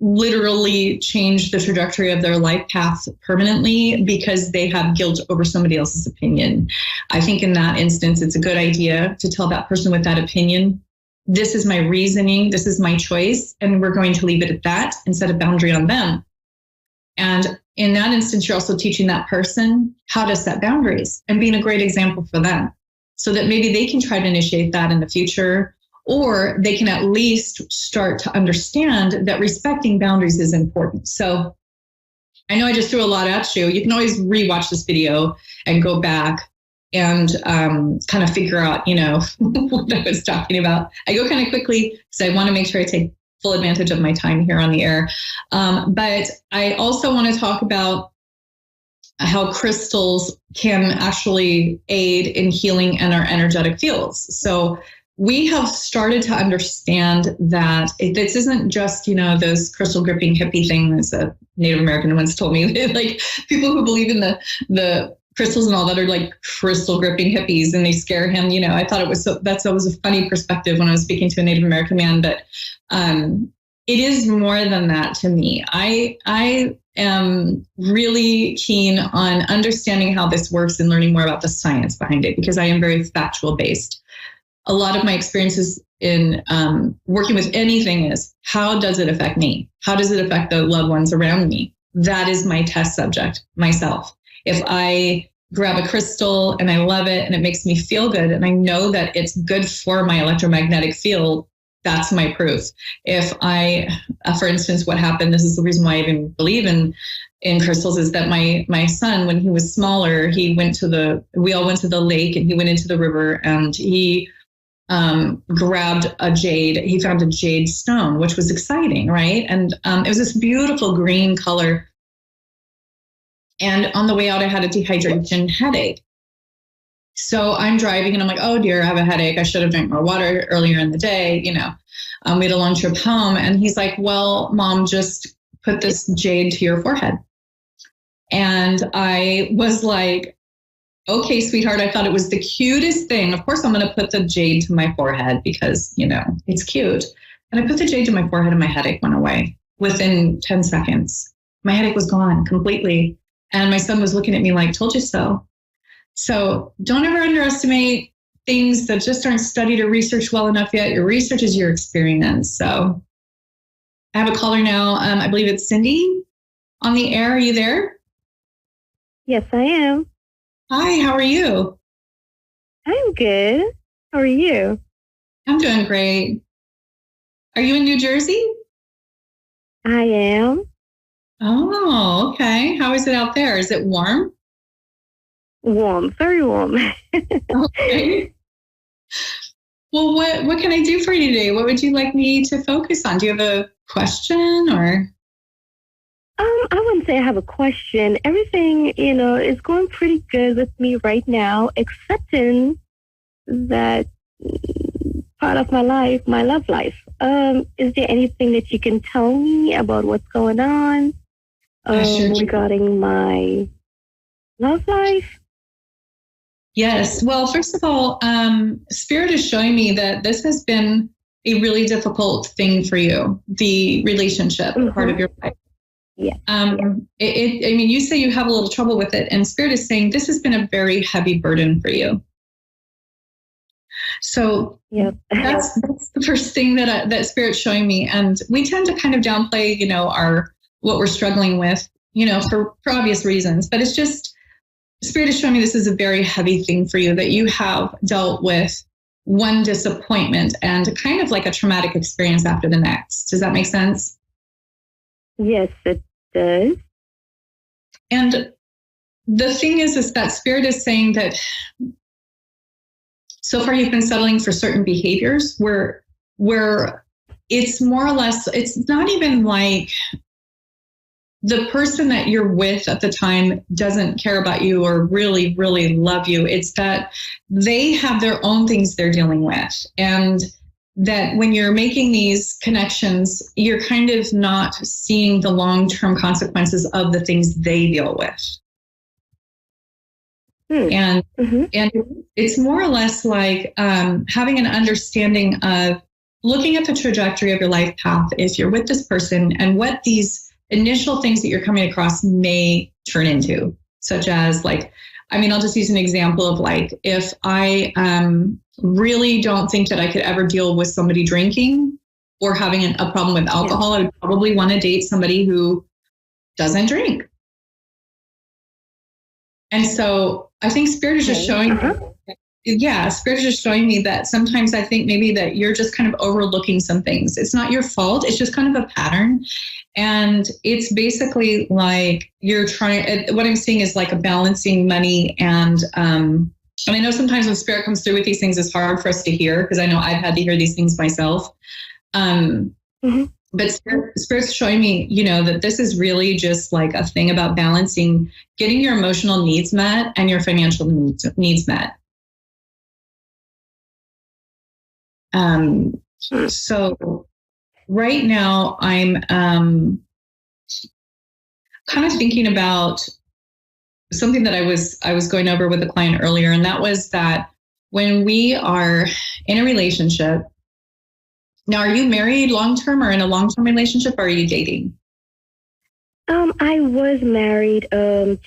literally change the trajectory of their life path permanently because they have guilt over somebody else's opinion. I think in that instance, it's a good idea to tell that person with that opinion, this is my reasoning, this is my choice, and we're going to leave it at that and set a boundary on them. And in that instance, you're also teaching that person how to set boundaries and being a great example for them so that maybe they can try to initiate that in the future, or they can at least start to understand that respecting boundaries is important. So I know I just threw a lot at you. You can always rewatch this video and go back and kind of figure out, what I was talking about. I go kind of quickly because I want to make sure I take full advantage of my time here on the air. But I also want to talk about how crystals can actually aid in healing in our energetic fields. So we have started to understand that this isn't just, those crystal gripping hippie things that Native American once told me, like people who believe in the crystals and all that are like crystal gripping hippies and they scare him. You know, I thought that's always a funny perspective when I was speaking to a Native American man, but it is more than that to me. I am really keen on understanding how this works and learning more about the science behind it, because I am very factual based. A lot of my experiences in working with anything is, how does it affect me? How does it affect the loved ones around me? That is my test subject, myself. If I grab a crystal and I love it and it makes me feel good and I know that it's good for my electromagnetic field, that's my proof. If I, for instance, what happened, this is the reason why I even believe in crystals, is that my son, when he was smaller, we all went to the lake and he went into the river and he grabbed a jade. He found a jade stone, which was exciting, right? And it was this beautiful green color. And on the way out, I had a dehydration headache. So I'm driving and I'm like, oh dear, I have a headache. I should have drank more water earlier in the day. You know, we had a long trip home and he's like, well, Mom, just put this jade to your forehead. And I was like, okay, sweetheart, I thought it was the cutest thing. Of course, I'm going to put the jade to my forehead because, you know, it's cute. And I put the jade to my forehead and my headache went away within 10 seconds. My headache was gone completely. And my son was looking at me like, told you so. So don't ever underestimate things that just aren't studied or researched well enough yet. Your research is your experience. So I have a caller now. I believe it's Cindy on the air. Are you there? Yes, I am. Hi, how are you? I'm good. How are you? I'm doing great. Are you in New Jersey? I am. Oh, okay. How is it out there? Is it warm? Warm, very warm. Okay. Well, what can I do for you today? What would you like me to focus on? Do you have a question or? I wouldn't say I have a question. Everything, is going pretty good with me right now, excepting that part of my life, my love life. Is there anything that you can tell me about what's going on regarding my love life? Yes. Well, first of all, Spirit is showing me that this has been a really difficult thing for you, the relationship part of your life. Yeah. You say you have a little trouble with it, and Spirit is saying this has been a very heavy burden for you. So that's the first thing that Spirit's showing me. And we tend to kind of downplay, what we're struggling with, for obvious reasons. But it's just, Spirit is showing me this is a very heavy thing for you, that you have dealt with one disappointment and kind of like a traumatic experience after the next. Does that make sense? Yes, it does. And the thing is that Spirit is saying that so far you've been settling for certain behaviors where it's more or less, it's not even like the person that you're with at the time doesn't care about you or really, really love you. It's that they have their own things they're dealing with. And that when you're making these connections, you're kind of not seeing the long-term consequences of the things they deal with. And it's more or less like having an understanding of looking at the trajectory of your life path if you're with this person and what these initial things that you're coming across may turn into, such as I'll just use an example of if I really don't think that I could ever deal with somebody drinking or having a problem with alcohol, I would probably want to date somebody who doesn't drink. And so I think Spirit is just showing Spirit is just showing me that sometimes I think maybe that you're just kind of overlooking some things. It's not your fault. It's just kind of a pattern. And it's basically like you're trying, what I'm seeing is like a balancing money. And I know sometimes when Spirit comes through with these things, it's hard for us to hear because I know I've had to hear these things myself. But Spirit's showing me, that this is really just like a thing about balancing, getting your emotional needs met and your financial needs met. So right now I'm kind of thinking about something that I was going over with a client earlier, and that was that when we are in a relationship, now, are you married long-term or in a long-term relationship, or are you dating? I was married to,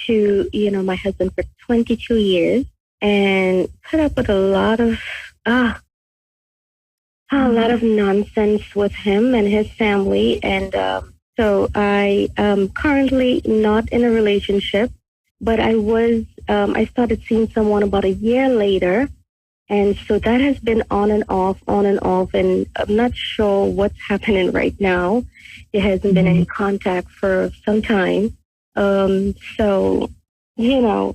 my husband for 22 years and put up with a lot of nonsense with him and his family. And so I am currently not in a relationship, but I started seeing someone about a year later. And so that has been on and off. And I'm not sure what's happening right now. There hasn't been any contact for some time. So, I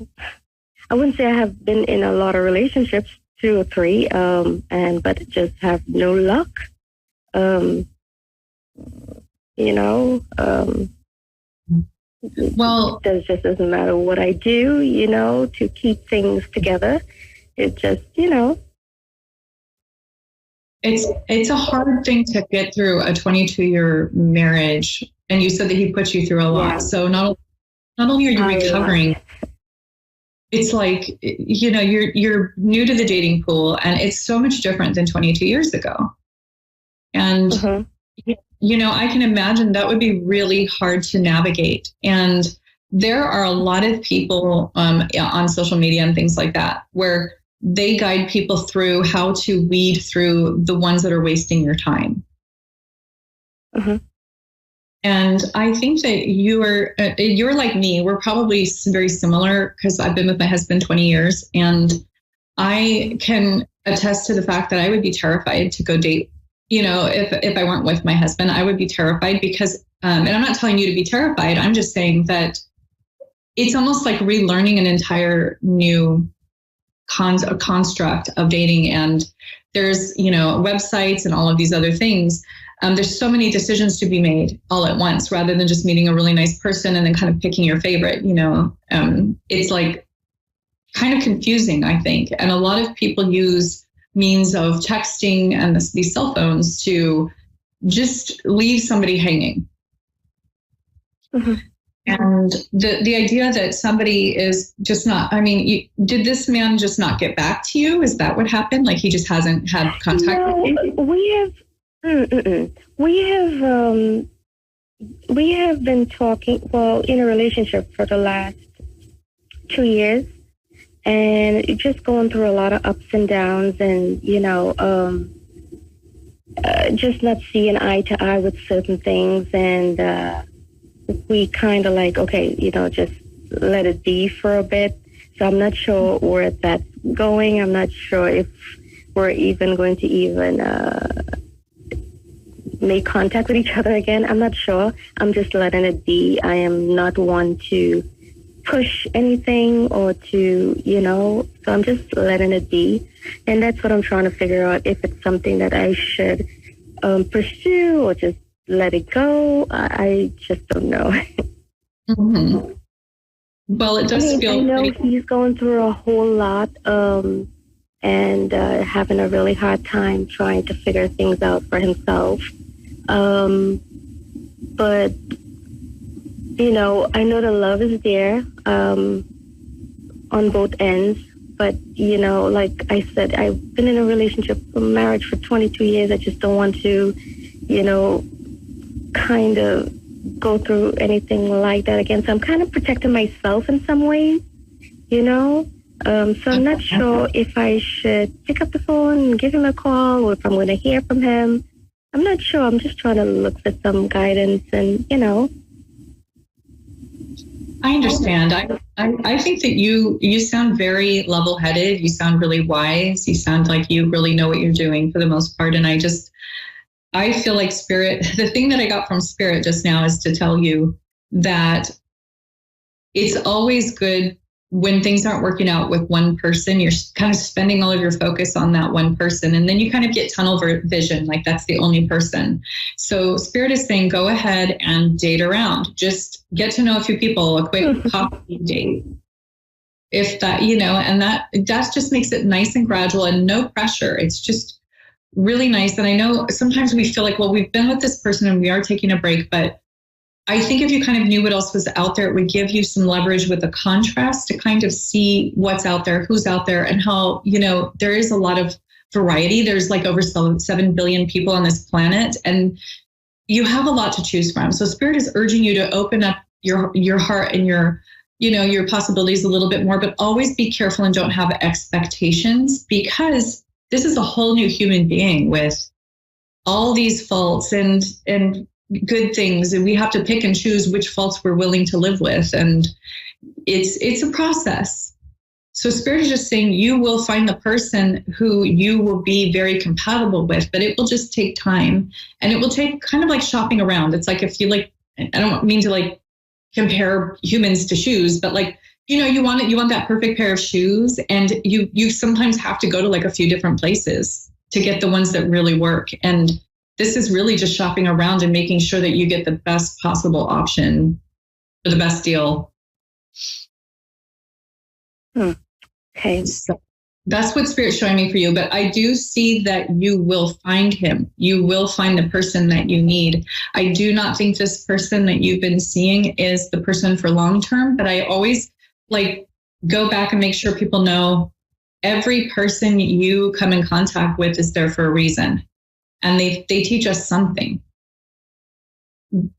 wouldn't say I have been in a lot of relationships, 2 or 3, but just have no luck. Well, it just doesn't matter what I do, to keep things together. It just, It's a hard thing to get through a 22-year marriage, and you said that he put you through a lot. Yeah. So not only are you recovering, it's like you're new to the dating pool, and it's so much different than 22 years ago. And I can imagine that would be really hard to navigate. And there are a lot of people on social media and things like that where they guide people through how to weed through the ones that are wasting your time. And I think that you're like me. We're probably very similar because I've been with my husband 20 years, and I can attest to the fact that I would be terrified to go date. If I weren't with my husband, I would be terrified because, and I'm not telling you to be terrified. I'm just saying that it's almost like relearning an entire new construct of dating. And there's, websites and all of these other things. There's so many decisions to be made all at once rather than just meeting a really nice person and then kind of picking your favorite, it's like kind of confusing, I think. And a lot of people use means of texting and these cell phones to just leave somebody hanging. And the idea that somebody is just not, did this man just not get back to you? Is that what happened? Like he just hasn't had contact with you? We have been talking, in a relationship for the last 2 years, and just going through a lot of ups and downs, and, just not seeing eye to eye with certain things. And, we kind of like, okay, just let it be for a bit. So I'm not sure where that's going. I'm not sure if we're even going to make contact with each other again. I'm not sure. I'm just letting it be. I am not one to push anything or to, so I'm just letting it be. And that's what I'm trying to figure out, if it's something that I should pursue or just let it go. I just don't know. Well, it does feel. I know he's going through a whole lot and having a really hard time trying to figure things out for himself. But, I know the love is there on both ends. But, like I said, I've been in a relationship, a marriage for 22 years. I just don't want to, kind of go through anything like that again. So I'm kind of protecting myself in some ways, so I'm not sure if I should pick up the phone and give him a call or if I'm going to hear from him. I'm not sure. I'm just trying to look for some guidance and, I understand. I think that you sound very level-headed. You sound really wise. You sound like you really know what you're doing for the most part. And I feel like Spirit, the thing that I got from Spirit just now is to tell you that it's always good when things aren't working out with one person. You're kind of spending all of your focus on that one person, and then you kind of get tunnel vision, like that's the only person. So Spirit is saying, go ahead and date around. Just get to know a few people, a quick coffee date. If that, and that just makes it nice and gradual and no pressure. It's just really nice. And I know sometimes we feel like, well, we've been with this person and we are taking a break, but I think if you kind of knew what else was out there, it would give you some leverage with the contrast to kind of see what's out there, who's out there, and how, there is a lot of variety. There's like over 7 billion people on this planet, and you have a lot to choose from. So Spirit is urging you to open up your heart and your possibilities a little bit more, but always be careful and don't have expectations, because this is a whole new human being with all these faults and good things, and we have to pick and choose which faults we're willing to live with, and it's a process. So Spirit is just saying you will find the person who you will be very compatible with, but it will just take time, and it will take kind of like shopping around. It's like, if you like, I don't mean to like compare humans to shoes, but like, you want that perfect pair of shoes, and you sometimes have to go to like a few different places to get the ones that really work. And this is really just shopping around and making sure that you get the best possible option for the best deal. Okay. So that's what Spirit's showing me for you. But I do see that you will find him. You will find the person that you need. I do not think this person that you've been seeing is the person for long term, but I always like go back and make sure people know every person you come in contact with is there for a reason. And they teach us something.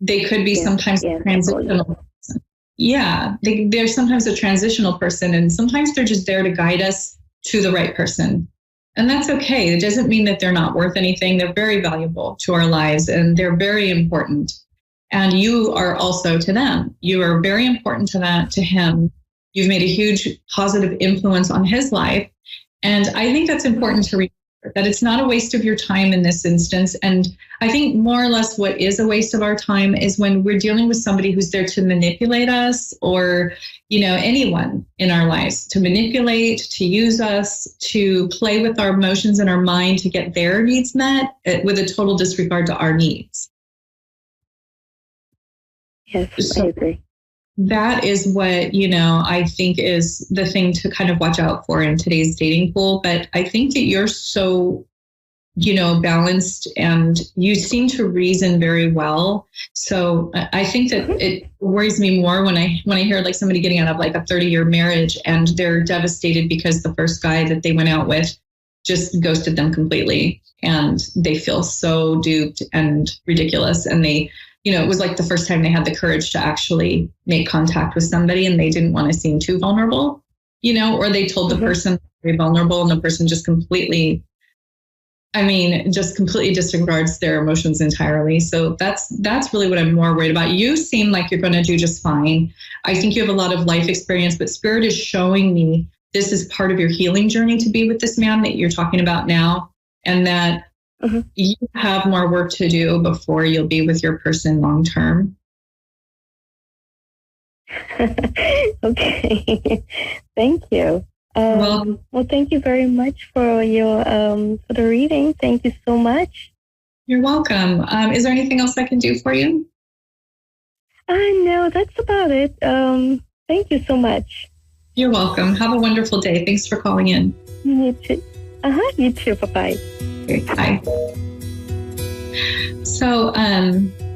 They could be sometimes a transitional person. Yeah, they're sometimes a transitional person, and sometimes they're just there to guide us to the right person. And that's okay. It doesn't mean that they're not worth anything. They're very valuable to our lives, and they're very important. And you are also to them. You are very important to him. You've made a huge positive influence on his life. And I think that's important to remember, that it's not a waste of your time in this instance. And I think more or less what is a waste of our time is when we're dealing with somebody who's there to manipulate us, or, anyone in our lives, to manipulate, to use us, to play with our emotions and our mind to get their needs met with a total disregard to our needs. Yes, I agree. That is what, I think is the thing to kind of watch out for in today's dating pool. But I think that you're so, balanced, and you seem to reason very well. So I think that it worries me more when I hear like somebody getting out of like a 30-year marriage and they're devastated because the first guy that they went out with just ghosted them completely, and they feel so duped and ridiculous. And they, it was like the first time they had the courage to actually make contact with somebody, and they didn't want to seem too vulnerable, or they told the person very vulnerable, and the person just completely disregards their emotions entirely. So that's really what I'm more worried about. You seem like you're going to do just fine. I think you have a lot of life experience, but Spirit is showing me this is part of your healing journey to be with this man that you're talking about now, and that you have more work to do before you'll be with your person long term. Okay. Thank you. Well, thank you very much for your for the reading. Thank you so much. You're welcome. Is there anything else I can do for you? No, that's about it. Thank you so much. You're welcome. Have a wonderful day. Thanks for calling in. You too. You too. Bye-bye. Okay, bye. So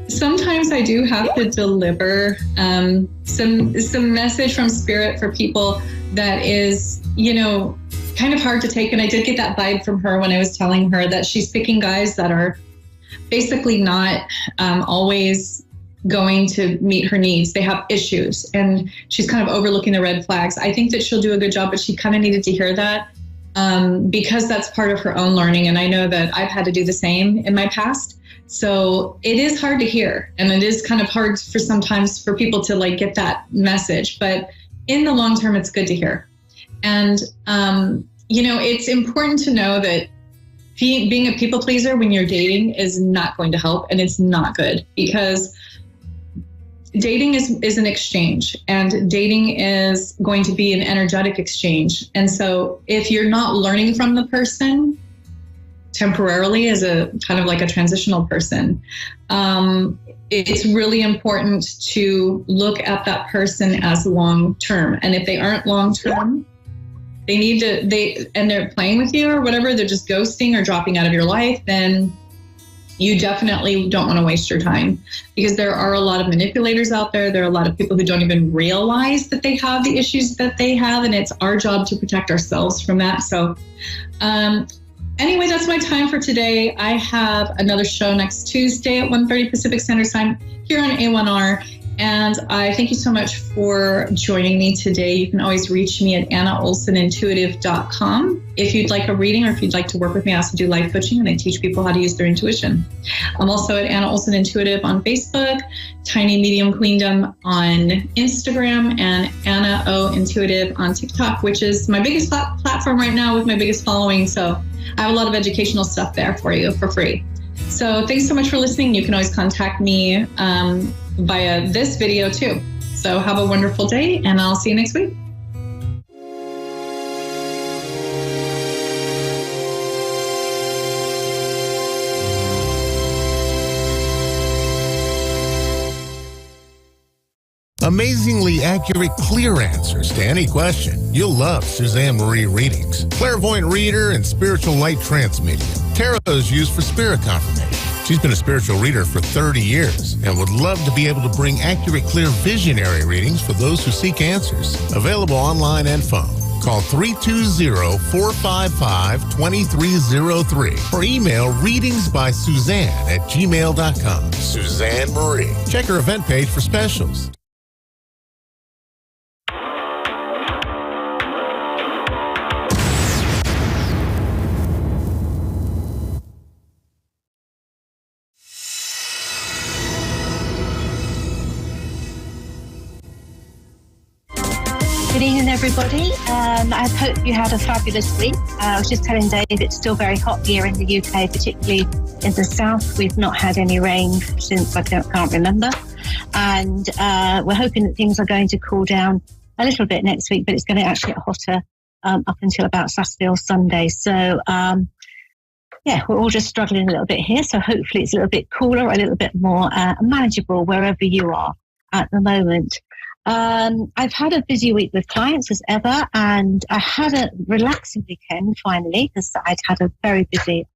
sometimes I do have to deliver some message from Spirit for people that is, kind of hard to take. And I did get that vibe from her when I was telling her that she's picking guys that are basically not always going to meet her needs. They have issues, and she's kind of overlooking the red flags. I think that she'll do a good job, but she kind of needed to hear that. Because that's part of her own learning. And I know that I've had to do the same in my past. So it is hard to hear, and it is kind of hard for sometimes for people to like get that message, but in the long term, it's good to hear. And, it's important to know that being a people pleaser when you're dating is not going to help, and it's not good, because dating is an exchange, and dating is going to be an energetic exchange. And so if you're not learning from the person temporarily as a kind of like a transitional person, it's really important to look at that person as long-term. And if they aren't long-term, and they're playing with you or whatever, they're just ghosting or dropping out of your life, then, you definitely don't want to waste your time, because there are a lot of manipulators out there. There are a lot of people who don't even realize that they have the issues that they have, and it's our job to protect ourselves from that. So anyway, that's my time for today. I have another show next Tuesday at 1:30 Pacific Standard Time here on A1R. And I thank you so much for joining me today. You can always reach me at AnnaOlsonIntuitive.com if you'd like a reading or if you'd like to work with me. I also do life coaching, and I teach people how to use their intuition. I'm also at Anna Olson Intuitive on Facebook, Tiny Medium Queendom on Instagram, and Anna O Intuitive on TikTok, which is my biggest platform right now with my biggest following. So I have a lot of educational stuff there for you for free. So thanks so much for listening. You can always contact me via this video too. So have a wonderful day, and I'll see you next week. Amazingly accurate, clear answers to any question. You'll love Suzanne Marie readings. Clairvoyant reader and spiritual light trance medium. Tarot is used for spirit confirmation. She's been a spiritual reader for 30 years and would love to be able to bring accurate, clear, visionary readings for those who seek answers. Available online and phone. Call 320-455-2303 or email readingsbysuzanne@gmail.com. Suzanne Marie. Check her event page for specials. Good evening, everybody. I hope you had a fabulous week. I was just telling Dave it's still very hot here in the UK, particularly in the south. We've not had any rain since I can't remember. And we're hoping that things are going to cool down a little bit next week, but it's going to actually get hotter up until about Saturday or Sunday. So, we're all just struggling a little bit here. So hopefully it's a little bit cooler, a little bit more manageable wherever you are at the moment. I've had a busy week with clients as ever, and I had a relaxing weekend finally, because I'd had a very busy,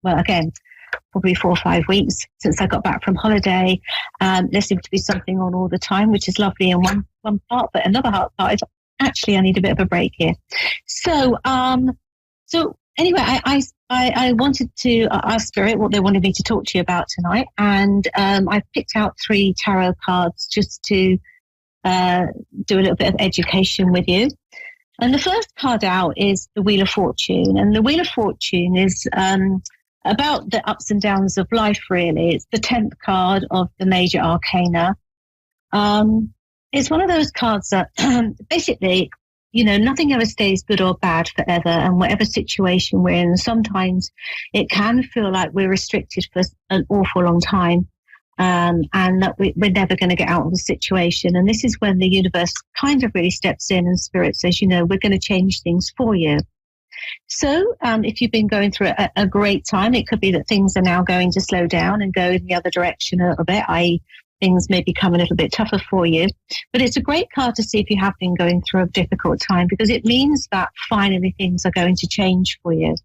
probably 4 or 5 weeks since I got back from holiday. There seemed to be something on all the time, which is lovely in one part, but another part is actually I need a bit of a break here. So anyway, I wanted to ask Spirit what they wanted me to talk to you about tonight, and I picked out 3 tarot cards just to do a little bit of education with you. And the first card out is the Wheel of Fortune. And the Wheel of Fortune is about the ups and downs of life, really. It's the 10th card of the major arcana. It's one of those cards that basically, nothing ever stays good or bad forever. And whatever situation we're in, sometimes it can feel like we're restricted for an awful long time. And that we're never going to get out of the situation. And this is when the universe kind of really steps in and Spirit says, we're going to change things for you. So if you've been going through a great time, it could be that things are now going to slow down and go in the other direction a little bit, i.e. things may become a little bit tougher for you. But it's a great card to see if you have been going through a difficult time, because it means that finally things are going to change for you.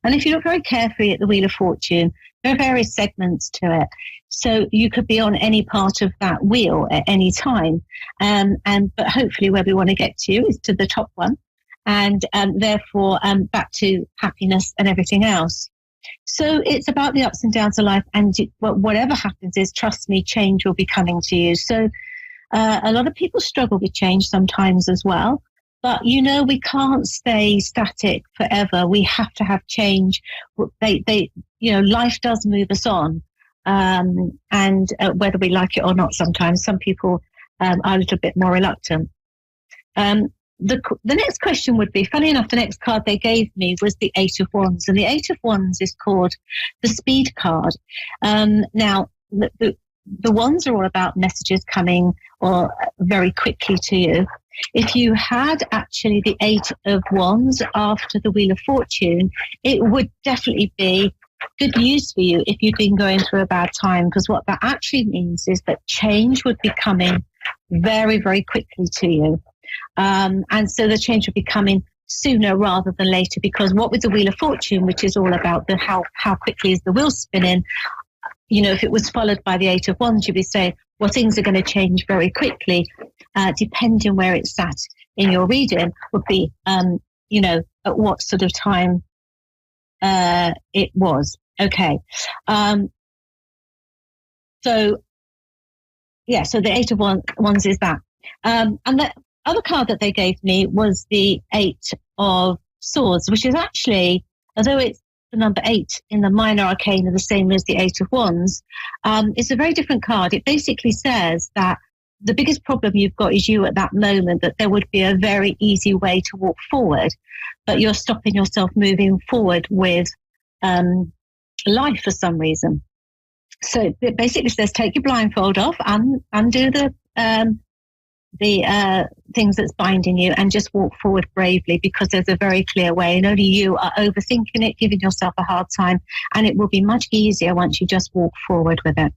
And if you look very carefully at the Wheel of Fortune, there are various segments to it. So you could be on any part of that wheel at any time. But hopefully where we want to get to is to the top one, and therefore back to happiness and everything else. So it's about the ups and downs of life, and whatever happens is, trust me, change will be coming to you. So a lot of people struggle with change sometimes as well. But, we can't stay static forever. We have to have change. Life does move us on. And whether we like it or not, sometimes some people are a little bit more reluctant. The next question would be, funny enough, the next card they gave me was the 8 of Wands. And the 8 of Wands is called the Speed card. Now, the Wands are all about messages coming or very quickly to you. If you had actually the 8 of Wands after the Wheel of Fortune, it would definitely be good news for you if you've been going through a bad time, because what that actually means is that change would be coming very, very quickly to you. And so the change would be coming sooner rather than later, because what with the Wheel of Fortune, which is all about how quickly is the wheel spinning, if it was followed by the Eight of Wands, you'd be saying, well, things are going to change very quickly, depending where it's at in your reading, would be, at what sort of time it was. Okay. So the Eight of Wands is that. And the other card that they gave me was the Eight of Swords, which is actually, although it's the number 8 in the minor arcana, the same as the Eight of Wands, it's a very different card. It basically says that the biggest problem you've got is you at that moment, that there would be a very easy way to walk forward, but you're stopping yourself moving forward with life for some reason. So it basically says, take your blindfold off and undo the things that's binding you and just walk forward bravely, because there's a very clear way, and only you are overthinking it, giving yourself a hard time, and it will be much easier once you just walk forward with it.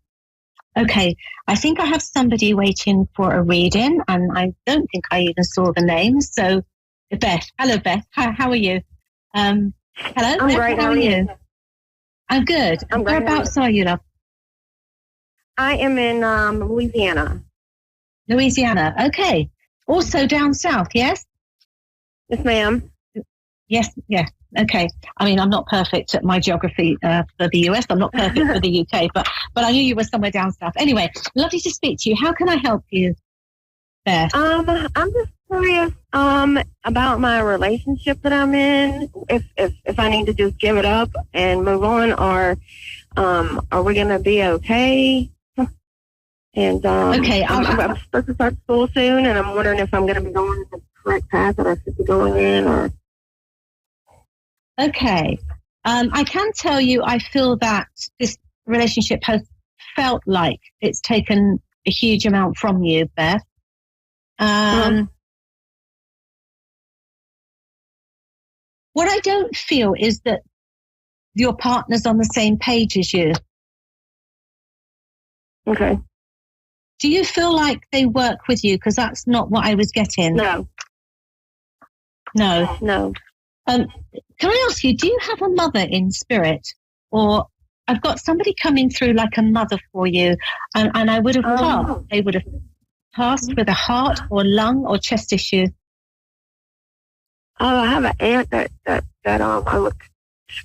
Okay, I think I have somebody waiting for a reading, and I don't think I even saw the name. So Beth, hello Beth, how are you? Hello, I'm Beth, great. how are you? I'm good. I'm great. Whereabouts are you, love? I am in Louisiana. Louisiana, okay. Also down south, yes? Yes, ma'am. Yes, yeah, okay. I mean, I'm not perfect at my geography for the US. I'm not perfect for the UK, but I knew you were somewhere down south. Anyway, lovely to speak to you. How can I help you, Beth? I'm just curious about my relationship that I'm in. If I need to just give it up and move on, or are we going to be okay? And okay, I'm supposed to start school soon, and I'm wondering if I'm going to be going the correct path that I should be going in, or. Okay, I can tell you, I feel that this relationship has felt like it's taken a huge amount from you, Beth. What I don't feel is that your partner's on the same page as you. Okay. Do you feel like they work with you? Because that's not what I was getting. No. No. Can I ask you, do you have a mother in spirit? Or I've got somebody coming through like a mother for you, and I would have thought they would have passed with a heart or lung or chest issue. I have an aunt that I look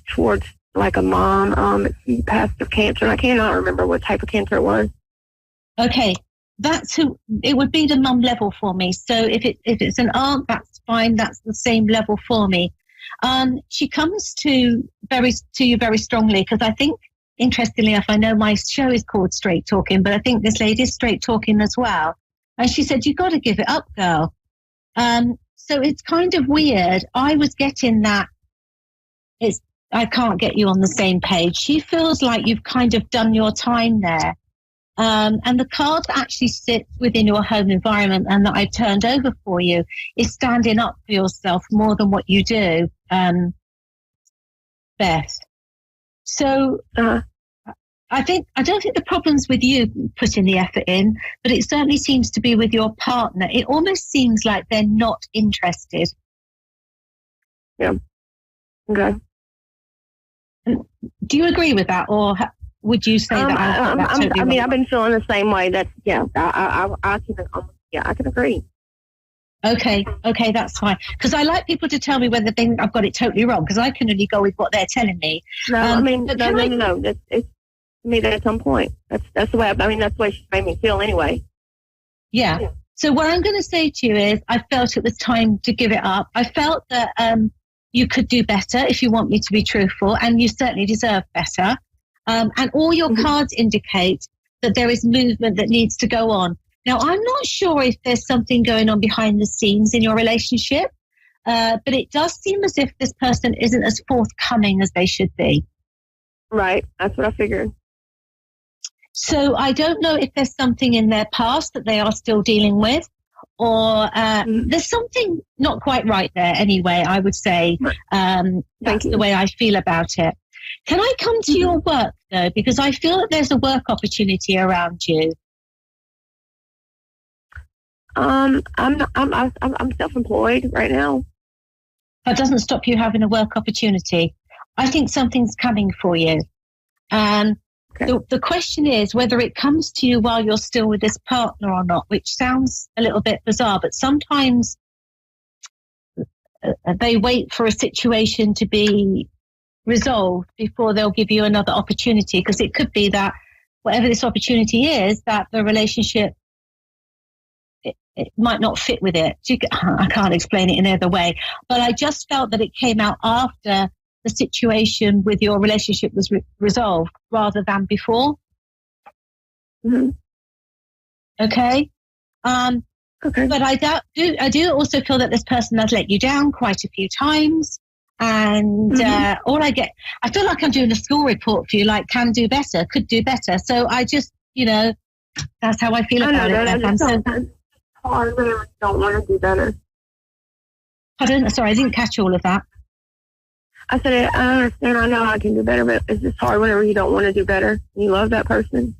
towards like a mom. She passed of cancer. I cannot remember what type of cancer it was. Okay, that's who it would be, the mum level for me. So if it's an aunt, that's fine. That's the same level for me. She comes to you very strongly, because I think, interestingly enough, I know my show is called Straight Talking, but I think this lady is straight talking as well. And she said, "You got to give it up, girl." So it's kind of weird. I was getting that I can't get you on the same page. She feels like you've kind of done your time there. And the card that actually sits within your home environment and that I turned over for you is standing up for yourself more than what you do, Beth. So I don't think the problem's with you putting the effort in, but it certainly seems to be with your partner. It almost seems like they're not interested. Yeah. Okay. Do you agree with that, or would you say that? I've been feeling the same way. I can agree. Okay, that's fine. Because I like people to tell me whether they think I've got it totally wrong, because I can only go with what they're telling me. No. It's me that at some point. That's the way. That's the way she made me feel anyway. Yeah. So what I'm going to say to you is, I felt it was time to give it up. I felt that you could do better, if you want me to be truthful, and you certainly deserve better. And all your cards indicate that there is movement that needs to go on. Now, I'm not sure if there's something going on behind the scenes in your relationship, but it does seem as if this person isn't as forthcoming as they should be. Right. That's what I figured. So I don't know if there's something in their past that they are still dealing with, or there's something not quite right there anyway, I would say. That's the way I feel about it. Can I come to your work, though? Because I feel that there's a work opportunity around you. I'm self-employed right now. That doesn't stop you having a work opportunity. I think something's coming for you. The question is whether it comes to you while you're still with this partner or not, which sounds a little bit bizarre, but sometimes they wait for a situation to be resolved before they'll give you another opportunity, because it could be that whatever this opportunity is, that the relationship, it might not fit with it. I can't explain it in either way, but I just felt that it came out after the situation with your relationship was resolved rather than before. Mm-hmm. Okay. But I do also feel that this person has let you down quite a few times. And I feel like I'm doing a school report for you, like can do better, could do better. So I just, that's how I feel about it. It's hard whenever you don't want to do better. Sorry, I didn't catch all of that. I said, I understand, I know I can do better, but it's just hard whenever you don't want to do better. You love that person.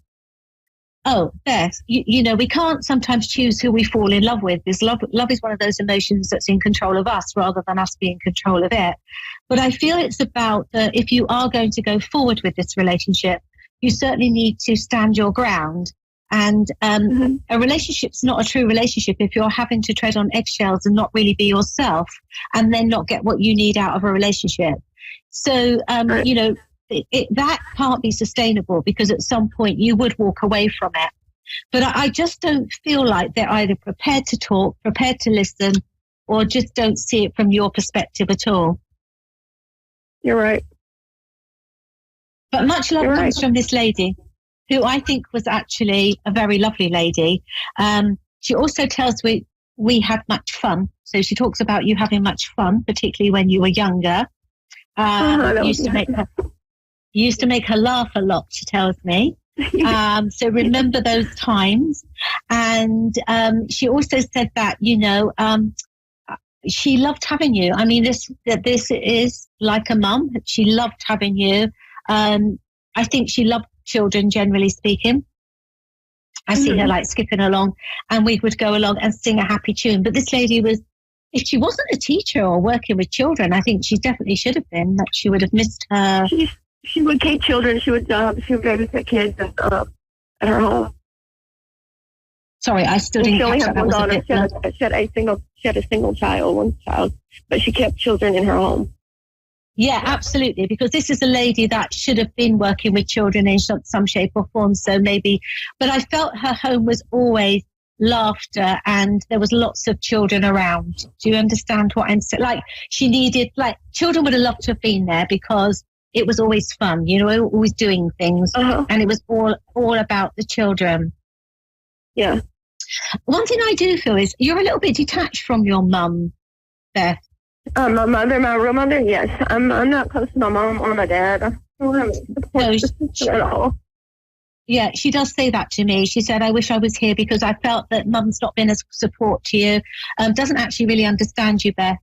Oh, yes. We can't sometimes choose who we fall in love with. Love is one of those emotions that's in control of us rather than us being in control of it. But I feel it's about if you are going to go forward with this relationship, you certainly need to stand your ground. And a relationship's not a true relationship if you're having to tread on eggshells and not really be yourself and then not get what you need out of a relationship. So, that can't be sustainable because at some point you would walk away from it. But I just don't feel like they're either prepared to talk, prepared to listen, or just don't see it from your perspective at all. You're right. But much love comes from this lady, who I think was actually a very lovely lady. She also tells we had much fun. So she talks about you having much fun, particularly when you were younger. Used to make her laugh a lot, she tells me. So remember those times. And she also said that, she loved having you. I mean, this is like a mum. She loved having you. I think she loved children, generally speaking. I see her like skipping along, and we would go along and sing a happy tune. But this lady was, if she wasn't a teacher or working with children, I think she definitely should have been. That she would have missed her. She would teach children. She would babysit kids at her home. Sorry, I still didn't catch that. One daughter. She had a single child, one child, but she kept children in her home. Yeah, absolutely. Because this is a lady that should have been working with children in some shape or form. So maybe, but I felt her home was always laughter and there was lots of children around. Do you understand what I'm saying? Like she needed, like children would have loved to have been there because it was always fun, always doing things. And it was all about the children. Yeah. One thing I do feel is you're a little bit detached from your mum, Beth. My real mother, yes. I'm not close to my mom or my dad. I don't have any support at all. Yeah, she does say that to me. She said, I wish I was here because I felt that mum's not been as support to you. Doesn't actually really understand you, Beth.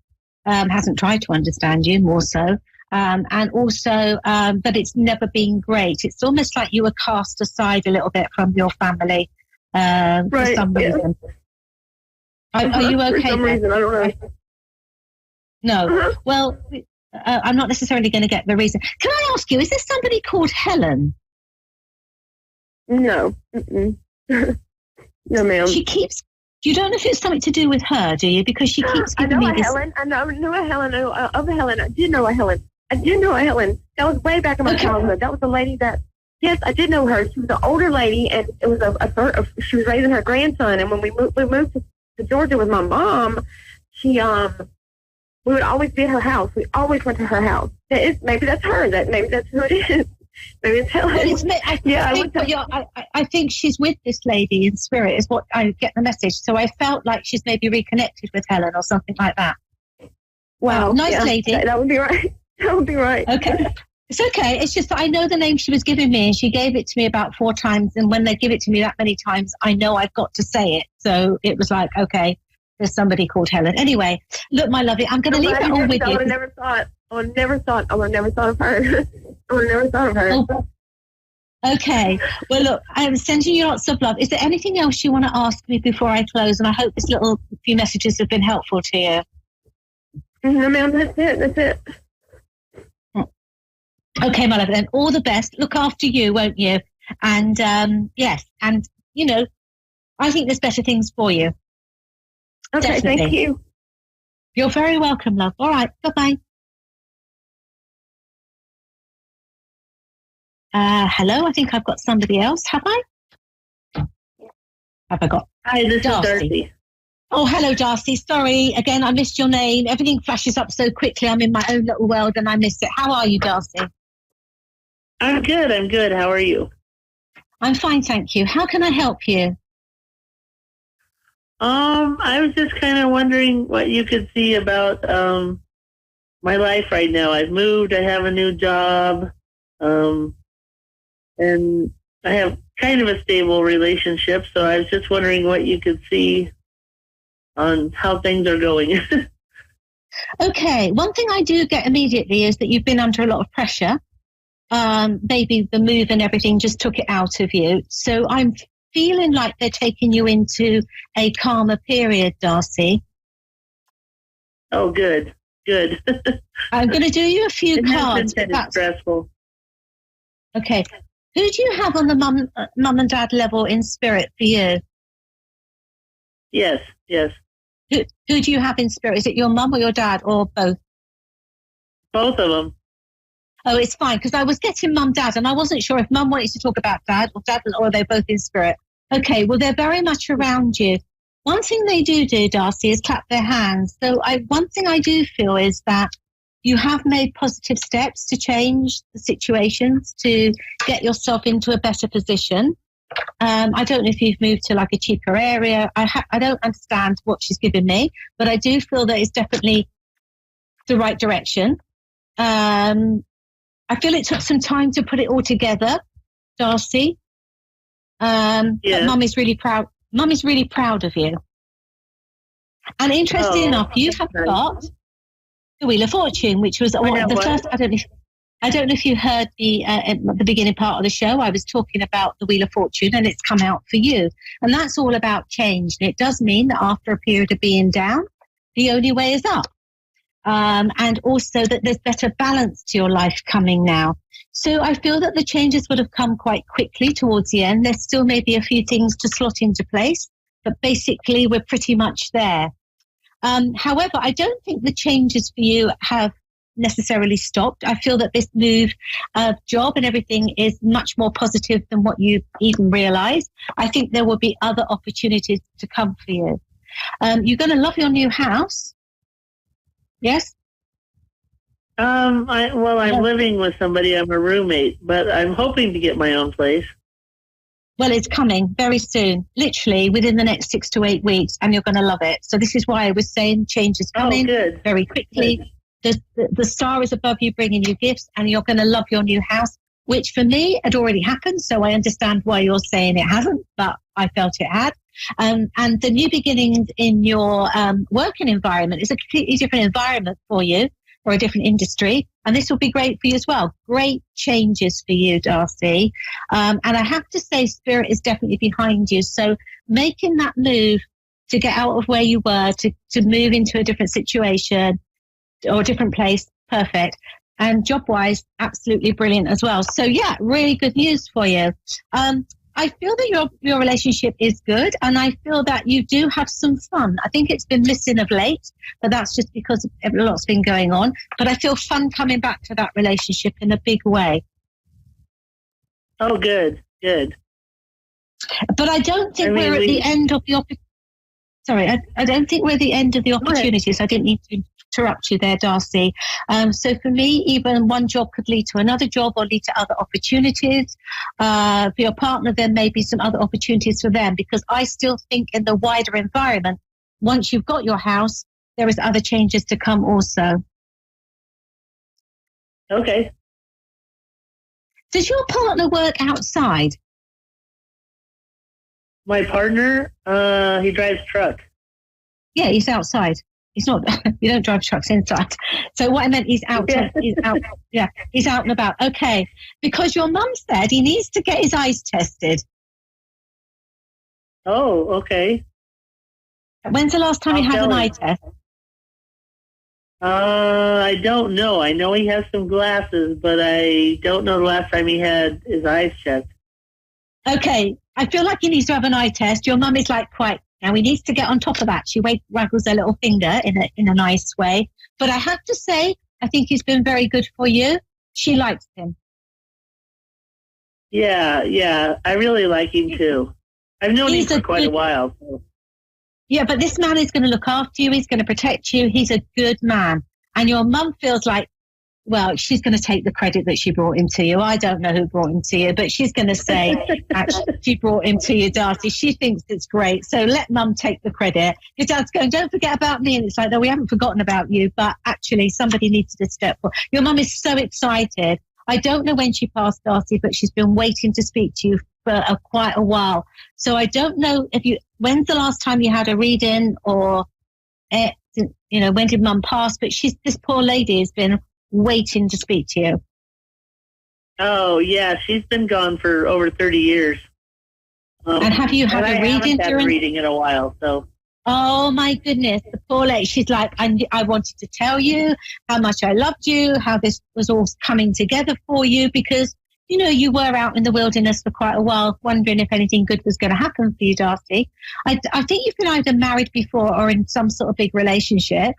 Hasn't tried to understand you, more so. And also, but it's never been great. It's almost like you were cast aside a little bit from your family for some reason. Are you okay? For some reason, I don't know. No. Well, I'm not necessarily going to get the reason. Can I ask you, is there somebody called Helen? No. No, ma'am. You don't know if it's something to do with her, do you? Because she keeps giving me this. Helen. I know a Helen. Of a Helen. I did know a Helen. That was way back in my childhood. That was the lady that, yes, I did know her. She was an older lady, and it was she was raising her grandson. And when we moved to Georgia with my mom, we would always be at her house. We always went to her house. Maybe that's her. Maybe that's who it is. Maybe it's Helen. I think she's with this lady in spirit is what I get the message. So I felt like she's maybe reconnected with Helen or something like that. Wow. Nice lady. That would be right. That would be right. Okay. It's okay. It's just that I know the name she was giving me and she gave it to me about 4 times. And when they give it to me that many times, I know I've got to say it. So it was like, okay, there's somebody called Helen. Anyway, look, my lovely, I'm going to leave that all with you. I would have never thought of her. I would have never thought of her. Oh. Okay. Well, look, I'm sending you lots of love. Is there anything else you want to ask me before I close? And I hope this little few messages have been helpful to you. No, ma'am, that's it. Okay, my love, then all the best. Look after you, won't you? And yes, and you know, I think there's better things for you. Okay, Definitely. thank you. You're very welcome, love. All right, bye-bye. Hello, I think I've got somebody else. Have I? Have I got? Hi, this is Darcy. Oh, hello, Darcy. Sorry, again, I missed your name. Everything flashes up so quickly. I'm in my own little world and I missed it. How are you, Darcy? I'm good. How are you? I'm fine, thank you. How can I help you? I was just kind of wondering what you could see about my life right now. I've moved. I have a new job, and I have kind of a stable relationship. So I was just wondering what you could see on how things are going. Okay, one thing I do get immediately is that you've been under a lot of pressure. Maybe the move and everything just took it out of you. So I'm feeling like they're taking you into a calmer period, Darcy. Oh, good. I'm going to do you a few cards. It's stressful. Okay. Who do you have on the mum and dad level in spirit for you? Yes. Who do you have in spirit? Is it your mum or your dad or both? Both of them. Oh, it's fine, because I was getting mum, dad, and I wasn't sure if mum wanted to talk about dad, or are they both in spirit? Okay, well, they're very much around you. One thing they do, Darcy, is clap their hands. So one thing I do feel is that you have made positive steps to change the situations, to get yourself into a better position. I don't know if you've moved to like a cheaper area. I don't understand what she's given me, but I do feel that it's definitely the right direction. I feel it took some time to put it all together, Darcy. But Mum is really proud. Mum is really proud of you. And interesting enough, you have got the Wheel of Fortune, which was the first. I don't know if you heard at the beginning part of the show. I was talking about the Wheel of Fortune, and it's come out for you. And that's all about change. And it does mean that after a period of being down, the only way is up. And also that there's better balance to your life coming now. So I feel that the changes would have come quite quickly towards the end. There still may be a few things to slot into place, but basically we're pretty much there. However, I don't think the changes for you have necessarily stopped. I feel that this move of job and everything is much more positive than what you even realize. I think there will be other opportunities to come for you. You're going to love your new house. Yes? I'm living with somebody. I'm a roommate, but I'm hoping to get my own place. Well, it's coming very soon, literally within the next 6 to 8 weeks, and you're going to love it. So this is why I was saying change is coming very quickly. The star is above you bringing you gifts, and you're going to love your new house, which for me had already happened. So I understand why you're saying it hasn't, but I felt it had. And the new beginnings in your working environment is a completely different environment for you, or a different industry. And this will be great for you as well. Great changes for you, Darcy. And I have to say, Spirit is definitely behind you. So making that move to get out of where you were, to move into a different situation or a different place, perfect. And job-wise, absolutely brilliant as well. So yeah, really good news for you. I feel that your relationship is good, and I feel that you do have some fun. I think it's been missing of late, but that's just because a lot's been going on. But I feel fun coming back to that relationship in a big way. Oh, good. But I don't think we're at the end of the Sorry, I don't think we're at the end of the opportunities. I didn't need to interrupt you there, Darcy. So for me, even one job could lead to another job or lead to other opportunities. For your partner, there may be some other opportunities for them, because I still think in the wider environment, once you've got your house, there is other changes to come also. Okay. Does your partner work outside? My partner, he drives truck. Yeah, he's outside. He's not. You don't drive trucks inside. So what I meant, he's out. He's out. Yeah, he's out and about. Okay, because your mum said he needs to get his eyes tested. Oh, okay. When's the last time you had an eye test? I don't know. I know he has some glasses, but I don't know the last time he had his eyes checked. Okay, I feel like he needs to have an eye test. Your mum is like quite. Now he needs to get on top of that. She waggles her little finger in a nice way. But I have to say, I think he's been very good for you. She likes him. Yeah. I really like him too. I've known him for quite a while. So. Yeah, but this man is going to look after you. He's going to protect you. He's a good man. And your mum feels like, well, she's going to take the credit that she brought him to you. I don't know who brought him to you, but she's going to say, actually, she brought him to you, Darcy. She thinks it's great. So let mum take the credit. Your dad's going, don't forget about me. And it's like, no, we haven't forgotten about you. But actually, somebody needs to step forward. Your mum is so excited. I don't know when she passed, Darcy, but she's been waiting to speak to you for quite a while. So I don't know when's the last time you had a reading or, when did mum pass? But this poor lady has been waiting to speak to you. Oh, yeah. She's been gone for over 30 years. And have you had a reading? I haven't had a reading in a while, so. Oh, my goodness. The poor lady. She's like, I wanted to tell you how much I loved you, how this was all coming together for you, because, you were out in the wilderness for quite a while, wondering if anything good was going to happen for you, Darcy. I think you've been either married before or in some sort of big relationship.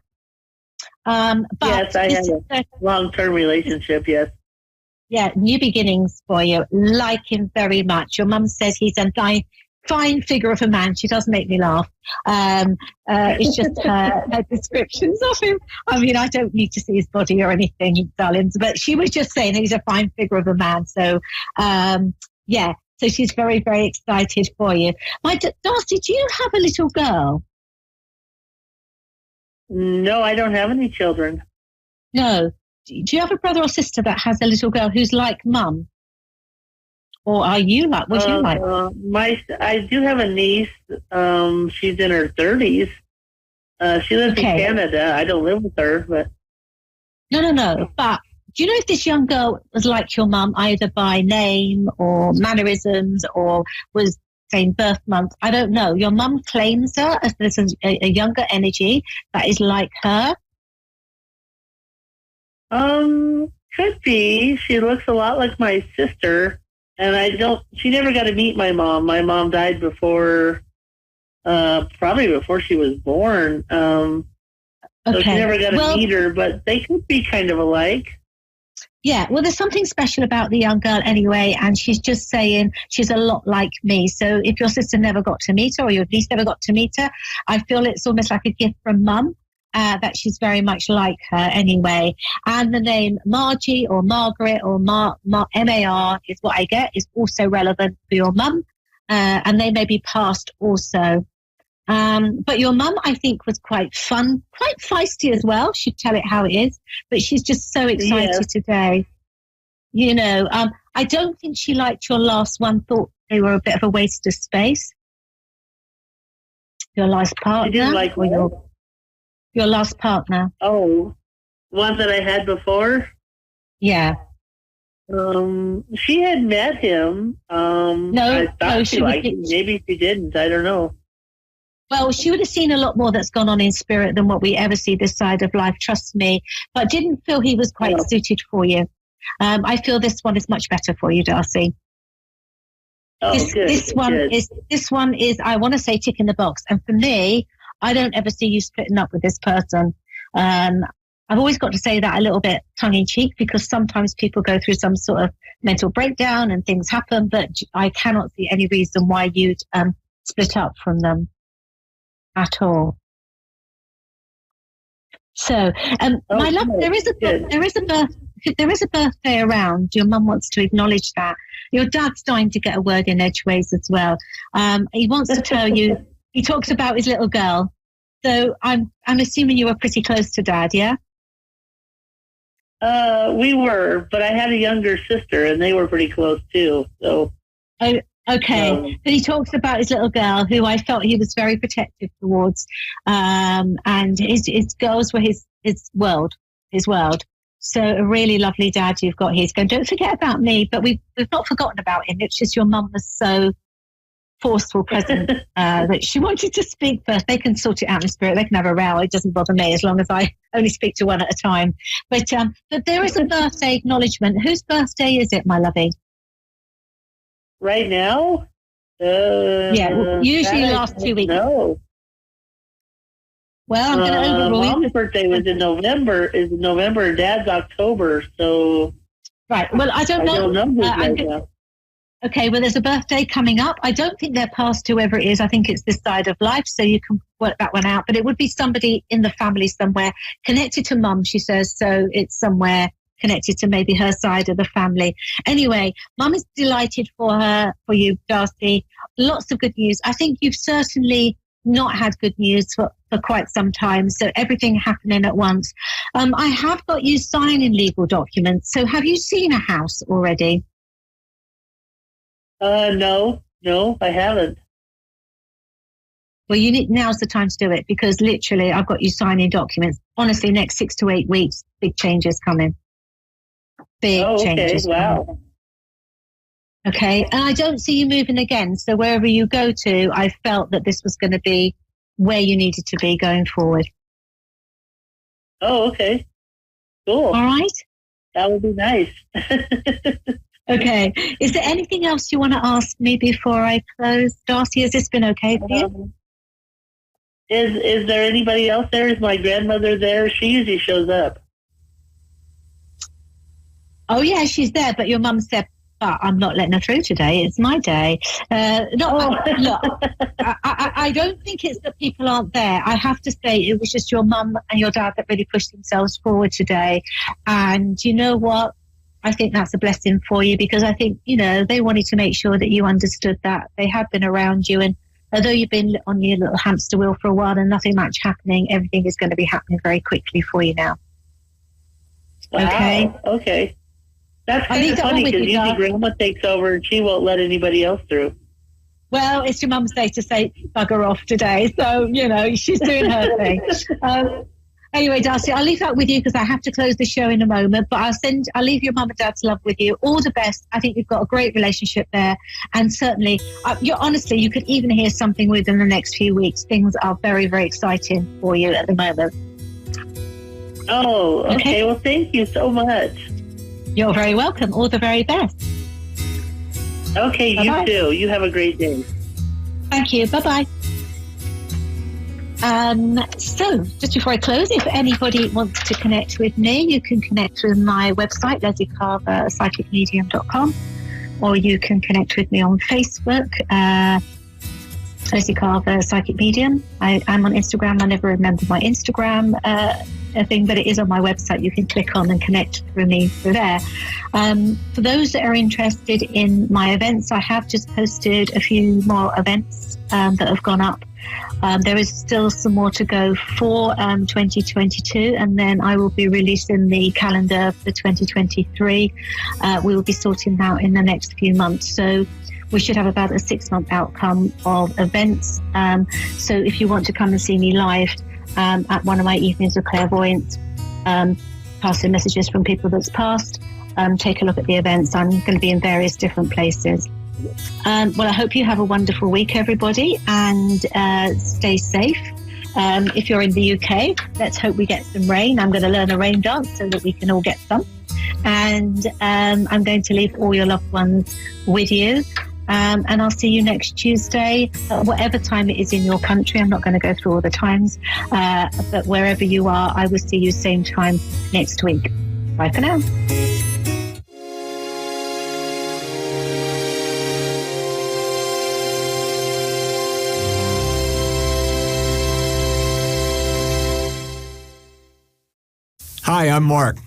But yes, I have a long-term relationship, yes. Yeah, new beginnings for you. Like him very much. Your mum says he's a fine figure of a man. She does make me laugh. It's just her descriptions of him. I mean, I don't need to see his body or anything, darlings, but she was just saying he's a fine figure of a man. So, so she's very, very excited for you. Darcy, do you have a little girl? No, I don't have any children. No. Do you have a brother or sister that has a little girl who's like mum? Or are you like, was you like? I do have a niece. She's in her 30s. She lives in Canada. I don't live with her, but. No. But do you know if this young girl was like your mum, either by name or mannerisms or was same birth month? I don't know. Your mum claims her as there's a younger energy that is like her. Could be. She looks a lot like my sister. And she never got to meet my mom. My mom died probably before she was born. So she never got to meet her, but they could be kind of alike. Yeah, well, there's something special about the young girl anyway, and she's just saying she's a lot like me. So if your sister never got to meet her or your niece never got to meet her, I feel it's almost like a gift from mum. That she's very much like her anyway. And the name Margie or Margaret or M-A-R is what I get, is also relevant for your mum. And they may be passed also. But your mum, I think, was quite fun, quite feisty as well. She'd tell it how it is. But she's just so excited today. I don't think she liked your last one, thought they were a bit of a waste of space. Your last partner. She didn't like your last partner. Oh, one that I had before? Yeah. She had met him. I thought she liked him. Maybe she didn't. I don't know. Well, she would have seen a lot more that's gone on in spirit than what we ever see this side of life, trust me. But didn't feel he was quite suited for you. I feel this one is much better for you, Darcy. Oh, this one is, I want to say, tick in the box. And for me, I don't ever see you splitting up with this person. I've always got to say that a little bit tongue-in-cheek, because sometimes people go through some sort of mental breakdown and things happen, but I cannot see any reason why you'd split up from them at all. So, my love, there is a birthday around. Your mum wants to acknowledge that. Your dad's dying to get a word in edgeways as well. He wants to tell you. He talks about his little girl. So I'm assuming you were pretty close to Dad, yeah? We were, but I had a younger sister, and they were pretty close too. So. Oh, okay. But he talks about his little girl, who I felt he was very protective towards, and his girls were his world. So a really lovely dad you've got here. He's going, don't forget about me, but we've not forgotten about him. It's just your mum was so forceful presence that she wanted to speak first. They can sort it out in spirit. They can have a row. It doesn't bother me as long as I only speak to one at a time. But there is a birthday acknowledgement. Whose birthday is it, my lovey? Right now? Usually last 2 weeks. No. Well, I'm going to overrule you. Mom's birthday was in November. Dad's October. So. Right. Well, I don't know. Okay, well, there's a birthday coming up. I don't think they're past whoever it is. I think it's this side of life, so you can work that one out. But it would be somebody in the family somewhere connected to Mum, she says. So it's somewhere connected to maybe her side of the family. Anyway, Mum is delighted for you, Darcy. Lots of good news. I think you've certainly not had good news for quite some time. So everything happening at once. I have got you signing legal documents. So have you seen a house already? No, I haven't. Well, now's the time to do it because literally I've got you signing documents. Honestly, next 6 to 8 weeks, big changes coming. Big changes. Wow. Okay. And I don't see you moving again. So wherever you go to, I felt that this was going to be where you needed to be going forward. Oh, okay. Cool. All right. That would be nice. Okay. Is there anything else you want to ask me before I close? Darcy, has this been okay for you? Is there anybody else there? Is my grandmother there? She usually shows up. Oh, yeah, she's there. But your mum said, I'm not letting her through today. It's my day. Look, I don't think it's that people aren't there. I have to say it was just your mum and your dad that really pushed themselves forward today. And you know what? I think that's a blessing for you because I think, they wanted to make sure that you understood that. They have been around you. And although you've been on your little hamster wheel for a while and nothing much happening, everything is going to be happening very quickly for you now. Wow. Okay. That's kind of funny because usually Grandma takes over and she won't let anybody else through. Well, it's your mum's day to say bugger off today. So, she's doing her thing. Anyway, Darcy, I'll leave that with you because I have to close the show in a moment. But I'll leave your mum and dad's love with you. All the best. I think you've got a great relationship there. And certainly, honestly, you could even hear something within the next few weeks. Things are very, very exciting for you at the moment. Oh, okay. Well, thank you so much. You're very welcome. All the very best. Okay, Bye-bye. You too. You have a great day. Thank you. Bye-bye. So, just before I close, if anybody wants to connect with me, you can connect with my website, LeslieCarverPsychicMedium.com, or you can connect with me on Facebook, Leslie Carver Psychic Medium. I'm on Instagram. I never remember my Instagram thing, but it is on my website. You can click on and connect through me through there. For those that are interested in my events, I have just posted a few more events that have gone up. There is still some more to go for 2022, and then I will be releasing the calendar for 2023. We will be sorting them out in the next few months. So we should have about a 6-month outcome of events. So if you want to come and see me live at one of my evenings of clairvoyance, passing messages from people that's passed, take a look at the events. I'm going to be in various different places. Well, I hope you have a wonderful week, everybody, and stay safe. If you're in the UK, let's hope we get some rain. I'm going to learn a rain dance so that we can all get some. And I'm going to leave all your loved ones with you. And I'll see you next Tuesday, whatever time it is in your country. I'm not going to go through all the times, but wherever you are, I will see you same time next week. Bye for now. Hi, I'm Mark.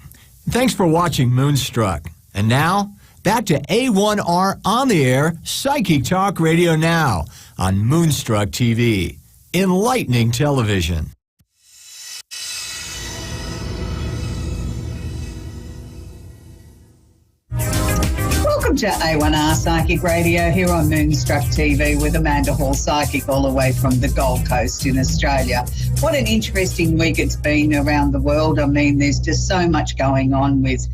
Thanks for watching Moonstruck. And now, back to A1R On the Air Psychic Talk Radio Now on Moonstruck TV, enlightening television. Welcome to A1R Psychic Radio here on Moonstruck TV with Amanda Hall, psychic all the way from the Gold Coast in Australia. What an interesting week it's been around the world. I mean, there's just so much going on with,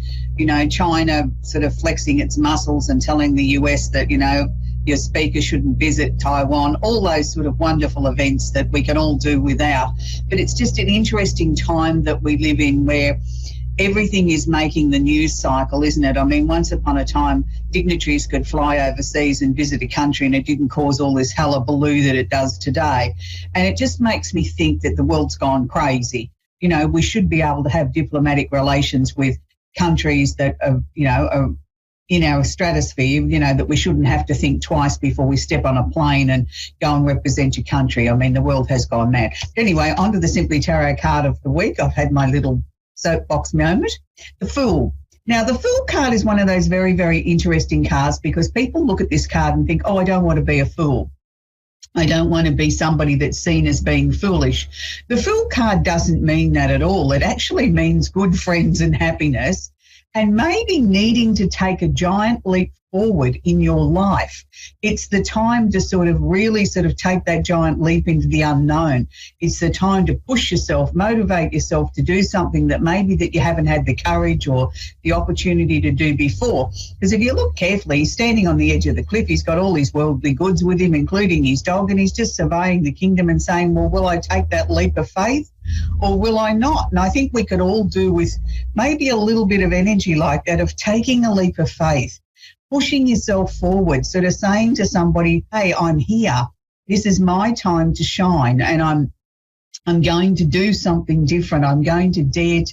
China sort of flexing its muscles and telling the US that, your speaker shouldn't visit Taiwan, all those sort of wonderful events that we can all do without. But it's just an interesting time that we live in where everything is making the news cycle, isn't it? I mean, once upon a time, dignitaries could fly overseas and visit a country and it didn't cause all this hullabaloo that it does today. And it just makes me think that the world's gone crazy. You know, we should be able to have diplomatic relations with countries that are, you know, are in our stratosphere, you know, that we shouldn't have to think twice before we step on a plane and go and represent your country. I mean, the world has gone mad. Anyway, on to the Simply Tarot card of the week. I've had my little soapbox moment. The Fool. Now, the Fool card is one of those very, very interesting cards because people look at this card and think, oh, I don't want to be a fool. I don't want to be somebody that's seen as being foolish. The Fool card doesn't mean that at all. It actually means good friends and happiness and maybe needing to take a giant leap forward in your life. It's the time to sort of really sort of take that giant leap into the unknown. It's the time to push yourself, motivate yourself to do something that maybe that you haven't had the courage or the opportunity to do before. Because if you look carefully, he's standing on the edge of the cliff. He's got all his worldly goods with him, including his dog, and he's just surveying the kingdom and saying, well, will I take that leap of faith or will I not? And I think we could all do with maybe a little bit of energy like that of taking a leap of faith, pushing yourself forward, sort of saying to somebody, hey, I'm here. This is my time to shine and I'm going to do something different. I'm going to dare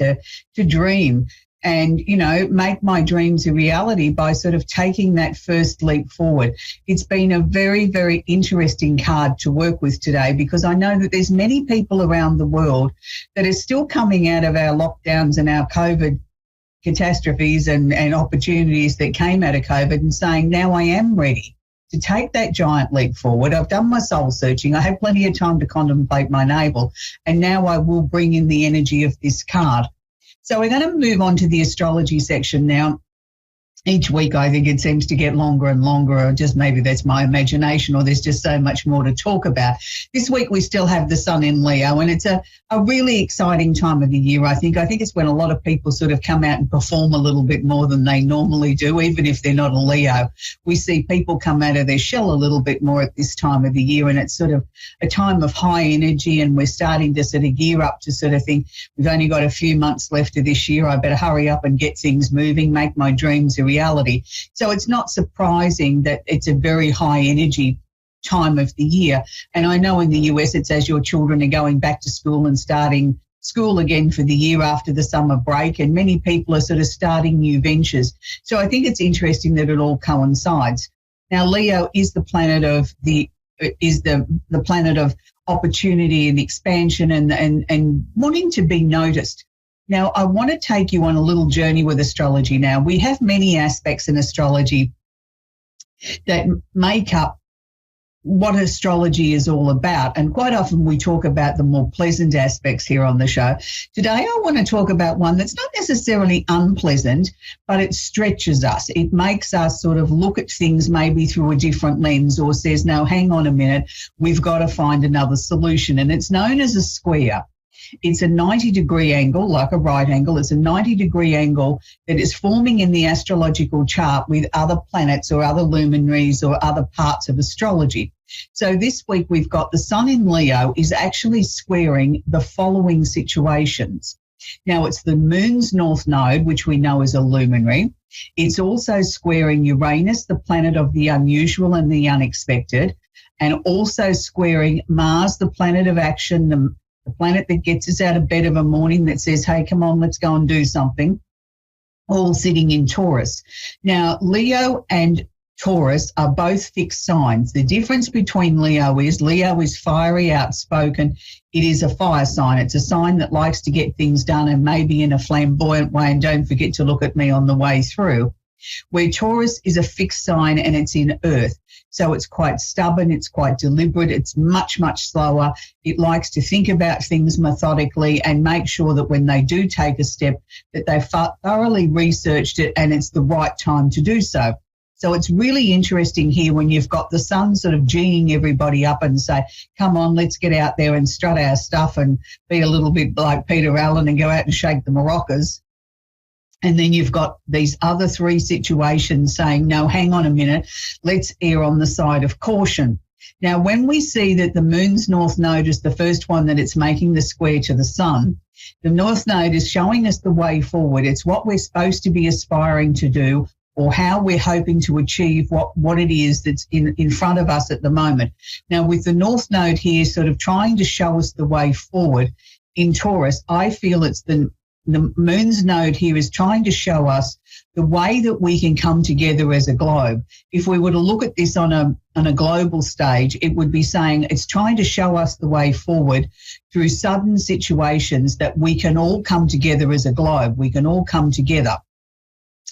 to dream and, you know, make my dreams a reality by sort of taking that first leap forward. It's been a very, very interesting card to work with today because I know that there's many people around the world that are still coming out of our lockdowns and our COVID catastrophes and opportunities that came out of COVID and saying, now I am ready to take that giant leap forward. I've done my soul searching. I have plenty of time to contemplate my navel, and now I will bring in the energy of this card. So we're going to move on to the astrology section now. Each week, I think it seems to get longer and longer, or just maybe that's my imagination, or there's just so much more to talk about. This week, we still have the Sun in Leo, and it's a really exciting time of the year, I think. I think it's when a lot of people sort of come out and perform a little bit more than they normally do, even if they're not a Leo. We see people come out of their shell a little bit more at this time of the year, and it's sort of a time of high energy, and we're starting to sort of gear up to sort of think, we've only got a few months left of this year. I better hurry up and get things moving, make my dreams a reality. So it's not surprising that it's a very high energy time of the year. And I know in the US it's as your children are going back to school and starting school again for the year after the summer break, and many people are sort of starting new ventures. So I think it's interesting that it all coincides. Now, Leo is the planet of the planet of opportunity and expansion and wanting to be noticed. Now, I want to take you on a little journey with astrology now. We have many aspects in astrology that make up what astrology is all about, and quite often we talk about the more pleasant aspects here on the show. Today, I want to talk about one that's not necessarily unpleasant, but it stretches us. It makes us sort of look at things maybe through a different lens, or says, no, hang on a minute, we've got to find another solution, and it's known as a square. It's a 90-degree angle, like a right angle. It's a 90-degree angle that is forming in the astrological chart with other planets or other luminaries or other parts of astrology. So this week we've got the Sun in Leo is actually squaring the following situations. Now, it's the Moon's North Node, which we know is a luminary. It's also squaring Uranus, the planet of the unusual and the unexpected, and also squaring Mars, the planet of action, the planet that gets us out of bed of a morning, that says, hey, come on, let's go and do something, all sitting in Taurus. Now, Leo and Taurus are both fixed signs. The difference between Leo is fiery, outspoken. It is a fire sign. It's a sign that likes to get things done, and maybe in a flamboyant way, and don't forget to look at me on the way through. Where Taurus is a fixed sign and it's in Earth. So it's quite stubborn, it's quite deliberate, it's much, much slower. It likes to think about things methodically and make sure that when they do take a step that they've thoroughly researched it and it's the right time to do so. So it's really interesting here when you've got the Sun sort of geeing everybody up and say, come on, let's get out there and strut our stuff and be a little bit like Peter Allen and go out and shake the maracas. And then you've got these other three situations saying, no, hang on a minute, let's err on the side of caution. Now, when we see that the moon's north node is the first one that it's making the square to the sun, the north node is showing us the way forward. It's what we're supposed to be aspiring to do, or how we're hoping to achieve what it is that's in front of us at the moment. Now, with the north node here sort of trying to show us the way forward in Taurus, I feel it's the moon's node here is trying to show us the way that we can come together as a globe. If we were to look at this on a global stage, it would be saying it's trying to show us the way forward through sudden situations that we can all come together as a globe. We can all come together.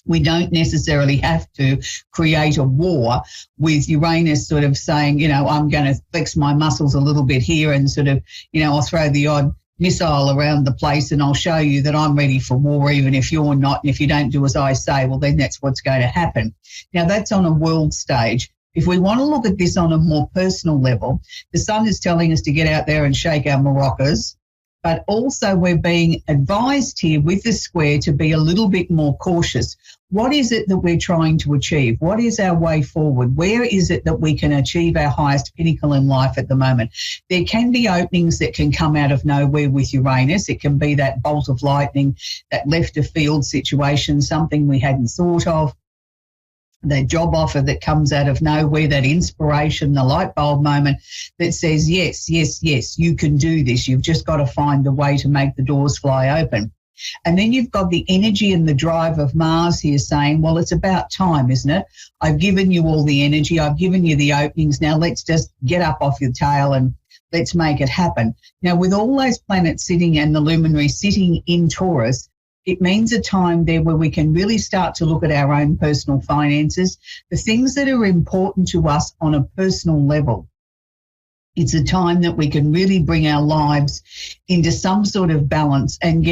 We don't necessarily have to create a war with Uranus sort of saying, you know, I'm going to flex my muscles a little bit here and sort of, you know, I'll throw the odd missile around the place and I'll show you that I'm ready for war, even if you're not. And if you don't do as I say, well, then that's what's going to happen. Now, that's on a world stage. If we want to look at this on a more personal level, the sun is telling us to get out there and shake our maracas, but also we're being advised here with the square to be a little bit more cautious. What is it that we're trying to achieve? What is our way forward? Where is it that we can achieve our highest pinnacle in life at the moment? There can be openings that can come out of nowhere with Uranus. It can be that bolt of lightning, that left of field situation, something we hadn't thought of. That job offer that comes out of nowhere, that inspiration, the light bulb moment that says, yes, yes, yes, you can do this. You've just got to find the way to make the doors fly open. And then you've got the energy and the drive of Mars here saying, well, it's about time, isn't it? I've given you all the energy. I've given you the openings. Now let's just get up off your tail and let's make it happen. Now, with all those planets sitting and the luminary sitting in Taurus, it means a time there where we can really start to look at our own personal finances, the things that are important to us on a personal level. It's a time that we can really bring our lives into some sort of balance and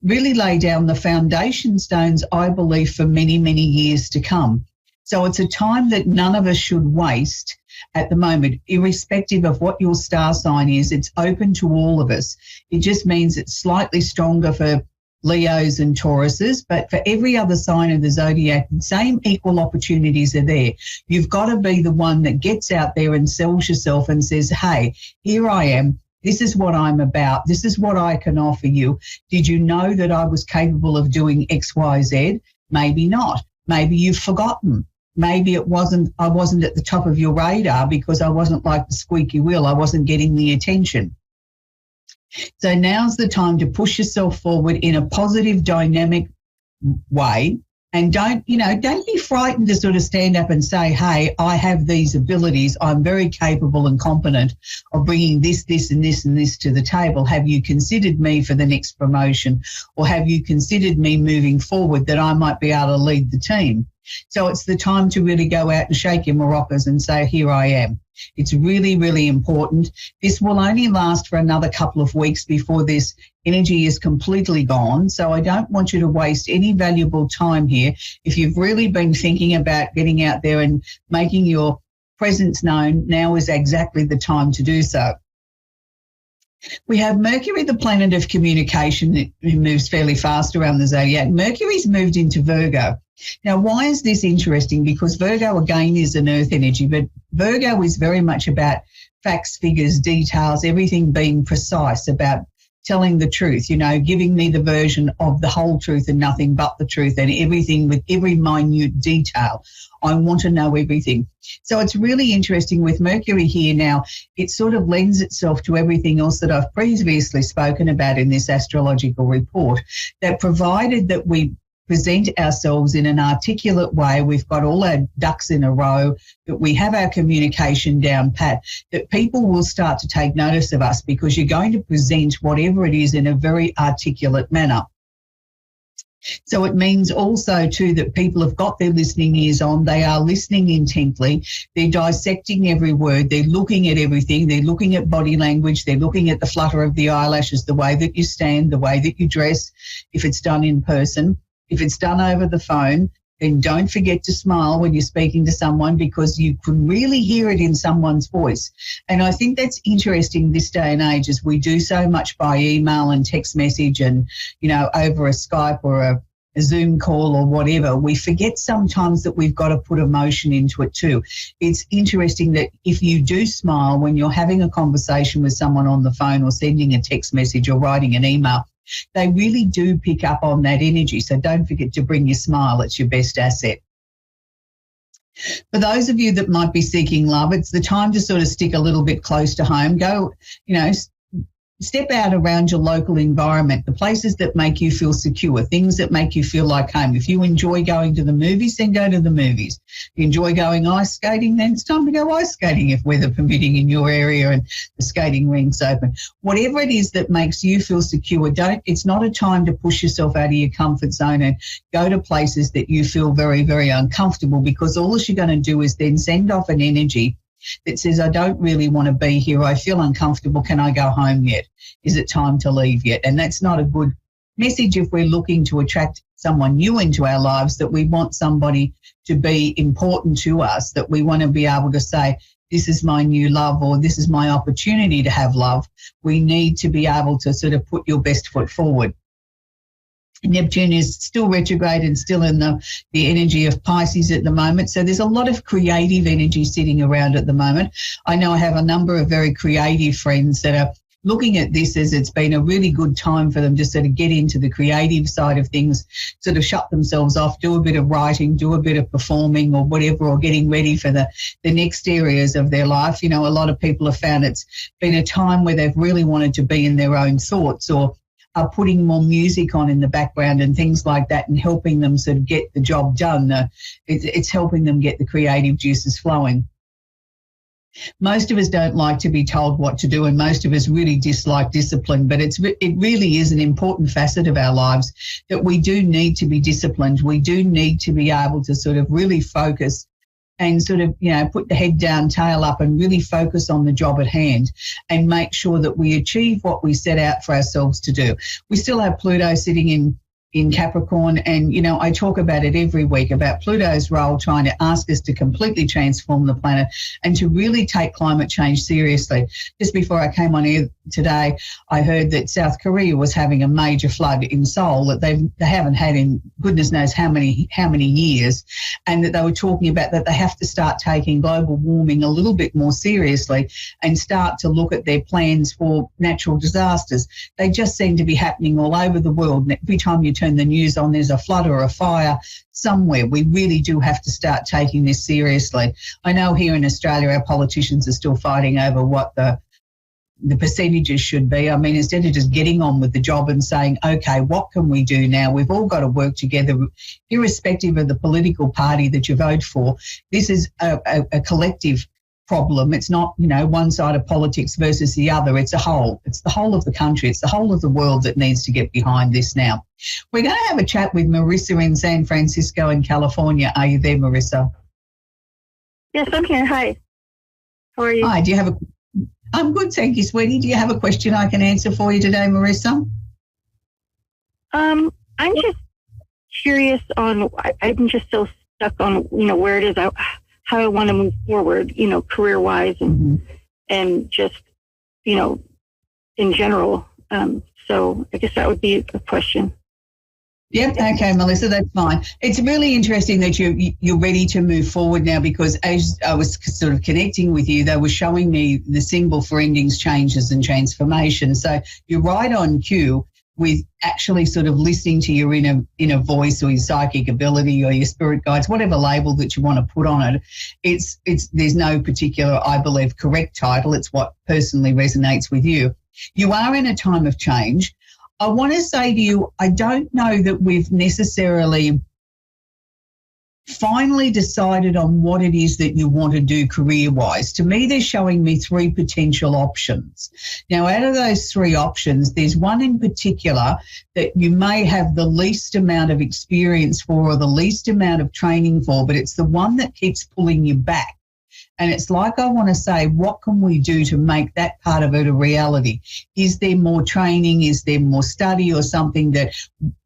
really lay down the foundation stones, I believe, for many, many years to come. So it's a time that none of us should waste at the moment, irrespective of what your star sign is. It's open to all of us. It just means it's slightly stronger for Leos and Tauruses, but for every other sign of the zodiac, the same equal opportunities are there. You've got to be the one that gets out there and sells yourself and says, hey, here I am. This is what I'm about. This is what I can offer you. Did you know that I was capable of doing X, Y, Z? Maybe not. Maybe you've forgotten. Maybe I wasn't at the top of your radar because I wasn't like the squeaky wheel. I wasn't getting the attention. So now's the time to push yourself forward in a positive, dynamic way. And don't be frightened to sort of stand up and say, hey, I have these abilities. I'm very capable and competent of bringing this, this, and this, and this to the table. Have you considered me for the next promotion? Or have you considered me moving forward that I might be able to lead the team? So it's the time to really go out and shake your maracas and say, here I am. It's really, really important. This will only last for another couple of weeks before this energy is completely gone. So I don't want you to waste any valuable time here. If you've really been thinking about getting out there and making your presence known, now is exactly the time to do so. We have Mercury, the planet of communication, that moves fairly fast around the zodiac. Mercury's moved into Virgo. Now, why is this interesting? Because Virgo, again, is an earth energy, but Virgo is very much about facts, figures, details, everything being precise, about telling the truth, giving me the version of the whole truth and nothing but the truth, and everything with every minute detail. I want to know everything. So it's really interesting with Mercury here now. It sort of lends itself to everything else that I've previously spoken about in this astrological report, that provided that we present ourselves in an articulate way, we've got all our ducks in a row, that we have our communication down pat, that people will start to take notice of us because you're going to present whatever it is in a very articulate manner. So it means also too that people have got their listening ears on, they are listening intently, they're dissecting every word, they're looking at everything, they're looking at body language, they're looking at the flutter of the eyelashes, the way that you stand, the way that you dress, if it's done in person. If it's done over the phone, then don't forget to smile when you're speaking to someone, because you can really hear it in someone's voice. And I think that's interesting this day and age, as we do so much by email and text message and, over a Skype or a a Zoom call or whatever, we forget sometimes that we've got to put emotion into it too. It's interesting that if you do smile when you're having a conversation with someone on the phone or sending a text message or writing an email, they really do pick up on that energy. So don't forget to bring your smile. It's your best asset. For those of you that might be seeking love, it's the time to sort of stick a little bit close to home. Go, step out around your local environment, the places that make you feel secure, things that make you feel like home. If you enjoy going to the movies, then go to the movies. If you enjoy going ice skating, then it's time to go ice skating if weather permitting in your area and the skating rink's open. Whatever it is that makes you feel secure, it's not a time to push yourself out of your comfort zone and go to places that you feel very, very uncomfortable, because all you're going to do is then send off an energy that says, I don't really want to be here. I feel uncomfortable. Can I go home yet? Is it time to leave yet? And that's not a good message if we're looking to attract someone new into our lives, that we want somebody to be important to us, that we want to be able to say, this is my new love, or this is my opportunity to have love. We need to be able to sort of put your best foot forward. Neptune is still retrograde and still in the energy of Pisces at the moment. So there's a lot of creative energy sitting around at the moment. I know I have a number of very creative friends that are looking at this as it's been a really good time for them to sort of get into the creative side of things, sort of shut themselves off, do a bit of writing, do a bit of performing or whatever, or getting ready for the next areas of their life. A lot of people have found it's been a time where they've really wanted to be in their own thoughts, or are putting more music on in the background and things like that, and helping them sort of get the job done. It's helping them get the creative juices flowing. Most of us don't like to be told what to do, and most of us really dislike discipline, but it really is an important facet of our lives that we do need to be disciplined. We do need to be able to sort of really focus and sort of, put the head down, tail up, and really focus on the job at hand and make sure that we achieve what we set out for ourselves to do. We still have Pluto sitting in Capricorn, and, I talk about it every week, about Pluto's role trying to ask us to completely transform the planet and to really take climate change seriously. Just before I came on air today, I heard that South Korea was having a major flood in Seoul that they haven't had in goodness knows how many years, and that they were talking about that they have to start taking global warming a little bit more seriously and start to look at their plans for natural disasters. They just seem to be happening all over the world. Every time you turn the news on, there's a flood or a fire somewhere. We really do have to start taking this seriously. I know here in Australia our politicians are still fighting over what the percentages should be. I mean, instead of just getting on with the job and saying, okay, what can we do now? We've all got to work together, irrespective of the political party that you vote for. This is a collective problem. It's not, one side of politics versus the other. It's a whole. It's the whole of the country. It's the whole of the world that needs to get behind this now. We're going to have a chat with Marissa in San Francisco in California. Are you there, Marissa? Yes, I'm here. Hi. How are you? Hi. I'm good, thank you, sweetie. Do you have a question I can answer for you today, Marissa? I'm just curious on, I'm just so stuck on, where it is, how I want to move forward, career-wise and just, in general. So I guess that would be a question. Yep. Okay, Melissa, that's fine. It's really interesting that you're ready to move forward now, because as I was sort of connecting with you, they were showing me the symbol for endings, changes and transformation. So you're right on cue with actually sort of listening to your inner voice, or your psychic ability, or your spirit guides, whatever label that you want to put on it. It's there's no particular, I believe, correct title. It's what personally resonates with you. You are in a time of change. I want to say to you, I don't know that we've necessarily finally decided on what it is that you want to do career-wise. To me, they're showing me three potential options. Now, out of those three options, there's one in particular that you may have the least amount of experience for or the least amount of training for, but it's the one that keeps pulling you back. And it's like, I want to say, what can we do to make that part of it a reality? Is there more training? Is there more study or something that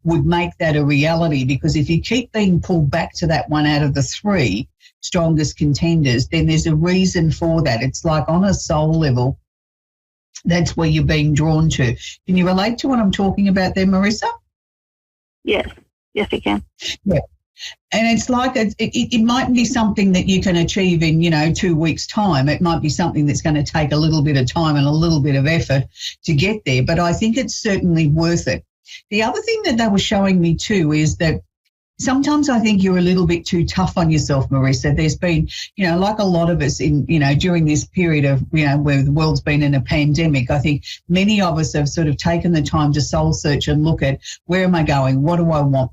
would make that a reality? Because if you keep being pulled back to that one out of the three strongest contenders, then there's a reason for that. It's like on a soul level, that's where you're being drawn to. Can you relate to what I'm talking about there, Marissa? Yes. Yes, it can. Yeah. And it's like it might be something that you can achieve in, 2 weeks' time. It might be something that's going to take a little bit of time and a little bit of effort to get there. But I think it's certainly worth it. The other thing that they were showing me too is that sometimes I think you're a little bit too tough on yourself, Marissa. There's been, like a lot of us in, during this period of, where the world's been in a pandemic, I think many of us have sort of taken the time to soul search and look at where am I going? What do I want?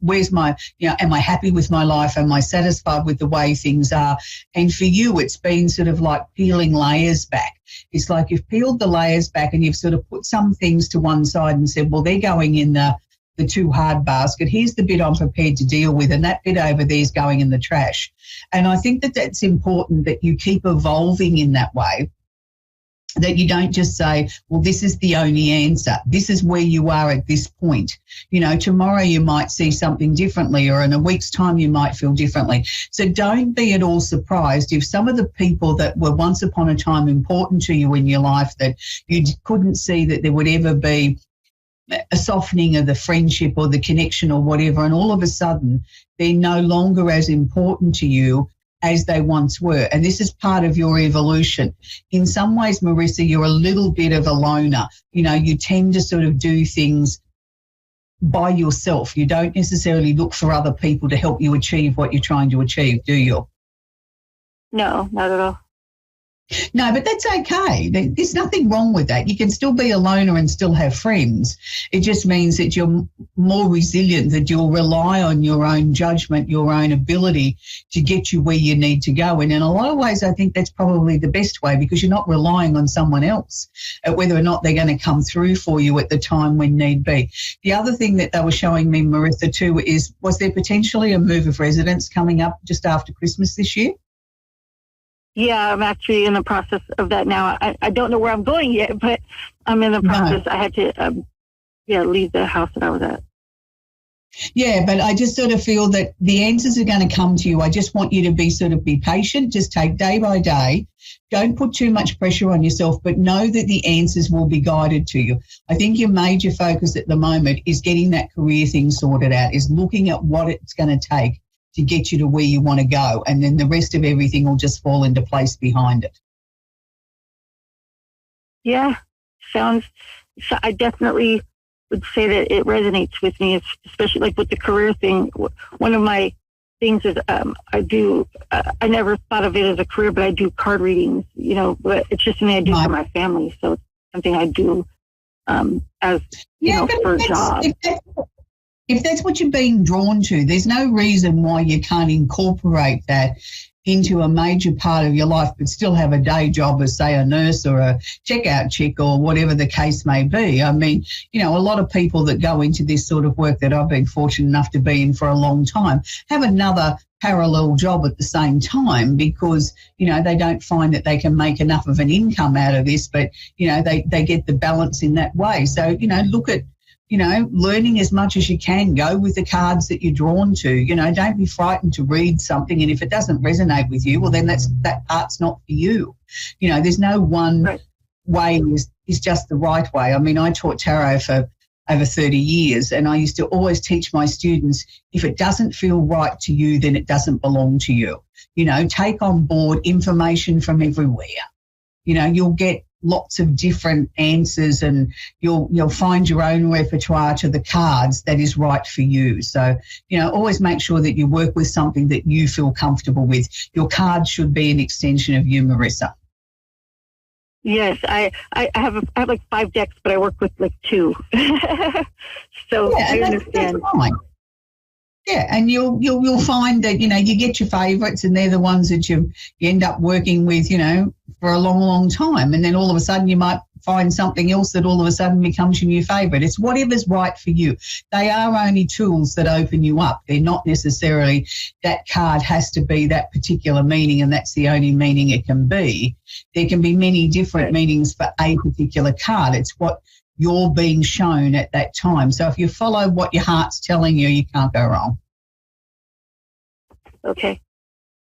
Where's my, am I happy with my life? Am I satisfied with the way things are? And for you, it's been sort of like peeling layers back. It's like you've peeled the layers back and you've sort of put some things to one side and said, well, they're going in the too hard basket. Here's the bit I'm prepared to deal with, and that bit over there is going in the trash. And I think that that's important, that you keep evolving in that way, that you don't just say, well, this is the only answer. This is where you are at this point. Tomorrow you might see something differently, or in a week's time you might feel differently. So don't be at all surprised if some of the people that were once upon a time important to you in your life, that you couldn't see that there would ever be a softening of the friendship or the connection or whatever, and all of a sudden they're no longer as important to you as they once were. And this is part of your evolution. In some ways, Marissa, you're a little bit of a loner. You tend to sort of do things by yourself. You don't necessarily look for other people to help you achieve what you're trying to achieve, do you? No, not at all. No, but that's okay. There's nothing wrong with that. You can still be a loner and still have friends. It just means that you're more resilient, that you'll rely on your own judgment, your own ability to get you where you need to go. And in a lot of ways, I think that's probably the best way, because you're not relying on someone else at whether or not they're going to come through for you at the time when need be. The other thing that they were showing me, Marissa, too, was there potentially a move of residence coming up just after Christmas this year? Yeah, I'm actually in the process of that now. I don't know where I'm going yet, but I'm in the process. No. I had to, leave the house that I was at. Yeah, but I just sort of feel that the answers are going to come to you. I just want you to be patient. Just take day by day. Don't put too much pressure on yourself, but know that the answers will be guided to you. I think your major focus at the moment is getting that career thing sorted out, is looking at what it's going to take to get you to where you want to go, and then the rest of everything will just fall into place behind it. Yeah, I definitely would say that it resonates with me, especially like with the career thing. One of my things is I never thought of it as a career, but I do card readings, but it's just something I do for my family. So it's something I do for a job. If that's what you're being drawn to, there's no reason why you can't incorporate that into a major part of your life, but still have a day job as, say, a nurse or a checkout chick or whatever the case may be. I mean, a lot of people that go into this sort of work that I've been fortunate enough to be in for a long time have another parallel job at the same time, because, they don't find that they can make enough of an income out of this, but, they get the balance in that way. So, look at, learning as much as you can. Go with the cards that you're drawn to. Don't be frightened to read something, and if it doesn't resonate with you, well, then that part's not for you. There's no one way is just the right way. I mean, I taught tarot for over 30 years, and I used to always teach my students, if it doesn't feel right to you, then it doesn't belong to you. Take on board information from everywhere. You'll get lots of different answers, and you'll find your own repertoire to the cards that is right for you. So, always make sure that you work with something that you feel comfortable with. Your cards should be an extension of you, Marissa. Yes, I have like 5 decks, but I work with like 2. So I understand. That's fine. Yeah, and you'll find that, you get your favourites, and they're the ones that you end up working with, for a long, long time. And then all of a sudden you might find something else that all of a sudden becomes your new favourite. It's whatever's right for you. They are only tools that open you up. They're not necessarily that card has to be that particular meaning and that's the only meaning it can be. There can be many different meanings for a particular card. It's what you're being shown at that time. So if you follow what your heart's telling you, you can't go wrong. Okay.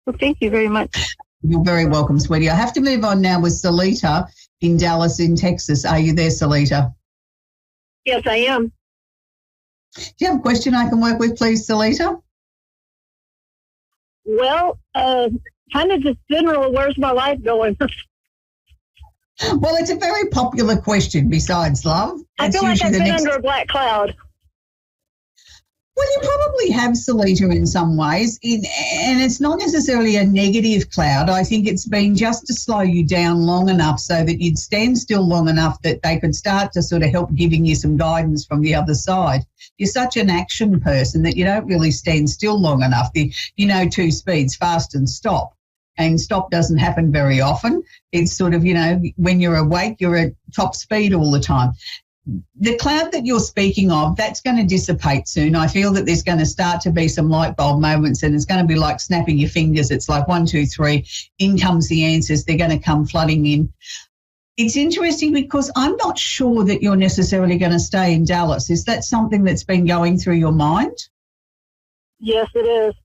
Well, thank you very much. You're very welcome, sweetie. I have to move on now with Salita in Dallas in Texas. Are you there, Salita? Yes, I am. Do you have a question I can work with, please, Salita? Well, kind of just general, where's my life going? Well, it's a very popular question besides love. I feel like I've been under a black cloud. Well, you probably have, Salita, in some ways, and it's not necessarily a negative cloud. I think it's been just to slow you down long enough so that you'd stand still long enough that they could start to sort of help giving you some guidance from the other side. You're such an action person that you don't really stand still long enough. You know, 2 speeds, fast and stop. And stop doesn't happen very often. It's sort of, you know, when you're awake, you're at top speed all the time. The cloud that you're speaking of, that's going to dissipate soon. I feel that there's going to start to be some light bulb moments, and it's going to be like snapping your fingers. It's like 1, 2, 3, in comes the answers. They're going to come flooding in. It's interesting because I'm not sure that you're necessarily going to stay in Dallas. Is that something that's been going through your mind? Yes, it is.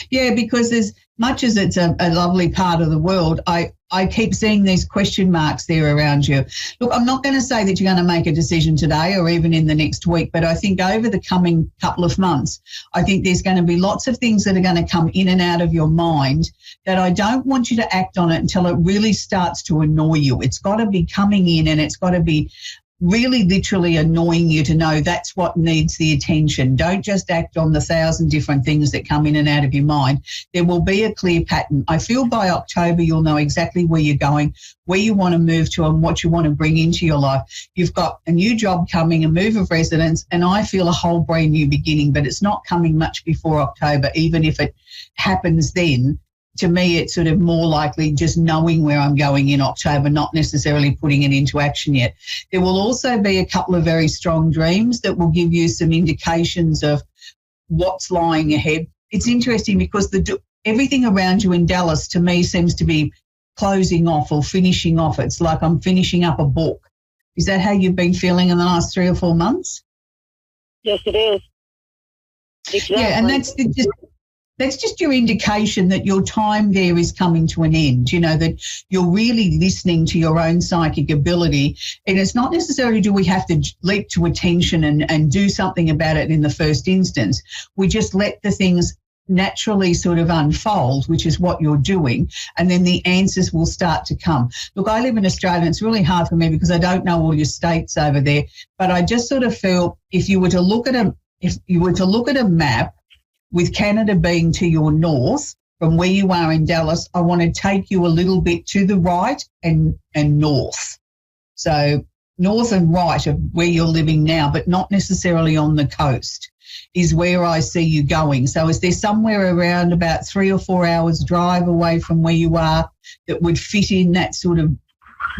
Yeah, because as much as it's a lovely part of the world, I keep seeing these question marks there around you. Look, I'm not going to say that you're going to make a decision today or even in the next week, but I think over the coming couple of months, I think there's going to be lots of things that are going to come in and out of your mind that I don't want you to act on it until it really starts to annoy you. It's got to be coming in and it's got to be really literally annoying you to know that's what needs the attention. Don't just act on the 1,000 different things that come in and out of your mind. There will be a clear pattern. I feel by October you'll know exactly where you're going, where you want to move to and what you want to bring into your life. You've got a new job coming, a move of residence, and I feel a whole brand new beginning, but it's not coming much before October. Even if it happens then, to me, it's sort of more likely just knowing where I'm going in October, not necessarily putting it into action yet. There will also be a couple of very strong dreams that will give you some indications of what's lying ahead. It's interesting because everything around you in Dallas, to me, seems to be closing off or finishing off. It's like I'm finishing up a book. Is that how you've been feeling in the last 3 or 4 months? Yes, it is. Exactly. Yeah, and that's just your indication that your time there is coming to an end, you know, that you're really listening to your own psychic ability. And it's not necessarily do we have to leap to attention and do something about it in the first instance. We just let the things naturally sort of unfold, which is what you're doing, and then the answers will start to come. Look, I live in Australia, and it's really hard for me because I don't know all your states over there, but I just sort of feel if you were to look at a map, with Canada being to your north, from where you are in Dallas, I want to take you a little bit to the right and north. So north and right of where you're living now, but not necessarily on the coast, is where I see you going. So is there somewhere around about 3 or 4 hours drive away from where you are that would fit in that sort of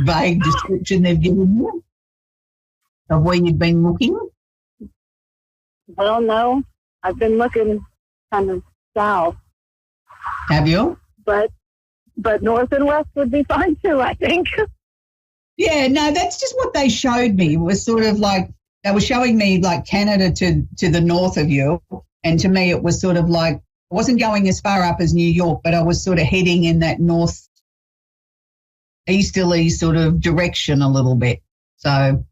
vague description they've given you of where you've been looking? Well, no. I've been looking kind of south. Have you? But north and west would be fine too, I think. Yeah, no, that's just what they showed me. It was sort of like they were showing me like Canada to the north of you, and to me it was sort of like I wasn't going as far up as New York, but I was sort of heading in that north easterly sort of direction a little bit. So,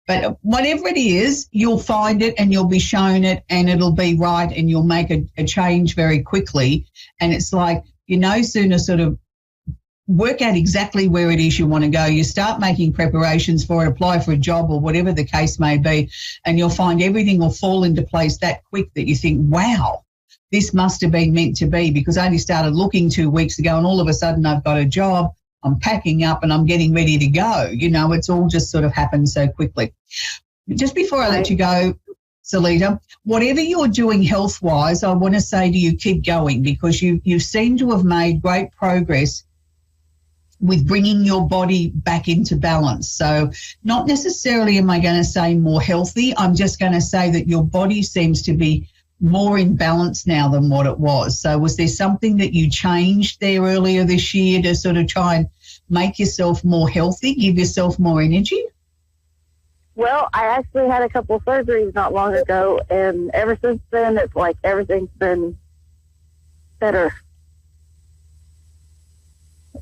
but whatever it is, you'll find it and you'll be shown it and it'll be right and you'll make a change very quickly. And it's like, you no sooner sort of work out exactly where it is you want to go. You start making preparations for it, apply for a job or whatever the case may be, and you'll find everything will fall into place that quick that you think, wow, this must have been meant to be, because I only started looking 2 weeks ago and all of a sudden I've got a job. I'm packing up and I'm getting ready to go. You know, it's all just sort of happened so quickly. Just before I let you go, Salita, whatever you're doing health-wise, I want to say to you, keep going, because you seem to have made great progress with bringing your body back into balance. So not necessarily am I going to say more healthy. I'm just going to say that your body seems to be more in balance now than what it was. So was there something that you changed there earlier this year to sort of try and make yourself more healthy, give yourself more energy? Well, I actually had a couple of surgeries not long ago, and ever since then, it's like everything's been better.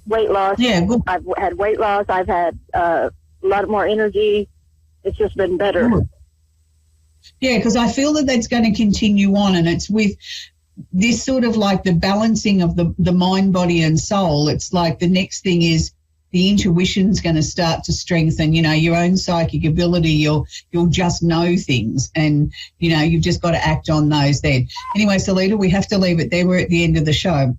Weight loss. Yeah, good. I've had weight loss. I've had a lot more energy. It's just been better. Yeah, because I feel that that's going to continue on, and it's with this sort of like the balancing of the mind, body, and soul. It's like the next thing is the intuition's going to start to strengthen, you know, your own psychic ability. You'll just know things, and, you know, you've just got to act on those then. Anyway, Salita, we have to leave it there. We're at the end of the show.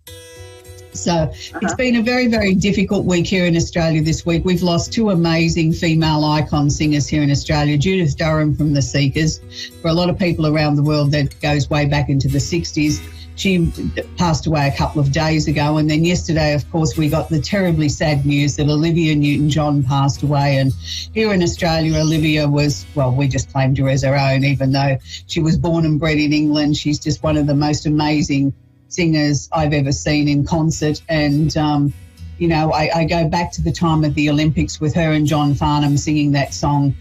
So it's been a very, very difficult week here in Australia this week. We've lost two amazing female icon singers here in Australia, Judith Durham from the Seekers. For a lot of people around the world, that goes way back into the 60s. She passed away a couple of days ago. And then yesterday, of course, we got the terribly sad news that Olivia Newton-John passed away. And here in Australia, Olivia was, well, we just claimed her as our own, even though she was born and bred in England. She's just one of the most amazing singers I've ever seen in concert. And, you know, I go back to the time of the Olympics with her and John Farnham singing that song,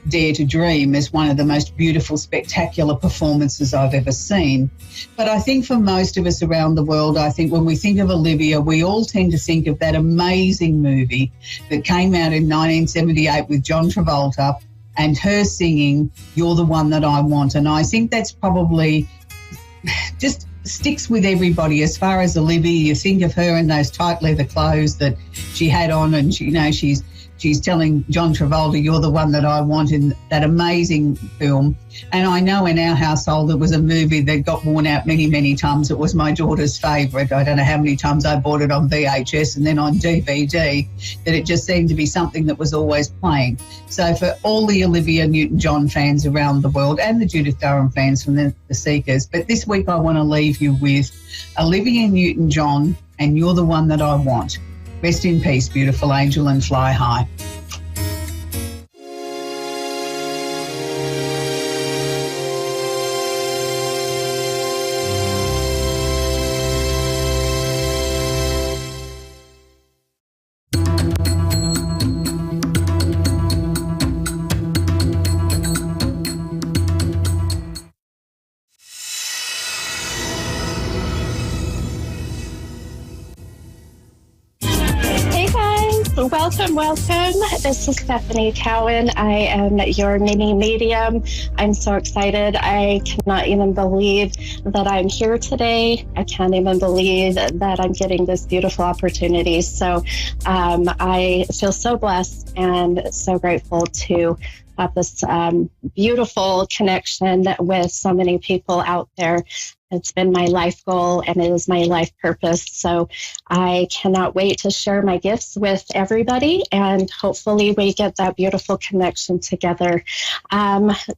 Dare to Dream, as one of the most beautiful, spectacular performances I've ever seen. But I think for most of us around the world, I think when we think of Olivia, we all tend to think of that amazing movie that came out in 1978 with John Travolta and her singing You're the One That I Want. And I think that's probably just sticks with everybody. As far as Olivia, you think of her in those tight leather clothes that she had on, and she, you know, she's telling John Travolta, you're the one that I want, in that amazing film. And I know in our household it was a movie that got worn out many, many times. It was my daughter's favourite. I don't know how many times I bought it on VHS and then on DVD, that it just seemed to be something that was always playing. So for all the Olivia Newton-John fans around the world, and the Judith Durham fans from the Seekers, but this week I want to leave you with Olivia Newton-John and You're the One That I Want. Rest in peace, beautiful angel, and fly high. Welcome. This is Stephanie Cowan. I am your mini medium. I'm so excited. I cannot even believe that I'm here today. I can't even believe that I'm getting this beautiful opportunity. So I feel so blessed and so grateful to have this beautiful connection with so many people out there. It's been my life goal, and it is my life purpose. So I cannot wait to share my gifts with everybody, and hopefully we get that beautiful connection together.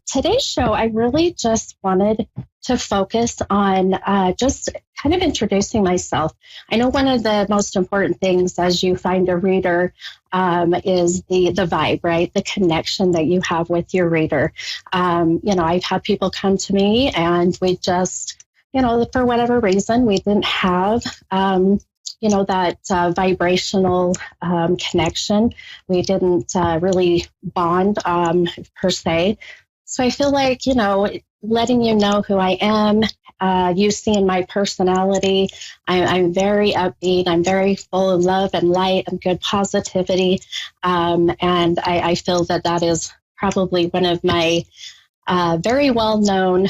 Today's show, I really just wanted to focus on just kind of introducing myself. I know one of the most important things as you find a reader is the vibe, right? The connection that you have with your reader. You know, I've had people come to me and we just, you know, for whatever reason, we didn't have, you know, that vibrational connection. We didn't really bond per se. So I feel like, you know, letting you know who I am, you seeing my personality. I'm very upbeat. I'm very full of love and light and good positivity. And I feel that that is probably one of my very well-known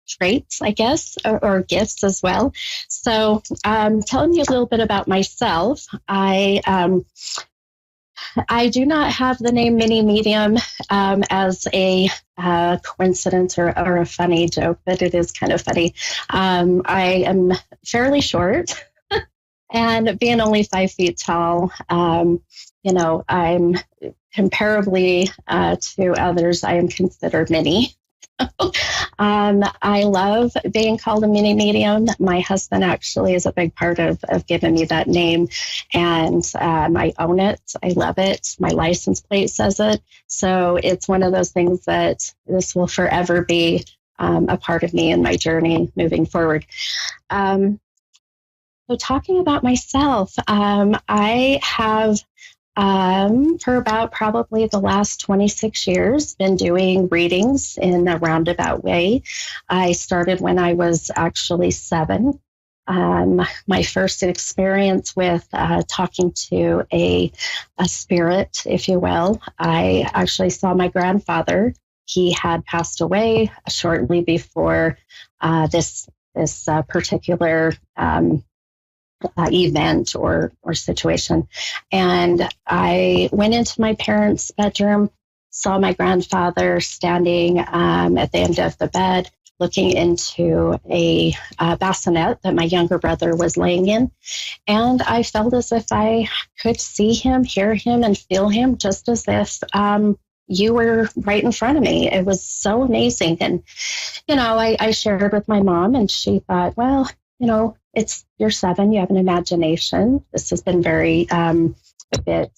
traits, I guess, or gifts as well. So telling you a little bit about myself, I do not have the name Mini Medium as a coincidence or a funny joke, but it is kind of funny. I am fairly short, and being only 5 feet tall, you know, I'm comparably to others, I am considered mini. I love being called a mini medium. My husband actually is a big part of giving me that name, and I own it. I love it. My license plate says it. So it's one of those things that this will forever be a part of me and my journey moving forward. So talking about myself, I have for about probably the last 26 years, been doing readings in a roundabout way. I started when I was actually 7. My first experience with talking to a spirit, if you will, I actually saw my grandfather he had passed away shortly before this particular event or situation. And I went into my parents' bedroom, saw my grandfather standing at the end of the bed, looking into a bassinet that my younger brother was laying in. And I felt as if I could see him, hear him, and feel him, just as if you were right in front of me. It was so amazing. And, I shared with my mom, and she thought, well, you're 7, you have an imagination. This has been very a bit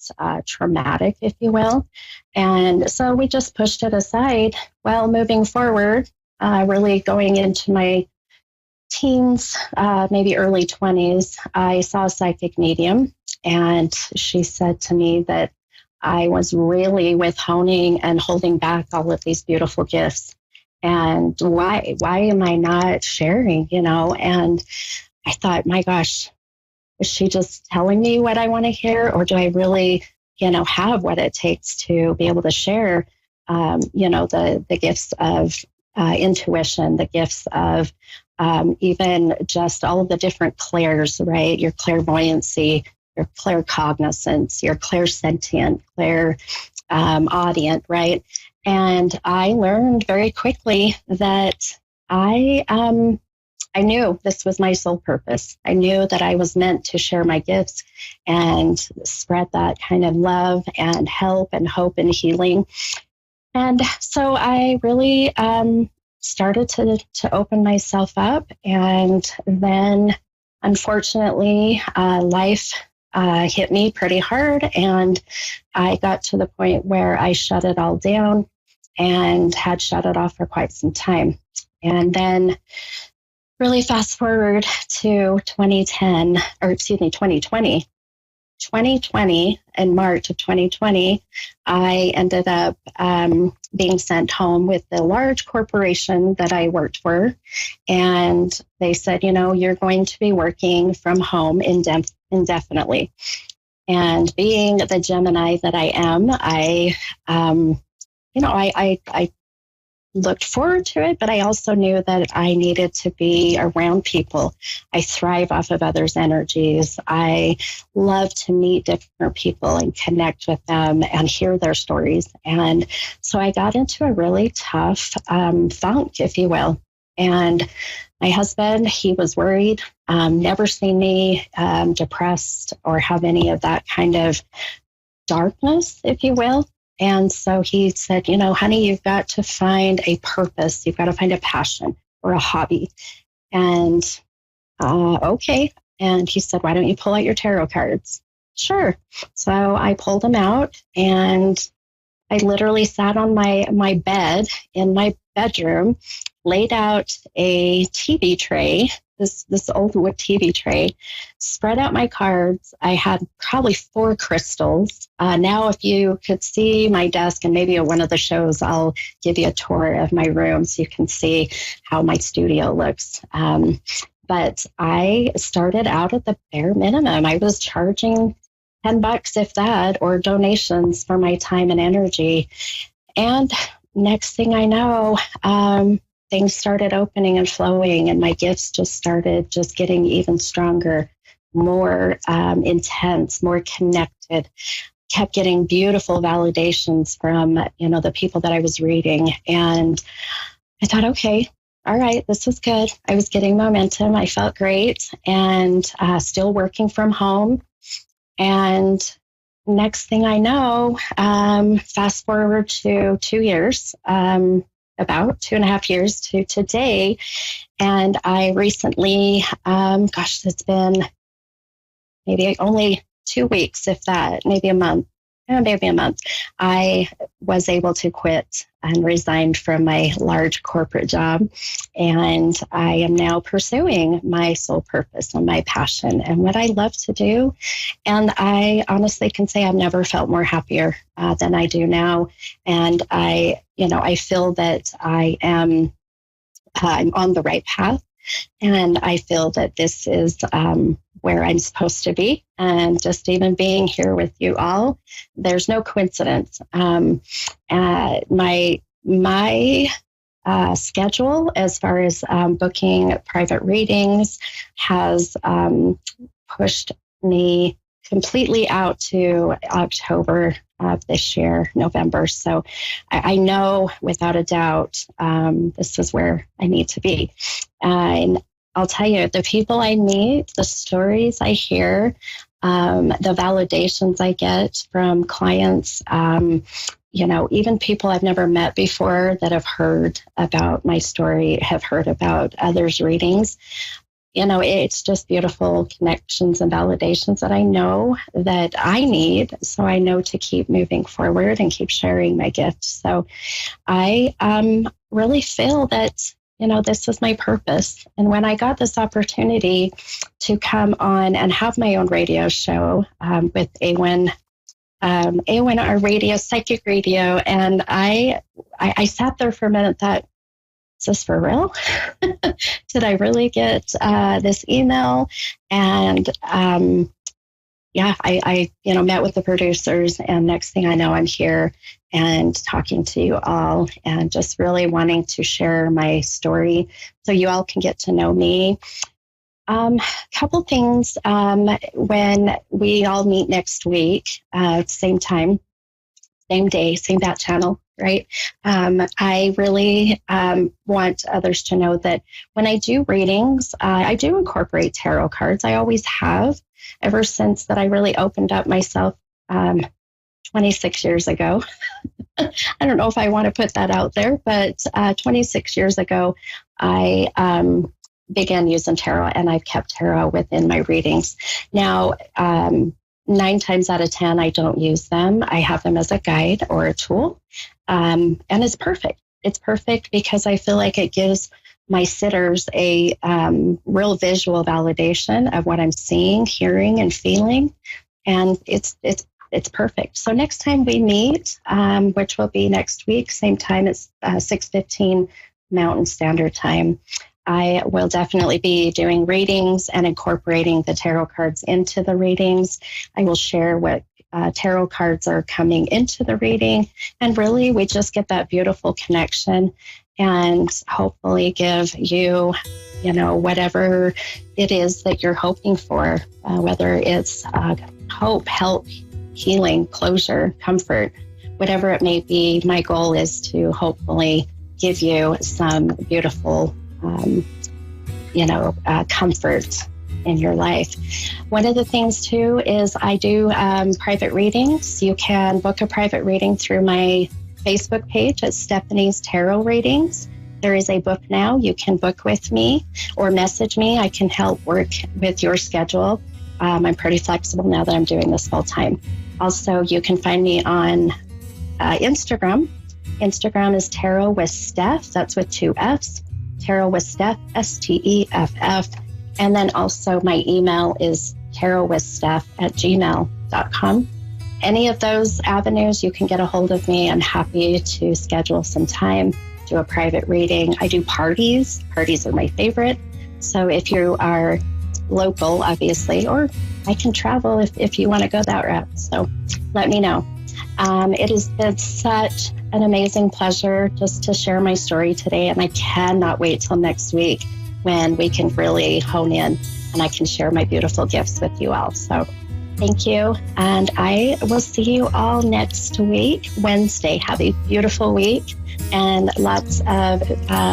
traumatic, if you will. And so we just pushed it aside. Well, moving forward, really going into my teens, maybe early 20s, I saw a psychic medium, and she said to me that I was really withholding and holding back all of these beautiful gifts. And why am I not sharing, And I thought, my gosh, is she just telling me what I want to hear? Or do I really, have what it takes to be able to share, the gifts of intuition, the gifts of even just all of the different clairs, right? Your clairvoyancy, your claircognizance, your clairsentient, clairaudient, right? And I learned very quickly that I knew this was my sole purpose. I knew that I was meant to share my gifts and spread that kind of love and help and hope and healing. And so I really started to open myself up. And then, unfortunately, life hit me pretty hard. And I got to the point where I shut it all down and had shut it off for quite some time. And then really fast forward to 2020, in March of 2020, I ended up being sent home with the large corporation that I worked for. And they said, you're going to be working from home indefinitely. And being the Gemini that I am, I looked forward to it, but I also knew that I needed to be around people. I thrive off of others' energies. I love to meet different people and connect with them and hear their stories. And so I got into a really tough funk, if you will. And my husband, he was worried, never seen me depressed or have any of that kind of darkness, if you will. And so he said, honey, you've got to find a purpose. You've got to find a passion or a hobby. And okay. And he said, why don't you pull out your tarot cards? Sure. So I pulled them out, and I literally sat on my bed in my bedroom, laid out a TV tray, this old wood TV tray, spread out my cards. I had probably 4 crystals. Now, if you could see my desk, and maybe at one of the shows, I'll give you a tour of my room so you can see how my studio looks. But I started out at the bare minimum. I was charging $10, if that, or donations for my time and energy. And next thing I know, things started opening and flowing, and my gifts just started just getting even stronger, more intense, more connected. Kept getting beautiful validations from, the people that I was reading. And I thought, okay, all right, this is good. I was getting momentum. I felt great, and still working from home. And next thing I know, fast forward to 2 years, about 2.5 years to today. And I recently, it's been maybe only 2 weeks, if that, maybe a month. I was able to quit and resigned from my large corporate job. And I am now pursuing my soul purpose and my passion and what I love to do. And I honestly can say I've never felt more happier than I do now. And I feel that I'm on the right path. And I feel that this is where I'm supposed to be. And just even being here with you all, there's no coincidence. My my schedule as far as booking private readings has pushed me completely out to October of this year, November. So I know without a doubt this is where I need to be. And I'll tell you, the people I meet, the stories I hear, the validations I get from clients, even people I've never met before that have heard about my story, have heard about others' readings. It's just beautiful connections and validations that I know that I need. So I know to keep moving forward and keep sharing my gifts. So I really feel that, this is my purpose. And when I got this opportunity to come on and have my own radio show with A1R Radio, Psychic Radio, and I sat there for a minute and thought, is this for real? Did I really get this email? And I met with the producers, and next thing I know, I'm here and talking to you all and just really wanting to share my story so you all can get to know me. Couple things. When we all meet next week, same time, same day, same bat channel, right? I really want others to know that when I do readings, I do incorporate tarot cards. I always have, ever since that I really opened up myself 26 years ago. I don't know if I want to put that out there, but 26 years ago, I began using tarot, and I've kept tarot within my readings. Now, 9 times out of 10, I don't use them. I have them as a guide or a tool, and it's perfect. It's perfect because I feel like it gives my sitters a real visual validation of what I'm seeing, hearing, and feeling, and it's perfect. So next time we meet, which will be next week, same time, it's 6:15 Mountain Standard Time. I will definitely be doing readings and incorporating the tarot cards into the readings. I will share what tarot cards are coming into the reading. And really, we just get that beautiful connection and hopefully give you, whatever it is that you're hoping for, whether it's hope, help, healing, closure, comfort, whatever it may be. My goal is to hopefully give you some beautiful comfort in your life. One of the things too is I do private readings. You can book a private reading through my Facebook page at Stephanie's Tarot Readings. There is a book now. You can book with me or message me. I can help work with your schedule. I'm pretty flexible now that I'm doing this full time. Also, you can find me on Instagram. Instagram is Tarot with Steph. That's with 2 F's. Tarot with Steph, STEFF. And then also my email is tarotwithsteph@gmail.com. Any of those avenues, you can get a hold of me. I'm happy to schedule some time, do a private reading. I do parties. Parties are my favorite. So if you are local, obviously, or I can travel if you want to go that route. So let me know. It has been such an amazing pleasure just to share my story today, and I cannot wait till next week when we can really hone in and I can share my beautiful gifts with you all. So thank you, and I will see you all next week, Wednesday. Have a beautiful week and lots of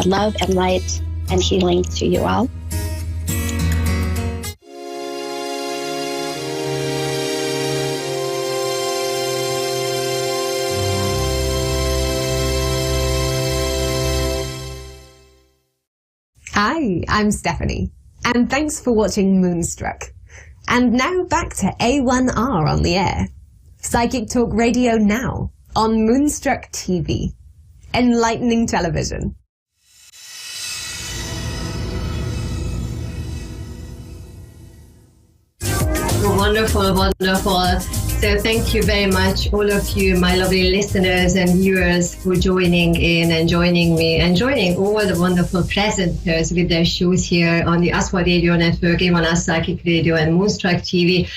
love and light and healing to you all. Hi, I'm Stephanie, and thanks for watching Moonstruck. And now back to A1R on the air. Psychic Talk Radio now on Moonstruck TV. Enlightening television. Wonderful, wonderful. So thank you very much, all of you, my lovely listeners and viewers, for joining in and joining me and joining all the wonderful presenters with their shows here on the Aswa Radio Network, A1R Psychic Radio and Moonstruck TV.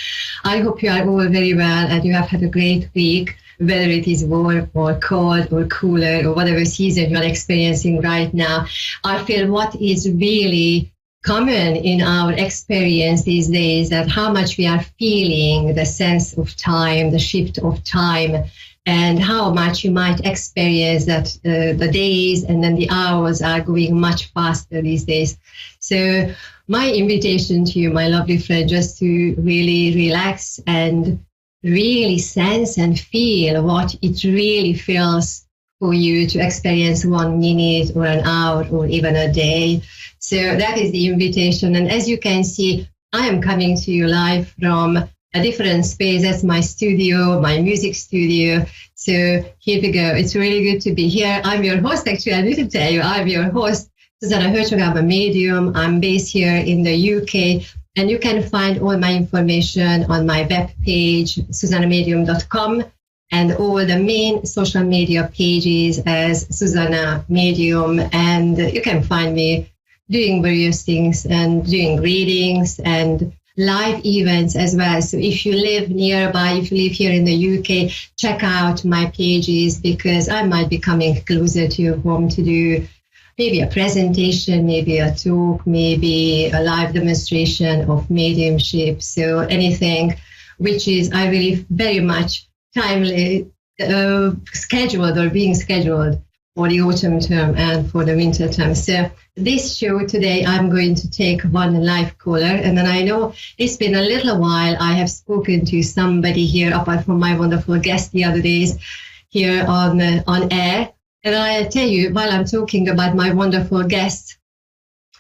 I hope you are all very well and you have had a great week. whether it is warm or cold or cooler or whatever season you're experiencing right now. I feel what is really common in our experience these days, that how much we are feeling the sense of time, the shift of time, and how much you might experience that the days and then the hours are going much faster these days. So my invitation to you, my lovely friend, just to really relax and really sense and feel what it really feels for you to experience 1 minute or an hour or even a day. So that is the invitation. And as you can see, I am coming to you live from a different space. That's my studio, my music studio. So here we go. It's really good to be here. I'm your host. Actually, I need to tell you, I'm your host, Susanna Hertzog. I'm a medium. I'm based here in the UK. And you can find all my information on my webpage, susannamedium.com, and all the main social media pages as Susanna Medium. And you can find me doing various things and doing readings and live events as well. So if you live nearby, if you live here in the UK, check out my pages, because I might be coming closer to your home to do maybe a presentation, maybe a talk, maybe a live demonstration of mediumship. So anything which is, I believe, very much timely, scheduled or being scheduled for the autumn term and for the winter term. So this show today, I'm going to take one live caller. And then I know it's been a little while I have spoken to somebody here, apart from my wonderful guest the other days here on air. And I tell you, while I'm talking about my wonderful guest,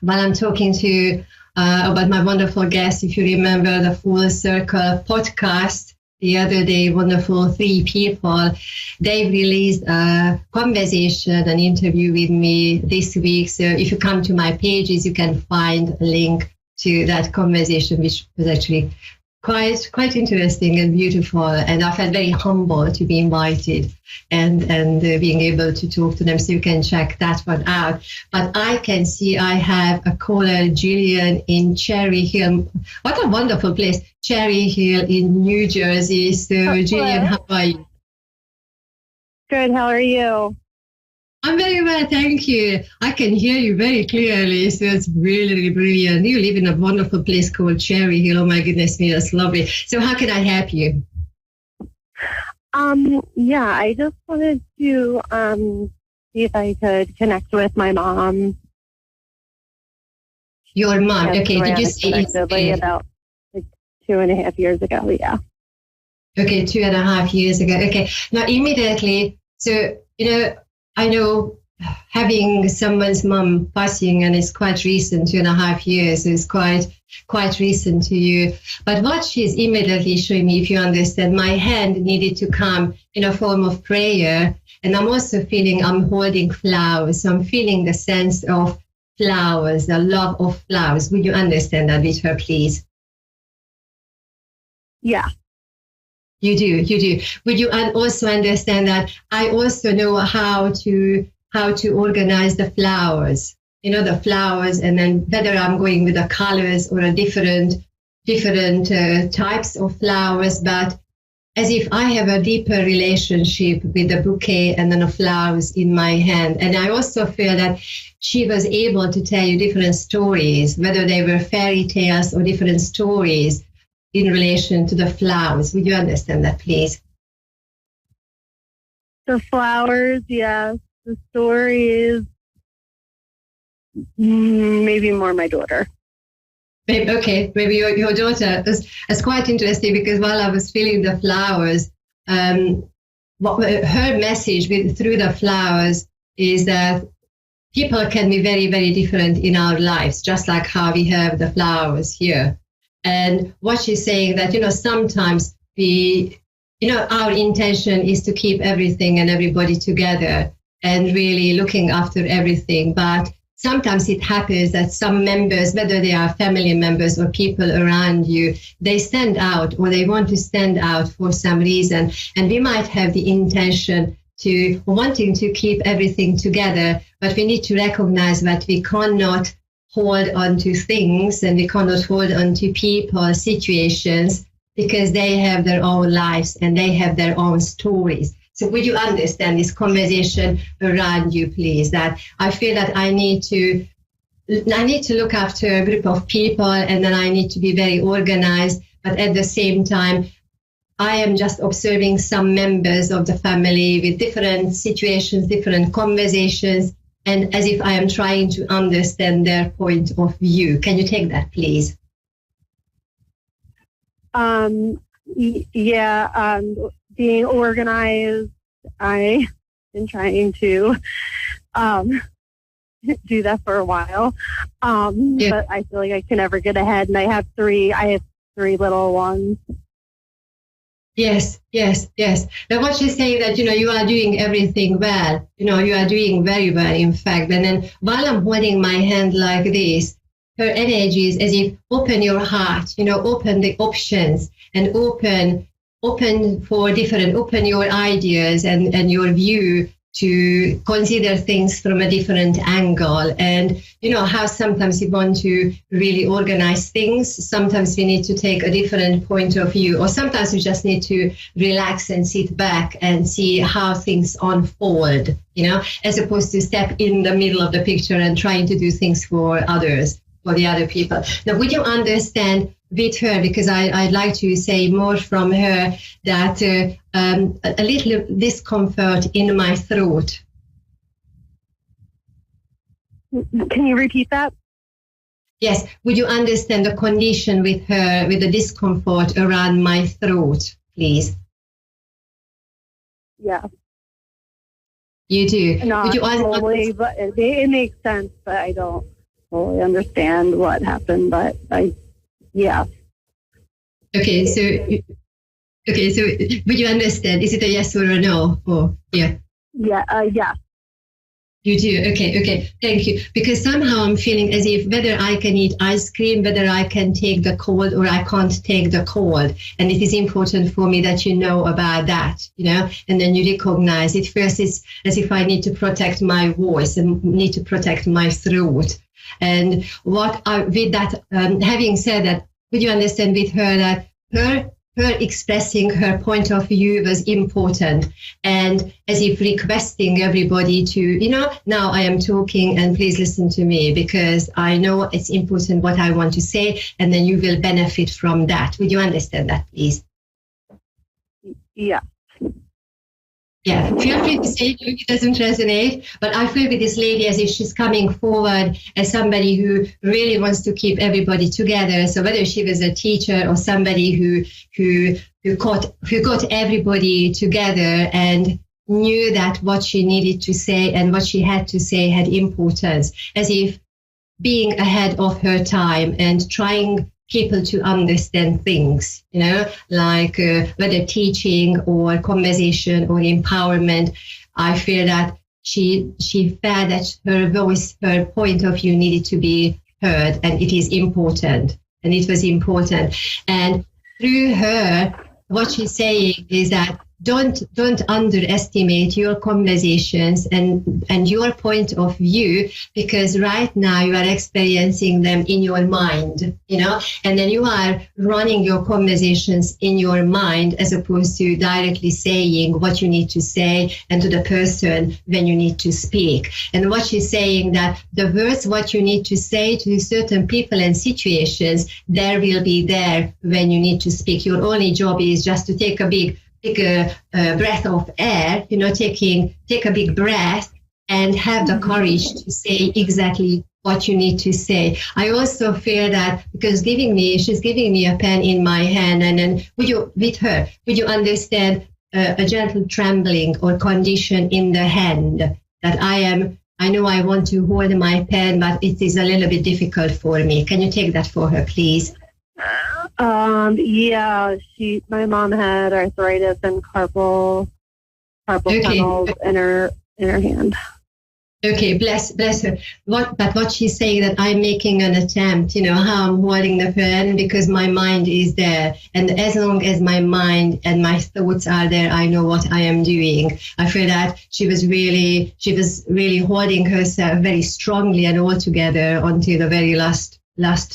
while I'm talking to about my wonderful guest, if you remember the Full Circle podcast, the other day, wonderful 3 people, they released a conversation, an interview with me this week. So if you come to my pages, you can find a link to that conversation, which was actually quite interesting and beautiful. And I felt very humble to be invited and being able to talk to them. So you can check that one out. But I can see I have a caller, Jillian, in Cherry Hill. What a wonderful place, Cherry Hill in New Jersey. So Jillian, how are you? Good. How are you? I'm very well, thank you. I can hear you very clearly, so it's really, really brilliant. You live in a wonderful place called Cherry Hill. Oh my goodness me, that's lovely. So how can I help you? Yeah, I just wanted to see if I could connect with my mom. Your mom, okay. Did you say it's about 2.5 years ago? Yeah. Okay, 2.5 years ago. Okay. Now immediately, so I know having someone's mom passing, and it's quite recent, 2.5 years is quite recent to you. But what she's immediately showing me, if you understand, my hand needed to come in a form of prayer. And I'm also feeling I'm holding flowers. So I'm feeling the sense of flowers, the love of flowers. Would you understand that with her, please? Yeah. You do. Would you also understand that I also know how to organize the flowers, the flowers, and then whether I'm going with the colors or a different types of flowers, but as if I have a deeper relationship with the bouquet and then the flowers in my hand. And I also feel that she was able to tell you different stories, whether they were fairy tales or different stories in relation to the flowers. Would you understand that, please? The flowers, yes. The stories, maybe more my daughter. Maybe your daughter. It's quite interesting, because while I was feeling the flowers, her message through the flowers is that people can be very, very different in our lives, just like how we have the flowers here. And what she's saying that, sometimes our intention is to keep everything and everybody together and really looking after everything. But sometimes it happens that some members, whether they are family members or people around you, they stand out or they want to stand out for some reason. And we might have the intention to wanting to keep everything together, but we need to recognize that we cannot hold on to things and we cannot hold on to people, situations, because they have their own lives and they have their own stories. So would you understand this conversation around you, please? That I feel that I need to look after a group of people, and then I need to be very organized. But at the same time, I am just observing some members of the family with different situations, different conversations, and as if I am trying to understand their point of view. Can you take that, please? Being organized, I've been trying to do that for a while. But I feel like I can never get ahead, and I have three little ones. Yes. But what she's saying that, you are doing everything well. You are doing very well, in fact. And then while I'm holding my hand like this, her energy is as if open your heart, open the options and open your ideas and your view to consider things from a different angle. And how sometimes you want to really organize things, sometimes we need to take a different point of view, or sometimes we just need to relax and sit back and see how things unfold, as opposed to step in the middle of the picture and trying to do things for others, for the other people. Now, would you understand with her, because I'd like to say more from her, that a little discomfort in my throat. Can you repeat that? Yes. Would you understand the condition with her, with the discomfort around my throat, please? Yeah. You do? Not fully, but it makes sense, but I don't fully understand what happened, but yeah. Okay, so would you understand? Is it a yes or a no? Or yeah. Yeah. You do? Okay. Thank you. Because somehow I'm feeling as if whether I can eat ice cream, whether I can take the cold or I can't take the cold. And it is important for me that you know about that, and then you recognize it. First, it's as if I need to protect my voice and need to protect my throat. And with that, having said that, would you understand with her that her expressing her point of view was important, and as if requesting everybody to, now I am talking and please listen to me because I know it's important what I want to say, and then you will benefit from that. Would you understand that, please? Yeah. Yeah, feel free to say it doesn't resonate, but I feel with this lady as if she's coming forward as somebody who really wants to keep everybody together. So whether she was a teacher or somebody who got everybody together and knew that what she needed to say and what she had to say had importance, as if being ahead of her time and trying people to understand things, like whether teaching or conversation or empowerment. I feel that she felt that her voice, her point of view needed to be heard, and it is important, and it was important. And through her, what she's saying is that don't underestimate your conversations and your point of view, because right now you are experiencing them in your mind, and then you are running your conversations in your mind as opposed to directly saying what you need to say and to the person when you need to speak. And what she's saying that the words what you need to say to certain people and situations, there will be there when you need to speak. Your only job is just to take a breath of air, take a big breath and have the courage to say exactly what you need to say. I also feel that because she's giving me a pen in my hand, and then would you understand a gentle trembling or condition in the hand that I know I want to hold my pen, but it is a little bit difficult for me. Can you take that for her, please? My mom had arthritis and carpal tunnels in her hand. Okay, bless her. But what she's saying that I'm making an attempt, how I'm holding the pen because my mind is there. And as long as my mind and my thoughts are there, I know what I am doing. I feel that she was really holding herself very strongly and all together until the very last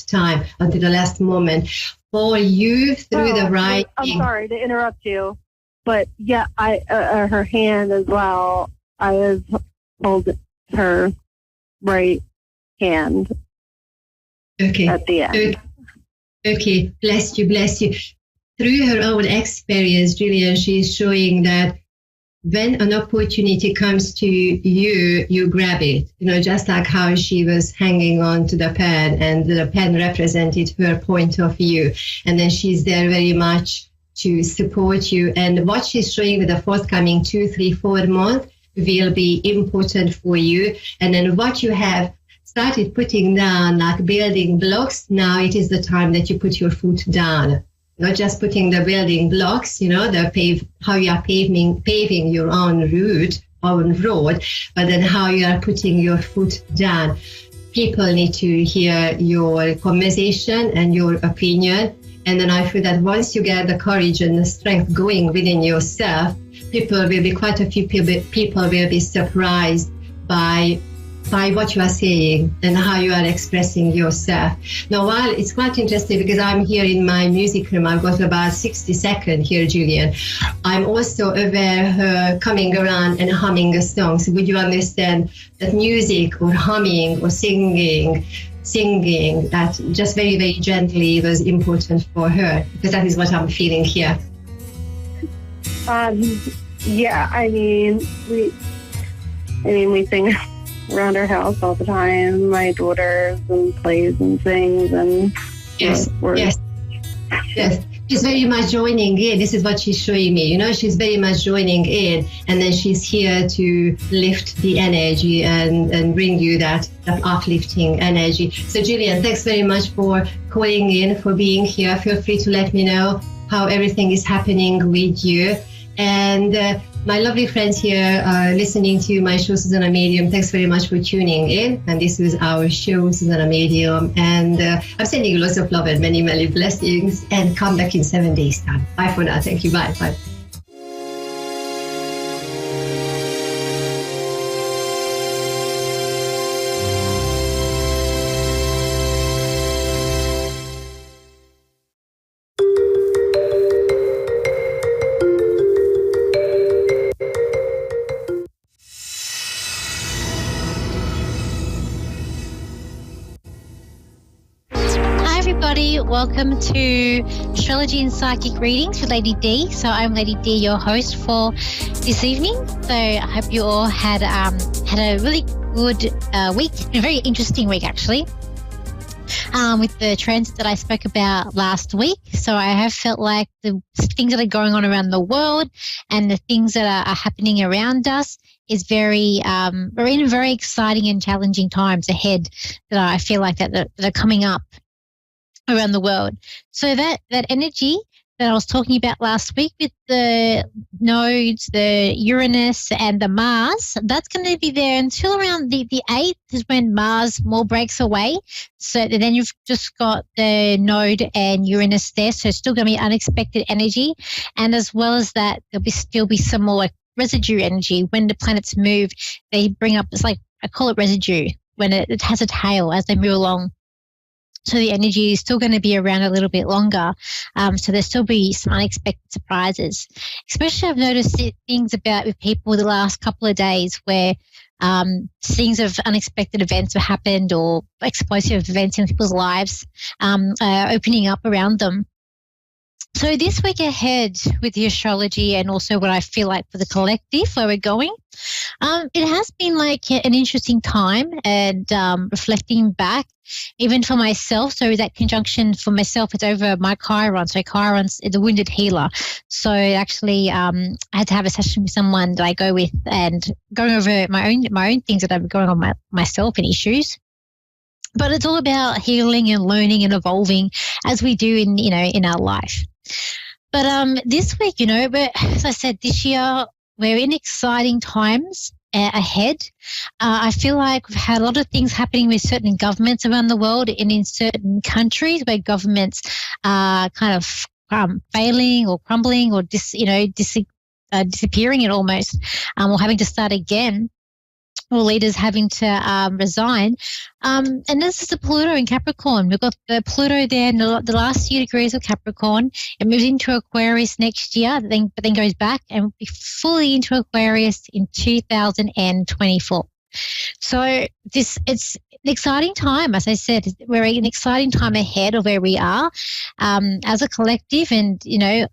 time, until the last moment. for you through the writing. I'm sorry to interrupt you, but yeah, her hand as well. I was holding her right hand. Okay. At the end. Okay. Bless you. Bless you. Through her own experience, Julian, she's showing that when an opportunity comes to you, you grab it. Just like how she was hanging on to the pen, and the pen represented her point of view. And then she's there very much to support you. And what she's showing with the forthcoming 2, 3, 4 months will be important for you. And then what you have started putting down, like building blocks, now it is the time that you put your foot down. Not just putting the building blocks, how you are paving your own road, but then how you are putting your foot down. People need to hear your conversation and your opinion. And then I feel that once you get the courage and the strength going within yourself, quite a few people will be surprised by what you are saying and how you are expressing yourself. Now, while it's quite interesting because I'm here in my music room, I've got about 60 seconds here, Julian. I'm also aware her coming around and humming a song. So would you understand that music or humming or singing that just very, very gently was important for her? Because that is what I'm feeling here. Yeah, I mean, we sing around our house all the time, my daughters, and plays and sings, and yes. She's very much joining in. This is what she's showing me. She's very much joining in, and then she's here to lift the energy and bring you that uplifting energy. So, Julian, thanks very much for calling in, for being here. Feel free to let me know how everything is happening with you. And my lovely friends here listening to my show, Susanna Medium, thanks very much for tuning in. And this is our show, Susanna Medium. And I'm sending you lots of love and many, many blessings. And come back in 7 days' time. Bye for now. Thank you. Bye. Bye. Welcome to Astrology and Psychic Readings with Lady D. So I'm Lady D, your host for this evening. So I hope you all had a really good week, a very interesting week actually, with the trends that I spoke about last week. So I have felt like the things that are going on around the world and the things that are happening around us is we're in very exciting and challenging times ahead that I feel like that are coming up around the world. So that energy that I was talking about last week with the nodes, the Uranus and the Mars, that's going to be there until around the 8th is when Mars more breaks away. So then you've just got the node and Uranus there. So it's still going to be unexpected energy. And as well as that, there'll still be some more like residue energy. When the planets move, they bring up, it's like, I call it residue, when it has a tail as they move along. So the energy is still going to be around a little bit longer. So there'll still be some unexpected surprises. Especially I've noticed things with people the last couple of days where things of unexpected events have happened or explosive events in people's lives opening up around them. So this week ahead with the astrology and also what I feel like for the collective where we're going, it has been like an interesting time and reflecting back even for myself. So that conjunction for myself, it's over my Chiron. So Chiron's the wounded healer. So actually I had to have a session with someone that I go with and going over my own things that are going on myself and issues. But it's all about healing and learning and evolving as we do in our life. But this week, as I said, this year we're in exciting times ahead. I feel like we've had a lot of things happening with certain governments around the world and in certain countries where governments are kind of failing or crumbling or disappearing it almost, or having to start again. or leaders having to resign. And this is the Pluto in Capricorn. We've got the Pluto there in the last few degrees of Capricorn. It moves into Aquarius next year, but then goes back and will be fully into Aquarius in 2024. So it's an exciting time. As I said, we're in an exciting time ahead of where we are as a collective and,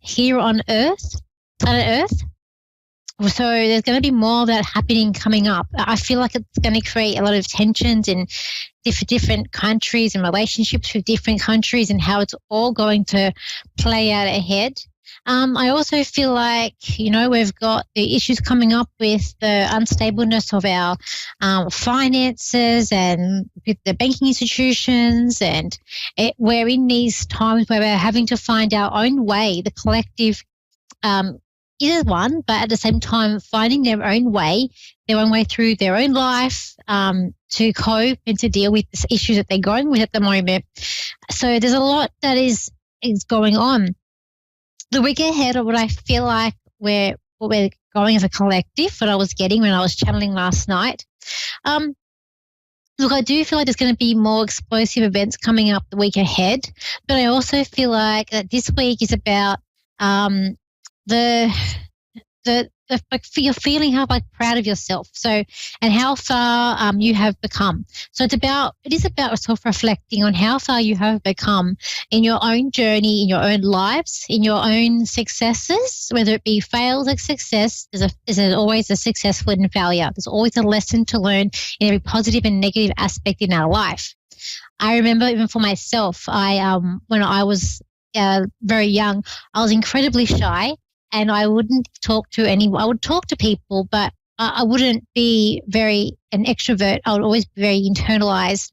here on Earth, planet Earth. So there's going to be more of that happening coming up. I feel like it's going to create a lot of tensions in different countries and relationships with different countries and how it's all going to play out ahead. I also feel like, we've got the issues coming up with the unstableness of our finances and with the banking institutions, and we're in these times where we're having to find our own way, the collective is one, but at the same time finding their own way through their own life to cope and to deal with the issues that they're going with at the moment. So there's a lot that is going on. The week ahead of what I feel like we're going as a collective, what I was getting when I was channeling last night. Look, I do feel like there's going to be more explosive events coming up the week ahead, but I also feel like that this week is about you're feeling how proud of yourself. So, and how far you have become. So it is about self-reflecting on how far you have become in your own journey, in your own lives, in your own successes, whether it be fails or success. There's always a successful and failure. There's always a lesson to learn in every positive and negative aspect in our life. I remember even for myself, when I was very young, I was incredibly shy. And I wouldn't talk to anyone. I would talk to people, but I wouldn't be an extrovert. I would always be very internalized,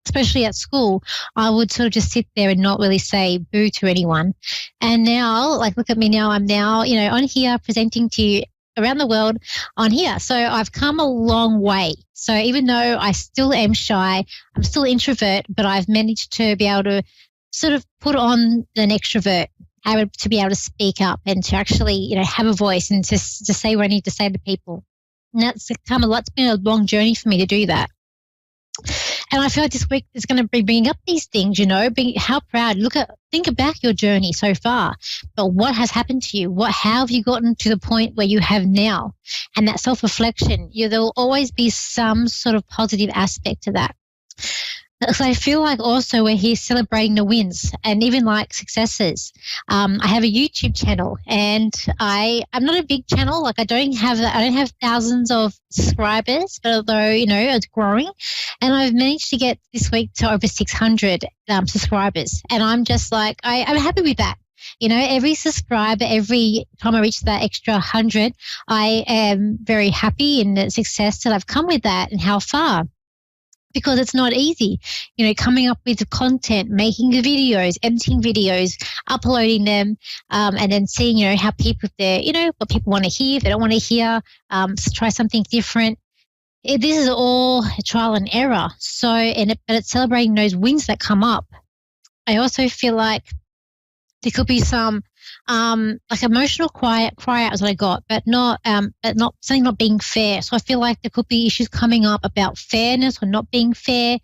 especially at school. I would sort of just sit there and not really say boo to anyone. And now, look at me now. I'm now, on here presenting to you around the world on here. So I've come a long way. So even though I still am shy, I'm still an introvert, but I've managed to be able to sort of put on an extrovert. To be able to speak up and to actually, have a voice and to say what I need to say to people. And that's come a lot. It's been a long journey for me to do that. And I feel like this week is going to be bringing up these things, how proud. Think back your journey so far, but what has happened to you? How have you gotten to the point where you have now? And that self-reflection, there will always be some sort of positive aspect to that. So I feel like also we're here celebrating the wins and even successes. I have a YouTube channel and I'm not a big channel. I don't have thousands of subscribers, but although, it's growing, and I've managed to get this week to over 600 subscribers. And I'm just I'm happy with that. Every subscriber, every time I reach that extra 100, I am very happy in the success that I've come with that and how far. Because it's not easy, coming up with the content, making the videos, editing videos, uploading them, and then seeing, how people, what people want to hear, if they don't want to hear, try something different. This is all trial and error. So, but it's celebrating those wins that come up. I also feel like there could be some emotional cry outs that I got, but not something not being fair. So I feel like there could be issues coming up about fairness or not being fair.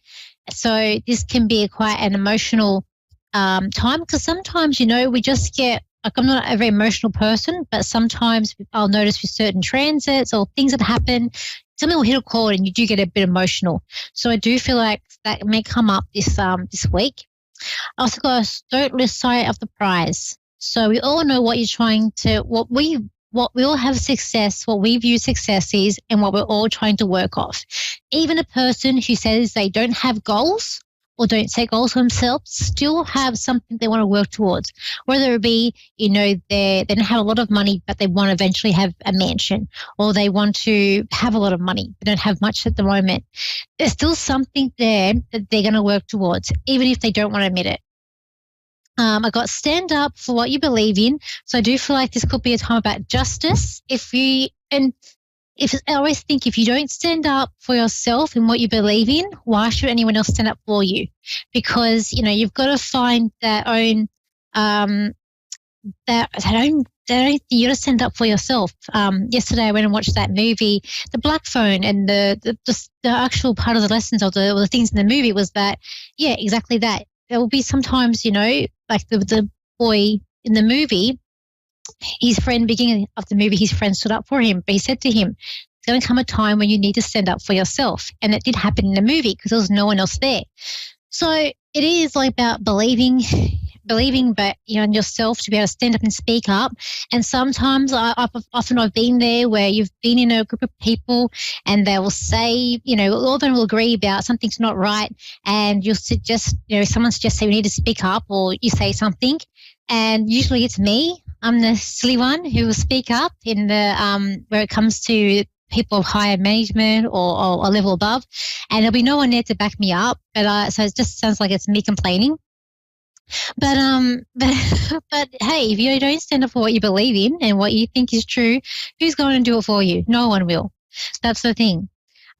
So this can be quite an emotional time, because sometimes we just get I'm not a very emotional person, but sometimes I'll notice with certain transits or things that happen, something will hit a chord and you do get a bit emotional. So I do feel like that may come up this week. I also got don't lose sight of the prize. So we all know what you're trying to, what we all have success, what we view success is, and what we're all trying to work off. Even a person who says they don't have goals or don't set goals for themselves still have something they want to work towards. Whether it be, they don't have a lot of money, but they want to eventually have a mansion, or they want to have a lot of money, they don't have much at the moment. There's still something there that they're going to work towards, even if they don't want to admit it. I got stand up for what you believe in. So I do feel like this could be a time about justice. I always think if you don't stand up for yourself and what you believe in, why should anyone else stand up for you? Because, you've got to find that own, that you got to stand up for yourself. Yesterday I went and watched that movie, The Black Phone, and the actual part of the lessons or the things in the movie was that, yeah, exactly that. There will be sometimes, like the boy in the movie, his friend, beginning of the movie, his friend stood up for him, but he said to him, "It's going to come a time when you need to stand up for yourself," and it did happen in the movie because there was no one else there. So it is like about believing, but in yourself to be able to stand up and speak up. And sometimes I've been there where you've been in a group of people and they will say, all of them will agree about something's not right, and you'll suggest, someone suggests say we need to speak up, or you say something, and usually it's me. I'm the silly one who will speak up in the where it comes to people of higher management or a level above, and there'll be no one there to back me up. But so it just sounds like it's me complaining. But hey, if you don't stand up for what you believe in and what you think is true, who's going to do it for you? No one will. That's the thing.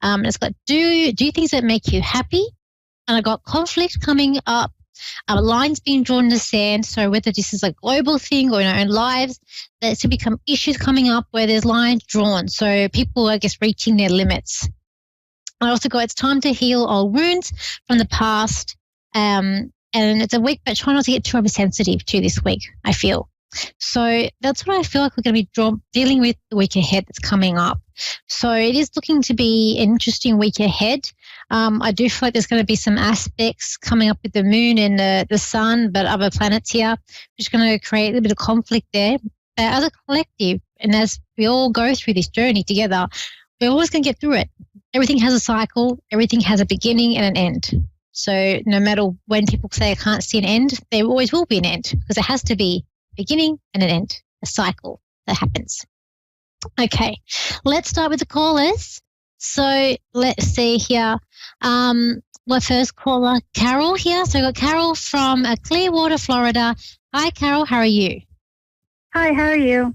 It's got do things that make you happy, and I got conflict coming up. Lines being drawn in the sand. So whether this is a global thing or in our own lives, there's to become issues coming up where there's lines drawn. So people are just reaching their limits. I also got it's time to heal old wounds from the past. And it's a week, but try not to get too oversensitive to this week, I feel. So that's what I feel like we're going to be dealing with the week ahead that's coming up. So it is looking to be an interesting week ahead. I do feel like there's going to be some aspects coming up with the moon and the sun, but other planets here, which is going to create a little bit of conflict there. As a collective, and as we all go through this journey together, we're always going to get through it. Everything has a cycle. Everything has a beginning and an end. So no matter when people say I can't see an end, there always will be an end, because it has to be a beginning and an end, a cycle that happens. Okay, let's start with the callers. So let's see here. My first caller, Carol here. So we've got Carol from Clearwater, Florida. Hi, Carol. How are you? Hi, how are you?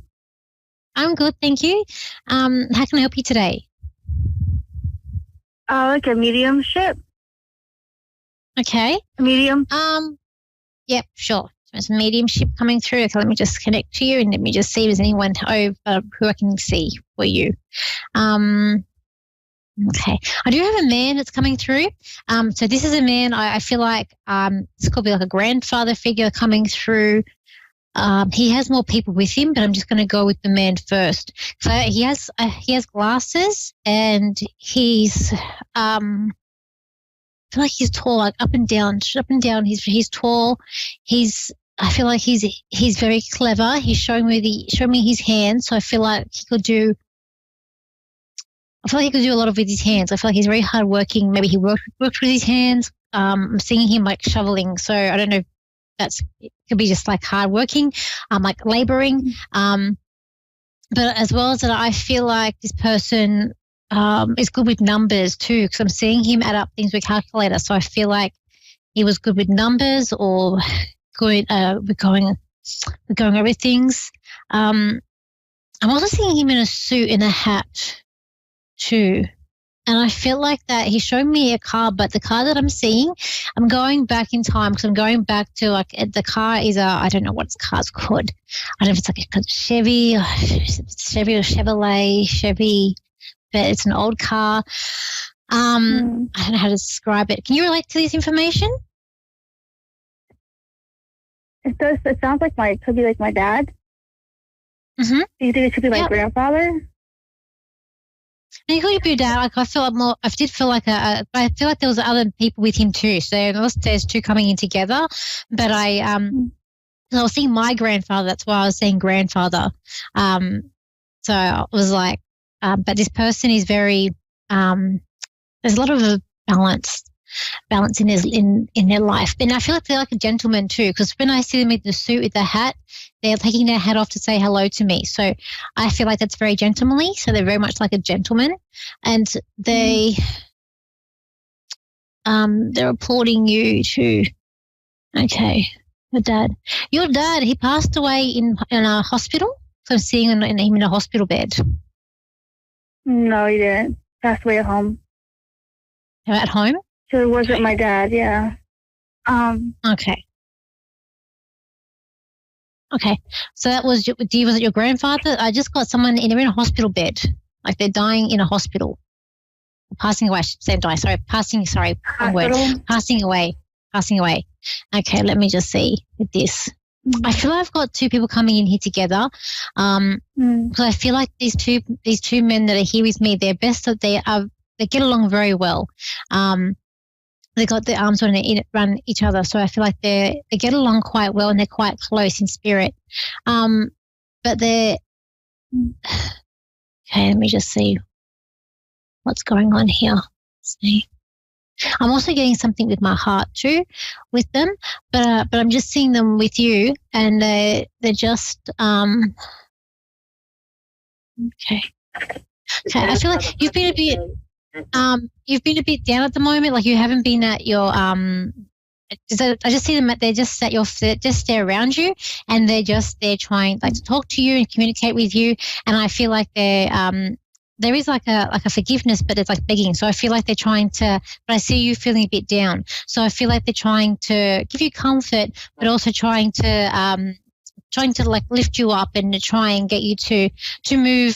I'm good, thank you. How can I help you today? Like a mediumship. Okay. Medium? Yep, sure. So it's a mediumship coming through. Okay, let me just connect to you and let me just see if there's anyone over who I can see for you. Okay. I do have a man that's coming through. So this is a man, I feel like this could be like a grandfather figure coming through. He has more people with him, but I'm just going to go with the man first. So he has glasses, and he's I feel like he's tall, like up and down. He's tall. I feel like he's very clever. He's showing me his hands, so I feel like he could do a lot with his hands. I feel like he's very hardworking. Maybe he worked with his hands. I'm seeing him like shoveling, so I don't know if it could be just like hardworking, like laboring. But as well as that, I feel like this person is good with numbers too, because I'm seeing him add up things with calculator. So I feel like he was good with numbers, or good with going over things. I'm also seeing him in a suit and a hat too. And I feel like that he's showing me a car, but the car that I'm seeing, I'm going back in time, because I'm going back to like the car is I don't know what its car's called. I don't know if it's like a Chevy or Chevy, but it's an old car. I don't know how to describe it. Can you relate to this information? It does. It sounds like it could be like my dad. Mm-hmm. Do you think it could be my grandfather? And you could be your dad. Like I feel like I did feel like I feel like there was other people with him too. So unless there's two coming in together, but I was seeing my grandfather. That's why I was saying grandfather. So I was like, but this person is very. There's a lot of balance in their life, and I feel like they're like a gentleman too. Because when I see them with the suit with the hat, they're taking their hat off to say hello to me. So I feel like that's very gentlemanly. So they're very much like a gentleman, and they're applauding you too. Okay, your dad, he passed away in a hospital. So I'm seeing him in a hospital bed. No, he didn't. Passed away at home. At home? So it wasn't my dad, yeah. Okay. Okay, so that was was it your grandfather? I just got someone they're in a hospital bed, like they're dying in a hospital, passing away. Same die. Sorry, passing. Sorry, wrong word. Passing away. Okay, let me just see with this. I feel like I've got two people coming in here together. Because I feel like these two men that are here with me, they're best that they get along very well. They got their arms around each other, so I feel like they get along quite well and they're quite close in spirit. But they're okay. Let me just see what's going on here. Let's see. I'm also getting something with my heart too, with them, but I'm just seeing them with you, and they're just okay. I feel like you've been a bit down at the moment, like you haven't been at your I just see them they're just at your just they're around you, and they're trying like to talk to you and communicate with you, and I feel like there is like a forgiveness, but it's like begging. So I feel like they're trying to, but I see you feeling a bit down. So I feel like they're trying to give you comfort, but also trying to like lift you up and to try and get you to move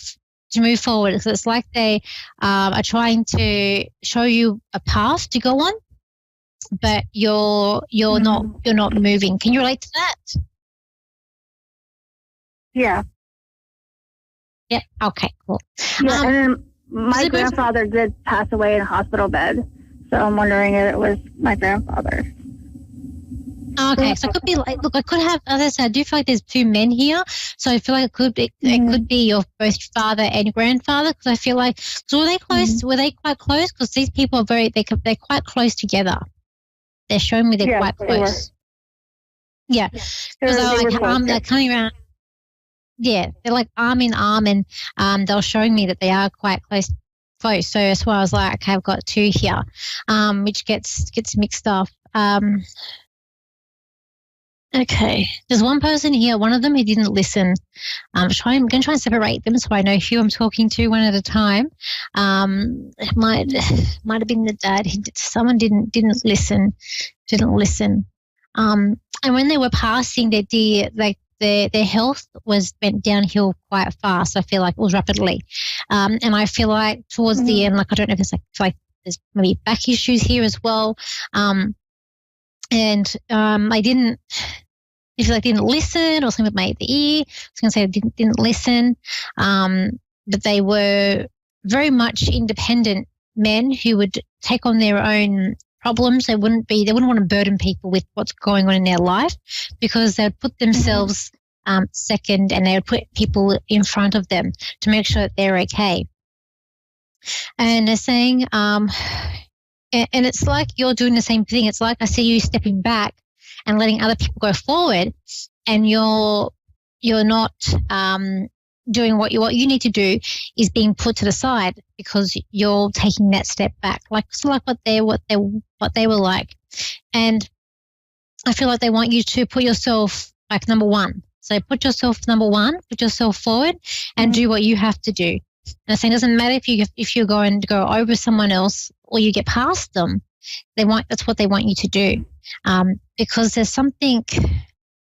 forward. So it's like they are trying to show you a path to go on, but you're not moving. Can you relate to that? Yeah. Yeah. Okay. Cool. Yeah, and then my grandfather did pass away in a hospital bed, so I'm wondering if it was my grandfather. Okay, so it could be like, look, I could have, as I said, I do feel like there's two men here, so I feel like it could be your both father and grandfather, because I feel like, so were they close? Were they quite close? Because these people are they're quite close together. They're showing me they're quite close. Yeah, because they're coming around. Yeah, they're like arm in arm, and they were showing me that they are quite close. So that's why I was like, okay, I've got two here, which gets mixed up. Okay, there's one person here. One of them who didn't listen. I'm going to try and separate them so I know who I'm talking to one at a time. It might have been the dad. Someone didn't listen. And when they were passing, their health went downhill quite fast. I feel like it was rapidly, and I feel like towards the end, like I don't know if it's like there's maybe back issues here as well, and I didn't. If I didn't listen or something with my ear, I was going to say I didn't listen, but they were very much independent men who would take on their own problems. They wouldn't want to burden people with what's going on in their life, because they would put themselves second, and they would put people in front of them to make sure that they're okay. And they're saying, and it's like you're doing the same thing. It's like I see you stepping back and letting other people go forward, and you're not doing what you need to do is being put to the side because you're taking that step back, like what they were like. And I feel like they want you to put yourself like number one. So put yourself number one, put yourself forward, and do what you have to do. And I'm saying it doesn't matter if you're going to go over someone else or you get past them. That's what they want you to do, because there's something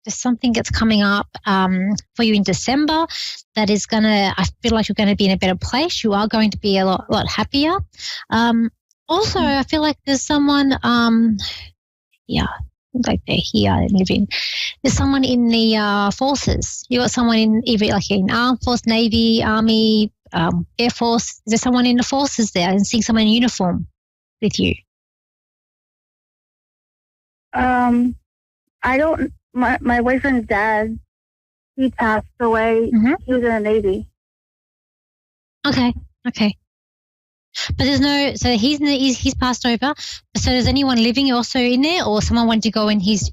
that's coming up for you in December that is I feel like you're going to be in a better place. You are going to be a lot happier. Also, I feel like there's someone, like they're here and living. There's someone in the forces. You got someone in either like in Armed Force, Navy, Army, Air Force. Is there someone in the forces there? And seeing someone in uniform with you? I don't. My boyfriend's dad, he passed away. He was in the Navy. Okay. But there's no. So he's passed over. So is anyone living also in there, or someone wanted to go in his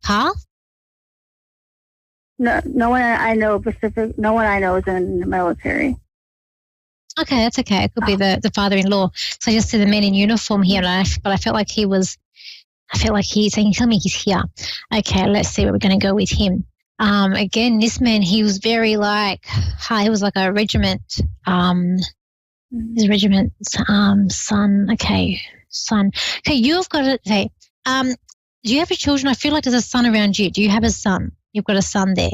path? No one I know specific. No one I know is in the military. Okay, that's okay. It could be the father-in-law. So I just see the men in uniform here, but I felt like he was. I feel like he's saying, tell me he's here. Okay, let's see where we're going to go with him. Again, this man, he was very he was like a regiment, his regiment's son. Okay, son. Okay, you've got to say, do you have your children? I feel like there's a son around you. Do you have a son? You've got a son there.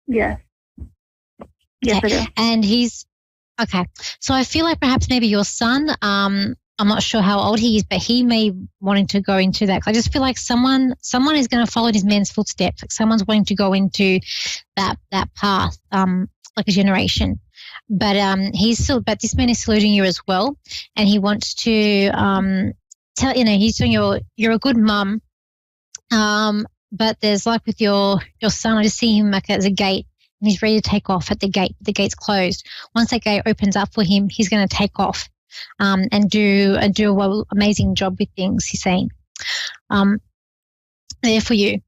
Yes. Yes, Okay. I do. And he's okay. So I feel like perhaps maybe your son, I'm not sure how old he is, but he may wanting to go into that. I just feel like someone is going to follow his man's footsteps. Like someone's wanting to go into that path, like a generation. But but this man is saluting you as well, and he wants to tell he's saying you're a good mum. But there's like with your son, I just see him like as a gate. And he's ready to take off at the gate. The gate's closed. Once that gate opens up for him, he's going to take off and do an amazing job with things, he's saying. There for you.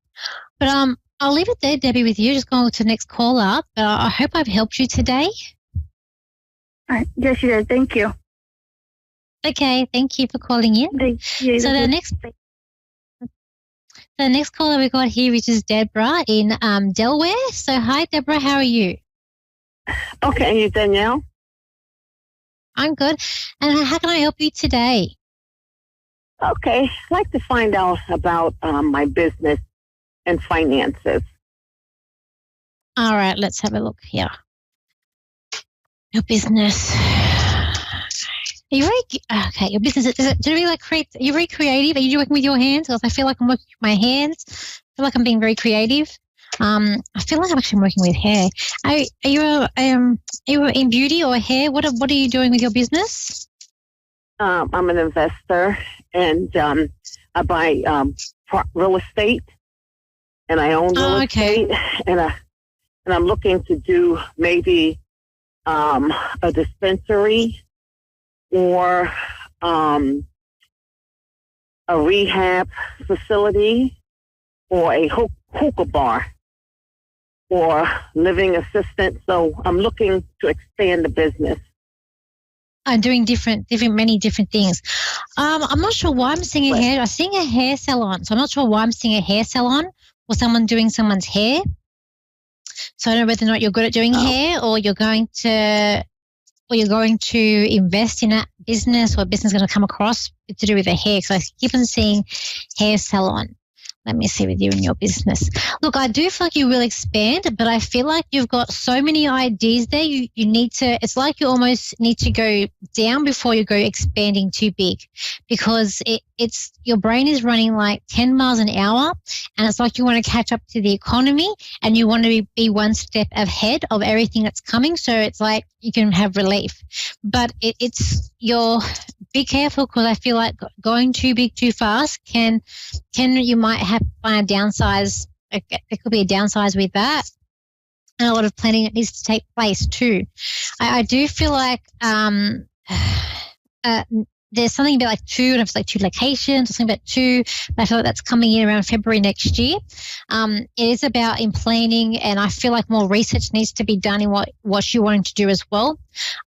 But I'll leave it there, Debbie, with you. Just going to the next caller. But I hope I've helped you today. All right. Yes, you did. Thank you. Okay. Thank you for calling in. Thank you. So the next caller we got here, which is Deborah in Delaware. So hi, Deborah. How are you? Okay, and you, Danielle? I'm good. And how can I help you today? Okay, I'd like to find out about my business and finances. All right, let's have a look here. Your business. Are you okay? Your business. Is it really like create? Are you very creative? Are you working with your hands? Because I feel like I'm working with my hands. I feel like I'm being very creative. I feel like I'm actually working with hair. Are you in beauty or hair? What are you doing with your business? I'm an investor, and I buy real estate, and I own real estate, and I'm looking to do maybe a dispensary or a rehab facility or a hookah bar or living assistant. So I'm looking to expand the business. I'm doing many different things. I'm not sure why I'm seeing a hair. I'm seeing a hair salon. So I'm not sure why I'm seeing a hair salon or someone doing someone's hair. So I don't know whether or not you're good at doing hair or you're going to invest in a business or a business going to come across to do with the hair. So I keep on seeing hair salon. Let me see with you in your business. Look, I do feel like you will expand, but I feel like you've got so many ideas there. You need to, it's like you almost need to go down before you go expanding too big, because it's your brain is running like 10 miles an hour, and it's like you want to catch up to the economy and you want to be one step ahead of everything that's coming. So it's like you can have relief, but be careful, because I feel like going too big too fast you might find a downsize. There could be a downsize with that, and a lot of planning that needs to take place too. I do feel like there's something about like two, and it's like 2 locations or something about 2. I feel like that's coming in around February next year. It is about in planning, and I feel like more research needs to be done in what you're wanting to do as well.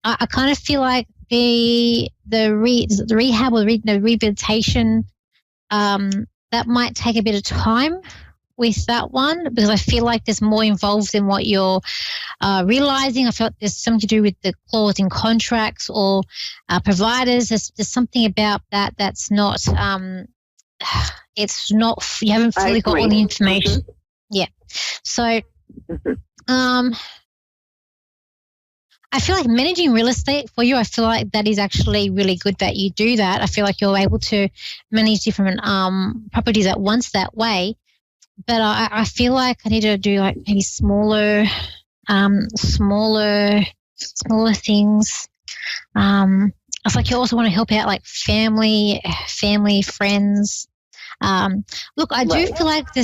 I kind of feel like the rehab or the rehabilitation, that might take a bit of time with that one, because I feel like there's more involved than what you're realizing. I feel like there's something to do with the clause in contracts or providers. There's something about that that's not, it's not, you haven't fully got all the information. Mm-hmm. Yeah. So, I feel like managing real estate for you, I feel like that is actually really good that you do that. I feel like you're able to manage different properties at once that way. But I feel like I need to do like maybe smaller things. I feel like you also want to help out like family, friends. Look, I do feel like there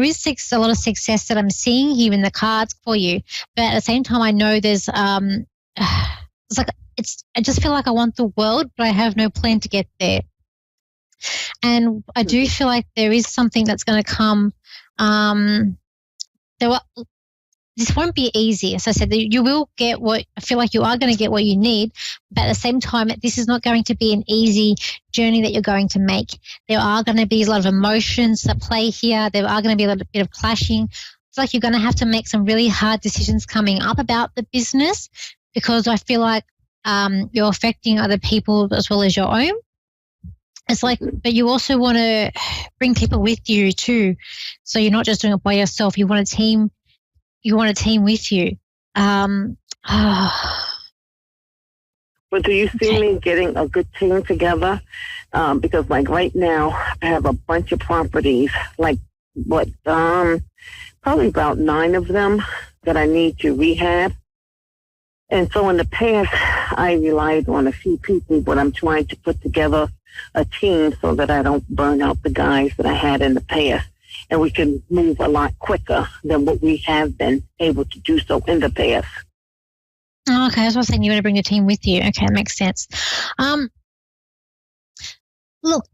is a lot of success that I'm seeing here in the cards for you, but at the same time, I know there's I just feel like I want the world, but I have no plan to get there. And I do feel like there is something that's going to come. This won't be easy. As I said, you will get I feel like you are going to get what you need, but at the same time, this is not going to be an easy journey that you're going to make. There are going to be a lot of emotions at play here. There are going to be a little bit of clashing. It's like you're going to have to make some really hard decisions coming up about the business, because I feel like you're affecting other people as well as your own. it's like, but you also want to bring people with you too. So you're not just doing it by yourself. You want a team. You want a team with you. But do you see me getting a good team together? Because like right now, I have a bunch of properties, like probably about 9 of them that I need to rehab. And so in the past, I relied on a few people, but I'm trying to put together a team so that I don't burn out the guys that I had in the past. And we can move a lot quicker than what we have been able to do so in the past. Oh, okay, that's what I was saying. You want to bring your team with you. Okay, that makes sense. Look,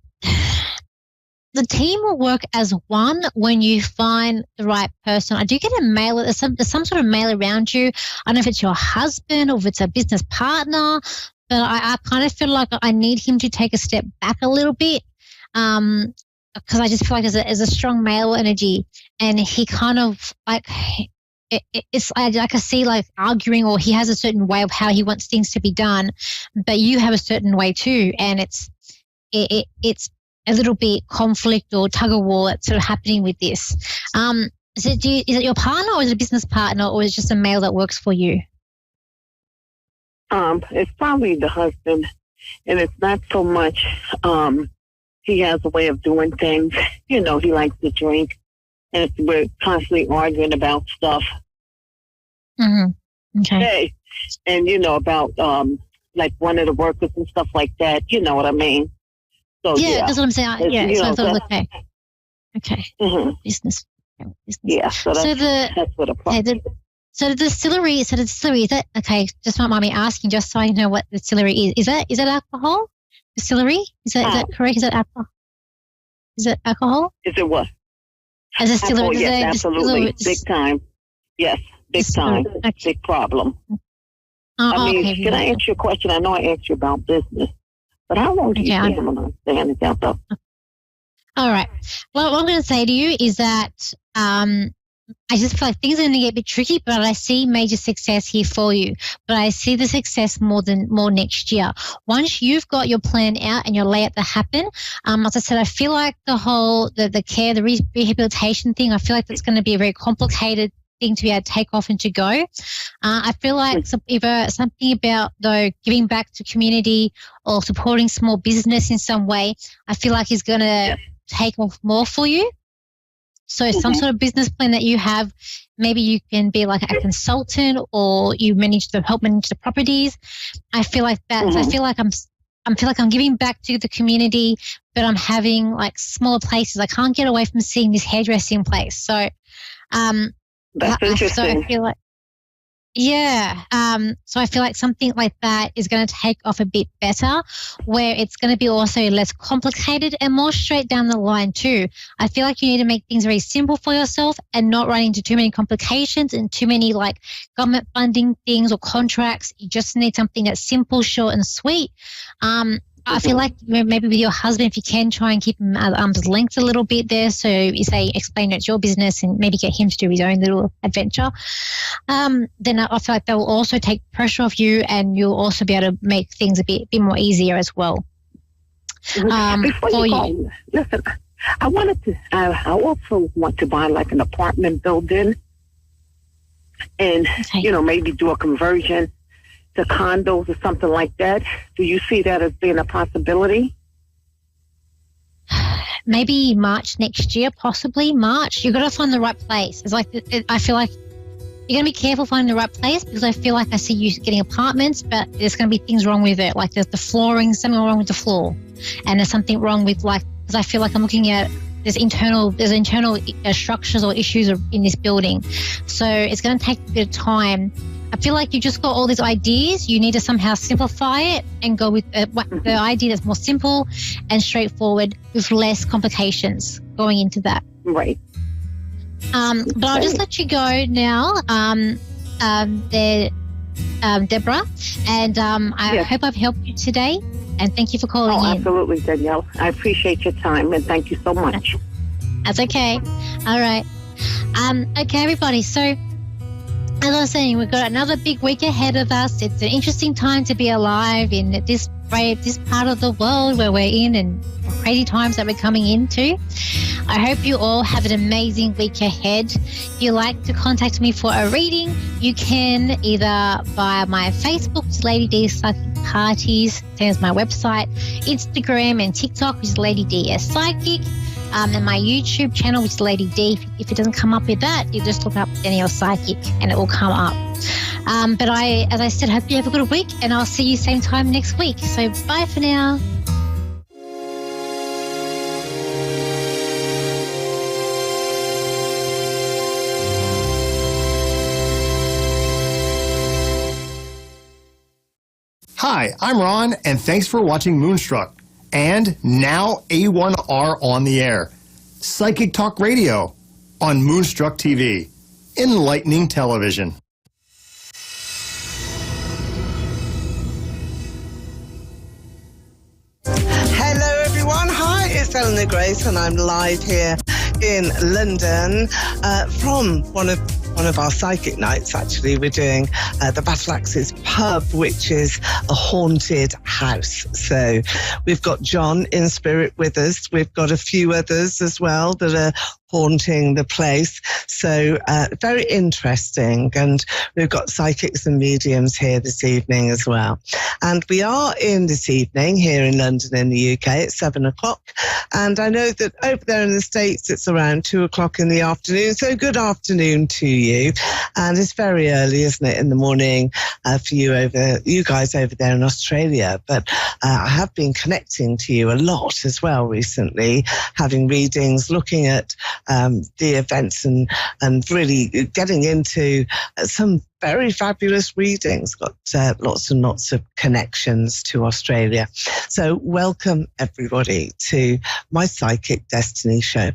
the team will work as one when you find the right person. I do get a mail. There's some sort of mail around you. I don't know if it's your husband or if it's a business partner, but I kind of feel like I need him to take a step back a little bit because I just feel like there's a strong male energy, and he kind of like it's I can see like arguing, or he has a certain way of how he wants things to be done, but you have a certain way too, and it's a little bit conflict or tug of war that's sort of happening with this. Is it your partner, or is it a business partner, or is it just a male that works for you? It's probably the husband, and it's not so much. He has a way of doing things. You know, he likes to drink, and we're constantly arguing about stuff. Mm-hmm. Okay. Hey, and you know about like one of the workers and stuff like that. You know what I mean? So, yeah, that's what I'm saying. Yeah, so I thought, okay. Okay. Mm-hmm. Business. Yeah, so that's what a problem is. So the distillery, is that, okay, just don't mind me asking, just so I know what the distillery is. Is that alcohol? Distillery? Is that correct? Is that alcohol? Is it alcohol? Is it what? As a distillery? Alcohol, yes, absolutely. Big time. Yes, big time. Okay. Big problem. Okay. Can I answer your question? I know I asked you about business, but how long do you think I'm going to stand it out though? All right. Well, what I'm going to say to you is that I just feel like things are going to get a bit tricky, but I see major success here for you. But I see the success more next year. Once you've got your plan out and your layout to happen, as I said, I feel like the care, the rehabilitation thing, I feel like that's going to be a very complicated thing to be able to take off and to go. I feel like either something about, though, giving back to community or supporting small business in some way, I feel like is going to take off more for you. So some sort of business plan that you have, maybe you can be like a consultant, or you help manage the properties. I feel like that. Mm-hmm. I feel like I'm giving back to the community, but I'm having like smaller places. I can't get away from seeing this hairdressing place. So, that's interesting. So I feel like, so I feel like something like that is going to take off a bit better, where it's going to be also less complicated and more straight down the line too. I feel like you need to make things very simple for yourself and not run into too many complications and too many like government funding things or contracts. You just need something that's simple, short and sweet. I feel like maybe with your husband, if you can, try and keep him at arm's length a little bit there. So you say, explain it's your business and maybe get him to do his own little adventure. Then I feel like that will also take pressure off you, and you'll also be able to make things a bit more easier as well. Before you go, listen, I also want to buy like an apartment building and, maybe do a conversion to condos or something like that. Do you see that as being a possibility? Maybe March next year, possibly March. You've got to find the right place. It's like, I feel like you're going to be careful finding the right place, because I feel like I see you getting apartments, but there's going to be things wrong with it. Like there's the flooring, something wrong with the floor. And there's something wrong with because I feel like I'm looking at there's internal structures or issues in this building. So it's going to take a bit of time. I feel like you just got all these ideas. You need to somehow simplify it and go with the idea that's more simple and straightforward with less complications going into that. Right. But I'll just let you go now, Deborah. And I hope I've helped you today. And thank you for calling in. Absolutely, Danielle. I appreciate your time, and thank you so much. That's okay. All right. Okay, everybody. So, as I was saying, we've got another big week ahead of us. It's an interesting time to be alive in this part of the world where we're in, and crazy times that we're coming into. I hope you all have an amazing week ahead. If you'd like to contact me for a reading, you can either via my Facebook, which is Lady D Psychic Parties, same as my website, Instagram and TikTok, which is Lady DS Psychic, and my YouTube channel, which is Lady D. If it doesn't come up with that, you just look up Danielle Psychic and it will come up. But as I said, hope you have a good week, and I'll see you same time next week. So bye for now. Hi, I'm Ron, and thanks for watching Moonstruck. And now A1R on the air. Psychic Talk Radio on Moonstruck TV. Enlightening television. Hello everyone, hi, it's Eleanor Grace and I'm live here in London from one of our psychic nights. Actually, we're doing the Battle Axes pub, which is a haunted house. So we've got John in spirit with us. We've got a few others as well that are haunting the place. So very interesting. And we've got psychics and mediums here this evening as well. And we are in this evening here in London in the UK at 7 o'clock. And I know that over there in the States, it's around 2 o'clock in the afternoon. So good afternoon to you. And it's very early, isn't it, in the morning for you guys over there in Australia. But I have been connecting to you a lot as well recently, having readings, looking at the events and really getting into some very fabulous readings. Got lots and lots of connections to Australia. So welcome everybody to my Psychic Destiny show.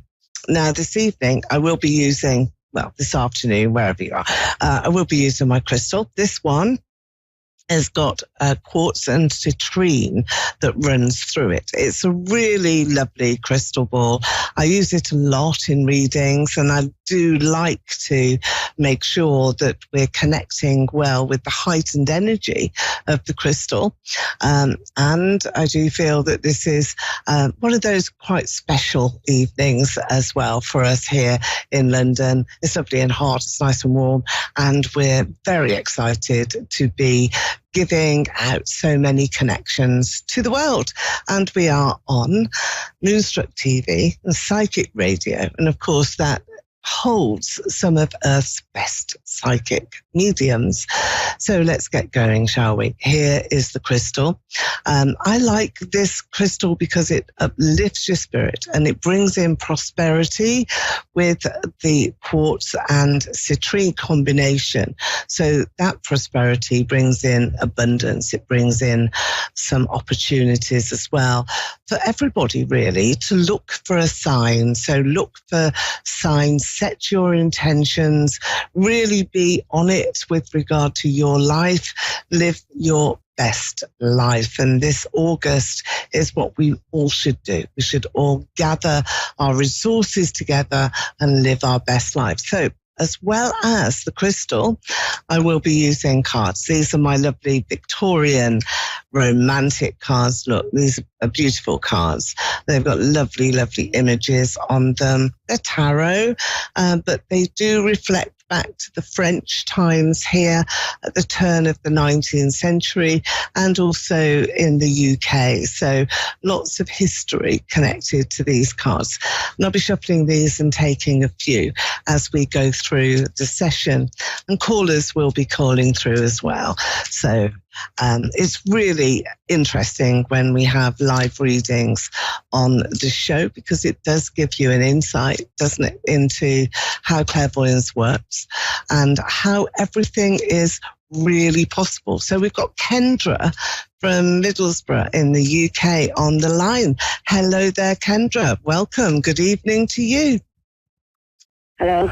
Now this evening I will be using, well, this afternoon, wherever you are, I will be using my crystal. This one has got quartz and citrine that runs through it. It's a really lovely crystal ball. I use it a lot in readings, and I do like to make sure that we're connecting well with the heightened energy of the crystal. And I do feel that this is one of those quite special evenings as well for us here in London. It's lovely and hot, it's nice and warm, and we're very excited to be giving out so many connections to the world. And we are on Moonstruck TV and Psychic Radio. And of course, that holds some of Earth's best psychic mediums. So let's get going, shall we? Here is the crystal. I like this crystal because it uplifts your spirit and it brings in prosperity with the quartz and citrine combination. So that prosperity brings in abundance. It brings in some opportunities as well for everybody, really, to look for a sign. So look for signs, set your intentions, really be on it with regard to your life, live your best life. And this August is what we all should do. We should all gather our resources together and live our best life. So as well as the crystal, I will be using cards. These are my lovely Victorian romantic cards. Look, these are beautiful cards. They've got lovely, lovely images on them. They're tarot, but they do reflect back to the French times here at the turn of the 19th century and also in the UK. So lots of history connected to these cards. And I'll be shuffling these and taking a few as we go through the session. And callers will be calling through as well. So it's really interesting when we have live readings on the show because it does give you an insight, doesn't it, into how clairvoyance works and how everything is really possible. So we've got Kendra from Middlesbrough in the UK on the line. Hello there, Kendra. Welcome. Good evening to you. Hello.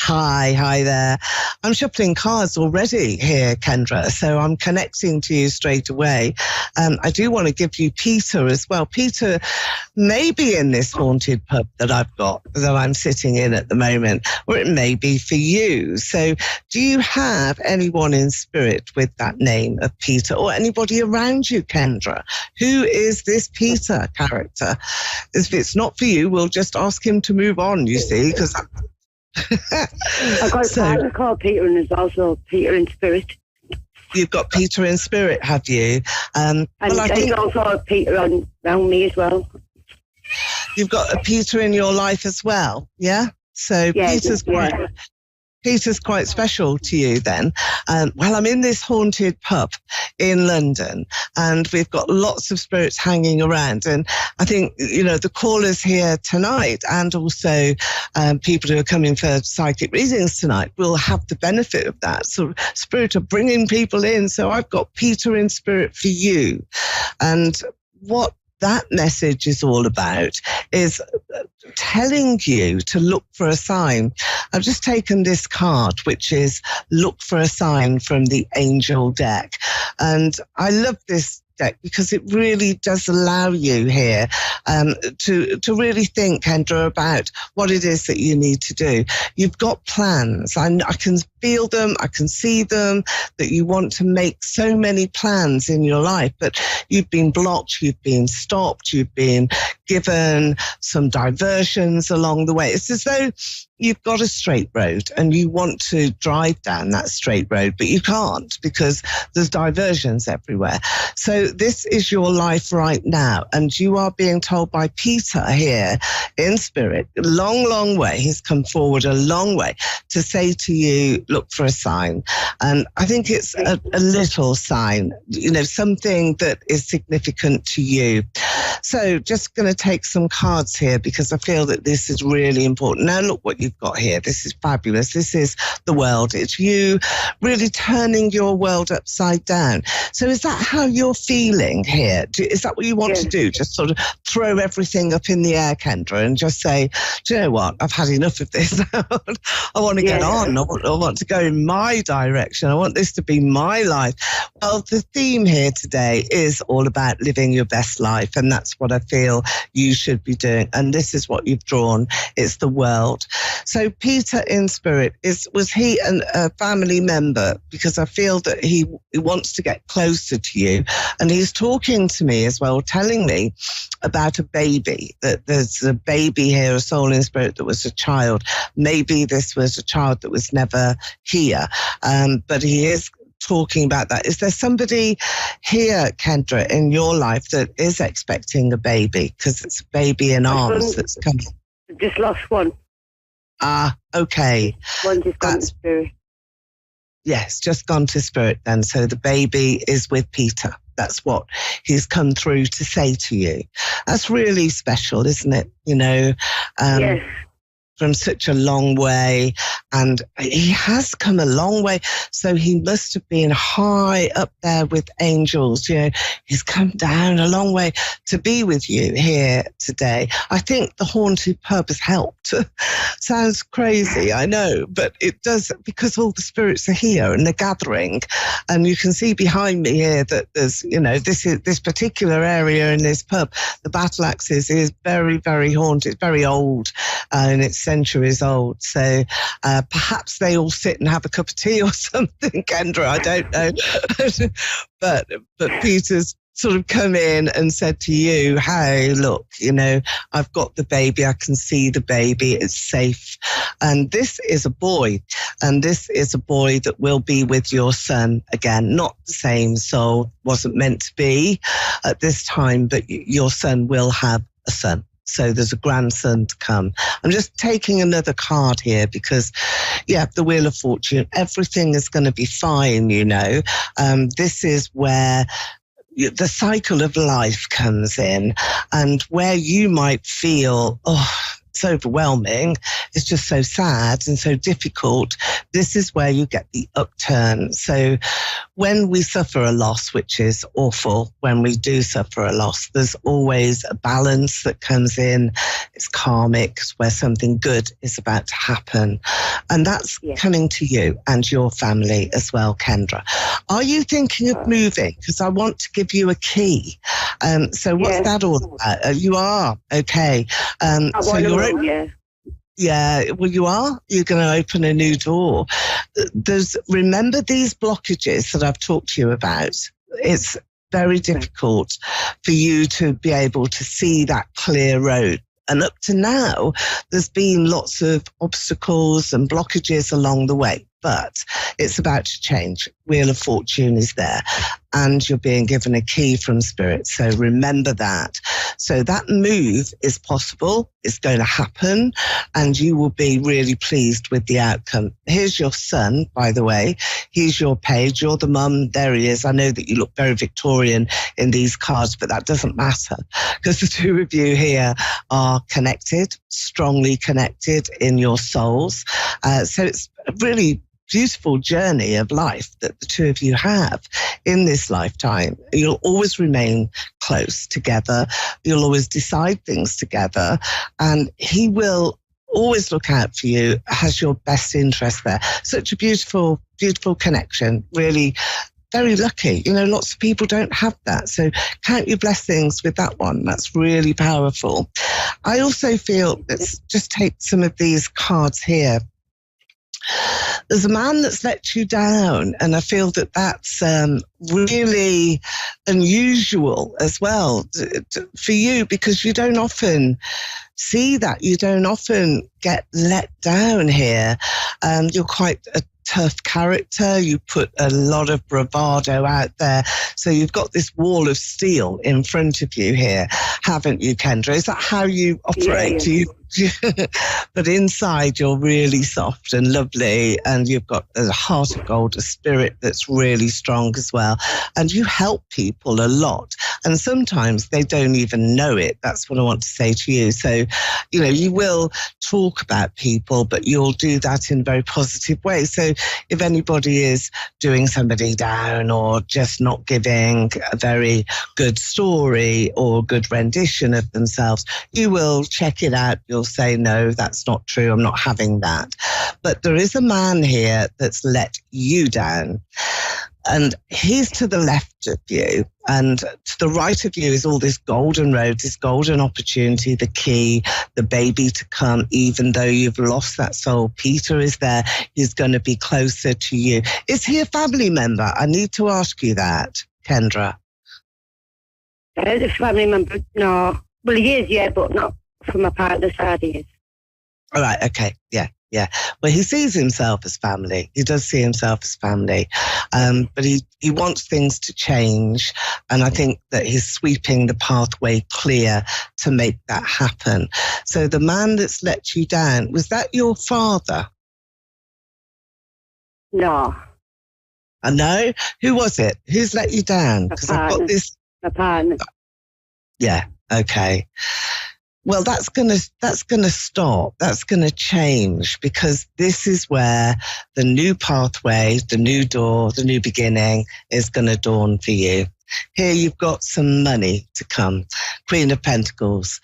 Hi there. I'm shuffling cards already here, Kendra, so I'm connecting to you straight away. I do want to give you Peter as well. Peter may be in this haunted pub that I've got, that I'm sitting in at the moment, or it may be for you. So do you have anyone in spirit with that name of Peter, or anybody around you, Kendra? Who is this Peter character? If it's not for you, we'll just ask him to move on, you see, because... I've got a partner called Peter, and there's also Peter in spirit. You've got Peter in spirit, have you? And there's also Peter around me as well. You've got a Peter in your life as well, yeah? So yeah, Peter's quite special to you then. Well, I'm in this haunted pub in London, and we've got lots of spirits hanging around. And I think, the callers here tonight, and also people who are coming for psychic readings tonight, will have the benefit of that sort of spirit of bringing people in. So I've got Peter in spirit for you. And what that message is all about is telling you to look for a sign. I've just taken this card, which is look for a sign from the angel deck. And I love this deck because it really does allow you here to really think, Kendra, about what it is that you need to do. You've got plans. I can feel them. I can see them, that you want to make so many plans in your life, but you've been blocked, you've been stopped, you've been given some diversions along the way. It's as though you've got a straight road and you want to drive down that straight road, but you can't because there's diversions everywhere. So this is your life right now, and you are being told by Peter here in spirit, a long, long way. He's come forward a long way to say to you, look for a sign. And I think it's a little sign, something that is significant to you. So just going to take some cards here because I feel that this is really important. Now look what you've got here. This is fabulous. This is the world. It's you really turning your world upside down. So is that how you're feeling here? Is that what you want to do? Just sort of throw everything up in the air, Kendra, and just say, do you know what? I've had enough of this. I want to get on. I want to go in my direction. I want this to be my life. Well, the theme here today is all about living your best life, and that's what I feel you should be doing. And this is what you've drawn. It's the world. So Peter in spirit, was he a family member? Because I feel that he wants to get closer to you. And he's talking to me as well, telling me about a baby, that there's a baby here, a soul in spirit that was a child. Maybe this was a child that was never here. But he is talking about that. Is there somebody here, Kendra, in your life that is expecting a baby? Because it's a baby in arms that's coming. Just lost one. Ah, okay. One just gone to spirit. Yes, just gone to spirit then. So the baby is with Peter. That's what he's come through to say to you. That's really special, isn't it? Yes. From such a long way, and he has come a long way, so he must have been high up there with angels. He's come down a long way to be with you here today. I think the haunted pub has helped. Sounds crazy, I know, but it does, because all the spirits are here and they're gathering, and you can see behind me here that there's, this particular area in this pub, the Battle Axes, is very, very haunted, very old, and it's centuries old. So perhaps they all sit and have a cup of tea or something, Kendra, I don't know. but Peter's sort of come in and said to you, hey, look, I've got the baby. I can see the baby. It's safe. And this is a boy. And this is a boy that will be with your son again. Not the same soul, wasn't meant to be at this time, but your son will have a son. So there's a grandson to come. I'm just taking another card here because, the Wheel of Fortune, everything is going to be fine, This is where the cycle of life comes in, and where you might feel, it's overwhelming, it's just so sad and so difficult, this is where you get the upturn. So when we suffer a loss, which is awful, when we do suffer a loss, there's always a balance that comes in. It's karmic, where something good is about to happen. And that's coming to you and your family as well, Kendra. Are you thinking of moving? Because I want to give you a key. So what's that all about? You are, okay. So you're well, you are. You're going to open a new door. Remember these blockages that I've talked to you about? It's very difficult for you to be able to see that clear road. And up to now, there's been lots of obstacles and blockages along the way, but it's about to change. Wheel of Fortune is there, and you're being given a key from Spirit. So remember that. So that move is possible. It's going to happen, and you will be really pleased with the outcome. Here's your son, by the way. He's your page. You're the mum. There he is. I know that you look very Victorian in these cards, but that doesn't matter, because the two of you here are connected, strongly connected in your souls. So it's a really beautiful journey of life that the two of you have in this lifetime. You'll always remain close together. You'll always decide things together, and he will always look out for you, has your best interest there. Such a beautiful, beautiful connection. Really very lucky. You know, lots of people don't have that. So count your blessings with that one. That's really powerful. I also feel, let's just take some of these cards here. There's a man that's let you down, and I feel that that's really unusual as well for you, because you don't often see that. You don't often get let down here. You're quite a tough character. You put a lot of bravado out there. So you've got this wall of steel in front of you here, haven't you, Kendra? Is that how you operate? Yeah. But inside you're really soft and lovely, and you've got a heart of gold, a spirit that's really strong as well. And you help people a lot. And sometimes they don't even know it. That's what I want to say to you. So, you know, you will talk about people, but you'll do that in a very positive way. So if anybody is doing somebody down or just not giving a very good story or good rendition of themselves, you will check it out. You'll say, no, that's not true. I'm not having that. But there is a man here that's let you down. And he's to the left of you, and to the right of you is all this golden road, this golden opportunity, the key, the baby to come, even though you've lost that soul. Peter is there. He's going to be closer to you. Is he a family member? I need to ask you that, Kendra. A family member? No. Well, he is, yeah, but not from my partner's side, he is. All right, okay, yeah. Well, he sees himself as family. He does see himself as family. But he wants things to change. And I think that he's sweeping the pathway clear to make that happen. So the man that's let you down, was that your father? No. No? Who was it? Who's let you down? Because I've got this. My partner. Yeah, okay. Well, that's gonna stop. That's gonna change, because this is where the new pathway, the new door, the new beginning is gonna dawn for you. Here you've got some money to come, Queen of Pentacles.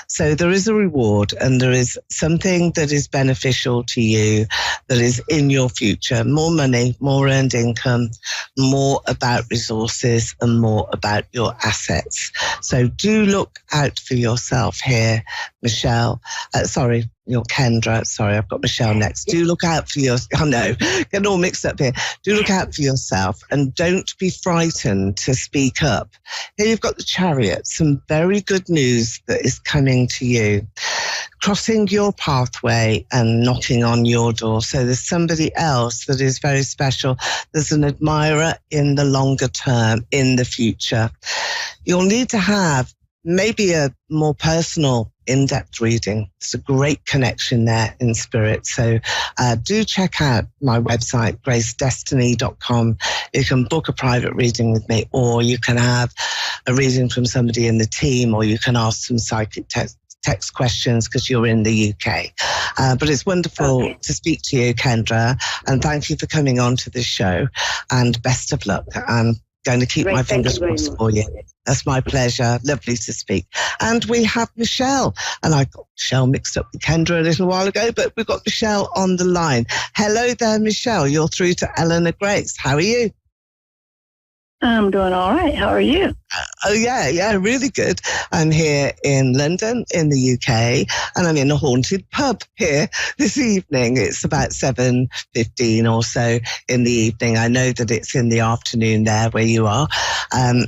So there is a reward, and there is something that is beneficial to you, that is in your future. More money, more earned income, more about resources, and more about your assets. So do look out for yourself here, Michelle. You're Kendra. Sorry, I've got Michelle next. Do look out for getting all mixed up here. Do look out for yourself, and don't be frightened to speak up. Here you've got the Chariot, some very good news that is coming to you, crossing your pathway and knocking on your door. So there's somebody else that is very special. There's an admirer in the longer term, in the future. You'll need to have maybe a more personal, in-depth reading. It's a great connection there in spirit. So do check out my website, gracedestiny.com. You can book a private reading with me, or you can have a reading from somebody in the team, or you can ask some psychic text questions because you're in the UK. But it's wonderful to speak to you, Kendra, and thank you for coming on to this show, and best of luck. I'm going to keep my fingers crossed for you. That's my pleasure. Lovely to speak. And we have Michelle, and I got Michelle mixed up with Kendra a little while ago, but we've got Michelle on the line. Hello there, Michelle. You're through to Eleanor Grace. How are you? I'm doing all right. How are you? Yeah, really good. I'm here in London, in the UK, and I'm in a haunted pub here this evening. It's about 7:15 or so in the evening. I know that it's in the afternoon there where you are.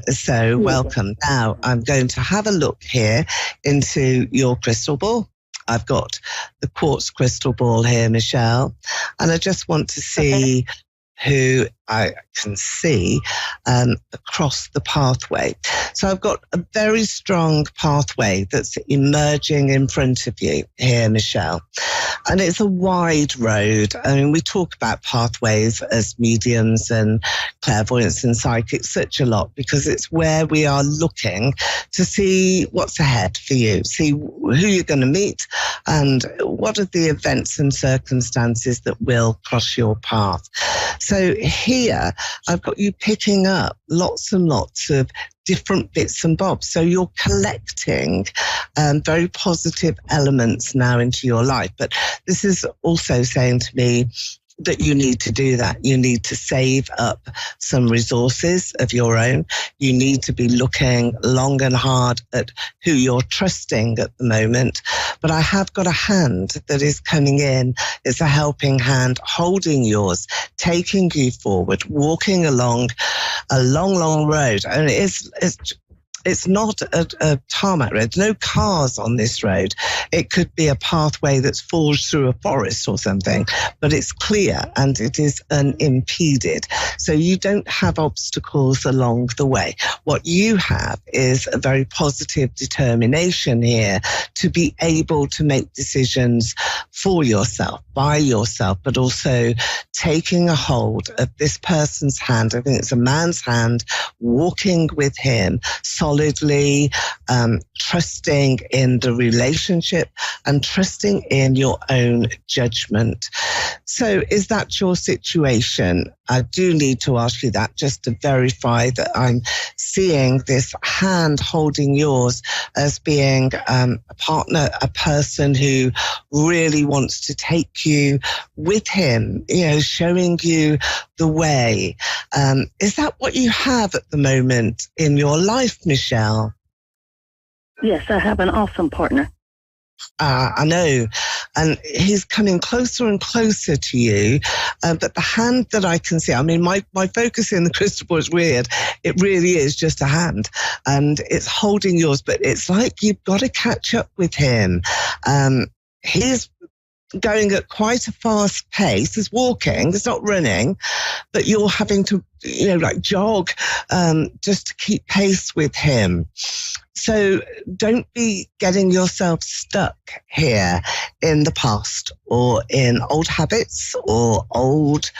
So welcome. Now, I'm going to have a look here into your crystal ball. I've got the quartz crystal ball here, Michelle, and I just want to see who I can see across the pathway. So I've got a very strong pathway that's emerging in front of you here, Michelle. And it's a wide road. I mean, we talk about pathways as mediums and clairvoyants and psychics such a lot because it's where we are looking to see what's ahead for you, see who you're going to meet and what are the events and circumstances that will cross your path. So here, I've got you picking up lots and lots of different bits and bobs. So you're collecting very positive elements now into your life. But this is also saying to me that you need to do that. You need to save up some resources of your own. You need to be looking long and hard at who you're trusting at the moment. But I have got a hand that is coming in. It's a helping hand holding yours, taking you forward, walking along a long, long road. And it's not a tarmac road. No cars on this road. It could be a pathway that's forged through a forest or something, but it's clear and it is unimpeded. So you don't have obstacles along the way. What you have is a very positive determination here to be able to make decisions for yourself, by yourself, but also taking a hold of this person's hand. I think it's a man's hand, walking with him, solidly, trusting in the relationship and trusting in your own judgment. So is that your situation? I do need to ask you that just to verify that I'm seeing this hand holding yours as being a partner, a person who really wants to take you with him, showing you the way. Is that what you have at the moment in your life, Michelle? Yes, I have an awesome partner. I know. And he's coming closer and closer to you. But the hand that I can see, I mean, my focus in the crystal ball is weird. It really is just a hand. And it's holding yours, but it's like you've got to catch up with him. He's going at quite a fast pace. He's walking, he's not running, but you're having to, jog just to keep pace with him. So don't be getting yourself stuck here in the past or in old habits or old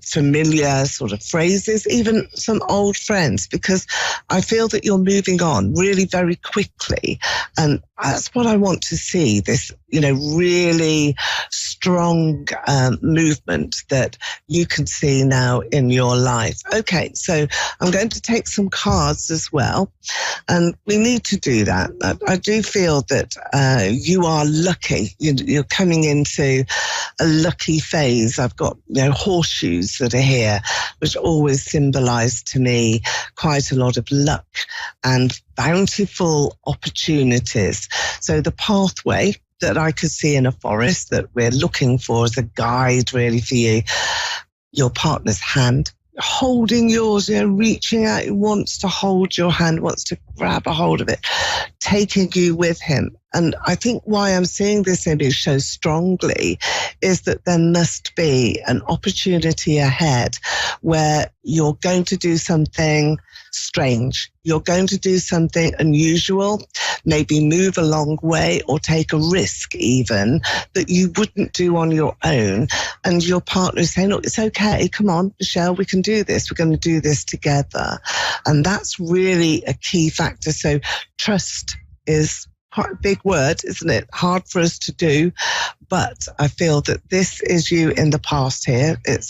familiar sort of phrases, even some old friends, because I feel that you're moving on really very quickly. And that's what I want to see, this, really strong movement that you can see now in your life. Okay, so I'm going to take some cards as well. And we need to do that. I do feel that you are lucky. You're coming into a lucky phase. I've got horseshoes that are here, which always symbolize to me quite a lot of luck and bountiful opportunities. So the pathway that I could see in a forest that we're looking for as a guide really for you, your partner's hand, holding yours, reaching out, he wants to hold your hand, wants to grab a hold of it, taking you with him. And I think why I'm seeing this image so strongly is that there must be an opportunity ahead where you're going to do something strange. You're going to do something unusual, maybe move a long way or take a risk even that you wouldn't do on your own. And your partner is saying, look, it's okay. Come on, Michelle, we can do this. We're going to do this together. And that's really a key factor. So trust is quite a big word, isn't it? Hard for us to do, but I feel that this is you in the past here. It's